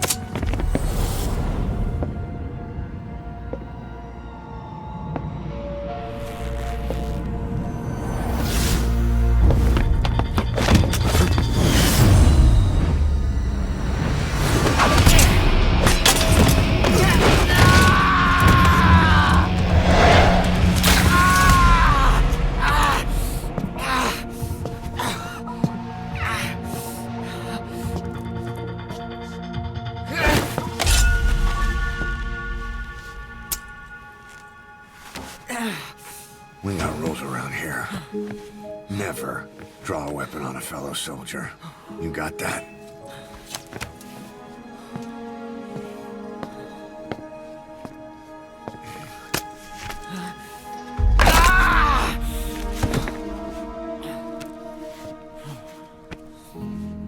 We got rules around here. Never draw a weapon on a fellow soldier. You got that?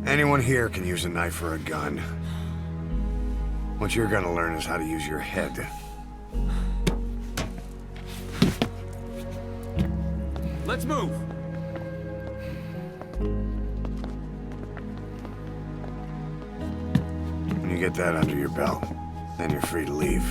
Anyone here can use a knife or a gun. What you're gonna learn is how to use your head. Let's move! When you get that under your belt, then you're free to leave.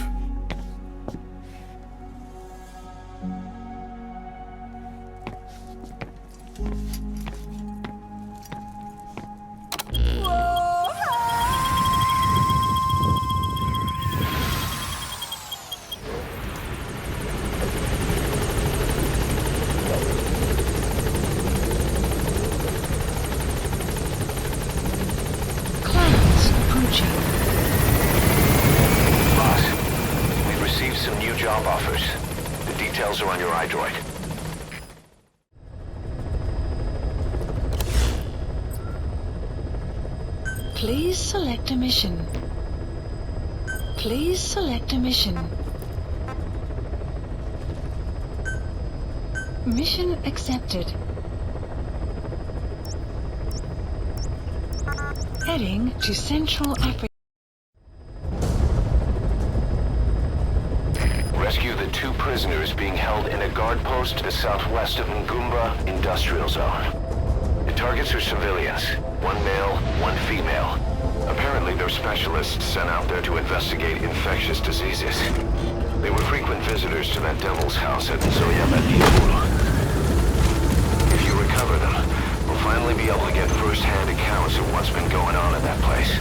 Job offers. The details are on your iDroid. Please select a mission. Please select a mission. Mission accepted. Heading to Central Africa. Rescue the 2 prisoners being held in a guard post to the southwest of Ngumba Industrial Zone. The targets are civilians. 1 male, 1 female. Apparently they're specialists sent out there to investigate infectious diseases. They were frequent visitors to that devil's house at Zoyabadiabulu. If you recover them, we'll finally be able to get first-hand accounts of what's been going on in that place.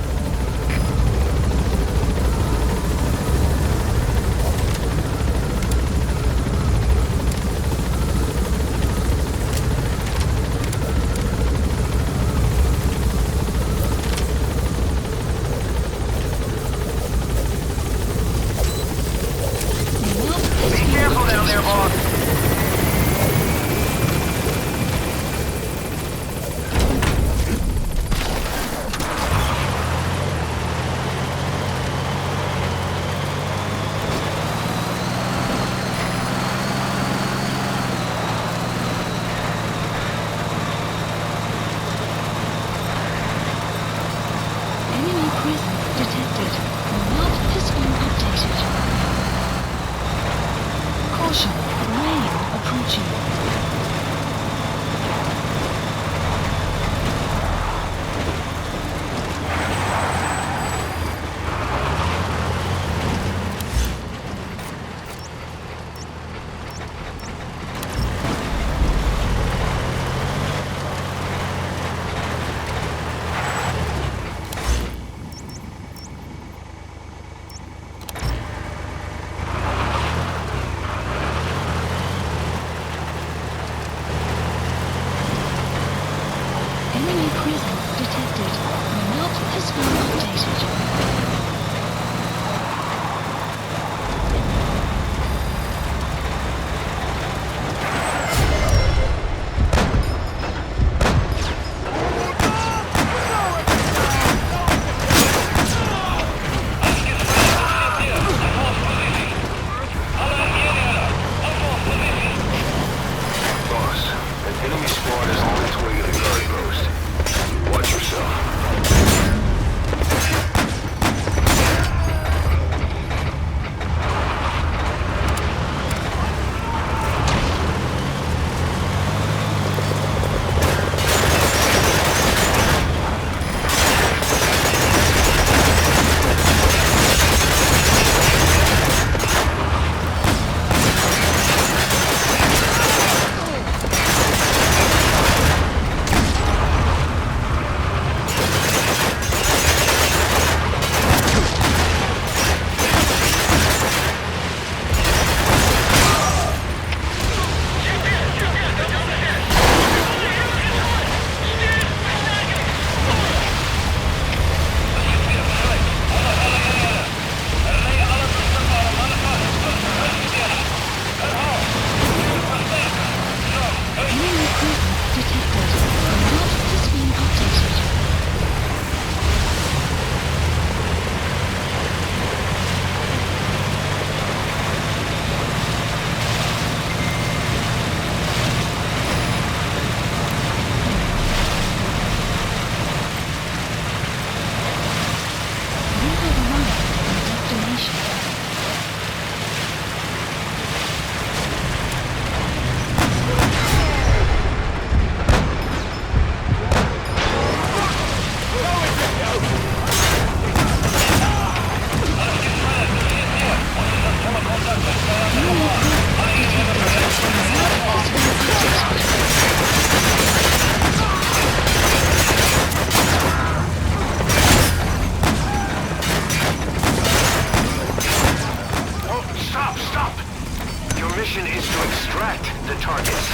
mission is to extract the targets.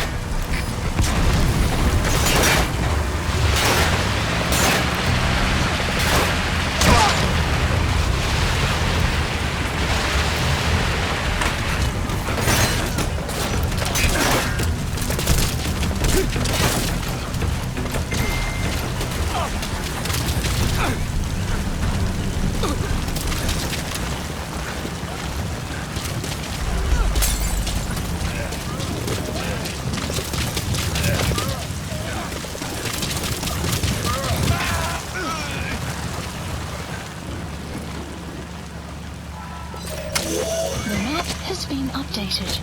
Updated.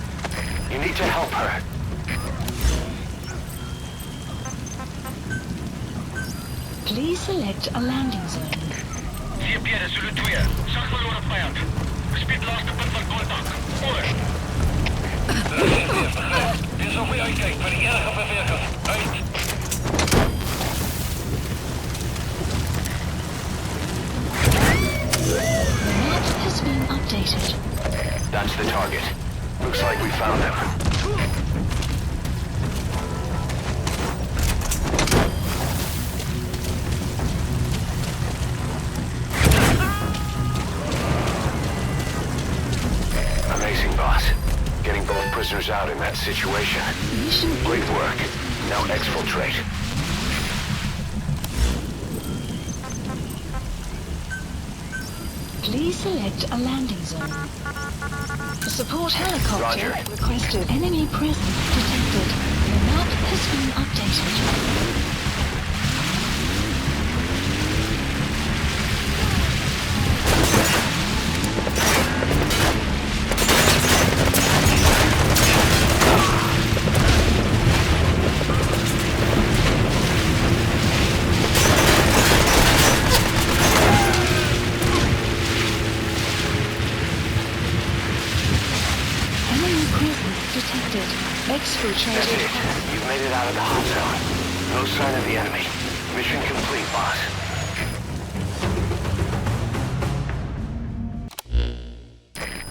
You need to help her. Please select a landing zone. Zie Pierre, zullen twee. Zag verloren vijand. Gespied laatste punt van contact. Over. Dit is over uitkijk voor die erge beweging. Uit. The map has been updated. That's the target. Looks like we found him. Amazing, boss. Getting both prisoners out in that situation. Great work. Now exfiltrate. Please select a landing zone. Support helicopter Roger. requested. Enemy presence detected. The map has been updated. That's it. You've made it out of the hot zone. No sign of the enemy. Mission complete, boss.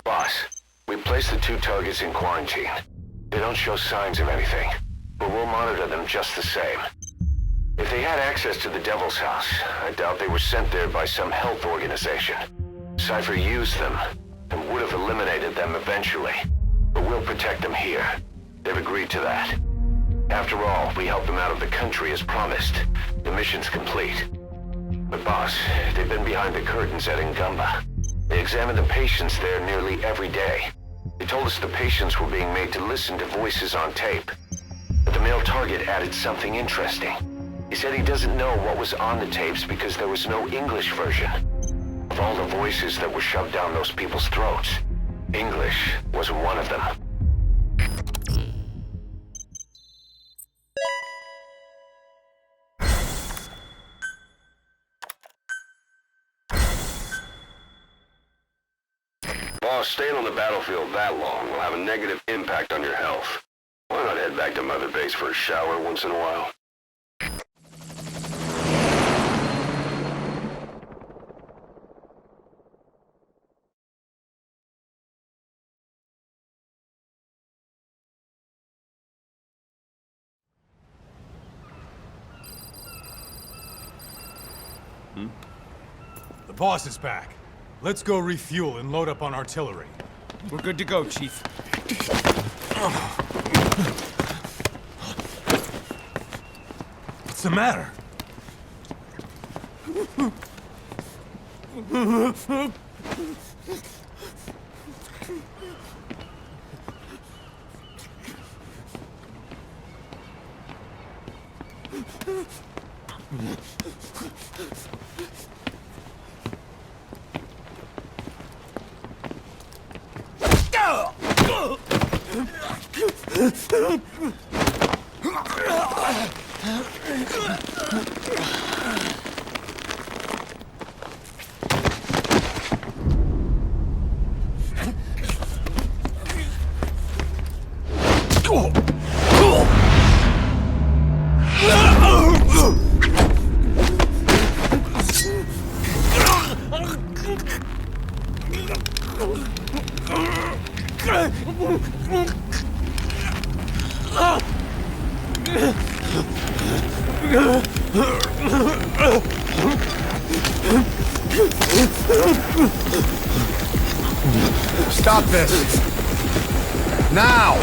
Boss, we placed the two targets in quarantine. They don't show signs of anything, but we'll monitor them just the same. If they had access to the Devil's House, I doubt they were sent there by some health organization. Cypher used them, and would have eliminated them eventually. But we'll protect them here. They've agreed to that. After all, we helped them out of the country as promised. The mission's complete. But boss, they've been behind the curtains at Ngumba. They examine the patients there nearly every day. They told us the patients were being made to listen to voices on tape. But the male target added something interesting. He said he doesn't know what was on the tapes because there was no English version. Of all the voices that were shoved down those people's throats, English wasn't one of them. Boss, staying on the battlefield that long will have a negative impact on your health. Why not head back to Mother Base for a shower once in a while? The boss is back. Let's go refuel and load up on artillery. We're good to go, Chief. What's the matter? Stop this! Now!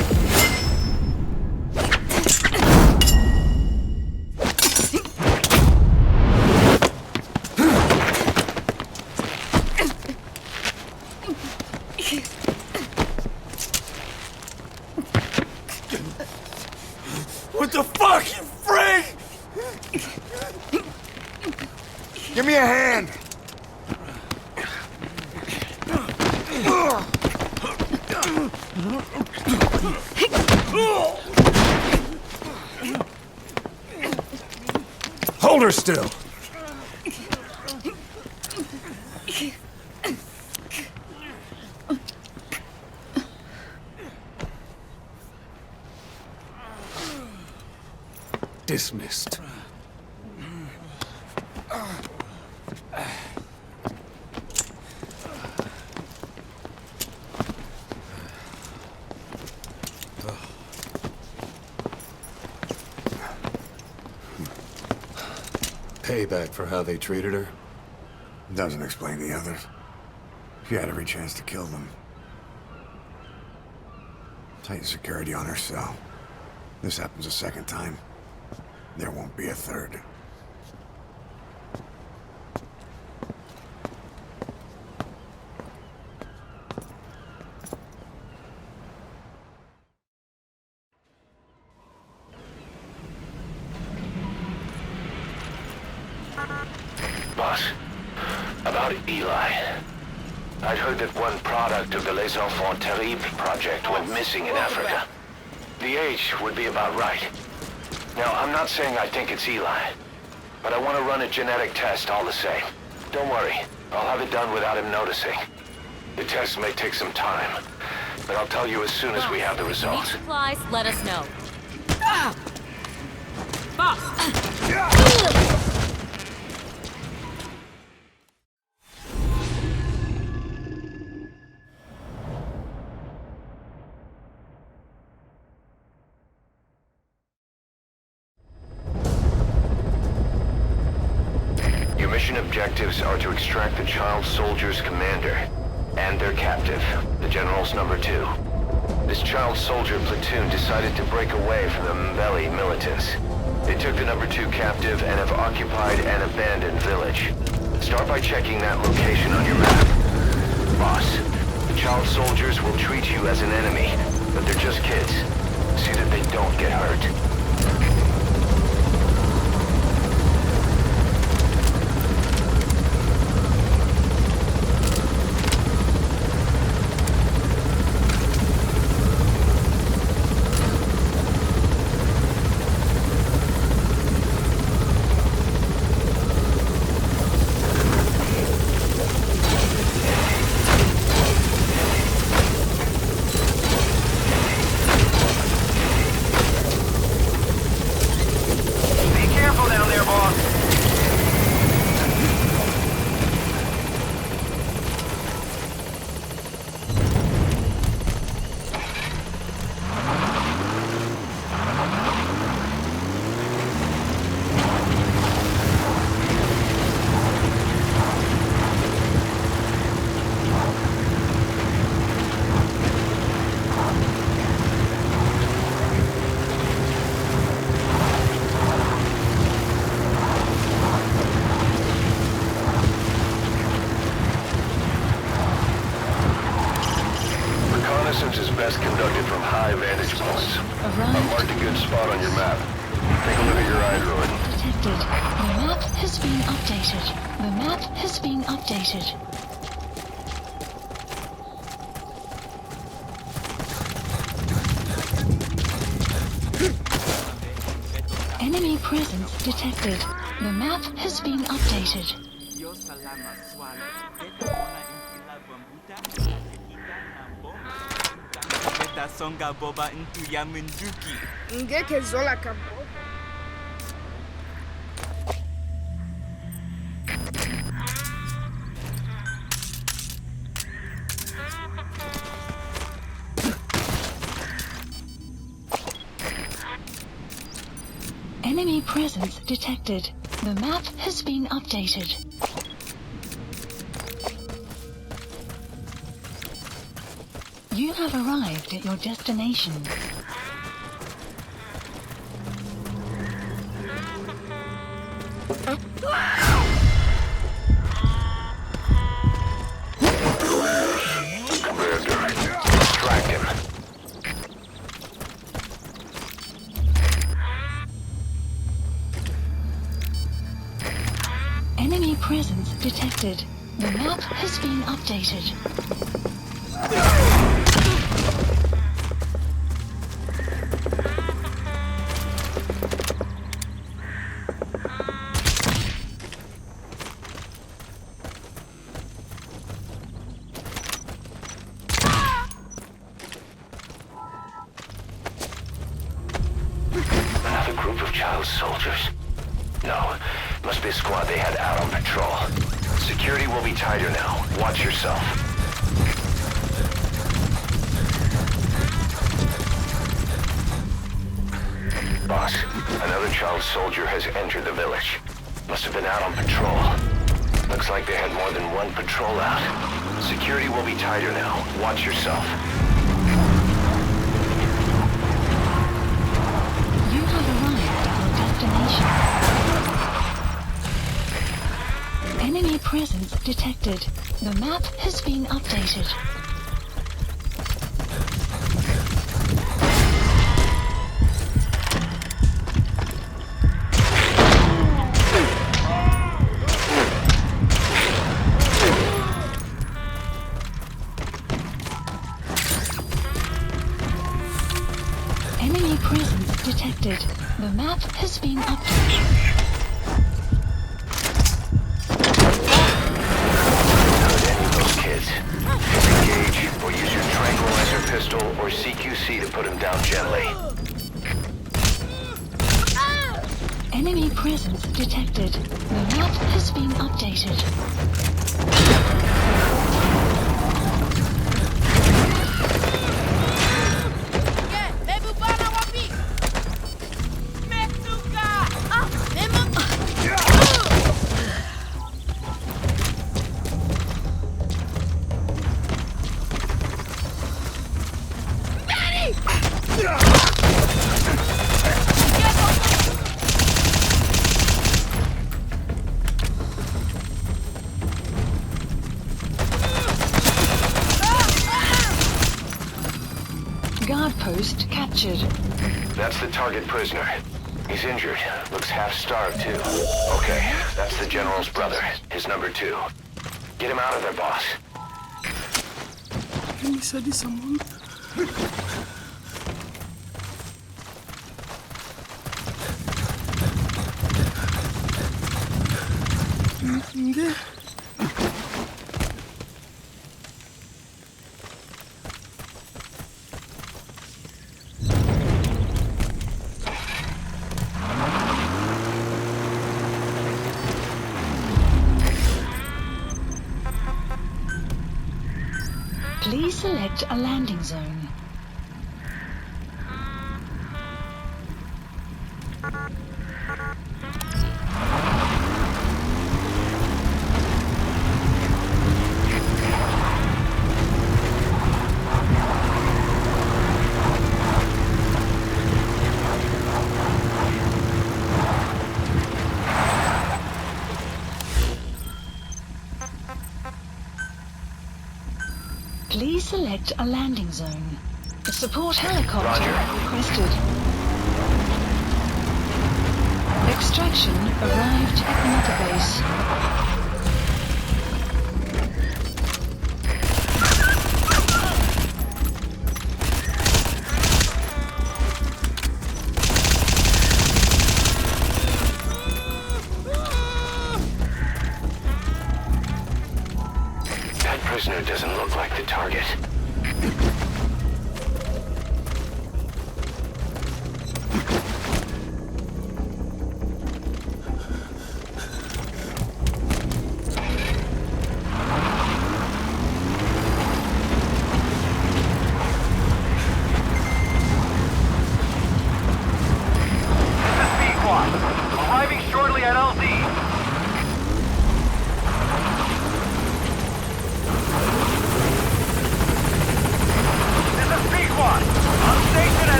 What the fuck, you freak? Give me a hand! Hold her still! Dismissed. Payback for how they treated her? Doesn't explain the others. She had every chance to kill them. Tighten security on her cell. This happens a second time. There won't be a third. Boss, about Eli. I'd heard that one product of the Les Enfants Terribles project went missing in Africa. The age would be about right. Now, I'm not saying I think it's Eli, but I want to run a genetic test all the same. Don't worry, I'll have it done without him noticing. The test may take some time, but I'll tell you as soon as we have the results. Supplies, let us know. Boss! Mission objectives are to extract the child soldier's commander and their captive, the General's number 2. This child soldier platoon decided to break away from the Mbeli militants. They took the number 2 captive and have occupied an abandoned village. Start by checking that location on your map. Boss, the child soldiers will treat you as an enemy, but they're just kids. See that they don't get hurt. Is best conducted from high vantage points. I've marked a good spot on your map. Take a look at your iDroid. Detected. The map has been updated. The map has been updated. Enemy presence detected. The map has been updated. Songa boba into Yamunduki. Ngeke zola kambo. Enemy presence detected. The map has been updated. You have arrived at your destination. Distract him. Enemy presence detected. The map has been updated. Another group of child soldiers. No, must be a squad they had out on patrol. Security will be tighter now. Watch yourself. Boss, another child soldier has entered the village. Must have been out on patrol. Looks like they had more than one patrol out. Security will be tighter now. Watch yourself. You have arrived at your destination. Enemy presence detected. The map has been updated. Enemy presence detected. The map has been updated. Disengage, or use your tranquilizer pistol or CQC to put him down gently. Enemy presence detected. The map has been updated. Guard post captured. That's the target prisoner. He's injured. Looks half-starved, too. Okay, that's the General's brother. His number 2. Get him out of there, boss. Bisa disambung. Enggak. Please select a landing zone. Please select a landing zone. A support helicopter requested. Extraction arrived at Mother Base. That prisoner doesn't look like the target.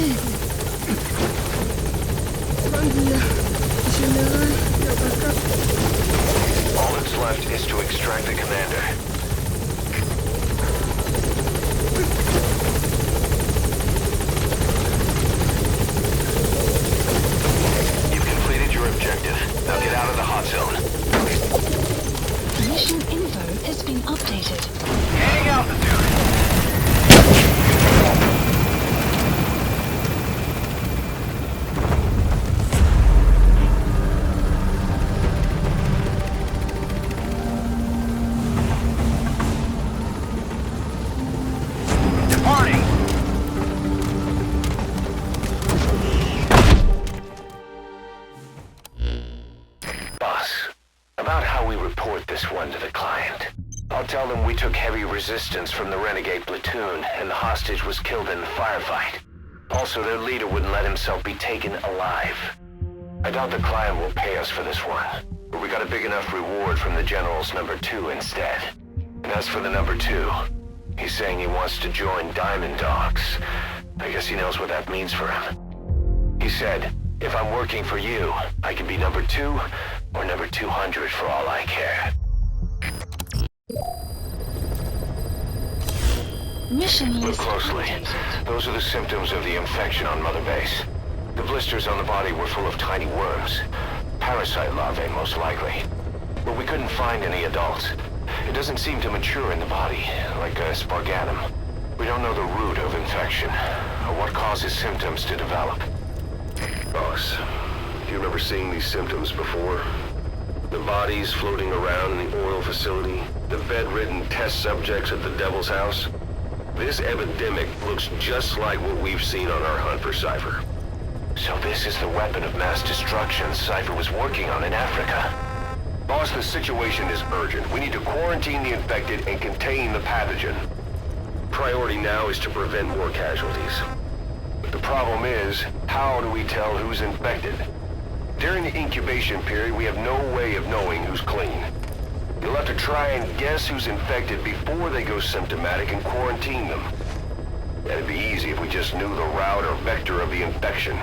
All that's left is to extract the commander. You've completed your objective. Now get out of the hot zone. Mission info has been updated. Gaining altitude. Tell them we took heavy resistance from the renegade platoon, and the hostage was killed in the firefight. Also, their leader wouldn't let himself be taken alive. I doubt the client will pay us for this one, but we got a big enough reward from the General's number 2 instead. And as for the number 2, he's saying he wants to join Diamond Dogs. I guess he knows what that means for him. He said, if I'm working for you, I can be number 2 or number 200 for all I care. Mission Look closely. Those are the symptoms of the infection on Mother Base. The blisters on the body were full of tiny worms. Parasite larvae, most likely. But we couldn't find any adults. It doesn't seem to mature in the body, like a sparganum. We don't know the root of infection, or what causes symptoms to develop. Boss, do you remember seeing these symptoms before? The bodies floating around in the oil facility, the bedridden test subjects at the Devil's House. This epidemic looks just like what we've seen on our hunt for Cypher. So this is the weapon of mass destruction Cypher was working on in Africa. Boss, the situation is urgent. We need to quarantine the infected and contain the pathogen. Priority now is to prevent more casualties. But the problem is, how do we tell who's infected? During the incubation period, we have no way of knowing who's clean. You'll have to try and guess who's infected before they go symptomatic and quarantine them. That'd be easy if we just knew the route or vector of the infection.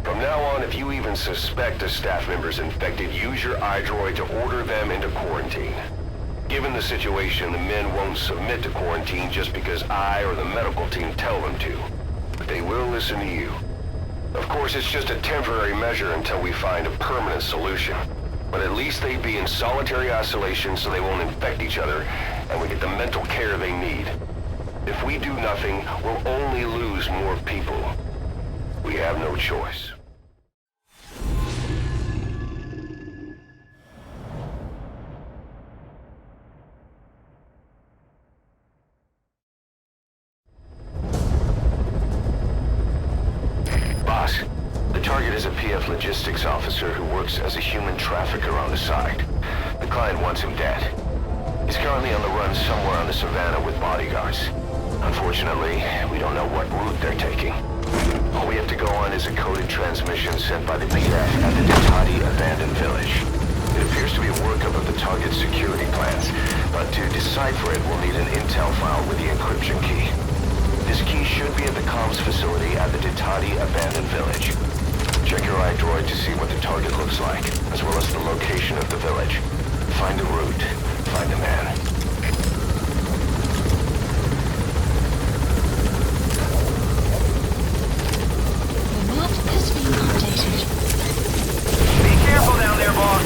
From now on, if you even suspect a staff member's infected, use your iDroid to order them into quarantine. Given the situation, the men won't submit to quarantine just because I or the medical team tell them to. But they will listen to you. Of course, it's just a temporary measure until we find a permanent solution. But at least they'd be in solitary isolation so they won't infect each other, and we get the mental care they need. If we do nothing, we'll only lose more people. We have no choice. Boss, the target is a PF logistics officer who works as a human trafficker on the side. The client wants him dead. He's currently on the run somewhere on the savannah with bodyguards. Unfortunately, we don't know what route they're taking. All we have to go on is a coded transmission sent by the PF at the Ditati abandoned village. It appears to be a workup of the target's security plans, but to decipher it, we'll need an intel file with the encryption key. This key should be at the comms facility at the Ditati abandoned village. Check your iDroid to see what the target looks like, as well as the location of the village. Find a route. Find a man. The map has been updated. Be careful down there, boss.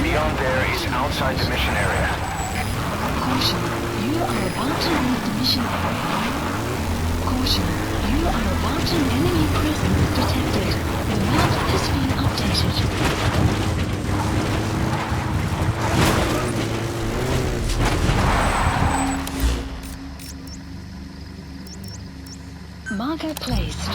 Beyond there is outside the mission area. Caution, you are about to leave the mission area. Caution, you are about an enemy presence detected. The map has been updated. Marker placed.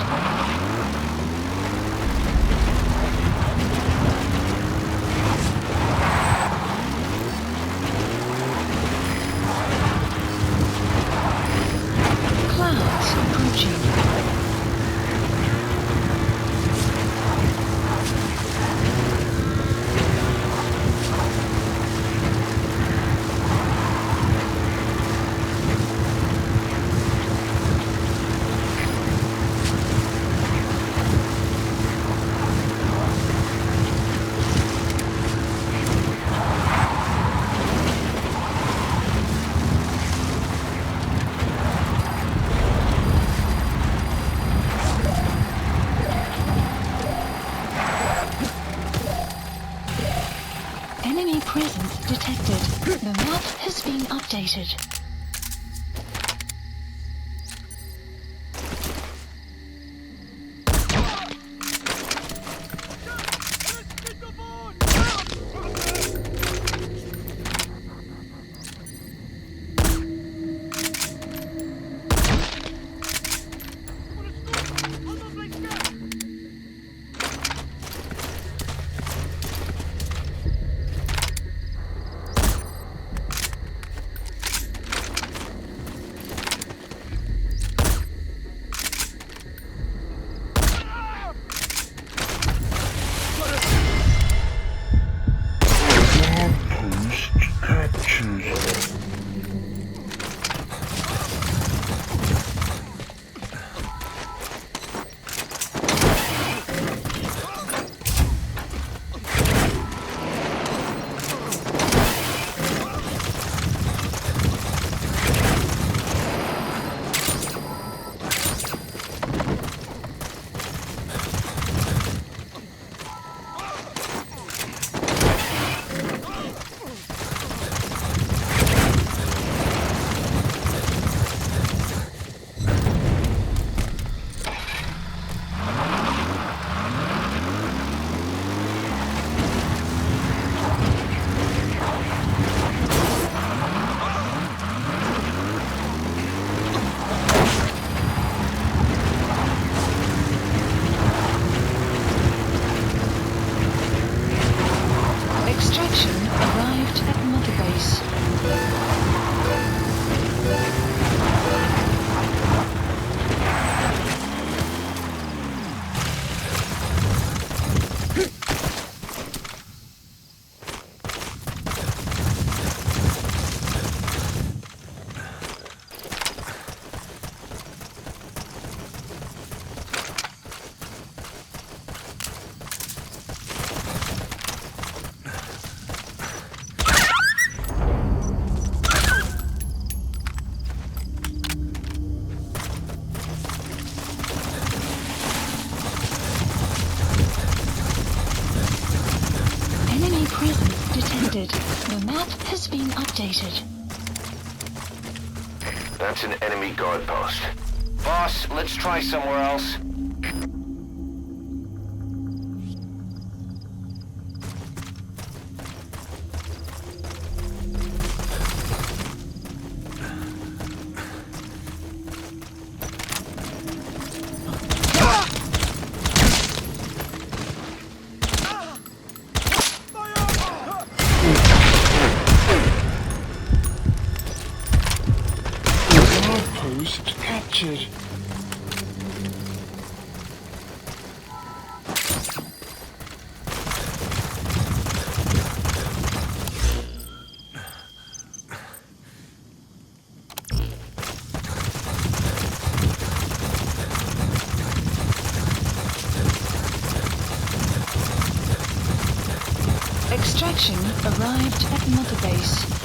presence detected. The map has been updated. The map has been updated. That's an enemy guard post. Boss, let's try somewhere else. Captured. Extraction arrived at Mother Base.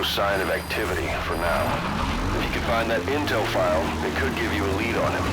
no sign of activity for now. If you can find that intel file, it could give you a lead on him.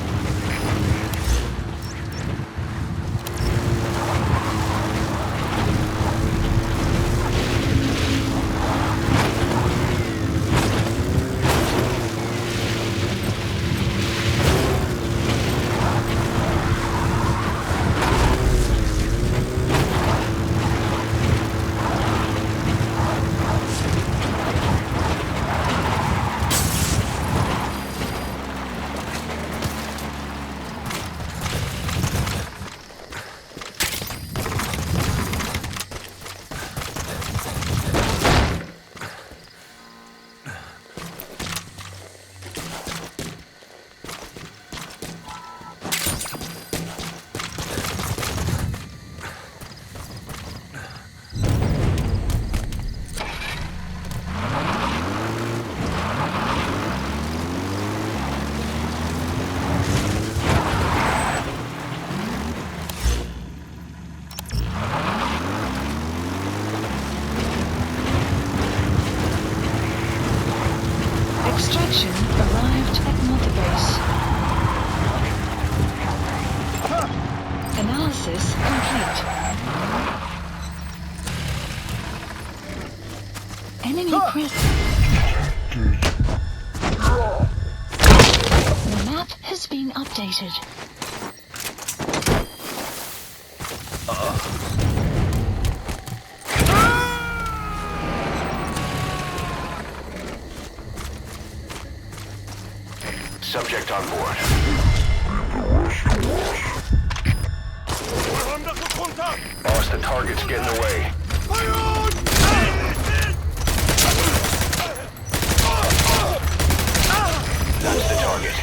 Extraction arrived at Mother Base. Analysis complete. Enemy presence. The map has been updated. Subject on board. Boss, the target's getting away. That's the target.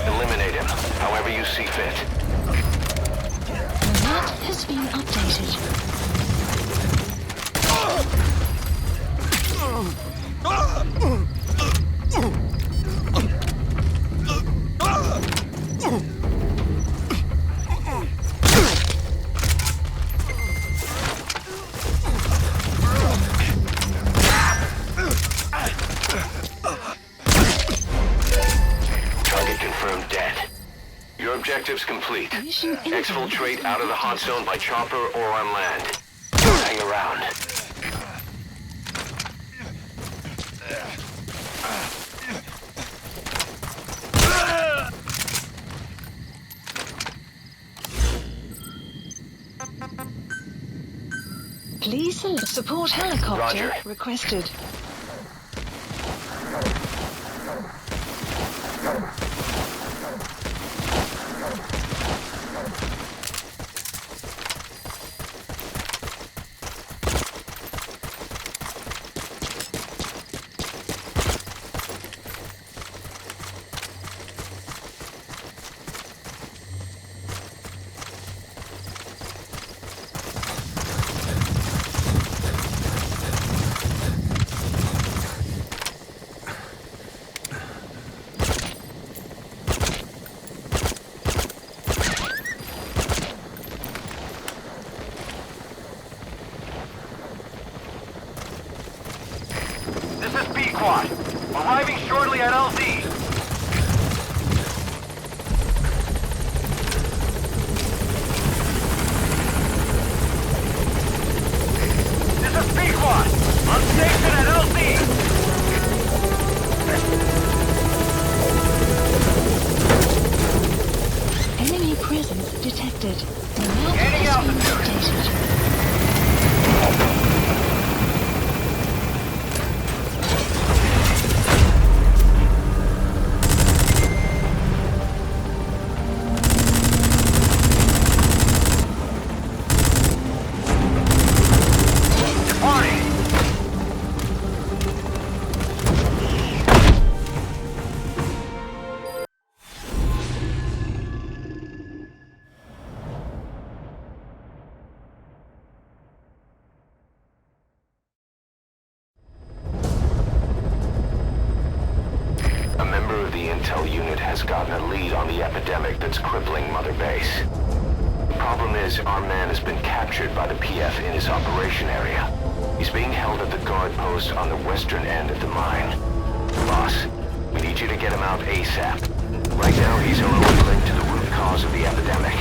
Eliminate him, however you see fit. The map has been updated. Objectives complete. Exfiltrate out of the hot zone by chopper or on land. Hang around. Please support helicopter requested. Arriving shortly at LZ. This is B-Quad. On station at LZ. Enemy presence detected. The map has been updated. Intel unit has gotten a lead on the epidemic that's crippling Mother Base. The problem is, our man has been captured by the PF in his operation area. He's being held at the guard post on the western end of the mine. Boss, we need you to get him out ASAP. Right now, he's our only link to the root cause of the epidemic.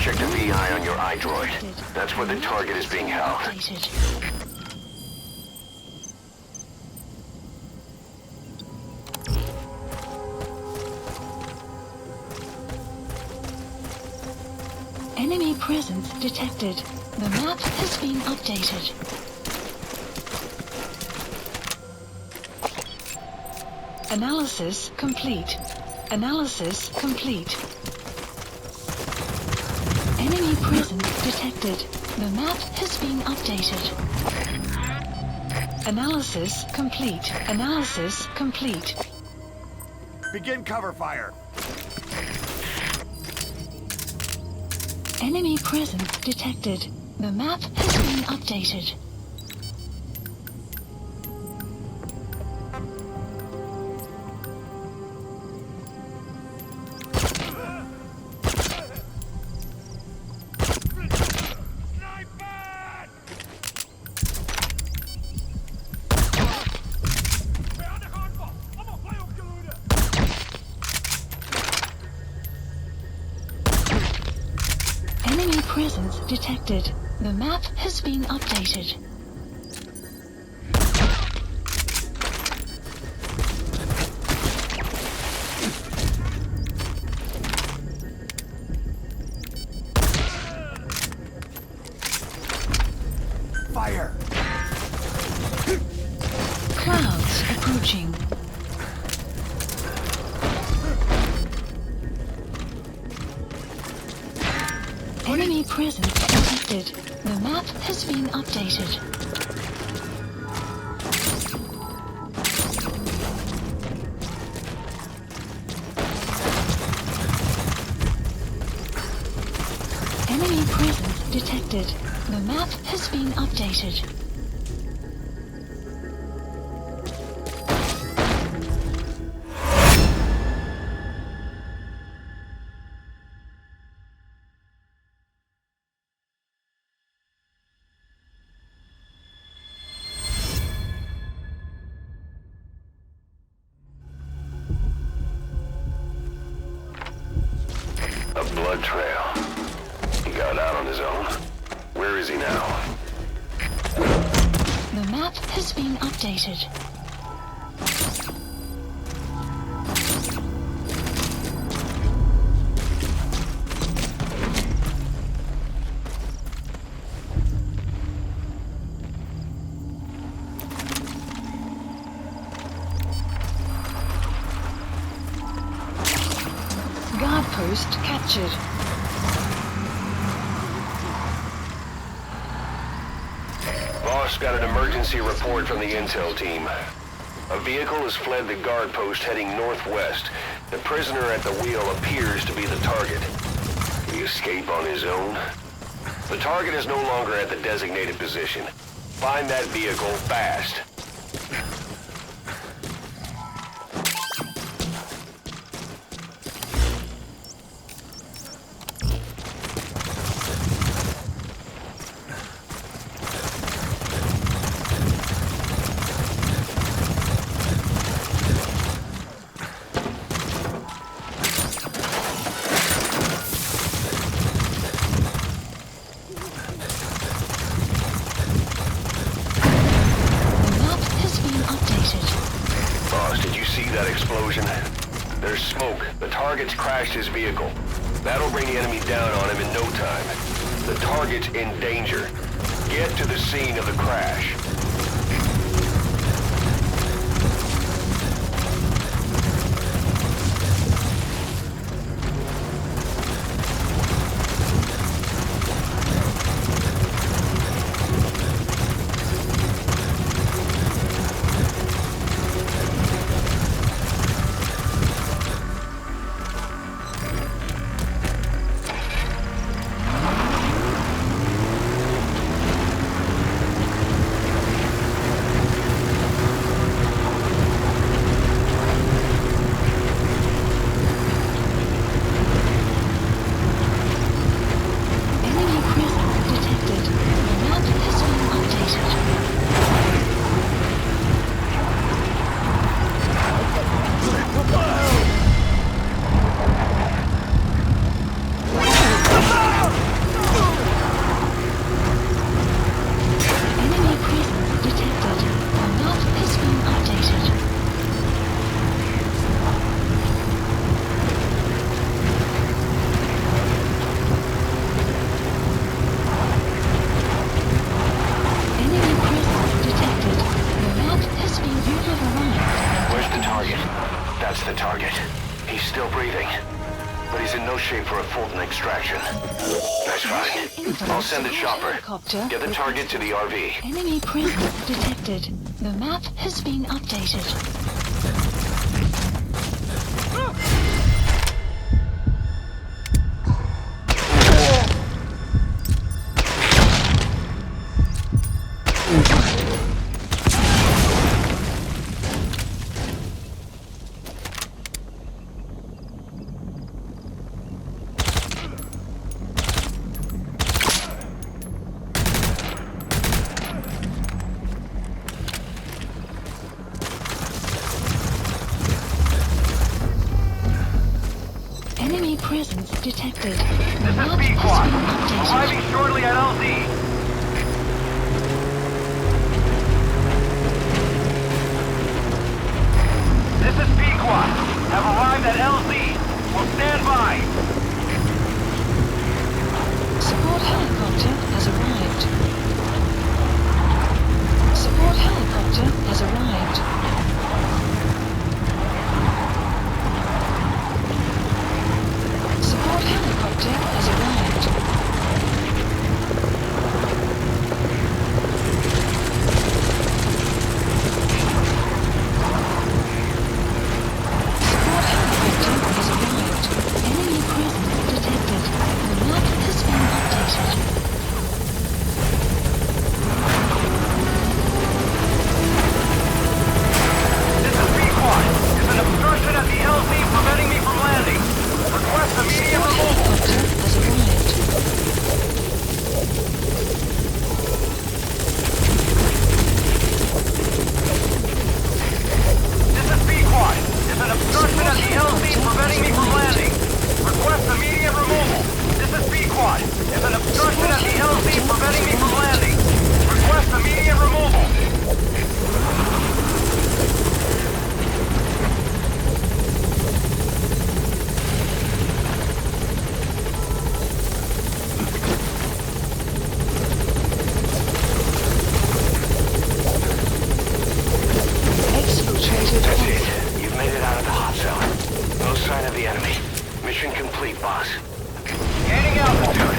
Check the VI on your iDroid. That's where the target is being held. Enemy presence detected. The map has been updated. Analysis complete. Analysis complete. Enemy presence detected. The map has been updated. Analysis complete. Analysis complete. Begin cover fire. Enemy presence detected. The map has been updated. Enemy presence detected. The map has been updated. Fire! Clouds approaching. Enemy presence detected. The map has been updated. Enemy presence detected. The map has been updated. A blood trail. He got out on his own. Where is he now? The map has been updated. Guard post captured. Boss got an emergency report from the intel team. A vehicle has fled the guard post heading northwest. The prisoner at the wheel appears to be the target. Did he escape on his own? The target is no longer at the designated position. Find that vehicle fast. Boss, did you see that explosion? There's smoke. The target's crashed his vehicle. That'll bring the enemy down on him in no time. The target's in danger. Get to the scene of the crash. Send the chopper. Get the target to the RV. Enemy presence detected. The map has been updated. Enemy presence detected. The map has been updated. Arriving shortly at LZ. This is Pequod. Have arrived at LZ. Will stand by. Support helicopter has arrived. Support helicopter has arrived. Support helicopter has arrived. Support helicopter has arrived. Enemy presence detected. The map has been updated. This is Pequod. Is an obstruction at the LZ preventing me from landing. Request immediate removal. Has arrived. This is Pequod. Is an obstruction at the LZ preventing me from landing. Request immediate removal. This is Pequod. Is an obstruction at the LZ preventing me from landing. Request immediate removal. That's it. You've made it out of the hot zone. No sign of the enemy. Mission complete, boss. Gaining altitude.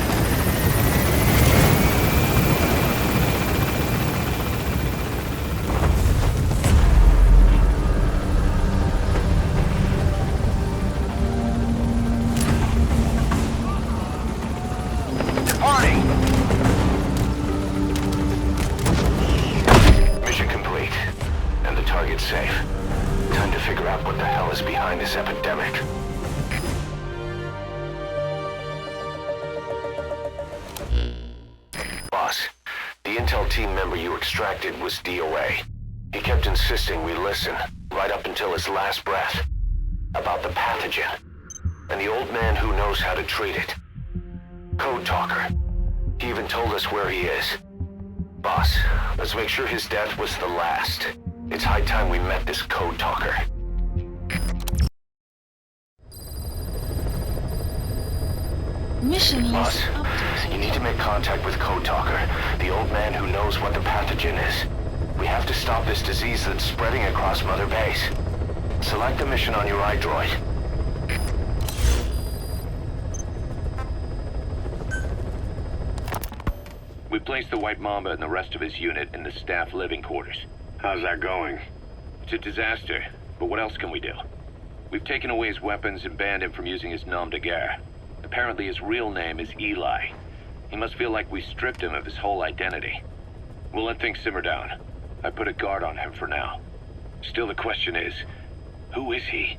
Departing. Mission complete. And the target's safe. Time to figure out what the hell is behind this epidemic. Boss, the intel team member you extracted was DOA. He kept insisting we listen, right up until his last breath, about the pathogen, and the old man who knows how to treat it. Code Talker. He even told us where he is. Boss, let's make sure his death was the last. It's high time we met this Code Talker. Mission Boss, list updated. you need to make contact with Code Talker, the old man who knows what the pathogen is. We have to stop this disease that's spreading across Mother Base. Select the mission on your iDroid. We placed the White Mamba and the rest of his unit in the staff living quarters. How's that going? It's a disaster, but what else can we do? We've taken away his weapons and banned him from using his nom de guerre. Apparently his real name is Eli. He must feel like we stripped him of his whole identity. We'll let things simmer down. I put a guard on him for now. Still, the question is, who is he?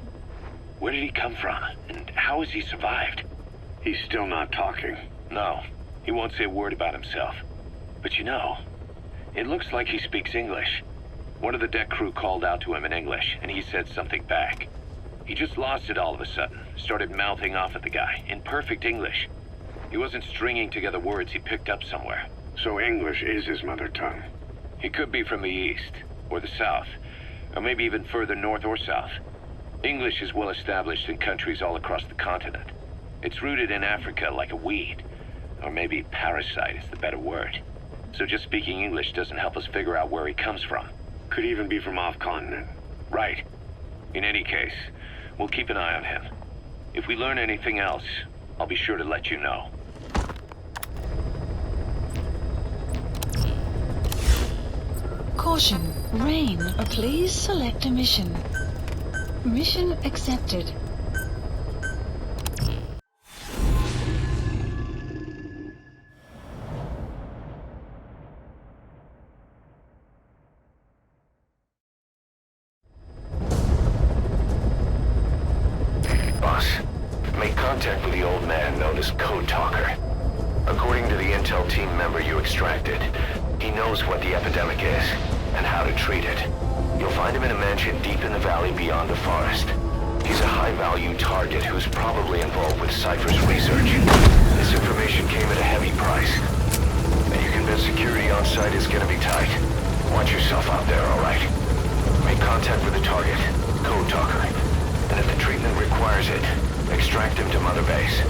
Where did he come from? And how has he survived? He's still not talking. No, he won't say a word about himself. But you know, it looks like he speaks English. One of the deck crew called out to him in English, and he said something back. He just lost it all of a sudden, started mouthing off at the guy, in perfect English. He wasn't stringing together words he picked up somewhere. So English is his mother tongue. He could be from the east, or the south, or maybe even further north or south. English is well established in countries all across the continent. It's rooted in Africa like a weed, or maybe parasite is the better word. So just speaking English doesn't help us figure out where he comes from. Could even be from off-continent. Right. In any case, we'll keep an eye on him. If we learn anything else, I'll be sure to let you know. Caution, rain. Please select a mission. Mission accepted. Boss, make contact with the old man known as Code Talker. According to the intel team member you extracted, he knows what the epidemic is and how to treat it. You'll find him in a mansion deep in the valley beyond the forest. He's a high-value target who's probably involved with Cypher's research. This information came at a heavy price. And you convinced security on site is gonna be tight. Watch yourself out there, all right? Make contact with the target, Code Talker. And if the treatment requires it, extract him to Mother Base.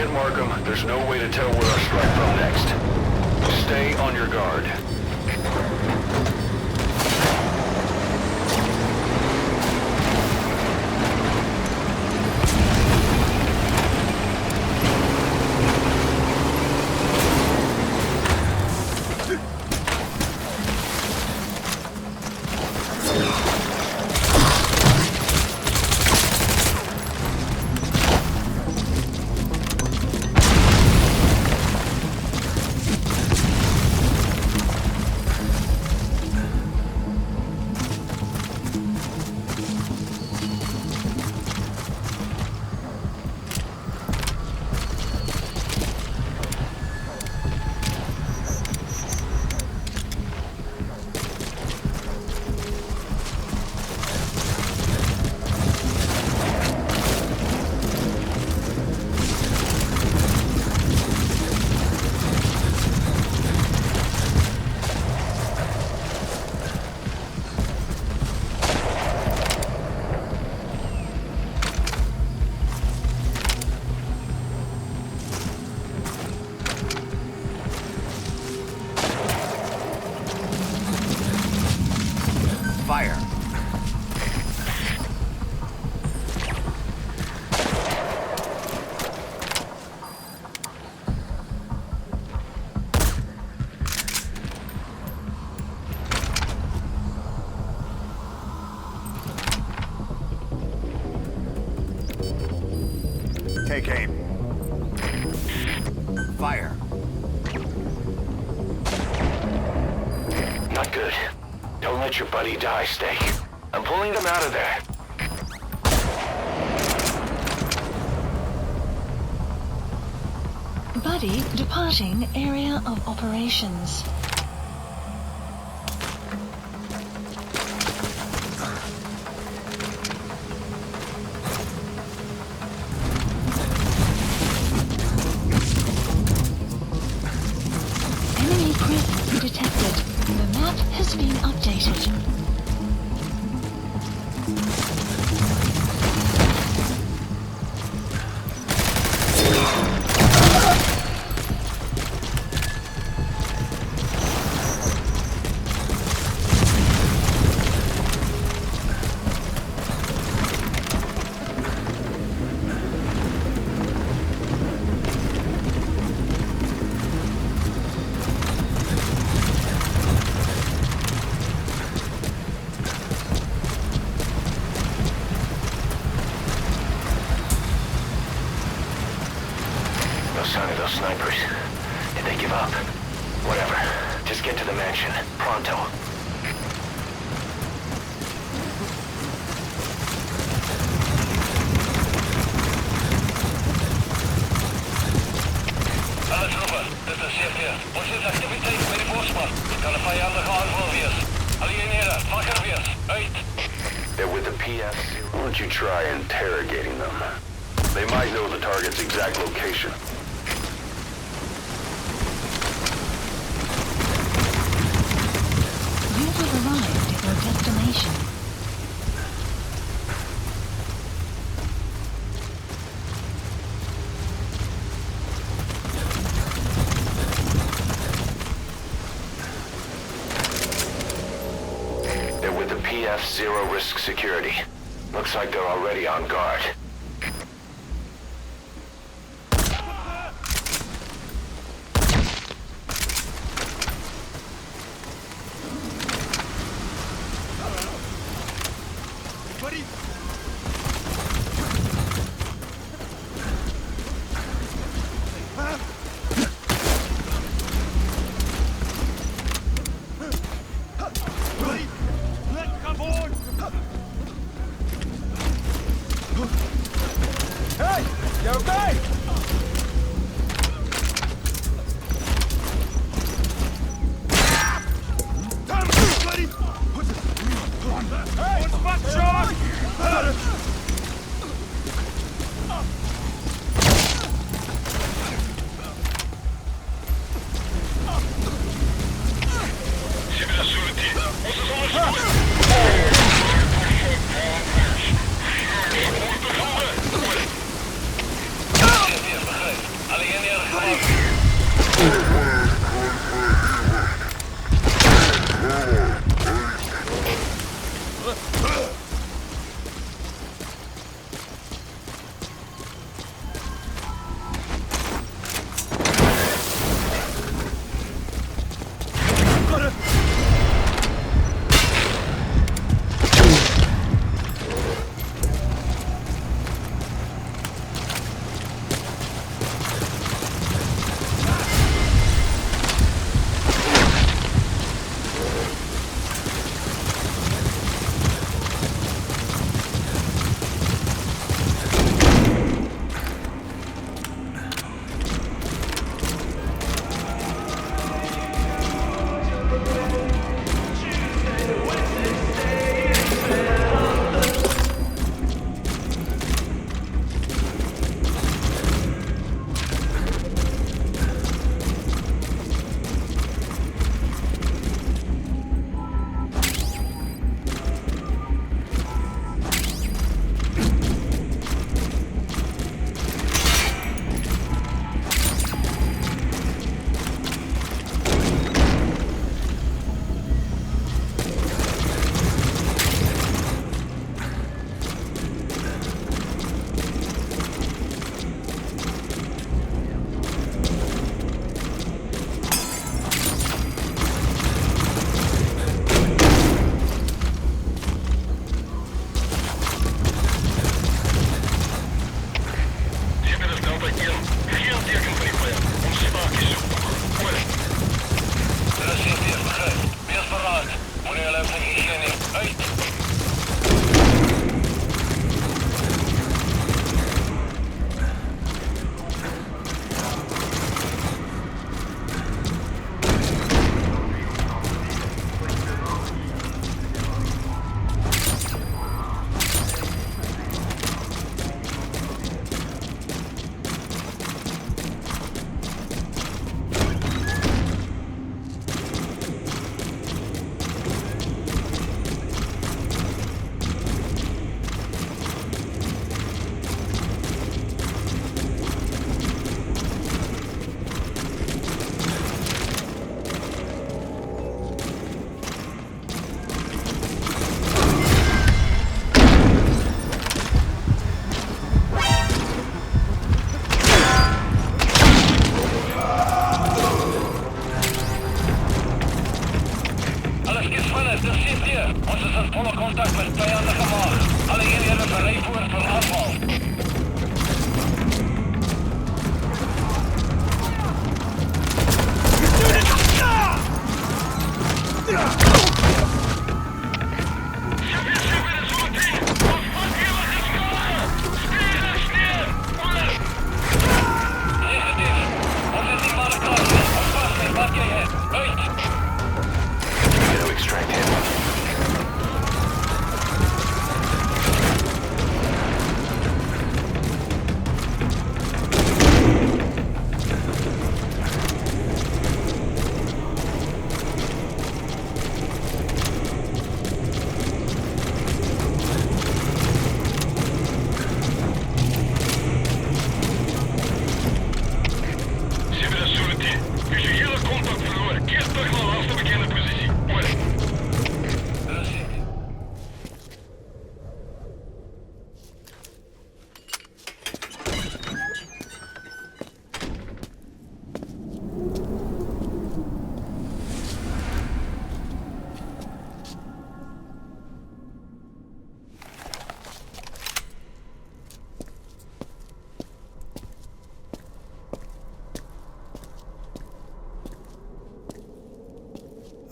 can't mark them, there's no way to tell where our strike from next. Stay on your guard. Fire! Take aim. Fire. Not good. Don't let your buddy die, Snake. I'm pulling them out of there. Buddy departing area of operations. Enemy presence detected. The map has been updated. No sign of those snipers. Did they give up? Whatever. Just get to the mansion. Pronto. Alle troepen, dit is CFR. Ons is activiteit bij de bosman. Kan een vijandige aanval wees. Alle eenheden, wakker wees. Uit. They're with the PF. Why don't you try interrogating them? They might know the target's exact location. You have arrived at your destination. They're with the PF Zero Risk Security. Looks like they're already on guard. Let's come on!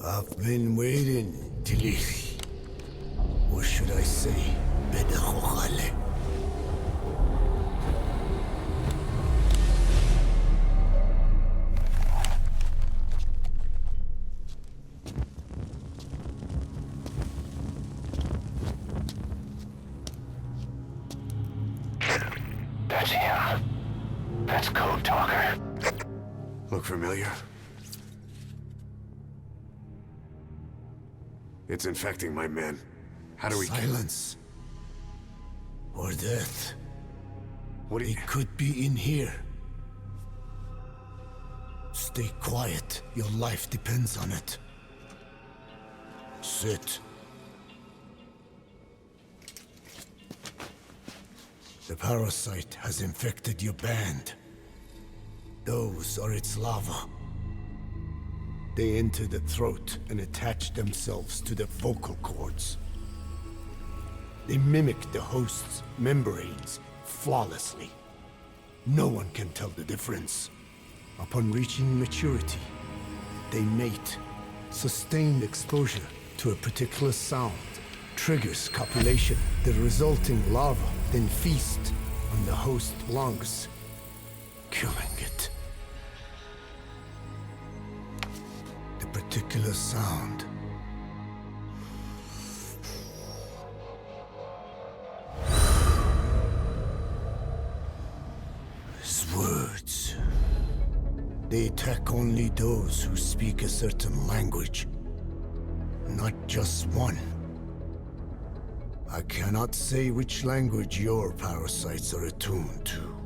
I've been waiting, Tilich. Or should I say, Bedachochale. That's him. That's Code Talker. Look familiar? It's infecting my men. How do we Silence. Or death. What do you... It could be in here. Stay quiet. Your life depends on it. Sit. The parasite has infected your band. Those are its larvae. They enter the throat and attach themselves to the vocal cords. They mimic the host's membranes flawlessly. No one can tell the difference. Upon reaching maturity, they mate. Sustained exposure to a particular sound triggers copulation. The resulting larva then feast on the host lungs, killing it. The particular sound is words. They attack only those who speak a certain language, not just one. I cannot say which language your parasites are attuned to.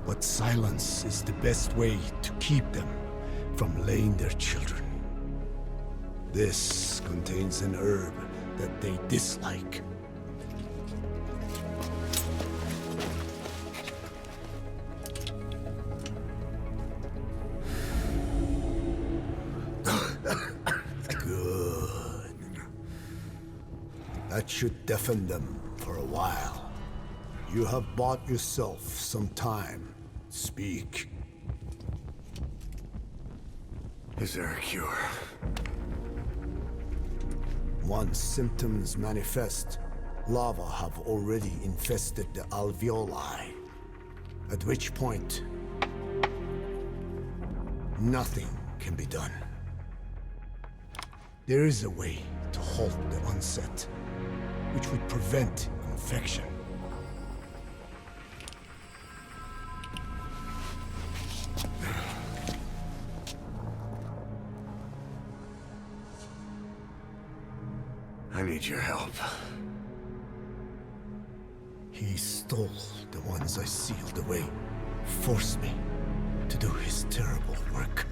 But silence is the best way to keep them from laying their children. This contains an herb that they dislike. Good. That should deafen them for a while. You have bought yourself some time. Speak. Is there a cure? Once symptoms manifest, larvae have already infested the alveoli. At which point, nothing can be done. There is a way to halt the onset, which would prevent infection. I need your help. He stole the ones I sealed away, forced me to do his terrible work.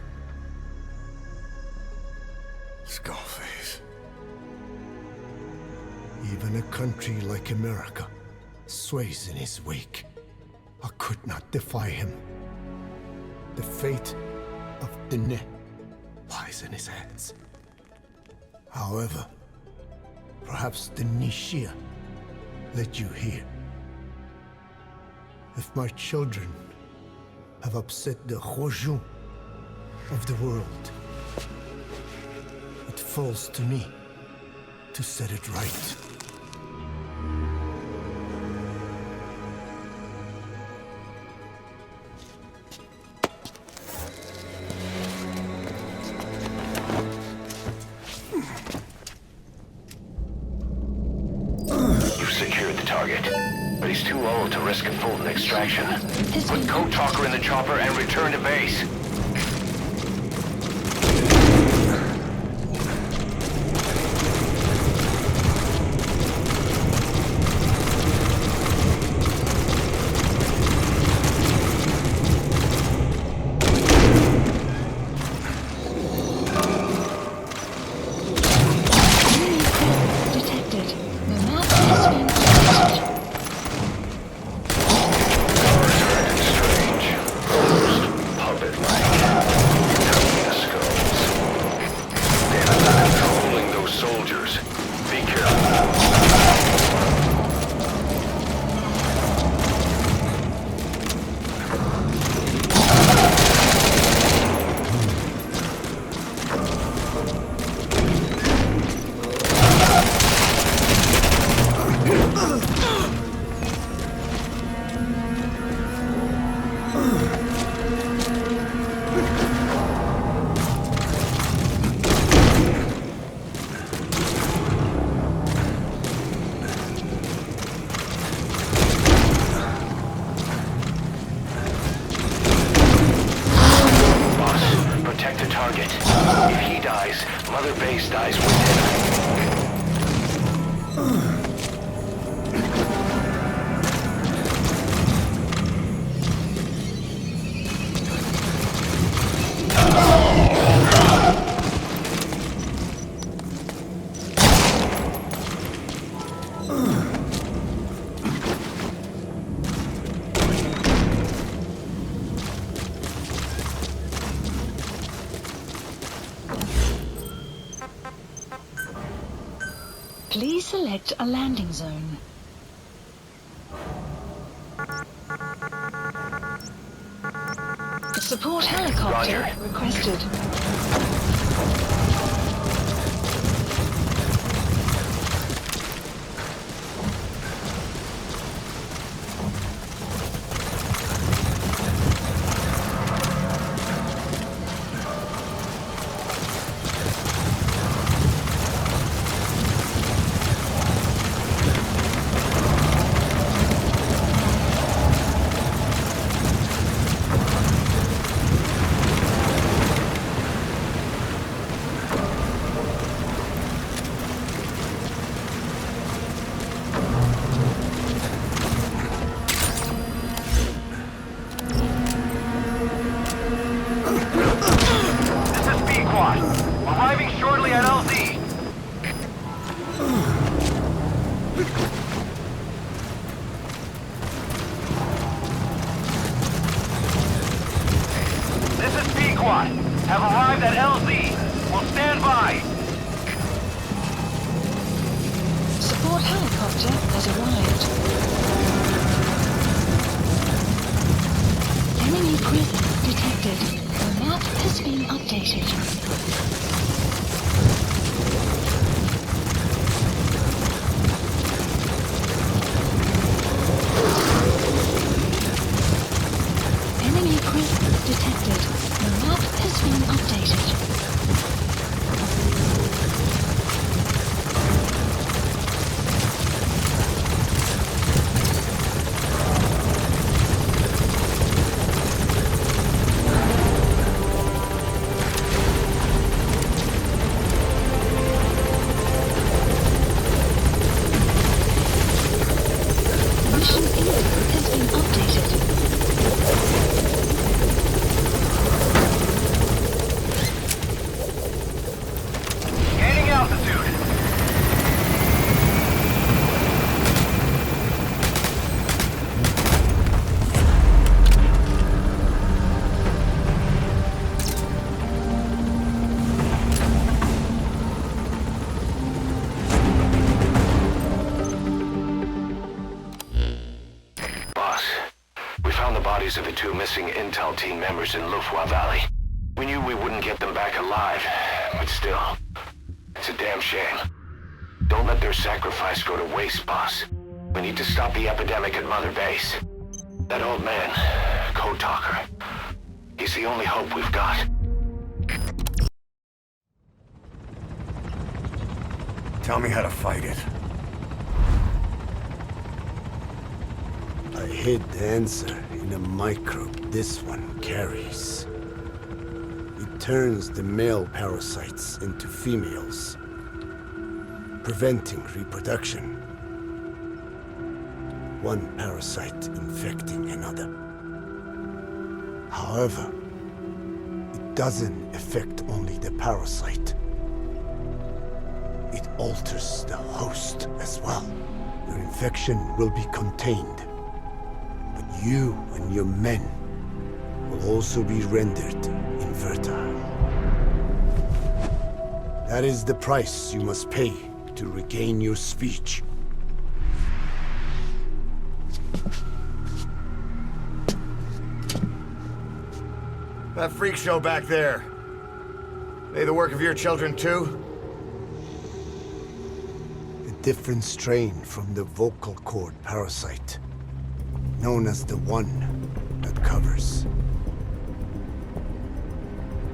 Skullface. Even a country like America sways in his wake. I could not defy him. The fate of Dine lies in his hands. However, perhaps the Nishia led you here. If my children have upset the Hojun of the world, it falls to me to set it right. You've secured the target, but he's too old to risk a full extraction. Put Code Talker in the chopper and return to base. Puppet-like. target. If he dies, Mother Base dies with him. Please select a landing zone. Support helicopter requested. Arriving shortly at LZ. This is Pequod. Have arrived at LZ. Will stand by. Support helicopter has arrived. Enemy presence detected. The map has been updated. Enemy presence detected. The map has been updated. Mission info has been updated. Gaining altitude. Boss, we found the bodies of the two missing Intel team members in Lufwa Valley. We knew we wouldn't get them back alive, but still, it's a damn shame. Don't let their sacrifice go to waste, boss. We need to stop the epidemic at Mother Base. That old man, Code Talker, he's the only hope we've got. Tell me how to fight it. I hid the answer in a microbe this one carries. It turns the male parasites into females, preventing reproduction. One parasite infecting another. However, it doesn't affect only the parasite. It alters the host as well. Your infection will be contained, but you and your men will also be rendered infertile. That is the price you must pay to regain your speech. That freak show back there. They the work of your children too? A different strain from the vocal cord parasite, known as the one that covers.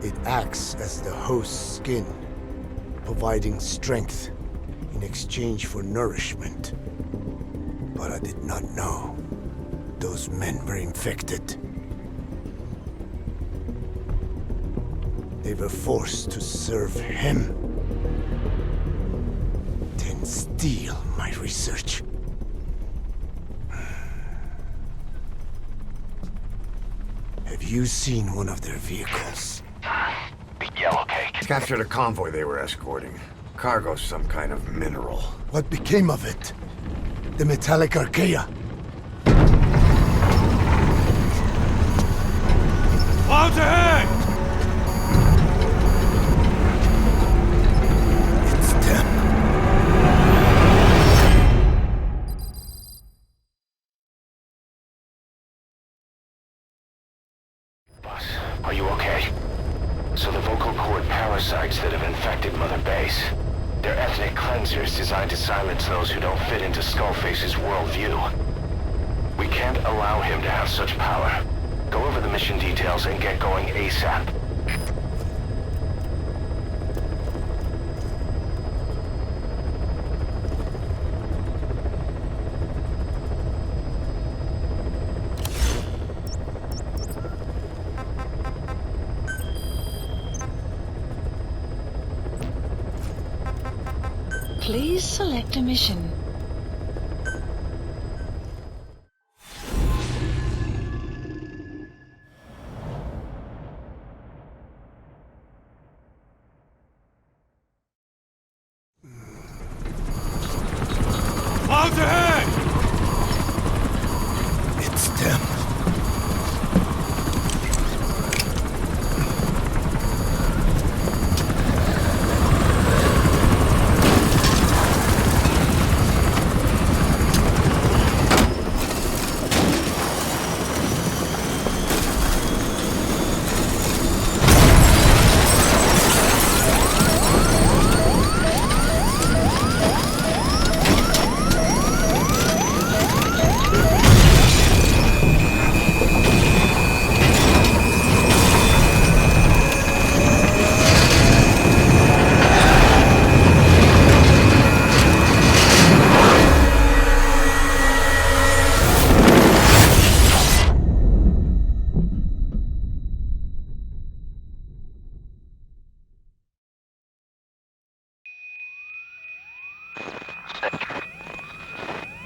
It acts as the host's skin, providing strength in exchange for nourishment. But I did not know those men were infected. They were forced to serve him. Then steal my research. Have you seen one of their vehicles? The Yellow Cake. Captured a convoy they were escorting. Cargo, some kind of mineral. What became of it? The metallic Archaea? Clouds ahead! It's them. Boss, are you okay? So the vocal cord parasites that have infected Mother Base. They're ethnic cleansers designed to silence those who don't fit into Skullface's worldview. We can't allow him to have such power. Go over the mission details and get going ASAP. Please select a mission. Clouds ahead! It's them.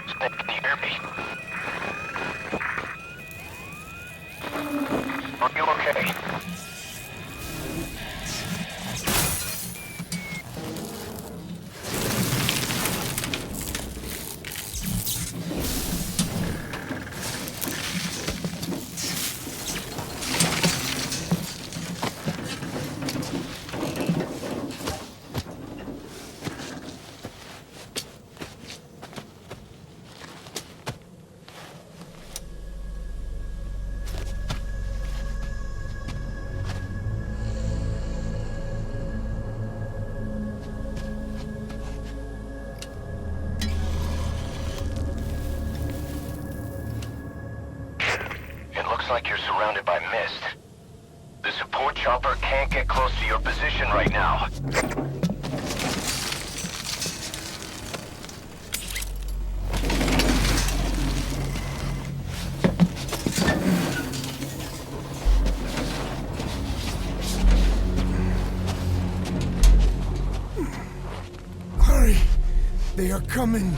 Snake, can you hear me? Are you okay? Like you're surrounded by mist. The support chopper can't get close to your position right now. Hurry! They are coming!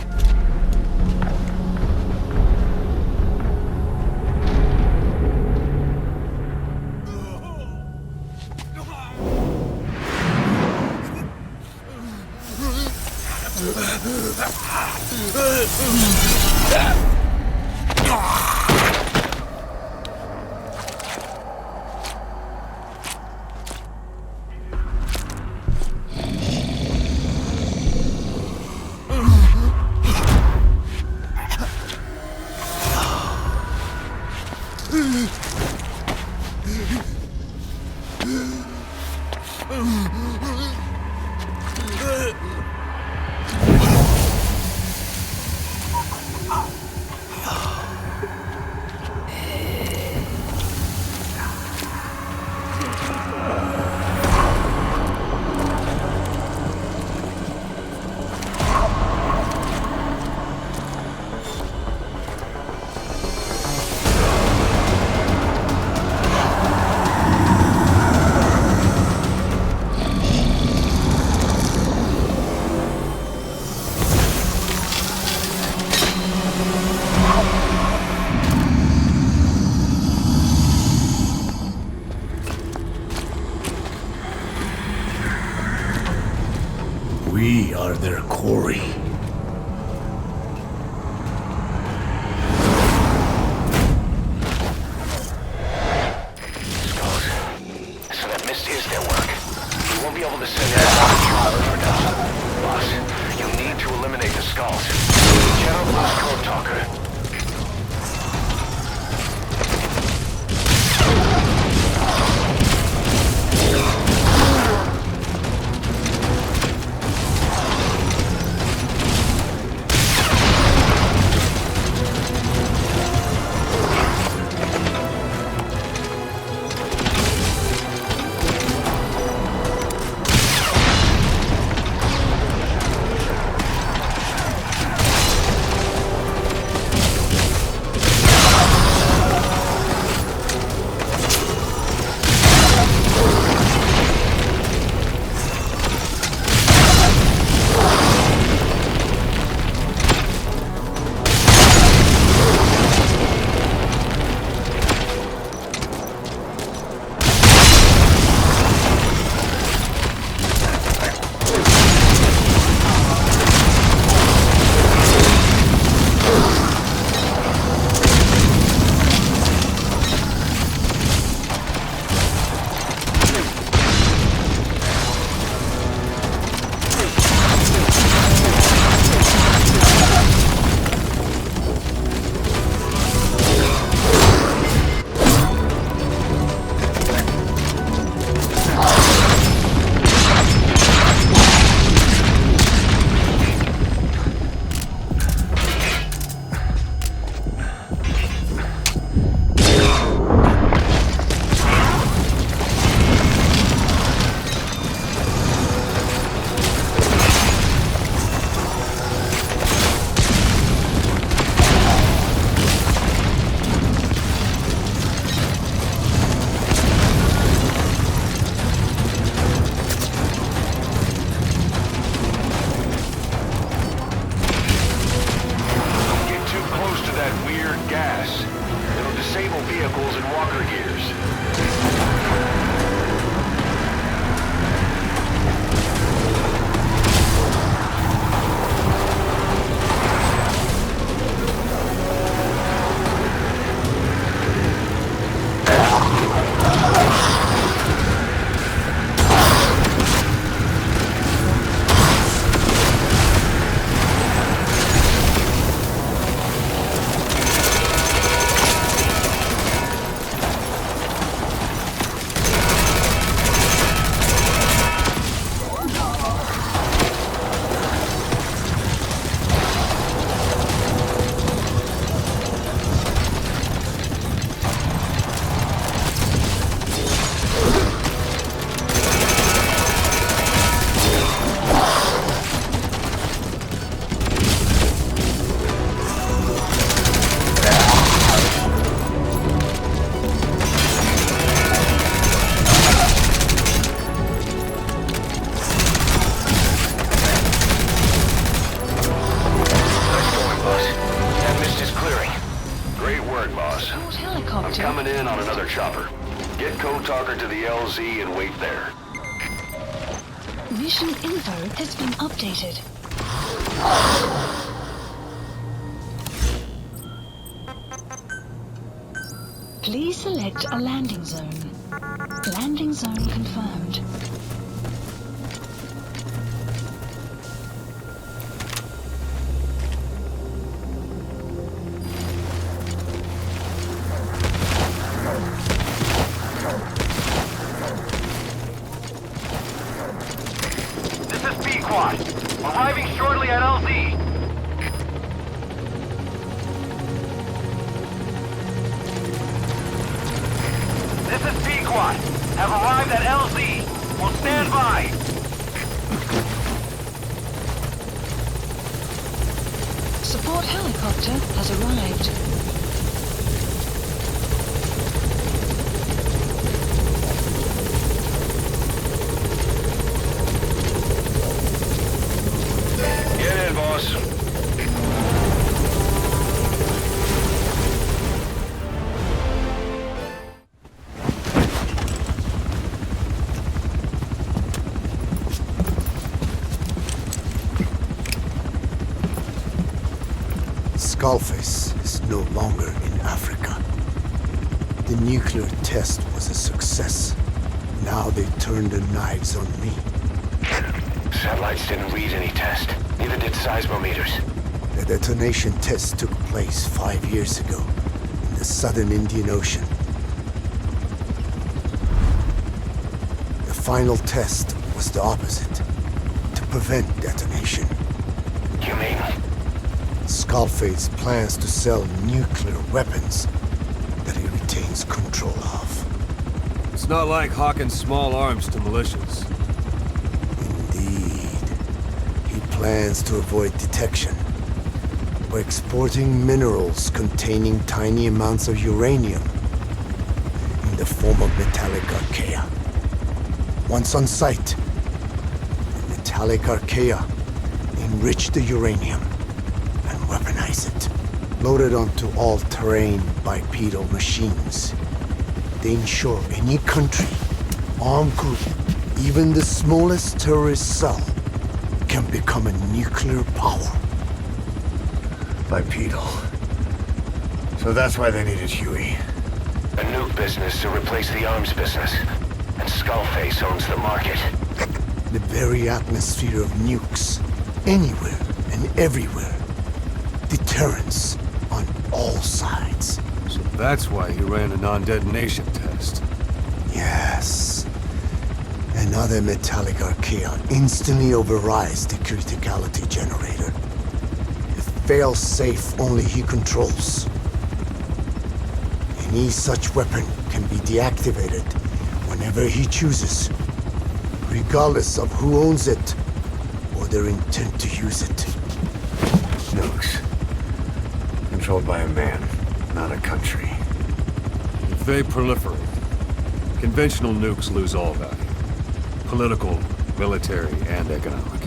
We are their quarry. Skulls. So that mist is their work. We won't be able to send in another driver for now. Boss, you need to eliminate the skulls. General Blue's code talker. Coming in on another chopper. Get Code Talker to the LZ and wait there. Mission info has been updated. Please select a landing zone. Landing zone confirmed. This is Pequod. Arriving shortly at LZ. This is Pequod. Have arrived at LZ. Will stand by. Support helicopter has arrived. Get in, boss. Skullface is no longer in Africa. The nuclear test was a success. Now they turned their knives on me. Satellites didn't read any test. Neither did seismometers. The detonation test took place 5 years ago in the southern Indian Ocean. The final test was the opposite, to prevent detonation. You mean? Skullface plans to sell nuclear weapons that he retains control of. It's not like hawking small arms to militias. Indeed. He plans to avoid detection by exporting minerals containing tiny amounts of uranium in the form of metallic archaea. Once on site, the metallic archaea enrich the uranium and weaponize it. Loaded onto all-terrain bipedal machines, they ensure any country, armed group, even the smallest terrorist cell, can become a nuclear power. Bipedal. So that's why they needed Huey. A nuke business to replace the arms business. And Skullface owns the market. The very atmosphere of nukes, anywhere and everywhere. Deterrence on all sides. So that's why he ran a non-detonation test. Yes. Another metallic archaea instantly overrides the criticality generator. A fail-safe only he controls. Any such weapon can be deactivated whenever he chooses, regardless of who owns it or their intent to use it. Nukes. Controlled by a man, not a country. If they proliferate, conventional nukes lose all value. Political, military, and economic.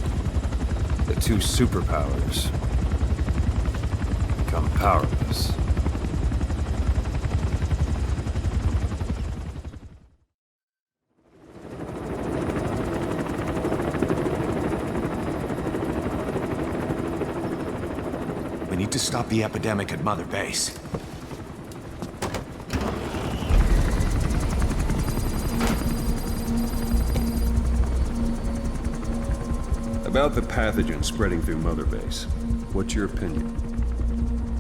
The two superpowers become powerless. We need to stop the epidemic at Mother Base. About the pathogen spreading through Mother Base, what's your opinion?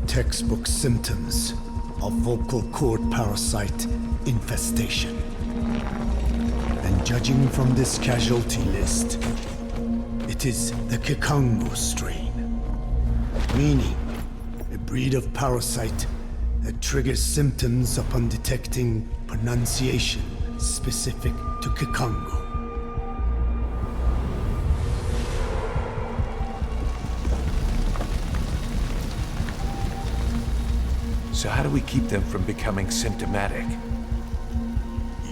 Textbook symptoms of vocal cord parasite infestation. And judging from this casualty list, it is the Kikongo strain. Meaning, a breed of parasite that triggers symptoms upon detecting pronunciation specific to Kikongo. So how do we keep them from becoming symptomatic?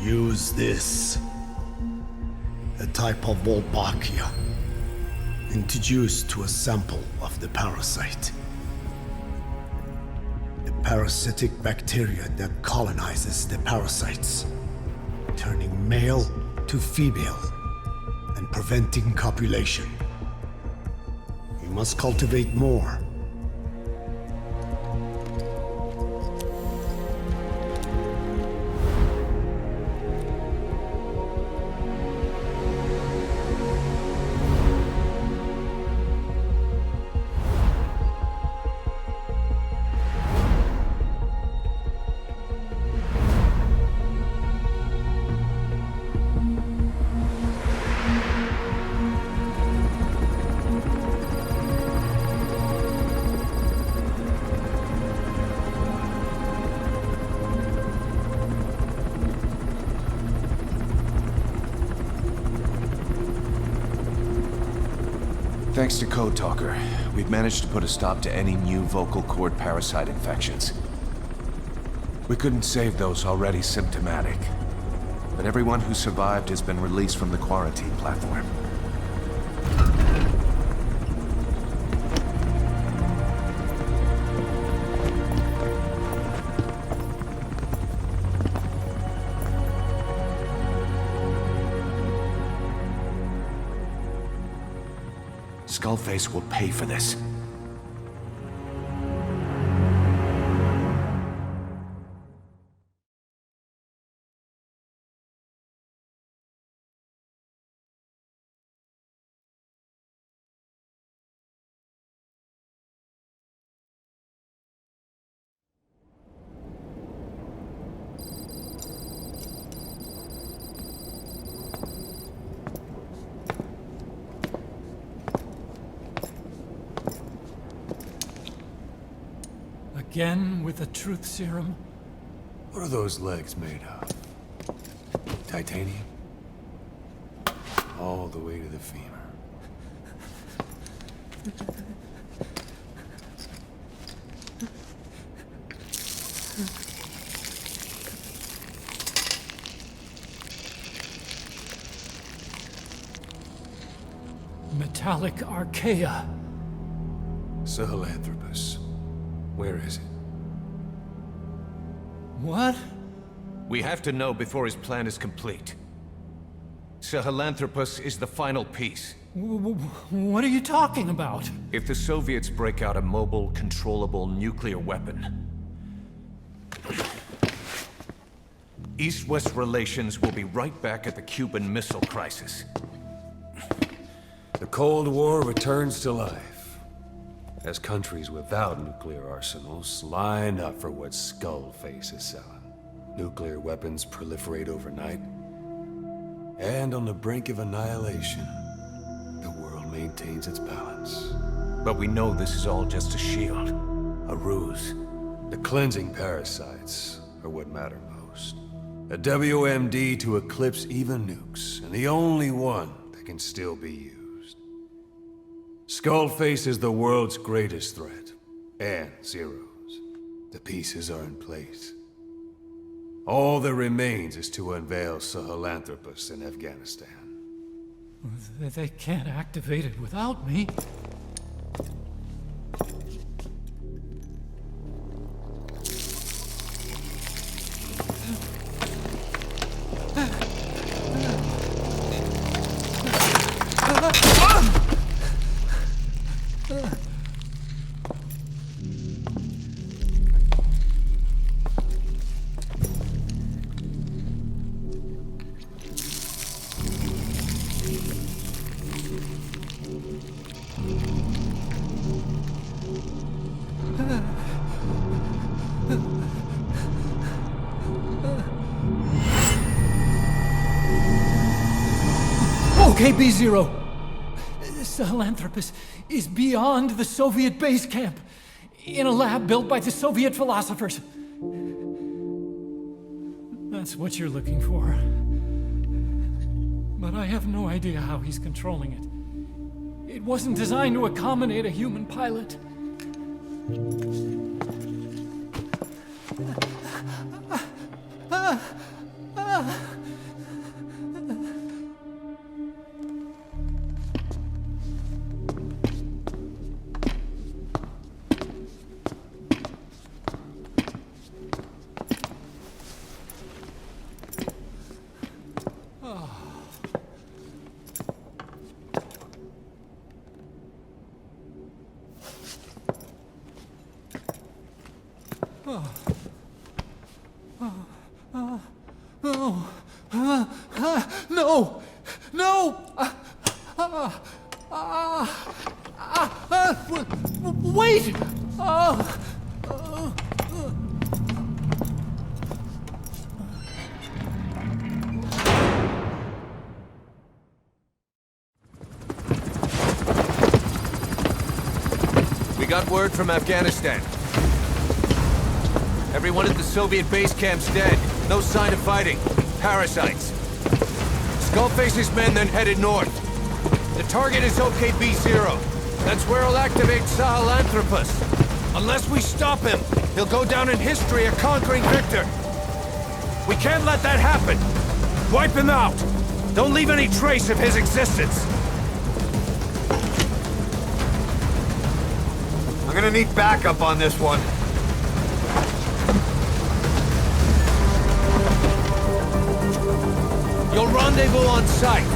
Use this. A type of Wolbachia. Introduced to a sample of the parasite. A parasitic bacteria that colonizes the parasites, turning male to female and preventing copulation. We must cultivate more. Thanks to Code Talker, we've managed to put a stop to any new vocal cord parasite infections. We couldn't save those already symptomatic, but everyone who survived has been released from the quarantine platform. Skullface will pay for this. Again with the truth serum? What are those legs made of? Titanium? All the way to the femur. Metallic archaea. Sahelanthropus. Where is it? What? We have to know before his plan is complete. Sahelanthropus is the final piece. What are you talking about? If the Soviets break out a mobile, controllable nuclear weapon, East-West relations will be right back at the Cuban Missile Crisis. The Cold War returns to life, as countries without nuclear arsenals line up for what Skullface is selling. Nuclear weapons proliferate overnight, and on the brink of annihilation, the world maintains its balance. But we know this is all just a shield, a ruse. The cleansing parasites are what matter most. A WMD to eclipse even nukes, and the only one that can still be used. Skullface is the world's greatest threat, and Zero's. The pieces are in place. All that remains is to unveil Sahelanthropus in Afghanistan. They can't activate it without me. Okay, B-Zero. Sahelanthropus is beyond the Soviet base camp, in a lab built by the Soviet philosophers. That's what you're looking for. But I have no idea how he's controlling it. It wasn't designed to accommodate a human pilot. No! No! Wait! We got word from Afghanistan. Everyone at the Soviet base camp's dead. No sign of fighting. Parasites. Skullface's men then headed north. The target is OKB-0. That's where he'll activate Sahelanthropus. Unless we stop him, he'll go down in history a conquering victor. We can't let that happen. Wipe him out. Don't leave any trace of his existence. I'm gonna need backup on this one. You'll rendezvous on site.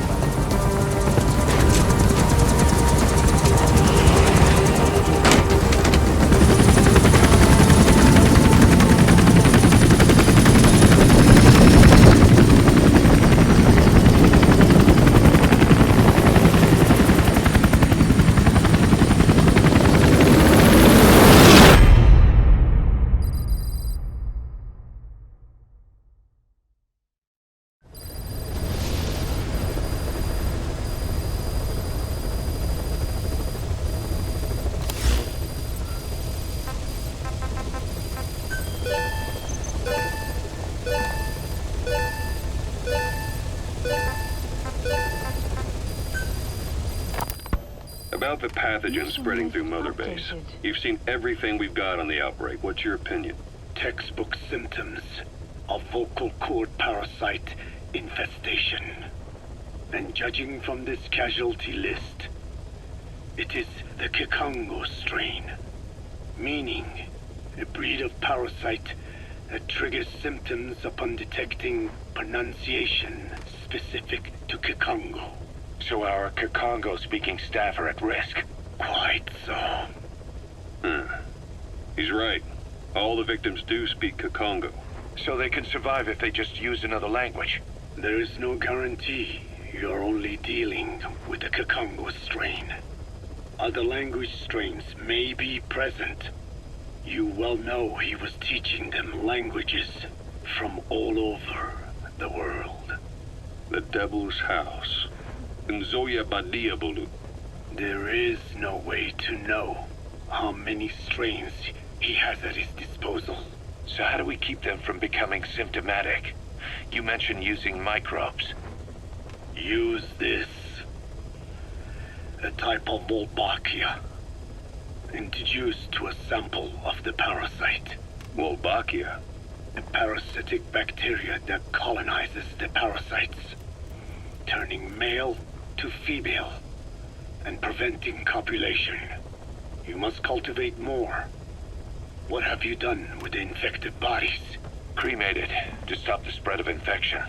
About the pathogen spreading through Mother Base. You've seen everything we've got on the outbreak. What's your opinion? Textbook symptoms of vocal cord parasite infestation. And judging from this casualty list, it is the Kikongo strain, meaning a breed of parasite that triggers symptoms upon detecting pronunciation specific to Kikongo. So our Kikongo-speaking staff are at risk? Quite so. He's right. All the victims do speak Kikongo. So they can survive if they just use another language? There is no guarantee. You're only dealing with the Kikongo strain. Other language strains may be present. You well know he was teaching them languages from all over the world. The Devil's House. Nzoya Badiabulu. There is no way to know how many strains he has at his disposal. So how do we keep them from becoming symptomatic? You mentioned using microbes. Use this. A type of Wolbachia. Introduced to a sample of the parasite. Wolbachia? A parasitic bacteria that colonizes the parasites, turning male to female and preventing copulation. You must cultivate more. What have you done with the infected bodies? Cremated to stop the spread of infection,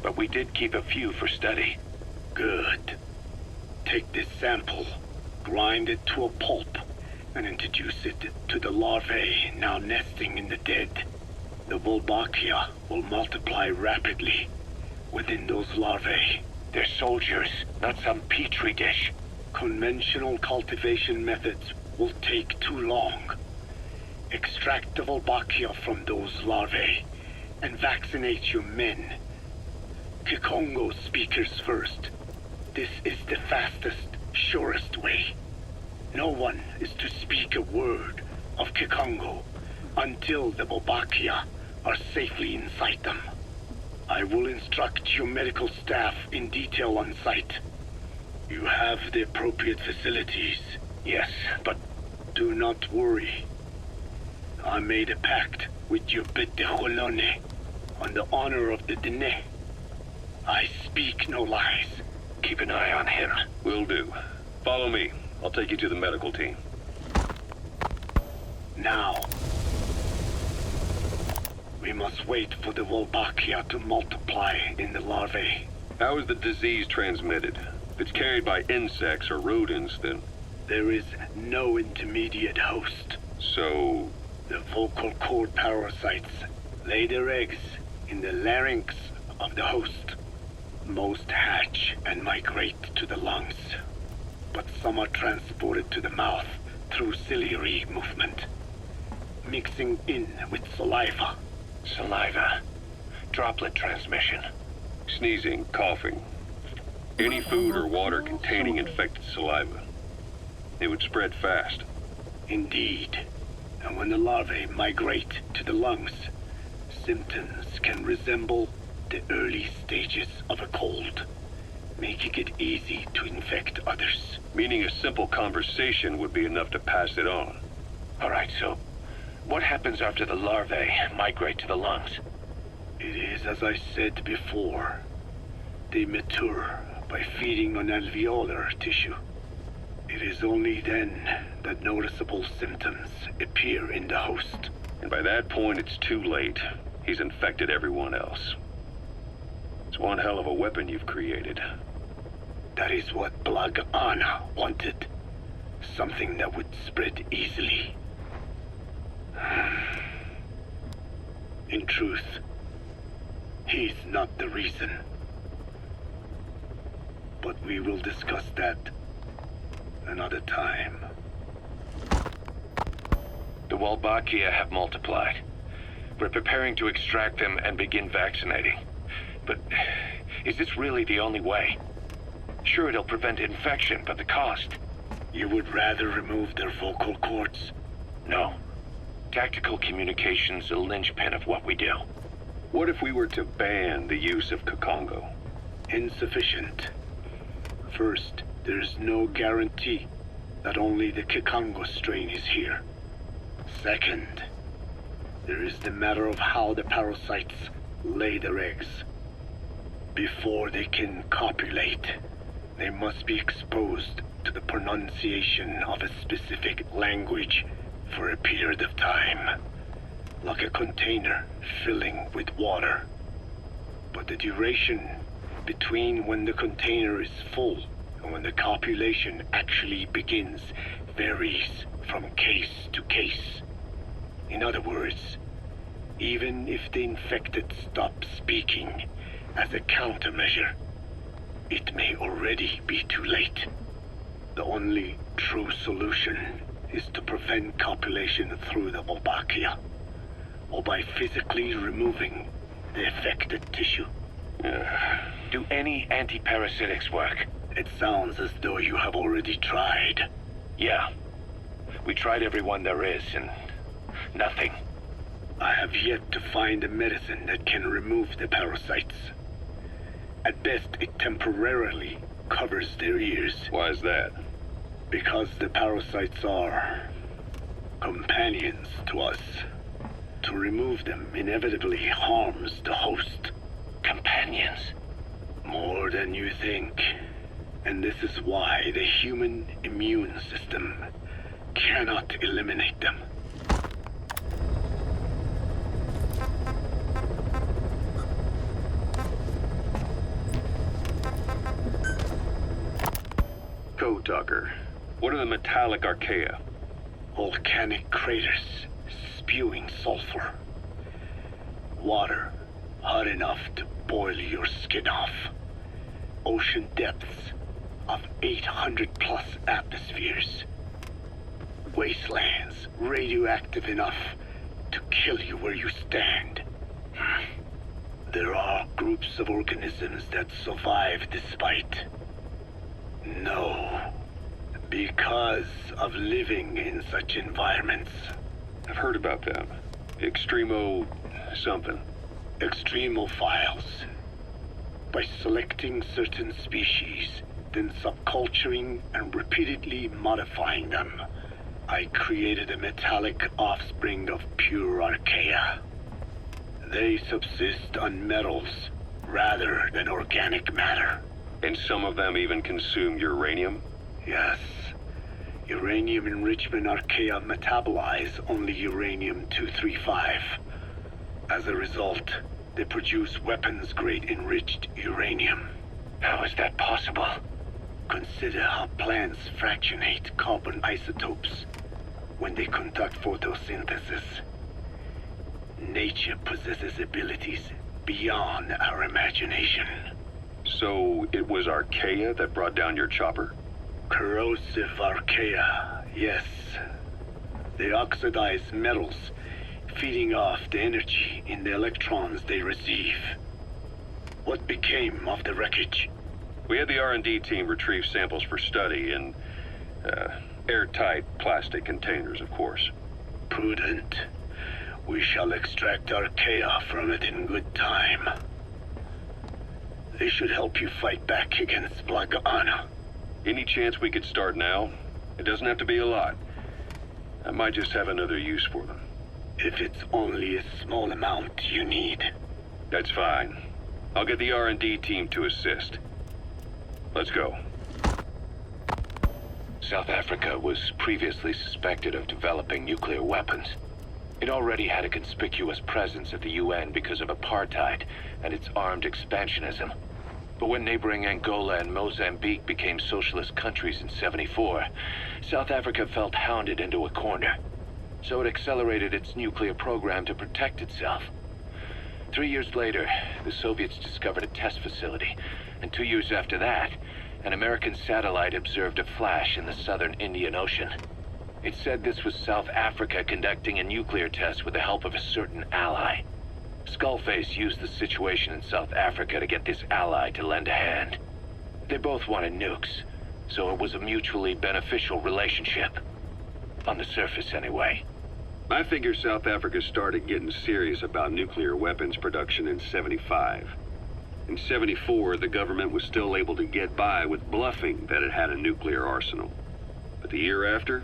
but we did keep a few for study. Good. Take this sample, grind it to a pulp, and introduce it to the larvae now nesting in the dead. The Wolbachia will multiply rapidly within those larvae. They're soldiers, not some petri dish. Conventional cultivation methods will take too long. Extract the Wolbachia from those larvae and vaccinate your men. Kikongo speakers first. This is the fastest, surest way. No one is to speak a word of Kikongo until the Wolbachia are safely inside them. I will instruct your medical staff in detail on site. You have the appropriate facilities. Yes, but... Do not worry. I made a pact with your Bit de Jolone on the honor of the Dene. I speak no lies. Keep an eye on him. Will do. Follow me. I'll take you to the medical team. Now. We must wait for the Wolbachia to multiply in the larvae. How is the disease transmitted? If it's carried by insects or rodents, then... There is no intermediate host. So... The vocal cord parasites lay their eggs in the larynx of the host. Most hatch and migrate to the lungs, but some are transported to the mouth through ciliary movement, mixing in with saliva. Saliva. Droplet transmission. Sneezing, coughing. Any food or water containing infected saliva. It would spread fast. Indeed. And when the larvae migrate to the lungs, symptoms can resemble the early stages of a cold, making it easy to infect others. Meaning a simple conversation would be enough to pass it on. All right, so what happens after the larvae migrate to the lungs? It is as I said before. They mature by feeding on alveolar tissue. It is only then that noticeable symptoms appear in the host. And by that point, it's too late. He's infected everyone else. It's one hell of a weapon you've created. That is what Blag Ana wanted. Something that would spread easily. In truth, he's not the reason. But we will discuss that another time. The Wolbachia have multiplied. We're preparing to extract them and begin vaccinating. But is this really the only way? Sure, it'll prevent infection, but the cost... You would rather remove their vocal cords? No. Tactical communication's the linchpin of what we do. What if we were to ban the use of Insufficient. First, there's no guarantee that only the Kikongo strain is here. Second, there is the matter of how the parasites lay their eggs. Before they can copulate, they must be exposed to the pronunciation of a specific language for a period of time, like a container filling with water. But the duration between when the container is full and when the copulation actually begins varies from case to case. In other words, even if the infected stop speaking as a countermeasure, it may already be too late. The only true solution is to prevent copulation through the Wolbachia, or by physically removing the affected tissue. Do any antiparasitics work? It sounds as though you have already tried. Yeah. We tried every one there is, and nothing. I have yet to find a medicine that can remove the parasites. At best, it temporarily covers their ears. Why is that? Because the parasites are companions to us. To remove them inevitably harms the host. Companions? More than you think. And this is why the human immune system cannot eliminate them. Code Talker, what are the metallic archaea? Volcanic craters spewing sulfur. Water hot enough to boil your skin off. Ocean depths of 800 plus atmospheres. Wastelands radioactive enough to kill you where you stand. There are groups of organisms that survive despite. No. Because of living in such environments. I've heard about them. Extremo... something. Extremophiles. By selecting certain species, then subculturing and repeatedly modifying them, I created a metallic offspring of pure archaea. They subsist on metals rather than organic matter. And some of them even consume uranium? Yes. Uranium enrichment archaea metabolize only uranium-235. As a result, they produce weapons-grade enriched uranium. How is that possible? Consider how plants fractionate carbon isotopes when they conduct photosynthesis. Nature possesses abilities beyond our imagination. So it was archaea that brought down your chopper? Corrosive archaea, yes. They oxidize metals, feeding off the energy in the electrons they receive. What became of the wreckage? We had the R&D team retrieve samples for study in airtight plastic containers, of course. Prudent. We shall extract archaea from it in good time. They should help you fight back against Blaga Ana. Any chance we could start now? It doesn't have to be a lot. I might just have another use for them. If it's only a small amount you need. That's fine. I'll get the R&D team to assist. Let's go. South Africa was previously suspected of developing nuclear weapons. It already had a conspicuous presence at the UN because of apartheid and its armed expansionism. But when neighboring Angola and Mozambique became socialist countries in '74, South Africa felt hounded into a corner. So it accelerated its nuclear program to protect itself. 3 years later, the Soviets discovered a test facility, and 2 years after that, an American satellite observed a flash in the southern Indian Ocean. It said this was South Africa conducting a nuclear test with the help of a certain ally. Skullface used the situation in South Africa to get this ally to lend a hand. They both wanted nukes, so it was a mutually beneficial relationship. On the surface, anyway. I figure South Africa started getting serious about nuclear weapons production in '75. In '74, the government was still able to get by with bluffing that it had a nuclear arsenal. But the year after,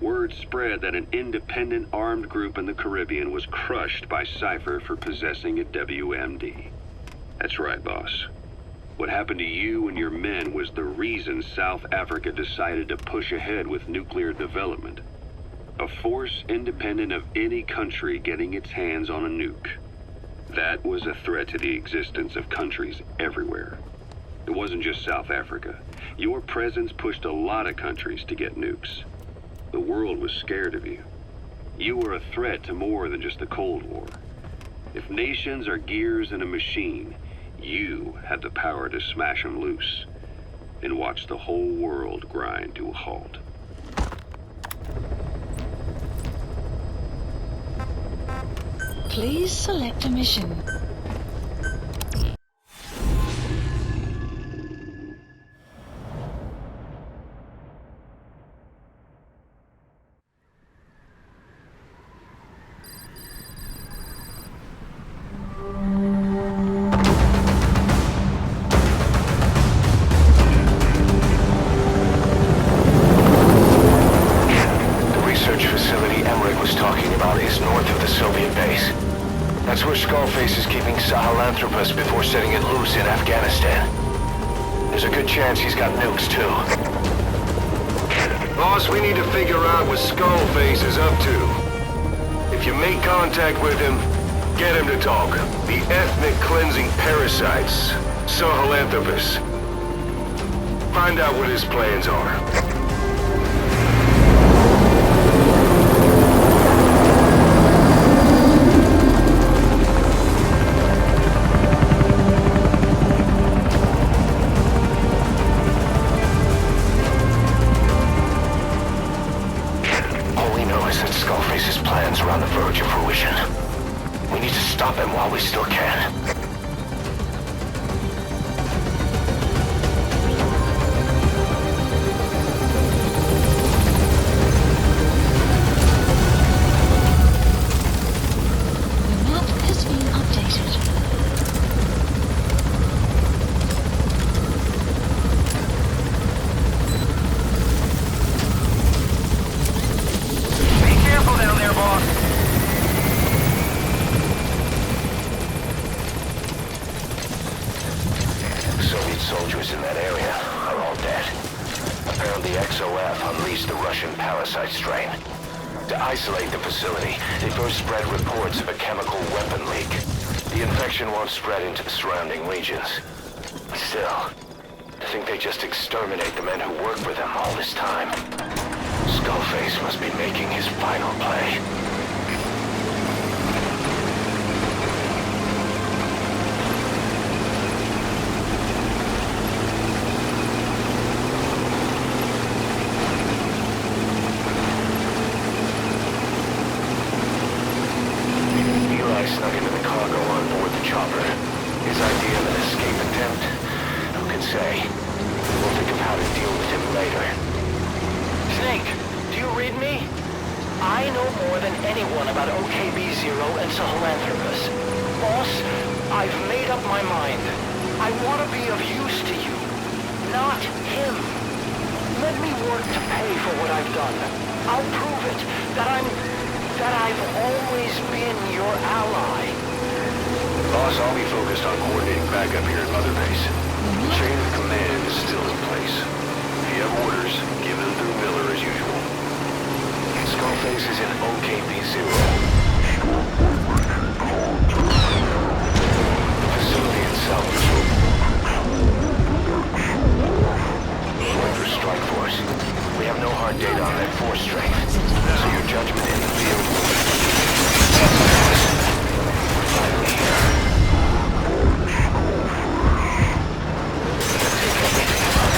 word spread that an independent armed group in the Caribbean was crushed by Cypher for possessing a WMD. That's right, boss. What happened to you and your men was the reason South Africa decided to push ahead with nuclear development. A force independent of any country getting its hands on a nuke. That was a threat to the existence of countries everywhere. It wasn't just South Africa. Your presence pushed a lot of countries to get nukes. The world was scared of you. You were a threat to more than just the Cold War. If nations are gears in a machine, you had the power to smash them loose and watch the whole world grind to a halt. Please select a mission. Sahelanthropus before setting it loose in Afghanistan. There's a good chance he's got nukes, too. Boss, we need to figure out what Skullface is up to. If you make contact with him, get him to talk. The ethnic cleansing parasites, Sahelanthropus. Find out what his plans are. We still can. The map has been updated. Be careful down there, boss. Soldiers in that area are all dead. Apparently XOF unleashed the Russian parasite strain. To isolate the facility, they first spread reports of a chemical weapon leak. The infection won't spread into the surrounding regions. Still, to think they just exterminate the men who worked with them all this time. Skullface must be making his final play. Snuck into the cargo on board the chopper. His idea of an escape attempt? Who can say? We'll think of how to deal with him later. Snake, do you read me? I know more than anyone about OKB-0 and Sahelanthropus. Boss, I've made up my mind. I want to be of use to you, not him. Let me work to pay for what I've done. I'll prove it, that I've always been your ally. Boss, I'll be focused on coordinating backup here at Mother Base. Chain of command is still in place. If you have orders, give them through Miller as usual. Skullface is in OKB-0. The facility itself is going for strike force. We have no hard data on that force strength, so your judgment in the field will be... We're finally here. Take everything apart.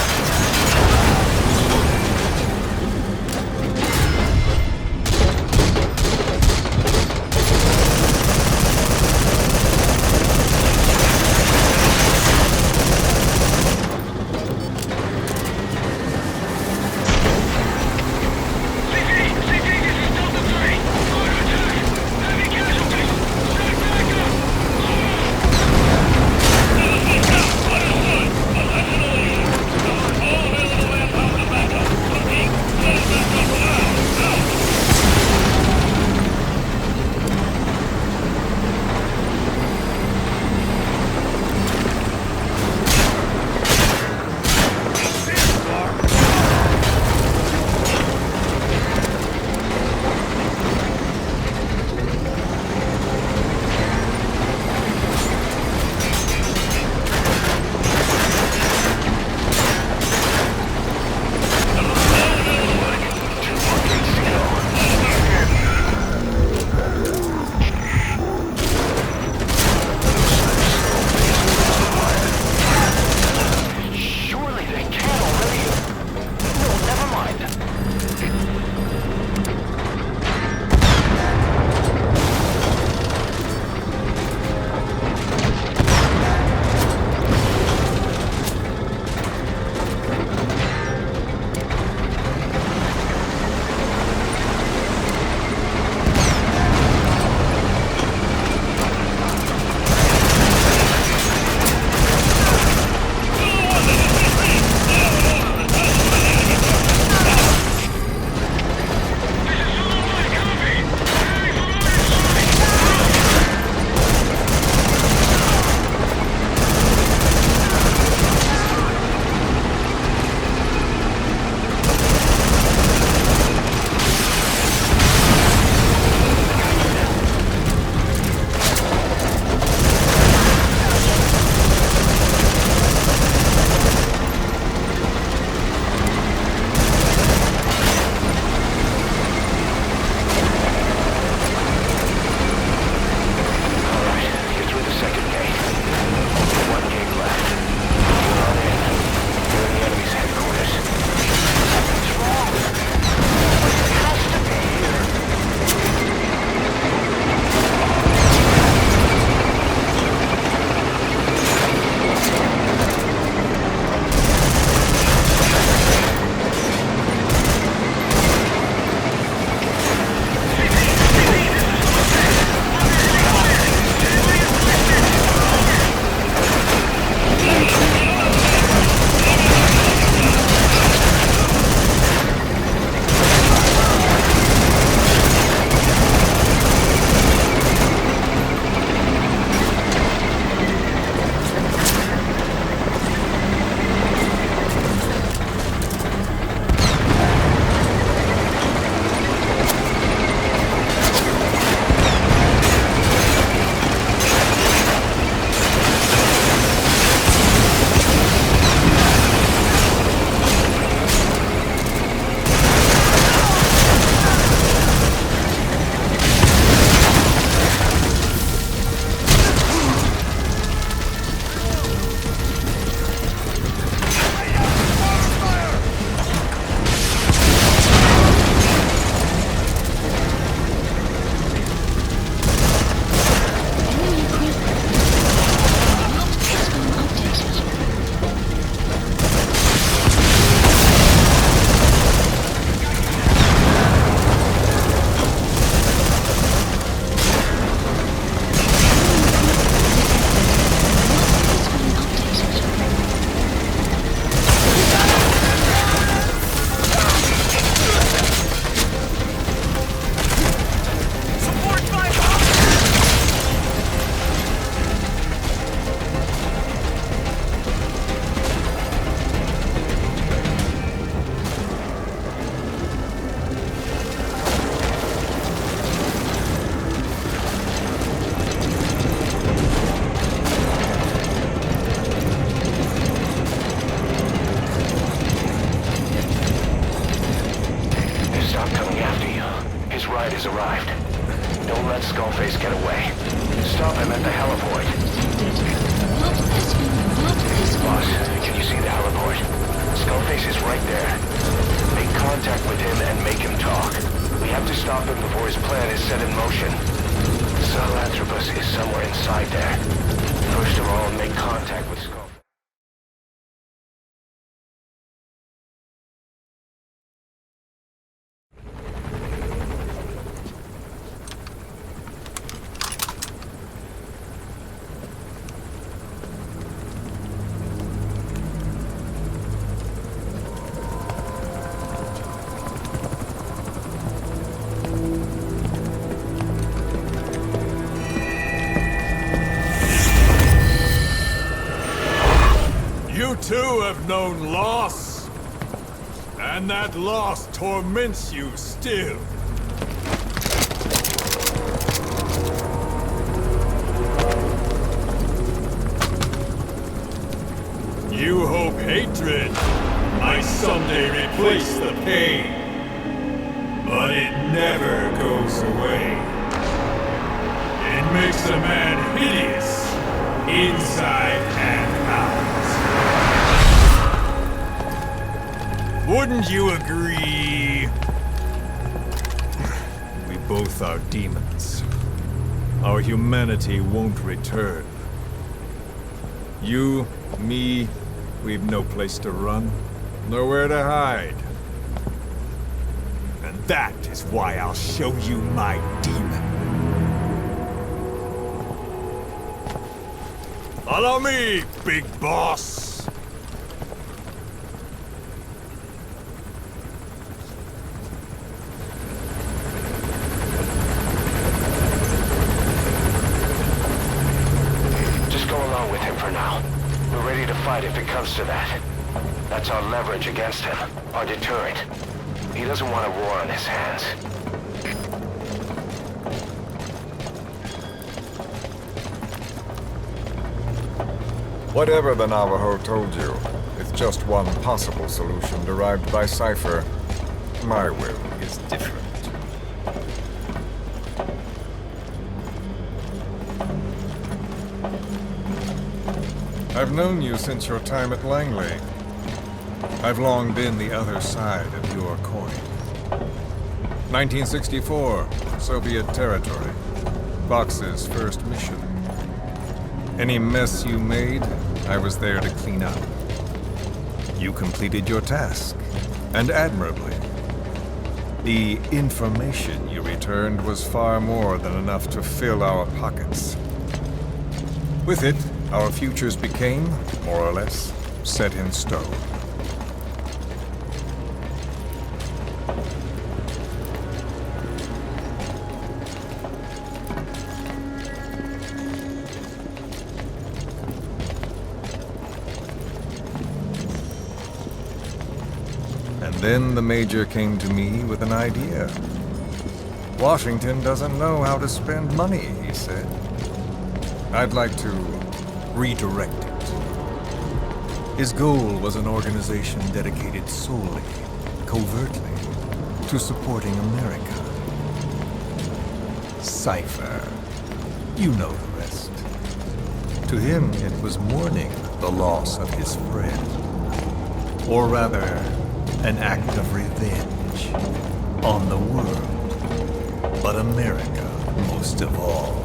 has arrived. Don't let Skullface get away. Stop him at the heliport. Boss, can you see the heliport? Skullface is right there. Make contact with him and make him talk. We have to stop him before his plan is set in motion. Sahelanthropus is somewhere inside there. First of all, make contact with Skullface. You too have known loss. And that loss torments you still. You hope hatred might someday replace the pain. But it never goes away. It makes a man hideous, inside and out. Wouldn't you agree? We both are demons. Our humanity won't return. You, me, we've no place to run, nowhere to hide. And that is why I'll show you my demon. Follow me, big boss! If it comes to that. That's our leverage against him, our deterrent. He doesn't want a war on his hands. Whatever the Navajo told you, it's just one possible solution derived by Cypher. My will is different. I've known you since your time at Langley. I've long been the other side of your coin. 1964, Soviet territory. Vox's first mission. Any mess you made, I was there to clean up. You completed your task, and admirably. The information you returned was far more than enough to fill our pockets. With it, our futures became, more or less, set in stone. And then the Major came to me with an idea. Washington doesn't know how to spend money, he said. I'd like to redirect it. His goal was an organization dedicated solely, covertly, to supporting America. Cypher. You know the rest. To him, it was mourning the loss of his friend. Or rather, an act of revenge on the world, but America most of all.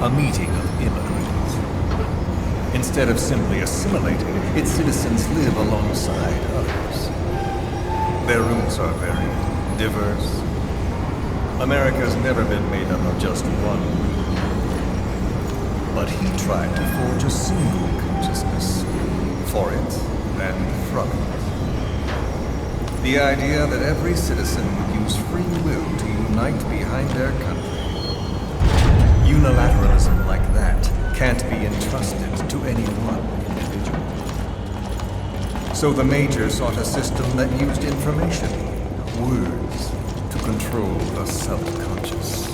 A meeting of immigrants. Instead of simply assimilating, its citizens live alongside others. Their roots are very diverse. America's never been made up of just one group. But he tried to forge a single consciousness for it and from it. The idea that every citizen would use free will to unite behind their country. Unilateralism like that can't be entrusted to any one individual. So the Major sought a system that used information, words, to control the self-conscious.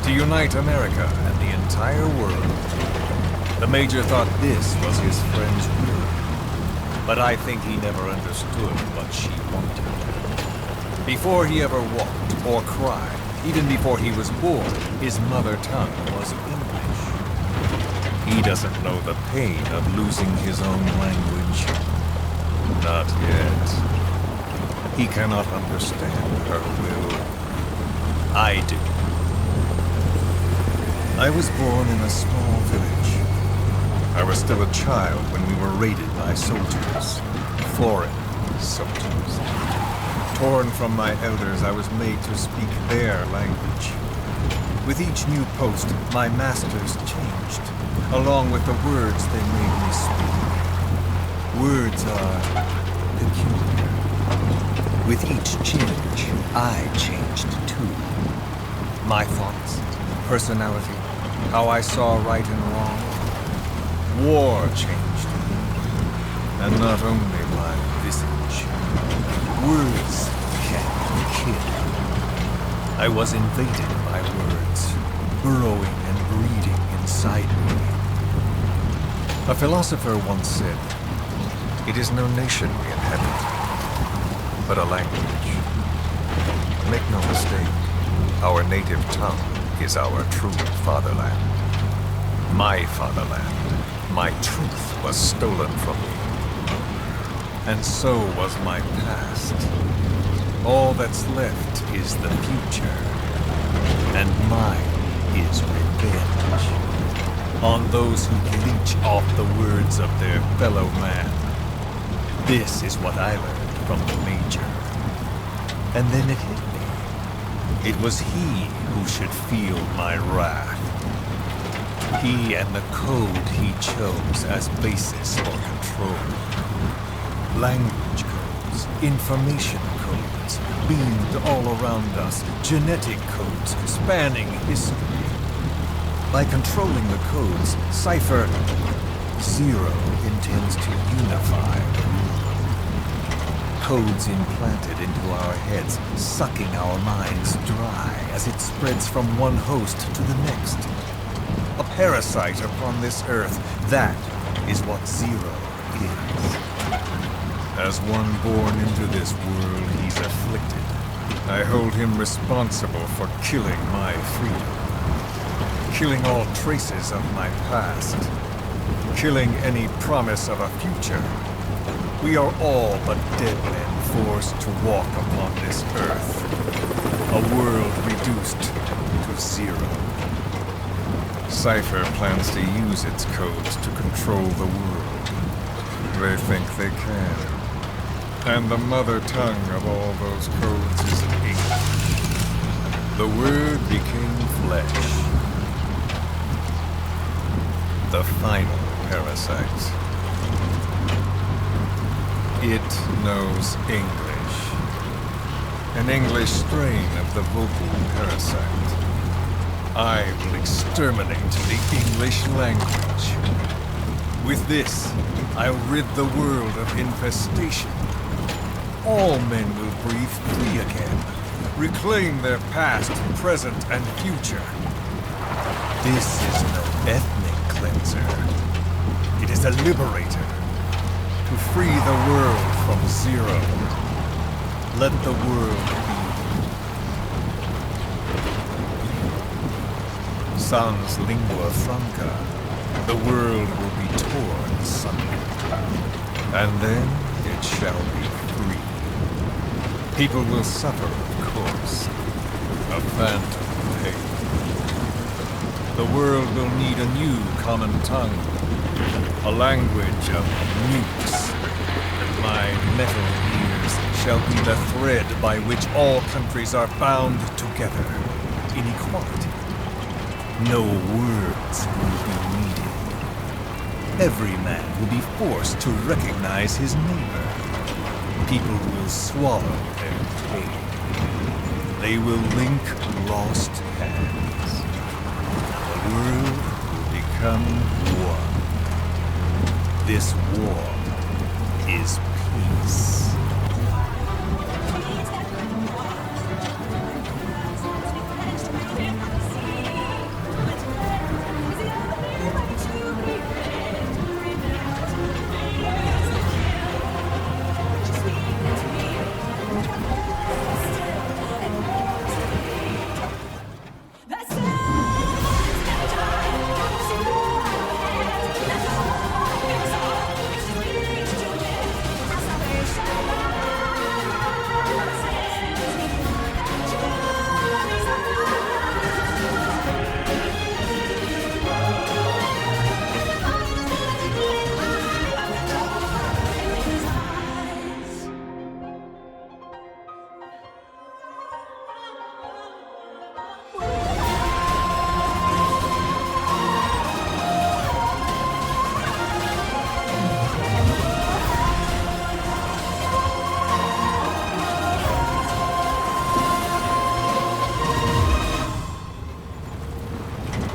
Unite America and the entire world. The Major thought this was his friend's will, but I think he never understood what she wanted. Before he ever walked or cried, even before he was born, his mother tongue was English. He doesn't know the pain of losing his own language. Not yet. He cannot understand her will. I do. I was born in a small village. I was still a child when we were raided by soldiers. Foreign soldiers. Torn from my elders, I was made to speak their language. With each new post, my masters changed, along with the words they made me speak. Words are peculiar. With each change, I changed too. My thoughts, personality, how I saw right and wrong. War changed me, and not only my visage. Words can kill. I was invaded by words, burrowing and breeding inside me. A philosopher once said, "It is no nation we inhabit, but a language." Make no mistake, our native tongue is our true fatherland. My fatherland, my truth was stolen from me. And so was my past. All that's left is the future. And mine is revenge. On those who leech off the words of their fellow man. This is what I learned from the Major. And then it hit me. It was he who should feel my wrath. He and the code he chose as basis for control. Language codes, information codes, beamed all around us, genetic codes spanning history. By controlling the codes, Cypher Zero intends to unify the world. Codes implanted into our heads, sucking our minds dry as it spreads from one host to the next. A parasite upon this earth, that is what Zero is. As one born into this world, he's afflicted. I hold him responsible for killing my freedom. Killing all traces of my past. Killing any promise of a future. We are all but dead men forced to walk upon this earth. A world reduced to zero. Cypher plans to use its codes to control the world. They think they can. And the mother tongue of all those codes is English. The word became flesh. The final parasite. It knows English. An English strain of the vocal parasite. I will exterminate the English language. With this, I'll rid the world of infestation. All men will breathe free again, reclaim their past, present, and future. This is no ethnic cleanser. It is a liberator. To free the world from Zero. Let the world be. Sans lingua franca, the world will be torn asunder. And then it shall be free. People will suffer, of course. A phantom pain. The world will need a new common tongue. A language of mutes. My metal ears shall be the thread by which all countries are bound together in equality. No words will be needed. Every man will be forced to recognize his neighbor. People will swallow their pain. They will link lost hands. The world will become one. This war is peace.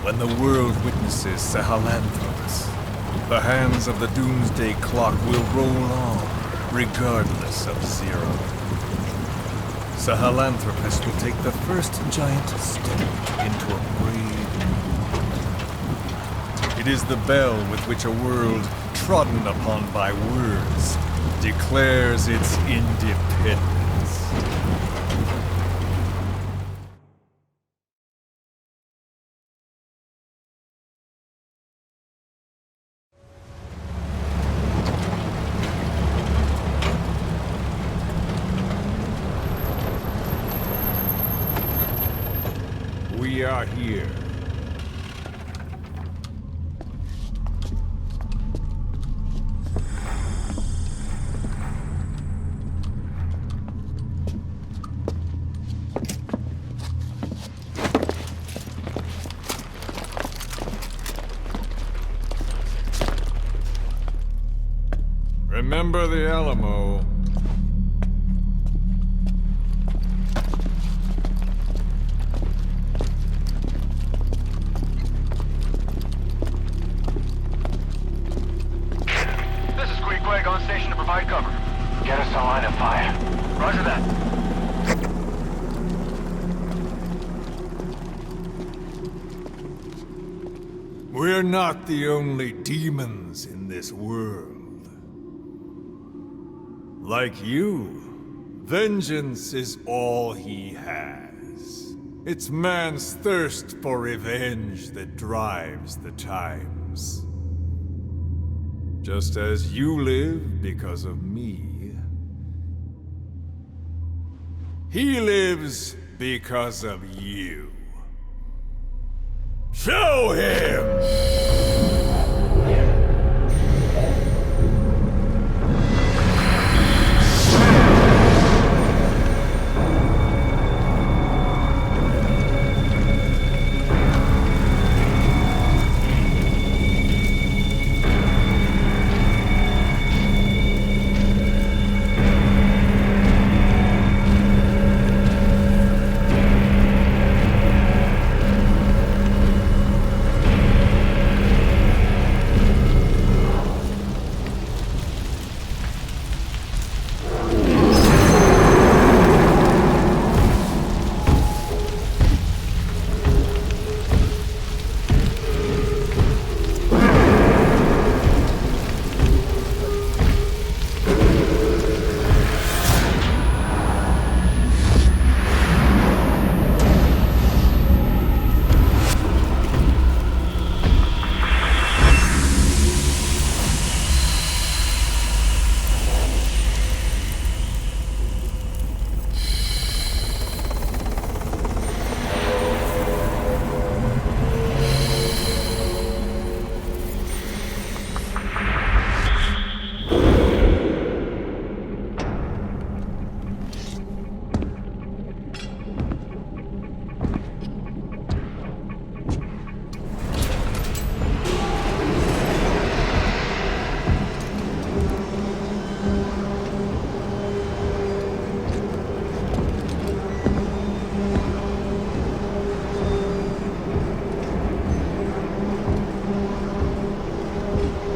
When the world witnesses Sahelanthropus, the hands of the doomsday clock will roll on, regardless of zero. Sahelanthropus will take the first giant step into a brave new. It is the bell with which a world trodden upon by words declares its independence. We are here. Remember the Alamo. On station to provide cover. Get us a line of fire. Roger that. We're not the only demons in this world. Like you, vengeance is all he has. It's man's thirst for revenge that drives the times. Just as you live because of me, he lives because of you. Show him!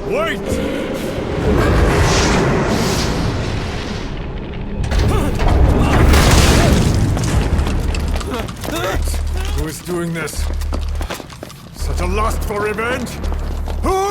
Wait! Who is doing this? Such a lust for revenge? Who?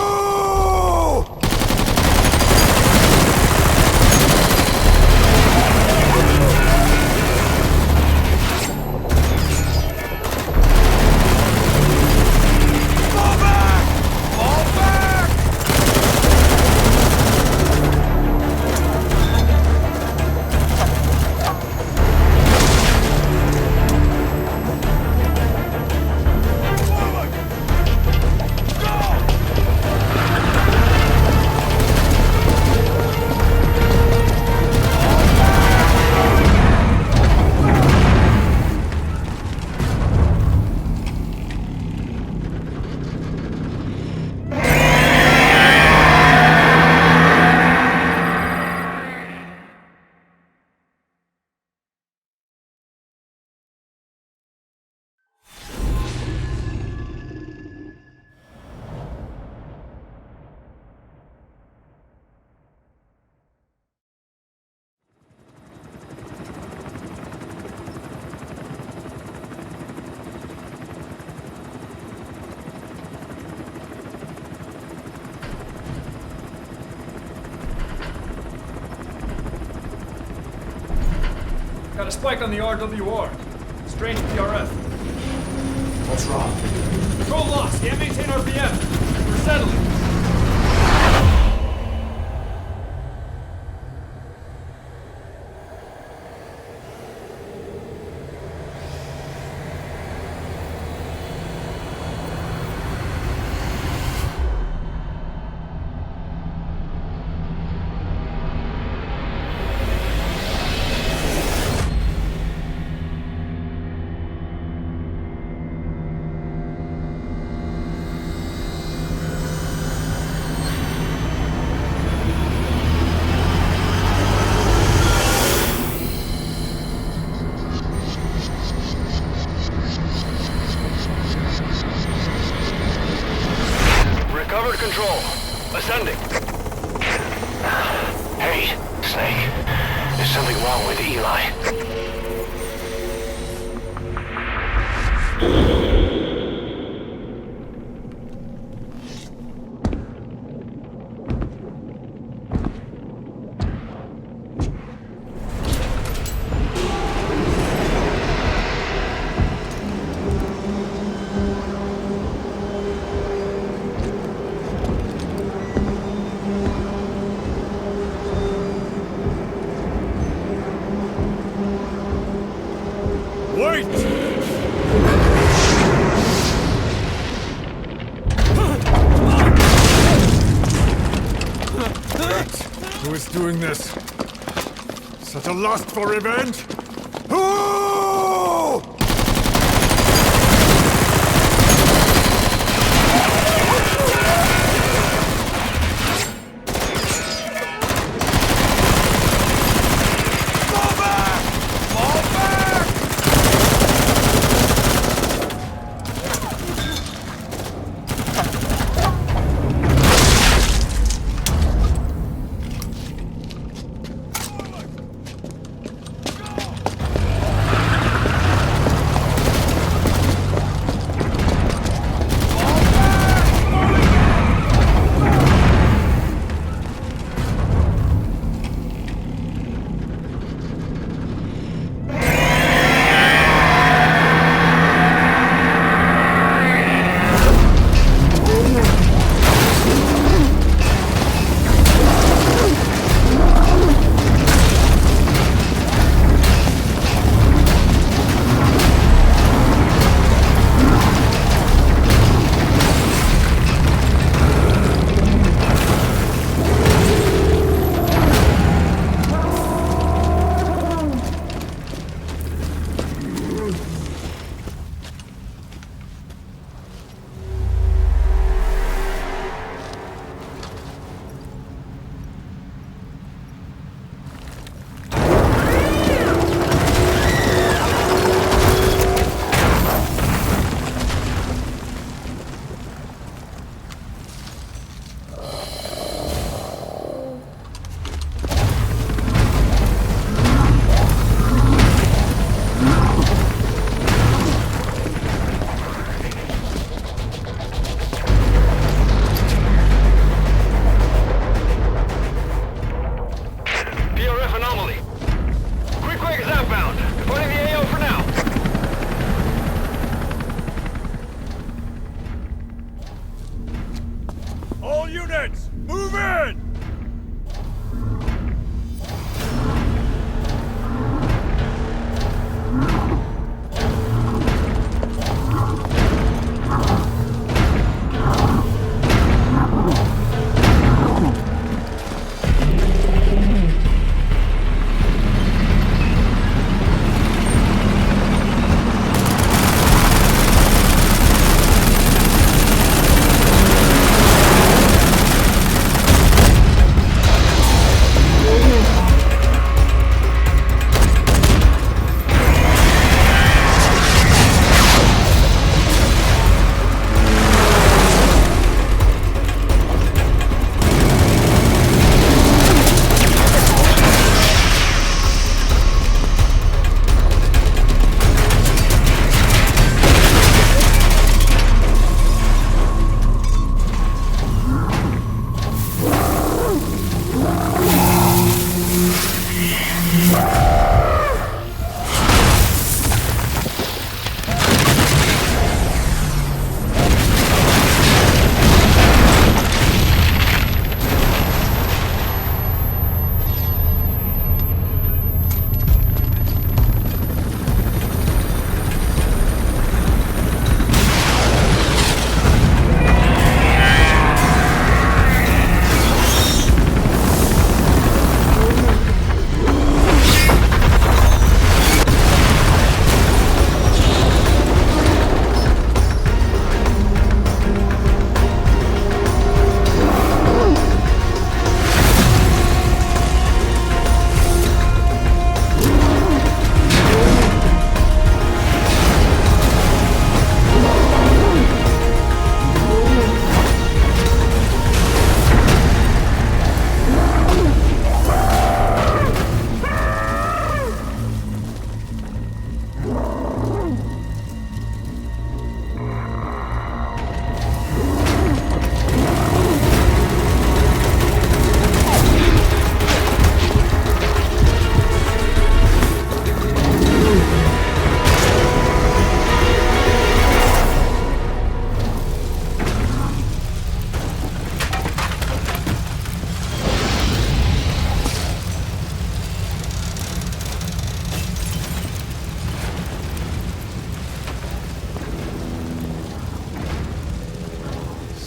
Got a spike on the RWR. Strange PRF. What's wrong? Control lost. Can't maintain RPM. We're settling. Recovered control. Ascending. Hey, Snake. There's something wrong with Eli. Wait! Who is doing this? Such a lust for revenge? Who?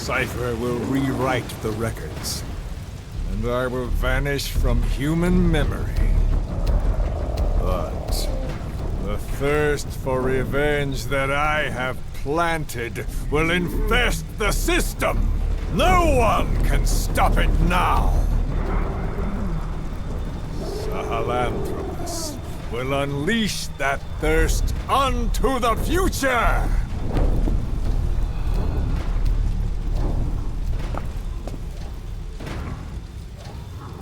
Cypher will rewrite the records, and I will vanish from human memory. But the thirst for revenge that I have planted will infest the system! No one can stop it now! Sahelanthropus will unleash that thirst unto the future!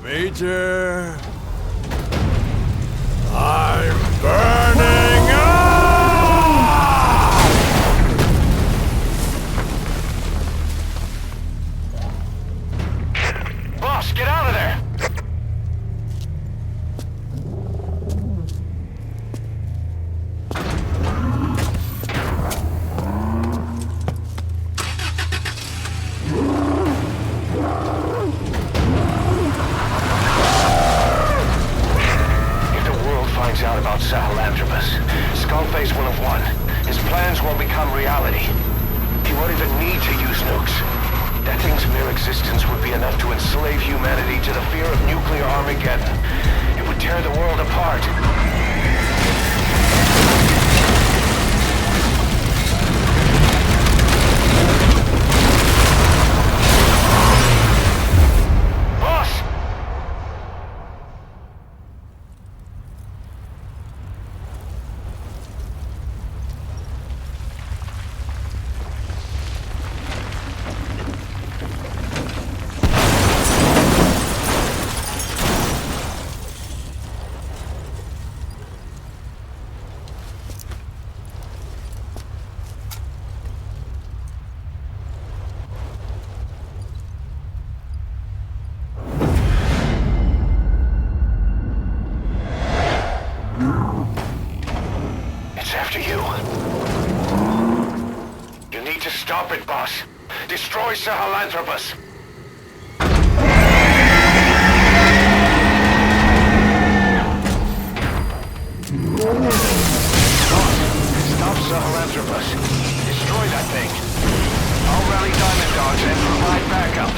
Major... I'm burning up! Boss, get out of there! Out about Sahelanthropus, Skullface will have won. His plans will become reality. He won't even need to use nukes. That thing's mere existence would be enough to enslave humanity to the fear of nuclear Armageddon. It would tear the world apart. Stop it, boss. Destroy Sahelanthropus. Stop Sahelanthropus. Destroy that thing. I'll rally Diamond Dogs and provide backup.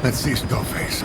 Let's see Skullface.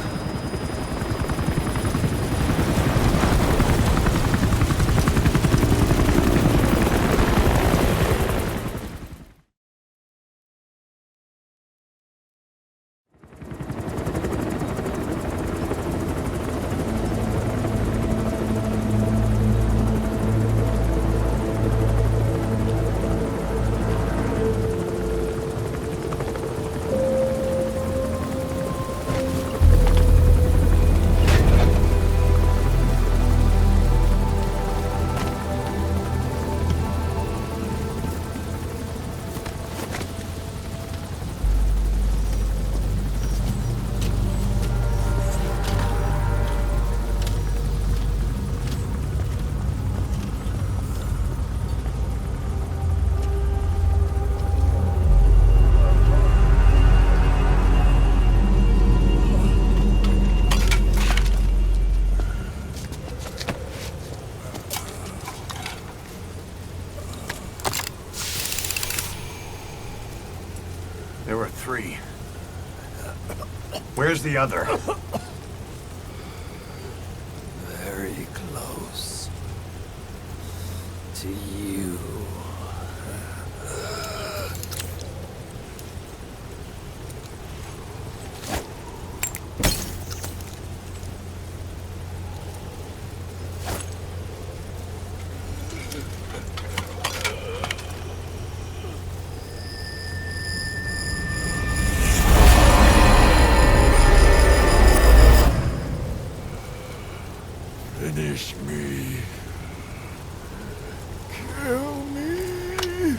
There were 3. Where's the other? Very close to you. Finish me. Kill me.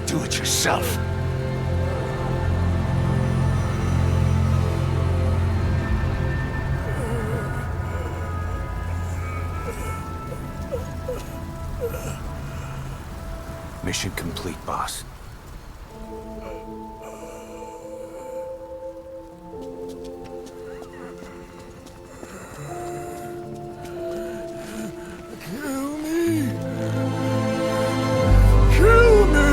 Do it yourself. Mission complete, boss. Kill me. Kill me.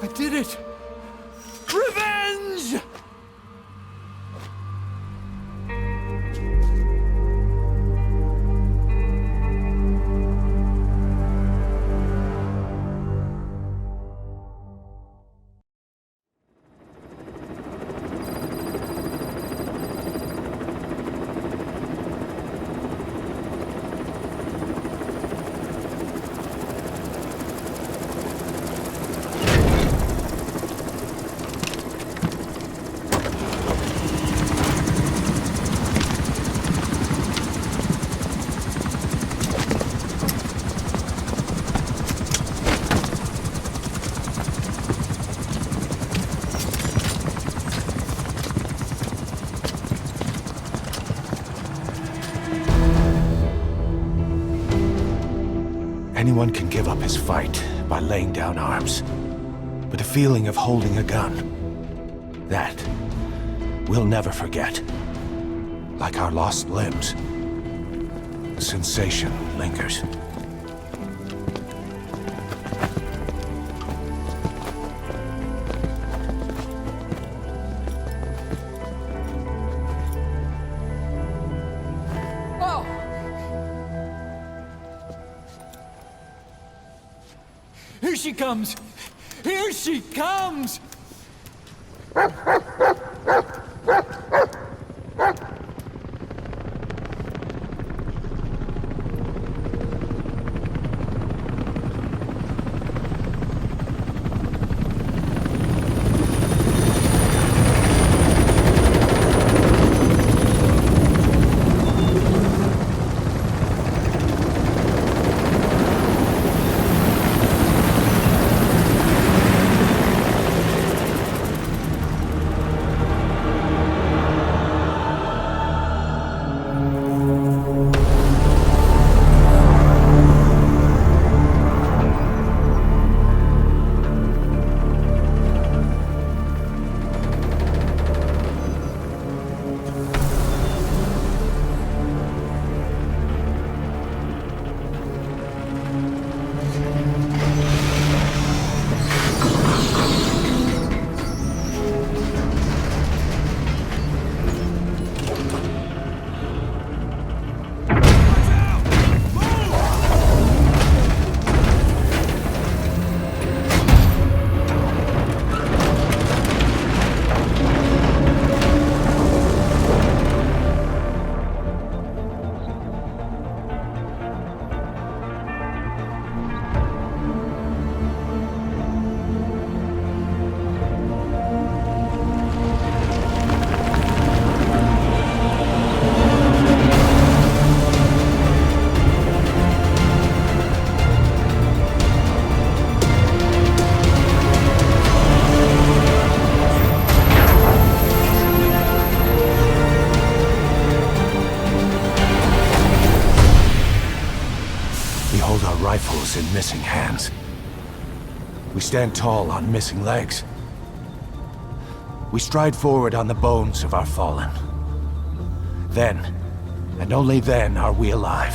I did it! Revenge! Anyone can give up his fight by laying down arms. But the feeling of holding a gun, that we'll never forget. Like our lost limbs, the sensation lingers. Here she comes! Here she comes! Rifles in missing hands. We stand tall on missing legs. We stride forward on the bones of our fallen. Then, and only then, are we alive.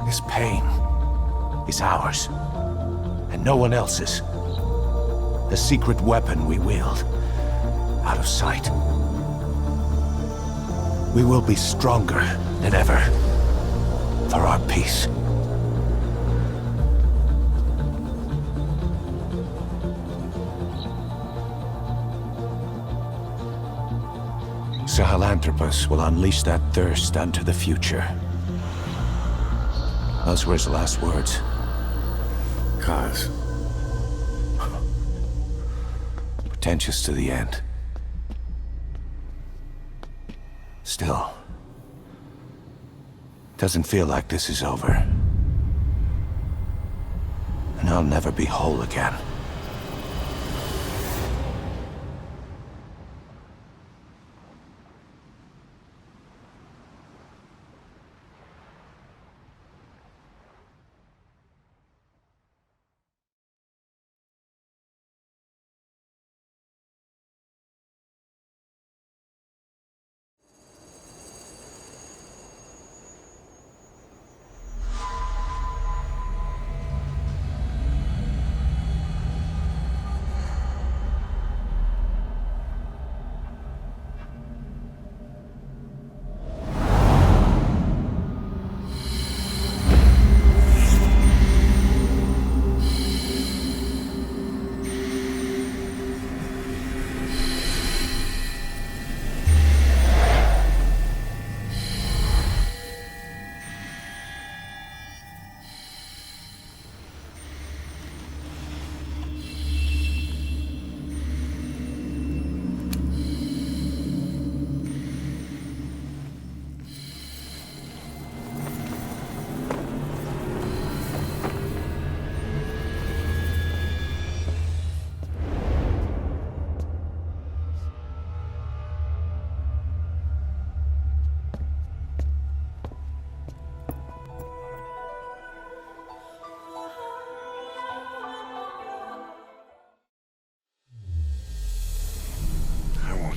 This pain is ours, and no one else's. The secret weapon we wield, out of sight. We will be stronger than ever. For our peace. Sahelanthropus will unleash that thirst unto the future. Those were his last words. Kaz. Pretentious to the end. Still. Doesn't feel like this is over. And I'll never be whole again.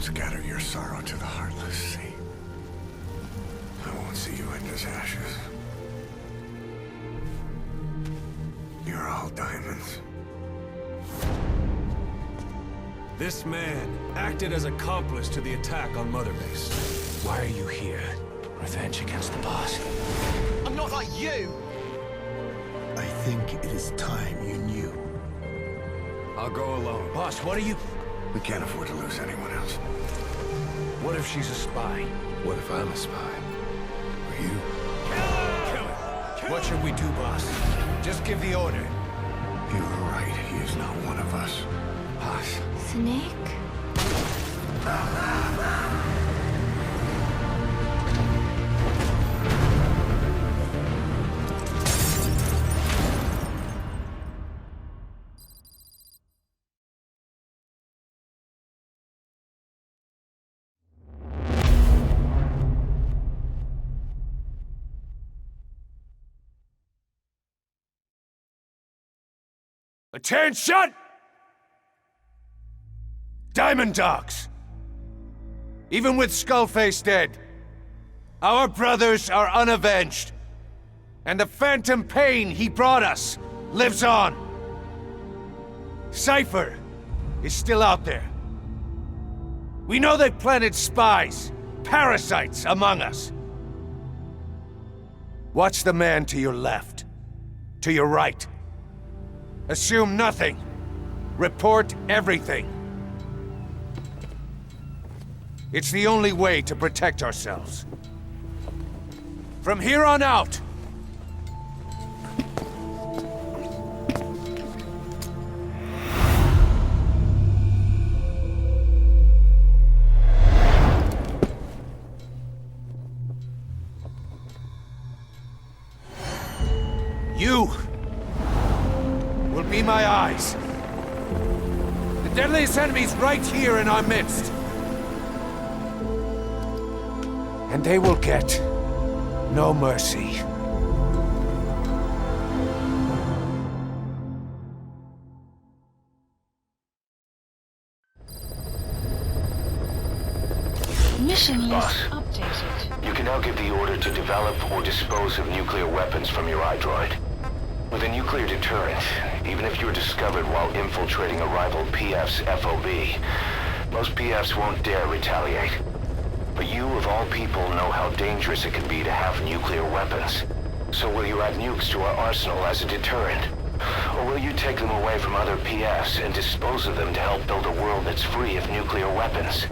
scatter your sorrow to the heartless sea. I won't see you end as ashes. You're all diamonds. This man acted as accomplice to the attack on Mother Base. Why are you here? Revenge against the boss? I'm not like you! I think it is time you knew. I'll go alone. Boss, what are you... We can't afford to lose anyone else. What if she's a spy? What if I'm a spy? Or you? What should we do, boss? Just give the order. You were right. He is not one of us. Boss. Snake? Attention! Diamond Dogs! Even with Skullface dead, our brothers are unavenged. And the phantom pain he brought us lives on. Cypher is still out there. We know they've planted spies, parasites among us. Watch the man to your left, to your right. Assume nothing. Report everything. It's the only way to protect ourselves. From here on out, you will be my eyes. The deadliest enemy's right here in our midst. And they will get no mercy. Mission list Boss. updated. You can now give the order to develop or dispose of nuclear weapons from your iDroid. With a nuclear deterrent, even if you're discovered while infiltrating a rival PF's FOB, most PFs won't dare retaliate. But you, of all people, know how dangerous it can be to have nuclear weapons. So will you add nukes to our arsenal as a deterrent? Or will you take them away from other PFs and dispose of them to help build a world that's free of nuclear weapons?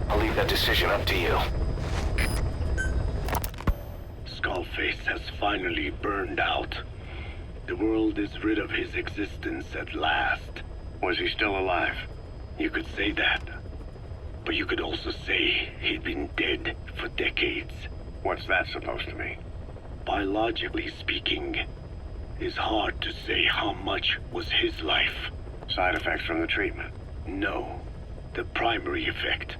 I'll leave that decision up to you. Skullface has finally burned out. The world is rid of his existence at last. Was he still alive? You could say that. But you could also say he'd been dead for decades. What's that supposed to mean? Biologically speaking, it's hard to say how much was his life. Side effects from the treatment? No. The primary effect.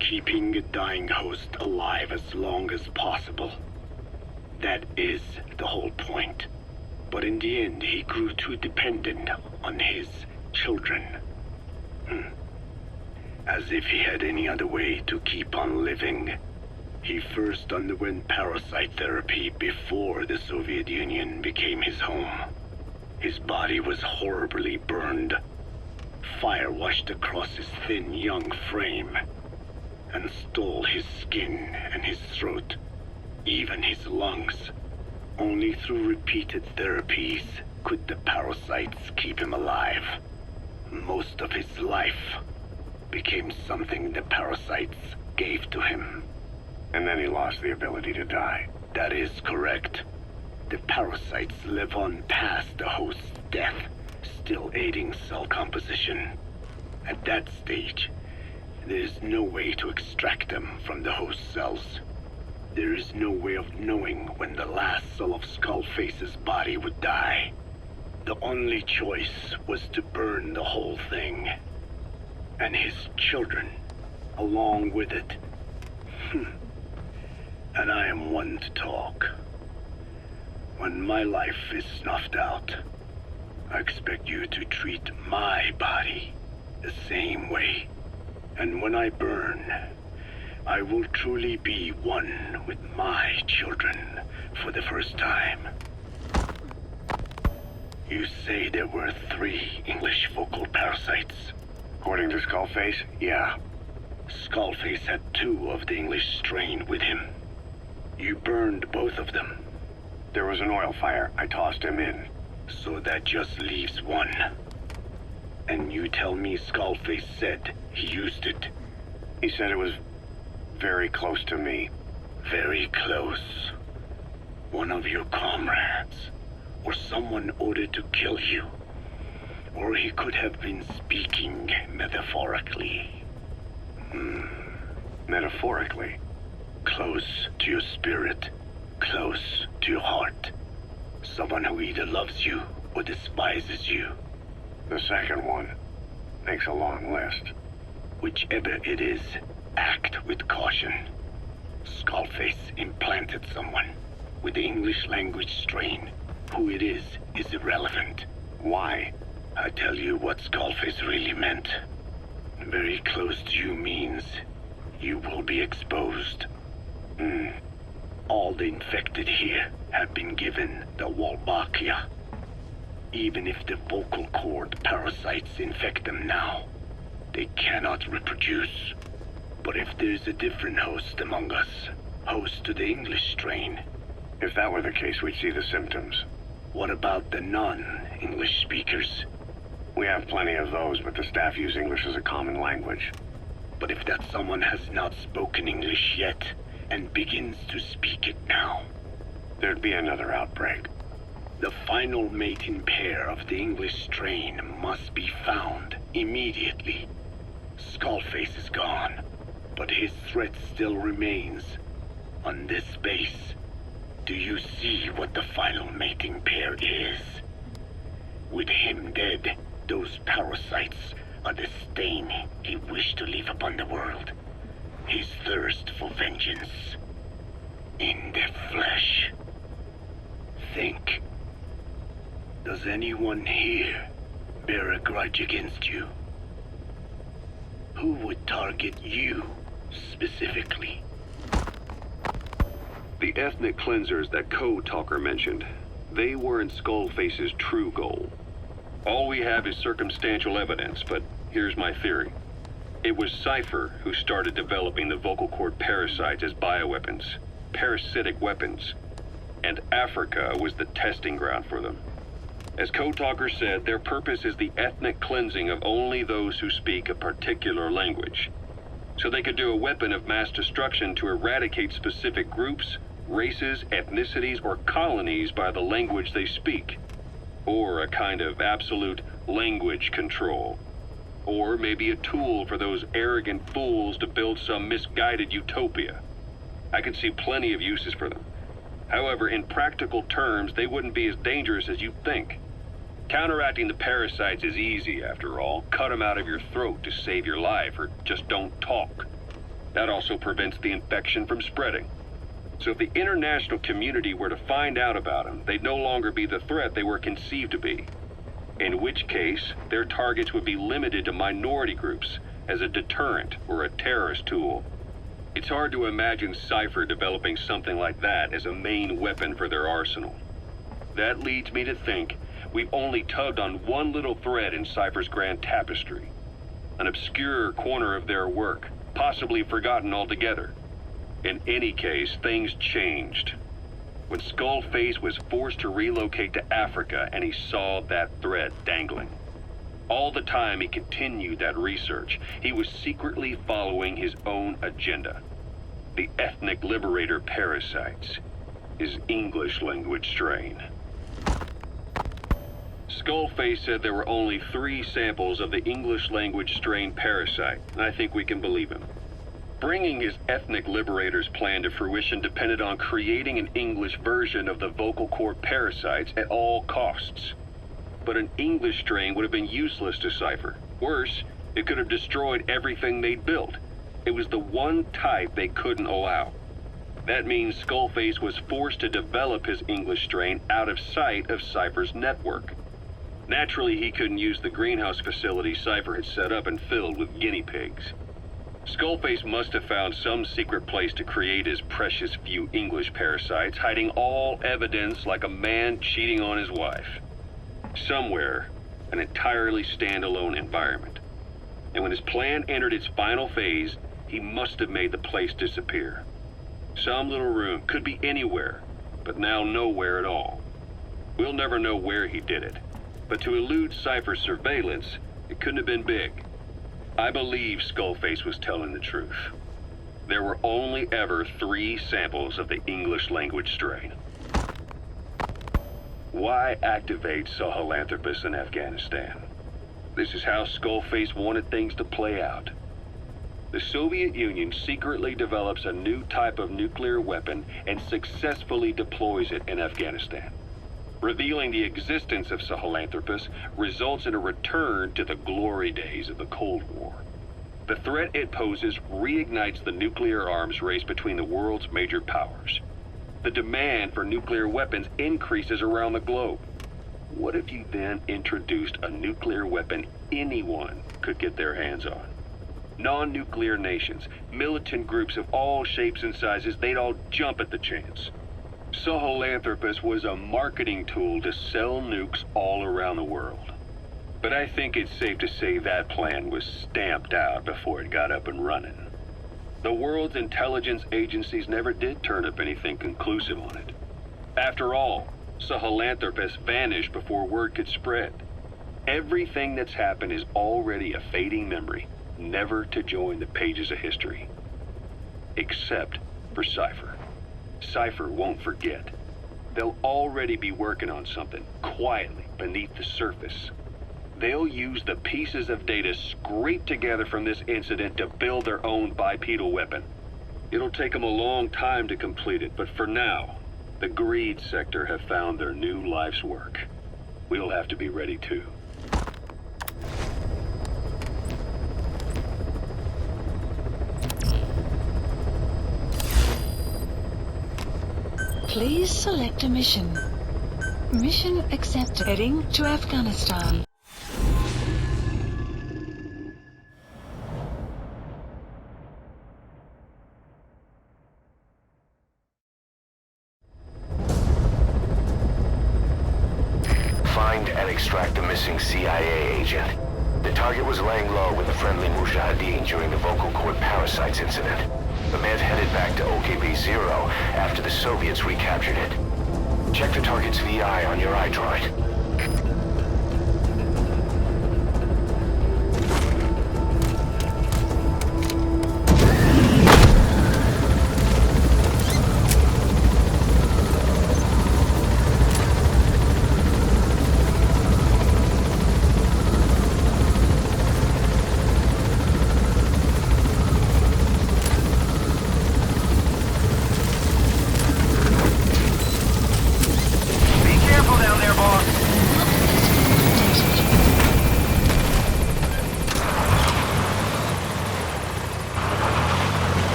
Keeping a dying host alive as long as possible. That is the whole point. But in the end, he grew too dependent on his children. As if he had any other way to keep on living. He first underwent parasite therapy before the Soviet Union became his home. His body was horribly burned. Fire washed across his thin young frame and stole his skin and his throat, even his lungs. Only through repeated therapies could the parasites keep him alive. Most of his life became something the parasites gave to him. And then he lost the ability to die. That is correct. The parasites live on past the host's death, still aiding cell composition. At that stage, there is no way to extract them from the host cells. There is no way of knowing when the last cell of Skullface's body would die. The only choice was to burn the whole thing. And his children, along with it. And I am one to talk. When my life is snuffed out, I expect you to treat my body the same way. And when I burn, I will truly be one with my children for the first time. You say there were 3 English vocal parasites. According to Skullface, yeah. Skullface had 2 of the English strain with him. You burned both of them. There was an oil fire. I tossed him in. So that just leaves 1. And you tell me Skullface said he used it. He said it was very close to me. Very close. One of your comrades, or someone ordered to kill you. Or he could have been speaking metaphorically. Metaphorically? Close to your spirit, close to your heart. Someone who either loves you or despises you. The second one makes a long list. Whichever it is, act with caution. Skullface implanted someone with the English language strain. Who it is irrelevant. Why? I tell you what Skullface really meant. Very close to you means you will be exposed. All the infected here have been given the Wolbachia. Even if the vocal cord parasites infect them now, they cannot reproduce. But if there's a different host among us, host to the English strain. If that were the case, we'd see the symptoms. What about the non-English speakers? We have plenty of those, but the staff use English as a common language. But if that someone has not spoken English yet, and begins to speak it now, there'd be another outbreak. The final mating pair of the English strain must be found immediately. Skullface is gone, but his threat still remains. On this base, do you see what the final mating pair is? With him dead, those parasites are the stain he wished to leave upon the world. His thirst for vengeance. In the flesh. Think. Does anyone here bear a grudge against you? Who would target you, specifically? The ethnic cleansers that Code Talker mentioned, they weren't Skullface's true goal. All we have is circumstantial evidence, but here's my theory. It was Cypher who started developing the vocal cord parasites as bioweapons, parasitic weapons, and Africa was the testing ground for them. As Code Talker said, their purpose is the ethnic cleansing of only those who speak a particular language. So they could do a weapon of mass destruction to eradicate specific groups, races, ethnicities, or colonies by the language they speak. Or a kind of absolute language control. Or maybe a tool for those arrogant fools to build some misguided utopia. I could see plenty of uses for them. However, in practical terms, they wouldn't be as dangerous as you'd think. Counteracting the parasites is easy, after all. Cut them out of your throat to save your life, or just don't talk. That also prevents the infection from spreading. So if the international community were to find out about them, they'd no longer be the threat they were conceived to be. In which case, their targets would be limited to minority groups as a deterrent or a terrorist tool. It's hard to imagine Cypher developing something like that as a main weapon for their arsenal. That leads me to think we've only tugged on one little thread in Cypher's grand tapestry. An obscure corner of their work, possibly forgotten altogether. In any case, things changed. When Skullface was forced to relocate to Africa and he saw that thread dangling. All the time he continued that research, he was secretly following his own agenda. The ethnic liberator parasites. His English language strain. Skullface said there were only 3 samples of the English language strain parasite, and I think we can believe him. Bringing his ethnic liberator's plan to fruition depended on creating an English version of the vocal cord parasites at all costs. But an English strain would have been useless to Cypher. Worse, it could have destroyed everything they'd built. It was the one type they couldn't allow. That means Skullface was forced to develop his English strain out of sight of Cypher's network. Naturally, he couldn't use the greenhouse facility Cypher had set up and filled with guinea pigs. Skullface must have found some secret place to create his precious few English parasites, hiding all evidence like a man cheating on his wife. Somewhere, an entirely standalone environment. And when his plan entered its final phase, he must have made the place disappear. Some little room, could be anywhere, but now nowhere at all. We'll never know where he did it, but to elude Cypher's surveillance, it couldn't have been big. I believe Skullface was telling the truth. There were only ever 3 samples of the English language strain. Why activate Sahelanthropus in Afghanistan? This is how Skullface wanted things to play out. The Soviet Union secretly develops a new type of nuclear weapon and successfully deploys it in Afghanistan. Revealing the existence of Sahelanthropus results in a return to the glory days of the Cold War. The threat it poses reignites the nuclear arms race between the world's major powers. The demand for nuclear weapons increases around the globe. What if you then introduced a nuclear weapon anyone could get their hands on? Non-nuclear nations, militant groups of all shapes and sizes, they'd all jump at the chance. Sahelanthropus was a marketing tool to sell nukes all around the world. But I think it's safe to say that plan was stamped out before it got up and running. The world's intelligence agencies never did turn up anything conclusive on it. After all, Sahelanthropus vanished before word could spread. Everything that's happened is already a fading memory, never to join the pages of history. Except for Cypher. Cypher won't forget. They'll already be working on something, quietly, beneath the surface. They'll use the pieces of data scraped together from this incident to build their own bipedal weapon. It'll take them a long time to complete it, but for now, the Greed sector have found their new life's work. We'll have to be ready too. Please select a mission. Mission accepted. Heading to Afghanistan. Find and extract the missing CIA agent. The target was laying low with the friendly Mujahideen during the vocal cord parasites incident. The man's headed back to OKB-0 after the Soviets recaptured it. Check the target's VI on your iDroid.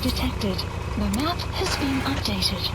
detected. The map has been updated.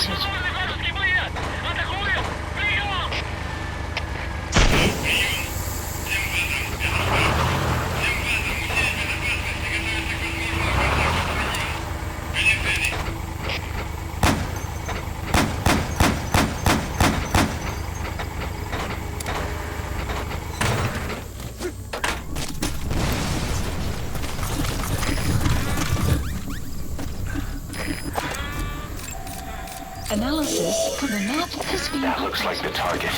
updated. Analysis for the map has been That looks like the target.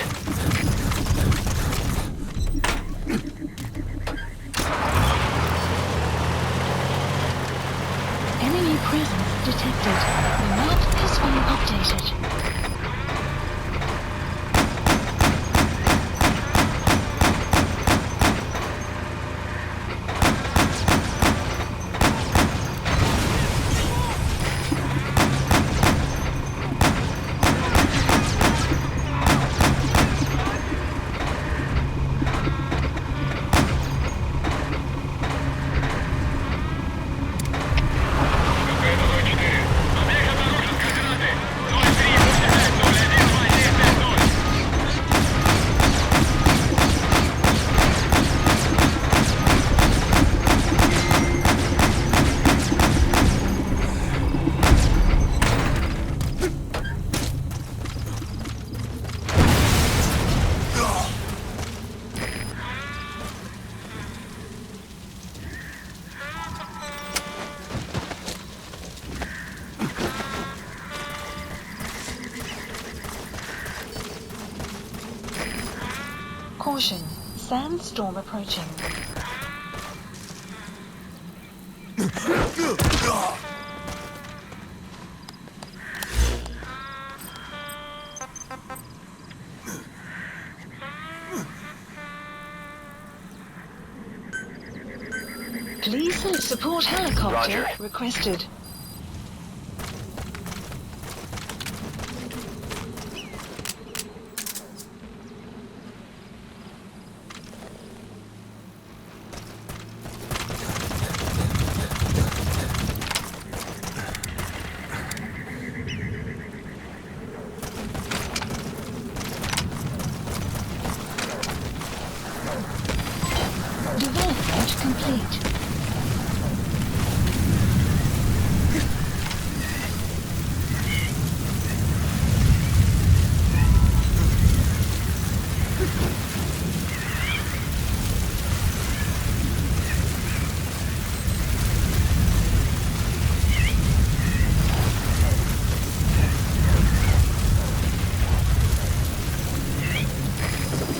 Enemy presence detected. The map has been updated. Caution, sandstorm approaching. Please support helicopter requested. Development complete.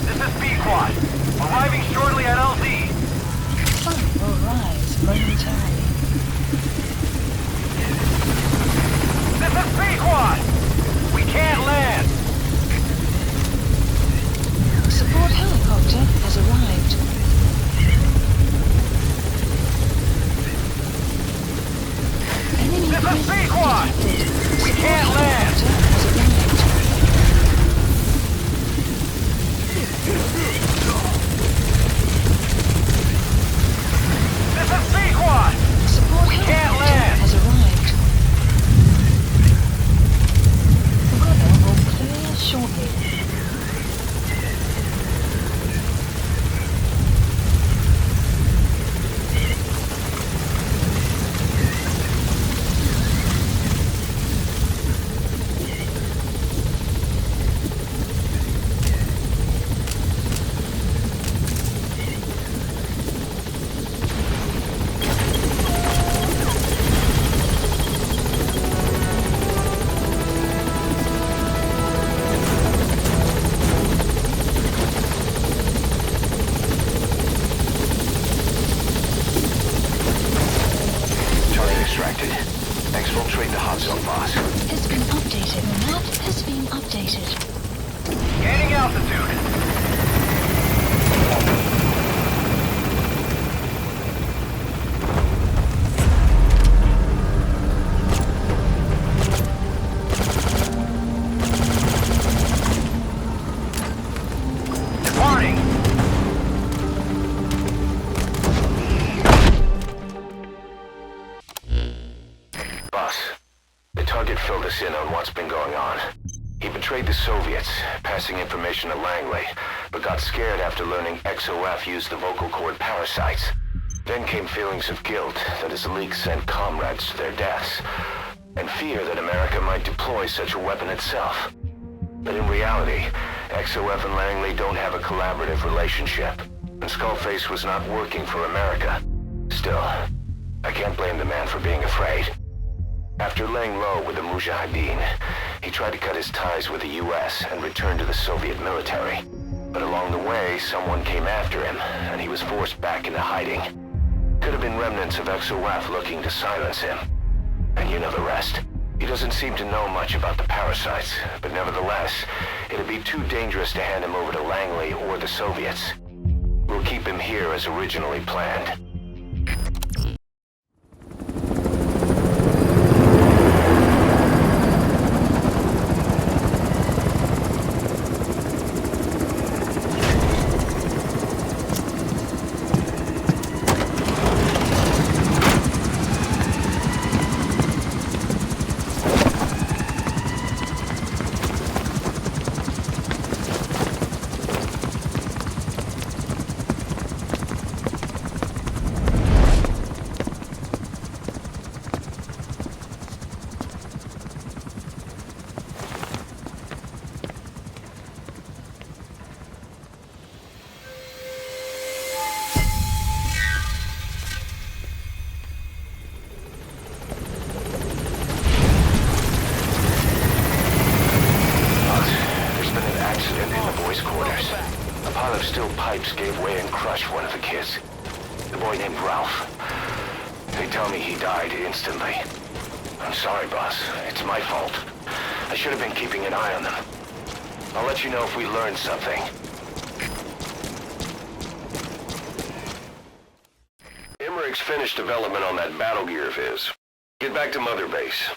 This is B-Quad. Arriving shortly at LZ. Sun will rise momentarily. This is B-Quad. We can't land. Support helicopter has arrived. Enemy This is B-Quad. We can't land. has arrived. This is B-Quad. Support We can't helicopter land. has arrived. Weather will clear shortly. Target extracted. Exfiltrate the hot zone, boss. Has been updated. The map has been updated. Gaining altitude. Departing. Boss, the target filled us in on what's been going on. He betrayed the Soviets, passing information to Langley, but got scared after learning XOF used the vocal cord parasites. Then came feelings of guilt that his leaks sent comrades to their deaths, and fear that America might deploy such a weapon itself. But in reality, XOF and Langley don't have a collaborative relationship, and Skullface was not working for America. Still, I can't blame the man for being afraid. After laying low with the Mujahideen, he tried to cut his ties with the US and return to the Soviet military. But along the way, someone came after him, and he was forced back into hiding. Could have been remnants of XOF looking to silence him. And you know the rest. He doesn't seem to know much about the parasites, but nevertheless, it'd be too dangerous to hand him over to Langley or the Soviets. We'll keep him here as originally planned. Gave way and crushed one of the kids. The boy named Ralph. They tell me he died instantly. I'm sorry, boss. It's my fault. I should have been keeping an eye on them. I'll let you know if we learn something. Emmerich's finished development on that battle gear of his. Get back to Mother Base.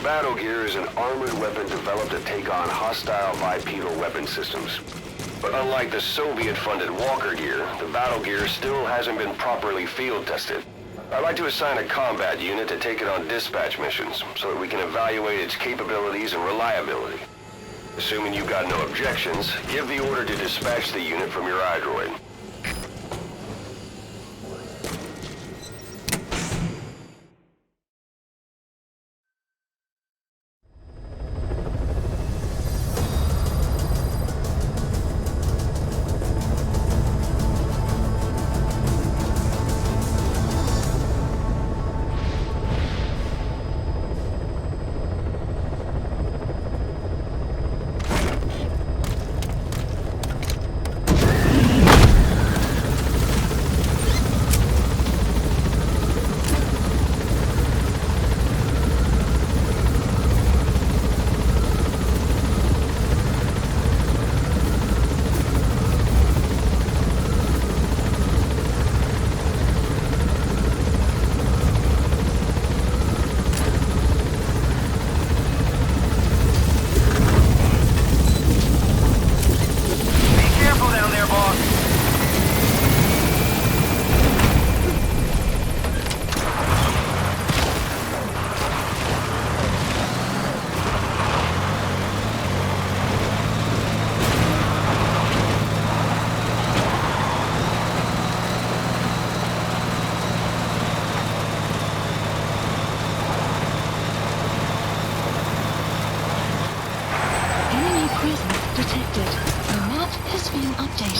Battle gear is an armored weapon developed to take on hostile bipedal weapon systems. But unlike the Soviet-funded Walker gear, the battle gear still hasn't been properly field tested. I'd like to assign a combat unit to take it on dispatch missions, so that we can evaluate its capabilities and reliability. Assuming you've got no objections, give the order to dispatch the unit from your iDroid.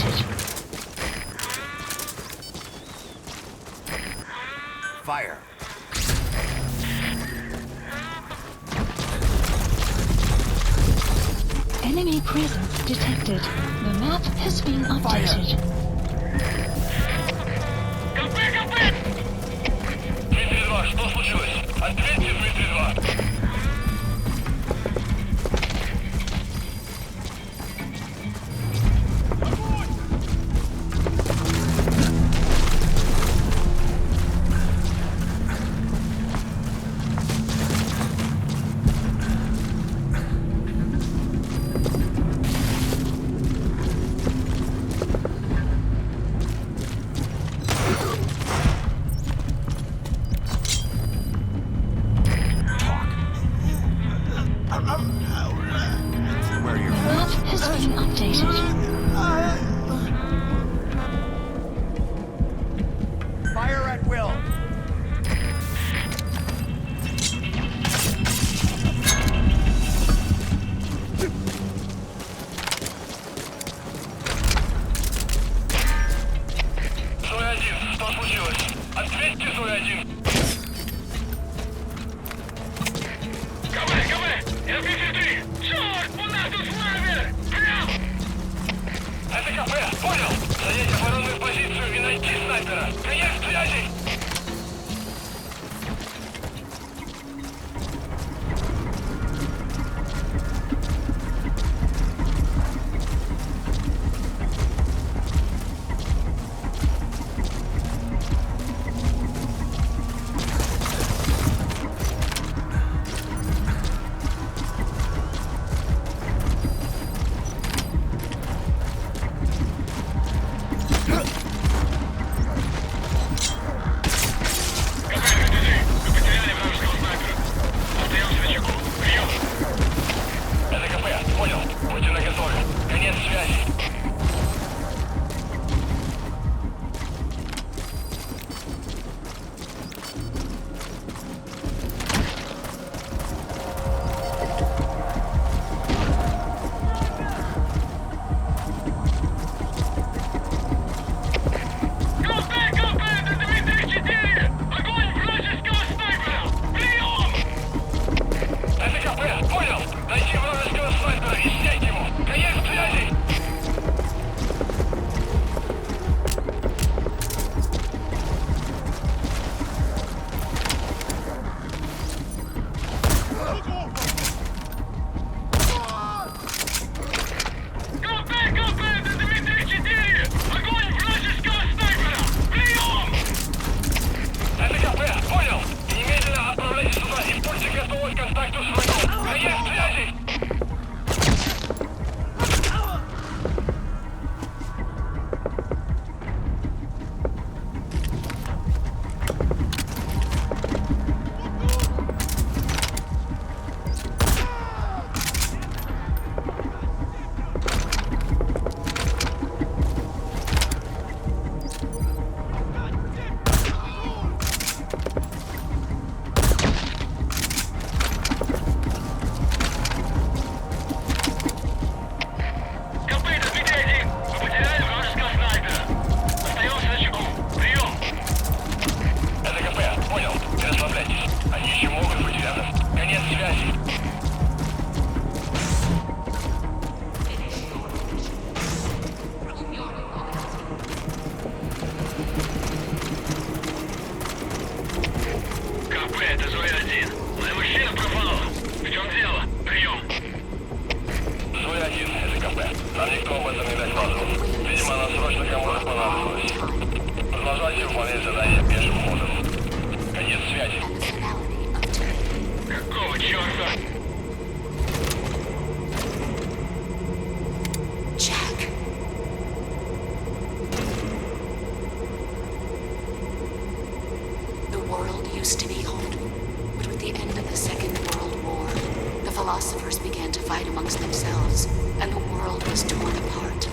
updated. Fire! Enemy presence detected. The map has been updated. Дмитрий 2, что случилось? Ответьте, Дмитрий 2. Fire at will. Зоя-1, что случилось? Ответьте, Зоя-1. КВ! РП-3! Черт, у нас тут снайпер! Прям! Это КП, понял? Занять оборонную позицию и найти снайпера! Конец связи! Philosophers began to fight amongst themselves, and the world was torn apart.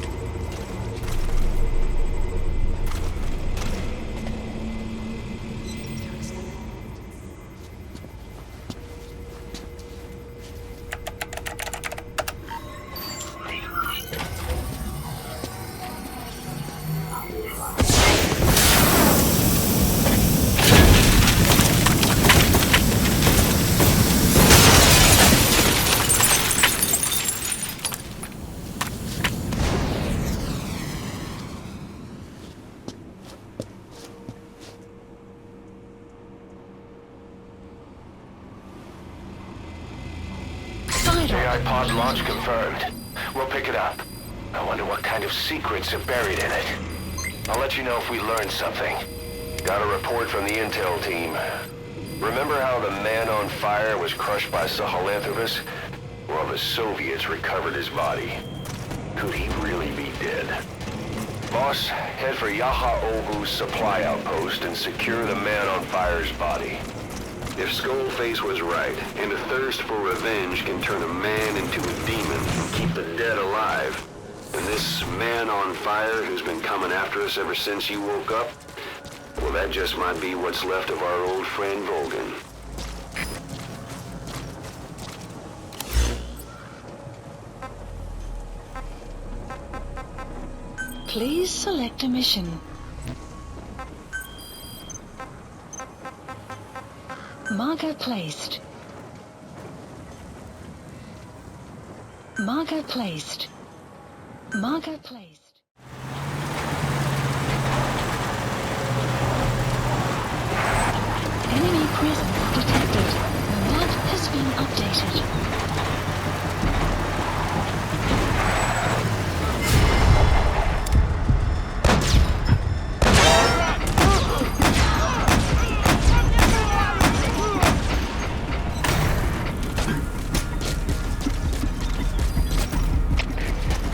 AI pod launch confirmed. We'll pick it up. I wonder what kind of secrets are buried in it. I'll let you know if we learn something. Got a report from the intel team. Remember how the man on fire was crushed by Sahelanthropus? Well, the Soviets recovered his body. Could he really be dead? Boss, head for Yaha Ovu's supply outpost and secure the man on fire's body. If Skullface was right, and a thirst for revenge can turn a man into a demon and keep the dead alive, then this man on fire who's been coming after us ever since you woke up, well, that just might be what's left of our old friend Volgin. Please select a mission. Marker placed. Marker placed. Marker placed. Enemy presence detected. The map has been updated.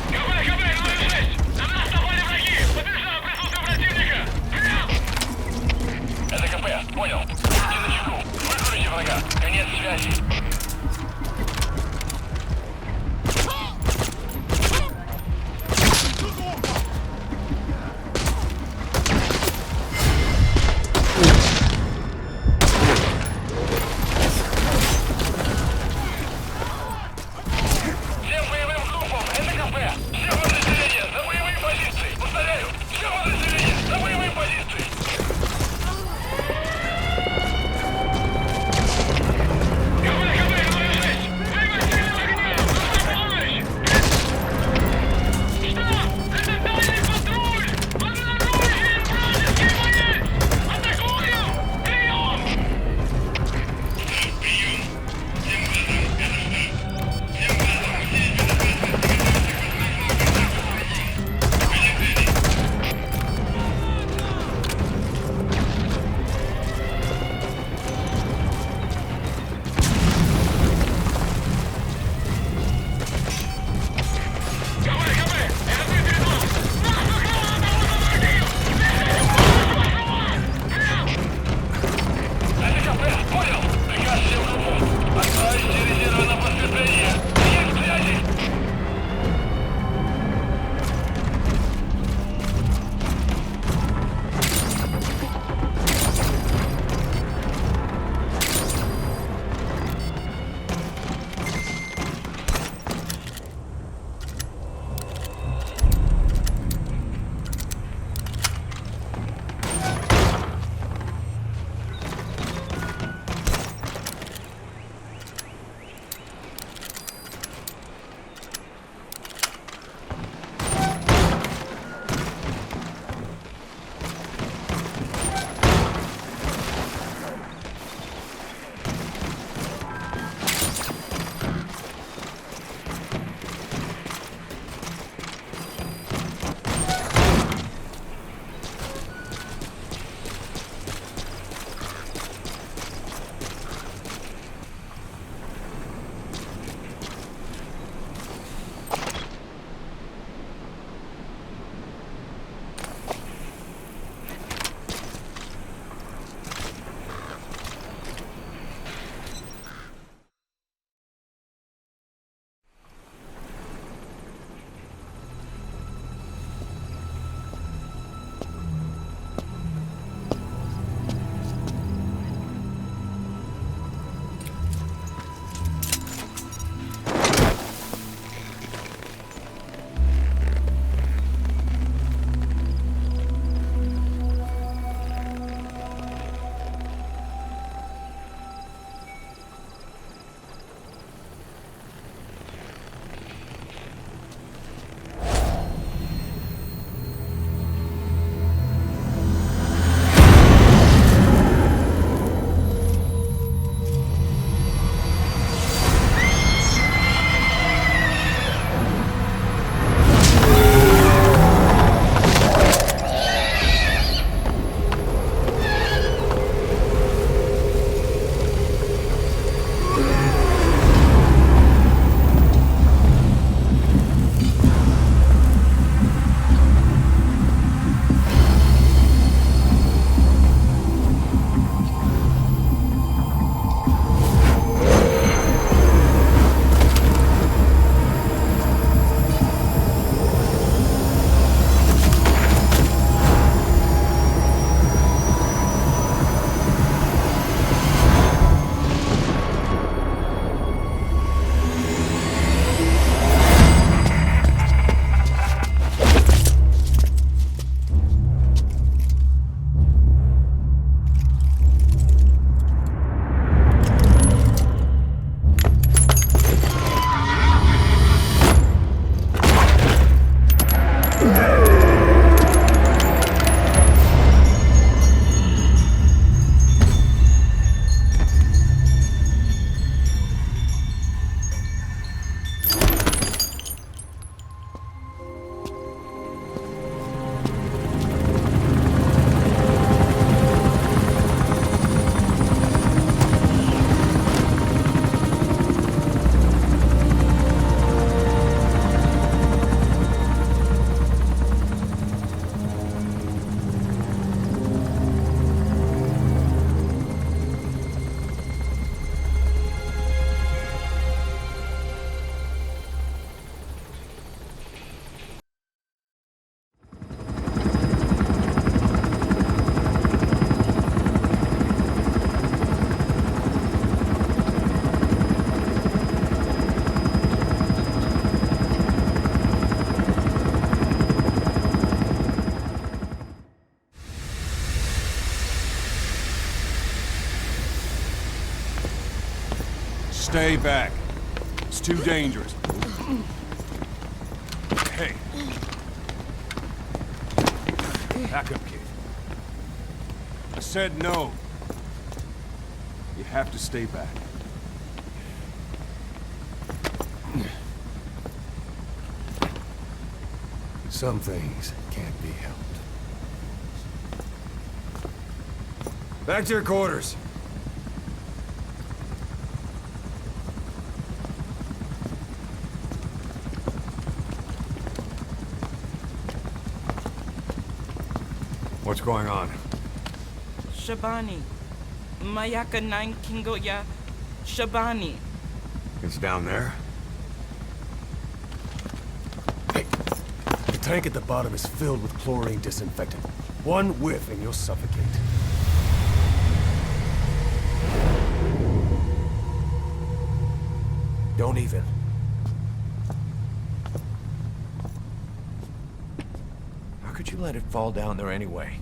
КП, КП, 06! Stay back. It's too dangerous. Hey. Back up, kid. I said no. You have to stay back. Some things can't be helped. Back to your quarters. What's going on? Shabani. Mayaka 9 Kingoya. Shabani. It's down there? Hey, the tank at the bottom is filled with chlorine disinfectant. One whiff and you'll suffocate. Don't even. How could you let it fall down there anyway?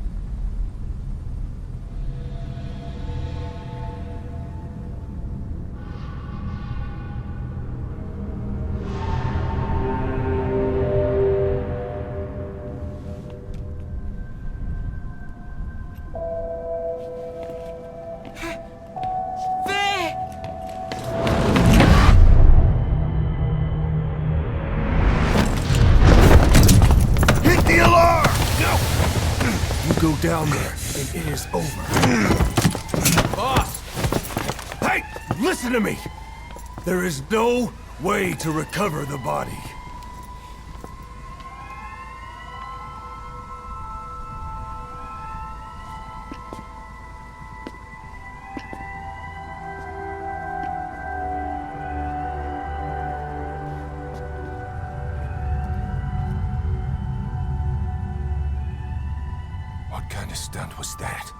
Go down there, and it is over. Boss! Hey! Listen to me! There is no way to recover the body. What kind of stunt was that?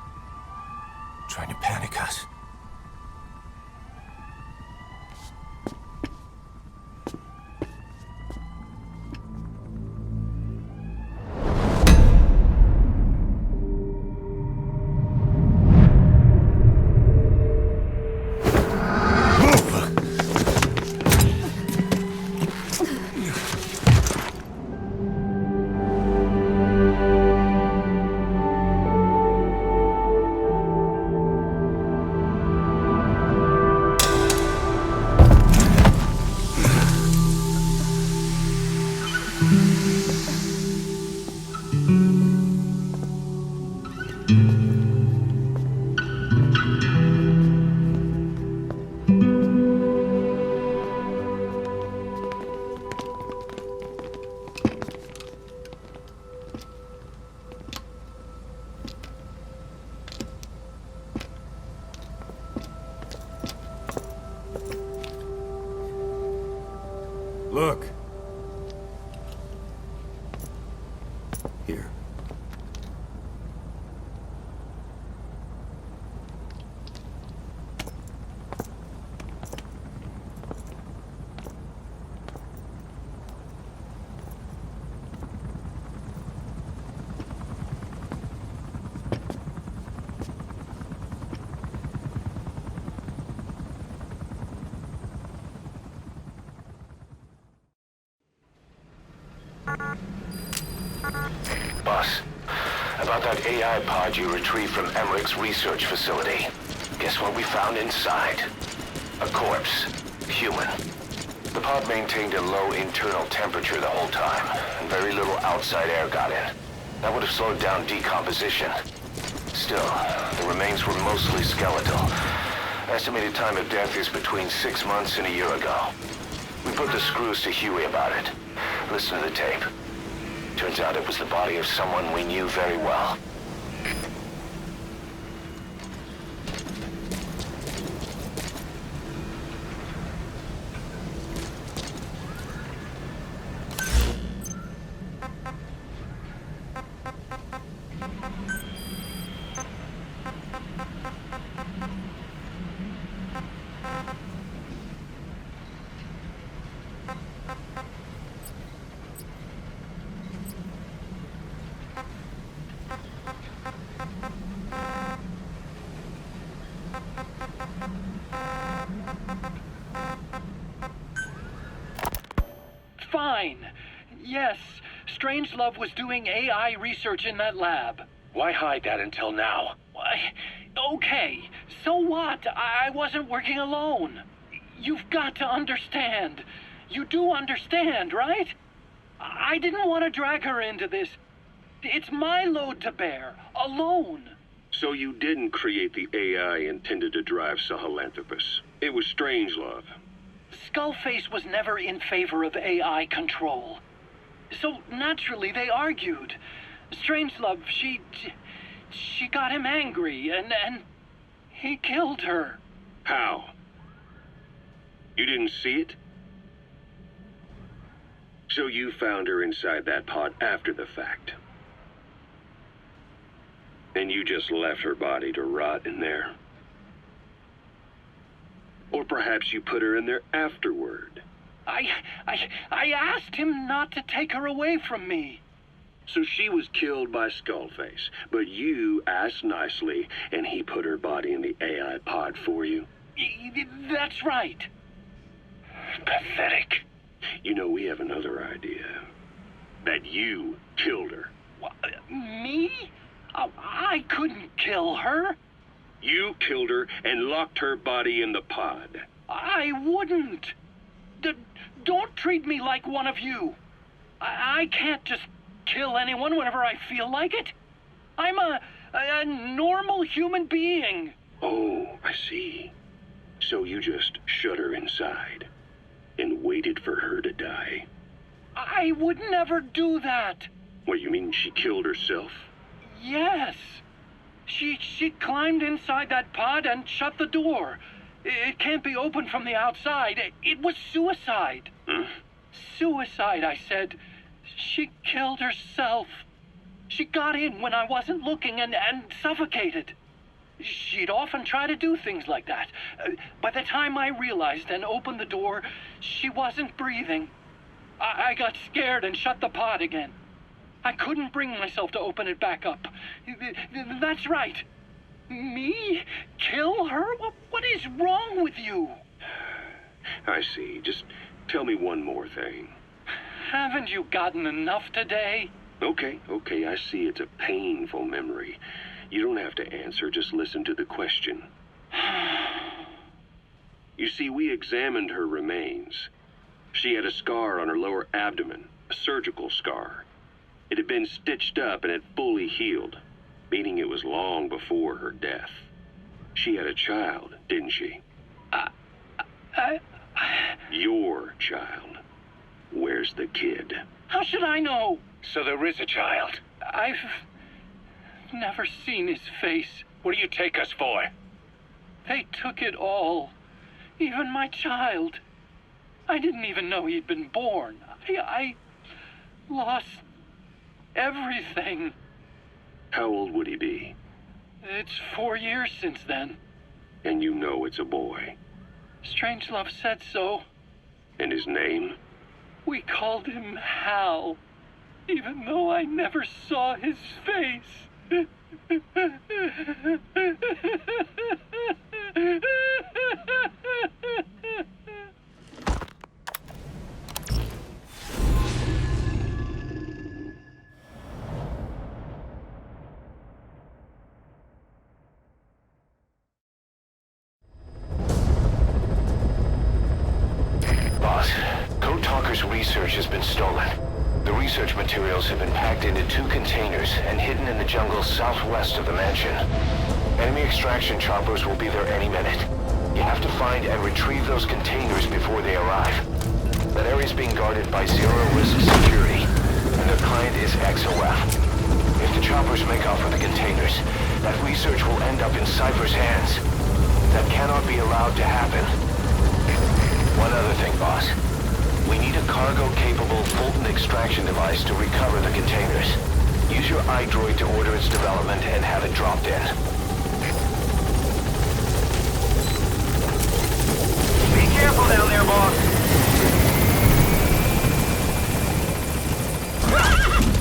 Trying to panic us? Look. Here. Boss, about that AI pod you retrieved from Emmerich's research facility. Guess what we found inside? A corpse. Human. The pod maintained a low internal temperature the whole time, and very little outside air got in. That would have slowed down decomposition. Still, the remains were mostly skeletal. Estimated time of death is between 6 months and a year ago. We put the screws to Huey about it. Listen to the tape. Turns out it was the body of someone we knew very well. fine. Yes, Strangelove was doing AI research in that lab. Why hide that until now? Why? Okay, so what? I wasn't working alone. You've got to understand. You do understand, right? I didn't want to drag her into this. It's my load to bear, alone. So you didn't create the AI intended to drive Sahelanthropus. It was Strangelove. Skullface was never in favor of AI control. So naturally they argued. Strangelove, she got him angry and he killed her. How? You didn't see it? So you found her inside that pod after the fact. And you just left her body to rot in there. Or perhaps you put her in there afterward. I asked him not to take her away from me. So she was killed by Skullface, but you asked nicely, and he put her body in the AI pod for you? That's right. Pathetic. You know, we have another idea. That you killed her. What, me? I couldn't kill her. You killed her and locked her body in the pod. I wouldn't. Don't treat me like one of you. I can't just kill anyone whenever I feel like it. I'm a normal human being. Oh, I see. So you just shut her inside and waited for her to die. I would never do that. What, you mean she killed herself? Yes. She climbed inside that pod and shut the door. It can't be opened from the outside. It was suicide. Suicide, I said. She killed herself. She got in when I wasn't looking and suffocated. She'd often try to do things like that. By the time I realized and opened the door, she wasn't breathing. I got scared and shut the pod again. I couldn't bring myself to open it back up. That's right. Me? Kill her? What is wrong with you? I see. Just tell me one more thing. Haven't you gotten enough today? Okay, I see it's a painful memory. You don't have to answer, just listen to the question. You see, we examined her remains. She had a scar on her lower abdomen, a surgical scar. It had been stitched up and had fully healed, meaning it was long before her death. She had a child, didn't she? Your child. Where's the kid? How should I know? So there is a child. I've never seen his face. What do you take us for? They took it all. Even my child. I didn't even know he'd been born. I lost everything. How old would he be? It's 4 years since then. And you know it's a boy. Strangelove said so. And his name? We called him Hal, even though I never saw his face. Boss, Code Talker's research has been stolen. The research materials have been packed into 2 containers and hidden in the jungle southwest of the mansion. Enemy extraction choppers will be there any minute. You have to find and retrieve those containers before they arrive. That area is being guarded by zero-risk security, and their client is XOF. If the choppers make off with the containers, that research will end up in Cypher's hands. That cannot be allowed to happen. One other thing, boss. We need a cargo-capable Fulton extraction device to recover the containers. Use your iDroid to order its development and have it dropped in. Be careful down there, boss.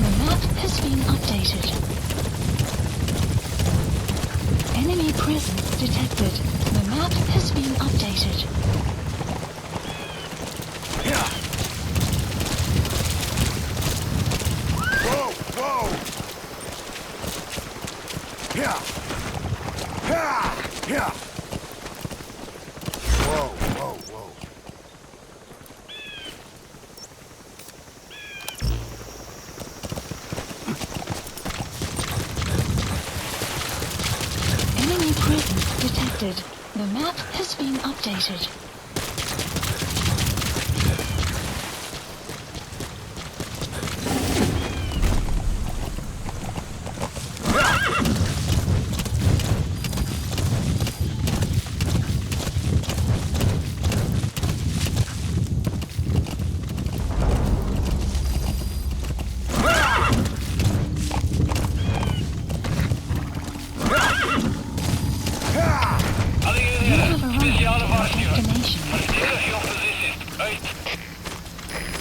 The map has been updated. Enemy presence detected. The map has been updated. Whoa, whoa, whoa. Enemy presence detected. The map has been updated.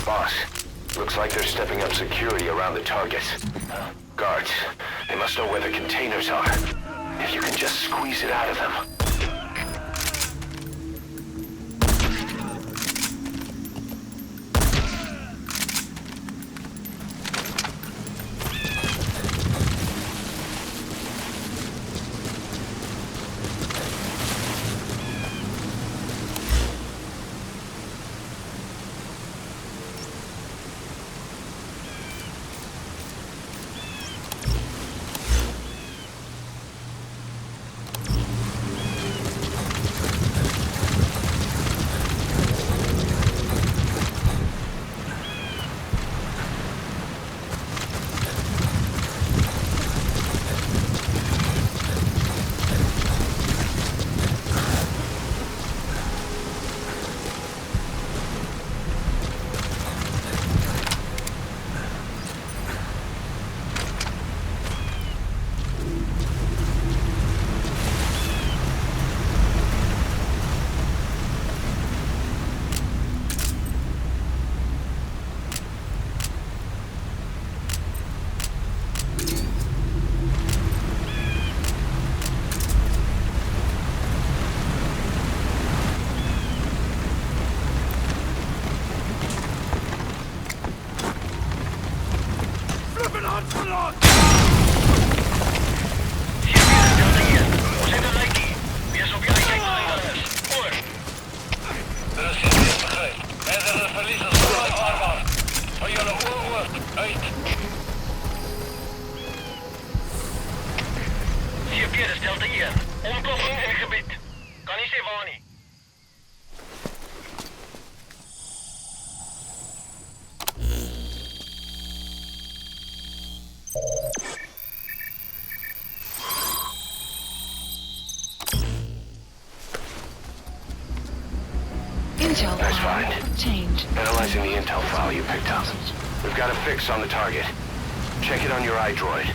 Boss, looks like they're stepping up security around the targets. Guards, they must know where the containers are. If you can just squeeze it out of them. Nice find. Analyzing the intel file you picked up. We've got a fix on the target. Check it on your iDroid.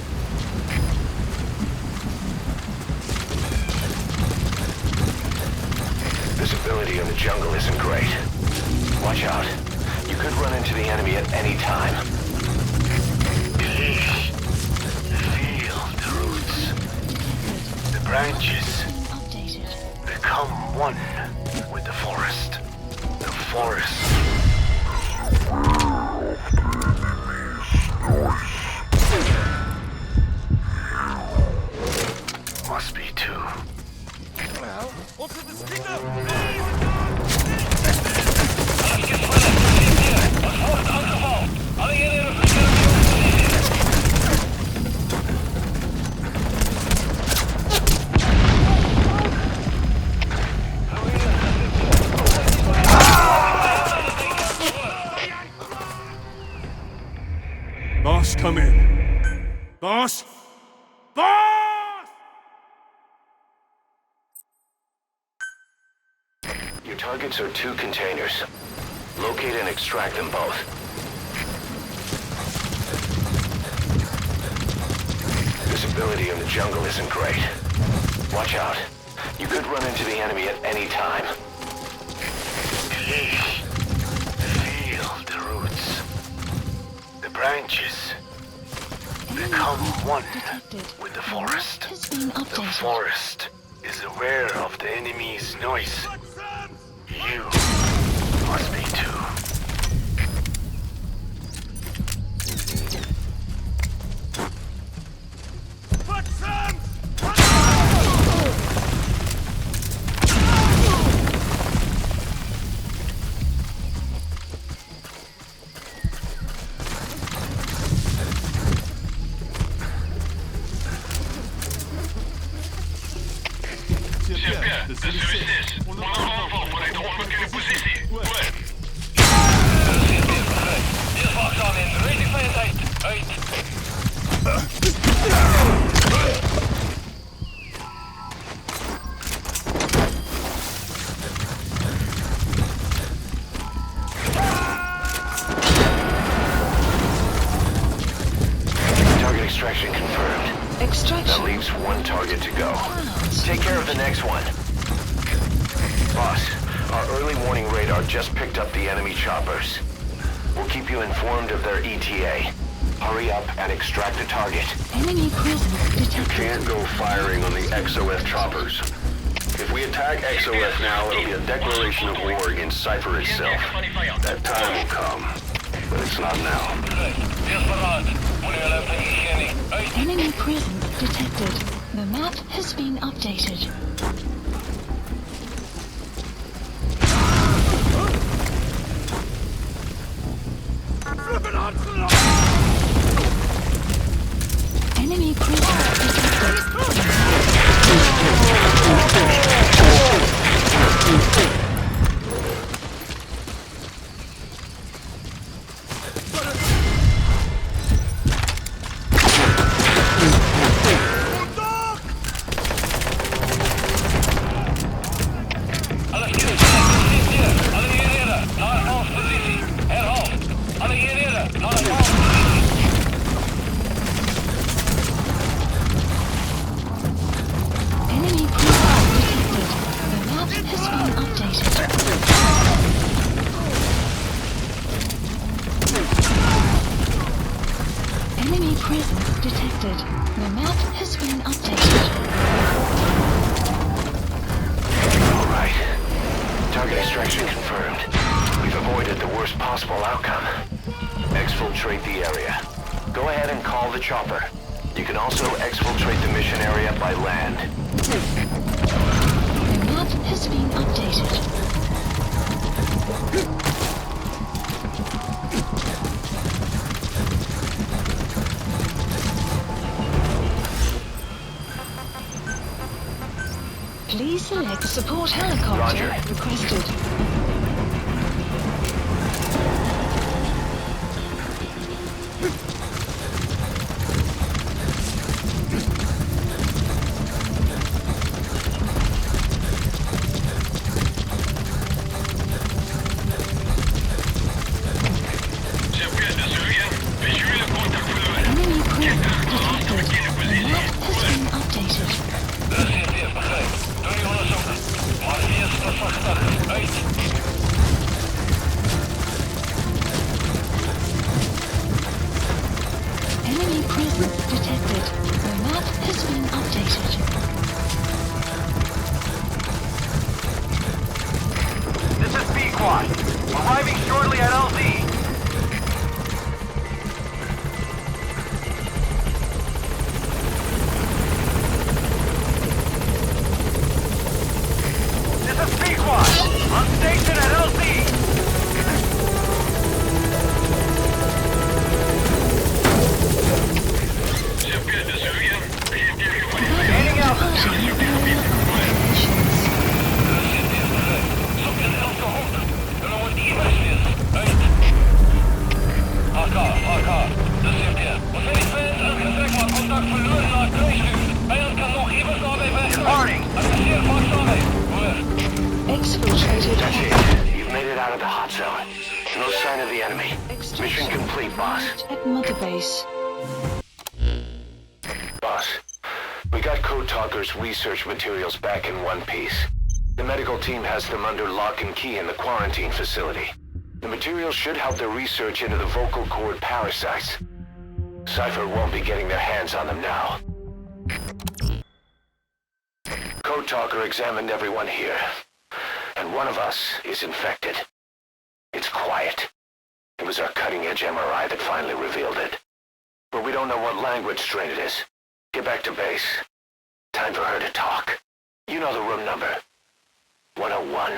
Visibility in the jungle isn't great. Watch out. You could run into the enemy at any time. Feel the roots. The branches become one with the forest. The forest. Must be two. Well, what's in the sticker? Boss, come in. Boss? Boss! Your targets are two containers. Locate and extract them both. Visibility in the jungle isn't great. Watch out. You could run into the enemy at any time. Feel the roots. The branches become one with the forest. The forest is aware of the enemy's noise. You must be too. CFP, de celui-ci. On a renfort pour être reloquer les posities. Ouais. Hier wacht aan in. Ready fire uit. Target extraction confirmed. Extraction. That leaves one target to go. Take care of the next one. Boss, our early warning radar just picked up the enemy choppers. We'll keep you informed of their ETA. Hurry up and extract the target. Enemy presence You detected. can't go firing on the XOF choppers. If we attack XOF now, it'll be a declaration of war against Cypher itself. That time will come, but it's not now. Enemy presence detected. The map has been updated. Enemy presence detected. Enemy presence detected. The map has been updated. Enemy presence detected. The map has been updated. Alright. Target extraction confirmed. We've avoided the worst possible outcome. Exfiltrate the area. Go ahead and call the chopper. You can also exfiltrate the mission area by land. The map has been updated. Please select support helicopter Roger. requested. Enemy presence detected. The map has been updated. Enemy presence detected. The map has been updated. This is B-Quad. Arriving shortly at LZ. This is B-Quad. On station at LZ. Standing out. Exfiltrated. That's it. You've made it out of the hot zone. No sign of the enemy. Mission complete, boss. At Mother Base. Boss, we got Code Talker's research materials back in one piece. The medical team has them under lock and key in the quarantine facility. The materials should help their research into the vocal cord parasites. Cypher won't be getting their hands on them now. Code Talker examined everyone here, and one of us is infected. It's quiet. It was our cutting-edge MRI that finally revealed it. But we don't know what language strain it is. Get back to base. Time for her to talk. You know the room number. 101.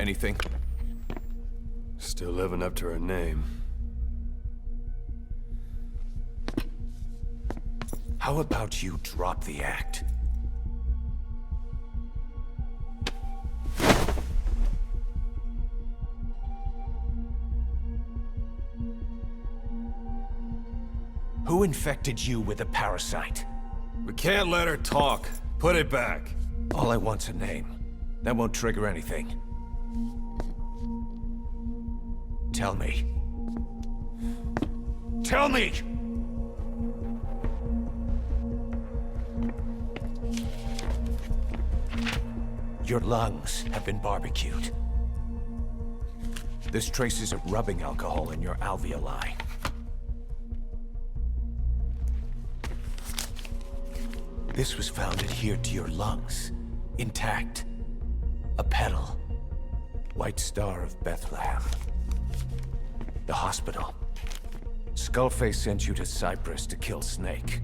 Anything? Still living up to her name. How about you drop the act? Who infected you with a parasite? We can't let her talk. Put it back. All I want's a name. That won't trigger anything. Tell me. Tell me! Your lungs have been barbecued. There's traces of rubbing alcohol in your alveoli. This was found adhered to your lungs, intact. A petal. White Star of Bethlehem. The hospital. Skullface sent you to Cyprus to kill Snake.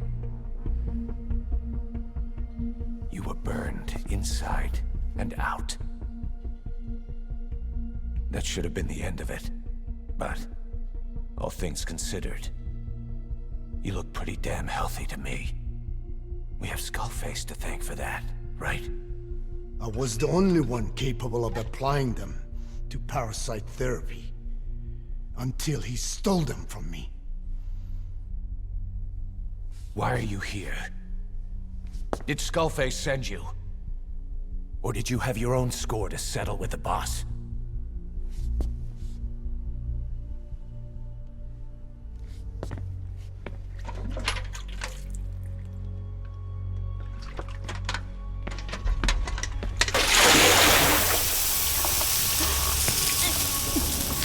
You were burned inside and out. That should have been the end of it. But, all things considered, you look pretty damn healthy to me. We have Skullface to thank for that, right? I was the only one capable of applying them to parasite therapy. Until he stole them from me. Why are you here? Did Skullface send you? Or did you have your own score to settle with the boss?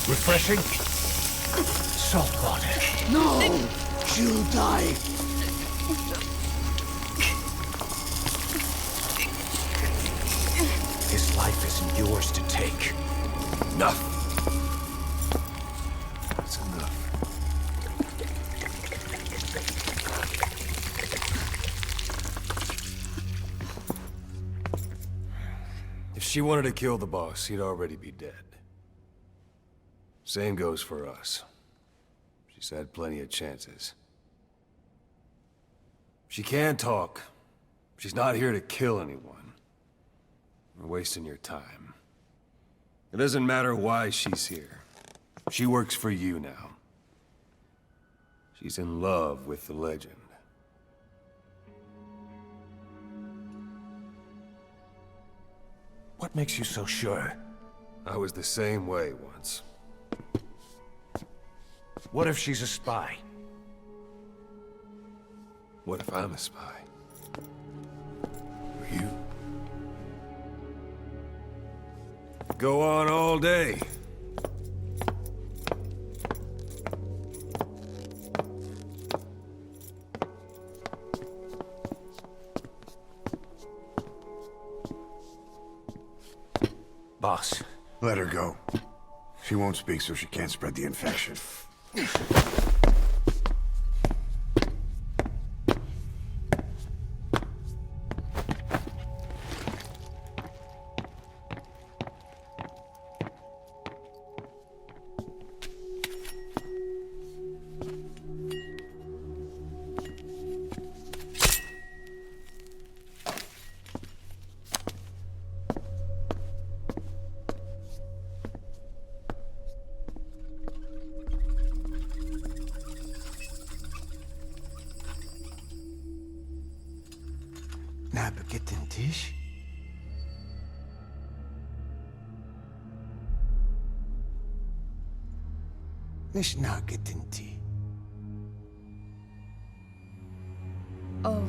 Refreshing? Salt water. No! She'll die! His life isn't yours to take. Enough! That's enough. If she wanted to kill the boss, he'd already be dead. Same goes for us. She's had plenty of chances. She can talk. She's not here to kill anyone. We're wasting your time. It doesn't matter why she's here. She works for you now. She's in love with the legend. What makes you so sure? I was the same way once. What if she's a spy? What if I'm a spy? For you? Go on all day. Boss. Let her go. She won't speak so she can't spread the infection. Nabegetten Tisch? Nicht nagetten Tee. Oh.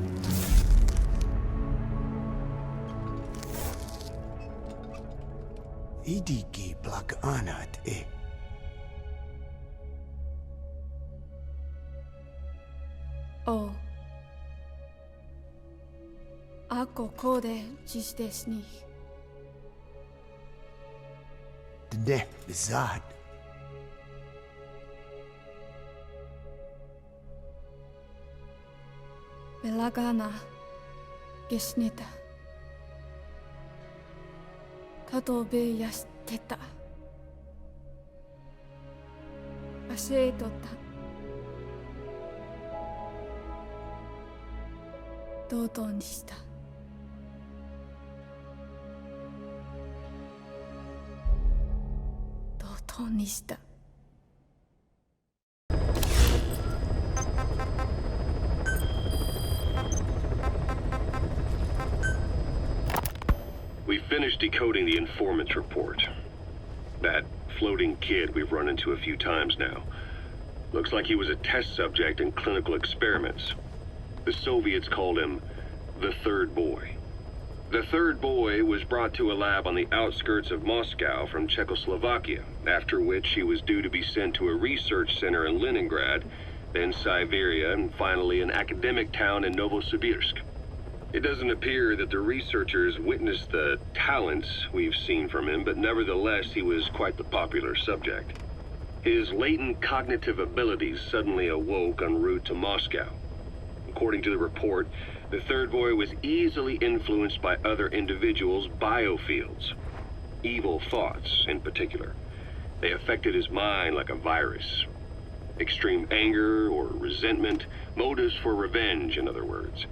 Idiki plak anat e. Oh. Ako kode dziś desni. Dne bizad. Belagana gesnita. Kato be yast けた。足へと同等にした。同等にした。We finished decoding the informant's report. That floating kid we've run into a few times now. Looks like he was a test subject in clinical experiments. The Soviets called him the Third Boy. The Third Boy was brought to a lab on the outskirts of Moscow from Czechoslovakia, after which he was due to be sent to a research center in Leningrad, then Siberia, and finally an academic town in Novosibirsk. It doesn't appear that the researchers witnessed the talents we've seen from him, but nevertheless he was quite the popular subject. His latent cognitive abilities suddenly awoke en route to Moscow. According to the report, the Third Boy was easily influenced by other individuals' biofields. Evil thoughts, in particular. They affected his mind like a virus. Extreme anger or resentment, motives for revenge, in other words.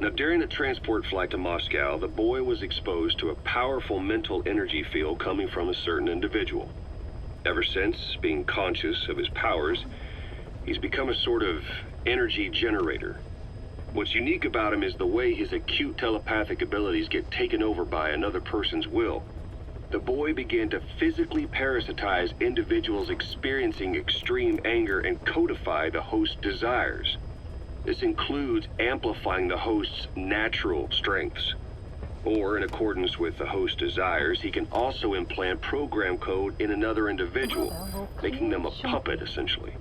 Now, during the transport flight to Moscow, the boy was exposed to a powerful mental energy field coming from a certain individual. Ever since, being conscious of his powers, he's become a sort of energy generator. What's unique about him is the way his acute telepathic abilities get taken over by another person's will. The boy began to physically parasitize individuals experiencing extreme anger and codify the host's desires. This includes amplifying the host's natural strengths. Or, in accordance with the host's desires, he can also implant program code in another individual, making them a puppet, essentially.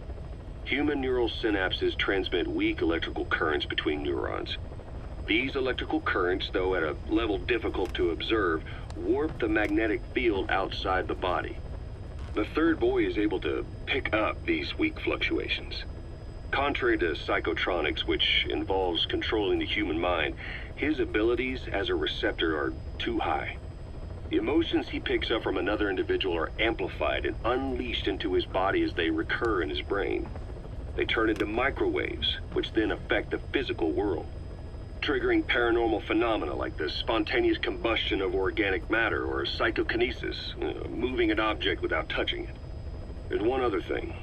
Human neural synapses transmit weak electrical currents between neurons. These electrical currents, though at a level difficult to observe, warp the magnetic field outside the body. The Third Boy is able to pick up these weak fluctuations. Contrary to psychotronics, which involves controlling the human mind, his abilities as a receptor are too high. The emotions he picks up from another individual are amplified and unleashed into his body as they recur in his brain. They turn into microwaves, which then affect the physical world, triggering paranormal phenomena like the spontaneous combustion of organic matter or psychokinesis, moving an object without touching it. There's one other thing.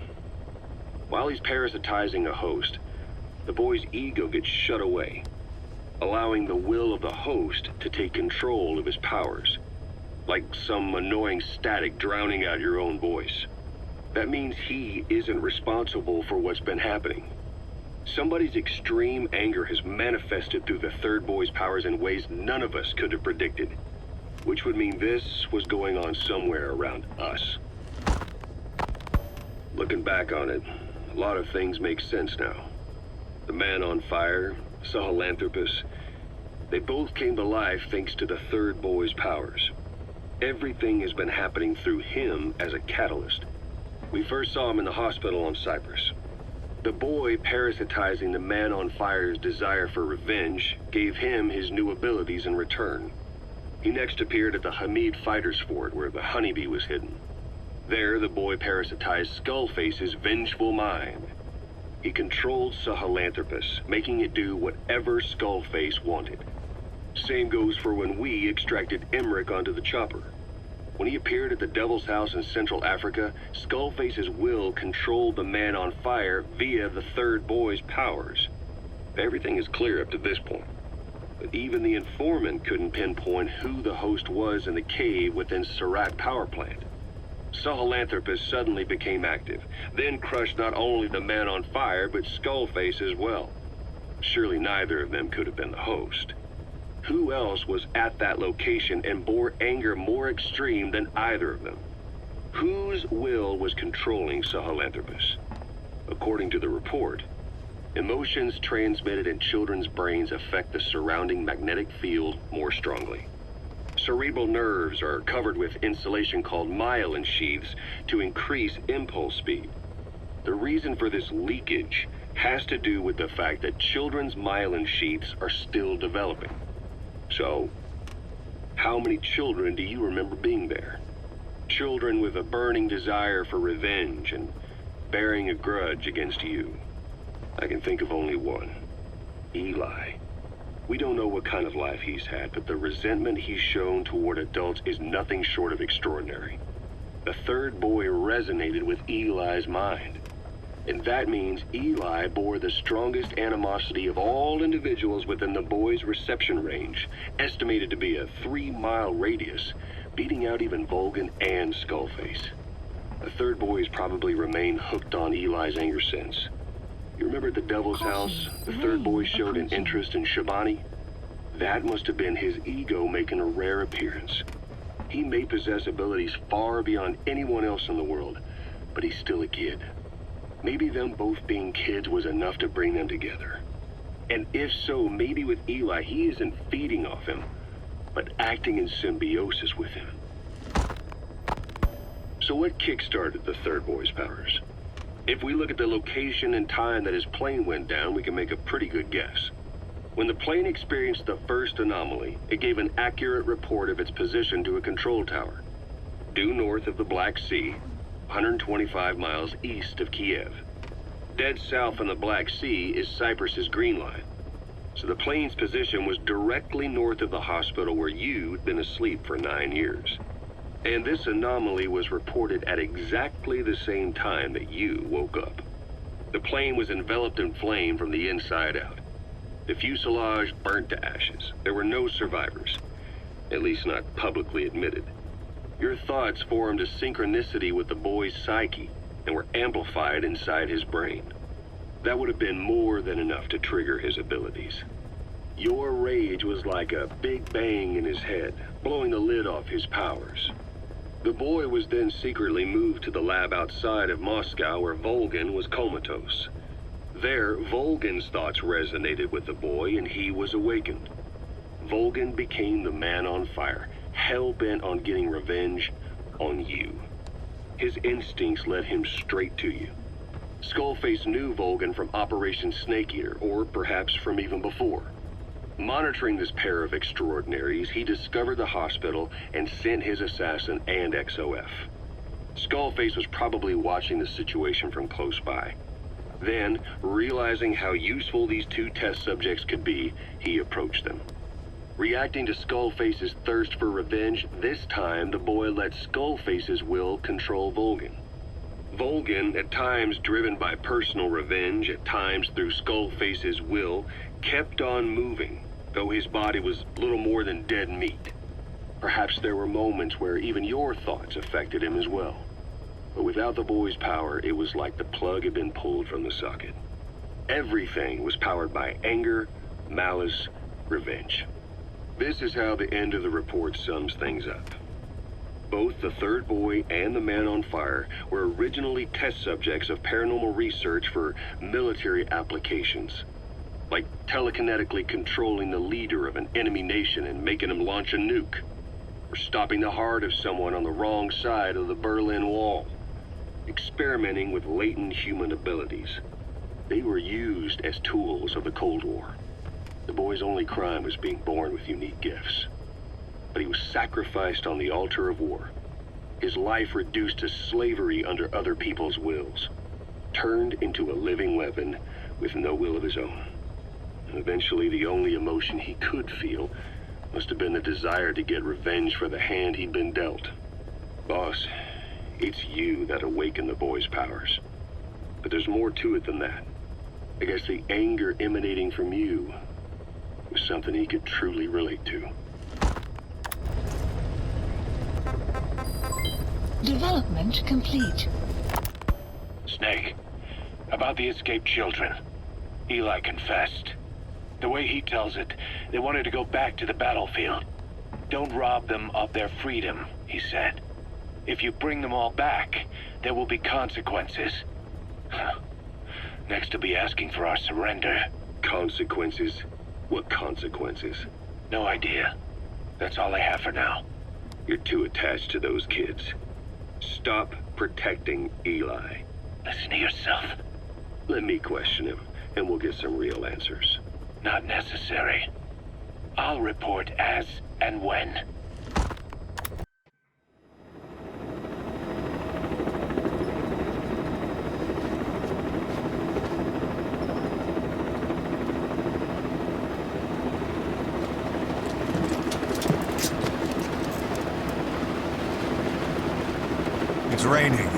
While he's parasitizing a host, the boy's ego gets shut away, allowing the will of the host to take control of his powers, like some annoying static drowning out your own voice. That means he isn't responsible for what's been happening. Somebody's extreme anger has manifested through the Third Boy's powers in ways none of us could have predicted, which would mean this was going on somewhere around us. Looking back on it, a lot of things make sense now. The man on fire, Sahelanthropus, they both came to life thanks to the Third Boy's powers. Everything has been happening through him as a catalyst. We first saw him in the hospital on Cyprus. The boy parasitizing the man on fire's desire for revenge gave him his new abilities in return. He next appeared at the Hamid Fighters Fort where the honeybee was hidden. There, the boy parasitized Skullface's vengeful mind. He controlled Sahelanthropus, making it do whatever Skullface wanted. Same goes for when we extracted Emmerich onto the chopper. When he appeared at the Devil's House in Central Africa, Skullface's will controlled the man on fire via the Third Boy's powers. Everything is clear up to this point. But even the informant couldn't pinpoint who the host was in the cave within Surat power plant. Sahelanthropus suddenly became active, then crushed not only the man on fire, but Skullface as well. Surely neither of them could have been the host. Who else was at that location and bore anger more extreme than either of them? Whose will was controlling Sahelanthropus? According to the report, emotions transmitted in children's brains affect the surrounding magnetic field more strongly. Cerebral nerves are covered with insulation called myelin sheaths to increase impulse speed. The reason for this leakage has to do with the fact that children's myelin sheaths are still developing. So, how many children do you remember being there? Children with a burning desire for revenge and bearing a grudge against you. I can think of only one. Eli. We don't know what kind of life he's had, but the resentment he's shown toward adults is nothing short of extraordinary. The third boy resonated with Eli's mind. And that means Eli bore the strongest animosity of all individuals within the boy's reception range, estimated to be a 3-mile radius, beating out even Volgin and Skullface. The third boy has probably remained hooked on Eli's anger since. You remember at the Devil's House? The third boy showed an interest in Shabani? That must have been his ego making a rare appearance. He may possess abilities far beyond anyone else in the world, but he's still a kid. Maybe them both being kids was enough to bring them together. And if so, maybe with Eli, he isn't feeding off him, but acting in symbiosis with him. So what kickstarted the third boy's powers? If we look at the location and time that his plane went down, we can make a pretty good guess. When the plane experienced the first anomaly, it gave an accurate report of its position to a control tower, due north of the Black Sea, 125 miles east of Kiev. Dead south on the Black Sea is Cyprus's Green Line. So the plane's position was directly north of the hospital where you'd been asleep for 9 years. And this anomaly was reported at exactly the same time that you woke up. The plane was enveloped in flame from the inside out. The fuselage burnt to ashes. There were no survivors, at least not publicly admitted. Your thoughts formed a synchronicity with the boy's psyche and were amplified inside his brain. That would have been more than enough to trigger his abilities. Your rage was like a big bang in his head, blowing the lid off his powers. The boy was then secretly moved to the lab outside of Moscow where Volgin was comatose. There, Volgin's thoughts resonated with the boy and he was awakened. Volgin became the man on fire, hell-bent on getting revenge on you. His instincts led him straight to you. Skullface knew Volgin from Operation Snake Eater, or perhaps from even before. Monitoring this pair of extraordinaries, he discovered the hospital and sent his assassin and XOF. Skullface was probably watching the situation from close by. Then, realizing how useful these two test subjects could be, he approached them. Reacting to Skullface's thirst for revenge, this time the boy let Skullface's will control Volgin. Volgin, at times driven by personal revenge, at times through Skullface's will, kept on moving, though his body was little more than dead meat. Perhaps there were moments where even your thoughts affected him as well. But without the boy's power, it was like the plug had been pulled from the socket. Everything was powered by anger, malice, revenge. This is how the end of the report sums things up. Both the third boy and the man on fire were originally test subjects of paranormal research for military applications, like telekinetically controlling the leader of an enemy nation and making him launch a nuke, or stopping the heart of someone on the wrong side of the Berlin Wall, experimenting with latent human abilities. They were used as tools of the Cold War. The boy's only crime was being born with unique gifts. But he was sacrificed on the altar of war. His life reduced to slavery under other people's wills. Turned into a living weapon with no will of his own. And eventually, the only emotion he could feel must have been the desire to get revenge for the hand he'd been dealt. Boss, it's you that awakened the boy's powers. But there's more to it than that. I guess the anger emanating from you was something he could truly relate to. Development complete. Snake, about the escaped children. Eli confessed. The way he tells it, they wanted to go back to the battlefield. Don't rob them of their freedom, he said. If you bring them all back, there will be consequences. Next to be asking for our surrender. Consequences? What consequences? No idea. That's all I have for now. You're too attached to those kids. Stop protecting Eli. Listen to yourself. Let me question him, and we'll get some real answers. Not necessary. I'll report as and when. It's raining.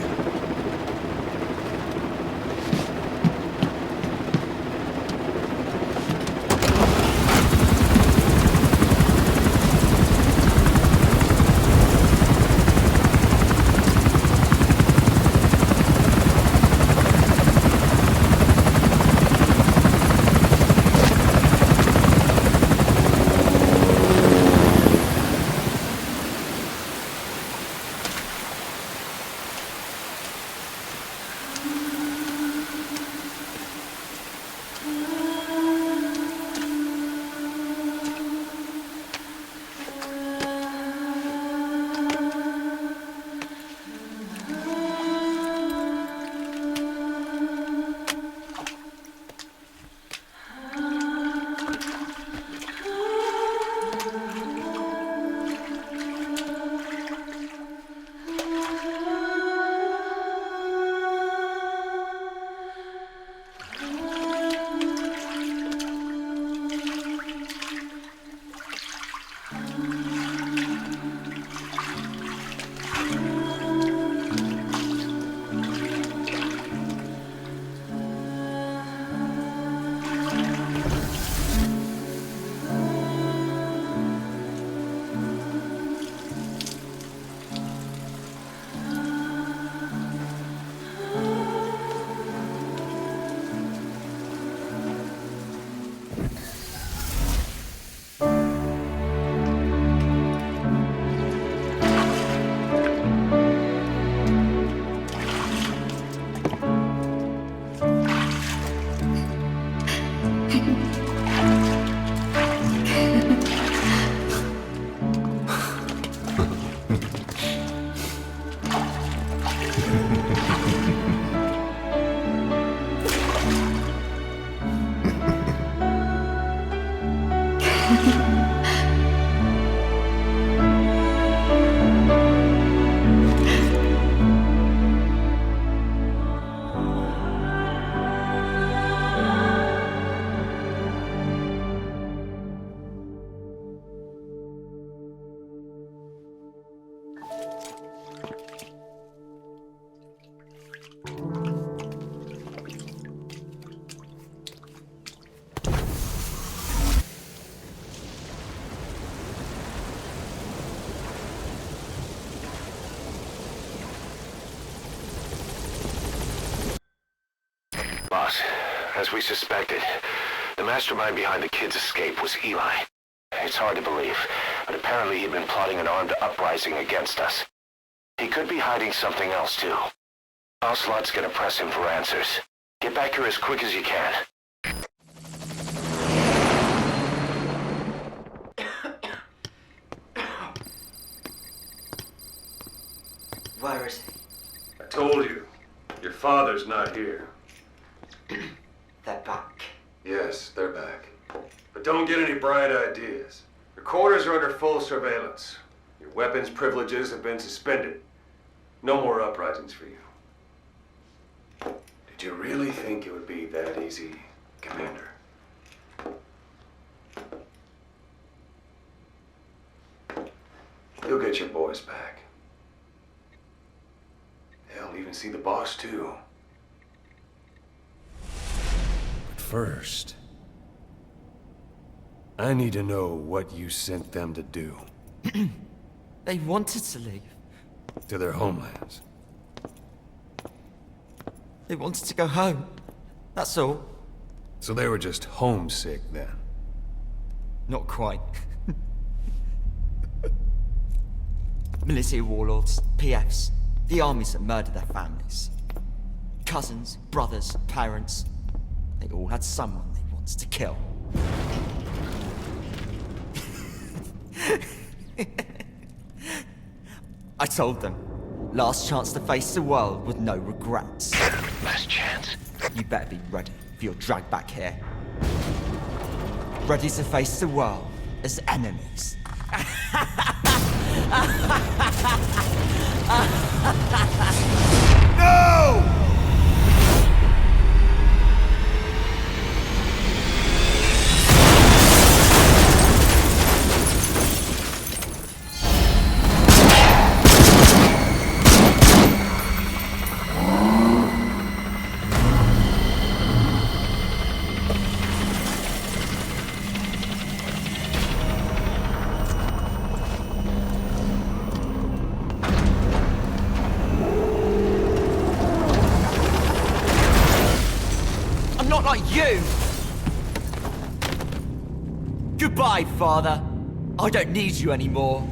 Boss, as we suspected, the mastermind behind the kid's escape was Eli. It's hard to believe, but apparently he'd been plotting an armed uprising against us. He could be hiding something else, too. Ocelot's gonna press him for answers. Get back here as quick as you can. Where is he? I told you. Your father's not here. They're back. Yes, they're back. But don't get any bright ideas. Your quarters are under full surveillance. Your weapons privileges have been suspended. No more uprisings for you. Did you really think it would be that easy, Commander? You'll get your boys back. They'll even see the boss, too. But first, I need to know what you sent them to do. They wanted to leave. To their homelands. They wanted to go home. That's all. So they were just homesick then? Not quite. Militia warlords, PFs, the armies that murdered their families. Cousins, brothers, parents. They all had someone they wanted to kill. I told them, last chance to face the world with no regrets. Last chance? You better be ready for your drag back here. Ready to face the world as enemies. No! Father. I don't need you anymore.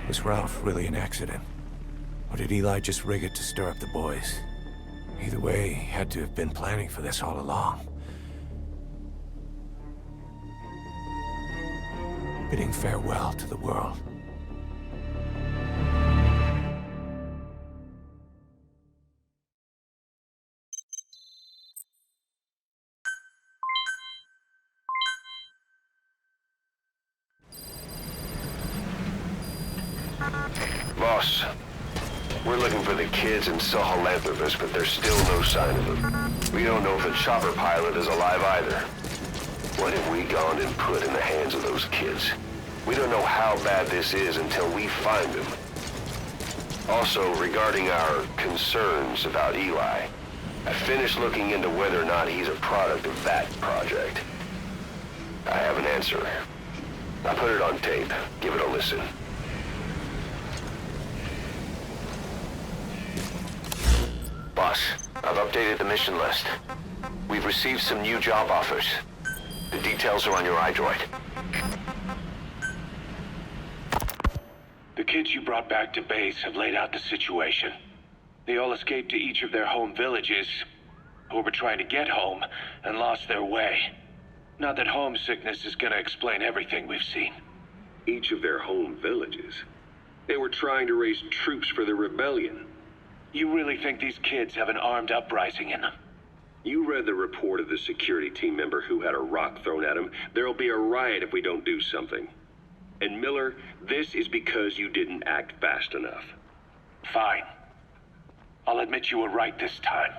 Was Ralph really an accident? Or did Eli just rig it to stir up the boys? Either way, he had to have been planning for this all along. Bidding farewell to the world. Boss, we're looking for the kids in Sahelanthropus, but there's still no sign of them. We don't know if the chopper pilot is alive either. What have we gone and put in the hands of those kids? We don't know how bad this is until we find them. Also, regarding our concerns about Eli, I finished looking into whether or not he's a product of that project. I have an answer. I put it on tape. Give it a listen. Boss, I've updated the mission list. We've received some new job offers. The details are on your iDroid. The kids you brought back to base have laid out the situation. They all escaped to each of their home villages, or were trying to get home, and lost their way. Not that homesickness is gonna explain everything we've seen. Each of their home villages? They were trying to raise troops for the rebellion. You really think these kids have an armed uprising in them? You read the report of the security team member who had a rock thrown at him. There'll be a riot if we don't do something. And Miller, this is because you didn't act fast enough. Fine. I'll admit you were right this time.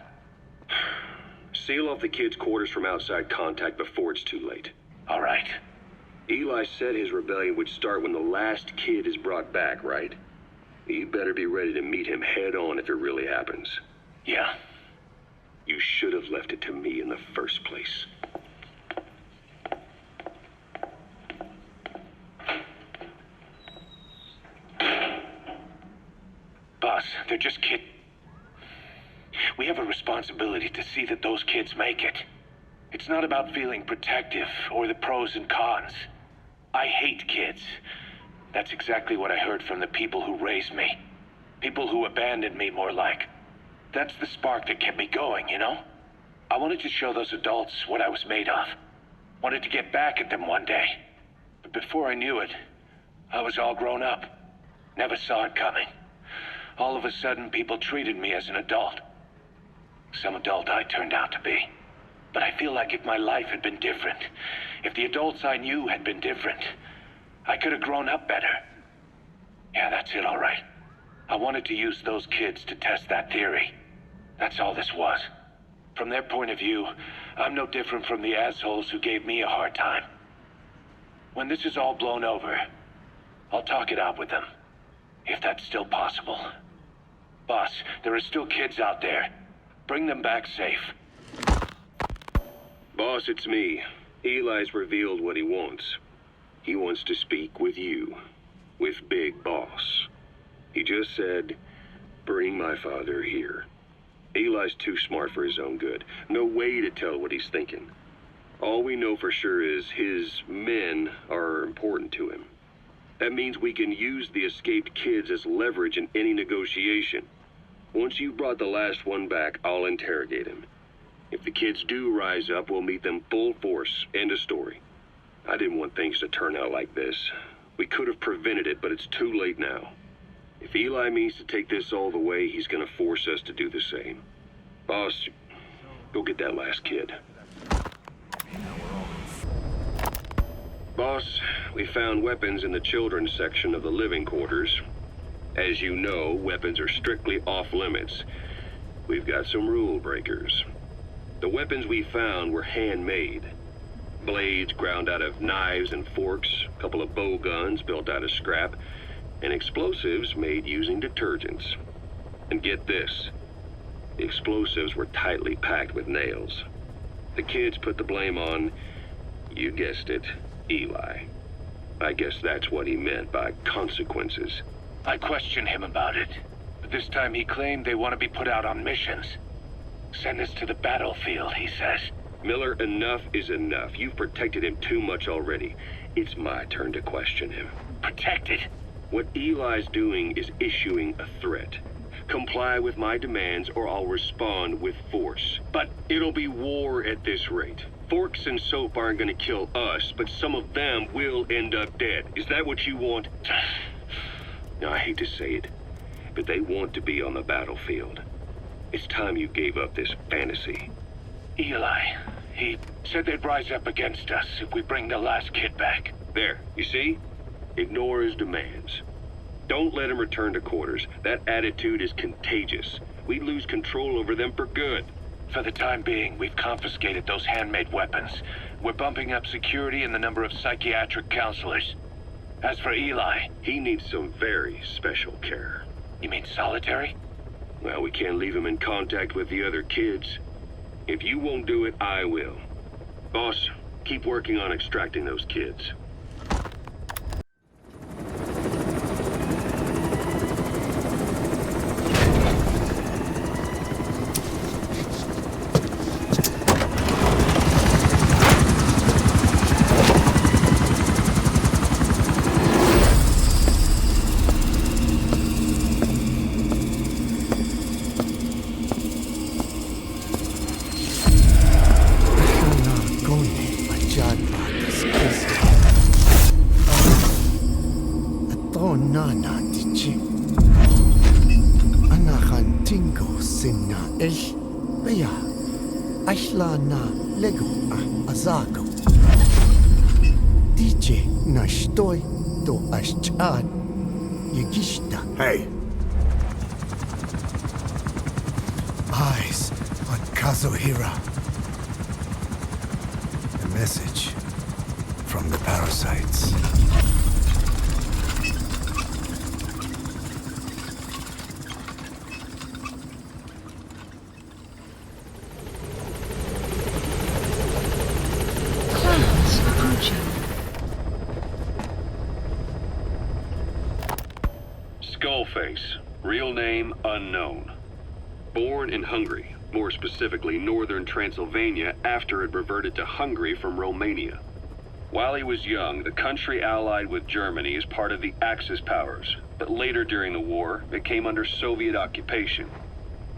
Seal off the kids' quarters from outside contact before it's too late. All right. Eli said his rebellion would start when the last kid is brought back, right? You better be ready to meet him head on if it really happens. Yeah. You should have left it to me in the first place. Boss, they're just kids. We have a responsibility to see that those kids make it. It's not about feeling protective or the pros and cons. I hate kids. That's exactly what I heard from the people who raised me. People who abandoned me, more like. That's the spark that kept me going, you know? I wanted to show those adults what I was made of. Wanted to get back at them one day. But before I knew it, I was all grown up. Never saw it coming. All of a sudden, people treated me as an adult. Some adult I turned out to be. But I feel like if my life had been different, if the adults I knew had been different, I could have grown up better. Yeah, that's it, all right. I wanted to use those kids to test that theory. That's all this was. From their point of view, I'm no different from the assholes who gave me a hard time. When this is all blown over, I'll talk it out with them. If that's still possible. Boss, there are still kids out there. Bring them back safe. Boss, it's me. Eli's revealed what he wants. He wants to speak with you. With Big Boss. He just said, bring my father here. Eli's too smart for his own good. No way to tell what he's thinking. All we know for sure is his men are important to him. That means we can use the escaped kids as leverage in any negotiation. Once you've brought the last one back, I'll interrogate him. If the kids do rise up, we'll meet them full force. End of story. I didn't want things to turn out like this. We could have prevented it, but it's too late now. If Eli means to take this all the way, he's gonna force us to do the same. Boss, go get that last kid. Boss, we found weapons in the children's section of the living quarters. As you know, weapons are strictly off limits. we've got some rule breakers. The weapons we found were handmade. Blades ground out of knives and forks, a couple of bow guns built out of scrap, and explosives made using detergents. And get this, the explosives were tightly packed with nails. The kids put the blame on, you guessed it, Eli. I guess that's what he meant by consequences. I questioned him about it, but this time he claimed they want to be put out on missions. Send us to the battlefield, he says. Miller, enough is enough. You've protected him too much already. It's my turn to question him. Protected? What Eli's doing is issuing a threat. Comply with my demands or I'll respond with force. But it'll be war at this rate. Forks and soap aren't gonna kill us, but some of them will end up dead. Is that what you want? Now, I hate to say it, but they want to be on the battlefield. It's time you gave up this fantasy. Eli, he said they'd rise up against us if we bring the last kid back. There, you see? Ignore his demands. Don't let him return to quarters. That attitude is contagious. We'd lose control over them for good. For the time being, we've confiscated those handmade weapons. We're bumping up security and the number of psychiatric counselors. As for Eli... He needs some very special care. You mean solitary? Well, we can't leave him in contact with the other kids. If you won't do it, I will. Boss, keep working on extracting those kids. Hey. Eyes on Kazuhira. A message from the parasites. Clouds approaching. Skullface, real name unknown. Born in Hungary, more specifically northern Transylvania after it reverted to Hungary from Romania. While he was young, the country allied with Germany as part of the Axis powers, but later during the war, it came under Soviet occupation.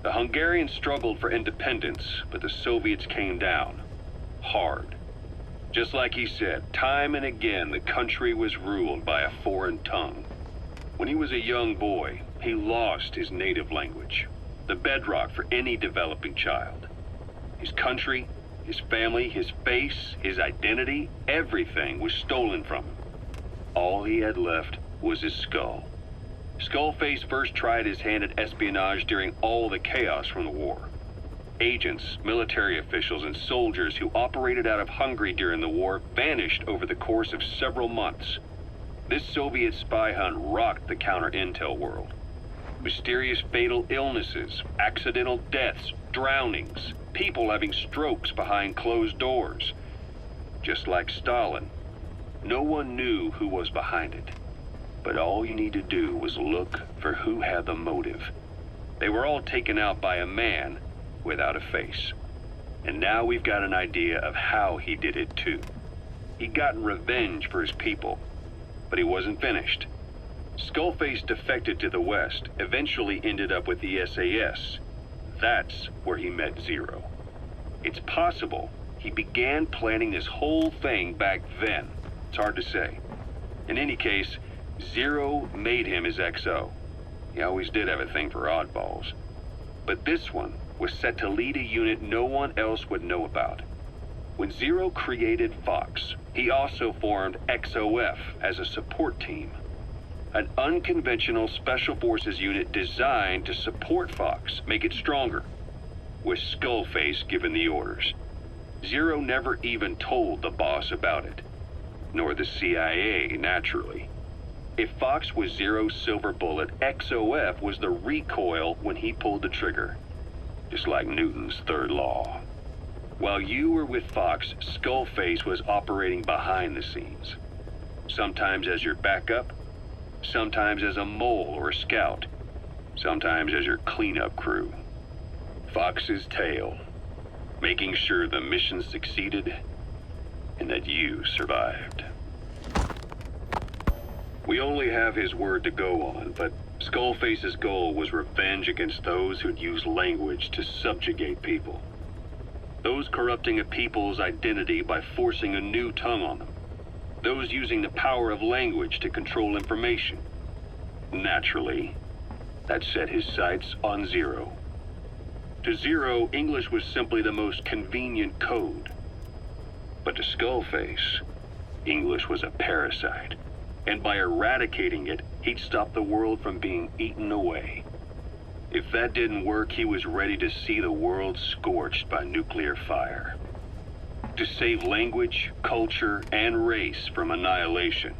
The Hungarians struggled for independence, but the Soviets came down. Hard. Just like he said, time and again the country was ruled by a foreign tongue. When he was a young boy, he lost his native language, the bedrock for any developing child. His country, his family, his face, his identity, everything was stolen from him. All he had left was his skull. Skullface first tried his hand at espionage during all the chaos from the war. Agents, military officials, and soldiers who operated out of Hungary during the war vanished over the course of several months. This Soviet spy hunt rocked the counter-intel world. Mysterious fatal illnesses, accidental deaths, drownings, people having strokes behind closed doors. Just like Stalin, no one knew who was behind it. But all you need to do was look for who had the motive. They were all taken out by a man without a face. And now we've got an idea of how he did it too. He'd gotten revenge for his people. But he wasn't finished. Skullface defected to the West, eventually ended up with the SAS. That's where he met Zero. It's possible he began planning this whole thing back then. It's hard to say. In any case, Zero made him his XO. He always did have a thing for oddballs. But this one was set to lead a unit no one else would know about. When Zero created Fox, he also formed XOF as a support team. An unconventional special forces unit designed to support Fox, make it stronger, with Skullface giving the orders. Zero never even told the boss about it. Nor the CIA, naturally. If Fox was Zero's silver bullet, XOF was the recoil when he pulled the trigger. Just like Newton's third law. While you were with Fox, Skullface was operating behind the scenes. Sometimes as your backup, sometimes as a mole or a scout, sometimes as your cleanup crew. Fox's tail, making sure the mission succeeded and that you survived. We only have his word to go on, but Skullface's goal was revenge against those who'd use language to subjugate people. Those corrupting a people's identity by forcing a new tongue on them. Those using the power of language to control information. Naturally, that set his sights on Zero. To Zero, English was simply the most convenient code. But to Skullface, English was a parasite. And by eradicating it, he'd stop the world from being eaten away. If that didn't work, he was ready to see the world scorched by nuclear fire. To save language, culture, and race from annihilation,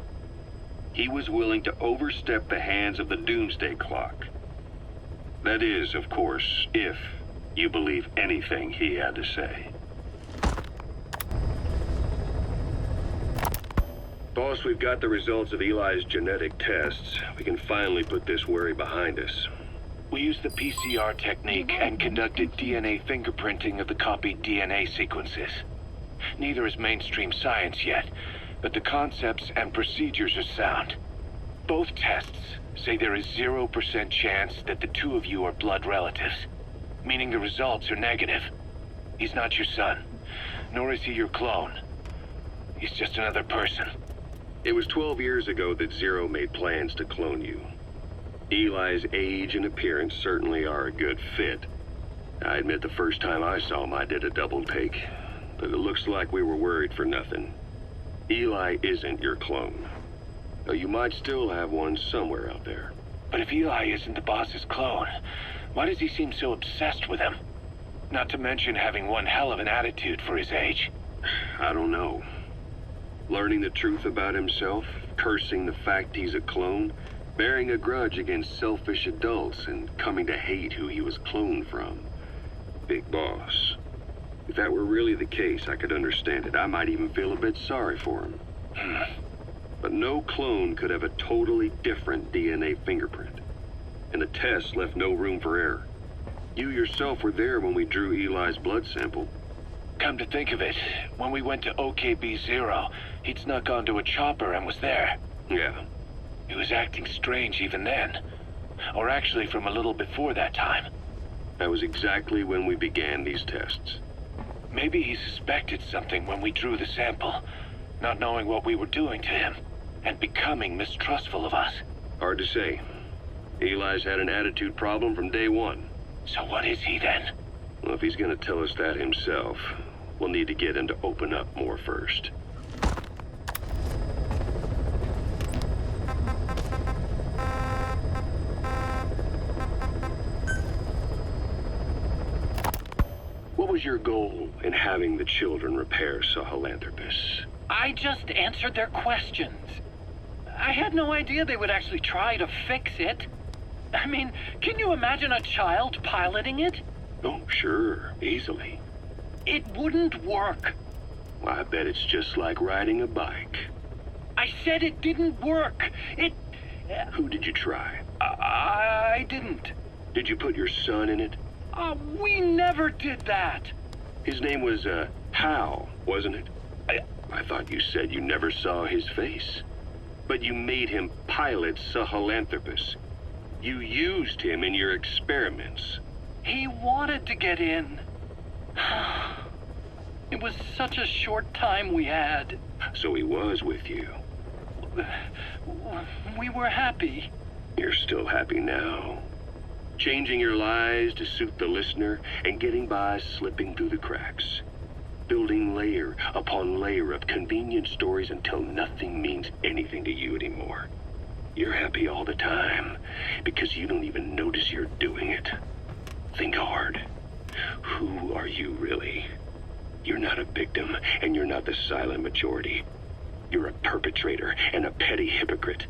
he was willing to overstep the hands of the doomsday clock. That is, of course, if you believe anything he had to say. Boss, we've got the results of Eli's genetic tests. We can finally put this worry behind us. We used the PCR technique and conducted DNA fingerprinting of the copied DNA sequences. Neither is mainstream science yet, but the concepts and procedures are sound. Both tests say there is 0% chance that the two of you are blood relatives, meaning the results are negative. He's not your son, nor is he your clone. He's just another person. It was 12 years ago that Zero made plans to clone you. Eli's age and appearance certainly are a good fit. I admit the first time I saw him I did a double take, but it looks like we were worried for nothing. Eli isn't your clone, though you might still have one somewhere out there. But if Eli isn't the boss's clone, why does he seem so obsessed with him? Not to mention having one hell of an attitude for his age. I don't know. Learning the truth about himself, cursing the fact he's a clone, bearing a grudge against selfish adults, and coming to hate who he was cloned from. Big boss. If that were really the case, I could understand it. I might even feel a bit sorry for him. But no clone could have a totally different DNA fingerprint. And the test left no room for error. You yourself were there when we drew Eli's blood sample. Come to think of it, when we went to OKB-0, he'd snuck onto a chopper and was there. Yeah. He was acting strange even then. Or actually from a little before that time. That was exactly when we began these tests. Maybe he suspected something when we drew the sample, not knowing what we were doing to him, and becoming mistrustful of us. Hard to say. Eli's had an attitude problem from day one. So what is he then? Well, if he's gonna tell us that himself, we'll need to get him to open up more first. What was your goal in having the children repair Sahelanthropus? I just answered their questions. I had no idea they would actually try to fix it. I mean, can you imagine a child piloting it? Oh, sure. Easily. It wouldn't work. Well, I bet it's just like riding a bike. I said it didn't work. Who did you try? I didn't. Did you put your son in it? We never did that. His name was, Hal, wasn't it? I thought you said you never saw his face. But you made him pilot Sahelanthropus. You used him in your experiments. He wanted to get in. It was such a short time we had. So he was with you. We were happy. You're still happy now. Changing your lies to suit the listener and getting by slipping through the cracks. Building layer upon layer of convenient stories until nothing means anything to you anymore. You're happy all the time because you don't even notice you're doing it. Think hard. Who are you really? You're not a victim, and you're not the silent majority. You're a perpetrator and a petty hypocrite.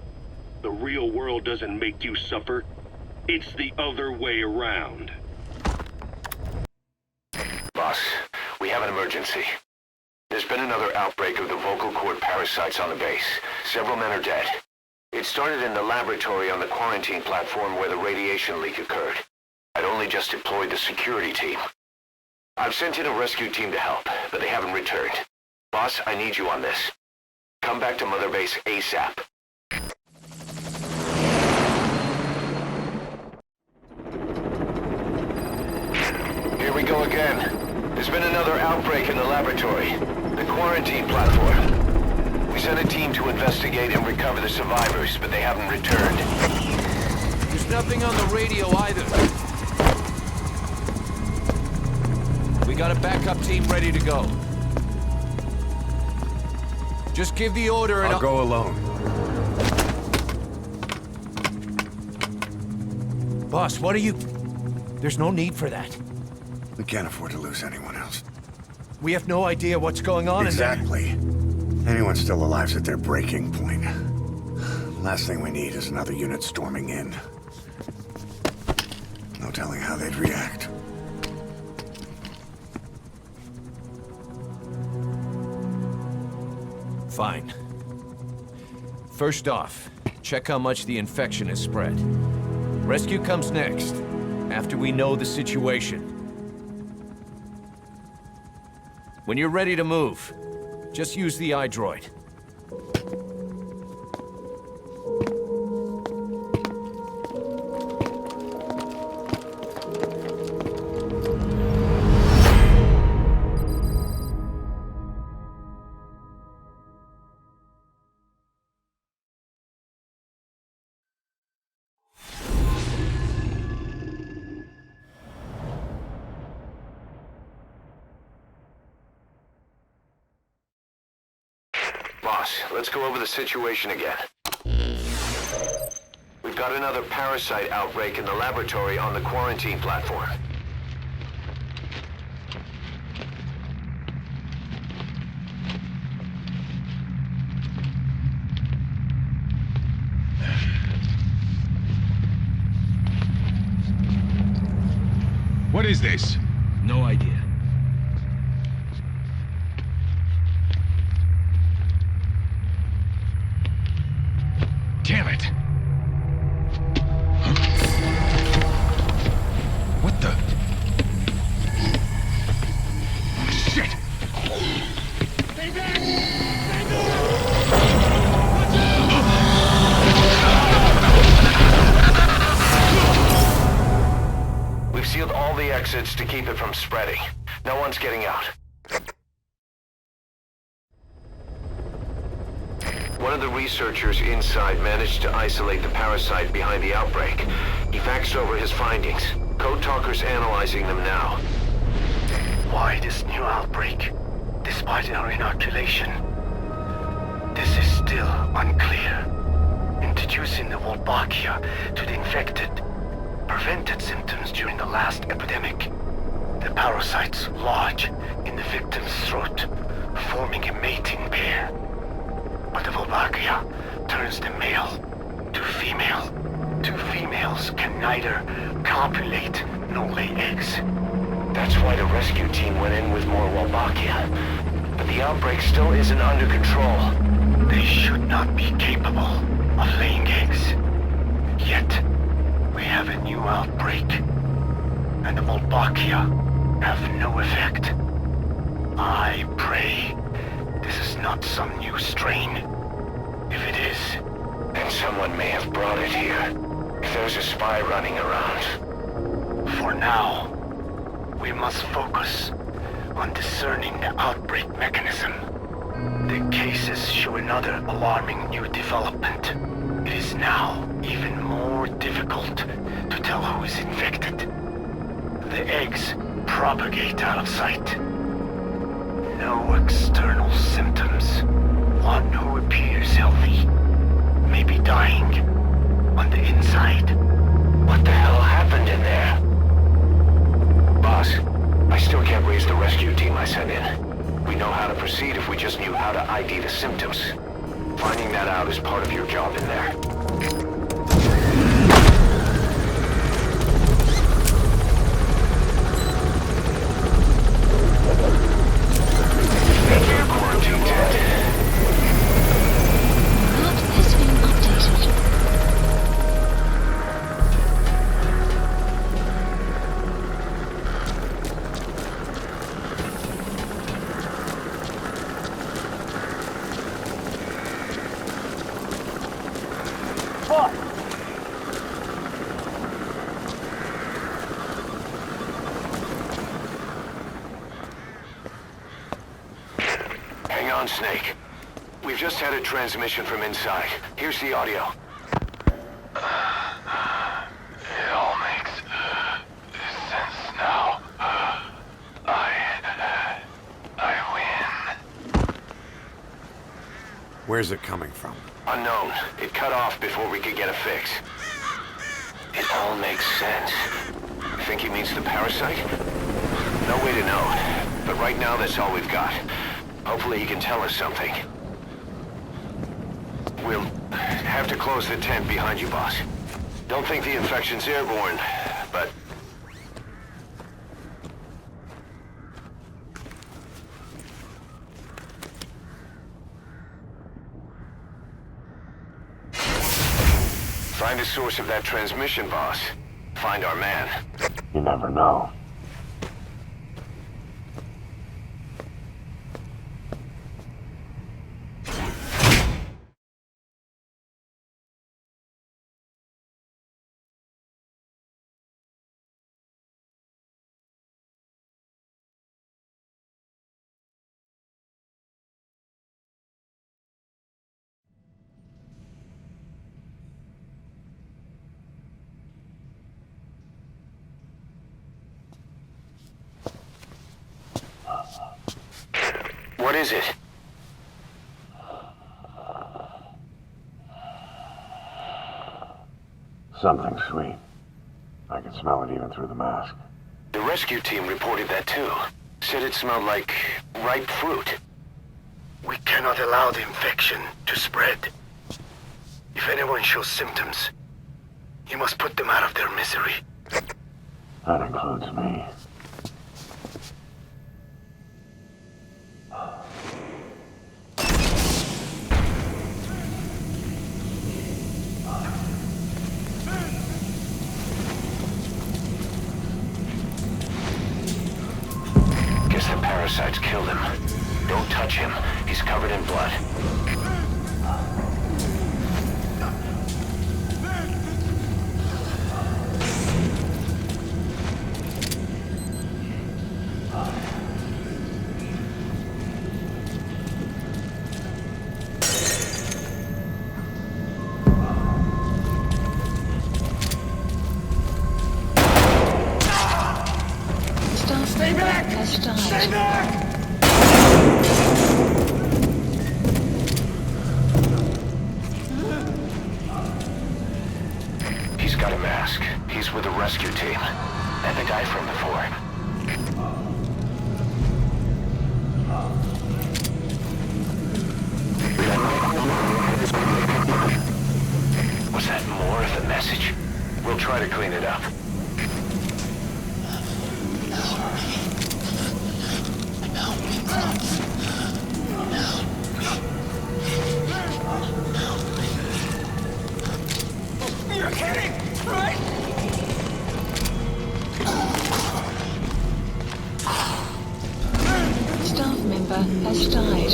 The real world doesn't make you suffer. It's the other way around. Boss, we have an emergency. There's been another outbreak of the vocal cord parasites on the base. Several men are dead. It started in the laboratory on the quarantine platform where the radiation leak occurred. I'd only just deployed the security team. I've sent in a rescue team to help, but they haven't returned. Boss, I need you on this. Come back to Mother Base ASAP. Here we go again. There's been another outbreak in the laboratory. The quarantine platform. We sent a team to investigate and recover the survivors, but they haven't returned. There's nothing on the radio either. We got a backup team ready to go. Just give the order and I'll go alone. Boss, what are you... There's no need for that. We can't afford to lose anyone else. We have no idea what's going on in there. Exactly. Anyone still alive's at their breaking point. Last thing we need is another unit storming in. No telling how they'd react. Fine. First off, check how much the infection has spread. Rescue comes next, after we know the situation. When you're ready to move, just use the iDroid. Boss, let's go over the situation again. We've got another parasite outbreak in the laboratory on the quarantine platform. What is this? No idea. Damn it! What the? Shit! Stay back! We've sealed all the exits to keep it from spreading. No one's getting out. One of the researchers inside managed to isolate the parasite behind the outbreak. He faxed over his findings. Code Talker's analyzing them now. Why this new outbreak, despite our inoculation? This is still unclear. Introducing the Wolbachia to the infected prevented symptoms during the last epidemic. The parasites lodge in the victim's throat, forming a mating pair. But the Wolbachia turns the male to female. Two females can neither copulate nor lay eggs. That's why the rescue team went in with more Wolbachia. But the outbreak still isn't under control. They should not be capable of laying eggs. Yet, we have a new outbreak. And the Wolbachia have no effect. I pray this is not some new strain. If it is, then someone may have brought it here. If there's a spy running around. For now, we must focus on discerning the outbreak mechanism. The cases show another alarming new development. It is now even more difficult to tell who is infected. The eggs propagate out of sight. No external symptoms. One who appears healthy may be dying on the inside. What the hell happened in there? Boss, I still can't raise the rescue team I sent in. We know how to proceed if we just knew how to ID the symptoms. Finding that out is part of your job in there. Quarantine tent. Map has been updated. Hang on, Snake. We've just had a transmission from inside. Here's the audio. It all makes sense now. I win. Where's it coming from? Unknown. It cut off before we could get a fix. It all makes sense. Think he means the parasite? No way to know. But right now, that's all we've got. Hopefully he can tell us something. We'll have to close the tent behind you, boss. Don't think the infection's airborne, but... Find the source of that transmission, boss. Find our man. You never know. What is it? Something sweet. I can smell it even through the mask. The rescue team reported that too. Said it smelled like ripe fruit. We cannot allow the infection to spread. If anyone shows symptoms, you must put them out of their misery. That includes me. Guess the parasites killed him. Don't touch him. He's covered in blood. Stay back! Stay back! He's got a mask. He's with the rescue team. And the guy from before. Was that more of the message? We'll try to clean it up. You're kidding, right? Staff member has died.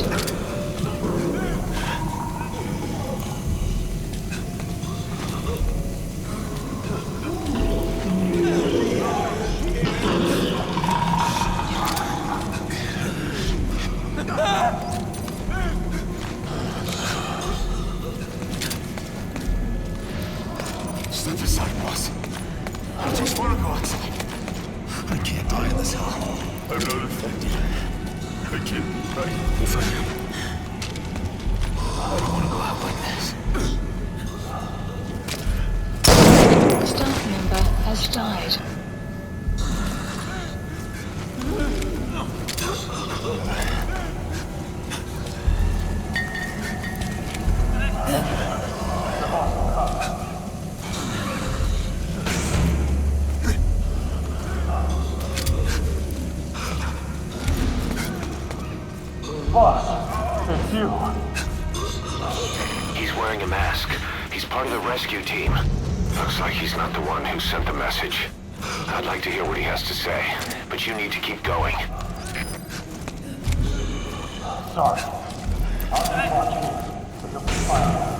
Step aside, boss. I just want to go outside. I can't die in this hell. I'm not infected. I can't. We'll find him. I don't want to go out like this. Staff member has died. Boss, it's you. He's wearing a mask. He's part of the rescue team. Looks like he's not the one who sent the message. I'd like to hear what he has to say, but you need to keep going. Sorry. I'll just watch you, but you'll be fine.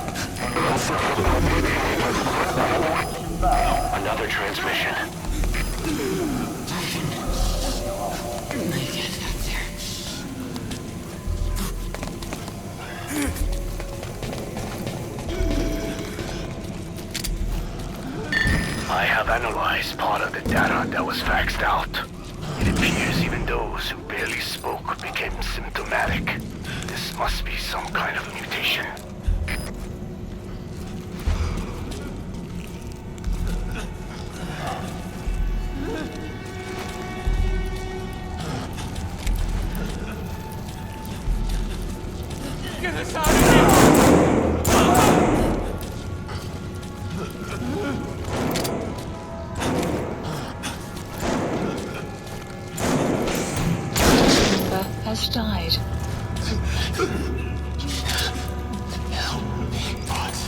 Another transmission. I have analyzed part of the data that was faxed out. It appears even those who barely spoke became symptomatic. This must be some kind of mutation. Get us out of here! Has died. Help me, boss.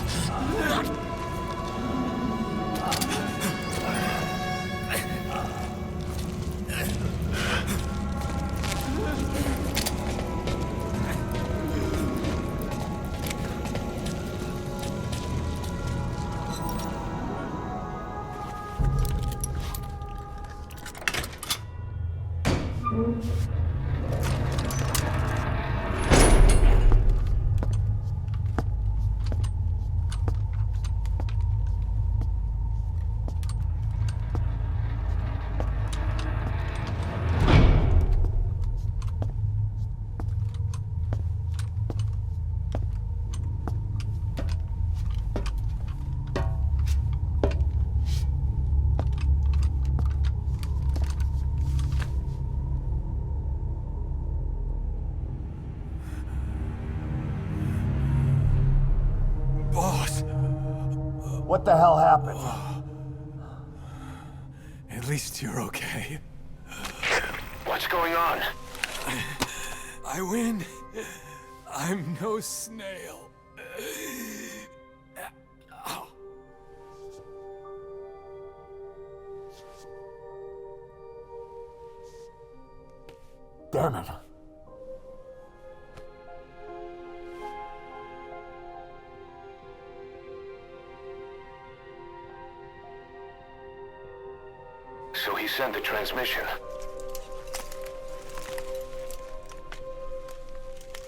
Boss! What the hell happened? At least you're okay. What's going on? I win. I'm no snail. Damn it. So he sent the transmission.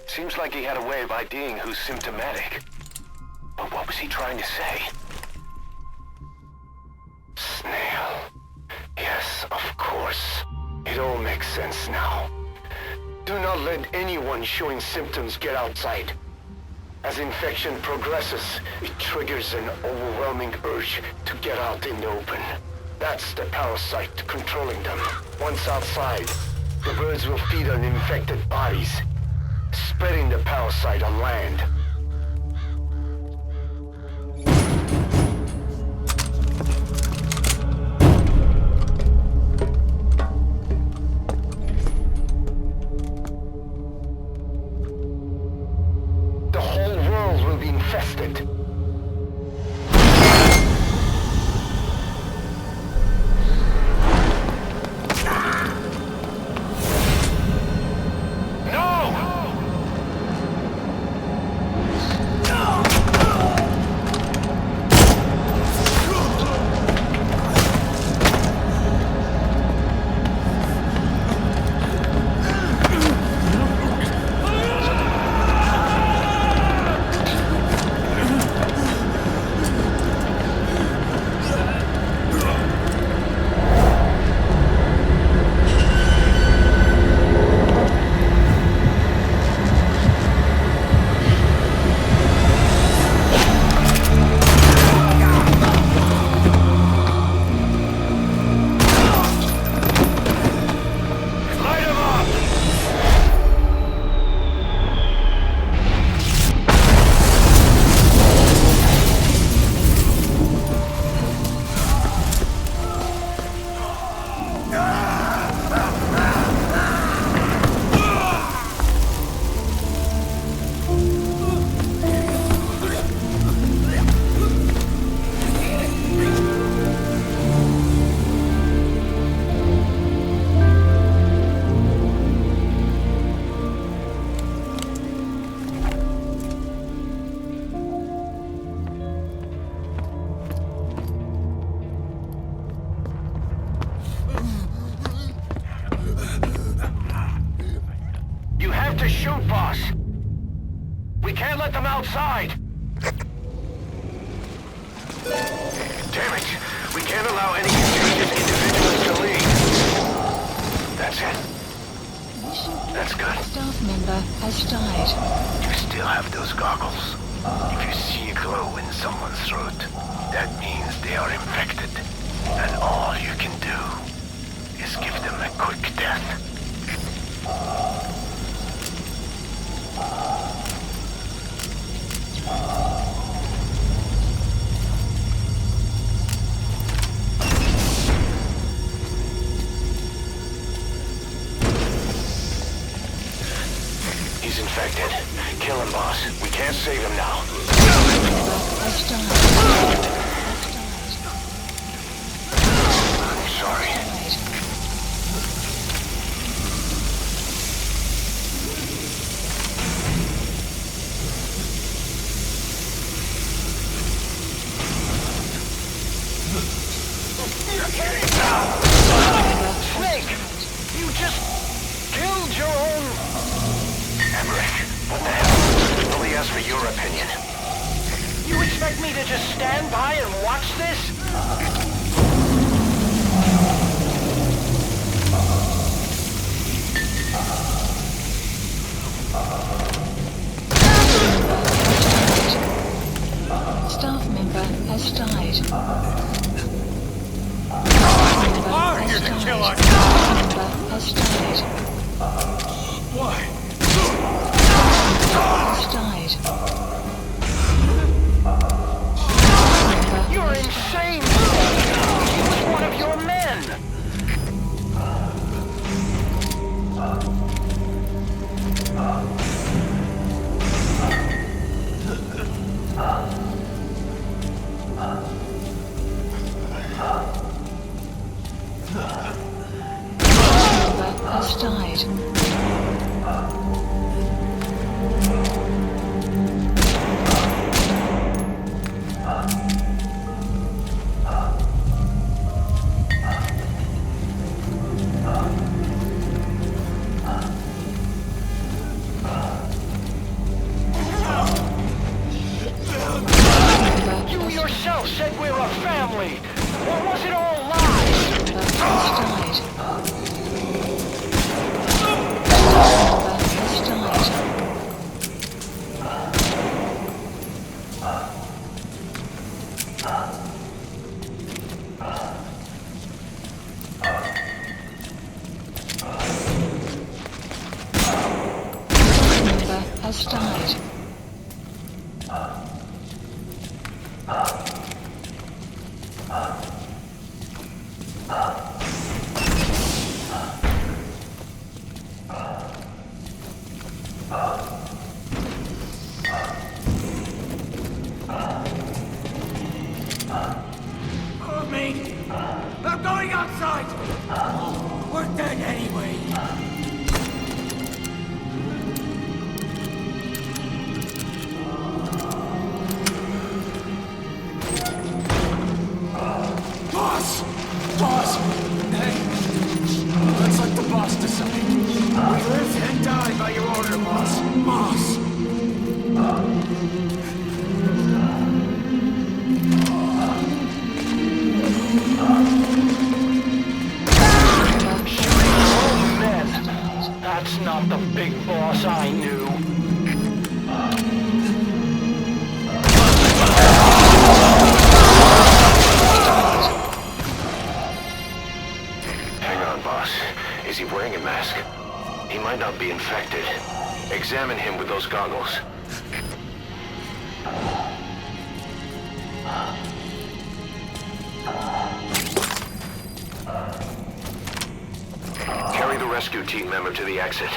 Seems like he had a way of IDing who's symptomatic. But what was he trying to say? Snail. Yes, of course. It all makes sense now. Do not let anyone showing symptoms get outside. As infection progresses, it triggers an overwhelming urge to get out in the open. That's the parasite controlling them. Once outside, the birds will feed on infected bodies, spreading the parasite on land. The whole world will be infested. to shoot, boss. We can't let them outside. Damn it! We can't allow any contagious individuals to leave. That's it. That's good. Staff member has died. You still have those goggles. If you see a glow in someone's throat, that means they are infected. And all you can do is give them a quick death. He's infected. Kill him, boss. We can't save him now. I'm sorry. Snake! You just killed your own... Emmerich, what the hell? Nobody asked for your opinion. You expect me to just stand by and watch this? Staff member has died. You're the killer! Has died. Why? Has died. You're insane! He was one of your men! Has died. You yourself said we're a family! Or was it all lies? Has died. Has died. Me! I'm going outside! We're dead anyway! Boss! Boss! Hey! Let's let the boss decide. We live and die by your order, boss. Boss! That's not the big boss I knew. Hang on, boss. Is he wearing a mask? He might not be infected. Examine him with those goggles. Carry the rescue team member to the exit.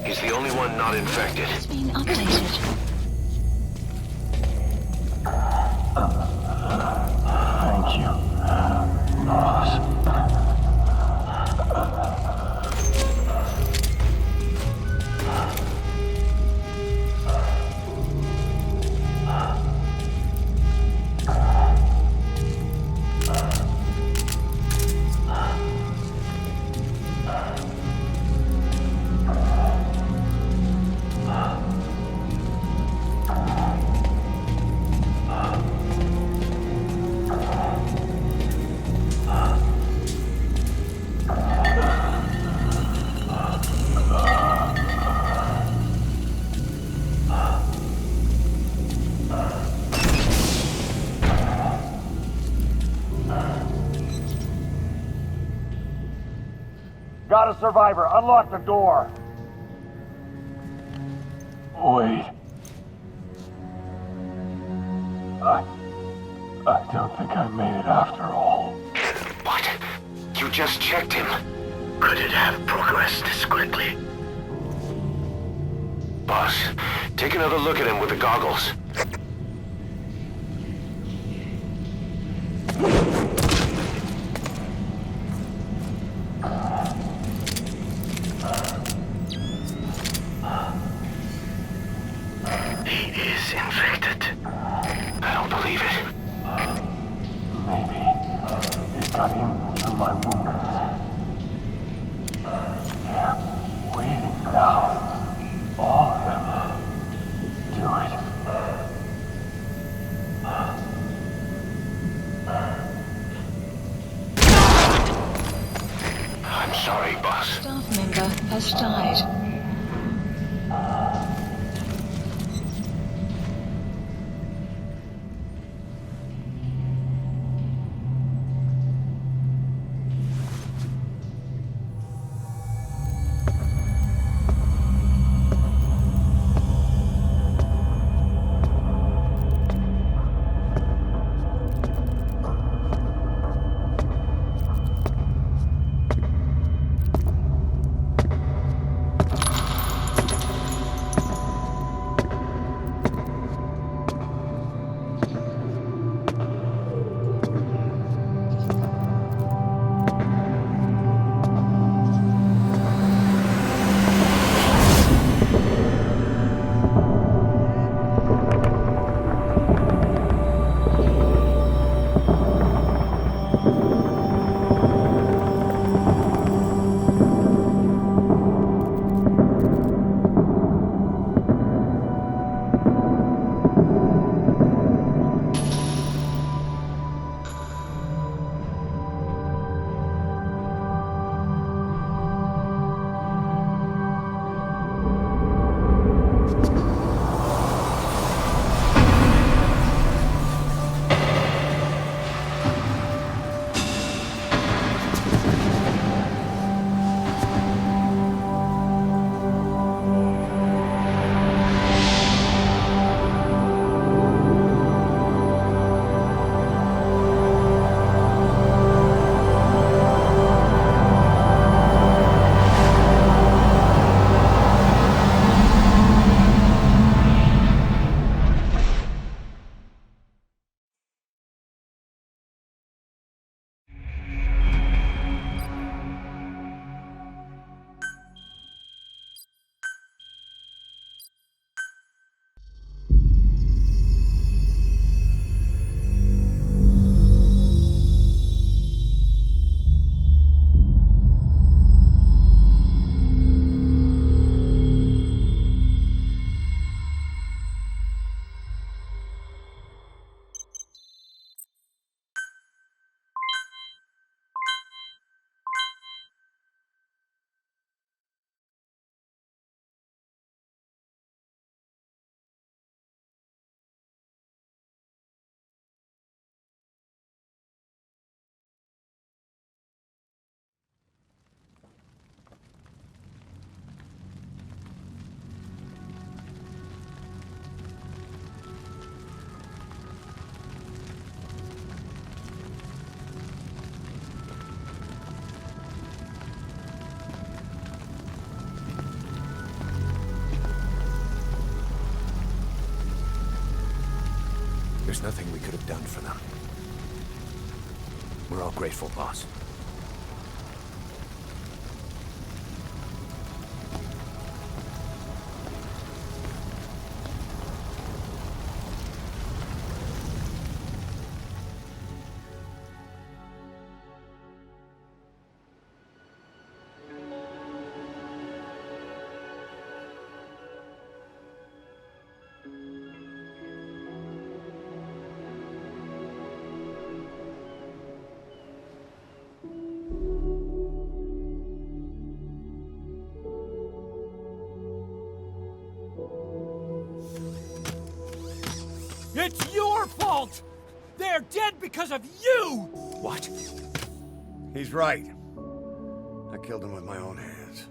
He's the only one not infected. It's been updated. Thank you, boss. got a survivor. Unlock the door. Wait. I don't think I made it after all. What? You just checked him. Could it have progressed this quickly? Boss, take another look at him with the goggles. He is infected. I don't believe it. Maybe it got in through my wounds. They're waiting now. All of them. Do it. I'm sorry, boss. Staff member has died. There's nothing we could have done for them. We're all grateful, boss. It's your fault! They're dead because of you! What? He's right. I killed him with my own hands.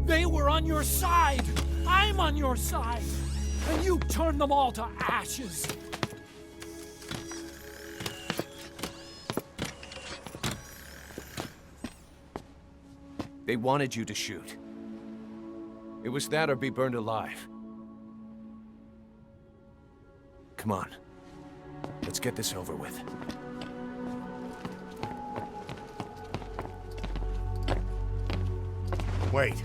They were on your side! I'm on your side! And you turned them all to ashes! They wanted you to shoot. It was that or be burned alive. Come on. Let's get this over with. Wait.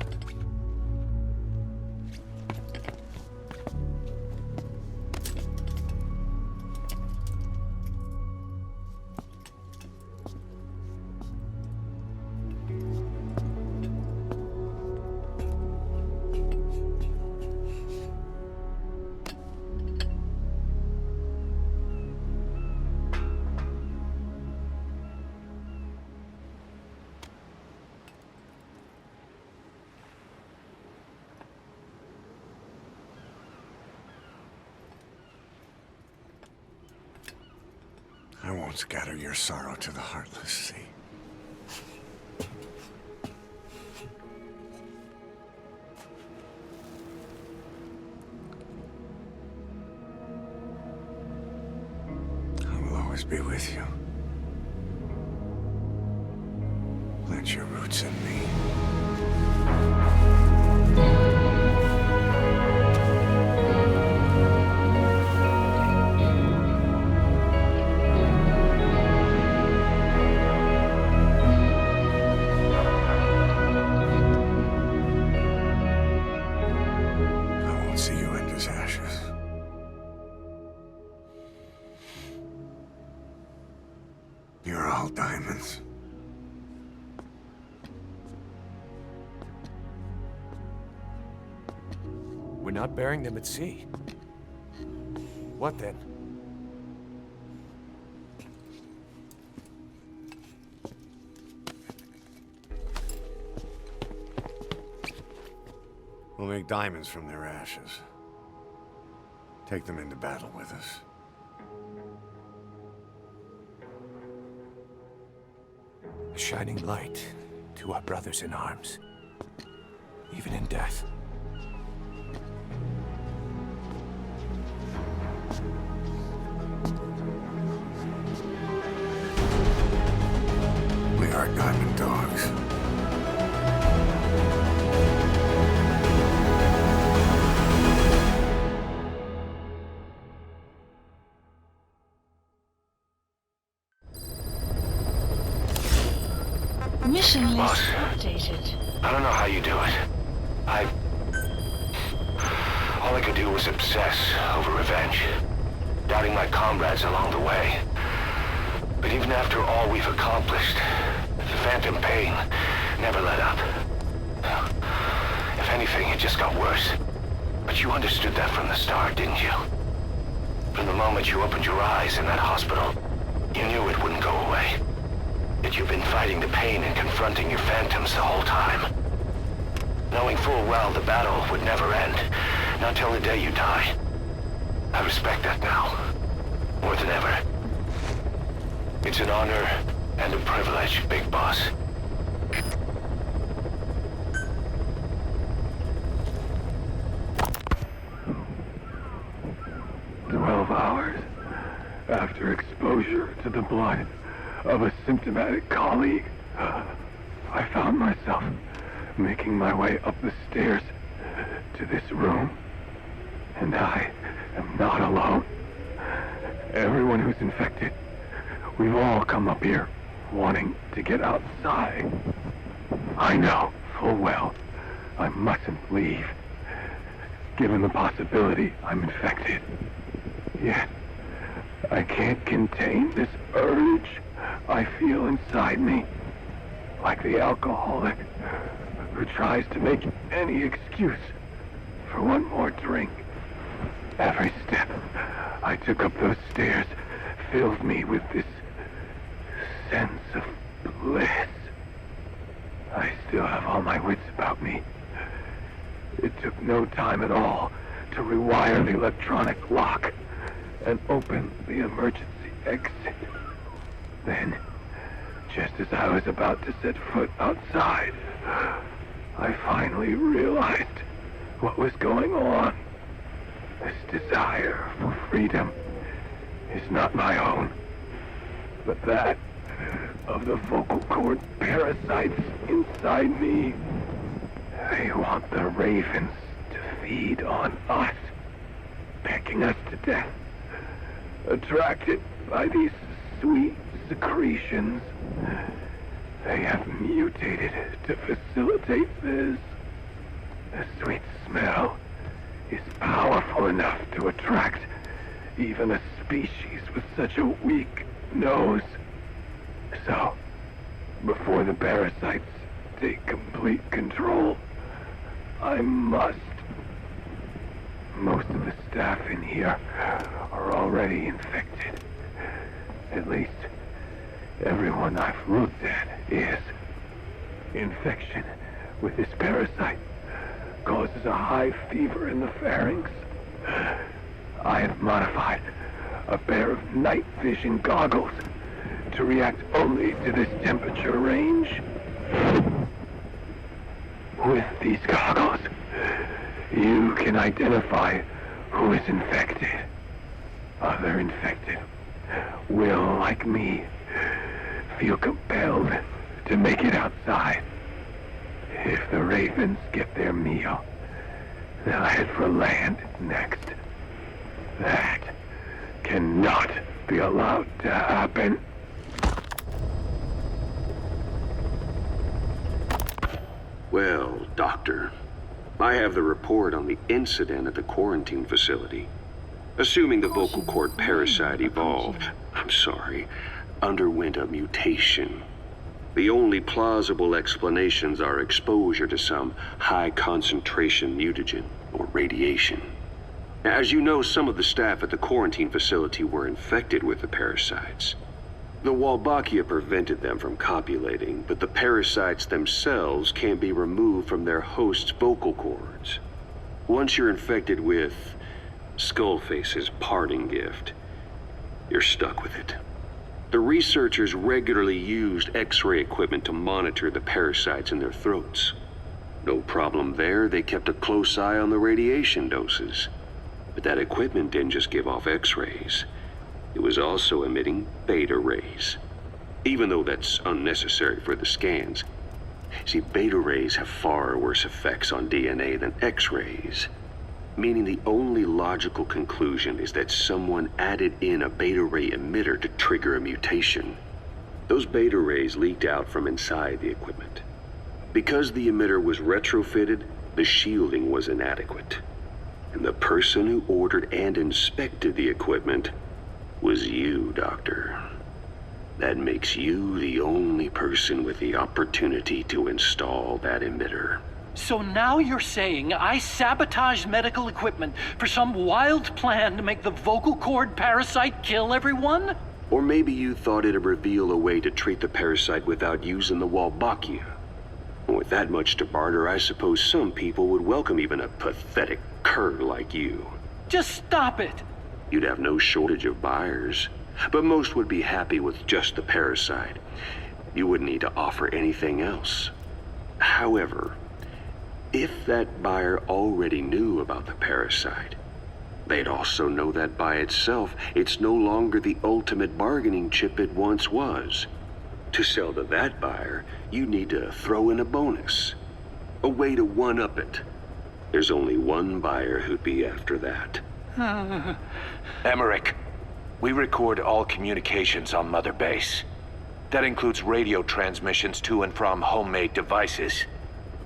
I won't scatter your sorrow to the heartless sea. I will always be with you. Plant your roots in me. You're all diamonds. We're not burying them at sea. What then? We'll make diamonds from their ashes. Take them into battle with us. A shining light to our brothers in arms, even in death. We are diamond dogs. Mission Boss, list updated. I don't know how you do it. All I could do was obsess over revenge, doubting my comrades along the way. But even after all we've accomplished, the phantom pain never let up. If anything, it just got worse. But you understood that from the start, didn't you? From the moment you opened your eyes in that hospital, you knew it wouldn't go away. That you've been fighting the pain and confronting your phantoms the whole time. Knowing full well the battle would never end, not till the day you die. I respect that now, more than ever. It's an honor and a privilege, Big Boss. 12 hours after exposure to the blood of a symptomatic colleague, I found myself making my way up the stairs to this room. And I am not alone. Everyone who's infected, we've all come up here wanting to get outside. I know full well I mustn't leave, given the possibility I'm infected. Yet, I can't contain this urge I feel inside me, like the alcoholic who tries to make any excuse for one more drink. Every step I took up those stairs filled me with this sense of bliss. I still have all my wits about me. It took no time at all to rewire the electronic lock and open the emergency exit. Then, Just as I was about to set foot outside, I finally realized what was going on. This desire for freedom is not my own, but that of the vocal cord parasites inside me. They want the ravens to feed on us, pecking us to death, attracted by these sweet secretions. They have mutated to facilitate this. The sweet smell is powerful enough to attract even a species with such a weak nose. So, before the parasites take complete control, I must. Most of the staff in here are already infected. At least, everyone I've looked at is. Infection with this parasite causes a high fever in the pharynx. I have modified a pair of night vision goggles to react only to this temperature range. With these goggles, you can identify who is infected. Other infected will, like me, feel compelled to make it outside. If the ravens get their meal, they'll head for land next. That cannot be allowed to happen. Well, Doctor, I have the report on the incident at the quarantine facility. Assuming the vocal cord parasite underwent a mutation. The only plausible explanations are exposure to some high-concentration mutagen or radiation. As you know, some of the staff at the quarantine facility were infected with the parasites. The Wolbachia prevented them from copulating, but the parasites themselves can't be removed from their host's vocal cords. Once you're infected with Skullface's parting gift, you're stuck with it. The researchers regularly used X-ray equipment to monitor the parasites in their throats. No problem there, they kept a close eye on the radiation doses. But that equipment didn't just give off X-rays. It was also emitting beta rays. Even though that's unnecessary for the scans. See, beta rays have far worse effects on DNA than X-rays. Meaning the only logical conclusion is that someone added in a beta ray emitter to trigger a mutation. Those beta rays leaked out from inside the equipment. Because the emitter was retrofitted, the shielding was inadequate. And the person who ordered and inspected the equipment was you, Doctor. That makes you the only person with the opportunity to install that emitter. So now you're saying I sabotaged medical equipment for some wild plan to make the vocal cord parasite kill everyone? Or maybe you thought it'd reveal a way to treat the parasite without using the Wolbachia. With that much to barter, I suppose some people would welcome even a pathetic cur like you. Just stop it! You'd have no shortage of buyers, but most would be happy with just the parasite. You wouldn't need to offer anything else. However, if that buyer already knew about the parasite, they'd also know that by itself, it's no longer the ultimate bargaining chip it once was. To sell to that buyer, you need to throw in a bonus. A way to one-up it. There's only one buyer who'd be after that. Emmerich, we record all communications on Mother Base. That includes radio transmissions to and from homemade devices.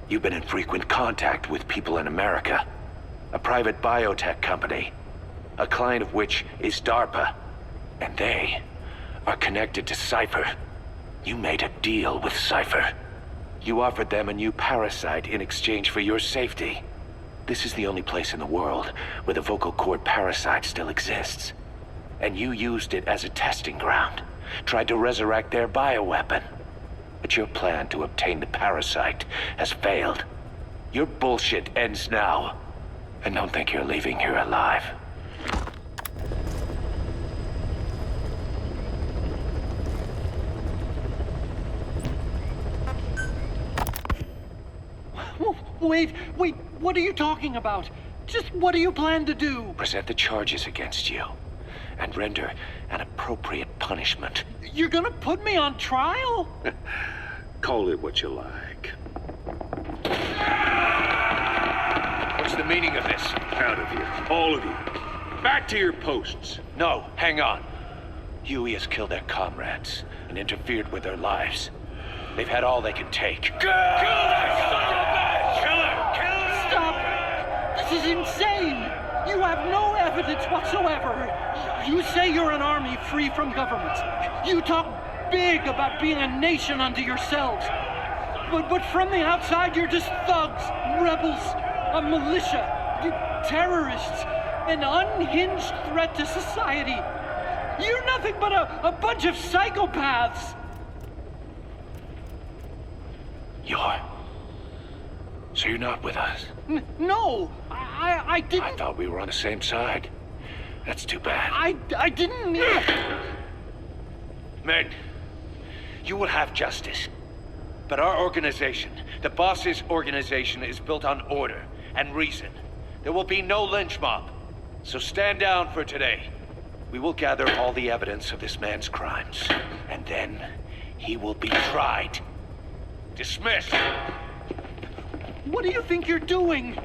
You've been in frequent contact with people in America. A private biotech company. A client of which is DARPA. And they are connected to Cypher. You made a deal with Cypher. You offered them a new parasite in exchange for your safety. This is the only place in the world where the vocal cord parasite still exists. And you used it as a testing ground. Tried to resurrect their bioweapon. But your plan to obtain the parasite has failed. Your bullshit ends now. And don't think you're leaving here alive. Wait, what are you talking about? Just what do you plan to do? Present the charges against you, and render an appropriate punishment. You're gonna put me on trial? Call it what you like. What's the meaning of this? Out of here, all of you. Back to your posts. No, hang on. Huey has killed their comrades and interfered with their lives. They've had all they can take. Kill that son of a bitch! Kill her! Stop! This is insane! You have no evidence whatsoever. You say you're an army free from government. You talk big about being a nation unto yourselves. But from the outside, you're just thugs, rebels, a militia, terrorists, an unhinged threat to society. You're nothing but a bunch of psychopaths. So you're not with us? No, I didn't. I thought we were on the same side. That's too bad. I didn't. Men, you will have justice. But our organization, the boss's organization, is built on order and reason. There will be no lynch mob. So stand down for today. We will gather all the evidence of this man's crimes, and then he will be tried. Dismissed. What do you think you're doing?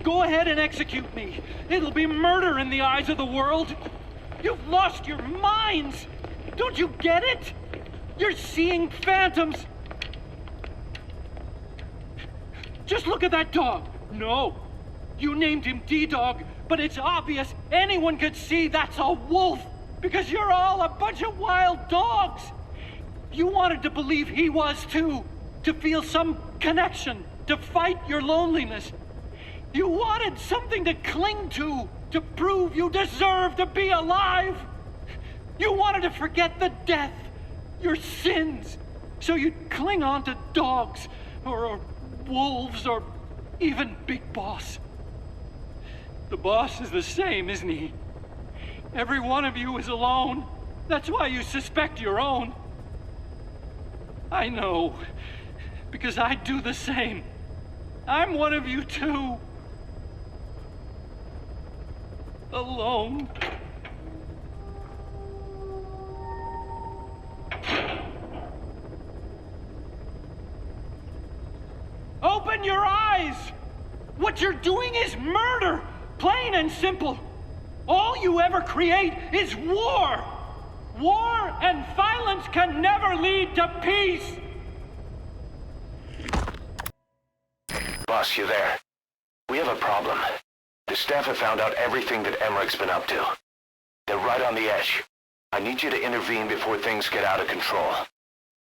Go ahead and execute me. It'll be murder in the eyes of the world. You've lost your minds. Don't you get it? You're seeing phantoms. Just look at that dog. No, you named him D-Dog, but it's obvious anyone could see that's a wolf because you're all a bunch of wild dogs. You wanted to believe he was too, to feel some connection, to fight your loneliness. You wanted something to cling to prove you deserve to be alive. You wanted to forget the death, your sins, so you'd cling on to dogs, or wolves, or even Big Boss. The boss is the same, isn't he? Every one of you is alone. That's why you suspect your own. I know, because I do the same. I'm one of you too. Alone. Open your eyes! What you're doing is murder! Plain and simple. All you ever create is war! War and violence can never lead to peace! Boss, you there? We have a problem. The staff have found out everything that Emmerich's been up to. They're right on the edge. I need you to intervene before things get out of control.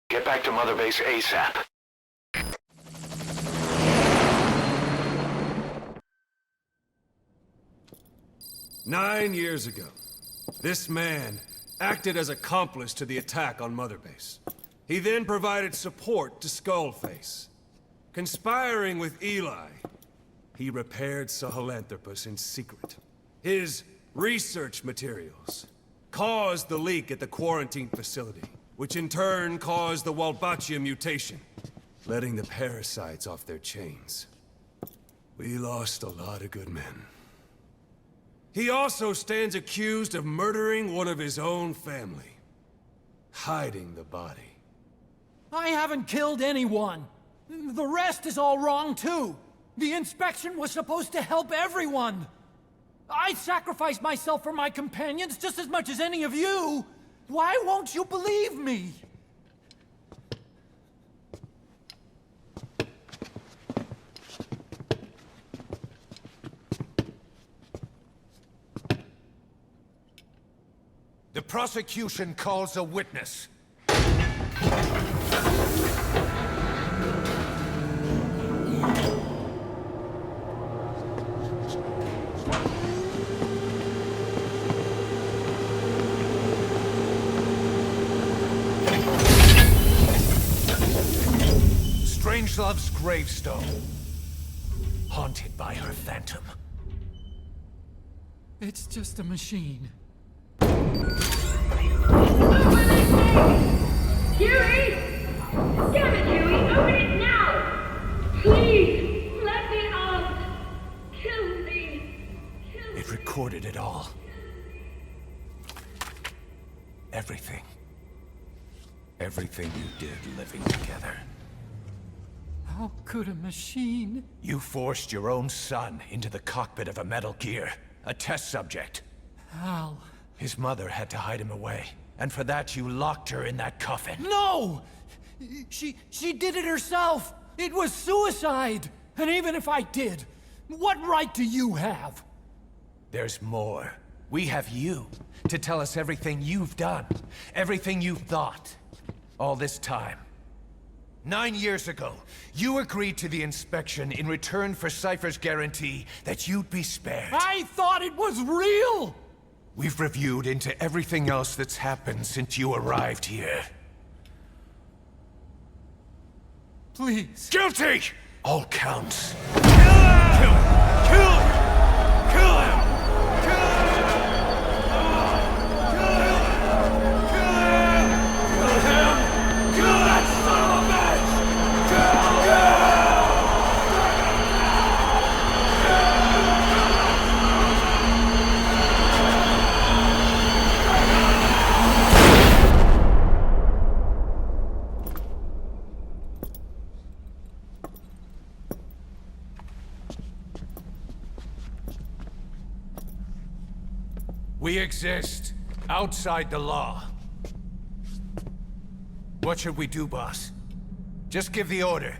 Get back to Mother Base ASAP. Nine years ago, this man acted as accomplice to the attack on Mother Base. He then provided support to Skullface. Conspiring with Eli, he repaired Sahelanthropus in secret. His research materials caused the leak at the quarantine facility, which in turn caused the Walbachia mutation, letting the parasites off their chains. We lost a lot of good men. He also stands accused of murdering one of his own family, hiding the body. I haven't killed anyone. The rest is all wrong, too. The inspection was supposed to help everyone. I sacrificed myself for my companions just as much as any of you. Why won't you believe me? The prosecution calls a witness. Strangelove's gravestone, haunted by her phantom. It's just a machine. Huey! Damn it, Huey! Open it now! Please! It recorded it all. Everything. Everything you did living together. How could a machine? You forced your own son into the cockpit of a Metal Gear, a test subject. How? His mother had to hide him away, and for that you locked her in that coffin. No! She did it herself! It was suicide! And even if I did, what right do you have? There's more. We have you to tell us everything you've done, everything you've thought, all this time. 9 years ago, you agreed to the inspection in return for Cypher's guarantee that you'd be spared. I thought it was real! We've reviewed into everything else that's happened since you arrived here. Please. Guilty! All counts. Kill him! Kill him! Kill him! Kill him! We exist outside the law. What should we do, boss? Just give the order.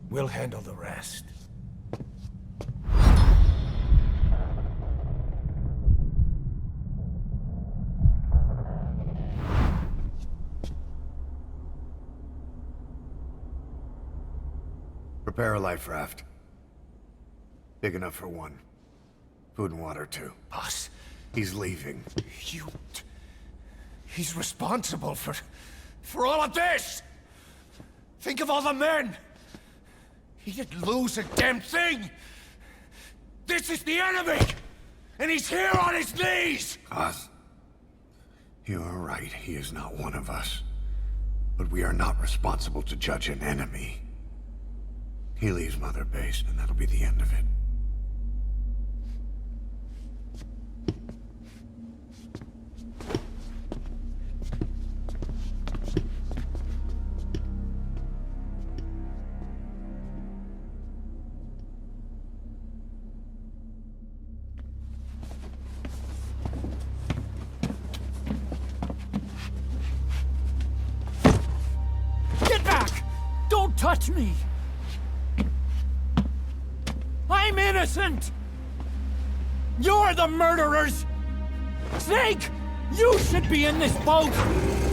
We'll handle the rest. Prepare a life raft. Big enough for one. Food and water, too. Boss. He's leaving. He's responsible for all of this! Think of all the men! He didn't lose a damn thing! This is the enemy! And he's here on his knees! Oz, you are right. He is not one of us. But we are not responsible to judge an enemy. He leaves Mother Base, and that'll be the end of it. Touch me! I'm innocent! You're the murderers! Snake! You should be in this boat!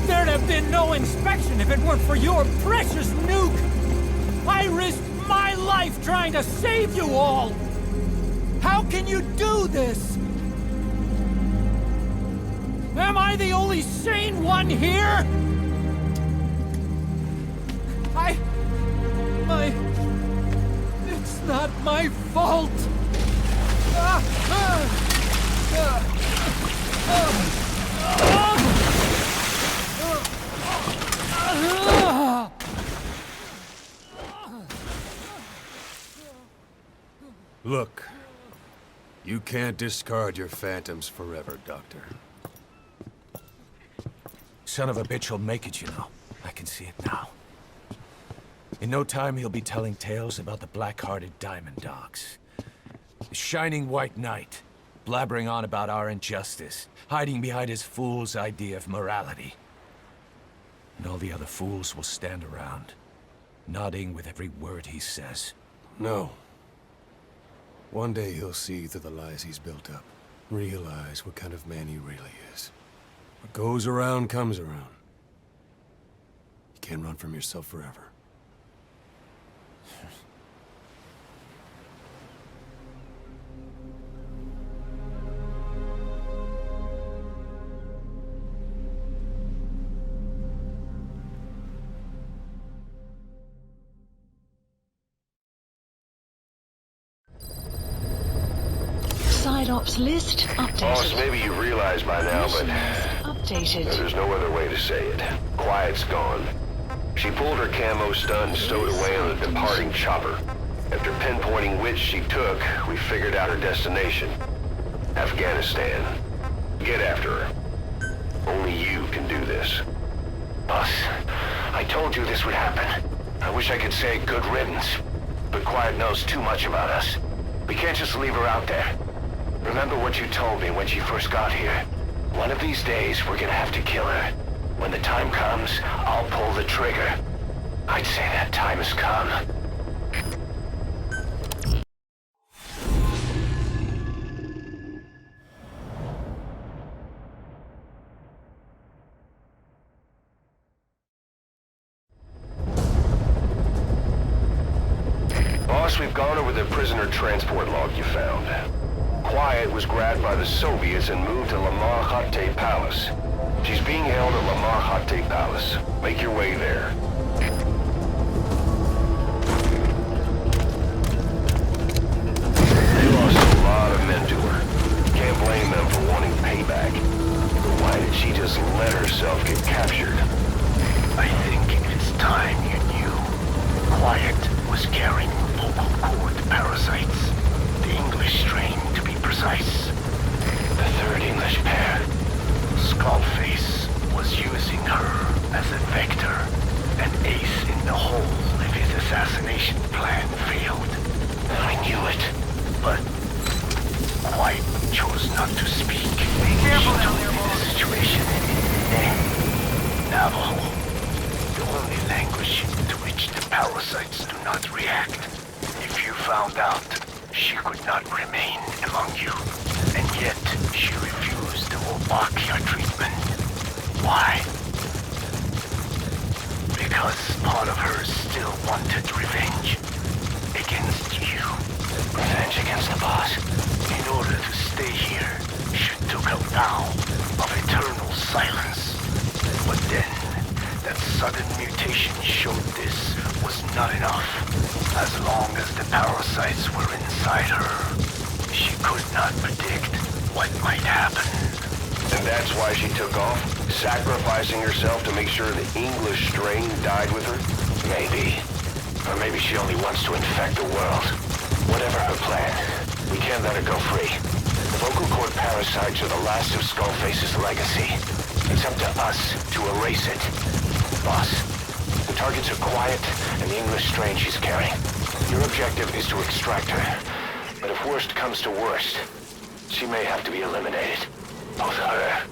There'd have been no inspection if it weren't for your precious nuke! I risked my life trying to save you all! How can you do this? Am I the only sane one here? It's not my fault! Look, you can't discard your phantoms forever, Doctor. Son of a bitch will make it, you know. I can see it now. In no time, he'll be telling tales about the black-hearted Diamond Dogs. The Shining White Knight, blabbering on about our injustice, hiding behind his fool's idea of morality. And all the other fools will stand around, nodding with every word he says. No. One day he'll see through the lies he's built up, realize what kind of man he really is. What goes around comes around. You can't run from yourself forever. Ops list updated. Boss, maybe you realize by now, but updated. There's no other way to say it. Quiet's gone. She pulled her camo stun and stowed away on a departing chopper. After pinpointing which she took, we figured out her destination. Afghanistan. Get after her. Only you can do this. Boss, I told you this would happen. I wish I could say good riddance, but Quiet knows too much about us. We can't just leave her out there. Remember what you told me when she first got here. One of these days, we're gonna have to kill her. When the time comes, I'll pull the trigger. I'd say that time has come. Boss, we've gone over the prisoner transport log you found. Quiet was grabbed by the Soviets and moved to Lamar Khatte Palace. She's being held at Lamar Khatte Palace. Make your way there. They lost a lot of men to her. Can't blame them for wanting payback. But why did she just let herself get captured? I think it's time you knew. Quiet was carrying vocal cord parasites. The English strain, to be precise. The third English pair. Skullface was using her as a vector, an ace in the hole if his assassination plan failed. I knew it. But Quiet chose not to speak. Be careful She down took there, the boss. situation in Navajo, the only language to which the parasites do not react. If you found out, she could not remain among you, and yet she refused the Wolbachia treatment. Why? Because part of her still wanted revenge against you. Revenge against the boss. In order to stay here, she took a vow of eternal silence. But then, that sudden mutation showed this was not enough. As long as the parasites were inside her, she could not predict what might happen. And that's why she took off? Sacrificing herself to make sure the English strain died with her? Maybe. Or maybe she only wants to infect the world. Whatever her plan, we can't let her go free. The vocal cord parasites are the last of Skullface's legacy. It's up to us to erase it. Boss, the targets are Quiet and the English strain she's carrying. Your objective is to extract her. But if worst comes to worst, she may have to be eliminated. Both her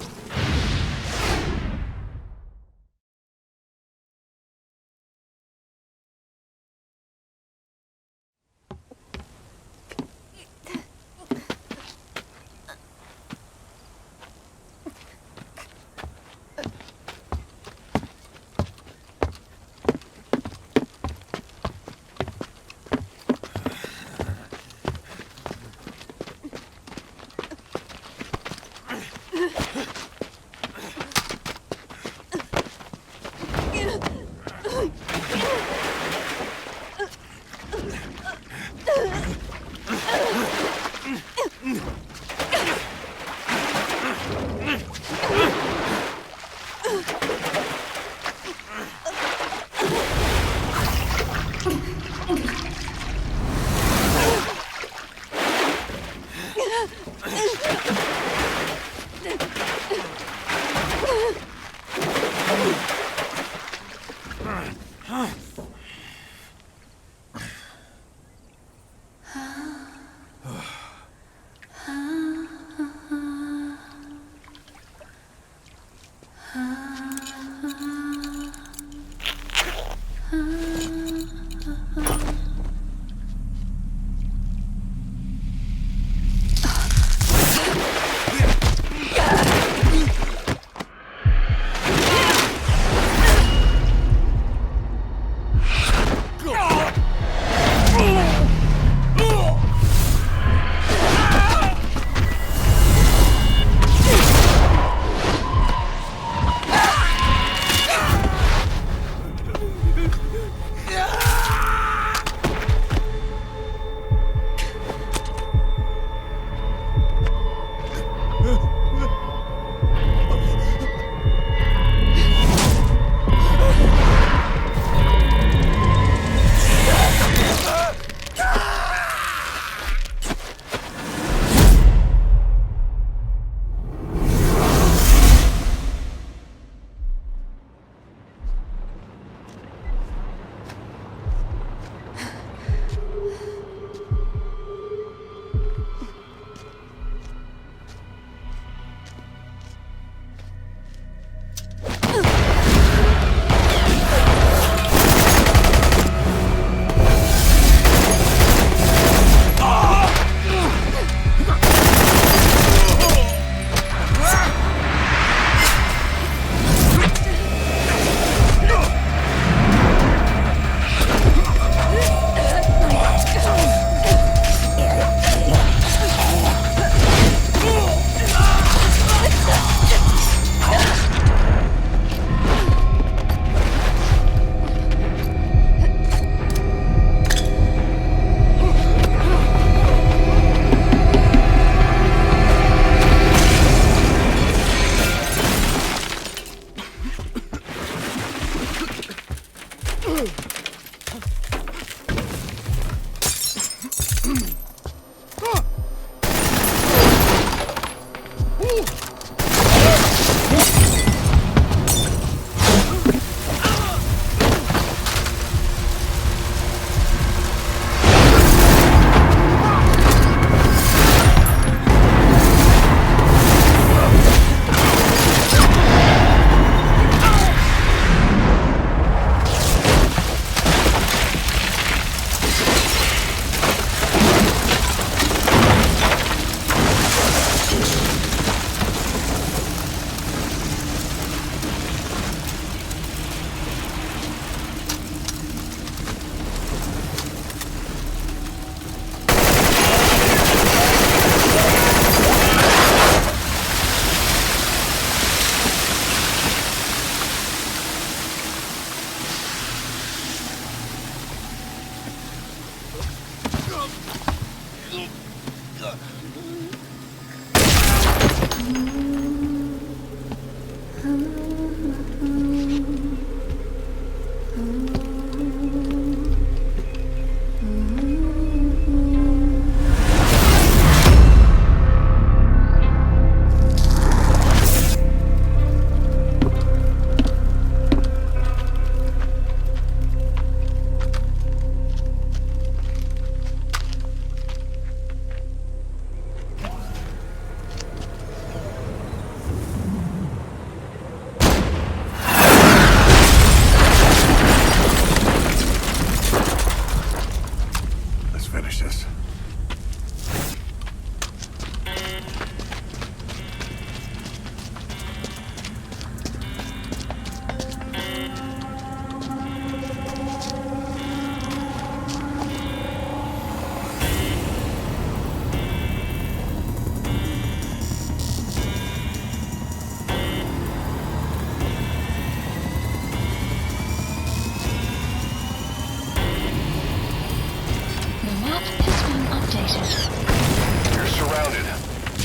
You're surrounded.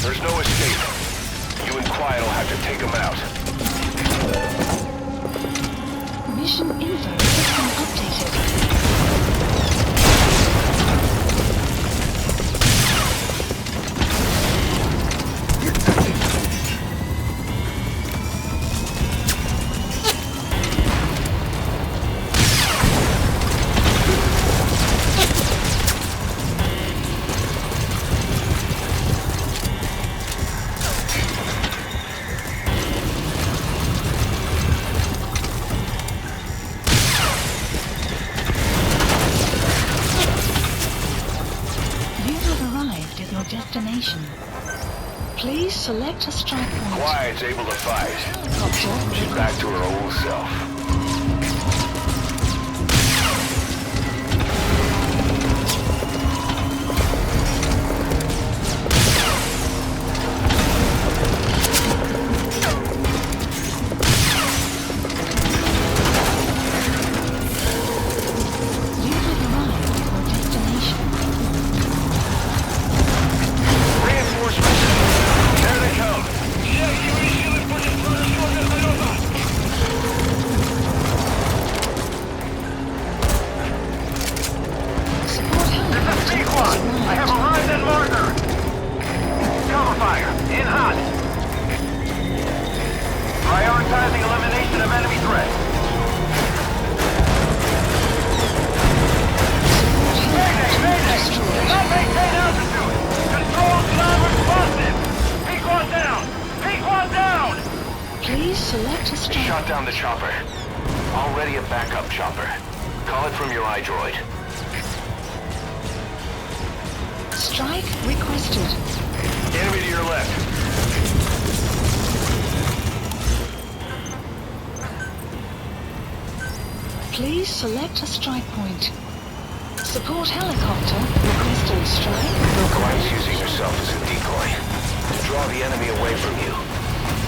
There's no escape. You and Quiet will have to take them out. Mission info has been updated. Destination. Please select a strike point. Quiet's able to fight. She's back to her old self. Shot down the chopper. Already a backup chopper. Call it from your iDroid. Strike requested. Enemy to your left. Please select a strike point. Support helicopter requested. Strike. Quiet's using herself as a decoy to draw the enemy away from you.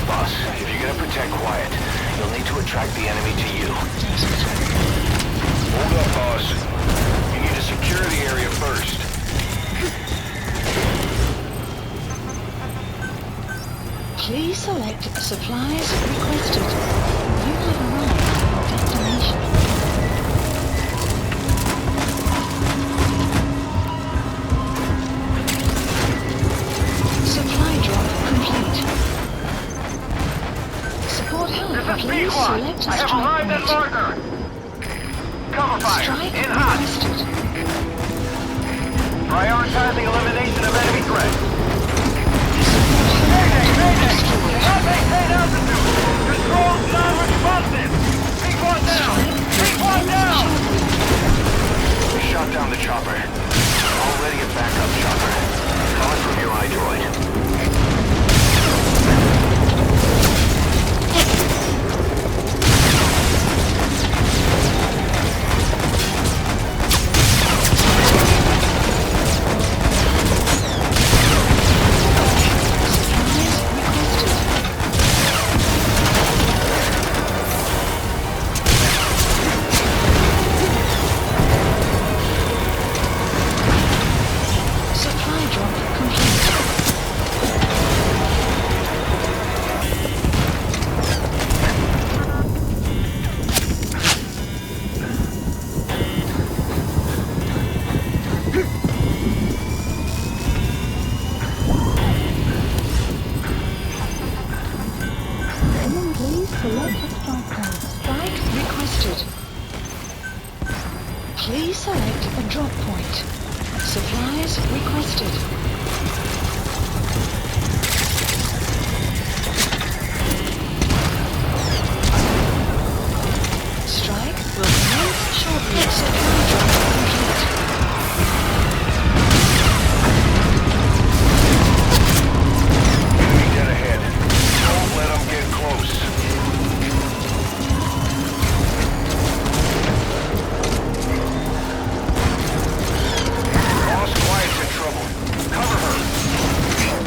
Boss, if you're gonna protect Quiet, you'll need to attract the enemy to you. Hold up, boss. You need to secure the area first. Please select supplies requested. You have arrived at your destination. Supply drop complete. Support help. Please select a strike point. Cover fire. Strike in hot. requested. Prioritizing elimination of enemy threats. Not maintain altitude. Control non-responsive. Take one down. Take one down. Shot down the chopper. Already a backup chopper. Call it from your iDroid. Please select a drop point. Supplies requested. Strike will commence shortly. Supply drop complete. Enemy dead ahead. Don't let them get close. Lost Quiet's in trouble. Cover her.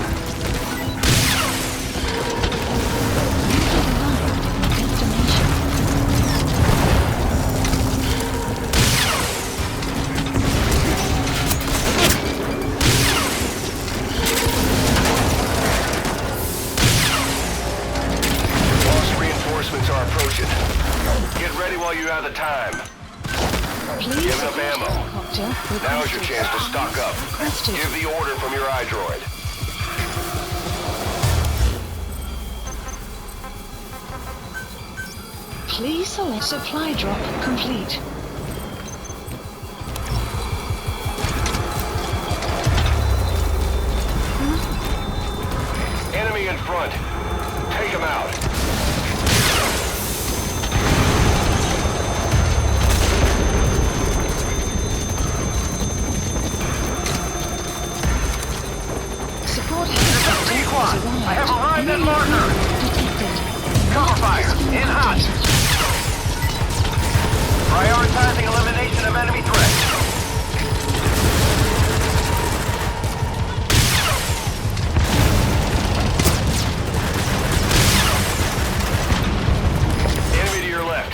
Lost reinforcements are approaching. Get ready while you have the time. Please Giving up ammo. helicopter Now's your requested. chance to stock up. Requested. Give the order from your iDroid. Please select supply drop complete. Enemy in front. Take him out. Support helicopter has arrived. I have arrived at marker. Detected. Cover fire. In hot. Prioritizing elimination of enemy threats. Enemy to your left.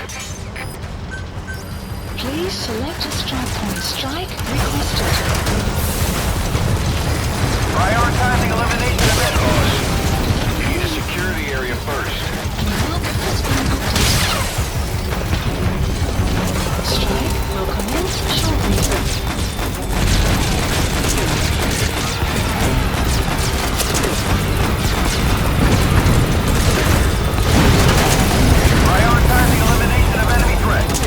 Please select a strike point. Strike requested. Prioritizing elimination of enemies. You need to secure the area first. Map has been updated. Strike will commence shortly. Prioritizing elimination of enemy threats.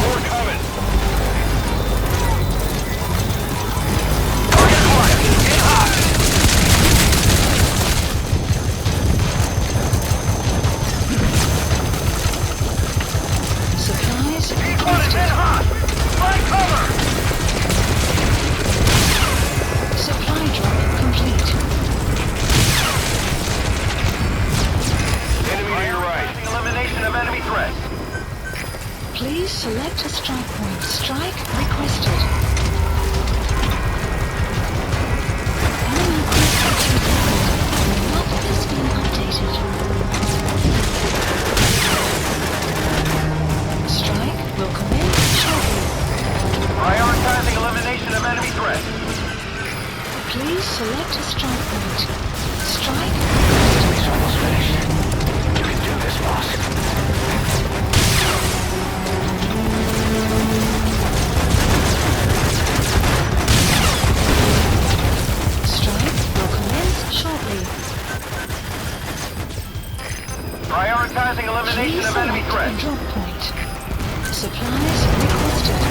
More coming. Target acquired. In hot. Supplies P1 is in hot. Find cover. Supply drop complete. Enemy to your right. Elimination of enemy threats. Please select a strike point. Strike requested. Enemy equipment detected. The map has been updated. Strike will commence shortly. Prioritizing elimination of enemy threats. Please select a strike point. Strike requested. You can do this, boss. Strike will commence shortly. Prioritizing elimination Please of enemy select threats. a drop point. Supplies requested.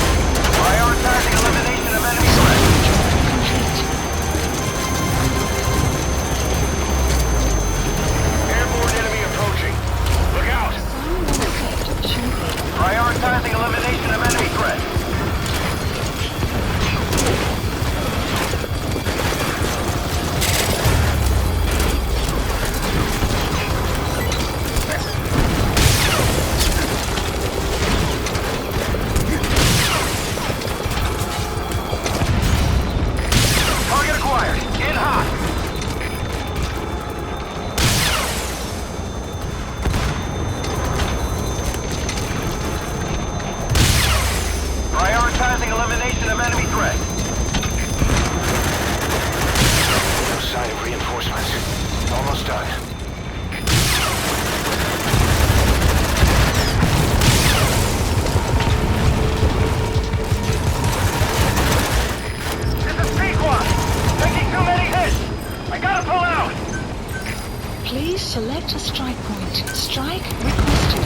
Prioritizing elimination of enemy threats. Airborne enemy approaching. Look out. Prioritizing elimination of enemy threats. Strike requested.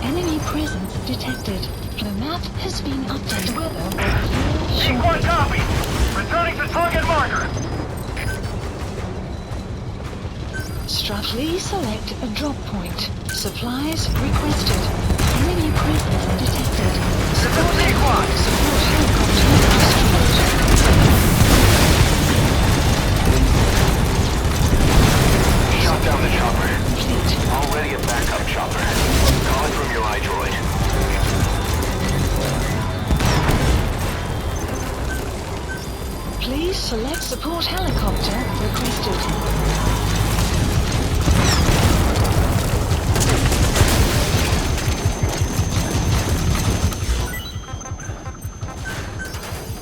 Enemy presence detected. The map has been updated. Weather will reveal Sequence shortly. copy. Returning to target marker. Please select a drop point. Supplies requested. Enemy presence detected. Support helicopter Shut down the chopper. Already a backup chopper. Calling from your iDroid. Please select support helicopter requested.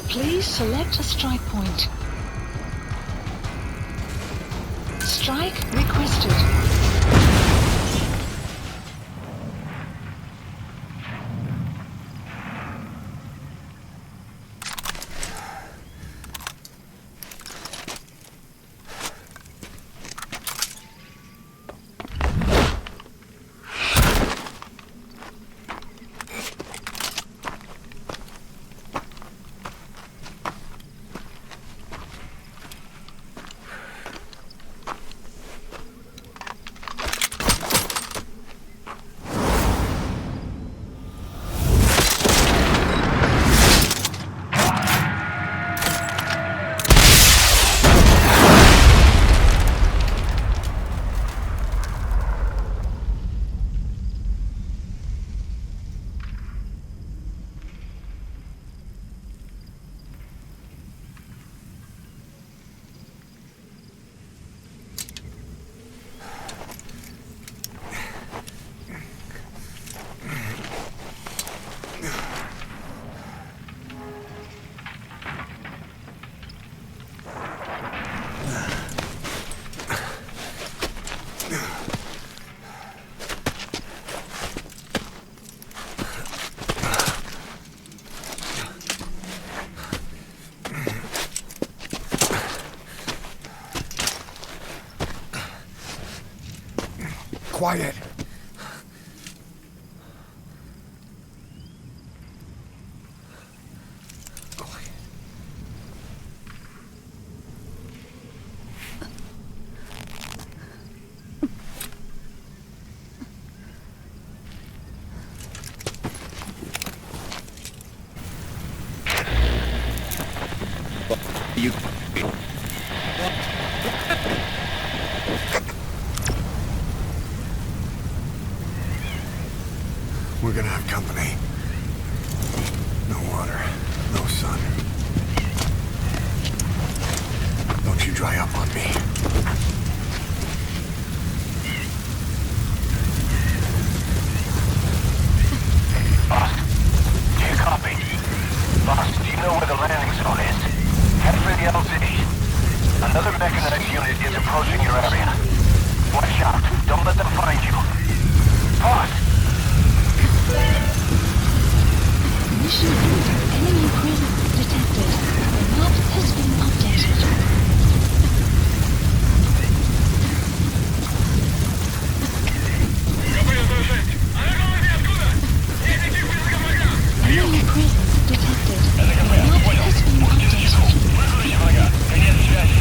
Please select a strike point. Strike requested. Quiet. You... We're gonna have company. No water, no sun. Don't you dry up on me. Boss, do you copy? Boss, do you know where the landing zone is? Head for the LZ. Another mechanized unit is approaching your area. Watch out. Don't let them find you. Boss! Mission enemy presence detected. The map has been updated. Enemy presence detected. The map has been updated. Конец связи.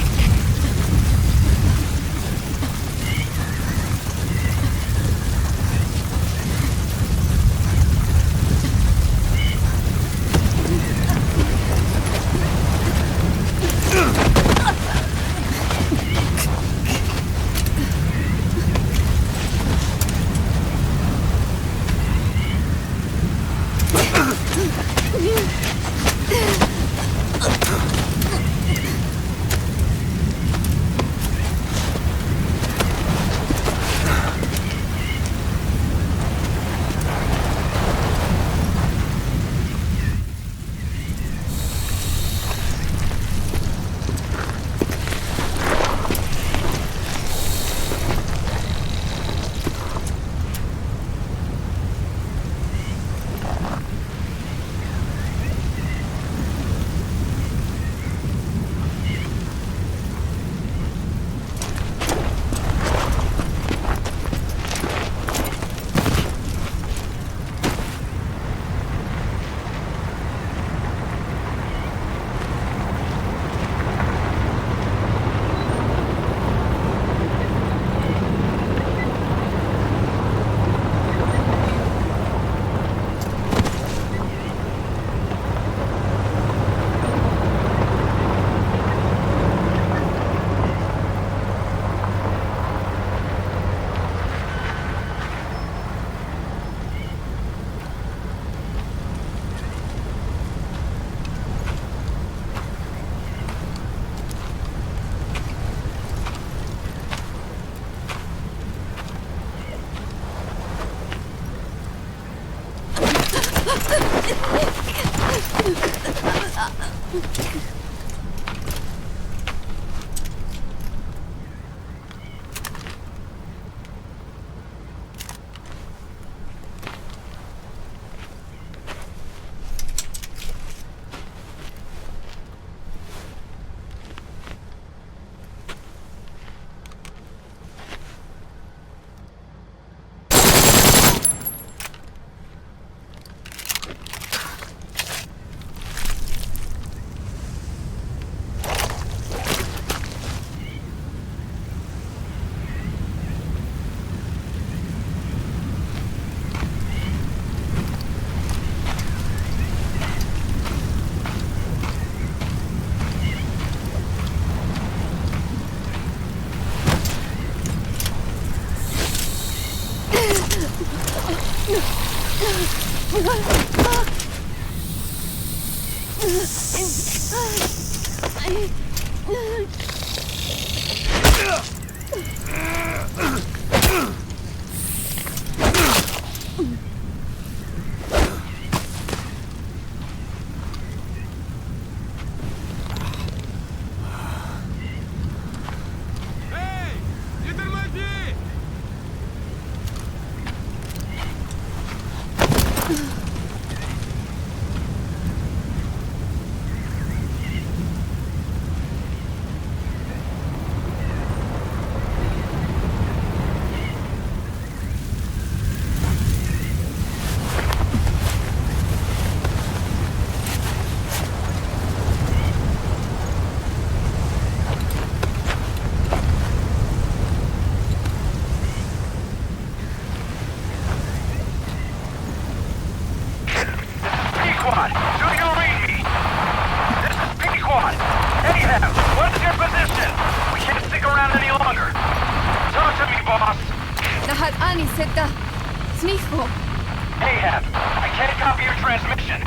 Ahab, I can't copy your transmission.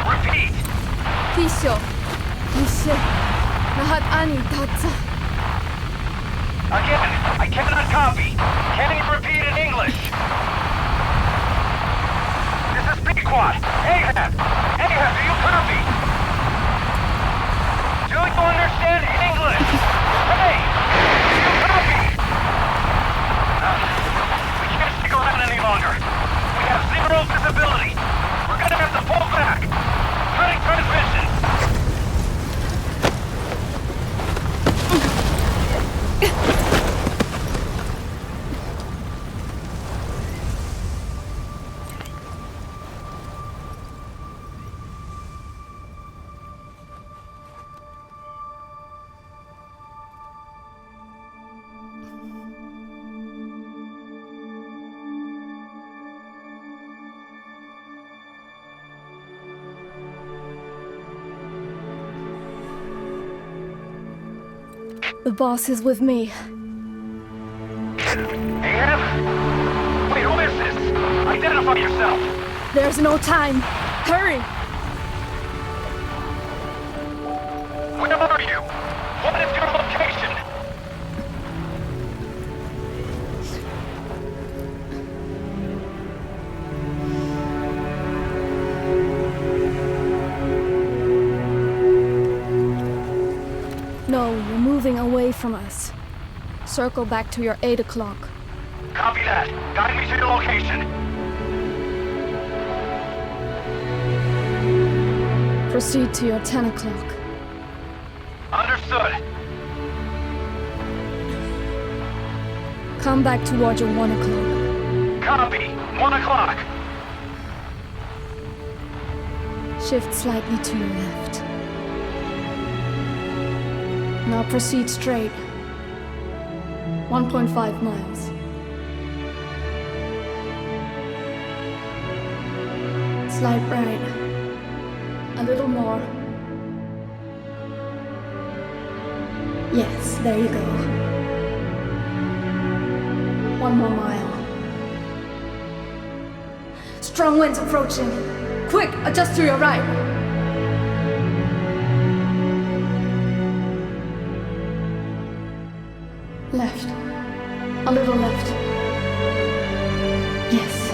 Repeat. Tisho, Nishe, lahat ani tatsa. Again, I cannot copy. Can you repeat in English? This is Pequod. Ahab! Ahab, do you copy? Do you understand English? Hey! Do you copy? We can't stick around any longer. We have zero visibility. We're gonna have to pull back. Cutting transmission. The boss is with me. Ahab? Wait, who is this? Identify yourself! There's no time. Hurry! Where are you? What is your location? No, you're moving away from us. Circle back to your 8 o'clock. Copy that. Guide me to your location. Proceed to your 10 o'clock. Understood. Come back towards your 1 o'clock. Copy. 1 o'clock. Shift slightly to your left. Now proceed straight. 1.5 miles. Slide right. A little more. Yes, there you go. 1 more mile. Strong winds approaching. Quick, adjust to your right. Left. A little left. Yes.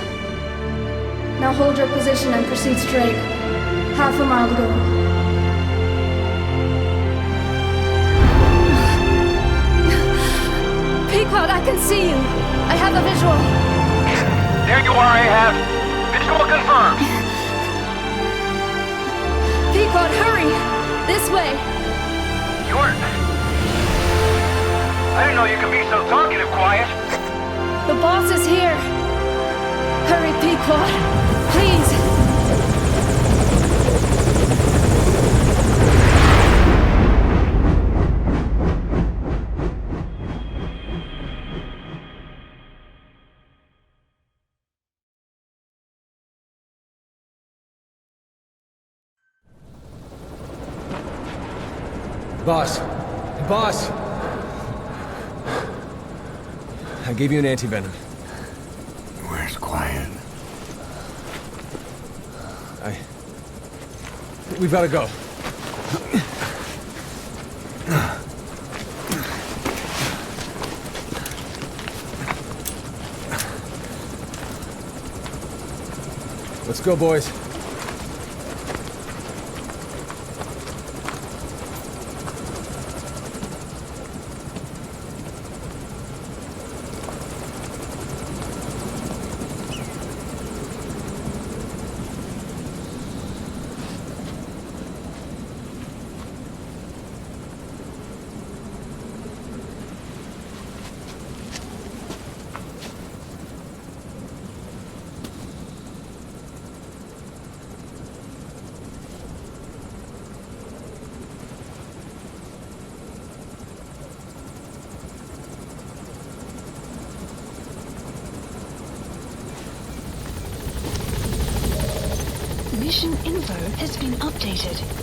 Now hold your position and proceed straight. Half a mile to go. Pequod, I can see you. I have a visual. There you are, Ahab. Visual confirmed. Pequod, hurry! This way. I didn't know you could be so talkative, Quiet. The boss is here. Hurry, Pequod. Please. Boss. Boss! I gave you an antivenom. Where's Quiet? We've gotta go. Let's go, boys. Mission info has been updated.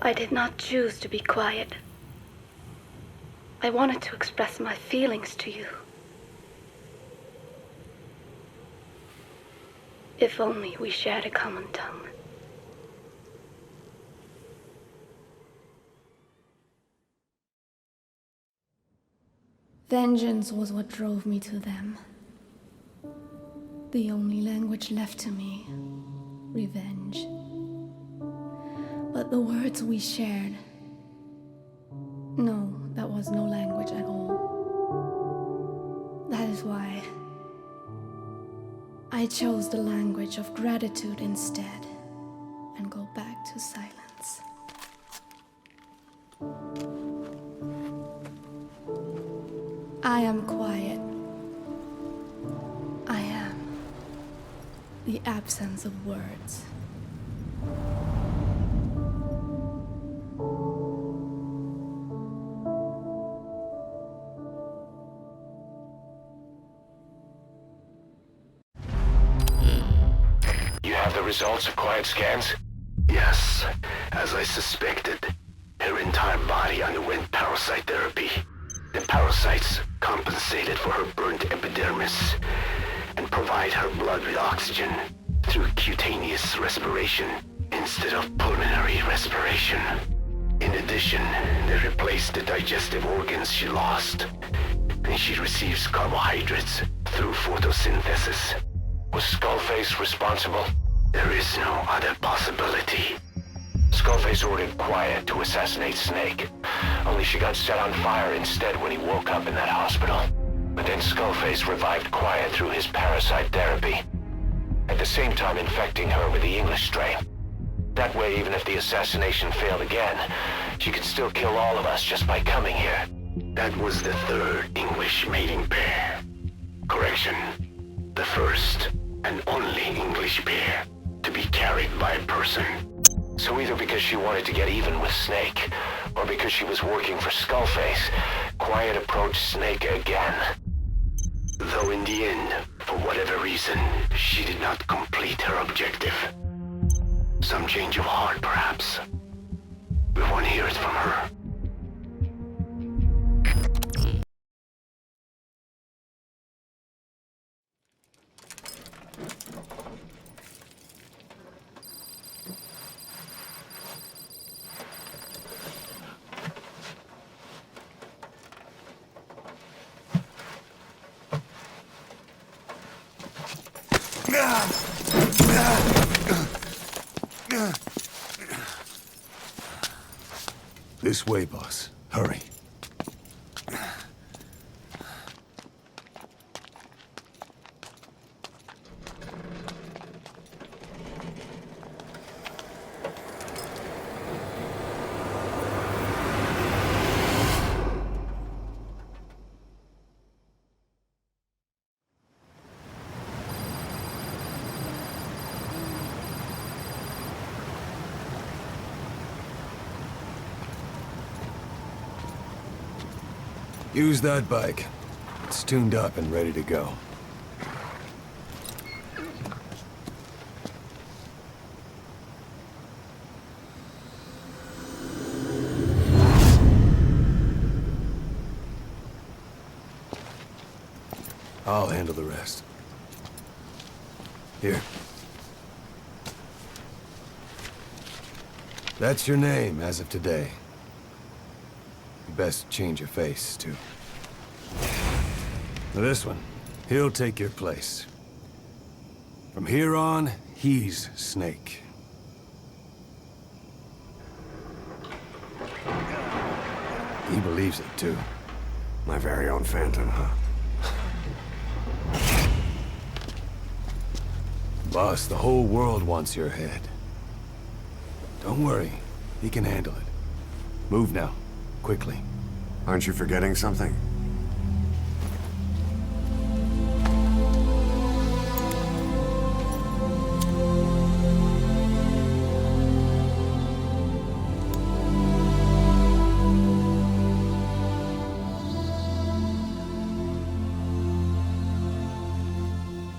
I did not choose to be quiet. I wanted to express my feelings to you. If only we shared a common tongue. Vengeance was what drove me to them. The only language left to me, revenge. But the words we shared, no, that was no language at all. That is why I chose the language of gratitude instead and go back to silence. I am quiet. I am the absence of words. Results of Quiet scans? Yes, as I suspected. Her entire body underwent parasite therapy. The parasites compensated for her burnt epidermis and provide her blood with oxygen through cutaneous respiration instead of pulmonary respiration. In addition, they replaced the digestive organs she lost and she receives carbohydrates through photosynthesis. Was Skullface responsible? There is no other possibility. Skullface ordered Quiet to assassinate Snake, only she got set on fire instead when he woke up in that hospital. But then Skullface revived Quiet through his parasite therapy, at the same time infecting her with the English strain. That way, even if the assassination failed again, she could still kill all of us just by coming here. That was the third English mating pair. Correction. The first and only English pair to be carried by a person. So either because she wanted to get even with Snake, or because she was working for Skullface, Quiet approached Snake again. Though in the end, for whatever reason, she did not complete her objective. Some change of heart, perhaps. We won't hear it from her. This way, boss. Hurry. Use that bike. It's tuned up and ready to go. I'll handle the rest. Here. That's your name as of today. You best change your face, too. Now this one, he'll take your place. From here on, he's Snake. He believes it, too. My very own Phantom, huh? Boss, the whole world wants your head. Don't worry, he can handle it. Move now. Quickly. Aren't you forgetting something?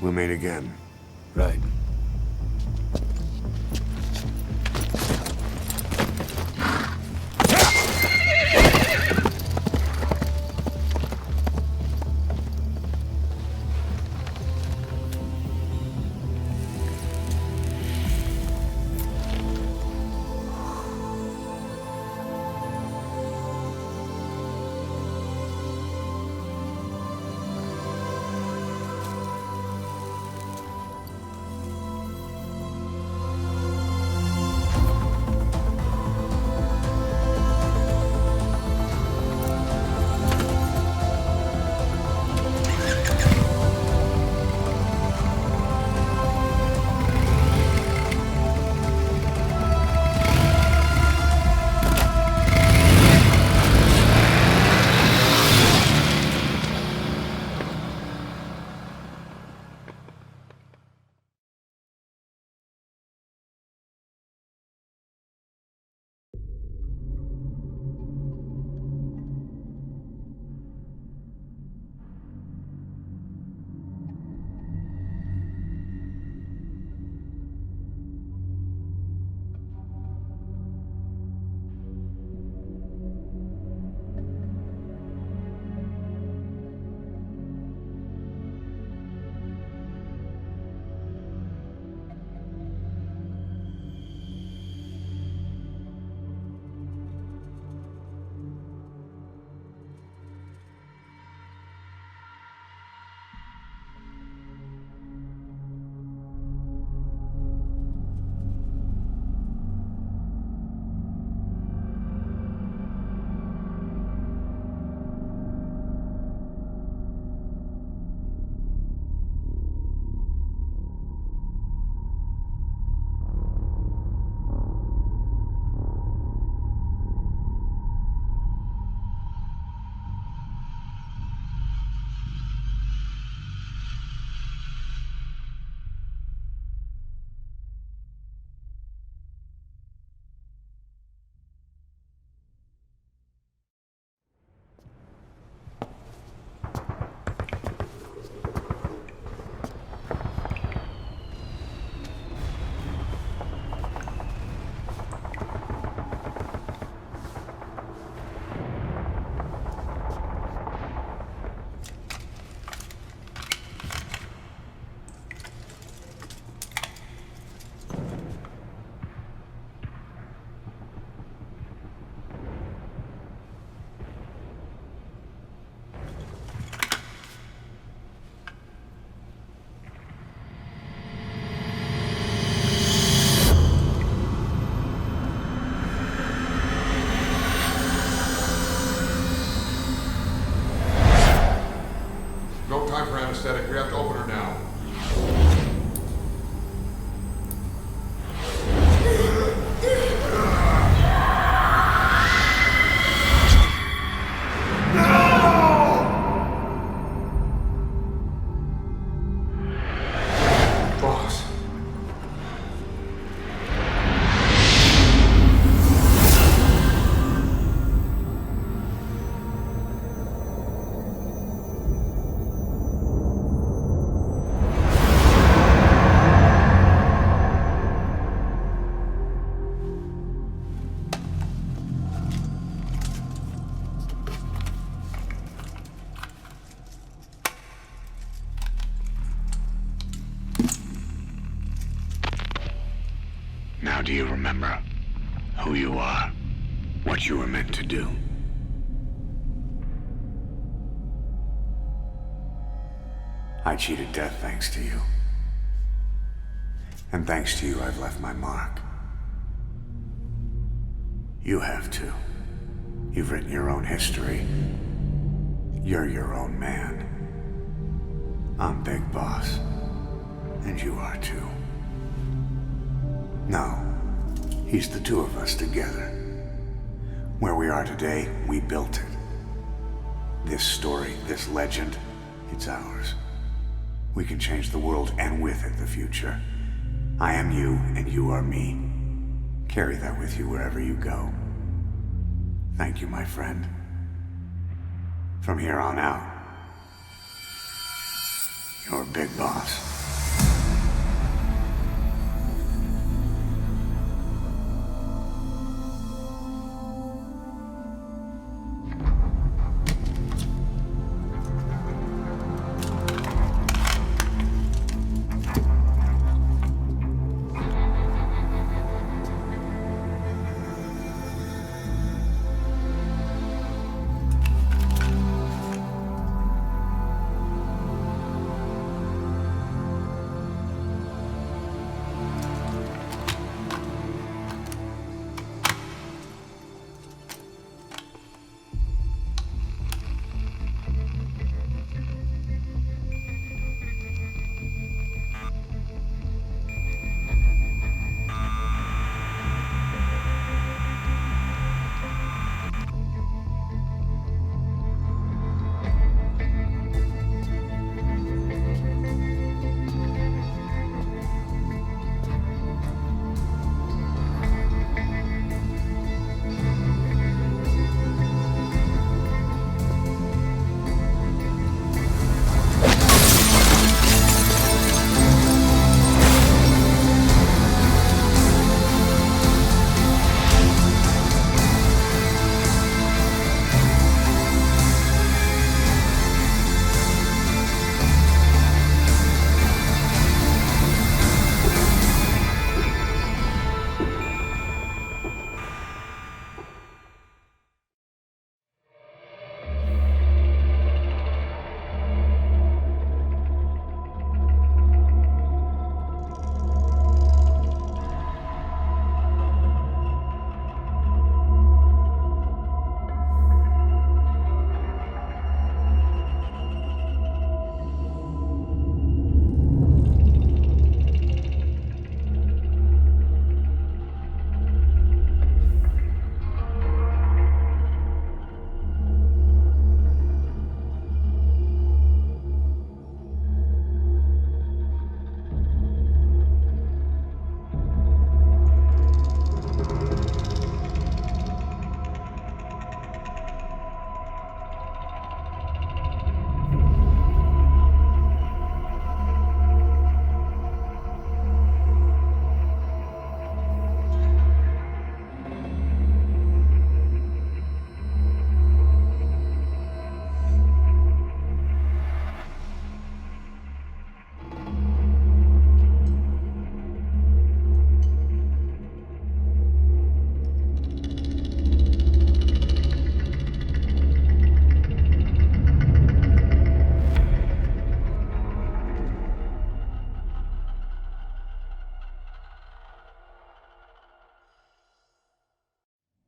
We'll meet again. Right. Now do you remember who you are? What you were meant to do? I cheated death thanks to you. And thanks to you, I've left my mark. You have too. You've written your own history. You're your own man. I'm Big Boss. And you are too. No. He's the two of us together. Where we are today, we built it. This story, this legend, it's ours. We can change the world and with it the future. I am you and you are me. Carry that with you wherever you go. Thank you, my friend. From here on out, you're Big Boss.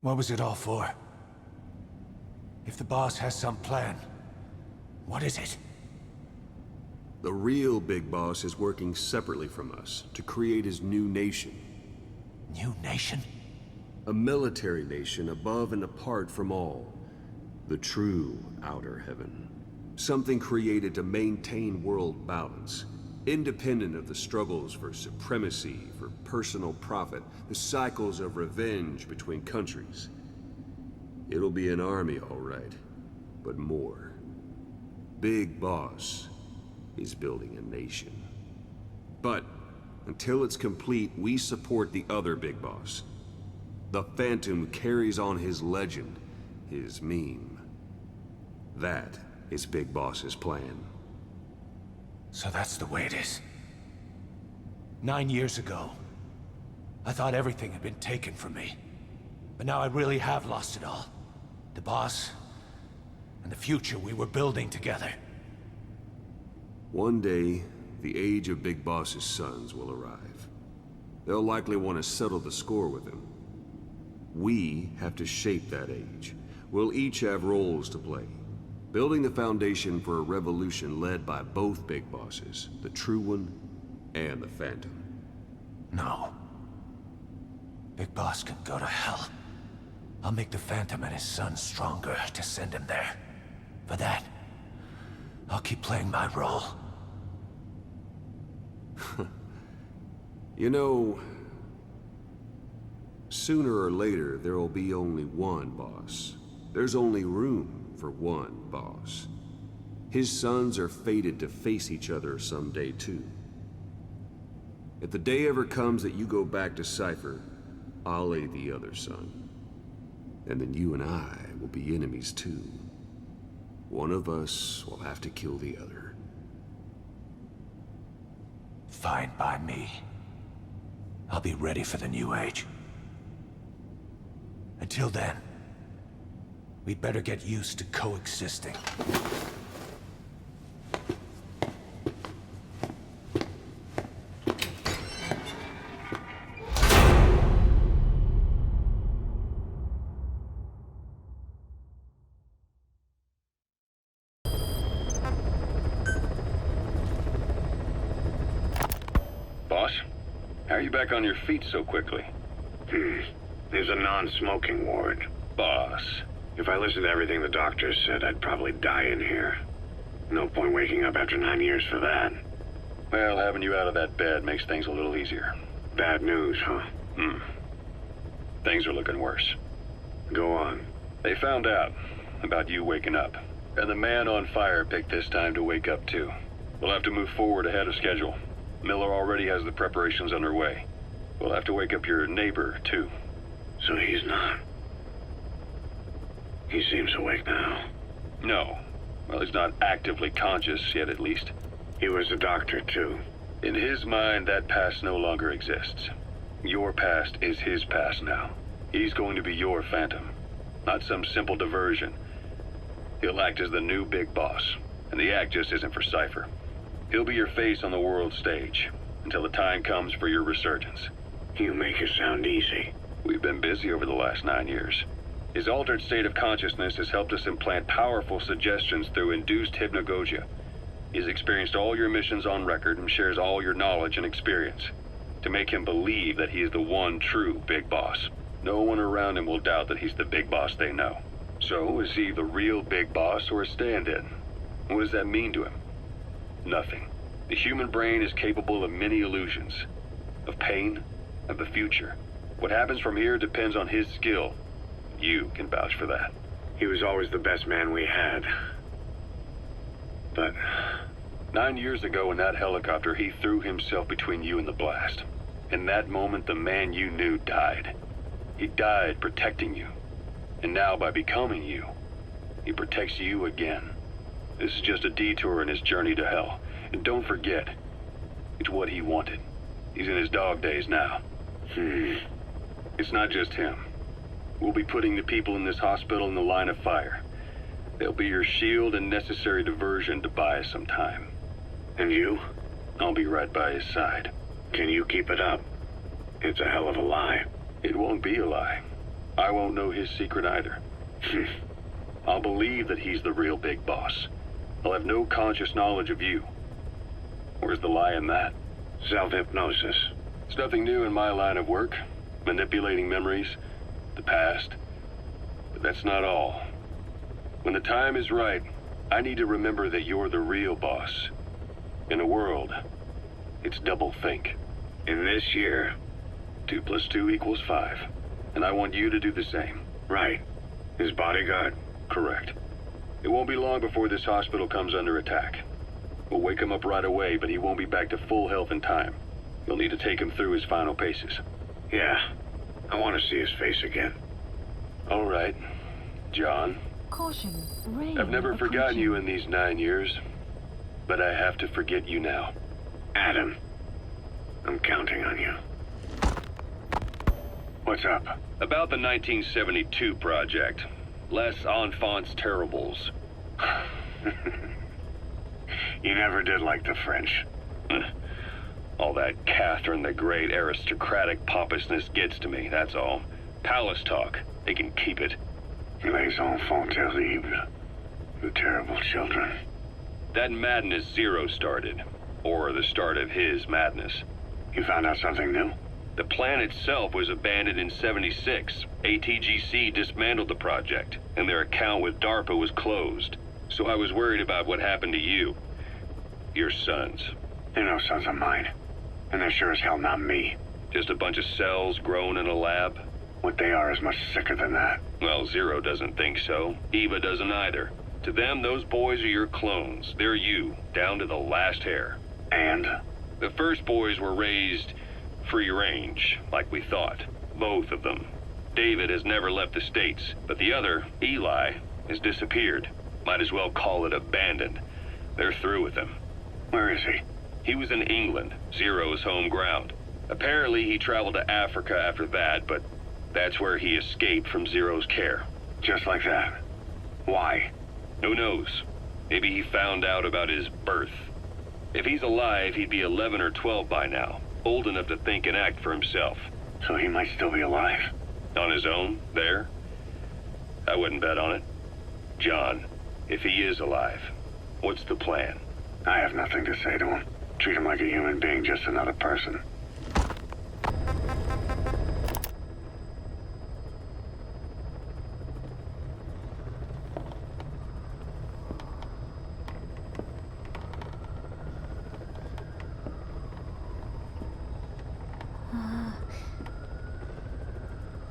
What was it all for? If the boss has some plan, what is it? The real Big Boss is working separately from us to create his new nation. New nation? A military nation above and apart from all. The true Outer Heaven. Something created to maintain world balance. Independent of the struggles for supremacy, for personal profit, the cycles of revenge between countries. It'll be an army, all right, but more. Big Boss is building a nation. But until it's complete, we support the other Big Boss. The Phantom carries on his legend, his meme. That is Big Boss's plan. So that's the way it is. 9 years ago, I thought everything had been taken from me. But now I really have lost it all. The boss, and the future we were building together. One day, the age of Big Boss's sons will arrive. They'll likely want to settle the score with him. We have to shape that age. We'll each have roles to play, building the foundation for a revolution led by both Big Bosses, the True One and the Phantom. No. Big Boss can go to hell. I'll make the Phantom and his son stronger to send him there. For that, I'll keep playing my role. You know, sooner or later, there'll be only one boss. There's only room for one boss. His sons are fated to face each other someday, too. If the day ever comes that you go back to Cypher, I'll aid the other son. And then you and I will be enemies, too. One of us will have to kill the other. Fine by me. I'll be ready for the new age. Until then, we'd better get used to coexisting. Boss, how are you back on your feet so quickly? There's a non-smoking ward. Boss. If I listened to everything the doctor said, I'd probably die in here. No point waking up after 9 years for that. Well, having you out of that bed makes things a little easier. Bad news, huh? Things are looking worse. Go on. They found out about you waking up. And the man on fire picked this time to wake up too. We'll have to move forward ahead of schedule. Miller already has the preparations underway. We'll have to wake up your neighbor too. So he's not. He seems awake now. No. Well, he's not actively conscious yet, at least. He was a doctor, too. In his mind, that past no longer exists. Your past is his past now. He's going to be your Phantom, not some simple diversion. He'll act as the new Big Boss, and the act just isn't for Cypher. He'll be your face on the world stage, until the time comes for your resurgence. You make it sound easy. We've been busy over the last 9 years. His altered state of consciousness has helped us implant powerful suggestions through induced hypnagogia. He's experienced all your missions on record and shares all your knowledge and experience to make him believe that he is the one true Big Boss. No one around him will doubt that he's the Big Boss they know. So, is he the real Big Boss or a stand-in? What does that mean to him? Nothing. The human brain is capable of many illusions. Of pain, of the future. What happens from here depends on his skill. You can vouch for that. He was always the best man we had. But 9 years ago in that helicopter, he threw himself between you and the blast. In that moment, the man you knew died. He died protecting you. And now, by becoming you, he protects you again. This is just a detour in his journey to hell. And don't forget, it's what he wanted. He's in his dog days now. It's not just him. We'll be putting the people in this hospital in the line of fire. They'll be your shield and necessary diversion to buy us some time. And you? I'll be right by his side. Can you keep it up? It's a hell of a lie. It won't be a lie. I won't know his secret either. I'll believe that he's the real Big Boss. I'll have no conscious knowledge of you. Where's the lie in that? Self-hypnosis. It's nothing new in my line of work. Manipulating memories, the past. But that's not all. When the time is right, I need to remember that you're the real boss. In a world, it's double think. In this year, 2 + 2 = 5. And I want you to do the same. Right. His bodyguard? Correct. It won't be long before this hospital comes under attack. We'll wake him up right away, but he won't be back to full health in time. You'll need to take him through his final paces. Yeah. I want to see his face again. All right. John. Caution. Rain I've never forgotten you in these 9 years, but I have to forget you now. Adam, I'm counting on you. What's up? About the 1972 project. Les Enfants Terribles. You never did like the French. All that Catherine the Great aristocratic pompousness gets to me, that's all. Palace talk. They can keep it. Les enfants terribles. The terrible children. That madness Zero started. Or the start of his madness. You found out something new? The plan itself was abandoned in '76. ATGC dismantled the project, and their account with DARPA was closed. So I was worried about what happened to you. Your sons. They're no sons of mine. And they're sure as hell not me. Just a bunch of cells grown in a lab? What they are is much sicker than that. Well, Zero doesn't think so. Eva doesn't either. To them, those boys are your clones. They're you, down to the last hair. And? The first boys were raised free range, like we thought. Both of them. David has never left the States, but the other, Eli, has disappeared. Might as well call it abandoned. They're through with him. Where is he? He was in England, Zero's home ground. Apparently he traveled to Africa after that, but that's where he escaped from Zero's care. Just like that? Why? Who knows? Maybe he found out about his birth. If he's alive, he'd be 11 or 12 by now. Old enough to think and act for himself. So he might still be alive? On his own, there? I wouldn't bet on it. John, if he is alive, what's the plan? I have nothing to say to him. Treat him like a human being, just another person.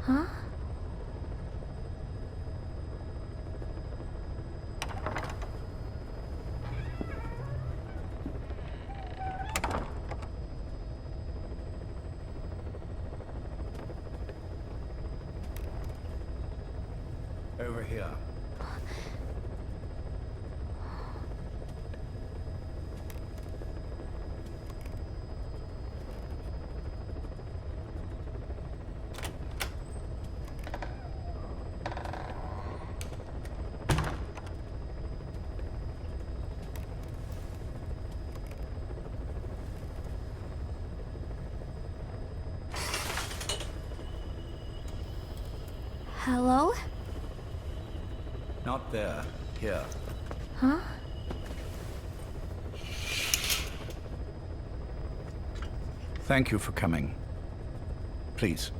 Huh? Over here. Hello? Not there. Here. Huh? Thank you for coming. Please.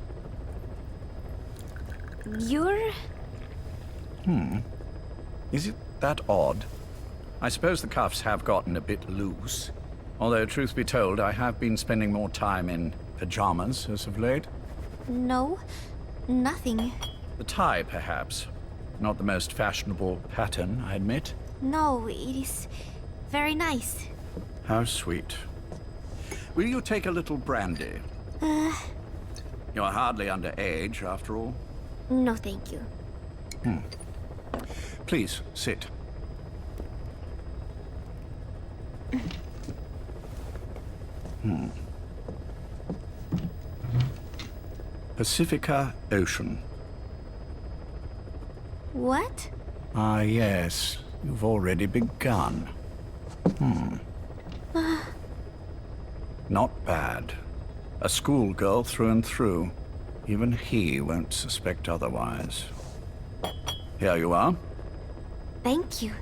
You're... Is it that odd? I suppose the cuffs have gotten a bit loose. Although, truth be told, I have been spending more time in pajamas as of late. No, nothing. The tie, perhaps. Not the most fashionable pattern, I admit. No, it is very nice. How sweet. Will you take a little brandy? You're hardly underage, after all. No, thank you. Please, sit. Pacifica Ocean. What? Ah, yes. You've already begun. Not bad. A schoolgirl through and through. Even he won't suspect otherwise. Here you are. Thank you.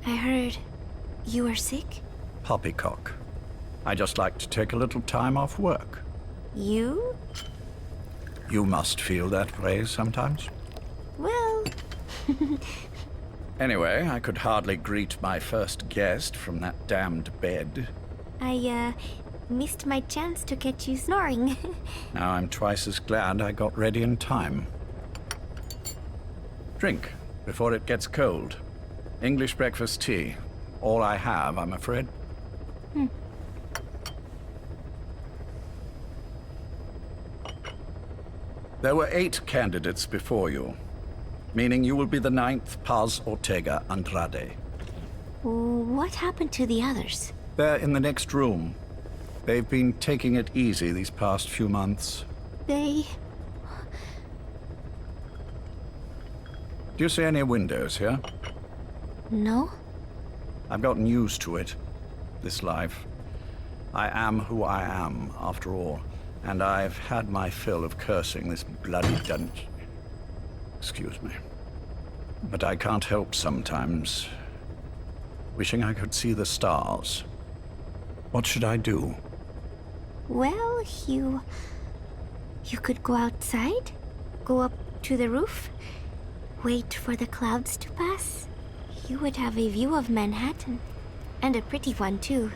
I heard you were sick? Poppycock. I just like to take a little time off work. You? You must feel that way sometimes. Well... Anyway, I could hardly greet my first guest from that damned bed. I, missed my chance to catch you snoring. Now I'm twice as glad I got ready in time. Drink, before it gets cold. English breakfast tea. All I have, I'm afraid. There were 8 candidates before you, meaning you will be the 9th Paz Ortega Andrade. What happened to the others? They're in the next room. They've been taking it easy these past few months. They... Do you see any windows here? No? I've gotten used to it. This life. I am who I am, after all. And I've had my fill of cursing this bloody dungeon. Excuse me. But I can't help sometimes wishing I could see the stars. What should I do? Well, you could go outside, go up to the roof, wait for the clouds to pass. You would have a view of Manhattan, and a pretty one too.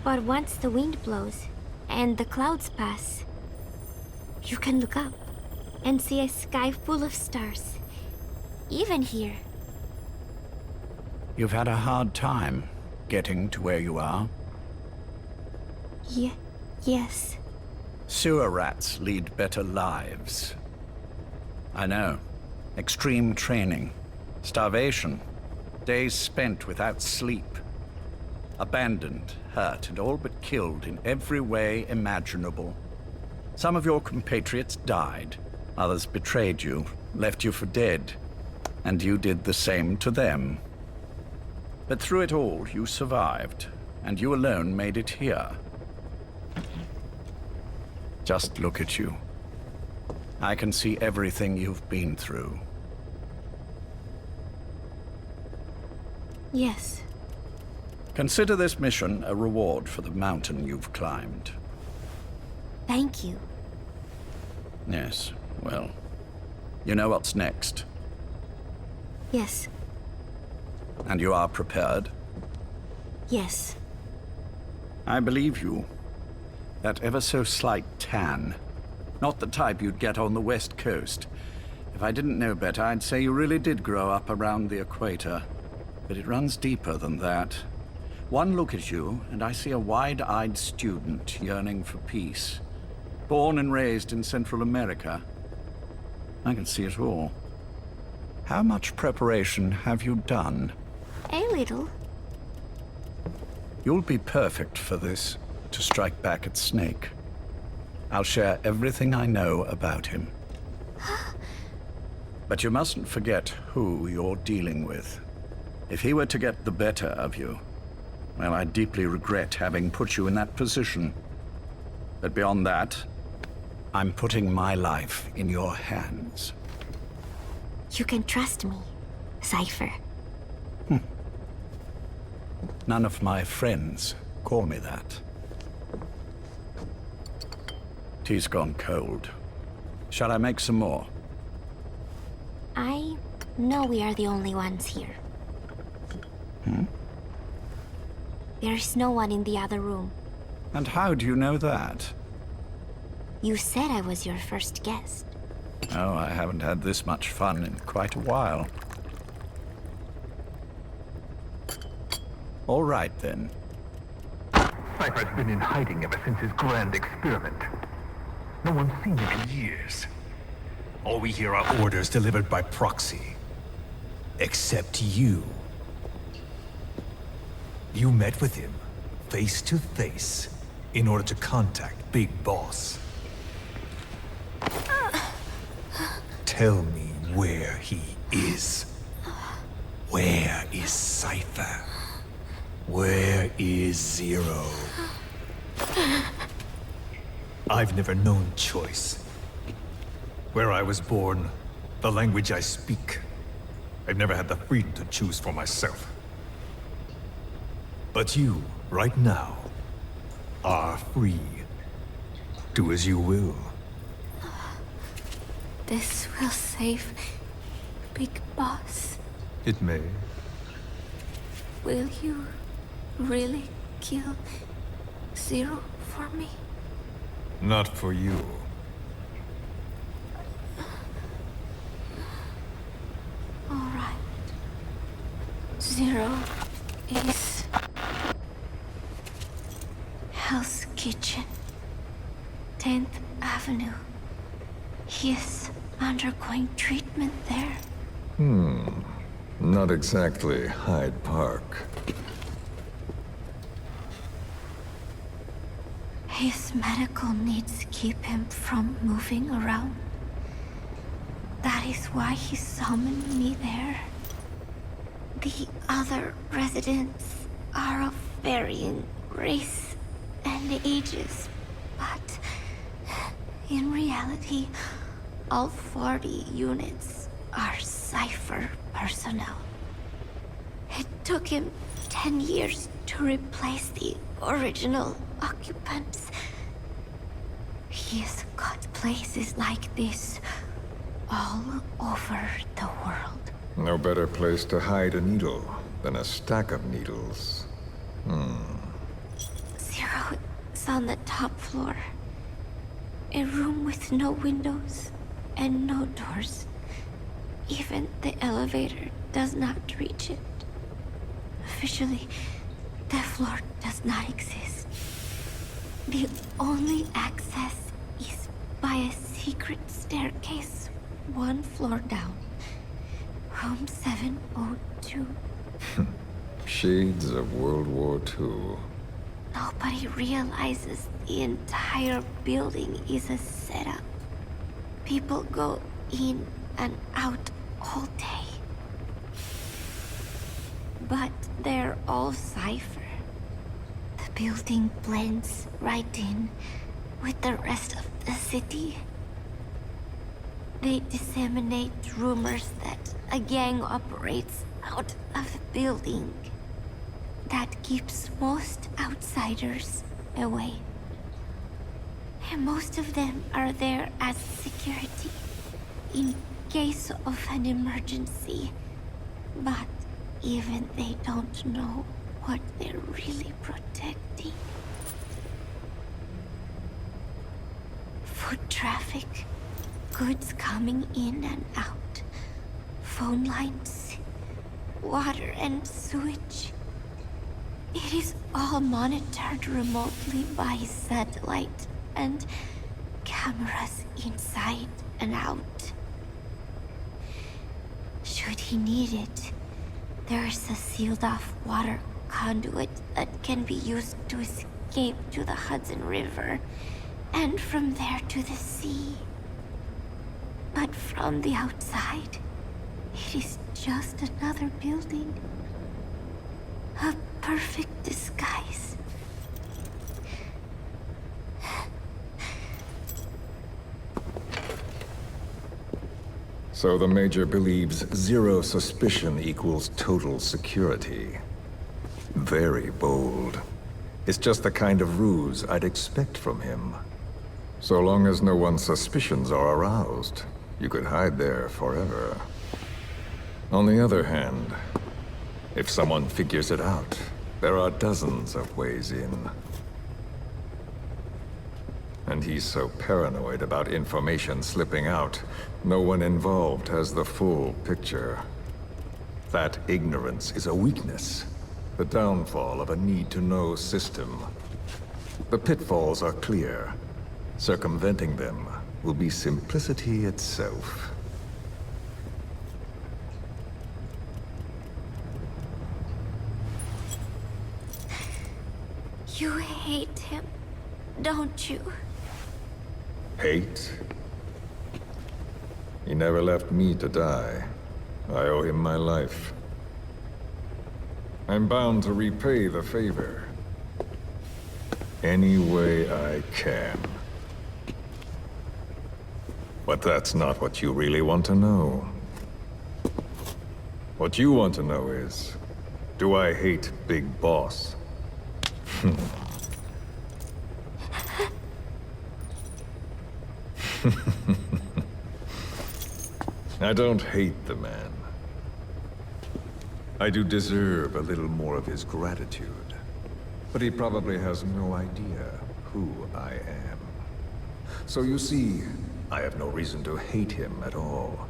But once the wind blows and the clouds pass, you can look up and see a sky full of stars, even here. You've had a hard time getting to where you are. Yes. Sewer rats lead better lives. I know. Extreme training, starvation, days spent without sleep, abandoned, hurt, and all but killed in every way imaginable. Some of your compatriots died, others betrayed you, left you for dead, and you did the same to them. But through it all, you survived, and you alone made it here. Just look at you. I can see everything you've been through. Yes. Consider this mission a reward for the mountain you've climbed. Thank you. Yes, well, you know what's next. Yes. And you are prepared? Yes. I believe you. That ever so slight tan. Not the type you'd get on the West Coast. If I didn't know better, I'd say you really did grow up around the equator. But it runs deeper than that. One look at you, and I see a wide-eyed student yearning for peace. Born and raised in Central America. I can see it all. How much preparation have you done? A little. You'll be perfect for this, to strike back at Snake. I'll share everything I know about him. But you mustn't forget who you're dealing with. If he were to get the better of you, well, I deeply regret having put you in that position. But beyond that, I'm putting my life in your hands. You can trust me, Cypher. None of my friends call me that. Tea's gone cold. Shall I make some more? I know we are the only ones here. There's no one in the other room. And how do you know that? You said I was your first guest. Oh, I haven't had this much fun in quite a while. All right, then. Cypher's been in hiding ever since his grand experiment. No one's seen him in years. All we hear are orders delivered by proxy. Except you. You met with him, face to face, in order to contact Big Boss. Tell me where he is. Where is Cypher? Where is Zero? I've never known choice. Where I was born, the language I speak, I've never had the freedom to choose for myself. But you, right now, are free. Do as you will. This will save Big Boss. It may. Will you really kill Zero for me? Not for you. All right. Zero is Hell's Kitchen, 10th Avenue. He is undergoing treatment there. Not exactly Hyde Park. His medical needs keep him from moving around. That is why he summoned me there. The other residents are of varying race and ages, but in reality, all 40 units are Cypher personnel. It took him 10 years to replace the original occupants. He's got places like this all over the world. No better place to hide a needle than a stack of needles. Zero is on the top floor. A room with no windows and no doors. Even the elevator does not reach it. Officially, the floor does not exist. The only access is by a secret staircase 1 floor down. Room 702. Shades of World War II. Nobody realizes the entire building is a setup. People go in and out all day. But they're all Cypher. The building blends right in with the rest of the city. They disseminate rumors that a gang operates out of the building. That keeps most outsiders away. And most of them are there as security, in case of an emergency. But even they don't know what they're really protecting. Foot traffic, goods coming in and out, phone lines, water and sewage. It is all monitored remotely by satellite and cameras inside and out. Should he need it, there's a sealed-off water conduit that can be used to escape to the Hudson River, and from there to the sea. But from the outside, it is just another building. A perfect disguise. So the Major believes zero suspicion equals total security. Very bold. It's just the kind of ruse I'd expect from him. So long as no one's suspicions are aroused, you could hide there forever. On the other hand, if someone figures it out, there are dozens of ways in. And he's so paranoid about information slipping out, no one involved has the full picture. That ignorance is a weakness, the downfall of a need-to-know system. The pitfalls are clear. Circumventing them will be simplicity itself. You hate him, don't you? Hate? He never left me to die. I owe him my life. I'm bound to repay the favor. Any way I can. But that's not what you really want to know. What you want to know is, do I hate Big Boss? I don't hate the man. I do deserve a little more of his gratitude. But he probably has no idea who I am. So you see, I have no reason to hate him at all.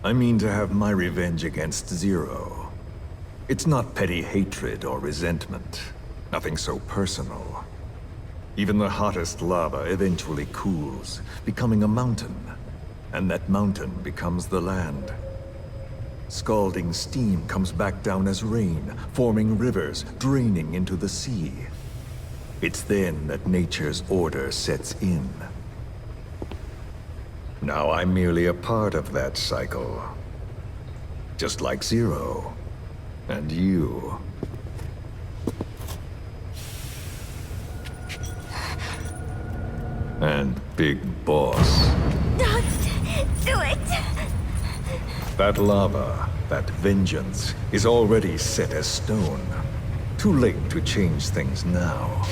I mean to have my revenge against Zero. It's not petty hatred or resentment. Nothing so personal. Even the hottest lava eventually cools, becoming a mountain. And that mountain becomes the land. Scalding steam comes back down as rain, forming rivers, draining into the sea. It's then that nature's order sets in. Now I'm merely a part of that cycle. Just like Zero. And you. And Big Boss. Don't do it! That lava, that vengeance, is already set as stone. Too late to change things now.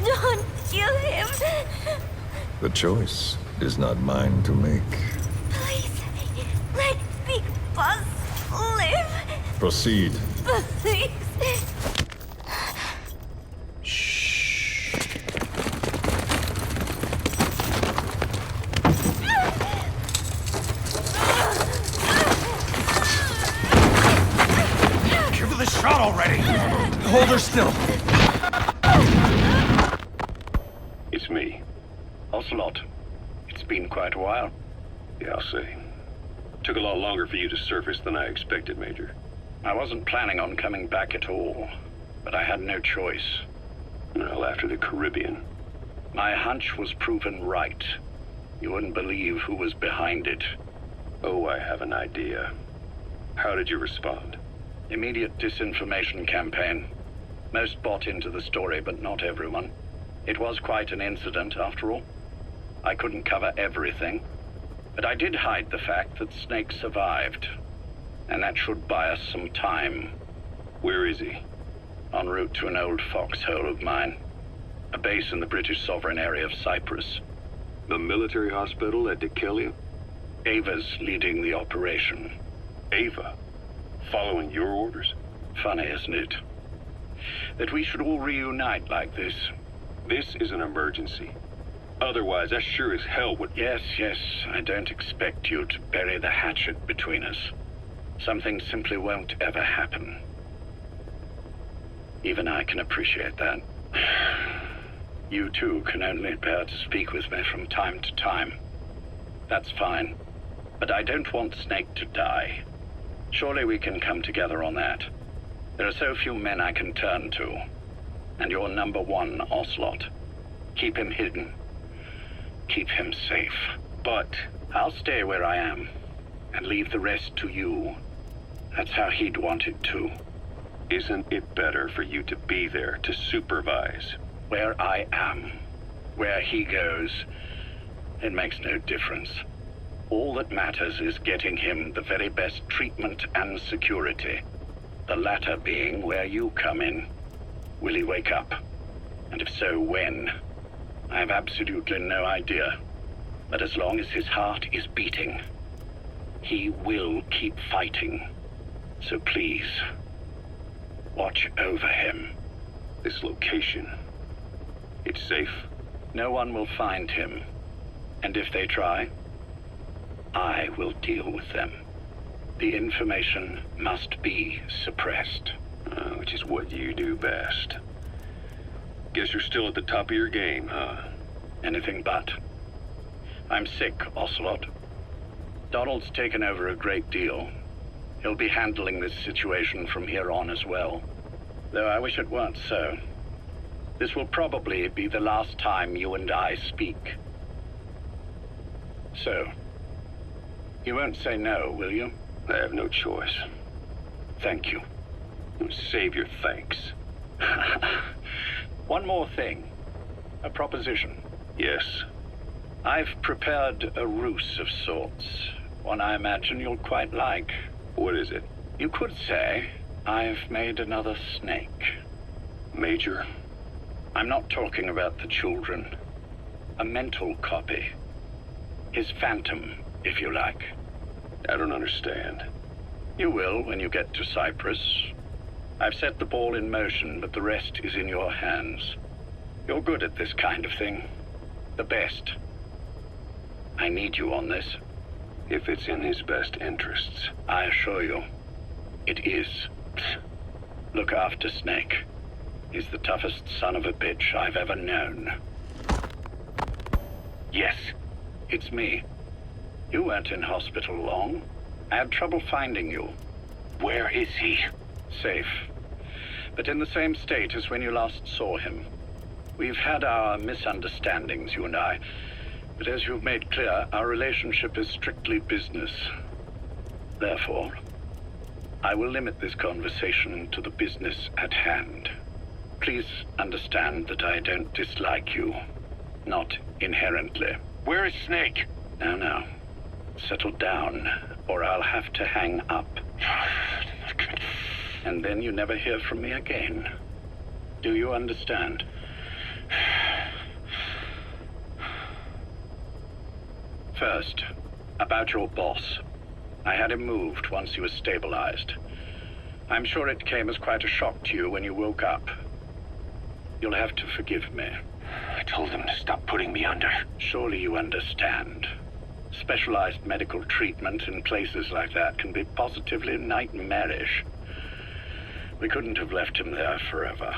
Don't kill him! The choice is not mine to make. Please, let Big Boss live! Proceed. Please! Shot already! Hold her still! It's me. Ocelot. It's been quite a while. Yeah, I'll say. Took a lot longer for you to surface than I expected, Major. I wasn't planning on coming back at all, but I had no choice. Well, after the Caribbean. My hunch was proven right. You wouldn't believe who was behind it. Oh, I have an idea. How did you respond? Immediate disinformation campaign. Most bought into the story, but not everyone. It was quite an incident, after all. I couldn't cover everything, but I did hide the fact that Snake survived. And that should buy us some time. Where is he? En route to an old foxhole of mine. A base in the British sovereign area of Cyprus. The military hospital at Dikelia? Ava's leading the operation. Ava? Following your orders? Funny, isn't it? That we should all reunite like this. This is an emergency. Otherwise, I sure as hell would... Yes, I don't expect you to bury the hatchet between us. Something simply won't ever happen. Even I can appreciate that. You too can only bear to speak with me from time to time. That's fine. But I don't want Snake to die. Surely we can come together on that. There are so few men I can turn to. And you're number one, Ocelot. Keep him hidden. Keep him safe. But I'll stay where I am and leave the rest to you. That's how he'd want it too. Isn't it better for you to be there to supervise? Where I am, where he goes, it makes no difference. All that matters is getting him the very best treatment and security. The latter being where you come in. Will he wake up? And if so, when? I have absolutely no idea. But as long as his heart is beating, he will keep fighting. So please, watch over him. This location, it's safe? No one will find him. And if they try, I will deal with them. The information must be suppressed. Which is what you do best. Guess you're still at the top of your game, huh? Anything but. I'm sick, Ocelot. Donald's taken over a great deal. He'll be handling this situation from here on as well. Though I wish it weren't so. This will probably be the last time you and I speak. So, you won't say no, will you? I have no choice. Thank you. Save your thanks. One more thing. A proposition. Yes? I've prepared a ruse of sorts. One I imagine you'll quite like. What is it? You could say I've made another Snake. Major? I'm not talking about the children. A mental copy. His phantom, if you like. I don't understand. You will when you get to Cyprus. I've set the ball in motion, but the rest is in your hands. You're good at this kind of thing. The best. I need you on this. If it's in his best interests. I assure you, it is. Look after Snake. He's the toughest son of a bitch I've ever known. Yes, it's me. You weren't in hospital long. I had trouble finding you. Where is he? Safe. But in the same state as when you last saw him. We've had our misunderstandings, you and I. But as you've made clear, our relationship is strictly business. Therefore, I will limit this conversation to the business at hand. Please understand that I don't dislike you. Not inherently. Where is Snake? Now. Settle down, or I'll have to hang up. And then you never hear from me again. Do you understand? First, about your boss. I had him moved once he was stabilized. I'm sure it came as quite a shock to you when you woke up. You'll have to forgive me. I told him to stop putting me under. Surely you understand. Specialized medical treatment in places like that can be positively nightmarish. We couldn't have left him there forever.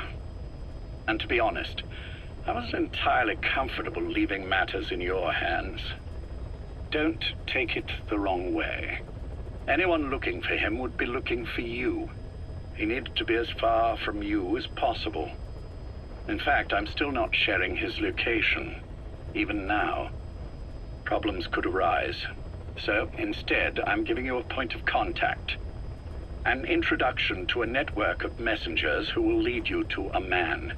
And to be honest, I wasn't entirely comfortable leaving matters in your hands. Don't take it the wrong way. Anyone looking for him would be looking for you. He needed to be as far from you as possible. In fact, I'm still not sharing his location, even now. Problems could arise. So instead, I'm giving you a point of contact. An introduction to a network of messengers who will lead you to a man.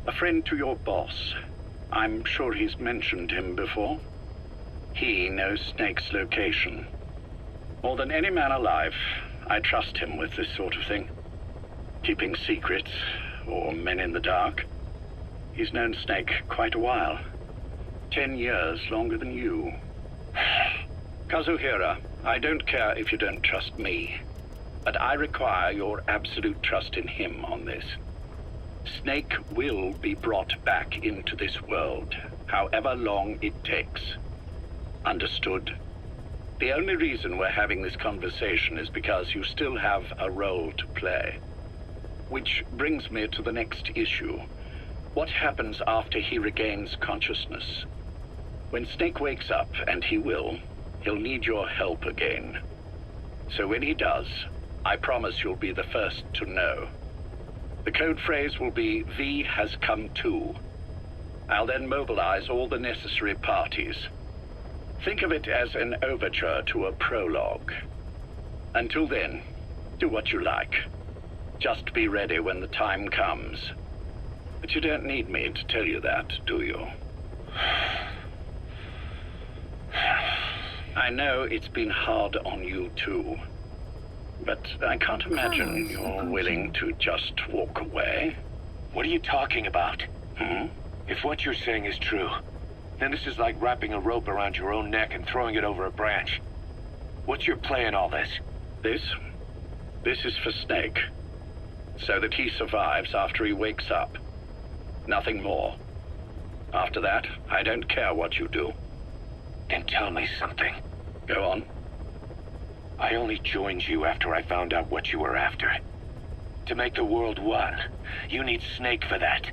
A friend to your boss. I'm sure he's mentioned him before. He knows Snake's location. More than any man alive, I trust him with this sort of thing. Keeping secrets, or men in the dark. He's known Snake quite a while. 10 years longer than you. Kazuhira, I don't care if you don't trust me, but I require your absolute trust in him on this. Snake will be brought back into this world, however long it takes. Understood? The only reason we're having this conversation is because you still have a role to play. Which brings me to the next issue. What happens after he regains consciousness? When Snake wakes up, and he will, he'll need your help again. So when he does, I promise you'll be the first to know. The code phrase will be, V has come to. I'll then mobilize all the necessary parties. Think of it as an overture to a prologue. Until then, do what you like. Just be ready when the time comes. But you don't need me to tell you that, do you? I know it's been hard on you too. But I can't imagine you're willing to just walk away. What are you talking about? If what you're saying is true, then this is like wrapping a rope around your own neck and throwing it over a branch. What's your play in all this? This is for Snake. So that he survives after he wakes up. Nothing more. After that, I don't care what you do. Then tell me something. Go on. I only joined you after I found out what you were after. To make the world one, you need Snake for that.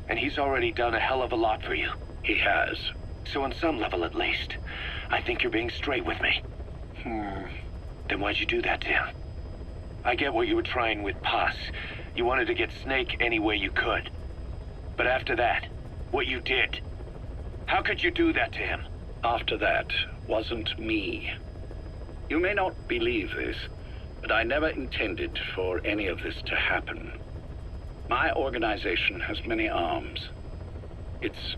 And he's already done a hell of a lot for you. He has. So on some level at least, I think you're being straight with me. Then why'd you do that to him? I get what you were trying with Paz. You wanted to get Snake any way you could. But after that, what you did, how could you do that to him? After that wasn't me. You may not believe this, but I never intended for any of this to happen. My organization has many arms. It's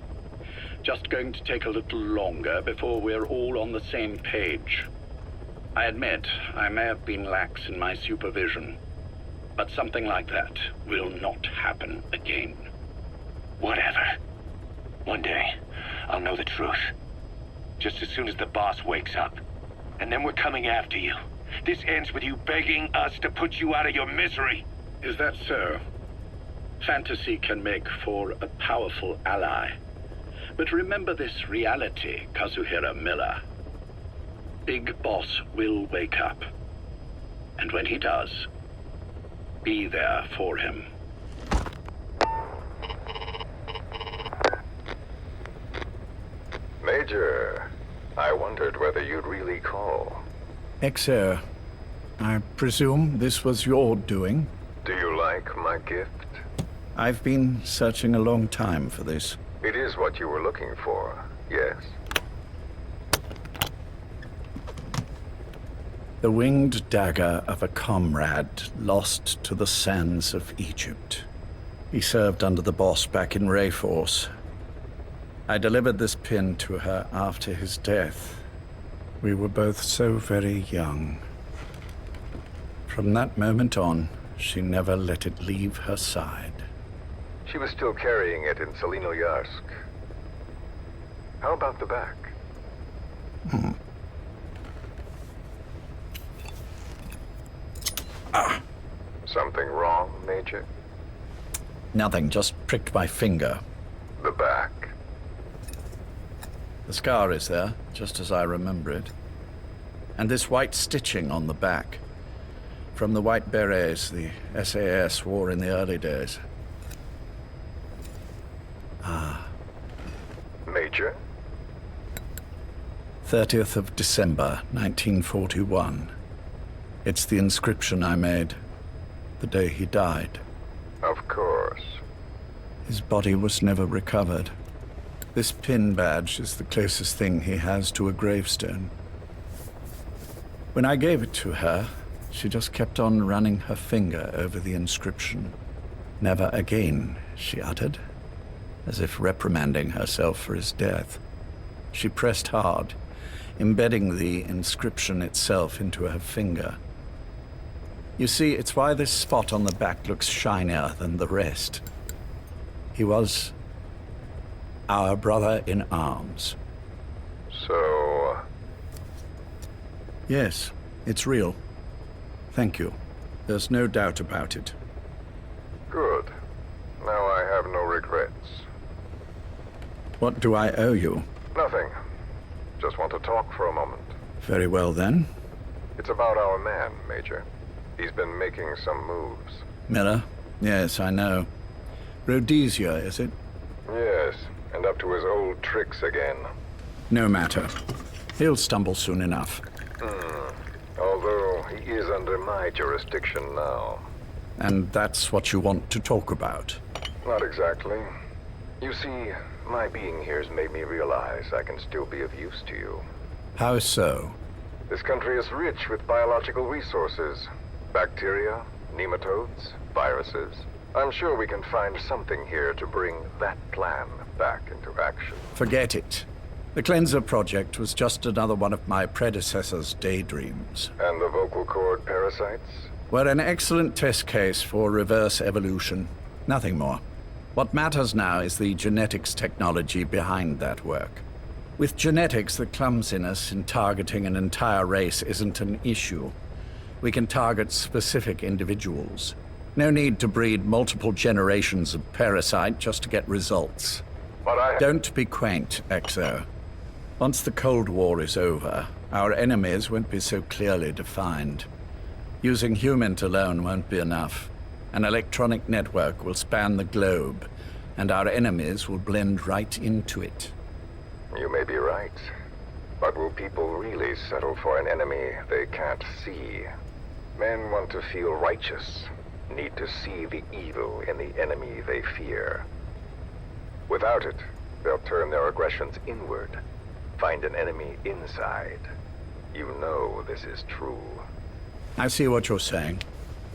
just going to take a little longer before we're all on the same page. I admit I may have been lax in my supervision, but something like that will not happen again. Whatever. One day, I'll know the truth. Just as soon as the boss wakes up. And then we're coming after you. This ends with you begging us to put you out of your misery. Is that so? Fantasy can make for a powerful ally. But remember this reality, Kazuhira Miller. Big Boss will wake up. And when he does, be there for him. Major, I wondered whether you'd really call. Exer, I presume this was your doing? Do you like my gift? I've been searching a long time for this. It is what you were looking for, yes? The winged dagger of a comrade lost to the sands of Egypt. He served under the boss back in Rayforce. I delivered this pin to her after his death. We were both so very young. From that moment on, she never let it leave her side. She was still carrying it in Selinoyarsk. How about the back? Something wrong, Major? Nothing, just pricked my finger. The back. The scar is there, just as I remember it. And this white stitching on the back. From the white berets the SAS wore in the early days. Major? 30th of December, 1941. It's the inscription I made the day he died. Of course. His body was never recovered. This pin badge is the closest thing he has to a gravestone. When I gave it to her, she just kept on running her finger over the inscription. Never again, she uttered, as if reprimanding herself for his death. She pressed hard, embedding the inscription itself into her finger. You see, it's why this spot on the back looks shinier than the rest. He was our brother in arms. So... Yes, it's real. Thank you. There's no doubt about it. Good. Now I have no regrets. What do I owe you? Nothing. Just want to talk for a moment. Very well, then. It's about our man, Major. He's been making some moves. Miller? Yes, I know. Rhodesia, is it? Yes, and up to his old tricks again. No matter. He'll stumble soon enough. Although he is under my jurisdiction now. And that's what you want to talk about? Not exactly. You see, my being here's made me realize I can still be of use to you. How so? This country is rich with biological resources. Bacteria, nematodes, viruses. I'm sure we can find something here to bring that plan back into action. Forget it. The Cleanser Project was just another one of my predecessor's daydreams. And the vocal cord parasites? Were an excellent test case for reverse evolution. Nothing more. What matters now is the genetics technology behind that work. With genetics, the clumsiness in targeting an entire race isn't an issue. We can target specific individuals. No need to breed multiple generations of parasite just to get results. But Don't be quaint, Exo. Once the Cold War is over, our enemies won't be so clearly defined. Using humans alone won't be enough. An electronic network will span the globe, and our enemies will blend right into it. You may be right. But will people really settle for an enemy they can't see? Men want to feel righteous, need to see the evil in the enemy they fear. Without it, they'll turn their aggressions inward, find an enemy inside. You know this is true. I see what you're saying.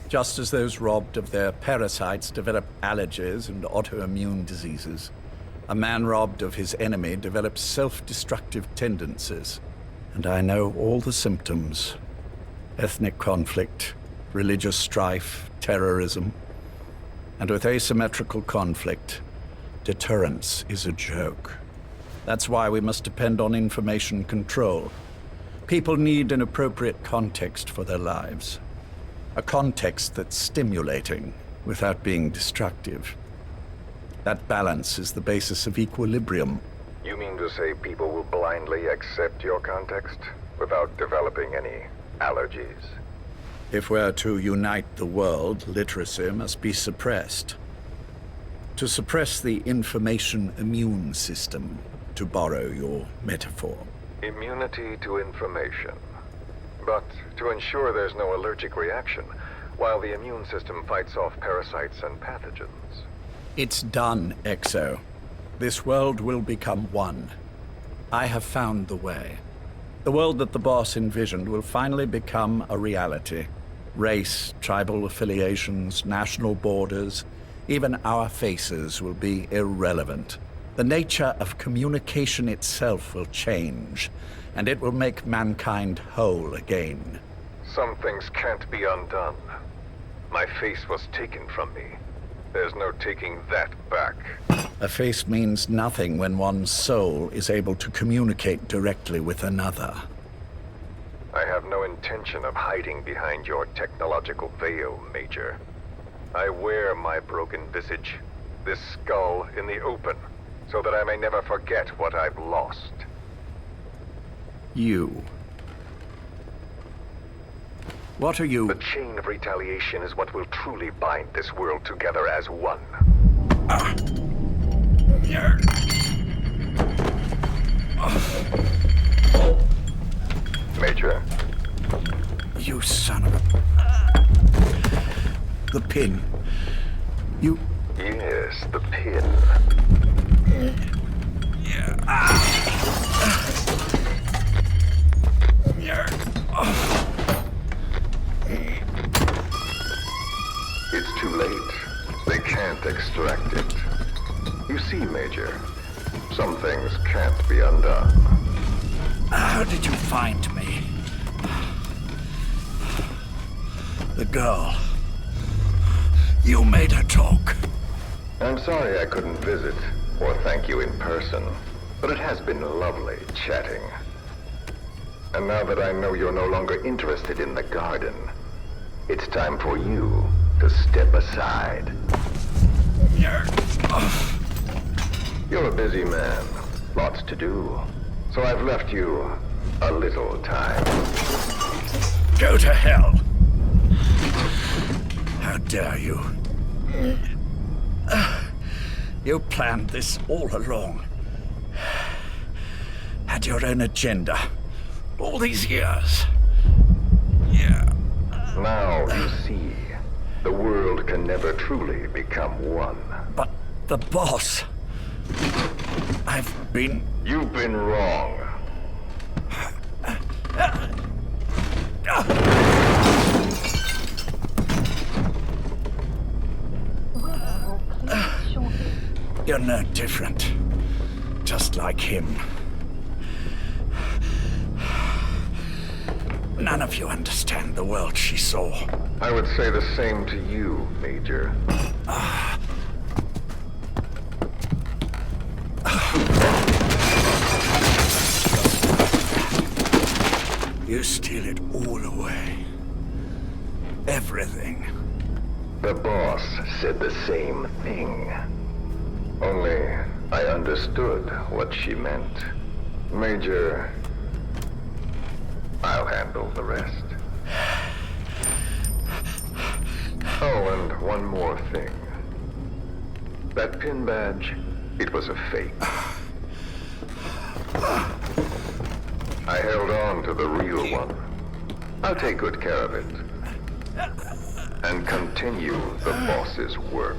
Just as those robbed of their parasites develop allergies and autoimmune diseases, a man robbed of his enemy develops self-destructive tendencies. And I know all the symptoms. Ethnic conflict, religious strife, terrorism. And with asymmetrical conflict, deterrence is a joke. That's why we must depend on information control. People need an appropriate context for their lives. A context that's stimulating without being destructive. That balance is the basis of equilibrium. You mean to say people will blindly accept your context without developing any allergies? If we're to unite the world, literacy must be suppressed. To suppress the information immune system, to borrow your metaphor. Immunity to information. But to ensure there's no allergic reaction, while the immune system fights off parasites and pathogens. It's done, Exo. This world will become one. I have found the way. The world that the boss envisioned will finally become a reality. Race, tribal affiliations, national borders, even our faces will be irrelevant. The nature of communication itself will change, and it will make mankind whole again. Some things can't be undone. My face was taken from me. There's no taking that back. A face means nothing when one's soul is able to communicate directly with another. I have no intention of hiding behind your technological veil, Major. I wear my broken visage, this skull, in the open, so that I may never forget what I've lost. You. What are you? The chain of retaliation is what will truly bind this world together as one. Major? You son of a... The pin. You... Yes, the pin. It's too late. They can't extract it. You see, Major, some things can't be undone. How did you find me? The girl. You made her talk. I'm sorry I couldn't visit or thank you in person, but it has been lovely chatting. And now that I know you're no longer interested in the garden, it's time for you to step aside. You're a busy man, lots to do, so I've left you a little time. Go to hell! How dare you? You planned this all along. Had your own agenda. All these years. Now you see, the world can never truly become one. But the boss... You've been wrong. You're no different. Just like him. None of you understand the world she saw. I would say the same to you, Major. You steal it all away. Everything. The boss said the same thing. Only I understood what she meant. Major, I'll handle the rest. Oh, and one more thing. That pin badge, it was a fake. I held on to the real one. I'll take good care of it. And continue the boss's work.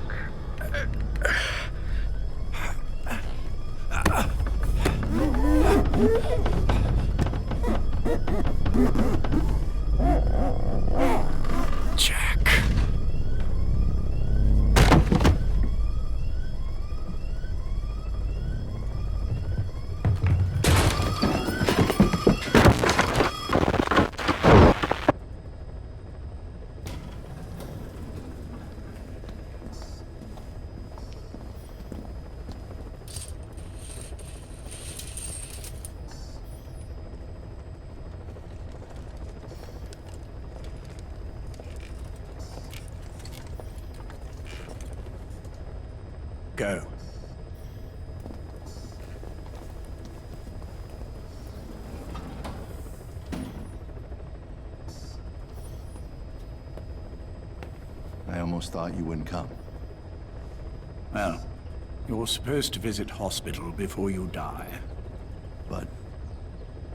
Jack. Go. I almost thought you wouldn't come. Well, You're supposed to visit hospital before you die. But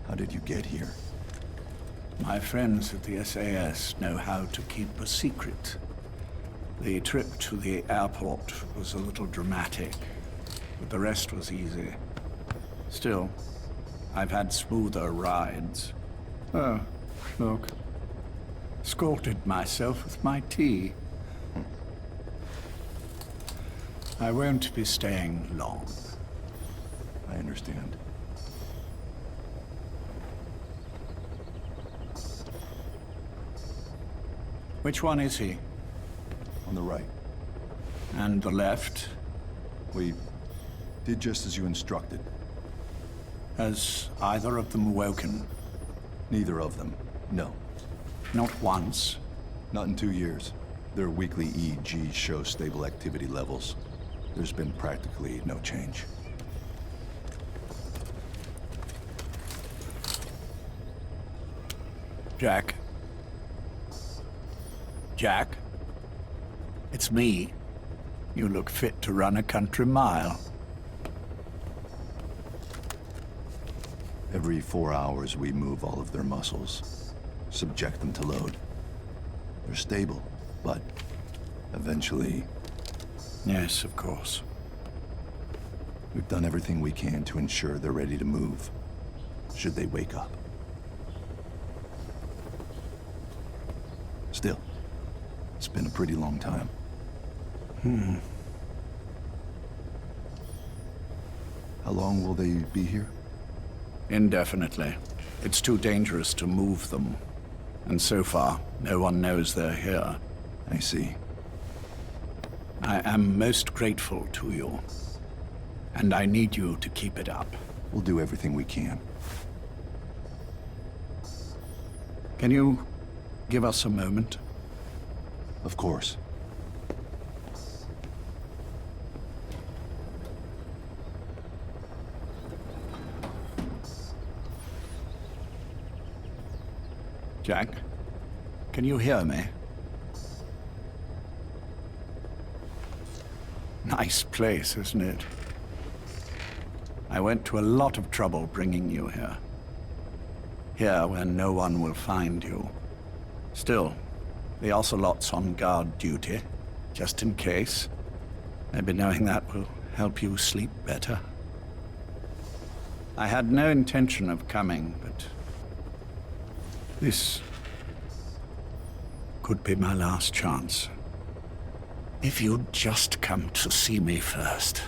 how did you get here? My friends at the SAS know how to keep a secret. The trip to the airport was a little dramatic, but the rest was easy. Still, I've had smoother rides. Oh, look. Scalded myself with my tea. I won't be staying long. I understand. Which one is he? On the right. And the left? We did just as you instructed. Has either of them woken? Neither of them, no. Not once? Not in 2 years. Their weekly EEGs show stable activity levels. There's been practically no change. Jack? Jack? It's me. You look fit to run a country mile. Every 4 hours, we move all of their muscles, subject them to load. They're stable, but eventually... Yes, of course. We've done everything we can to ensure they're ready to move, should they wake up. Still, it's been a pretty long time. How long will they be here? Indefinitely. It's too dangerous to move them. And so far, no one knows they're here. I see. I am most grateful to you. And I need you to keep it up. We'll do everything we can. Can you give us a moment? Of course. Jack, can you hear me? Nice place, isn't it? I went to a lot of trouble bringing you here. Here where no one will find you. Still, the Ocelot's on guard duty, just in case. Maybe knowing that will help you sleep better. I had no intention of coming, but this could be my last chance. If you'd just come to see me first.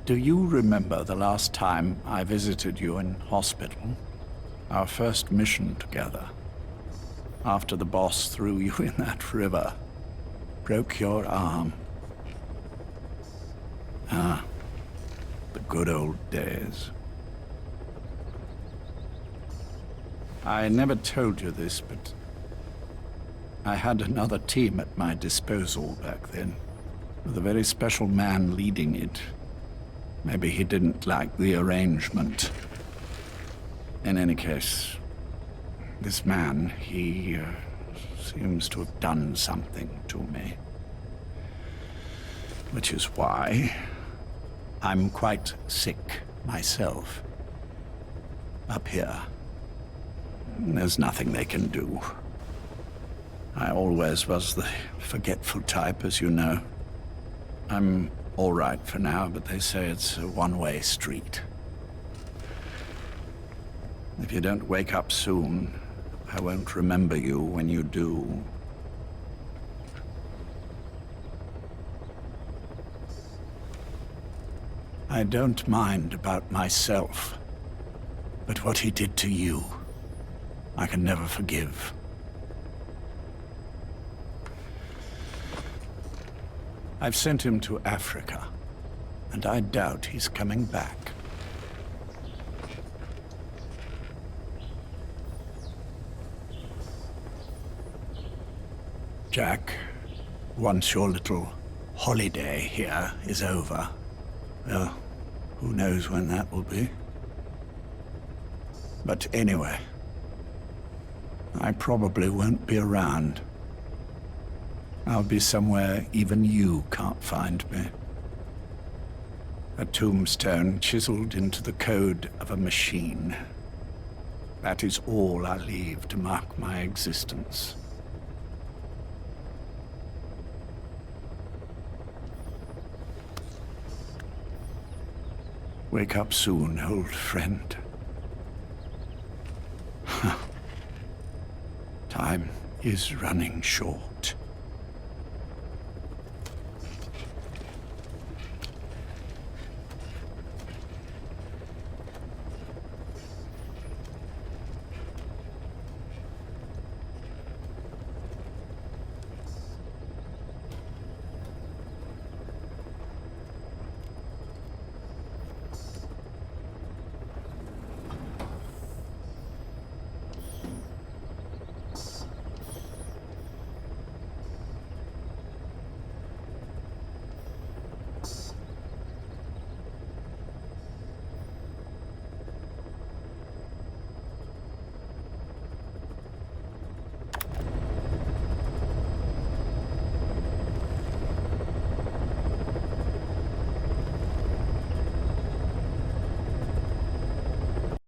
Do you remember the last time I visited you in hospital? Our first mission together. After the boss threw you in that river. Broke your arm. Ah, the good old days. I never told you this, but I had another team at my disposal back then, with a very special man leading it. Maybe he didn't like the arrangement. In any case, this man, he seems to have done something to me. Which is why I'm quite sick myself. Up here. There's nothing they can do. I always was the forgetful type, as you know. I'm all right for now, but they say it's a one-way street. If you don't wake up soon, I won't remember you when you do. I don't mind about myself, but what he did to you, I can never forgive. I've sent him to Africa, and I doubt he's coming back. Jack, once your little holiday here is over, well, who knows when that will be? But anyway, I probably won't be around. I'll be somewhere even you can't find me. A tombstone chiseled into the code of a machine. That is all I leave to mark my existence. Wake up soon, old friend. Time is running short.